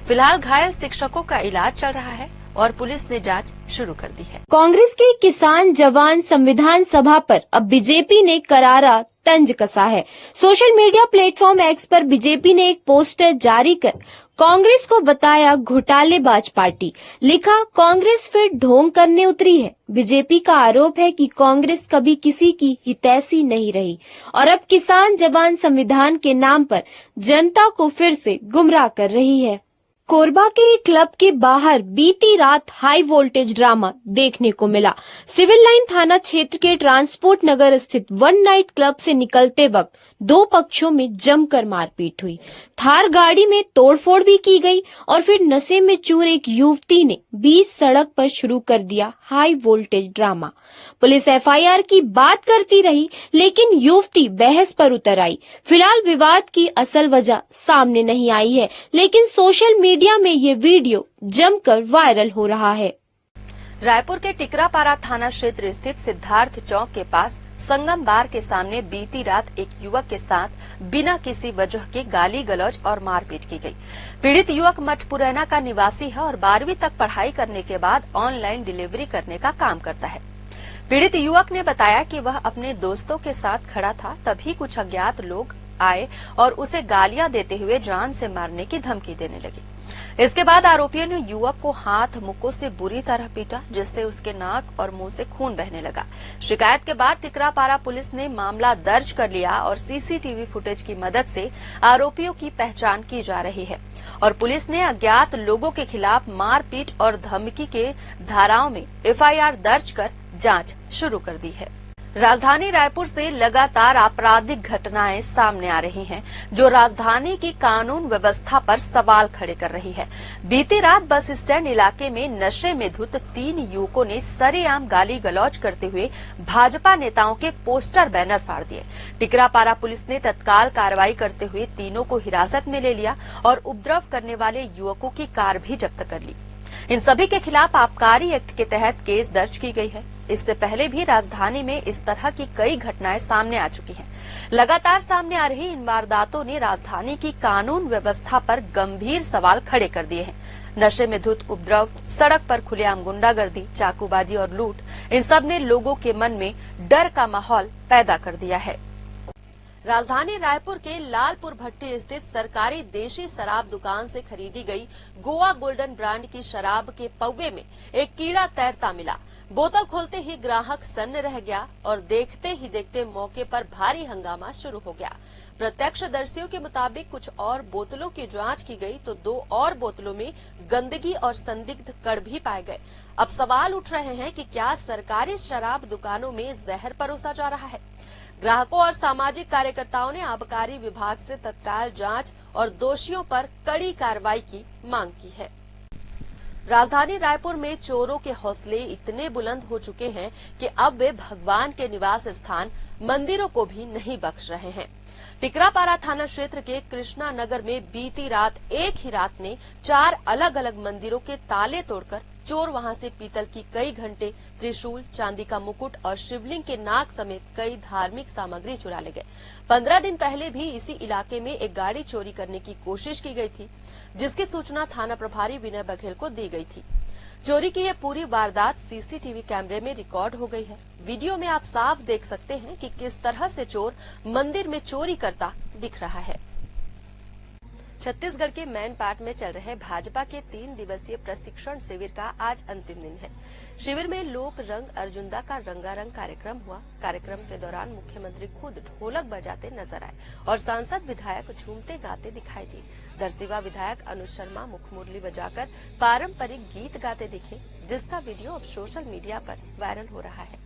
फिलहाल घायल शिक्षकों का इलाज चल रहा है और पुलिस ने जांच शुरू कर दी है। कांग्रेस की किसान जवान संविधान सभा पर अब बीजेपी ने करारा तंज कसा है। सोशल मीडिया प्लेटफॉर्म एक्स पर बीजेपी ने एक पोस्टर जारी कर कांग्रेस को बताया घोटालेबाज पार्टी। लिखा, कांग्रेस फिर ढोंग करने उतरी है। बीजेपी का आरोप है कि कांग्रेस कभी किसी की हितैषी नहीं रही और अब किसान जवान संविधान के नाम पर जनता को फिर से गुमराह कर रही है। कोरबा के एक क्लब के बाहर बीती रात हाई वोल्टेज ड्रामा देखने को मिला। सिविल लाइन थाना क्षेत्र के ट्रांसपोर्ट नगर स्थित वन नाइट क्लब से निकलते वक्त दो पक्षों में जमकर मारपीट हुई। थार गाड़ी में तोड़फोड़ भी की गई और फिर नशे में चूर एक युवती ने बीच सड़क पर शुरू कर दिया high voltage drama. Police FIR की बात करती रही, लेकिन युवती बहस पर उतर आई। फिलहाल विवाद की असल वजह सामने नहीं आई है, लेकिन सोशल मीडिया में ये वीडियो जमकर वायरल हो रहा है। रायपुर के टिकरापारा थाना क्षेत्र स्थित सिद्धार्थ चौक के पास संगम बार के सामने बीती रात एक युवक के साथ बिना किसी वजह के गाली गलौज और मारपीट की गई। पीड़ित युवक मठपुरैना का निवासी है और 12वीं तक पढ़ाई करने के बाद ऑनलाइन डिलीवरी करने का काम करता है। पीड़ित युवक ने बताया कि वह अपने दोस्तों के साथ खड़ा था, तभी कुछ अज्ञात लोग आए और उसे गालियां देते हुए जान से मारने की धमकी देने लगे। इसके बाद आरोपियों ने युवक को हाथ मुक्कों से बुरी तरह पीटा, जिससे उसके नाक और मुंह से खून बहने लगा। शिकायत के बाद टिकरापारा पुलिस ने मामला दर्ज कर लिया और सीसीटीवी फुटेज की मदद से आरोपियों की पहचान की जा रही है और पुलिस ने अज्ञात लोगों के खिलाफ मारपीट और धमकी के धाराओं में एफआईआर दर्ज कर जांच शुरू कर दी है। राजधानी रायपुर से लगातार आपराधिक घटनाएं सामने आ रही हैं, जो राजधानी की कानून व्यवस्था पर सवाल खड़े कर रही है। बीती रात बस स्टैंड इलाके में नशे में धुत 3 युवकों ने सरेआम गाली गलौज करते हुए भाजपा नेताओं के पोस्टर बैनर फाड़ दिए। टिकरापारा पुलिस ने तत्काल कार्रवाई करते हुए तीनों को हिरासत में ले लिया और उपद्रव करने वाले युवकों की कार भी जब्त कर ली। इन सभी के खिलाफ आबकारी एक्ट के तहत केस दर्ज की गई है। इससे पहले भी राजधानी में इस तरह की कई घटनाएं सामने आ चुकी हैं। लगातार सामने आ रही इन वारदातों ने राजधानी की कानून व्यवस्था पर गंभीर सवाल खड़े कर दिए हैं। नशे में धुत उपद्रव, सड़क पर खुलेआम गुंडागर्दी, चाकूबाजी और लूट, इन सब ने लोगों के मन में डर का माहौल पैदा कर दिया है। राजधानी रायपुर के लालपुर भट्टी स्थित सरकारी देशी शराब दुकान से खरीदी गई गोवा गोल्डन ब्रांड की शराब के पौवे में एक कीड़ा तैरता मिला। बोतल खोलते ही ग्राहक सन्न रह गया और देखते ही देखते मौके पर भारी हंगामा शुरू हो गया। प्रत्यक्षदर्शियों के मुताबिक कुछ और बोतलों की जांच की गई तो 2 और बोतलों में गंदगी और संदिग्ध कण भी पाए गए। अब सवाल उठ रहे हैं कि क्या सरकारी शराब दुकानों में जहर परोसा जा रहा है? ग्राहकों और सामाजिक कार्यकर्ताओं ने आबकारी विभाग से तत्काल जांच और दोषियों पर कड़ी कार्रवाई की मांग की है। राजधानी रायपुर में चोरों के हौसले इतने बुलंद हो चुके हैं कि अब वे भगवान के निवास स्थान मंदिरों को भी नहीं बख्श रहे हैं। टिकरापारा थाना क्षेत्र के कृष्णा नगर में बीती रात एक ही रात में 4 अलग अलग मंदिरों के ताले तोड़कर चोर वहां से पीतल की कई घंटे, त्रिशूल, चांदी का मुकुट और शिवलिंग के नाग समेत कई धार्मिक सामग्री चुरा ले गए। 15 दिन पहले भी इसी इलाके में एक गाड़ी चोरी करने की कोशिश की गई थी, जिसकी सूचना थाना प्रभारी विनय बघेल को दी गई थी। चोरी की यह पूरी वारदात सीसीटीवी कैमरे में रिकॉर्ड हो गई है। वीडियो में आप साफ देख सकते हैं कि किस तरह से चोर मंदिर में चोरी करता दिख रहा है। छत्तीसगढ़ के मैनपाट में चल रहे भाजपा के 3 दिवसीय प्रशिक्षण शिविर का आज अंतिम दिन है। शिविर में लोक रंग अर्जुनदा का रंगारंग कार्यक्रम हुआ। कार्यक्रम के दौरान मुख्यमंत्री खुद ढोलक बजाते नजर आए और सांसद विधायक झूमते गाते दिखाई दिए। दरसिवा विधायक अनुज शर्मा मुख मुरली बजाकर पारंपरिक गीत गाते दिखे, जिसका वीडियो अब सोशल मीडिया पर वायरल हो रहा है।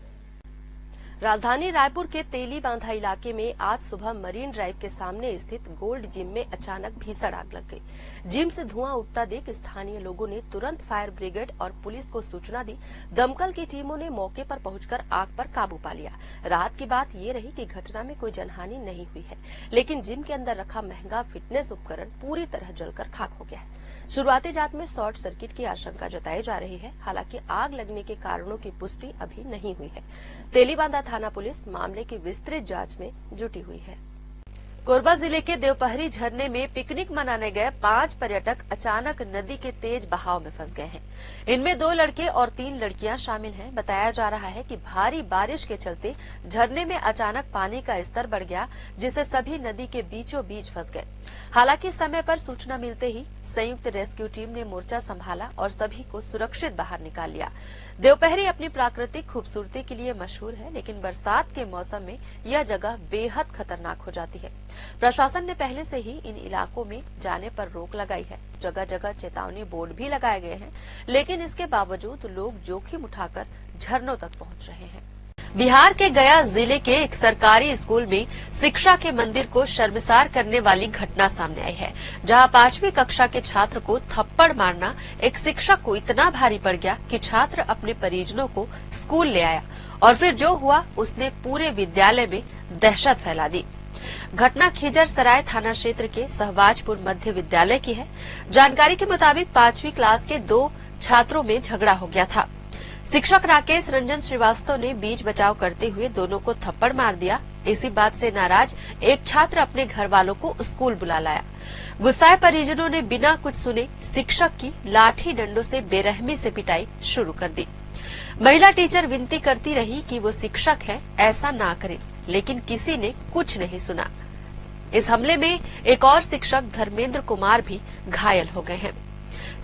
राजधानी रायपुर के तेली बांधा इलाके में आज सुबह मरीन ड्राइव के सामने स्थित गोल्ड जिम में अचानक भीषण आग लग गई। जिम से धुआं उठता देख स्थानीय लोगों ने तुरंत फायर ब्रिगेड और पुलिस को सूचना दी। दमकल की टीमों ने मौके पर पहुंचकर आग पर काबू पा लिया। राहत की बात ये रही कि घटना में कोई जनहानि नहीं हुई है, लेकिन जिम के अंदर रखा महंगा फिटनेस उपकरण पूरी तरह जलकर खाक हो गया है। शुरुआती जांच में शॉर्ट सर्किट की आशंका जताई जा रही है। हालांकि आग लगने के कारणों की पुष्टि अभी नहीं हुई है। तेलीबांधा थाना पुलिस मामले की विस्तृत जांच में जुटी हुई है। कोरबा जिले के देवपहरी झरने में पिकनिक मनाने गए 5 पर्यटक अचानक नदी के तेज बहाव में फंस गए हैं। इनमें 2 लड़के और 3 लड़कियां शामिल हैं। बताया जा रहा है कि भारी बारिश के चलते झरने में अचानक पानी का स्तर बढ़ गया, जिससे सभी नदी के बीचों बीच फंस गए। हालांकि समय पर सूचना मिलते ही संयुक्त रेस्क्यू टीम ने मोर्चा संभाला और सभी को सुरक्षित बाहर निकाल लिया। देवपहरी अपनी प्राकृतिक खूबसूरती के लिए मशहूर है, लेकिन बरसात के मौसम में यह जगह बेहद खतरनाक हो जाती है। प्रशासन ने पहले से ही इन इलाकों में जाने पर रोक लगाई है। जगह जगह चेतावनी बोर्ड भी लगाए गए हैं, लेकिन इसके बावजूद लोग जोखिम उठाकर झरनों तक पहुंच रहे हैं। बिहार के गया जिले के एक सरकारी स्कूल में शिक्षा के मंदिर को शर्मसार करने वाली घटना सामने आई है, जहां 5वीं कक्षा के छात्र को थप्पड़ मारना एक शिक्षक को इतना भारी पड़ गया कि छात्र अपने परिजनों को स्कूल ले आया और फिर जो हुआ उसने पूरे विद्यालय में दहशत फैला दी। घटना खिजर सराय थाना क्षेत्र के सहबाजपुर मध्य विद्यालय की है। जानकारी के मुताबिक 5वीं क्लास के 2 छात्रों में झगड़ा हो गया था। शिक्षक राकेश रंजन श्रीवास्तव ने बीच बचाव करते हुए दोनों को थप्पड़ मार दिया। इसी बात से नाराज एक छात्र अपने घर वालों को स्कूल बुला लाया। गुस्साए परिजनों ने बिना कुछ सुने शिक्षक की लाठी डंडों से बेरहमी से पिटाई शुरू कर दी। महिला टीचर विनती करती रही कि वो शिक्षक है, ऐसा ना करें, लेकिन किसी ने कुछ नहीं सुना। इस हमले में एक और शिक्षक धर्मेंद्र कुमार भी घायल हो गए हैं।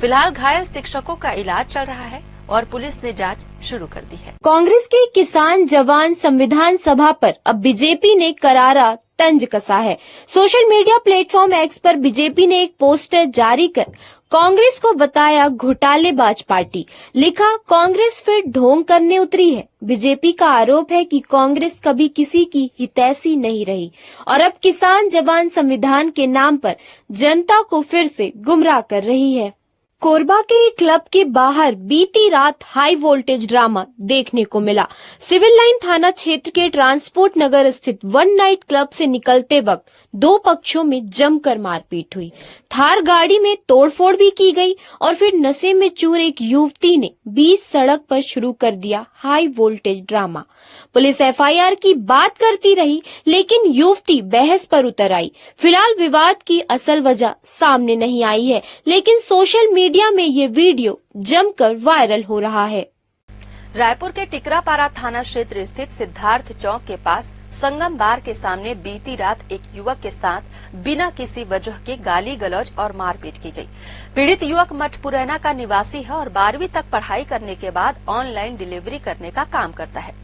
फिलहाल घायल शिक्षकों का इलाज चल रहा है और पुलिस ने जांच शुरू कर दी है। कांग्रेस के किसान जवान संविधान सभा पर अब बीजेपी ने करारा तंज कसा है। सोशल मीडिया प्लेटफॉर्म एक्स पर बीजेपी ने एक पोस्टर जारी कर कांग्रेस को बताया घोटालेबाज पार्टी। लिखा, कांग्रेस फिर ढोंग करने उतरी है। बीजेपी का आरोप है कि कांग्रेस कभी किसी की हितैषी नहीं रही और अब किसान जवान संविधान के नाम पर जनता को फिर से गुमराह कर रही है। कोरबा के एक क्लब के बाहर बीती रात हाई वोल्टेज ड्रामा देखने को मिला। सिविल लाइन थाना क्षेत्र के ट्रांसपोर्ट नगर स्थित वन नाइट क्लब से निकलते वक्त 2 पक्षों में जमकर मारपीट हुई। थार गाड़ी में तोड़फोड़ भी की गई और फिर नशे में चूर एक युवती ने बीच सड़क पर शुरू कर दिया high voltage drama. Police FIR की बात करती रही, लेकिन युवती बहस पर उतर आई। फिलहाल विवाद की असल वजह सामने नहीं आई है, लेकिन सोशल मीडिया में ये वीडियो जमकर वायरल हो रहा है। रायपुर के टिकरापारा थाना क्षेत्र स्थित सिद्धार्थ चौक के पास संगम बार के सामने बीती रात एक युवक के साथ बिना किसी वजह के गाली गलौज और मारपीट की गई। पीड़ित युवक मठपुरैना का निवासी है और 12वीं तक पढ़ाई करने के बाद ऑनलाइन डिलीवरी करने का काम करता है।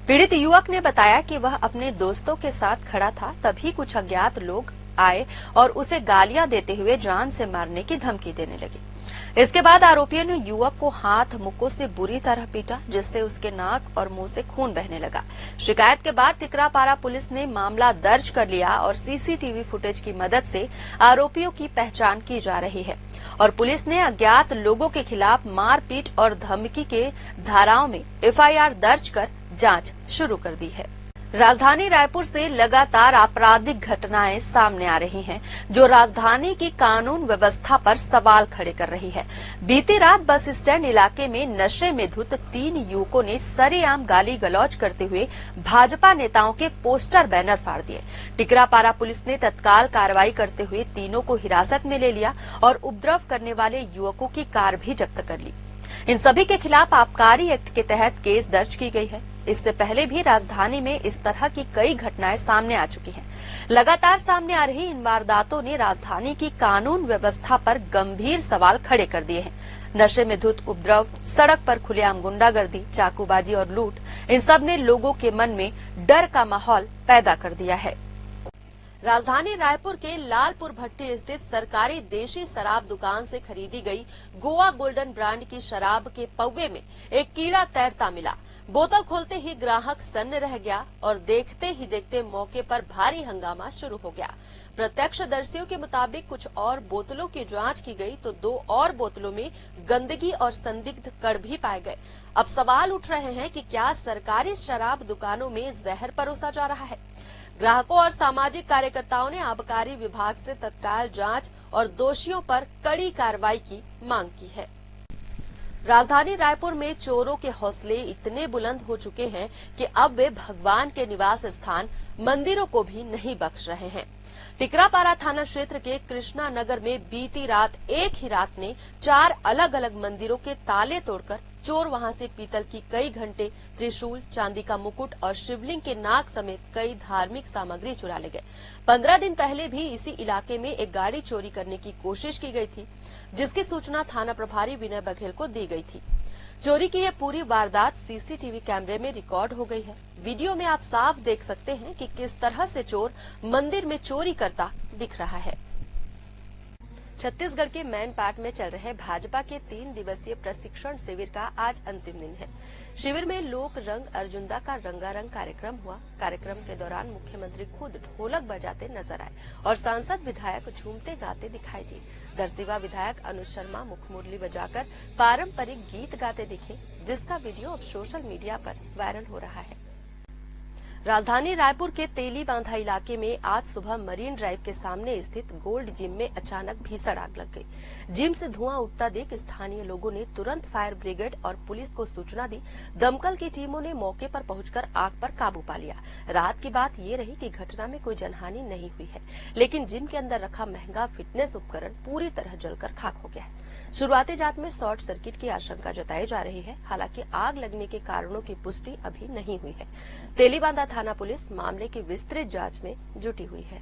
पीड़ित युवक ने बताया कि वह अपने दोस्तों के साथ खड़ा था, तभी कुछ अज्ञात लोग आए और उसे गालियां देते हुए जान से मारने की धमकी देने लगे। इसके बाद आरोपियों ने युवक को हाथ मुक्कों से बुरी तरह पीटा, जिससे उसके नाक और मुंह से खून बहने लगा। शिकायत के बाद टिकरापारा पुलिस ने मामला दर्ज कर लिया और सीसीटीवी फुटेज की मदद से आरोपियों की पहचान की जा रही है और पुलिस ने अज्ञात लोगों के खिलाफ मारपीट और धमकी के धाराओं में एफआईआर दर्ज कर जांच शुरू कर दी है। राजधानी रायपुर से लगातार आपराधिक घटनाएं सामने आ रही हैं, जो राजधानी की कानून व्यवस्था पर सवाल खड़े कर रही है। बीती रात बस स्टैंड इलाके में नशे में धुत 3 युवकों ने सरेआम गाली गलौज करते हुए भाजपा नेताओं के पोस्टर बैनर फाड़ दिए। टिकरापारा पुलिस ने तत्काल कार्रवाई करते हुए तीनों को हिरासत में ले लिया और उपद्रव करने वाले युवकों की कार भी जब्त कर ली। इन सभी के खिलाफ आबकारी एक्ट के तहत केस दर्ज की गई है। इससे पहले भी राजधानी में इस तरह की कई घटनाएं सामने आ चुकी हैं। लगातार सामने आ रही इन वारदातों ने राजधानी की कानून व्यवस्था पर गंभीर सवाल खड़े कर दिए हैं। नशे में धुत उपद्रव, सड़क पर खुलेआम गुंडागर्दी, चाकूबाजी और लूट, इन सब ने लोगों के मन में डर का माहौल पैदा कर दिया है। राजधानी रायपुर के लालपुर भट्टी स्थित सरकारी देशी शराब दुकान से खरीदी गई गोवा गोल्डन ब्रांड की शराब के पौवे में एक कीड़ा तैरता मिला। बोतल खोलते ही ग्राहक सन्न रह गया और देखते ही देखते मौके पर भारी हंगामा शुरू हो गया। प्रत्यक्षदर्शियों के मुताबिक कुछ और बोतलों की जांच की गई तो 2 और बोतलों में गंदगी और संदिग्ध कण भी पाए गए। अब सवाल उठ रहे हैं कि क्या सरकारी शराब दुकानों में जहर परोसा जा रहा है? ग्राहकों और सामाजिक कार्यकर्ताओं ने आबकारी विभाग से तत्काल जांच और दोषियों पर कड़ी कार्रवाई की मांग की है। राजधानी रायपुर में चोरों के हौसले इतने बुलंद हो चुके हैं कि अब वे भगवान के निवास स्थान मंदिरों को भी नहीं बख्श रहे हैं। टिकरापारा थाना क्षेत्र के कृष्णा नगर में बीती रात एक ही रात में 4 अलग अलग मंदिरों के ताले तोड़कर चोर वहां से पीतल की कई घंटे, त्रिशूल, चांदी का मुकुट और शिवलिंग के नाग समेत कई धार्मिक सामग्री चुरा ले गए। 15 दिन पहले भी इसी इलाके में एक गाड़ी चोरी करने की कोशिश की गई थी, जिसकी सूचना थाना प्रभारी विनय बघेल को दी गई थी। चोरी की यह पूरी वारदात सीसीटीवी कैमरे में रिकॉर्ड हो गई है। वीडियो में आप साफ देख सकते हैं कि किस तरह से चोर मंदिर में चोरी करता दिख रहा है। छत्तीसगढ़ के मैनपाट में चल रहे भाजपा के 3 दिवसीय प्रशिक्षण शिविर का आज अंतिम दिन है। शिविर में लोक रंग अर्जुंदा का रंगारंग कार्यक्रम हुआ। कार्यक्रम के दौरान मुख्यमंत्री खुद ढोलक बजाते नजर आए और सांसद विधायक झूमते गाते दिखाई दिए। दरसिवा विधायक अनुज शर्मा मुखमुरली बजाकर पारंपरिक गीत गाते दिखे, जिसका वीडियो अब सोशल मीडिया पर वायरल हो रहा है। राजधानी रायपुर के तेली बांधा इलाके में आज सुबह मरीन ड्राइव के सामने स्थित गोल्ड जिम में अचानक भीषण आग लग गई। जिम से धुआं उठता देख स्थानीय लोगों ने तुरंत फायर ब्रिगेड और पुलिस को सूचना दी। दमकल की टीमों ने मौके पर पहुंचकर आग पर काबू पा लिया। रात की बात ये रही कि घटना में कोई जनहानि नहीं हुई है, लेकिन जिम के अंदर रखा महंगा फिटनेस उपकरण पूरी तरह जलकर खाक हो गया है। शुरुआती जांच में शॉर्ट सर्किट की आशंका जताई जा रही है। हालांकि आग लगने के कारणों की पुष्टि अभी नहीं हुई है। तेलीबांधा थाना पुलिस मामले की विस्तृत जांच में जुटी हुई है।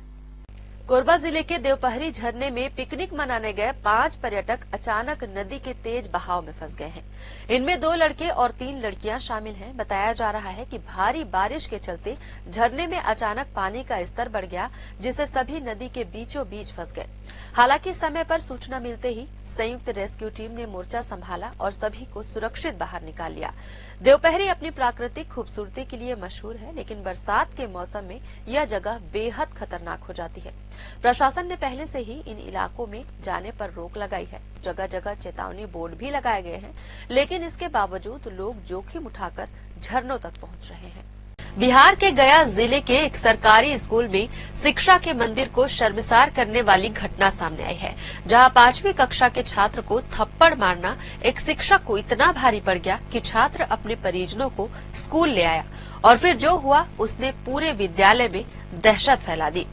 कोरबा जिले के देवपहरी झरने में पिकनिक मनाने गए 5 पर्यटक अचानक नदी के तेज बहाव में फंस गए हैं। इनमें 2 लड़के और 3 लड़कियां शामिल हैं। बताया जा रहा है कि भारी बारिश के चलते झरने में अचानक पानी का स्तर बढ़ गया, जिससे सभी नदी के बीचों बीच फंस गए। हालांकि समय पर सूचना मिलते ही संयुक्त रेस्क्यू टीम ने मोर्चा संभाला और सभी को सुरक्षित बाहर निकाल लिया। देवपहरी अपनी प्राकृतिक खूबसूरती के लिए मशहूर है, लेकिन बरसात के मौसम में यह जगह बेहद खतरनाक हो जाती है। प्रशासन ने पहले से ही इन इलाकों में जाने पर रोक लगाई है। जगह जगह चेतावनी बोर्ड भी लगाए गए हैं, लेकिन इसके बावजूद लोग जोखिम उठाकर झरनों तक पहुंच रहे हैं। बिहार के गया जिले के एक सरकारी स्कूल में शिक्षा के मंदिर को शर्मसार करने वाली घटना सामने आई है, जहां 5वीं कक्षा के छात्र को थप्पड़ मारना एक शिक्षक को इतना भारी पड़ गया कि छात्र अपने परिजनों को स्कूल ले आया और फिर जो हुआ उसने पूरे विद्यालय में दहशत फैला दी।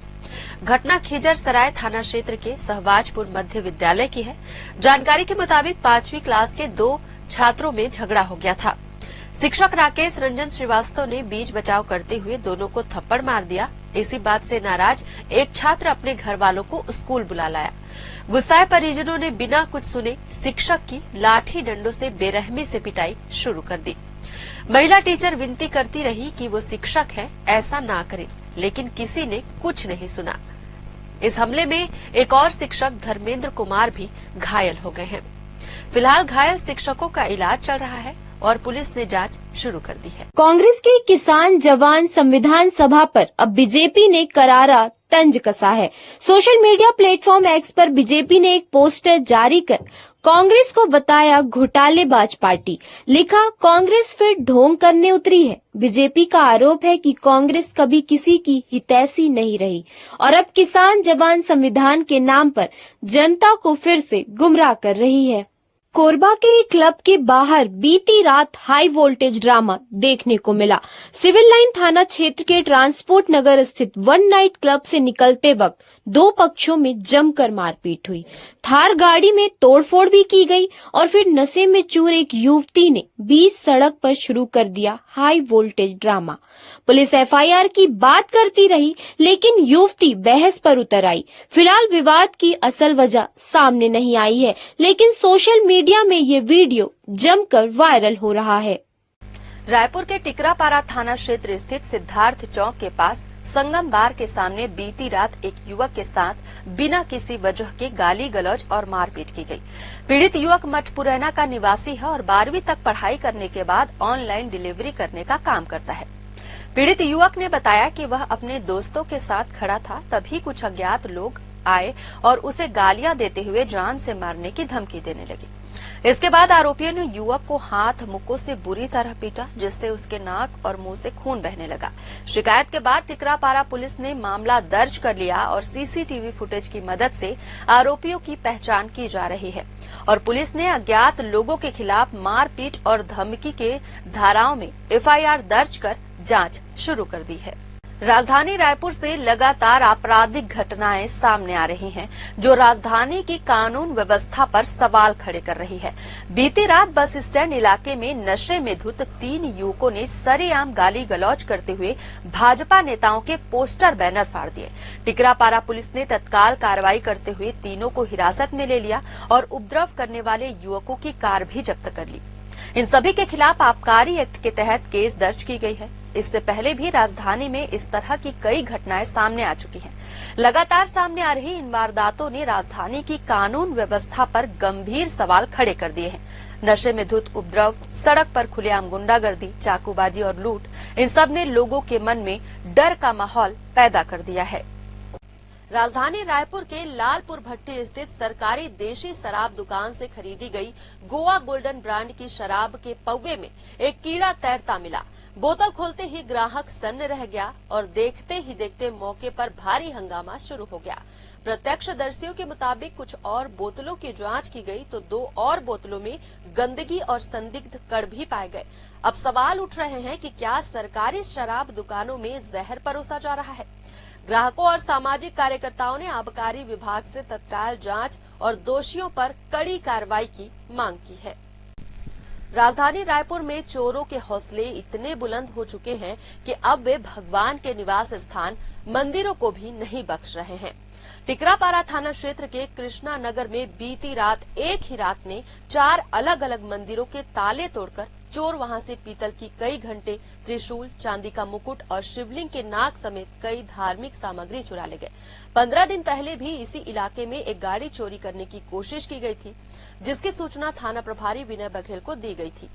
घटना खिजर सराय थाना क्षेत्र के सहबाजपुर मध्य विद्यालय की है। जानकारी के मुताबिक 5वीं क्लास के 2 छात्रों में झगड़ा हो गया था। शिक्षक राकेश रंजन श्रीवास्तव ने बीच बचाव करते हुए दोनों को थप्पड़ मार दिया। इसी बात से नाराज एक छात्र अपने घर वालों को स्कूल बुला लाया। गुस्साए परिजनों ने बिना कुछ सुने शिक्षक की लाठी डंडों से बेरहमी से पिटाई शुरू कर दी। महिला टीचर विनती करती रही कि वो शिक्षक है, ऐसा ना करें, लेकिन किसी ने कुछ नहीं सुना। इस हमले में एक और शिक्षक धर्मेंद्र कुमार भी घायल हो गए हैं। फिलहाल घायल शिक्षकों का इलाज चल रहा है और पुलिस ने जांच शुरू कर दी है। कांग्रेस के किसान जवान संविधान सभा पर अब बीजेपी ने करारा तंज कसा है। सोशल मीडिया प्लेटफॉर्म एक्स पर बीजेपी ने एक पोस्टर जारी कर कांग्रेस को बताया घोटालेबाज पार्टी। लिखा, कांग्रेस फिर ढोंग करने उतरी है। बीजेपी का आरोप है कि कांग्रेस कभी किसी की हितैषी नहीं रही और अब किसान जवान संविधान के नाम पर जनता को फिर से गुमराह कर रही है। कोरबा के एक क्लब के बाहर बीती रात हाई वोल्टेज ड्रामा देखने को मिला। सिविल लाइन थाना क्षेत्र के ट्रांसपोर्ट नगर स्थित वन नाइट क्लब से निकलते वक्त 2 पक्षों में जमकर मारपीट हुई। थार गाड़ी में तोड़फोड़ भी की गई और फिर नशे में चूर एक युवती ने बीच सड़क पर शुरू कर दिया high voltage drama. Police FIR की बात करती रही, लेकिन युवती बहस पर उतर आई। फिलहाल विवाद की असल वजह सामने नहीं आई है, लेकिन सोशल मीडिया में ये वीडियो जमकर वायरल हो रहा है। रायपुर के टिकरापारा थाना क्षेत्र स्थित सिद्धार्थ चौक के पास संगम बार के सामने बीती रात एक युवक के साथ बिना किसी वजह के गाली गलौज और मारपीट की गई। पीड़ित युवक मठपुरैना का निवासी है और 12वीं तक पढ़ाई करने के बाद ऑनलाइन डिलीवरी करने का काम करता है। पीड़ित युवक ने बताया कि वह अपने दोस्तों के साथ खड़ा था, तभी कुछ अज्ञात लोग आए और उसे गालियां देते हुए जान से मारने की धमकी देने लगे। इसके बाद आरोपियों ने युवक को हाथ मुक्कों से बुरी तरह पीटा, जिससे उसके नाक और मुंह से खून बहने लगा। शिकायत के बाद टिकरापारा पुलिस ने मामला दर्ज कर लिया और सीसीटीवी फुटेज की मदद से आरोपियों की पहचान की जा रही है और पुलिस ने अज्ञात लोगों के खिलाफ मारपीट और धमकी के धाराओं में एफआईआर दर्ज कर जांच शुरू कर दी है। राजधानी रायपुर से लगातार आपराधिक घटनाएं सामने आ रही हैं, जो राजधानी की कानून व्यवस्था पर सवाल खड़े कर रही है। बीती रात बस स्टैंड इलाके में नशे में धुत 3 युवकों ने सरेआम गाली गलौज करते हुए भाजपा नेताओं के पोस्टर बैनर फाड़ दिए। टिकरापारा पुलिस ने तत्काल कार्रवाई करते हुए तीनों को हिरासत में ले लिया और उपद्रव करने वाले युवकों की कार भी जब्त कर ली। इन सभी के खिलाफ आबकारी एक्ट के तहत केस दर्ज की गई है। इससे पहले भी राजधानी में इस तरह की कई घटनाएं सामने आ चुकी हैं। लगातार सामने आ रही इन वारदातों ने राजधानी की कानून व्यवस्था पर गंभीर सवाल खड़े कर दिए हैं। नशे में धुत उपद्रव, सड़क पर खुलेआम गुंडागर्दी, चाकूबाजी और लूट, इन सब ने लोगों के मन में डर का माहौल पैदा कर दिया है। राजधानी रायपुर के लालपुर भट्टी स्थित सरकारी देशी शराब दुकान से खरीदी गई गोवा गोल्डन ब्रांड की शराब के पौवे में एक कीड़ा तैरता मिला। बोतल खोलते ही ग्राहक सन्न रह गया और देखते ही देखते मौके पर भारी हंगामा शुरू हो गया। प्रत्यक्षदर्शियों के मुताबिक कुछ और बोतलों की जांच की गई तो 2 और बोतलों में गंदगी और संदिग्ध कण भी पाए गए। अब सवाल उठ रहे हैं कि क्या सरकारी शराब दुकानों में जहर परोसा जा रहा है? ग्राहकों और सामाजिक कार्यकर्ताओं ने आबकारी विभाग से तत्काल जांच और दोषियों पर कड़ी कार्रवाई की मांग की है। राजधानी रायपुर में चोरों के हौसले इतने बुलंद हो चुके हैं कि अब वे भगवान के निवास स्थान मंदिरों को भी नहीं बख्श रहे हैं। टिकरापारा थाना क्षेत्र के कृष्णा नगर में बीती रात एक ही रात में 4 अलग अलग मंदिरों के ताले तोड़कर चोर वहां से पीतल की कई घंटे, त्रिशूल, चांदी का मुकुट और शिवलिंग के नाग समेत कई धार्मिक सामग्री चुरा ले गए। 15 दिन पहले भी इसी इलाके में एक गाड़ी चोरी करने की कोशिश की गई थी, जिसकी सूचना थाना प्रभारी विनय बघेल को दी गई थी।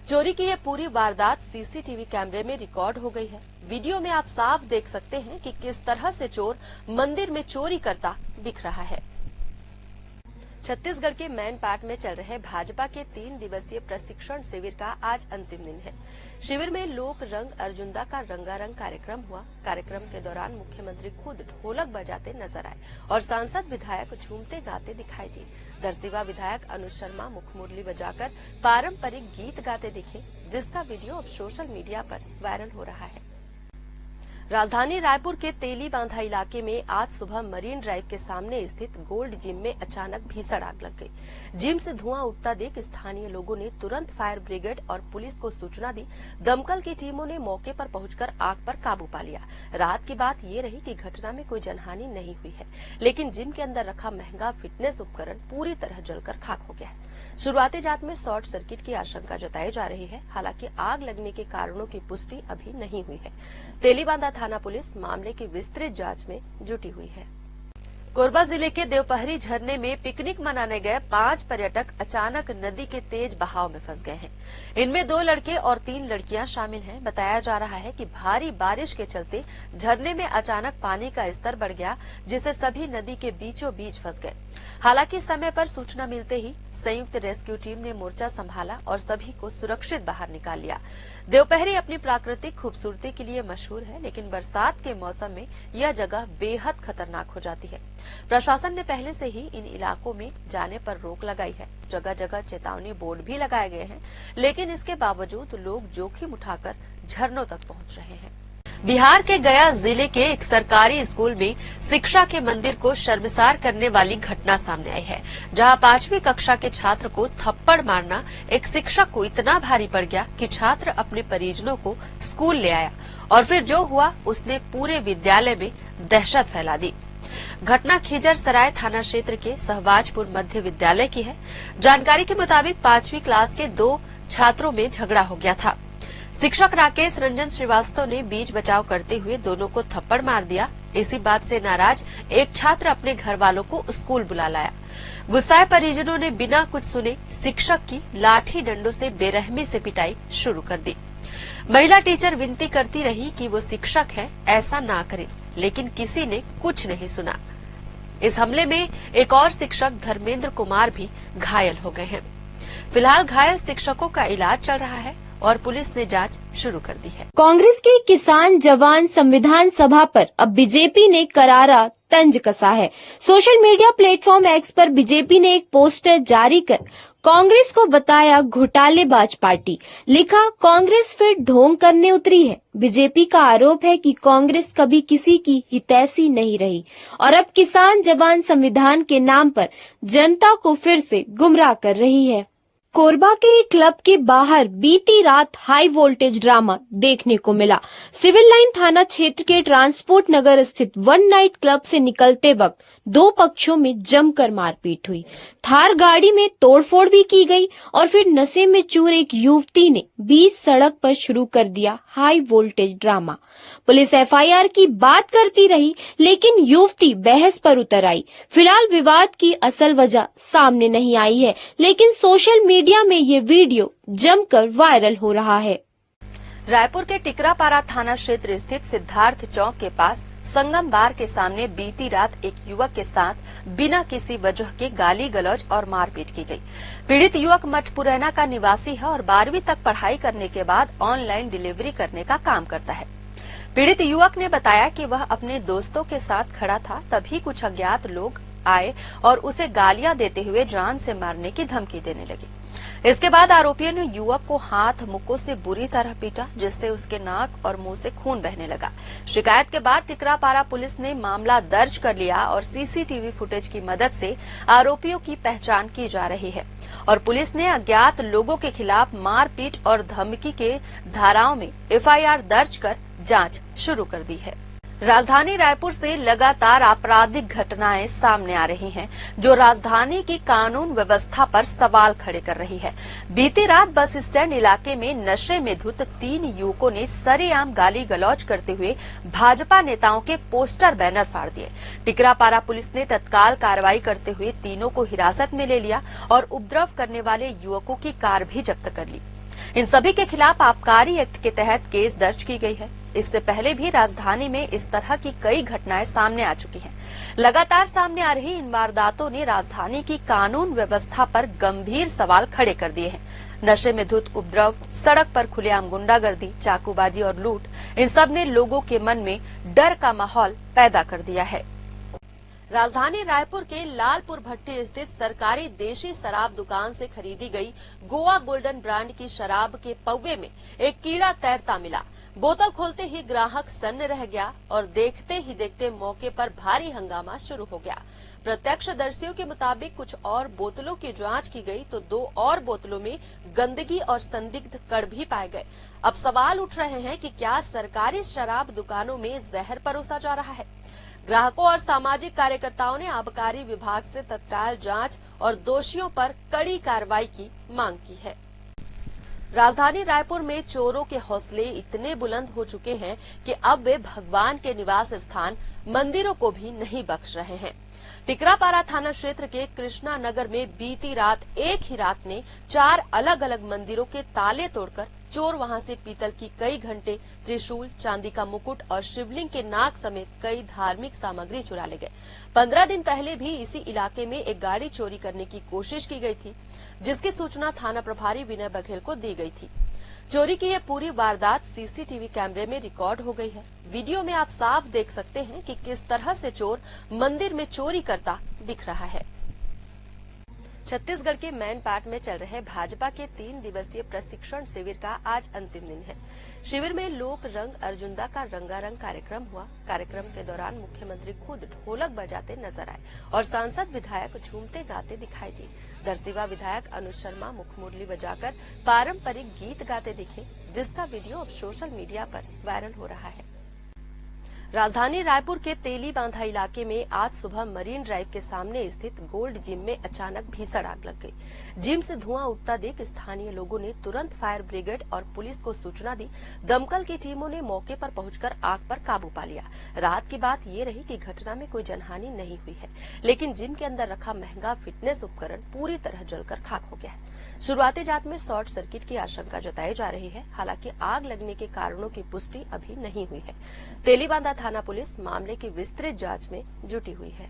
चोरी की यह पूरी वारदात सीसीटीवी कैमरे में रिकॉर्ड हो गई है। वीडियो में आप साफ देख सकते हैं कि किस तरह से चोर मंदिर में चोरी करता दिख रहा है। छत्तीसगढ़ के मैनपाट में चल रहे भाजपा के 3 दिवसीय प्रशिक्षण शिविर का आज अंतिम दिन है। शिविर में लोक रंग अर्जुंदा का रंगारंग कार्यक्रम हुआ। कार्यक्रम के दौरान मुख्यमंत्री खुद ढोलक बजाते नजर आए और सांसद विधायक झूमते गाते दिखाई दिए। दरसिवा विधायक अनुज शर्मा मुखमुरली बजाकर पारंपरिक गीत गाते दिखे, जिसका वीडियो अब सोशल मीडिया पर वायरल हो रहा है। राजधानी रायपुर के तेली बांधा इलाके में आज सुबह मरीन ड्राइव के सामने स्थित गोल्ड जिम में अचानक भीषण आग लग गई। जिम से धुआं उठता देख स्थानीय लोगों ने तुरंत फायर ब्रिगेड और पुलिस को सूचना दी। दमकल की टीमों ने मौके पर पहुंचकर आग पर काबू पा लिया। रात की बात ये रही कि घटना में कोई जनहानि नहीं हुई है, लेकिन जिम के अंदर रखा महंगा फिटनेस उपकरण पूरी तरह जलकर खाक हो गया है। शुरुआती जांच में शॉर्ट सर्किट की आशंका जताई जा रही है। हालांकि आग लगने के कारणों की पुष्टि अभी नहीं हुई है। तेलीबांधा थाना पुलिस मामले की विस्तृत जांच में जुटी हुई है। कोरबा जिले के देवपहरी झरने में पिकनिक मनाने गए 5 पर्यटक अचानक नदी के तेज बहाव में फंस गए हैं। इनमें 2 लड़के और 3 लड़कियां शामिल हैं। बताया जा रहा है कि भारी बारिश के चलते झरने में अचानक पानी का स्तर बढ़ गया, जिससे सभी नदी के बीचों बीच फंस गए। हालांकि समय पर सूचना मिलते ही संयुक्त रेस्क्यू टीम ने मोर्चा संभाला और सभी को सुरक्षित बाहर निकाल लिया। देवपहरी अपनी प्राकृतिक खूबसूरती के लिए मशहूर है, लेकिन बरसात के मौसम में यह जगह बेहद खतरनाक हो जाती है। प्रशासन ने पहले से ही इन इलाकों में जाने पर रोक लगाई है। जगह जगह चेतावनी बोर्ड भी लगाए गए हैं, लेकिन इसके बावजूद लोग जोखिम उठाकर झरनों तक पहुंच रहे हैं। बिहार के गया जिले के एक सरकारी स्कूल में शिक्षा के मंदिर को शर्मसार करने वाली घटना सामने आई है, जहां 5वीं कक्षा के छात्र को थप्पड़ मारना एक शिक्षक को इतना भारी पड़ गया कि छात्र अपने परिजनों को स्कूल ले आया और फिर जो हुआ उसने पूरे विद्यालय में दहशत फैला दी। घटना खिजर सराय थाना क्षेत्र के सहबाजपुर मध्य विद्यालय की है। जानकारी के मुताबिक 5वीं क्लास के 2 छात्रों में झगड़ा हो गया था। शिक्षक राकेश रंजन श्रीवास्तव ने बीच बचाव करते हुए दोनों को थप्पड़ मार दिया। इसी बात से नाराज एक छात्र अपने घर वालों को स्कूल बुला लाया। गुस्साए परिजनों ने बिना कुछ सुने शिक्षक की लाठी डंडों से बेरहमी से पिटाई शुरू कर दी। महिला टीचर विनती करती रही कि वो शिक्षक है, ऐसा ना करें, लेकिन किसी ने कुछ नहीं सुना। इस हमले में एक और शिक्षक धर्मेंद्र कुमार भी घायल हो गए हैं। फिलहाल घायल शिक्षकों का इलाज चल रहा है और पुलिस ने जांच शुरू कर दी है। कांग्रेस की किसान जवान संविधान सभा पर अब बीजेपी ने करारा तंज कसा है। सोशल मीडिया प्लेटफॉर्म एक्स पर बीजेपी ने एक पोस्टर जारी कर कांग्रेस को बताया घोटालेबाज पार्टी। लिखा, कांग्रेस फिर ढोंग करने उतरी है। बीजेपी का आरोप है कि कांग्रेस कभी किसी की हितैषी नहीं रही और अब किसान जवान संविधान के नाम पर जनता को फिर से गुमराह कर रही है। कोरबा के एक क्लब के बाहर बीती रात हाई वोल्टेज ड्रामा देखने को मिला। सिविल लाइन थाना क्षेत्र के ट्रांसपोर्ट नगर स्थित वन नाइट क्लब से निकलते वक्त दो पक्षों में जमकर मारपीट हुई। थार गाड़ी में तोड़फोड़ भी की गई और फिर नशे में चूर एक युवती ने बीच सड़क पर शुरू कर दिया high voltage drama. Police FIR की बात करती रही, लेकिन युवती बहस पर उतर आई। फिलहाल विवाद की असल वजह सामने नहीं आई है, लेकिन सोशल मीडिया में ये वीडियो जमकर वायरल हो रहा है। रायपुर के टिकरापारा थाना क्षेत्र स्थित सिद्धार्थ चौक के पास संगम बार के सामने बीती रात एक युवक के साथ बिना किसी वजह के गाली गलौज और मारपीट की गई। पीड़ित युवक मठपुरैना का निवासी है और 12वीं तक पढ़ाई करने के बाद ऑनलाइन डिलीवरी करने का काम करता है। पीड़ित युवक ने बताया कि वह अपने दोस्तों के साथ खड़ा था, तभी कुछ अज्ञात लोग आए और उसे गालियां देते हुए जान से मारने की धमकी देने लगे। इसके बाद आरोपियों ने युवक को हाथ मुक्कों से बुरी तरह पीटा, जिससे उसके नाक और मुंह से खून बहने लगा। शिकायत के बाद टिकरापारा पुलिस ने मामला दर्ज कर लिया और सीसीटीवी फुटेज की मदद से आरोपियों की पहचान की जा रही है और पुलिस ने अज्ञात लोगों के खिलाफ मारपीट और धमकी के धाराओं में एफआईआर दर्ज कर जांच शुरू कर दी है। राजधानी रायपुर से लगातार आपराधिक घटनाएं सामने आ रही हैं, जो राजधानी की कानून व्यवस्था पर सवाल खड़े कर रही है। बीती रात बस स्टैंड इलाके में नशे में धुत 3 युवकों ने सरेआम गाली गलौज करते हुए भाजपा नेताओं के पोस्टर बैनर फाड़ दिए। टिकरापारा पुलिस ने तत्काल कार्रवाई करते हुए तीनों को हिरासत में ले लिया और उपद्रव करने वाले युवकों की कार भी जब्त कर ली। इन सभी के खिलाफ आबकारी एक्ट के तहत केस दर्ज की गई है। इससे पहले भी राजधानी में इस तरह की कई घटनाएं सामने आ चुकी हैं। लगातार सामने आ रही इन वारदातों ने राजधानी की कानून व्यवस्था पर गंभीर सवाल खड़े कर दिए हैं। नशे में धुत उपद्रव, सड़क पर खुलेआम गुंडागर्दी, चाकूबाजी और लूट, इन सब ने लोगों के मन में डर का माहौल पैदा कर दिया है। राजधानी रायपुर के लालपुर भट्टी स्थित सरकारी देशी शराब दुकान से खरीदी गई गोवा गोल्डन ब्रांड की शराब के पौवे में एक कीड़ा तैरता मिला। बोतल खोलते ही ग्राहक सन्न रह गया और देखते ही देखते मौके पर भारी हंगामा शुरू हो गया। प्रत्यक्षदर्शियों के मुताबिक कुछ और बोतलों की जांच की गई तो 2 और बोतलों में गंदगी और संदिग्ध कण भी पाए गए। अब सवाल उठ रहे हैं कि क्या सरकारी शराब दुकानों में जहर परोसा जा रहा है। ग्राहकों और सामाजिक कार्यकर्ताओं ने आबकारी विभाग से तत्काल जांच और दोषियों पर कड़ी कार्रवाई की मांग की है। राजधानी रायपुर में चोरों के हौसले इतने बुलंद हो चुके हैं कि अब वे भगवान के निवास स्थान मंदिरों को भी नहीं बख्श रहे हैं। टिकरापारा थाना क्षेत्र के कृष्णा नगर में बीती रात एक ही रात में 4 अलग अलग मंदिरों के ताले तोड़कर चोर वहां से पीतल की कई घंटे, त्रिशूल, चांदी का मुकुट और शिवलिंग के नाग समेत कई धार्मिक सामग्री चुरा ले गए। 15 दिन पहले भी इसी इलाके में एक गाड़ी चोरी करने की कोशिश की गई थी, जिसकी सूचना थाना प्रभारी विनय बघेल को दी गई थी। चोरी की यह पूरी वारदात सीसीटीवी कैमरे में रिकॉर्ड हो गई है। वीडियो में आप साफ देख सकते हैं कि किस तरह से चोर मंदिर में चोरी करता दिख रहा है। छत्तीसगढ़ के मैनपाट में चल रहे भाजपा के 3 दिवसीय प्रशिक्षण शिविर का आज अंतिम दिन है। शिविर में लोक रंग अर्जुनदा का रंगारंग कार्यक्रम हुआ। कार्यक्रम के दौरान मुख्यमंत्री खुद ढोलक बजाते नजर आए और सांसद विधायक झूमते गाते दिखाई दिए। दरसिवा विधायक अनुज शर्मा मुखमुरली बजाकर पारंपरिक गीत गाते दिखे, जिसका वीडियो अब सोशल मीडिया पर वायरल हो रहा है। राजधानी रायपुर के तेली बांधा इलाके में आज सुबह मरीन ड्राइव के सामने स्थित गोल्ड जिम में अचानक भीषण आग लग गई। जिम से धुआं उठता देख स्थानीय लोगों ने तुरंत फायर ब्रिगेड और पुलिस को सूचना दी। दमकल की टीमों ने मौके पर पहुंचकर आग पर काबू पा लिया। रात की बात ये रही कि घटना में कोई जनहानि नहीं हुई है, लेकिन जिम के अंदर रखा महंगा फिटनेस उपकरण पूरी तरह जलकर खाक हो गया है। शुरुआती जांच में शॉर्ट सर्किट की आशंका जताई जा रही है। हालांकि आग लगने के कारणों की पुष्टि अभी नहीं हुई है। तेलीबांधा थाना पुलिस मामले की विस्तृत जांच में जुटी हुई है।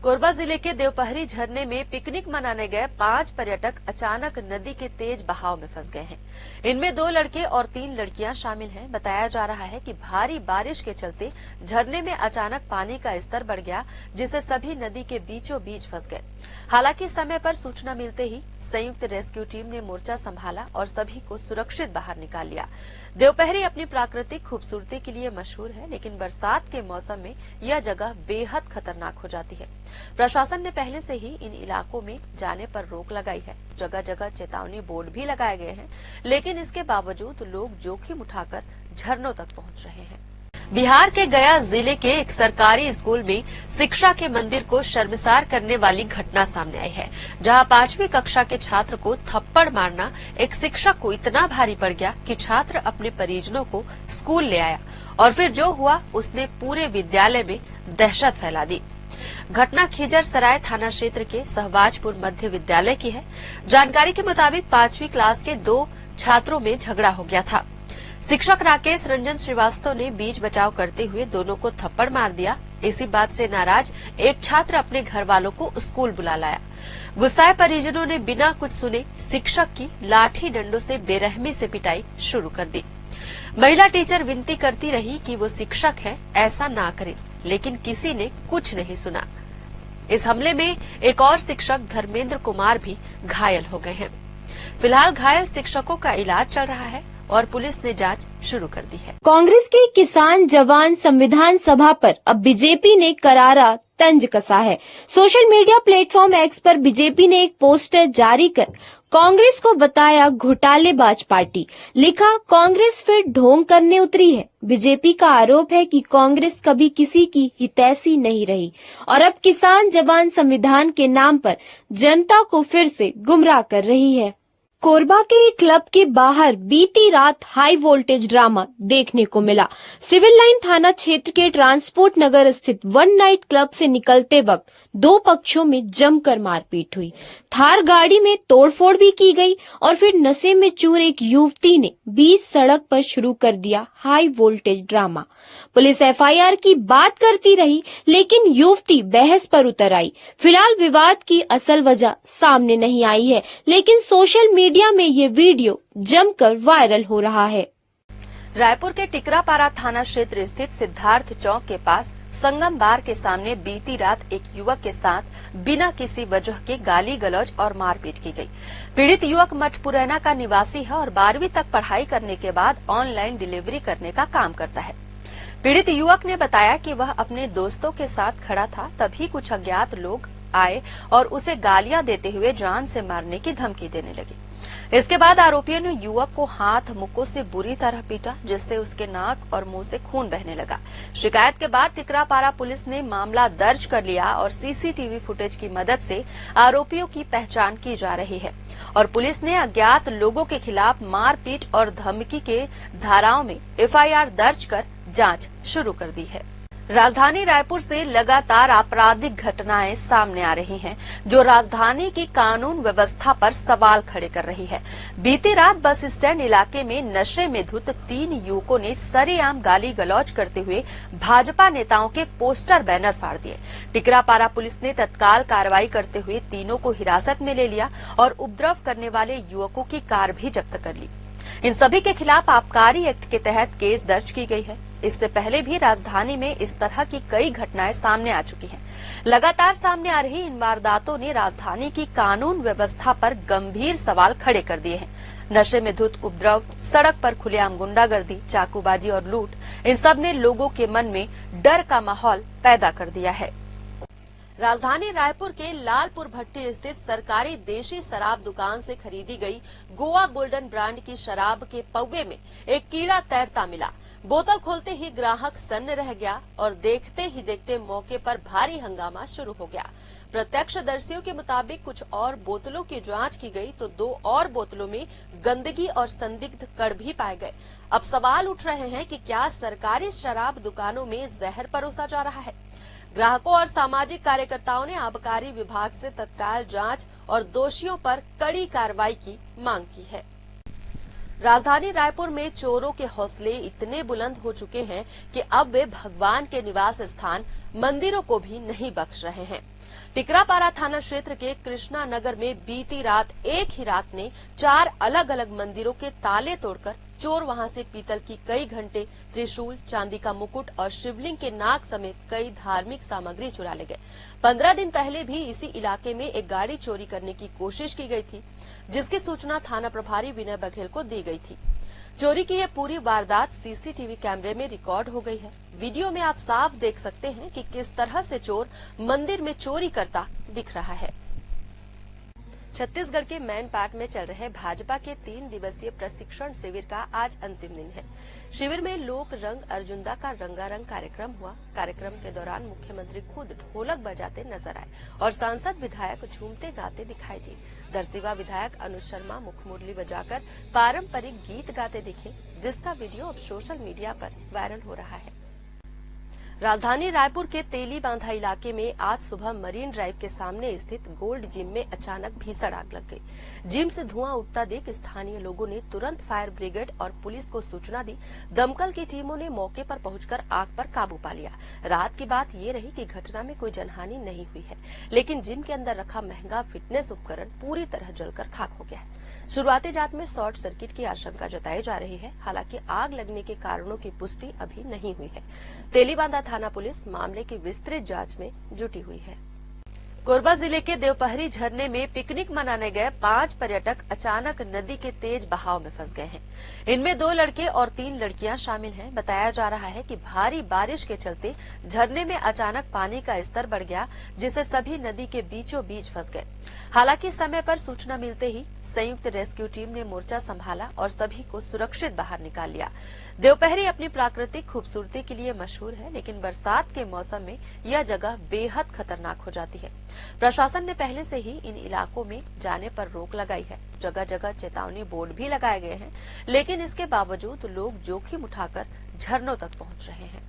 कोरबा जिले के देवपहरी झरने में पिकनिक मनाने गए 5 पर्यटक अचानक नदी के तेज बहाव में फंस गए हैं। इनमें 2 लड़के और 3 लड़कियां शामिल हैं। बताया जा रहा है कि भारी बारिश के चलते झरने में अचानक पानी का स्तर बढ़ गया, जिससे सभी नदी के बीचों बीच फंस गए। हालांकि समय पर सूचना मिलते ही संयुक्त रेस्क्यू टीम ने मोर्चा संभाला और सभी को सुरक्षित बाहर निकाल लिया। देवपहरी अपनी प्राकृतिक खूबसूरती के लिए मशहूर है, लेकिन बरसात के मौसम में यह जगह बेहद खतरनाक हो जाती है। प्रशासन ने पहले से ही इन इलाकों में जाने पर रोक लगाई है। जगह जगह चेतावनी बोर्ड भी लगाए गए हैं, लेकिन इसके बावजूद लोग जोखिम उठाकर झरनों तक पहुंच रहे हैं। बिहार के गया जिले के एक सरकारी स्कूल में शिक्षा के मंदिर को शर्मसार करने वाली घटना सामने आई है, जहां 5वीं कक्षा के छात्र को थप्पड़ मारना एक शिक्षक को इतना भारी पड़ गया कि छात्र अपने परिजनों को स्कूल ले आया और फिर जो हुआ उसने पूरे विद्यालय में दहशत फैला दी। घटना खिजर सराय थाना क्षेत्र के सहबाजपुर मध्य विद्यालय की है। जानकारी के मुताबिक 5वीं क्लास के 2 छात्रों में झगड़ा हो गया था। शिक्षक राकेश रंजन श्रीवास्तव ने बीच बचाव करते हुए दोनों को थप्पड़ मार दिया। इसी बात से नाराज एक छात्र अपने घर वालों को स्कूल बुला लाया। गुस्साए परिजनों ने बिना कुछ सुने शिक्षक की लाठी डंडों से बेरहमी से पिटाई शुरू कर दी। महिला टीचर विनती करती रही कि वो शिक्षक है, ऐसा ना करें, लेकिन किसी ने कुछ नहीं सुना। इस हमले में एक और शिक्षक धर्मेंद्र कुमार भी घायल हो गए हैं। फिलहाल घायल शिक्षकों का इलाज चल रहा है और पुलिस ने जांच शुरू कर दी है। कांग्रेस के किसान जवान संविधान सभा पर अब बीजेपी ने करारा तंज कसा है। सोशल मीडिया प्लेटफॉर्म एक्स पर बीजेपी ने एक पोस्टर जारी कर कांग्रेस को बताया घोटालेबाज पार्टी। लिखा, कांग्रेस फिर ढोंग करने उतरी है। बीजेपी का आरोप है कि कांग्रेस कभी किसी की हितैषी नहीं रही और अब किसान जवान संविधान के नाम पर जनता को फिर से गुमराह कर रही है। कोरबा के एक क्लब के बाहर बीती रात हाई वोल्टेज ड्रामा देखने को मिला। सिविल लाइन थाना क्षेत्र के ट्रांसपोर्ट नगर स्थित वन नाइट क्लब से निकलते वक्त 2 पक्षों में जमकर मारपीट हुई। थार गाड़ी में तोड़फोड़ भी की गई और फिर नशे में चूर एक युवती ने बीच सड़क पर शुरू कर दिया high voltage drama. Police FIR की बात करती रही, लेकिन युवती बहस पर उतर आई। फिलहाल विवाद की असल वजह सामने नहीं आई है, लेकिन सोशल मीडिया में ये वीडियो जमकर वायरल हो रहा है। रायपुर के टिकरापारा थाना क्षेत्र स्थित सिद्धार्थ चौक के पास संगम बार के सामने बीती रात एक युवक के साथ बिना किसी वजह के गाली गलौज और मारपीट की गई। पीड़ित युवक मठपुरैना का निवासी है और 12वीं तक पढ़ाई करने के बाद ऑनलाइन डिलीवरी करने का काम करता है। पीड़ित युवक ने बताया कि वह अपने दोस्तों के साथ खड़ा था, तभी कुछ अज्ञात लोग आए और उसे गालियां देते हुए जान से मारने की धमकी देने लगे। इसके बाद आरोपियों ने युवक को हाथ मुक्कों से बुरी तरह पीटा, जिससे उसके नाक और मुंह से खून बहने लगा। शिकायत के बाद टिकरापारा पुलिस ने मामला दर्ज कर लिया और सीसीटीवी फुटेज की मदद से आरोपियों की पहचान की जा रही है और पुलिस ने अज्ञात लोगों के खिलाफ मारपीट और धमकी के धाराओं में एफआईआर दर्ज कर जांच शुरू कर दी है। राजधानी रायपुर से लगातार आपराधिक घटनाएं सामने आ रही हैं, जो राजधानी की कानून व्यवस्था पर सवाल खड़े कर रही है। बीती रात बस स्टैंड इलाके में नशे में धुत 3 युवकों ने सरेआम गाली गलौज करते हुए भाजपा नेताओं के पोस्टर बैनर फाड़ दिए। टिकरापारा पुलिस ने तत्काल कार्रवाई करते हुए तीनों को हिरासत में ले लिया और उपद्रव करने वाले युवकों की कार भी जब्त कर ली। इन सभी के खिलाफ आबकारी एक्ट के तहत केस दर्ज की गई है। इससे पहले भी राजधानी में इस तरह की कई घटनाएं सामने आ चुकी हैं। लगातार सामने आ रही इन वारदातों ने राजधानी की कानून व्यवस्था पर गंभीर सवाल खड़े कर दिए हैं। नशे में धुत उपद्रव, सड़क पर खुलेआम गुंडागर्दी, चाकूबाजी और लूट, इन सब ने लोगों के मन में डर का माहौल पैदा कर दिया है। राजधानी रायपुर के लालपुर भट्टी स्थित सरकारी देशी शराब दुकान से खरीदी गई गोवा गोल्डन ब्रांड की शराब के पौवे में एक कीड़ा तैरता मिला। बोतल खोलते ही ग्राहक सन्न रह गया और देखते ही देखते मौके पर भारी हंगामा शुरू हो गया। प्रत्यक्षदर्शियों के मुताबिक कुछ और बोतलों की जांच की गई तो 2 और बोतलों में गंदगी और संदिग्ध कण भी पाए गए। अब सवाल उठ रहे हैं कि क्या सरकारी शराब दुकानों में जहर परोसा जा रहा है? ग्राहकों और सामाजिक कार्यकर्ताओं ने आबकारी विभाग से तत्काल जांच और दोषियों पर कड़ी कार्रवाई की मांग की है। राजधानी रायपुर में चोरों के हौसले इतने बुलंद हो चुके हैं कि अब वे भगवान के निवास स्थान मंदिरों को भी नहीं बख्श रहे हैं। टिकरापारा थाना क्षेत्र के कृष्णा नगर में बीती रात एक ही रात में 4 अलग अलग मंदिरों के ताले तोड़कर चोर वहां से पीतल की कई घंटे, त्रिशूल, चांदी का मुकुट और शिवलिंग के नाग समेत कई धार्मिक सामग्री चुरा ले गए। 15 दिन पहले भी इसी इलाके में एक गाड़ी चोरी करने की कोशिश की गई थी, जिसकी सूचना थाना प्रभारी विनय बघेल को दी गई थी। चोरी की यह पूरी वारदात सीसीटीवी कैमरे में रिकॉर्ड हो गई है। वीडियो में आप साफ देख सकते हैं कि किस तरह से चोर मंदिर में चोरी करता दिख रहा है। छत्तीसगढ़ के मैनपाट में चल रहे भाजपा के 3 दिवसीय प्रशिक्षण शिविर का आज अंतिम दिन है। शिविर में लोक रंग अर्जुंदा का रंगारंग कार्यक्रम हुआ। कार्यक्रम के दौरान मुख्यमंत्री खुद ढोलक बजाते नजर आए और सांसद विधायक झूमते गाते दिखाई दिए। दरसिवा विधायक अनुज शर्मा मुखमुरली बजाकर पारंपरिक गीत गाते दिखे, जिसका वीडियो अब सोशल मीडिया पर वायरल हो रहा है। राजधानी रायपुर के तेली बांधा इलाके में आज सुबह मरीन ड्राइव के सामने स्थित गोल्ड जिम में अचानक भीषण आग लग गई। जिम से धुआं उठता देख स्थानीय लोगों ने तुरंत फायर ब्रिगेड और पुलिस को सूचना दी। दमकल की टीमों ने मौके पर पहुंचकर आग पर काबू पा लिया। रात की बात ये रही कि घटना में कोई जनहानि नहीं हुई है, लेकिन जिम के अंदर रखा महंगा फिटनेस उपकरण पूरी तरह जलकर खाक हो गया है। शुरुआती जांच में शॉर्ट सर्किट की आशंका जताई जा रही है। हालांकि आग लगने के कारणों की पुष्टि अभी नहीं हुई है। तेलीबांधा थाना पुलिस मामले की विस्तृत जांच में जुटी हुई है। कोरबा जिले के देवपहरी झरने में पिकनिक मनाने गए 5 पर्यटक अचानक नदी के तेज बहाव में फंस गए हैं। इनमें 2 लड़के और 3 लड़कियां शामिल हैं। बताया जा रहा है कि भारी बारिश के चलते झरने में अचानक पानी का स्तर बढ़ गया, जिससे सभी नदी के बीचों बीच फंस गए। हालांकि समय पर सूचना मिलते ही संयुक्त रेस्क्यू टीम ने मोर्चा संभाला और सभी को सुरक्षित बाहर निकाल लिया। देवपहरी अपनी प्राकृतिक खूबसूरती के लिए मशहूर है, लेकिन बरसात के मौसम में यह जगह बेहद खतरनाक हो जाती है। प्रशासन ने पहले से ही इन इलाकों में जाने पर रोक लगाई है। जगह जगह चेतावनी बोर्ड भी लगाए गए हैं, लेकिन इसके बावजूद लोग जोखिम उठाकर झरनों तक पहुंच रहे हैं।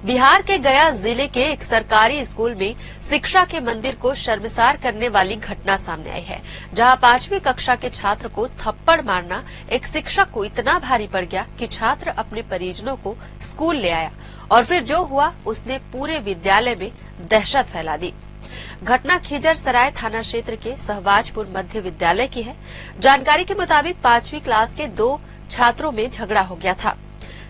बिहार के गया जिले के एक सरकारी स्कूल में शिक्षा के मंदिर को शर्मसार करने वाली घटना सामने आई है, जहां 5वीं कक्षा के छात्र को थप्पड़ मारना एक शिक्षक को इतना भारी पड़ गया कि छात्र अपने परिजनों को स्कूल ले आया और फिर जो हुआ उसने पूरे विद्यालय में दहशत फैला दी। घटना खिजर सराय थाना क्षेत्र के सहबाजपुर मध्य विद्यालय की है। जानकारी के मुताबिक 5वीं क्लास के 2 छात्रों में झगड़ा हो गया था।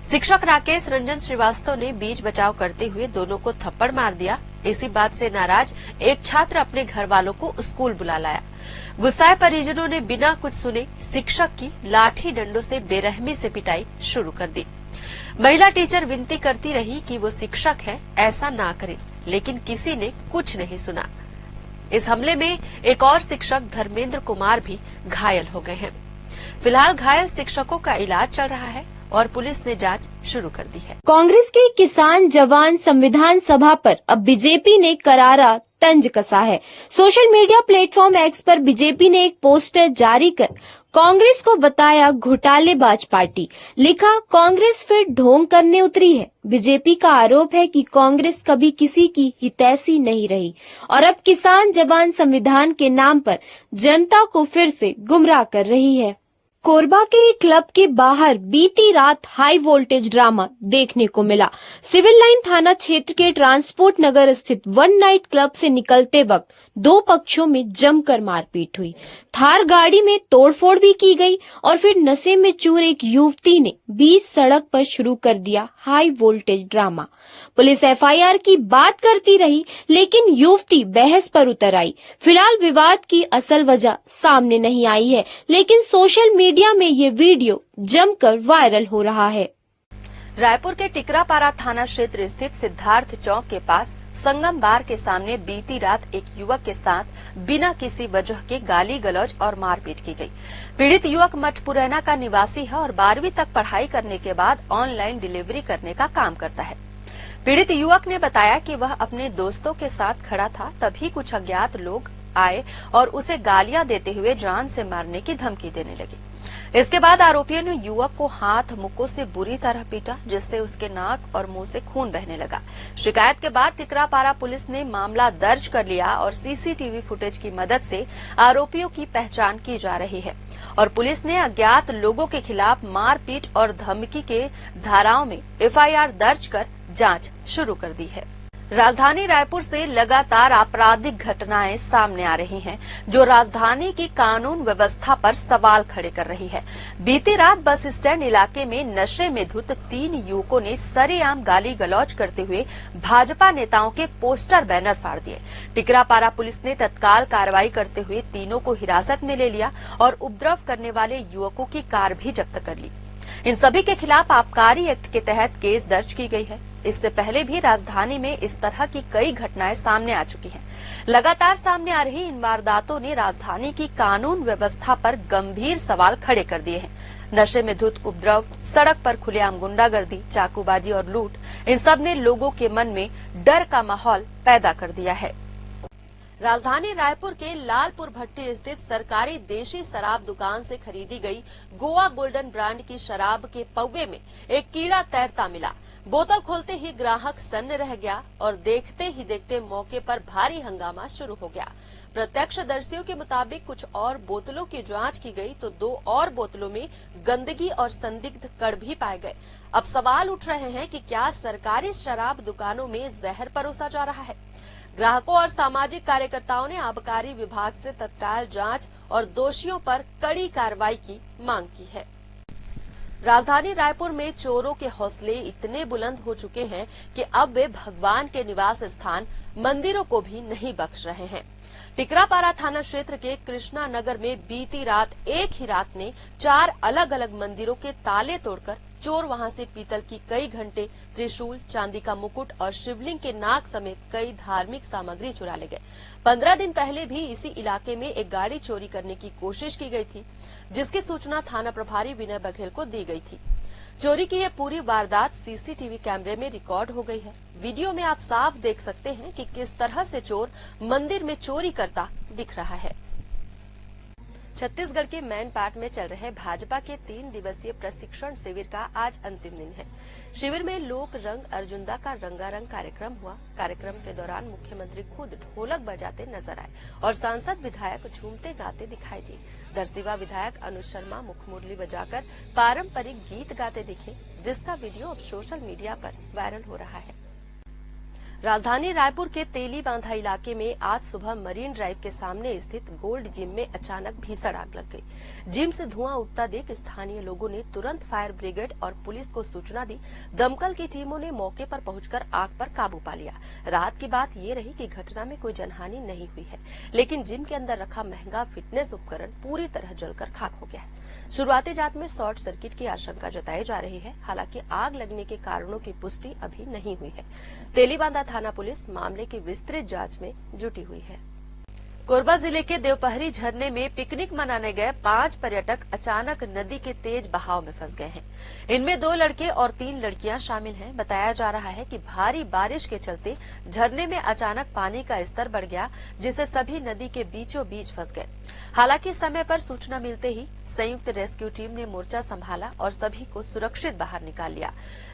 शिक्षक राकेश रंजन श्रीवास्तव ने बीच बचाव करते हुए दोनों को थप्पड़ मार दिया। इसी बात से नाराज एक छात्र अपने घर वालों को स्कूल बुला लाया। गुस्साए परिजनों ने बिना कुछ सुने शिक्षक की लाठी डंडों से बेरहमी से पिटाई शुरू कर दी। महिला टीचर विनती करती रही कि वो शिक्षक है, ऐसा ना करें, लेकिन किसी ने कुछ नहीं सुना। इस हमले में एक और शिक्षक धर्मेंद्र कुमार भी घायल हो गए हैं। फिलहाल घायल शिक्षकों का इलाज चल रहा है और पुलिस ने जांच शुरू कर दी है। कांग्रेस के किसान जवान संविधान सभा पर अब बीजेपी ने करारा तंज कसा है। सोशल मीडिया प्लेटफॉर्म एक्स पर बीजेपी ने एक पोस्टर जारी कर कांग्रेस को बताया घोटालेबाज पार्टी। लिखा, कांग्रेस फिर ढोंग करने उतरी है। बीजेपी का आरोप है कि कांग्रेस कभी किसी की हितैषी नहीं रही और अब किसान जवान संविधान के नाम पर जनता को फिर से गुमराह कर रही है। कोरबा के एक क्लब के बाहर बीती रात हाई वोल्टेज ड्रामा देखने को मिला। सिविल लाइन थाना क्षेत्र के ट्रांसपोर्ट नगर स्थित वन नाइट क्लब से निकलते वक्त 2 पक्षों में जमकर मारपीट हुई। थार गाड़ी में तोड़फोड़ भी की गई और फिर नशे में चूर एक युवती ने बीच सड़क पर शुरू कर दिया high voltage drama. Police FIR की बात करती रही, लेकिन युवती बहस पर उतर आई। फिलहाल विवाद की असल वजह सामने नहीं आई है, लेकिन सोशल मीडिया में ये वीडियो जमकर वायरल हो रहा है। रायपुर के टिकरापारा थाना क्षेत्र स्थित सिद्धार्थ चौक के पास संगम बार के सामने बीती रात एक युवक के साथ बिना किसी वजह के गाली गलौज और मारपीट की गई। पीड़ित युवक मठपुरैना का निवासी है और 12वीं तक पढ़ाई करने के बाद ऑनलाइन डिलीवरी करने का काम करता है। पीड़ित युवक ने बताया कि वह अपने दोस्तों के साथ खड़ा था, तभी कुछ अज्ञात लोग आए और उसे गालियां देते हुए जान से मारने की धमकी देने लगे। इसके बाद आरोपियों ने युवक को हाथ मुक्कों से बुरी तरह पीटा, जिससे उसके नाक और मुंह से खून बहने लगा। शिकायत के बाद टिकरापारा पुलिस ने मामला दर्ज कर लिया और सीसीटीवी फुटेज की मदद से आरोपियों की पहचान की जा रही है और पुलिस ने अज्ञात लोगों के खिलाफ मारपीट और धमकी के धाराओं में एफआईआर दर्ज कर जांच शुरू कर दी है। राजधानी रायपुर से लगातार आपराधिक घटनाएं सामने आ रही हैं, जो राजधानी की कानून व्यवस्था पर सवाल खड़े कर रही है। बीती रात बस स्टैंड इलाके में नशे में धुत 3 युवकों ने सरेआम गाली गलौज करते हुए भाजपा नेताओं के पोस्टर बैनर फाड़ दिए। टिकरापारा पुलिस ने तत्काल कार्रवाई करते हुए तीनों को हिरासत में ले लिया और उपद्रव करने वाले युवकों की कार भी जब्त कर ली। इन सभी के खिलाफ आबकारी एक्ट के तहत केस दर्ज की गई है। इससे पहले भी राजधानी में इस तरह की कई घटनाएं सामने आ चुकी हैं। लगातार सामने आ रही इन वारदातों ने राजधानी की कानून व्यवस्था पर गंभीर सवाल खड़े कर दिए हैं। नशे में धुत उपद्रव, सड़क पर खुलेआम गुंडागर्दी, चाकूबाजी और लूट, इन सब ने लोगों के मन में डर का माहौल पैदा कर दिया है। राजधानी रायपुर के लालपुर भट्टी स्थित सरकारी देशी शराब दुकान से खरीदी गई गोवा गोल्डन ब्रांड की शराब के पौवे में एक कीड़ा तैरता मिला। बोतल खोलते ही ग्राहक सन्न रह गया और देखते ही देखते मौके पर भारी हंगामा शुरू हो गया। प्रत्यक्षदर्शियों के मुताबिक कुछ और बोतलों की जांच की गई तो 2 और बोतलों में गंदगी और संदिग्ध कण भी पाए गए। अब सवाल उठ रहे हैं कि क्या सरकारी शराब दुकानों में जहर परोसा जा रहा है? ग्राहकों और सामाजिक कार्यकर्ताओं ने आबकारी विभाग से तत्काल जांच और दोषियों पर कड़ी कार्रवाई की मांग की है। राजधानी रायपुर में चोरों के हौसले इतने बुलंद हो चुके हैं कि अब वे भगवान के निवास स्थान मंदिरों को भी नहीं बख्श रहे हैं। टिकरापारा थाना क्षेत्र के कृष्णा नगर में बीती रात एक ही रात में 4 अलग अलग मंदिरों के ताले तोड़कर चोर वहां से पीतल की कई घंटे, त्रिशूल, चांदी का मुकुट और शिवलिंग के नाग समेत कई धार्मिक सामग्री चुरा ले गए। 15 दिन पहले भी इसी इलाके में एक गाड़ी चोरी करने की कोशिश की गई थी, जिसकी सूचना थाना प्रभारी विनय बघेल को दी गई थी। चोरी की यह पूरी वारदात सीसीटीवी कैमरे में रिकॉर्ड हो गई है। वीडियो में आप साफ देख सकते हैं कि किस तरह से चोर मंदिर में चोरी करता दिख रहा है। छत्तीसगढ़ के मैनपाट में चल रहे भाजपा के 3 दिवसीय प्रशिक्षण शिविर का आज अंतिम दिन है। शिविर में लोक रंग अर्जुंदा का रंगारंग कार्यक्रम हुआ। कार्यक्रम के दौरान मुख्यमंत्री खुद ढोलक बजाते नजर आए और सांसद विधायक झूमते गाते दिखाई दिए। दरसिवा विधायक अनुज शर्मा मुखमुरली बजाकर पारंपरिक गीत गाते दिखे, जिसका वीडियो अब सोशल मीडिया पर वायरल हो रहा है। राजधानी रायपुर के तेली बांधा इलाके में आज सुबह मरीन ड्राइव के सामने स्थित गोल्ड जिम में अचानक भीषण आग लग गई। जिम से धुआं उठता देख स्थानीय लोगों ने तुरंत फायर ब्रिगेड और पुलिस को सूचना दी। दमकल की टीमों ने मौके पर पहुंचकर आग पर काबू पा लिया। राहत की बात ये रही कि घटना में कोई जनहानि नहीं हुई है, लेकिन जिम के अंदर रखा महंगा फिटनेस उपकरण पूरी तरह जलकर खाक हो गया है। शुरुआती जांच में शॉर्ट सर्किट की आशंका जताई जा रही है। हालांकि आग लगने के कारणों की पुष्टि अभी नहीं हुई है। तेलीबांधा थाना पुलिस मामले की विस्तृत जांच में जुटी हुई है। कोरबा जिले के देवपहरी झरने में पिकनिक मनाने गए 5 पर्यटक अचानक नदी के तेज बहाव में फंस गए हैं। इनमें 2 लड़के और 3 लड़कियां शामिल हैं। बताया जा रहा है कि भारी बारिश के चलते झरने में अचानक पानी का स्तर बढ़ गया, जिससे सभी नदी के बीचों बीच फंस गए। हालांकि समय पर सूचना मिलते ही संयुक्त रेस्क्यू टीम ने मोर्चा संभाला और सभी को सुरक्षित बाहर निकाल लिया।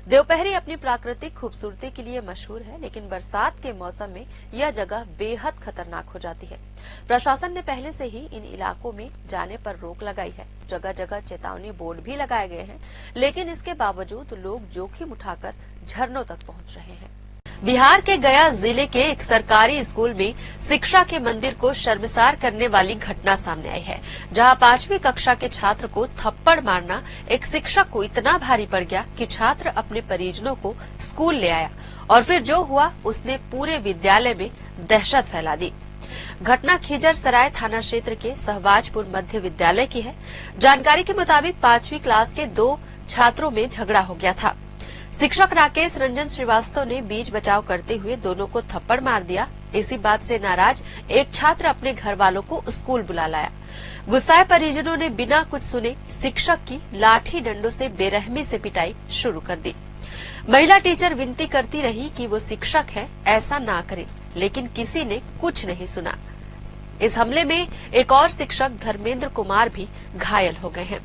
देवपहरी अपनी प्राकृतिक खूबसूरती के लिए मशहूर है, लेकिन बरसात के मौसम में यह जगह बेहद खतरनाक हो जाती है। प्रशासन ने पहले से ही इन इलाकों में जाने पर रोक लगाई है। जगह जगह चेतावनी बोर्ड भी लगाए गए हैं, लेकिन इसके बावजूद लोग जोखिम उठाकर झरनों तक पहुंच रहे हैं। बिहार के गया जिले के एक सरकारी स्कूल में शिक्षा के मंदिर को शर्मसार करने वाली घटना सामने आई है, जहां 5वीं कक्षा के छात्र को थप्पड़ मारना एक शिक्षक को इतना भारी पड़ गया कि छात्र अपने परिजनों को स्कूल ले आया और फिर जो हुआ उसने पूरे विद्यालय में दहशत फैला दी। घटना खिजर सराय थाना क्षेत्र के सहबाजपुर मध्य विद्यालय की है। जानकारी के मुताबिक 5वीं क्लास के 2 छात्रों में झगड़ा हो गया था। शिक्षक राकेश रंजन श्रीवास्तव ने बीच बचाव करते हुए दोनों को थप्पड़ मार दिया। इसी बात से नाराज एक छात्र अपने घर वालों को स्कूल बुला लाया। गुस्साए परिजनों ने बिना कुछ सुने शिक्षक की लाठी डंडों से बेरहमी से पिटाई शुरू कर दी। महिला टीचर विनती करती रही कि वो शिक्षक है, ऐसा ना करें, लेकिन किसी ने कुछ नहीं सुना। इस हमले में एक और शिक्षक धर्मेंद्र कुमार भी घायल हो गए हैं।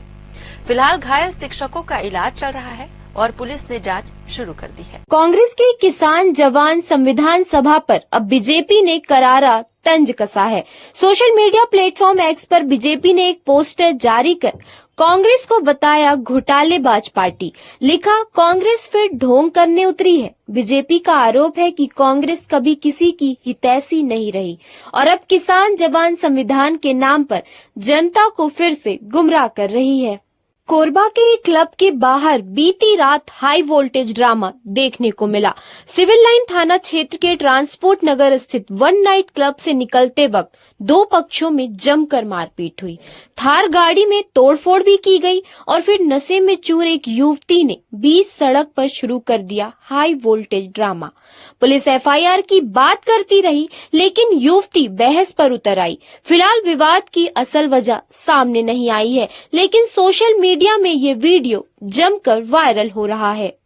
फिलहाल घायल शिक्षकों का इलाज चल रहा है। और पुलिस ने जांच शुरू कर दी है। कांग्रेस की किसान जवान संविधान सभा पर अब बीजेपी ने करारा तंज कसा है। सोशल मीडिया प्लेटफॉर्म एक्स पर बीजेपी ने एक पोस्टर जारी कर कांग्रेस को बताया घोटालेबाज पार्टी। लिखा, कांग्रेस फिर ढोंग करने उतरी है। बीजेपी का आरोप है कि कांग्रेस कभी किसी की हितैषी नहीं रही और अब किसान जवान संविधान के नाम पर जनता को फिर से गुमराह कर रही है। कोरबा के एक क्लब के बाहर बीती रात हाई वोल्टेज ड्रामा देखने को मिला। सिविल लाइन थाना क्षेत्र के ट्रांसपोर्ट नगर स्थित वन नाइट क्लब से निकलते वक्त दो पक्षों में जमकर मारपीट हुई। थार गाड़ी में तोड़फोड़ भी की गई और फिर नशे में चूर एक युवती ने बीच सड़क पर शुरू कर दिया high voltage drama. Police FIR की बात करती रही, लेकिन युवती बहस पर उतर आई। फिलहाल विवाद की असल वजह सामने नहीं आई है, लेकिन सोशल मीडिया में ये वीडियो जमकर वायरल हो रहा है।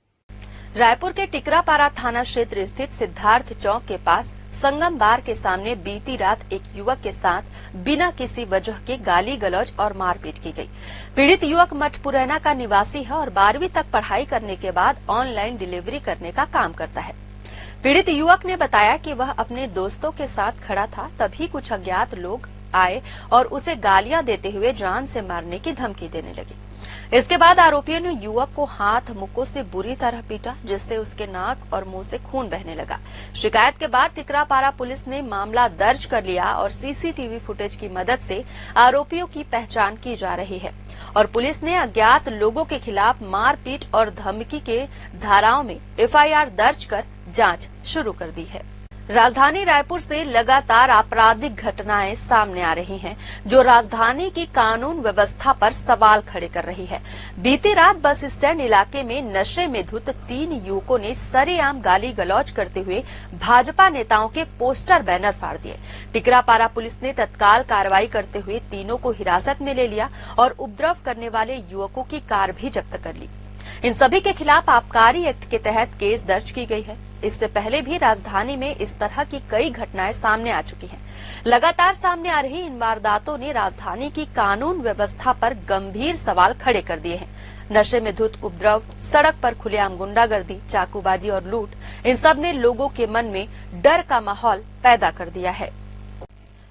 रायपुर के टिकरापारा थाना क्षेत्र स्थित सिद्धार्थ चौक के पास संगम बार के सामने बीती रात एक युवक के साथ बिना किसी वजह के गाली गलौज और मारपीट की गई। पीड़ित युवक मठपुरैना का निवासी है और 12वीं तक पढ़ाई करने के बाद ऑनलाइन डिलीवरी करने का काम करता है। पीड़ित युवक ने बताया कि वह अपने दोस्तों के साथ खड़ा था, तभी कुछ अज्ञात लोग आए और उसे गालियां देते हुए जान से मारने की धमकी देने लगे। इसके बाद आरोपियों ने युवक को हाथ मुक्कों से बुरी तरह पीटा, जिससे उसके नाक और मुंह से खून बहने लगा। शिकायत के बाद टिकरापारा पुलिस ने मामला दर्ज कर लिया और सीसीटीवी फुटेज की मदद से आरोपियों की पहचान की जा रही है और पुलिस ने अज्ञात लोगों के खिलाफ मारपीट और धमकी के धाराओं में एफआईआर दर्ज कर जांच शुरू कर दी है। राजधानी रायपुर से लगातार आपराधिक घटनाएं सामने आ रही हैं, जो राजधानी की कानून व्यवस्था पर सवाल खड़े कर रही है। बीती रात बस स्टैंड इलाके में नशे में धुत 3 युवकों ने सरेआम गाली गलौज करते हुए भाजपा नेताओं के पोस्टर बैनर फाड़ दिए। टिकरापारा पुलिस ने तत्काल कार्रवाई करते हुए तीनों को हिरासत में ले लिया और उपद्रव करने वाले युवकों की कार भी जब्त कर ली। इन सभी के खिलाफ आबकारी एक्ट के तहत केस दर्ज की गई है। इससे पहले भी राजधानी में इस तरह की कई घटनाएं सामने आ चुकी हैं। लगातार सामने आ रही इन वारदातों ने राजधानी की कानून व्यवस्था पर गंभीर सवाल खड़े कर दिए हैं। नशे में धुत उपद्रव, सड़क पर खुलेआम गुंडागर्दी, चाकूबाजी और लूट, इन सब ने लोगों के मन में डर का माहौल पैदा कर दिया है।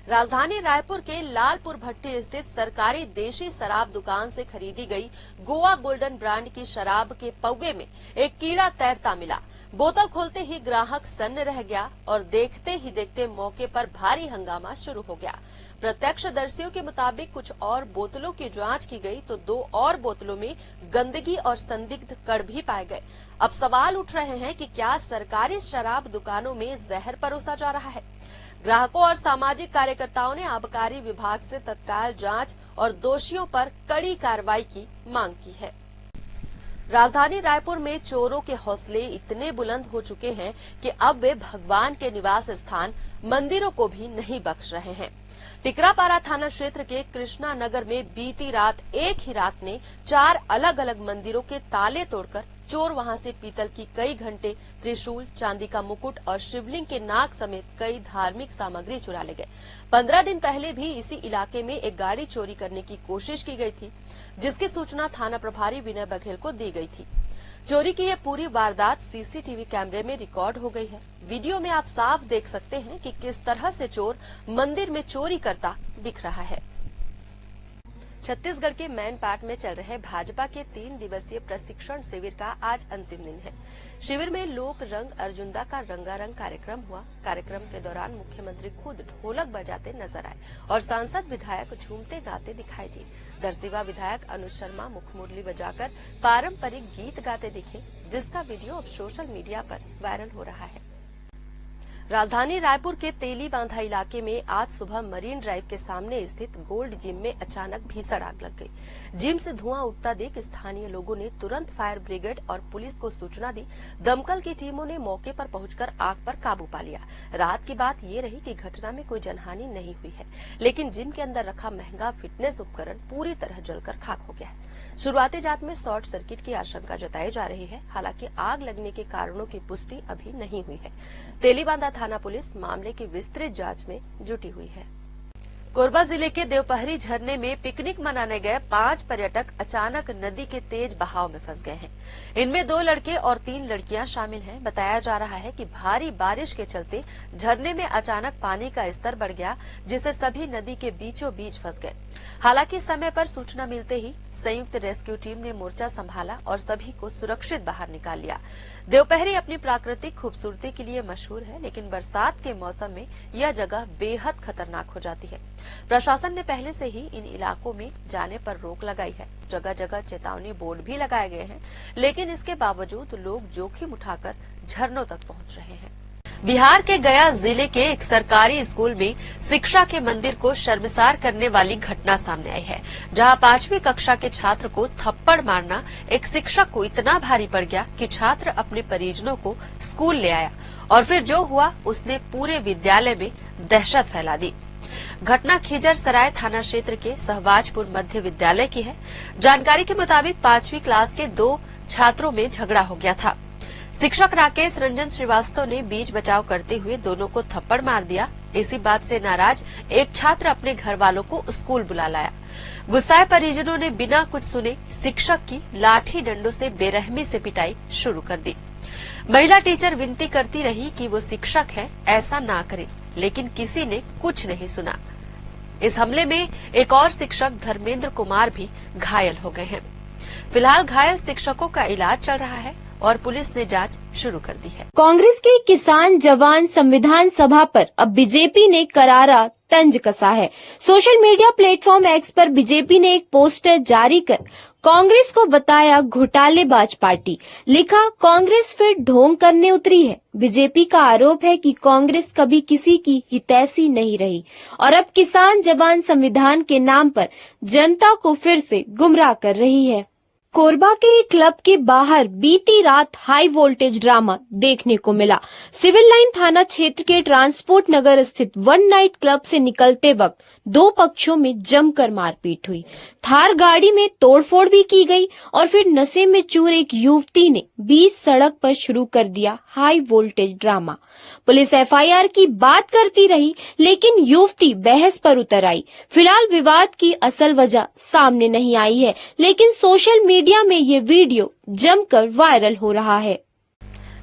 राजधानी रायपुर के लालपुर भट्टी स्थित सरकारी देशी शराब दुकान से खरीदी गई गोवा गोल्डन ब्रांड की शराब के पौवे में एक कीड़ा तैरता मिला। बोतल खोलते ही ग्राहक सन्न रह गया और देखते ही देखते मौके पर भारी हंगामा शुरू हो गया। प्रत्यक्षदर्शियों के मुताबिक कुछ और बोतलों की जांच की गई तो 2 और बोतलों में गंदगी और संदिग्ध कण भी पाए गए। अब सवाल उठ रहे हैं कि क्या सरकारी शराब दुकानों में जहर परोसा जा रहा है। ग्राहकों और सामाजिक कार्यकर्ताओं ने आबकारी विभाग से तत्काल जांच और दोषियों पर कड़ी कार्रवाई की मांग की है। राजधानी रायपुर में चोरों के हौसले इतने बुलंद हो चुके हैं कि अब वे भगवान के निवास स्थान मंदिरों को भी नहीं बख्श रहे हैं। टिकरापारा थाना क्षेत्र के कृष्णा नगर में बीती रात एक ही रात में 4 अलग अलग मंदिरों के ताले तोड़कर चोर वहां से पीतल की कई घंटे, त्रिशूल, चांदी का मुकुट और शिवलिंग के नाग समेत कई धार्मिक सामग्री चुरा ले गए। 15 दिन पहले भी इसी इलाके में एक गाड़ी चोरी करने की कोशिश की गई थी, जिसकी सूचना थाना प्रभारी विनय बघेल को दी गई थी। चोरी की यह पूरी वारदात सीसीटीवी कैमरे में रिकॉर्ड हो गई है। वीडियो में आप साफ देख सकते हैं कि किस तरह से चोर मंदिर में चोरी करता दिख रहा है। छत्तीसगढ़ के मैनपाट में चल रहे भाजपा के 3 दिवसीय प्रशिक्षण शिविर का आज अंतिम दिन है। शिविर में लोक रंग अर्जुंदा का रंगारंग कार्यक्रम हुआ। कार्यक्रम के दौरान मुख्यमंत्री खुद ढोलक बजाते नजर आए और सांसद विधायक झूमते गाते दिखाई दिए। दरसिवा विधायक अनुज शर्मा मुखमुरली बजाकर पारंपरिक गीत गाते दिखे, जिसका वीडियो अब सोशल मीडिया पर वायरल हो रहा है। राजधानी रायपुर के तेली बांधा इलाके में आज सुबह मरीन ड्राइव के सामने स्थित गोल्ड जिम में अचानक भीषण आग लग गई। जिम से धुआं उठता देख स्थानीय लोगों ने तुरंत फायर ब्रिगेड और पुलिस को सूचना दी। दमकल की टीमों ने मौके पर पहुंचकर आग पर काबू पा लिया। रात की बात ये रही कि घटना में कोई जनहानि नहीं हुई है, लेकिन जिम के अंदर रखा महंगा फिटनेस उपकरण पूरी तरह जलकर खाक हो गया है। शुरुआती जांच में शॉर्ट सर्किट की आशंका जताई जा रही है। हालांकि आग लगने के कारणों की पुष्टि अभी नहीं हुई है। तेलीबांधा थाना पुलिस मामले की विस्तृत जांच में जुटी हुई है। कोरबा जिले के देवपहरी झरने में पिकनिक मनाने गए 5 पर्यटक अचानक नदी के तेज बहाव में फंस गए हैं। इनमें 2 लड़के और 3 लड़कियां शामिल हैं। बताया जा रहा है कि भारी बारिश के चलते झरने में अचानक पानी का स्तर बढ़ गया, जिससे सभी नदी के बीचों बीच फंस गए। हालांकि समय पर सूचना मिलते ही संयुक्त रेस्क्यू टीम ने मोर्चा संभाला और सभी को सुरक्षित बाहर निकाल लिया। देवपहरी अपनी प्राकृतिक खूबसूरती के लिए मशहूर है, लेकिन बरसात के मौसम में यह जगह बेहद खतरनाक हो जाती है। प्रशासन ने पहले से ही इन इलाकों में जाने पर रोक लगाई है। जगह जगह चेतावनी बोर्ड भी लगाए गए हैं, लेकिन इसके बावजूद लोग जोखिम उठाकर झरनों तक पहुंच रहे हैं। बिहार के गया जिले के एक सरकारी स्कूल में शिक्षा के मंदिर को शर्मसार करने वाली घटना सामने आई है, जहां 5वीं कक्षा के छात्र को थप्पड़ मारना एक शिक्षक को इतना भारी पड़ गया कि छात्र अपने परिजनों को स्कूल ले आया और फिर जो हुआ उसने पूरे विद्यालय में दहशत फैला दी। घटना खिजर सराय थाना क्षेत्र के सहबाजपुर मध्य विद्यालय की है। जानकारी के मुताबिक 5वीं क्लास के 2 छात्रों में झगड़ा हो गया था। शिक्षक राकेश रंजन श्रीवास्तव ने बीच बचाव करते हुए दोनों को थप्पड़ मार दिया। इसी बात से नाराज एक छात्र अपने घर वालों को स्कूल बुला लाया। गुस्साए परिजनों ने बिना कुछ सुने शिक्षक की लाठी डंडों से बेरहमी से पिटाई शुरू कर दी। महिला टीचर विनती करती रही कि वो शिक्षक है, ऐसा ना करें, लेकिन किसी ने कुछ नहीं सुना। इस हमले में एक और शिक्षक धर्मेंद्र कुमार भी घायल हो गए हैं। फिलहाल घायल शिक्षकों का इलाज चल रहा है और पुलिस ने जांच शुरू कर दी है। कांग्रेस के किसान जवान संविधान सभा पर अब बीजेपी ने करारा तंज कसा है। सोशल मीडिया प्लेटफॉर्म एक्स पर बीजेपी ने एक पोस्टर जारी कर कांग्रेस को बताया घोटालेबाज पार्टी। लिखा, कांग्रेस फिर ढोंग करने उतरी है। बीजेपी का आरोप है कि कांग्रेस कभी किसी की हितैषी नहीं रही और अब किसान जवान संविधान के नाम पर जनता को फिर से गुमराह कर रही है। कोरबा के एक क्लब के बाहर बीती रात हाई वोल्टेज ड्रामा देखने को मिला। सिविल लाइन थाना क्षेत्र के ट्रांसपोर्ट नगर स्थित वन नाइट क्लब से निकलते वक्त 2 पक्षों में जमकर मारपीट हुई। थार गाड़ी में तोड़फोड़ भी की गई और फिर नशे में चूर एक युवती ने बीच सड़क पर शुरू कर दिया high voltage drama. Police FIR की बात करती रही, लेकिन युवती बहस पर उतर आई। फिलहाल विवाद की असल वजह सामने नहीं आई है, लेकिन सोशल मीडिया में ये वीडियो जमकर वायरल हो रहा है।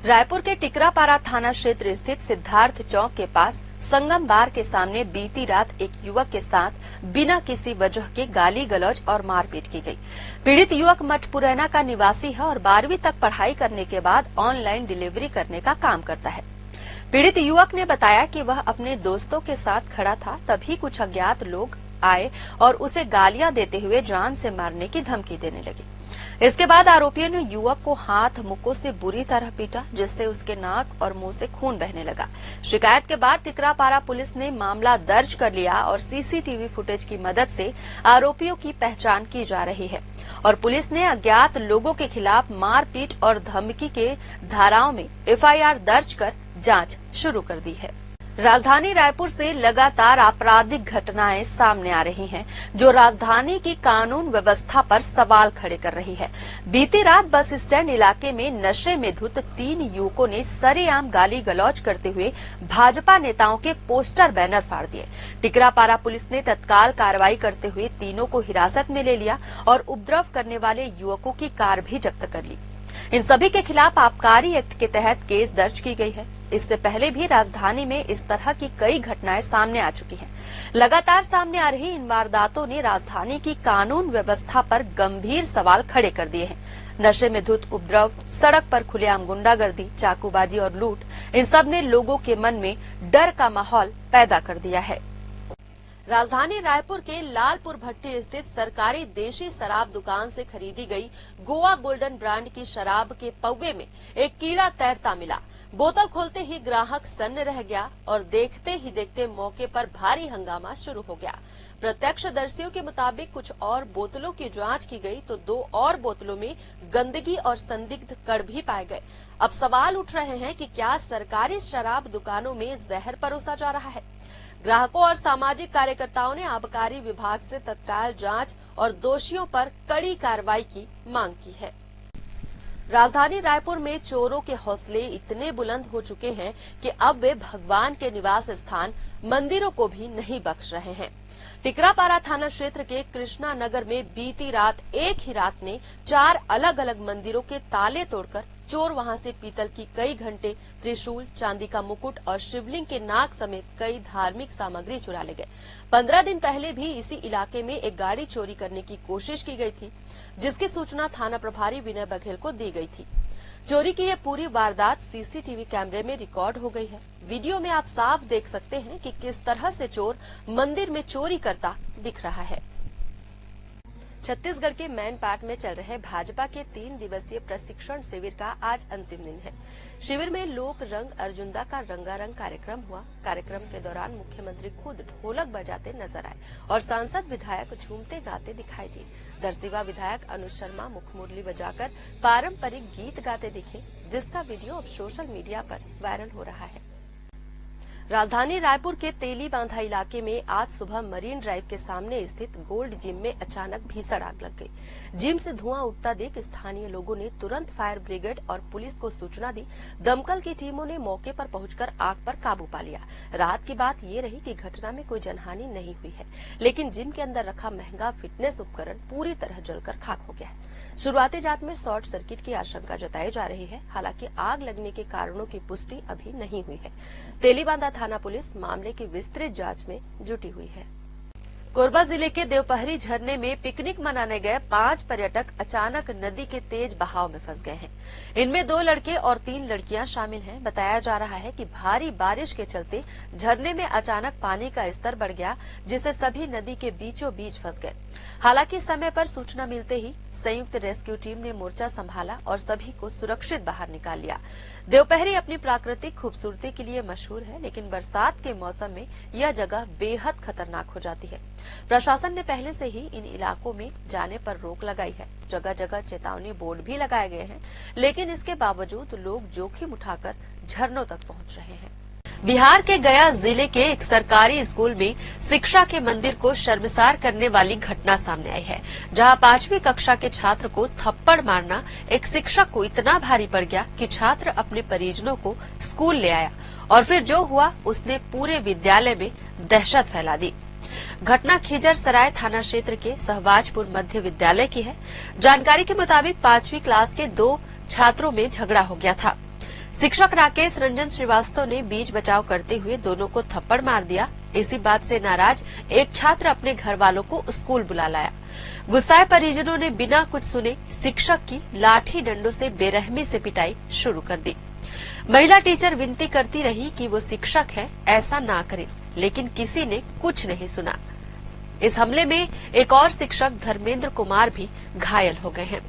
रायपुर के टिकरापारा थाना क्षेत्र स्थित सिद्धार्थ चौक के पास संगम बार के सामने बीती रात एक युवक के साथ बिना किसी वजह के गाली गलौज और मारपीट की गई। पीड़ित युवक मठपुरैना का निवासी है और 12वीं तक पढ़ाई करने के बाद ऑनलाइन डिलीवरी करने का काम करता है। पीड़ित युवक ने बताया कि वह अपने दोस्तों के साथ खड़ा था, तभी कुछ अज्ञात लोग आए और उसे गालियां देते हुए जान से मारने की धमकी देने लगे। इसके बाद आरोपियों ने युवक को हाथ मुक्कों से बुरी तरह पीटा, जिससे उसके नाक और मुंह से खून बहने लगा। शिकायत के बाद टिकरापारा पुलिस ने मामला दर्ज कर लिया और सीसीटीवी फुटेज की मदद से आरोपियों की पहचान की जा रही है और पुलिस ने अज्ञात लोगों के खिलाफ मारपीट और धमकी के धाराओं में एफआईआर दर्ज कर जांच शुरू कर दी है। राजधानी रायपुर से लगातार आपराधिक घटनाएं सामने आ रही हैं, जो राजधानी की कानून व्यवस्था पर सवाल खड़े कर रही है। बीती रात बस स्टैंड इलाके में नशे में धुत 3 युवकों ने सरेआम गाली गलौज करते हुए भाजपा नेताओं के पोस्टर बैनर फाड़ दिए। टिकरापारा पुलिस ने तत्काल कार्रवाई करते हुए तीनों को हिरासत में ले लिया और उपद्रव करने वाले युवकों की कार भी जब्त कर ली। इन सभी के खिलाफ आबकारी एक्ट के तहत केस दर्ज की गई है। इससे पहले भी राजधानी में इस तरह की कई घटनाएं सामने आ चुकी हैं। लगातार सामने आ रही इन वारदातों ने राजधानी की कानून व्यवस्था पर गंभीर सवाल खड़े कर दिए हैं। नशे में धुत उपद्रव, सड़क पर खुलेआम गुंडागर्दी, चाकूबाजी और लूट, इन सब ने लोगों के मन में डर का माहौल पैदा कर दिया है। राजधानी रायपुर के लालपुर भट्टी स्थित सरकारी देशी शराब दुकान से खरीदी गई गोवा गोल्डन ब्रांड की शराब के पौवे में एक कीड़ा तैरता मिला। बोतल खोलते ही ग्राहक सन्न रह गया और देखते ही देखते मौके पर भारी हंगामा शुरू हो गया। प्रत्यक्षदर्शियों के मुताबिक कुछ और बोतलों की जांच की गई तो 2 और बोतलों में गंदगी और संदिग्ध कण भी पाए गए। अब सवाल उठ रहे हैं कि क्या सरकारी शराब दुकानों में जहर परोसा जा रहा है? ग्राहकों और सामाजिक कार्यकर्ताओं ने आबकारी विभाग से तत्काल जांच और दोषियों पर कड़ी कार्रवाई की मांग की है। राजधानी रायपुर में चोरों के हौसले इतने बुलंद हो चुके हैं कि अब वे भगवान के निवास स्थान मंदिरों को भी नहीं बख्श रहे हैं। टिकरापारा थाना क्षेत्र के कृष्णा नगर में बीती रात एक ही रात में 4 अलग अलग मंदिरों के ताले तोड़कर चोर वहां से पीतल की कई घंटे, त्रिशूल, चांदी का मुकुट और शिवलिंग के नाग समेत कई धार्मिक सामग्री चुरा ले गए। 15 दिन पहले भी इसी इलाके में एक गाड़ी चोरी करने की कोशिश की गई थी, जिसकी सूचना थाना प्रभारी विनय बघेल को दी गई थी। चोरी की यह पूरी वारदात सीसीटीवी कैमरे में रिकॉर्ड हो गई है। वीडियो में आप साफ देख सकते हैं कि किस तरह से चोर मंदिर में चोरी करता दिख रहा है। छत्तीसगढ़ के मैनपाट में चल रहे भाजपा के 3 दिवसीय प्रशिक्षण शिविर का आज अंतिम दिन है। शिविर में लोक रंग अर्जुंदा का रंगारंग कार्यक्रम हुआ। कार्यक्रम के दौरान मुख्यमंत्री खुद ढोलक बजाते नजर आए और सांसद विधायक झूमते गाते दिखाई दिए। दरसिवा विधायक अनुज शर्मा मुखमुरली बजाकर पारंपरिक गीत गाते दिखे, जिसका वीडियो अब सोशल मीडिया पर वायरल हो रहा है। राजधानी रायपुर के तेली बांधा इलाके में आज सुबह मरीन ड्राइव के सामने स्थित गोल्ड जिम में अचानक भीषण आग लग गई। जिम से धुआं उठता देख स्थानीय लोगों ने तुरंत फायर ब्रिगेड और पुलिस को सूचना दी। दमकल की टीमों ने मौके पर पहुंचकर आग पर काबू पा लिया। राहत की बात ये रही कि घटना में कोई जनहानि नहीं हुई है, लेकिन जिम के अंदर रखा महंगा फिटनेस उपकरण पूरी तरह जलकर खाक हो गया है। शुरुआती जांच में शॉर्ट सर्किट की आशंका जताई जा रही है। हालांकि आग लगने के कारणों की पुष्टि अभी नहीं हुई है। तेलीबांधा थाना पुलिस मामले की विस्तृत जांच में जुटी हुई है। कोरबा जिले के देवपहरी झरने में पिकनिक मनाने गए 5 पर्यटक अचानक नदी के तेज बहाव में फंस गए हैं। इनमें 2 लड़के और 3 लड़कियां शामिल हैं। बताया जा रहा है कि भारी बारिश के चलते झरने में अचानक पानी का स्तर बढ़ गया, जिससे सभी नदी के बीचों बीच फंस गए। हालांकि समय पर सूचना मिलते ही संयुक्त रेस्क्यू टीम ने मोर्चा संभाला और सभी को सुरक्षित बाहर निकाल लिया। देवपहरी अपनी प्राकृतिक खूबसूरती के लिए मशहूर है, लेकिन बरसात के मौसम में यह जगह बेहद खतरनाक हो जाती है। प्रशासन ने पहले से ही इन इलाकों में जाने पर रोक लगाई है। जगह जगह चेतावनी बोर्ड भी लगाए गए हैं, लेकिन इसके बावजूद लोग जोखिम उठाकर झरनों तक पहुंच रहे हैं। बिहार के गया जिले के एक सरकारी स्कूल में शिक्षा के मंदिर को शर्मसार करने वाली घटना सामने आई है, जहां 5वीं कक्षा के छात्र को थप्पड़ मारना एक शिक्षक को इतना भारी पड़ गया कि छात्र अपने परिजनों को स्कूल ले आया और फिर जो हुआ उसने पूरे विद्यालय में दहशत फैला दी। घटना खिजर सराय थाना क्षेत्र के सहबाजपुर मध्य विद्यालय की है। जानकारी के मुताबिक 5वीं क्लास के 2 छात्रों में झगड़ा हो गया था। शिक्षक राकेश रंजन श्रीवास्तव ने बीच बचाव करते हुए दोनों को थप्पड़ मार दिया। इसी बात से नाराज एक छात्र अपने घर वालों को स्कूल बुला लाया। गुस्साए परिजनों ने बिना कुछ सुने शिक्षक की लाठी डंडों से बेरहमी से पिटाई शुरू कर दी। महिला टीचर विनती करती रही कि वो शिक्षक है, ऐसा ना करें, लेकिन किसी ने कुछ नहीं सुना। इस हमले में एक और शिक्षक धर्मेंद्र कुमार भी घायल हो गए हैं।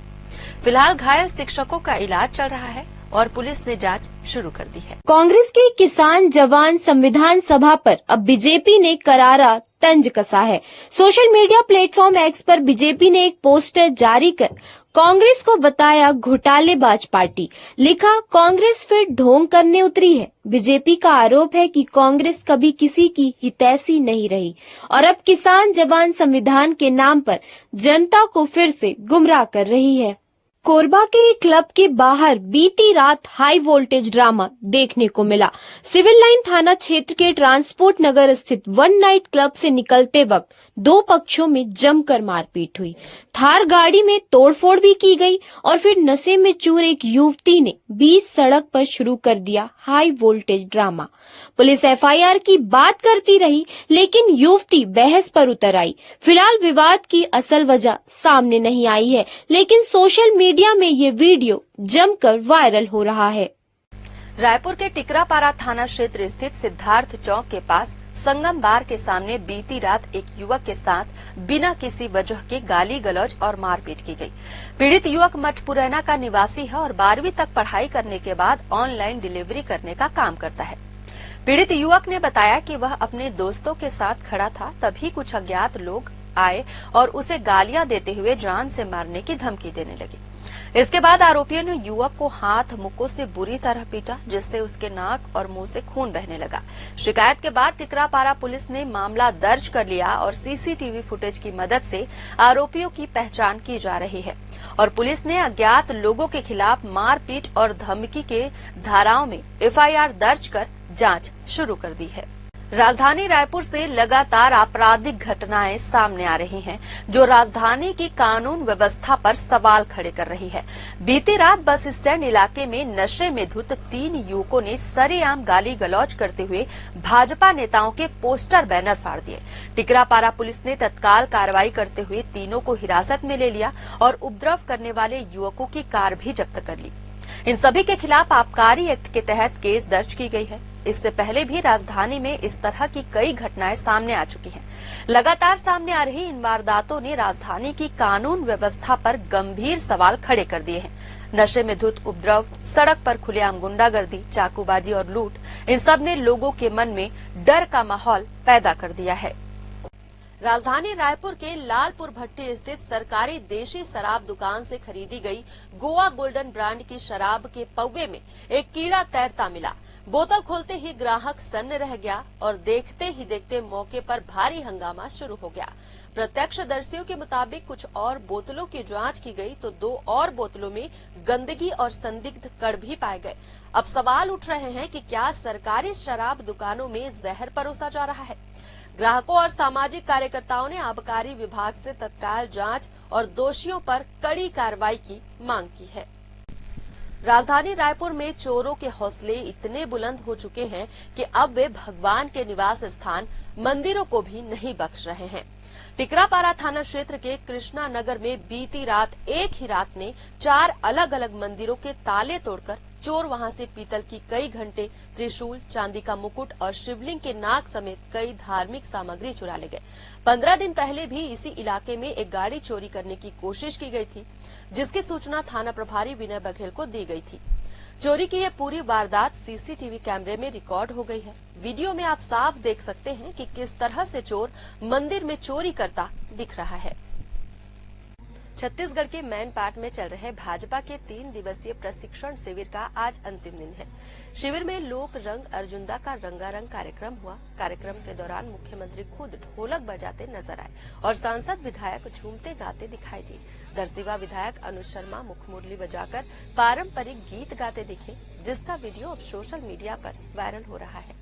फिलहाल घायल शिक्षकों का इलाज चल रहा है और पुलिस ने जांच शुरू कर दी है। कांग्रेस के किसान जवान संविधान सभा पर अब बीजेपी ने करारा तंज कसा है। सोशल मीडिया प्लेटफॉर्म एक्स पर बीजेपी ने एक पोस्टर जारी कर कांग्रेस को बताया घोटालेबाज पार्टी। लिखा, कांग्रेस फिर ढोंग करने उतरी है। बीजेपी का आरोप है कि कांग्रेस कभी किसी की हितैषी नहीं रही और अब किसान जवान संविधान के नाम पर जनता को फिर से गुमराह कर रही है। कोरबा के एक क्लब के बाहर बीती रात हाई वोल्टेज ड्रामा देखने को मिला। सिविल लाइन थाना क्षेत्र के ट्रांसपोर्ट नगर स्थित वन नाइट क्लब से निकलते वक्त 2 पक्षों में जमकर मारपीट हुई। थार गाड़ी में तोड़फोड़ भी की गई और फिर नशे में चूर एक युवती ने बीच सड़क पर शुरू कर दिया high voltage drama. Police FIR की बात करती रही, लेकिन युवती बहस पर उतर आई। फिलहाल विवाद की असल वजह सामने नहीं आई है, लेकिन सोशल मीडिया में ये वीडियो जमकर वायरल हो रहा है। रायपुर के टिकरापारा थाना क्षेत्र स्थित सिद्धार्थ चौक के पास संगम बार के सामने बीती रात एक युवक के साथ बिना किसी वजह के गाली गलौज और मारपीट की गई। पीड़ित युवक मठपुरैना का निवासी है और 12वीं तक पढ़ाई करने के बाद ऑनलाइन डिलीवरी करने का काम करता है। पीड़ित युवक ने बताया कि वह अपने दोस्तों के साथ खड़ा था, तभी कुछ अज्ञात लोग आए और उसे गालियां देते हुए जान से मारने की धमकी देने लगे। इसके बाद आरोपियों ने युवक को हाथ मुक्कों से बुरी तरह पीटा, जिससे उसके नाक और मुंह से खून बहने लगा। शिकायत के बाद टिकरापारा पुलिस ने मामला दर्ज कर लिया और सीसीटीवी फुटेज की मदद से आरोपियों की पहचान की जा रही है। और पुलिस ने अज्ञात लोगों के खिलाफ मारपीट और धमकी के धाराओं में एफआईआर दर्ज कर जांच शुरू कर दी है। राजधानी रायपुर से लगातार आपराधिक घटनाएं सामने आ रही हैं, जो राजधानी की कानून व्यवस्था पर सवाल खड़े कर रही है। बीती रात बस स्टैंड इलाके में नशे में धुत 3 युवकों ने सरेआम गाली गलौज करते हुए भाजपा नेताओं के पोस्टर बैनर फाड़ दिए। टिकरापारा पुलिस ने तत्काल कार्रवाई करते हुए तीनों को हिरासत में ले लिया और उपद्रव करने वाले युवकों की कार भी जब्त कर ली। इन सभी के खिलाफ आबकारी एक्ट के तहत केस दर्ज की गई है। इससे पहले भी राजधानी में इस तरह की कई घटनाएं सामने आ चुकी हैं। लगातार सामने आ रही इन वारदातों ने राजधानी की कानून व्यवस्था पर गंभीर सवाल खड़े कर दिए हैं। नशे में धुत उपद्रव, सड़क पर खुलेआम गुंडागर्दी, चाकूबाजी और लूट, इन सब ने लोगों के मन में डर का माहौल पैदा कर दिया है। राजधानी रायपुर के लालपुर भट्टी स्थित सरकारी देशी शराब दुकान से खरीदी गई गोवा गोल्डन ब्रांड की शराब के पौवे में एक कीड़ा तैरता मिला। बोतल खोलते ही ग्राहक सन्न रह गया और देखते ही देखते मौके पर भारी हंगामा शुरू हो गया। प्रत्यक्षदर्शियों के मुताबिक कुछ और बोतलों की जांच की गई तो 2 और बोतलों में गंदगी और संदिग्ध कण भी पाए गए। अब सवाल उठ रहे हैं कि क्या सरकारी शराब दुकानों में जहर परोसा जा रहा है? ग्राहकों और सामाजिक कार्यकर्ताओं ने आबकारी विभाग से तत्काल जांच और दोषियों पर कड़ी कार्रवाई की मांग की है। राजधानी रायपुर में चोरों के हौसले इतने बुलंद हो चुके हैं कि अब वे भगवान के निवास स्थान मंदिरों को भी नहीं बख्श रहे हैं। टिकरापारा थाना क्षेत्र के कृष्णा नगर में बीती रात एक ही रात में 4 अलग अलग मंदिरों के ताले तोड़कर चोर वहां से पीतल की कई घंटे, त्रिशूल, चांदी का मुकुट और शिवलिंग के नाग समेत कई धार्मिक सामग्री चुरा ले गए। 15 दिन पहले भी इसी इलाके में एक गाड़ी चोरी करने की कोशिश की गई थी, जिसकी सूचना थाना प्रभारी विनय बघेल को दी गई थी। चोरी की यह पूरी वारदात सीसीटीवी कैमरे में रिकॉर्ड हो गई है। वीडियो में आप साफ देख सकते हैं कि किस तरह से चोर मंदिर में चोरी करता दिख रहा है। छत्तीसगढ़ के मैनपाट में चल रहे भाजपा के 3 दिवसीय प्रशिक्षण शिविर का आज अंतिम दिन है। शिविर में लोक रंग अर्जुंदा का रंगारंग कार्यक्रम हुआ। कार्यक्रम के दौरान मुख्यमंत्री खुद ढोलक बजाते नजर आए और सांसद विधायक झूमते गाते दिखाई दिए। दरसिवा विधायक अनुज शर्मा मुखमुरली बजाकर पारंपरिक गीत गाते दिखे, जिसका वीडियो अब सोशल मीडिया पर वायरल हो रहा है।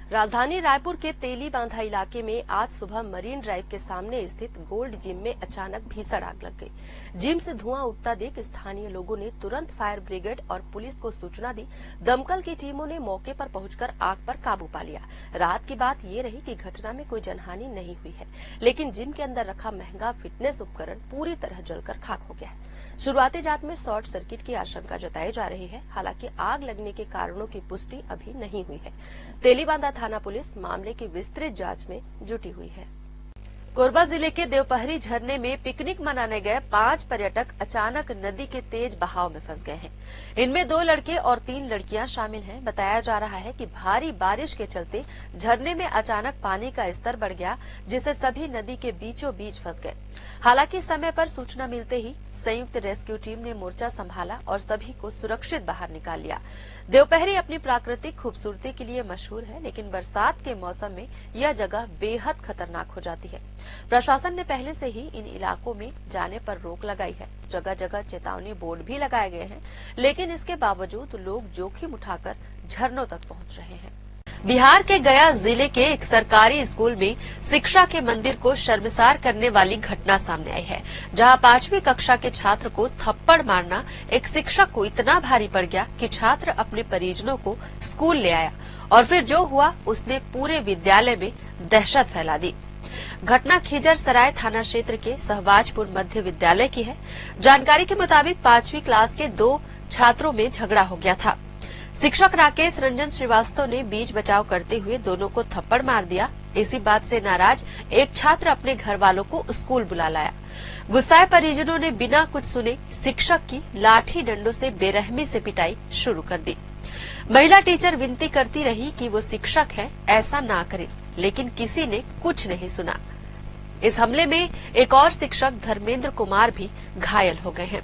राजधानी रायपुर के तेली बांधा इलाके में आज सुबह मरीन ड्राइव के सामने स्थित गोल्ड जिम में अचानक भीषण आग लग गई। जिम से धुआं उठता देख स्थानीय लोगों ने तुरंत फायर ब्रिगेड और पुलिस को सूचना दी। दमकल की टीमों ने मौके पर पहुंचकर आग पर काबू पा लिया। रात की बात ये रही कि घटना में कोई जनहानि नहीं हुई है, लेकिन जिम के अंदर रखा महंगा फिटनेस उपकरण पूरी तरह जलकर खाक हो गया है। शुरुआती जांच में शॉर्ट सर्किट की आशंका जताई जा रही है। हालांकि आग लगने के कारणों की पुष्टि अभी नहीं हुई है। तेलीबांधा थाना पुलिस मामले की विस्तृत जांच में जुटी हुई है। कोरबा जिले के देवपहरी झरने में पिकनिक मनाने गए 5 पर्यटक अचानक नदी के तेज बहाव में फंस गए हैं। इनमें 2 लड़के और 3 लड़कियां शामिल हैं। बताया जा रहा है कि भारी बारिश के चलते झरने में अचानक पानी का स्तर बढ़ गया, जिससे सभी नदी के बीचों बीच फंस गए। हालांकि समय पर सूचना मिलते ही संयुक्त रेस्क्यू टीम ने मोर्चा संभाला और सभी को सुरक्षित बाहर निकाल लिया। देवपहरी अपनी प्राकृतिक खूबसूरती के लिए मशहूर है, लेकिन बरसात के मौसम में यह जगह बेहद खतरनाक हो जाती है। प्रशासन ने पहले से ही इन इलाकों में जाने पर रोक लगाई है। जगह जगह चेतावनी बोर्ड भी लगाए गए हैं, लेकिन इसके बावजूद लोग जोखिम उठाकर झरनों तक पहुंच रहे हैं। बिहार के गया जिले के एक सरकारी स्कूल में शिक्षा के मंदिर को शर्मसार करने वाली घटना सामने आई है, जहां 5वीं कक्षा के छात्र को थप्पड़ मारना एक शिक्षक को इतना भारी पड़ गया कि छात्र अपने परिजनों को स्कूल ले आया और फिर जो हुआ उसने पूरे विद्यालय में दहशत फैला दी। घटना खिजर सराय थाना क्षेत्र के सहबाजपुर मध्य विद्यालय की है। जानकारी के मुताबिक 5वीं क्लास के 2 छात्रों में झगड़ा हो गया था। शिक्षक राकेश रंजन श्रीवास्तव ने बीच बचाव करते हुए दोनों को थप्पड़ मार दिया। इसी बात से नाराज एक छात्र अपने घर वालों को स्कूल बुला लाया। गुस्साए परिजनों ने बिना कुछ सुने शिक्षक की लाठी डंडों से बेरहमी से पिटाई शुरू कर दी। महिला टीचर विनती करती रही कि वो शिक्षक है, ऐसा ना करें, लेकिन किसी ने कुछ नहीं सुना। इस हमले में एक और शिक्षक धर्मेंद्र कुमार भी घायल हो गए हैं।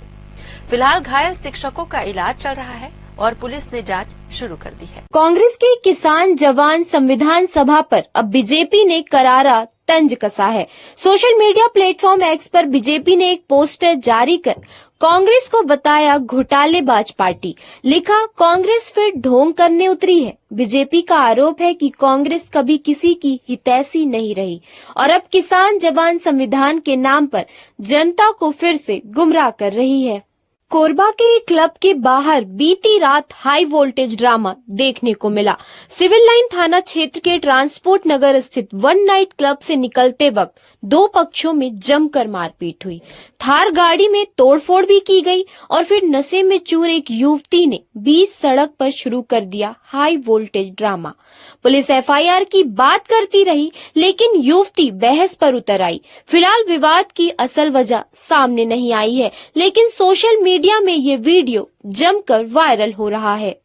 फिलहाल घायल शिक्षकों का इलाज चल रहा है। और पुलिस ने जांच शुरू कर दी है। कांग्रेस के किसान जवान संविधान सभा पर अब बीजेपी ने करारा तंज कसा है। सोशल मीडिया प्लेटफॉर्म एक्स पर बीजेपी ने एक पोस्टर जारी कर कांग्रेस को बताया घोटालेबाज पार्टी। लिखा, कांग्रेस फिर ढोंग करने उतरी है। बीजेपी का आरोप है कि कांग्रेस कभी किसी की हितैषी नहीं रही और अब किसान जवान संविधान के नाम पर जनता को फिर से गुमराह कर रही है। कोरबा के एक क्लब के बाहर बीती रात हाई वोल्टेज ड्रामा देखने को मिला। सिविल लाइन थाना क्षेत्र के ट्रांसपोर्ट नगर स्थित वन नाइट क्लब से निकलते वक्त दो पक्षों में जमकर मारपीट हुई। थार गाड़ी में तोड़फोड़ भी की गई और फिर नशे में चूर एक युवती ने बीच सड़क पर शुरू कर दिया high voltage drama. Police FIR की बात करती रही, लेकिन युवती बहस पर उतर आई। फिलहाल विवाद की असल वजह सामने नहीं आई है, लेकिन सोशल मीडिया में ये वीडियो जमकर वायरल हो रहा है।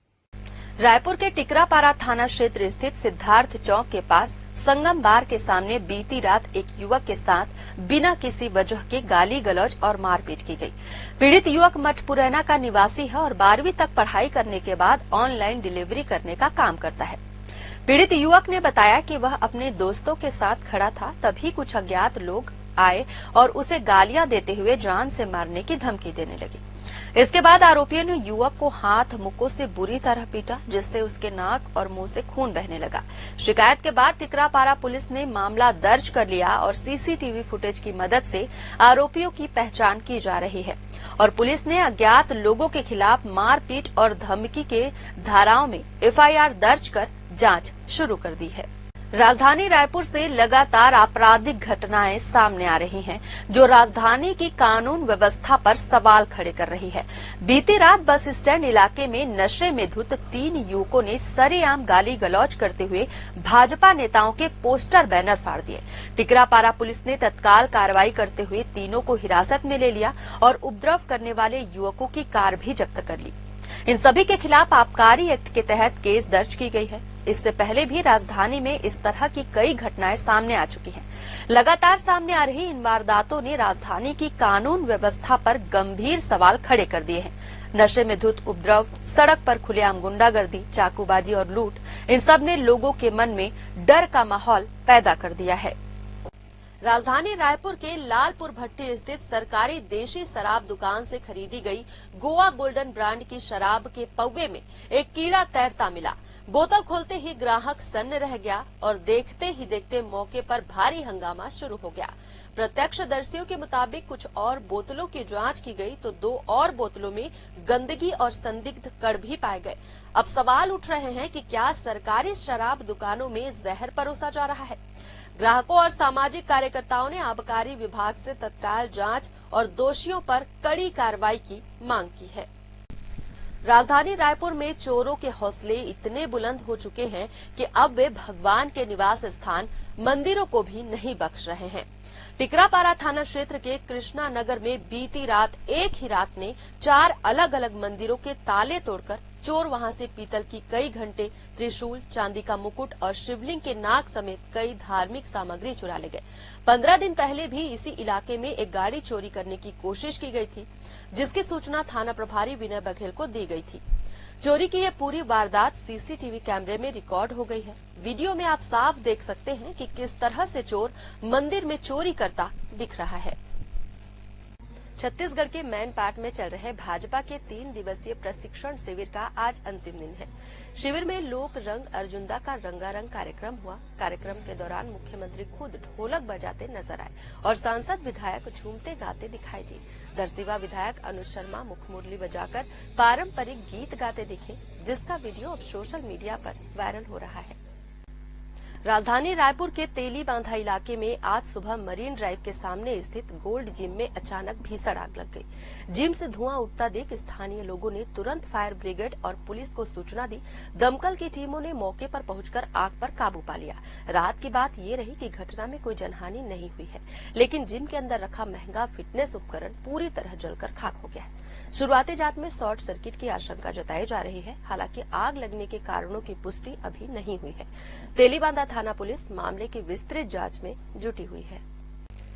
रायपुर के टिकरापारा थाना क्षेत्र स्थित सिद्धार्थ चौक के पास संगम बार के सामने बीती रात एक युवक के साथ बिना किसी वजह के गाली गलौज और मारपीट की गई। पीड़ित युवक मठपुरैना का निवासी है और 12वीं तक पढ़ाई करने के बाद ऑनलाइन डिलीवरी करने का काम करता है। पीड़ित युवक ने बताया कि वह अपने दोस्तों के साथ खड़ा था, तभी कुछ अज्ञात लोग आए और उसे गालियां देते हुए जान से मारने की धमकी देने लगे। इसके बाद आरोपियों ने युवक को हाथ मुक्कों से बुरी तरह पीटा, जिससे उसके नाक और मुंह से खून बहने लगा। शिकायत के बाद टिकरापारा पुलिस ने मामला दर्ज कर लिया और सीसीटीवी फुटेज की मदद से आरोपियों की पहचान की जा रही है और पुलिस ने अज्ञात लोगों के खिलाफ मारपीट और धमकी के धाराओं में एफआईआर दर्ज कर जांच शुरू कर दी है। राजधानी रायपुर से लगातार आपराधिक घटनाएं सामने आ रही हैं, जो राजधानी की कानून व्यवस्था पर सवाल खड़े कर रही है। बीती रात बस स्टैंड इलाके में नशे में धुत 3 युवकों ने सरेआम गाली गलौज करते हुए भाजपा नेताओं के पोस्टर बैनर फाड़ दिए। टिकरापारा पुलिस ने तत्काल कार्रवाई करते हुए तीनों को हिरासत में ले लिया और उपद्रव करने वाले युवकों की कार भी जब्त कर ली। इन सभी के खिलाफ आबकारी एक्ट के तहत केस दर्ज की गई है। इससे पहले भी राजधानी में इस तरह की कई घटनाएं सामने आ चुकी हैं। लगातार सामने आ रही इन वारदातों ने राजधानी की कानून व्यवस्था पर गंभीर सवाल खड़े कर दिए हैं। नशे में धुत उपद्रव, सड़क पर खुलेआम गुंडागर्दी, चाकूबाजी और लूट, इन सब ने लोगों के मन में डर का माहौल पैदा कर दिया है। राजधानी रायपुर के लालपुर भट्टी स्थित सरकारी देशी शराब दुकान से खरीदी गई गोवा गोल्डन ब्रांड की शराब के पौवे में एक कीड़ा तैरता मिला। बोतल खोलते ही ग्राहक सन्न रह गया और देखते ही देखते मौके पर भारी हंगामा शुरू हो गया। प्रत्यक्षदर्शियों के मुताबिक कुछ और बोतलों की जांच की गई तो 2 और बोतलों में गंदगी और संदिग्ध कण भी पाए गए। अब सवाल उठ रहे हैं कि क्या सरकारी शराब दुकानों में जहर परोसा जा रहा है? ग्राहकों और सामाजिक कार्यकर्ताओं ने आबकारी विभाग से तत्काल जांच और दोषियों पर कड़ी कार्रवाई की मांग की है। राजधानी रायपुर में चोरों के हौसले इतने बुलंद हो चुके हैं कि अब वे भगवान के निवास स्थान मंदिरों को भी नहीं बख्श रहे हैं। टिकरापारा थाना क्षेत्र के कृष्णा नगर में बीती रात एक ही रात में 4 अलग अलग मंदिरों के ताले तोड़कर चोर वहां से पीतल की कई घंटे, त्रिशूल, चांदी का मुकुट और शिवलिंग के नाग समेत कई धार्मिक सामग्री चुरा ले गए। 15 दिन पहले भी इसी इलाके में एक गाड़ी चोरी करने की कोशिश की गई थी, जिसकी सूचना थाना प्रभारी विनय बघेल को दी गई थी। चोरी की यह पूरी वारदात सीसीटीवी कैमरे में रिकॉर्ड हो गई है। वीडियो में आप साफ देख सकते हैं कि किस तरह से चोर मंदिर में चोरी करता दिख रहा है। छत्तीसगढ़ के मैनपाट में चल रहे भाजपा के 3 दिवसीय प्रशिक्षण शिविर का आज अंतिम दिन है। शिविर में लोक रंग अर्जुंदा का रंगारंग कार्यक्रम हुआ। कार्यक्रम के दौरान मुख्यमंत्री खुद ढोलक बजाते नजर आए और सांसद विधायक झूमते गाते दिखाई दिए। दरसिवा विधायक अनुज शर्मा मुखमुरली बजाकर पारंपरिक गीत गाते दिखे, जिसका वीडियो अब सोशल मीडिया पर वायरल हो रहा है। राजधानी रायपुर के तेली बांधा इलाके में आज सुबह मरीन ड्राइव के सामने स्थित गोल्ड जिम में अचानक भीषण आग लग गई। जिम से धुआं उठता देख स्थानीय लोगों ने तुरंत फायर ब्रिगेड और पुलिस को सूचना दी। दमकल की टीमों ने मौके पर पहुंचकर आग पर काबू पा लिया। राहत की बात ये रही कि घटना में कोई जनहानि नहीं हुई है, लेकिन जिम के अंदर रखा महंगा फिटनेस उपकरण पूरी तरह जलकर खाक हो गया है। शुरुआती जांच में शॉर्ट सर्किट की आशंका जताई जा रही है। हालांकि आग लगने के कारणों की पुष्टि अभी नहीं हुई है। तेलीबांधा थाना पुलिस मामले की विस्तृत जांच में जुटी हुई है।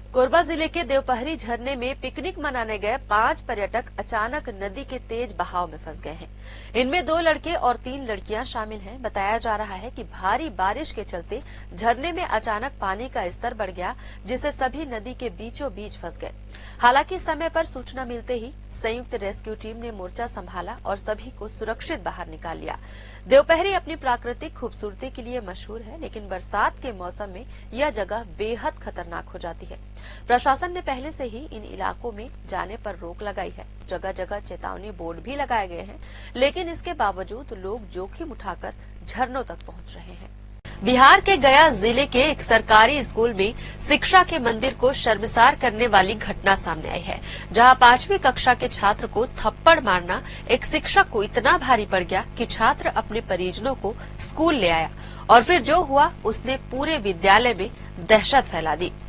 कोरबा जिले के देवपहरी झरने में पिकनिक मनाने गए 5 पर्यटक अचानक नदी के तेज बहाव में फंस गए हैं। इनमें 2 लड़के और 3 लड़कियां शामिल हैं। बताया जा रहा है कि भारी बारिश के चलते झरने में अचानक पानी का स्तर बढ़ गया, जिससे सभी नदी के बीचों बीच फंस गए। हालांकि समय पर सूचना मिलते ही संयुक्त रेस्क्यू टीम ने मोर्चा संभाला और सभी को सुरक्षित बाहर निकाल लिया। देवपहरी अपनी प्राकृतिक खूबसूरती के लिए मशहूर है, लेकिन बरसात के मौसम में यह जगह बेहद खतरनाक हो जाती है। प्रशासन ने पहले से ही इन इलाकों में जाने पर रोक लगाई है। जगह जगह चेतावनी बोर्ड भी लगाए गए हैं, लेकिन इसके बावजूद लोग जोखिम उठाकर झरनों तक पहुंच रहे हैं। बिहार के गया जिले के एक सरकारी स्कूल में शिक्षा के मंदिर को शर्मसार करने वाली घटना सामने आई है, जहां 5वीं कक्षा के छात्र को थप्पड़ मारना एक शिक्षक को इतना भारी पड़ गया कि छात्र अपने परिजनों को स्कूल ले आया और फिर जो हुआ उसने पूरे विद्यालय में दहशत फैला दी।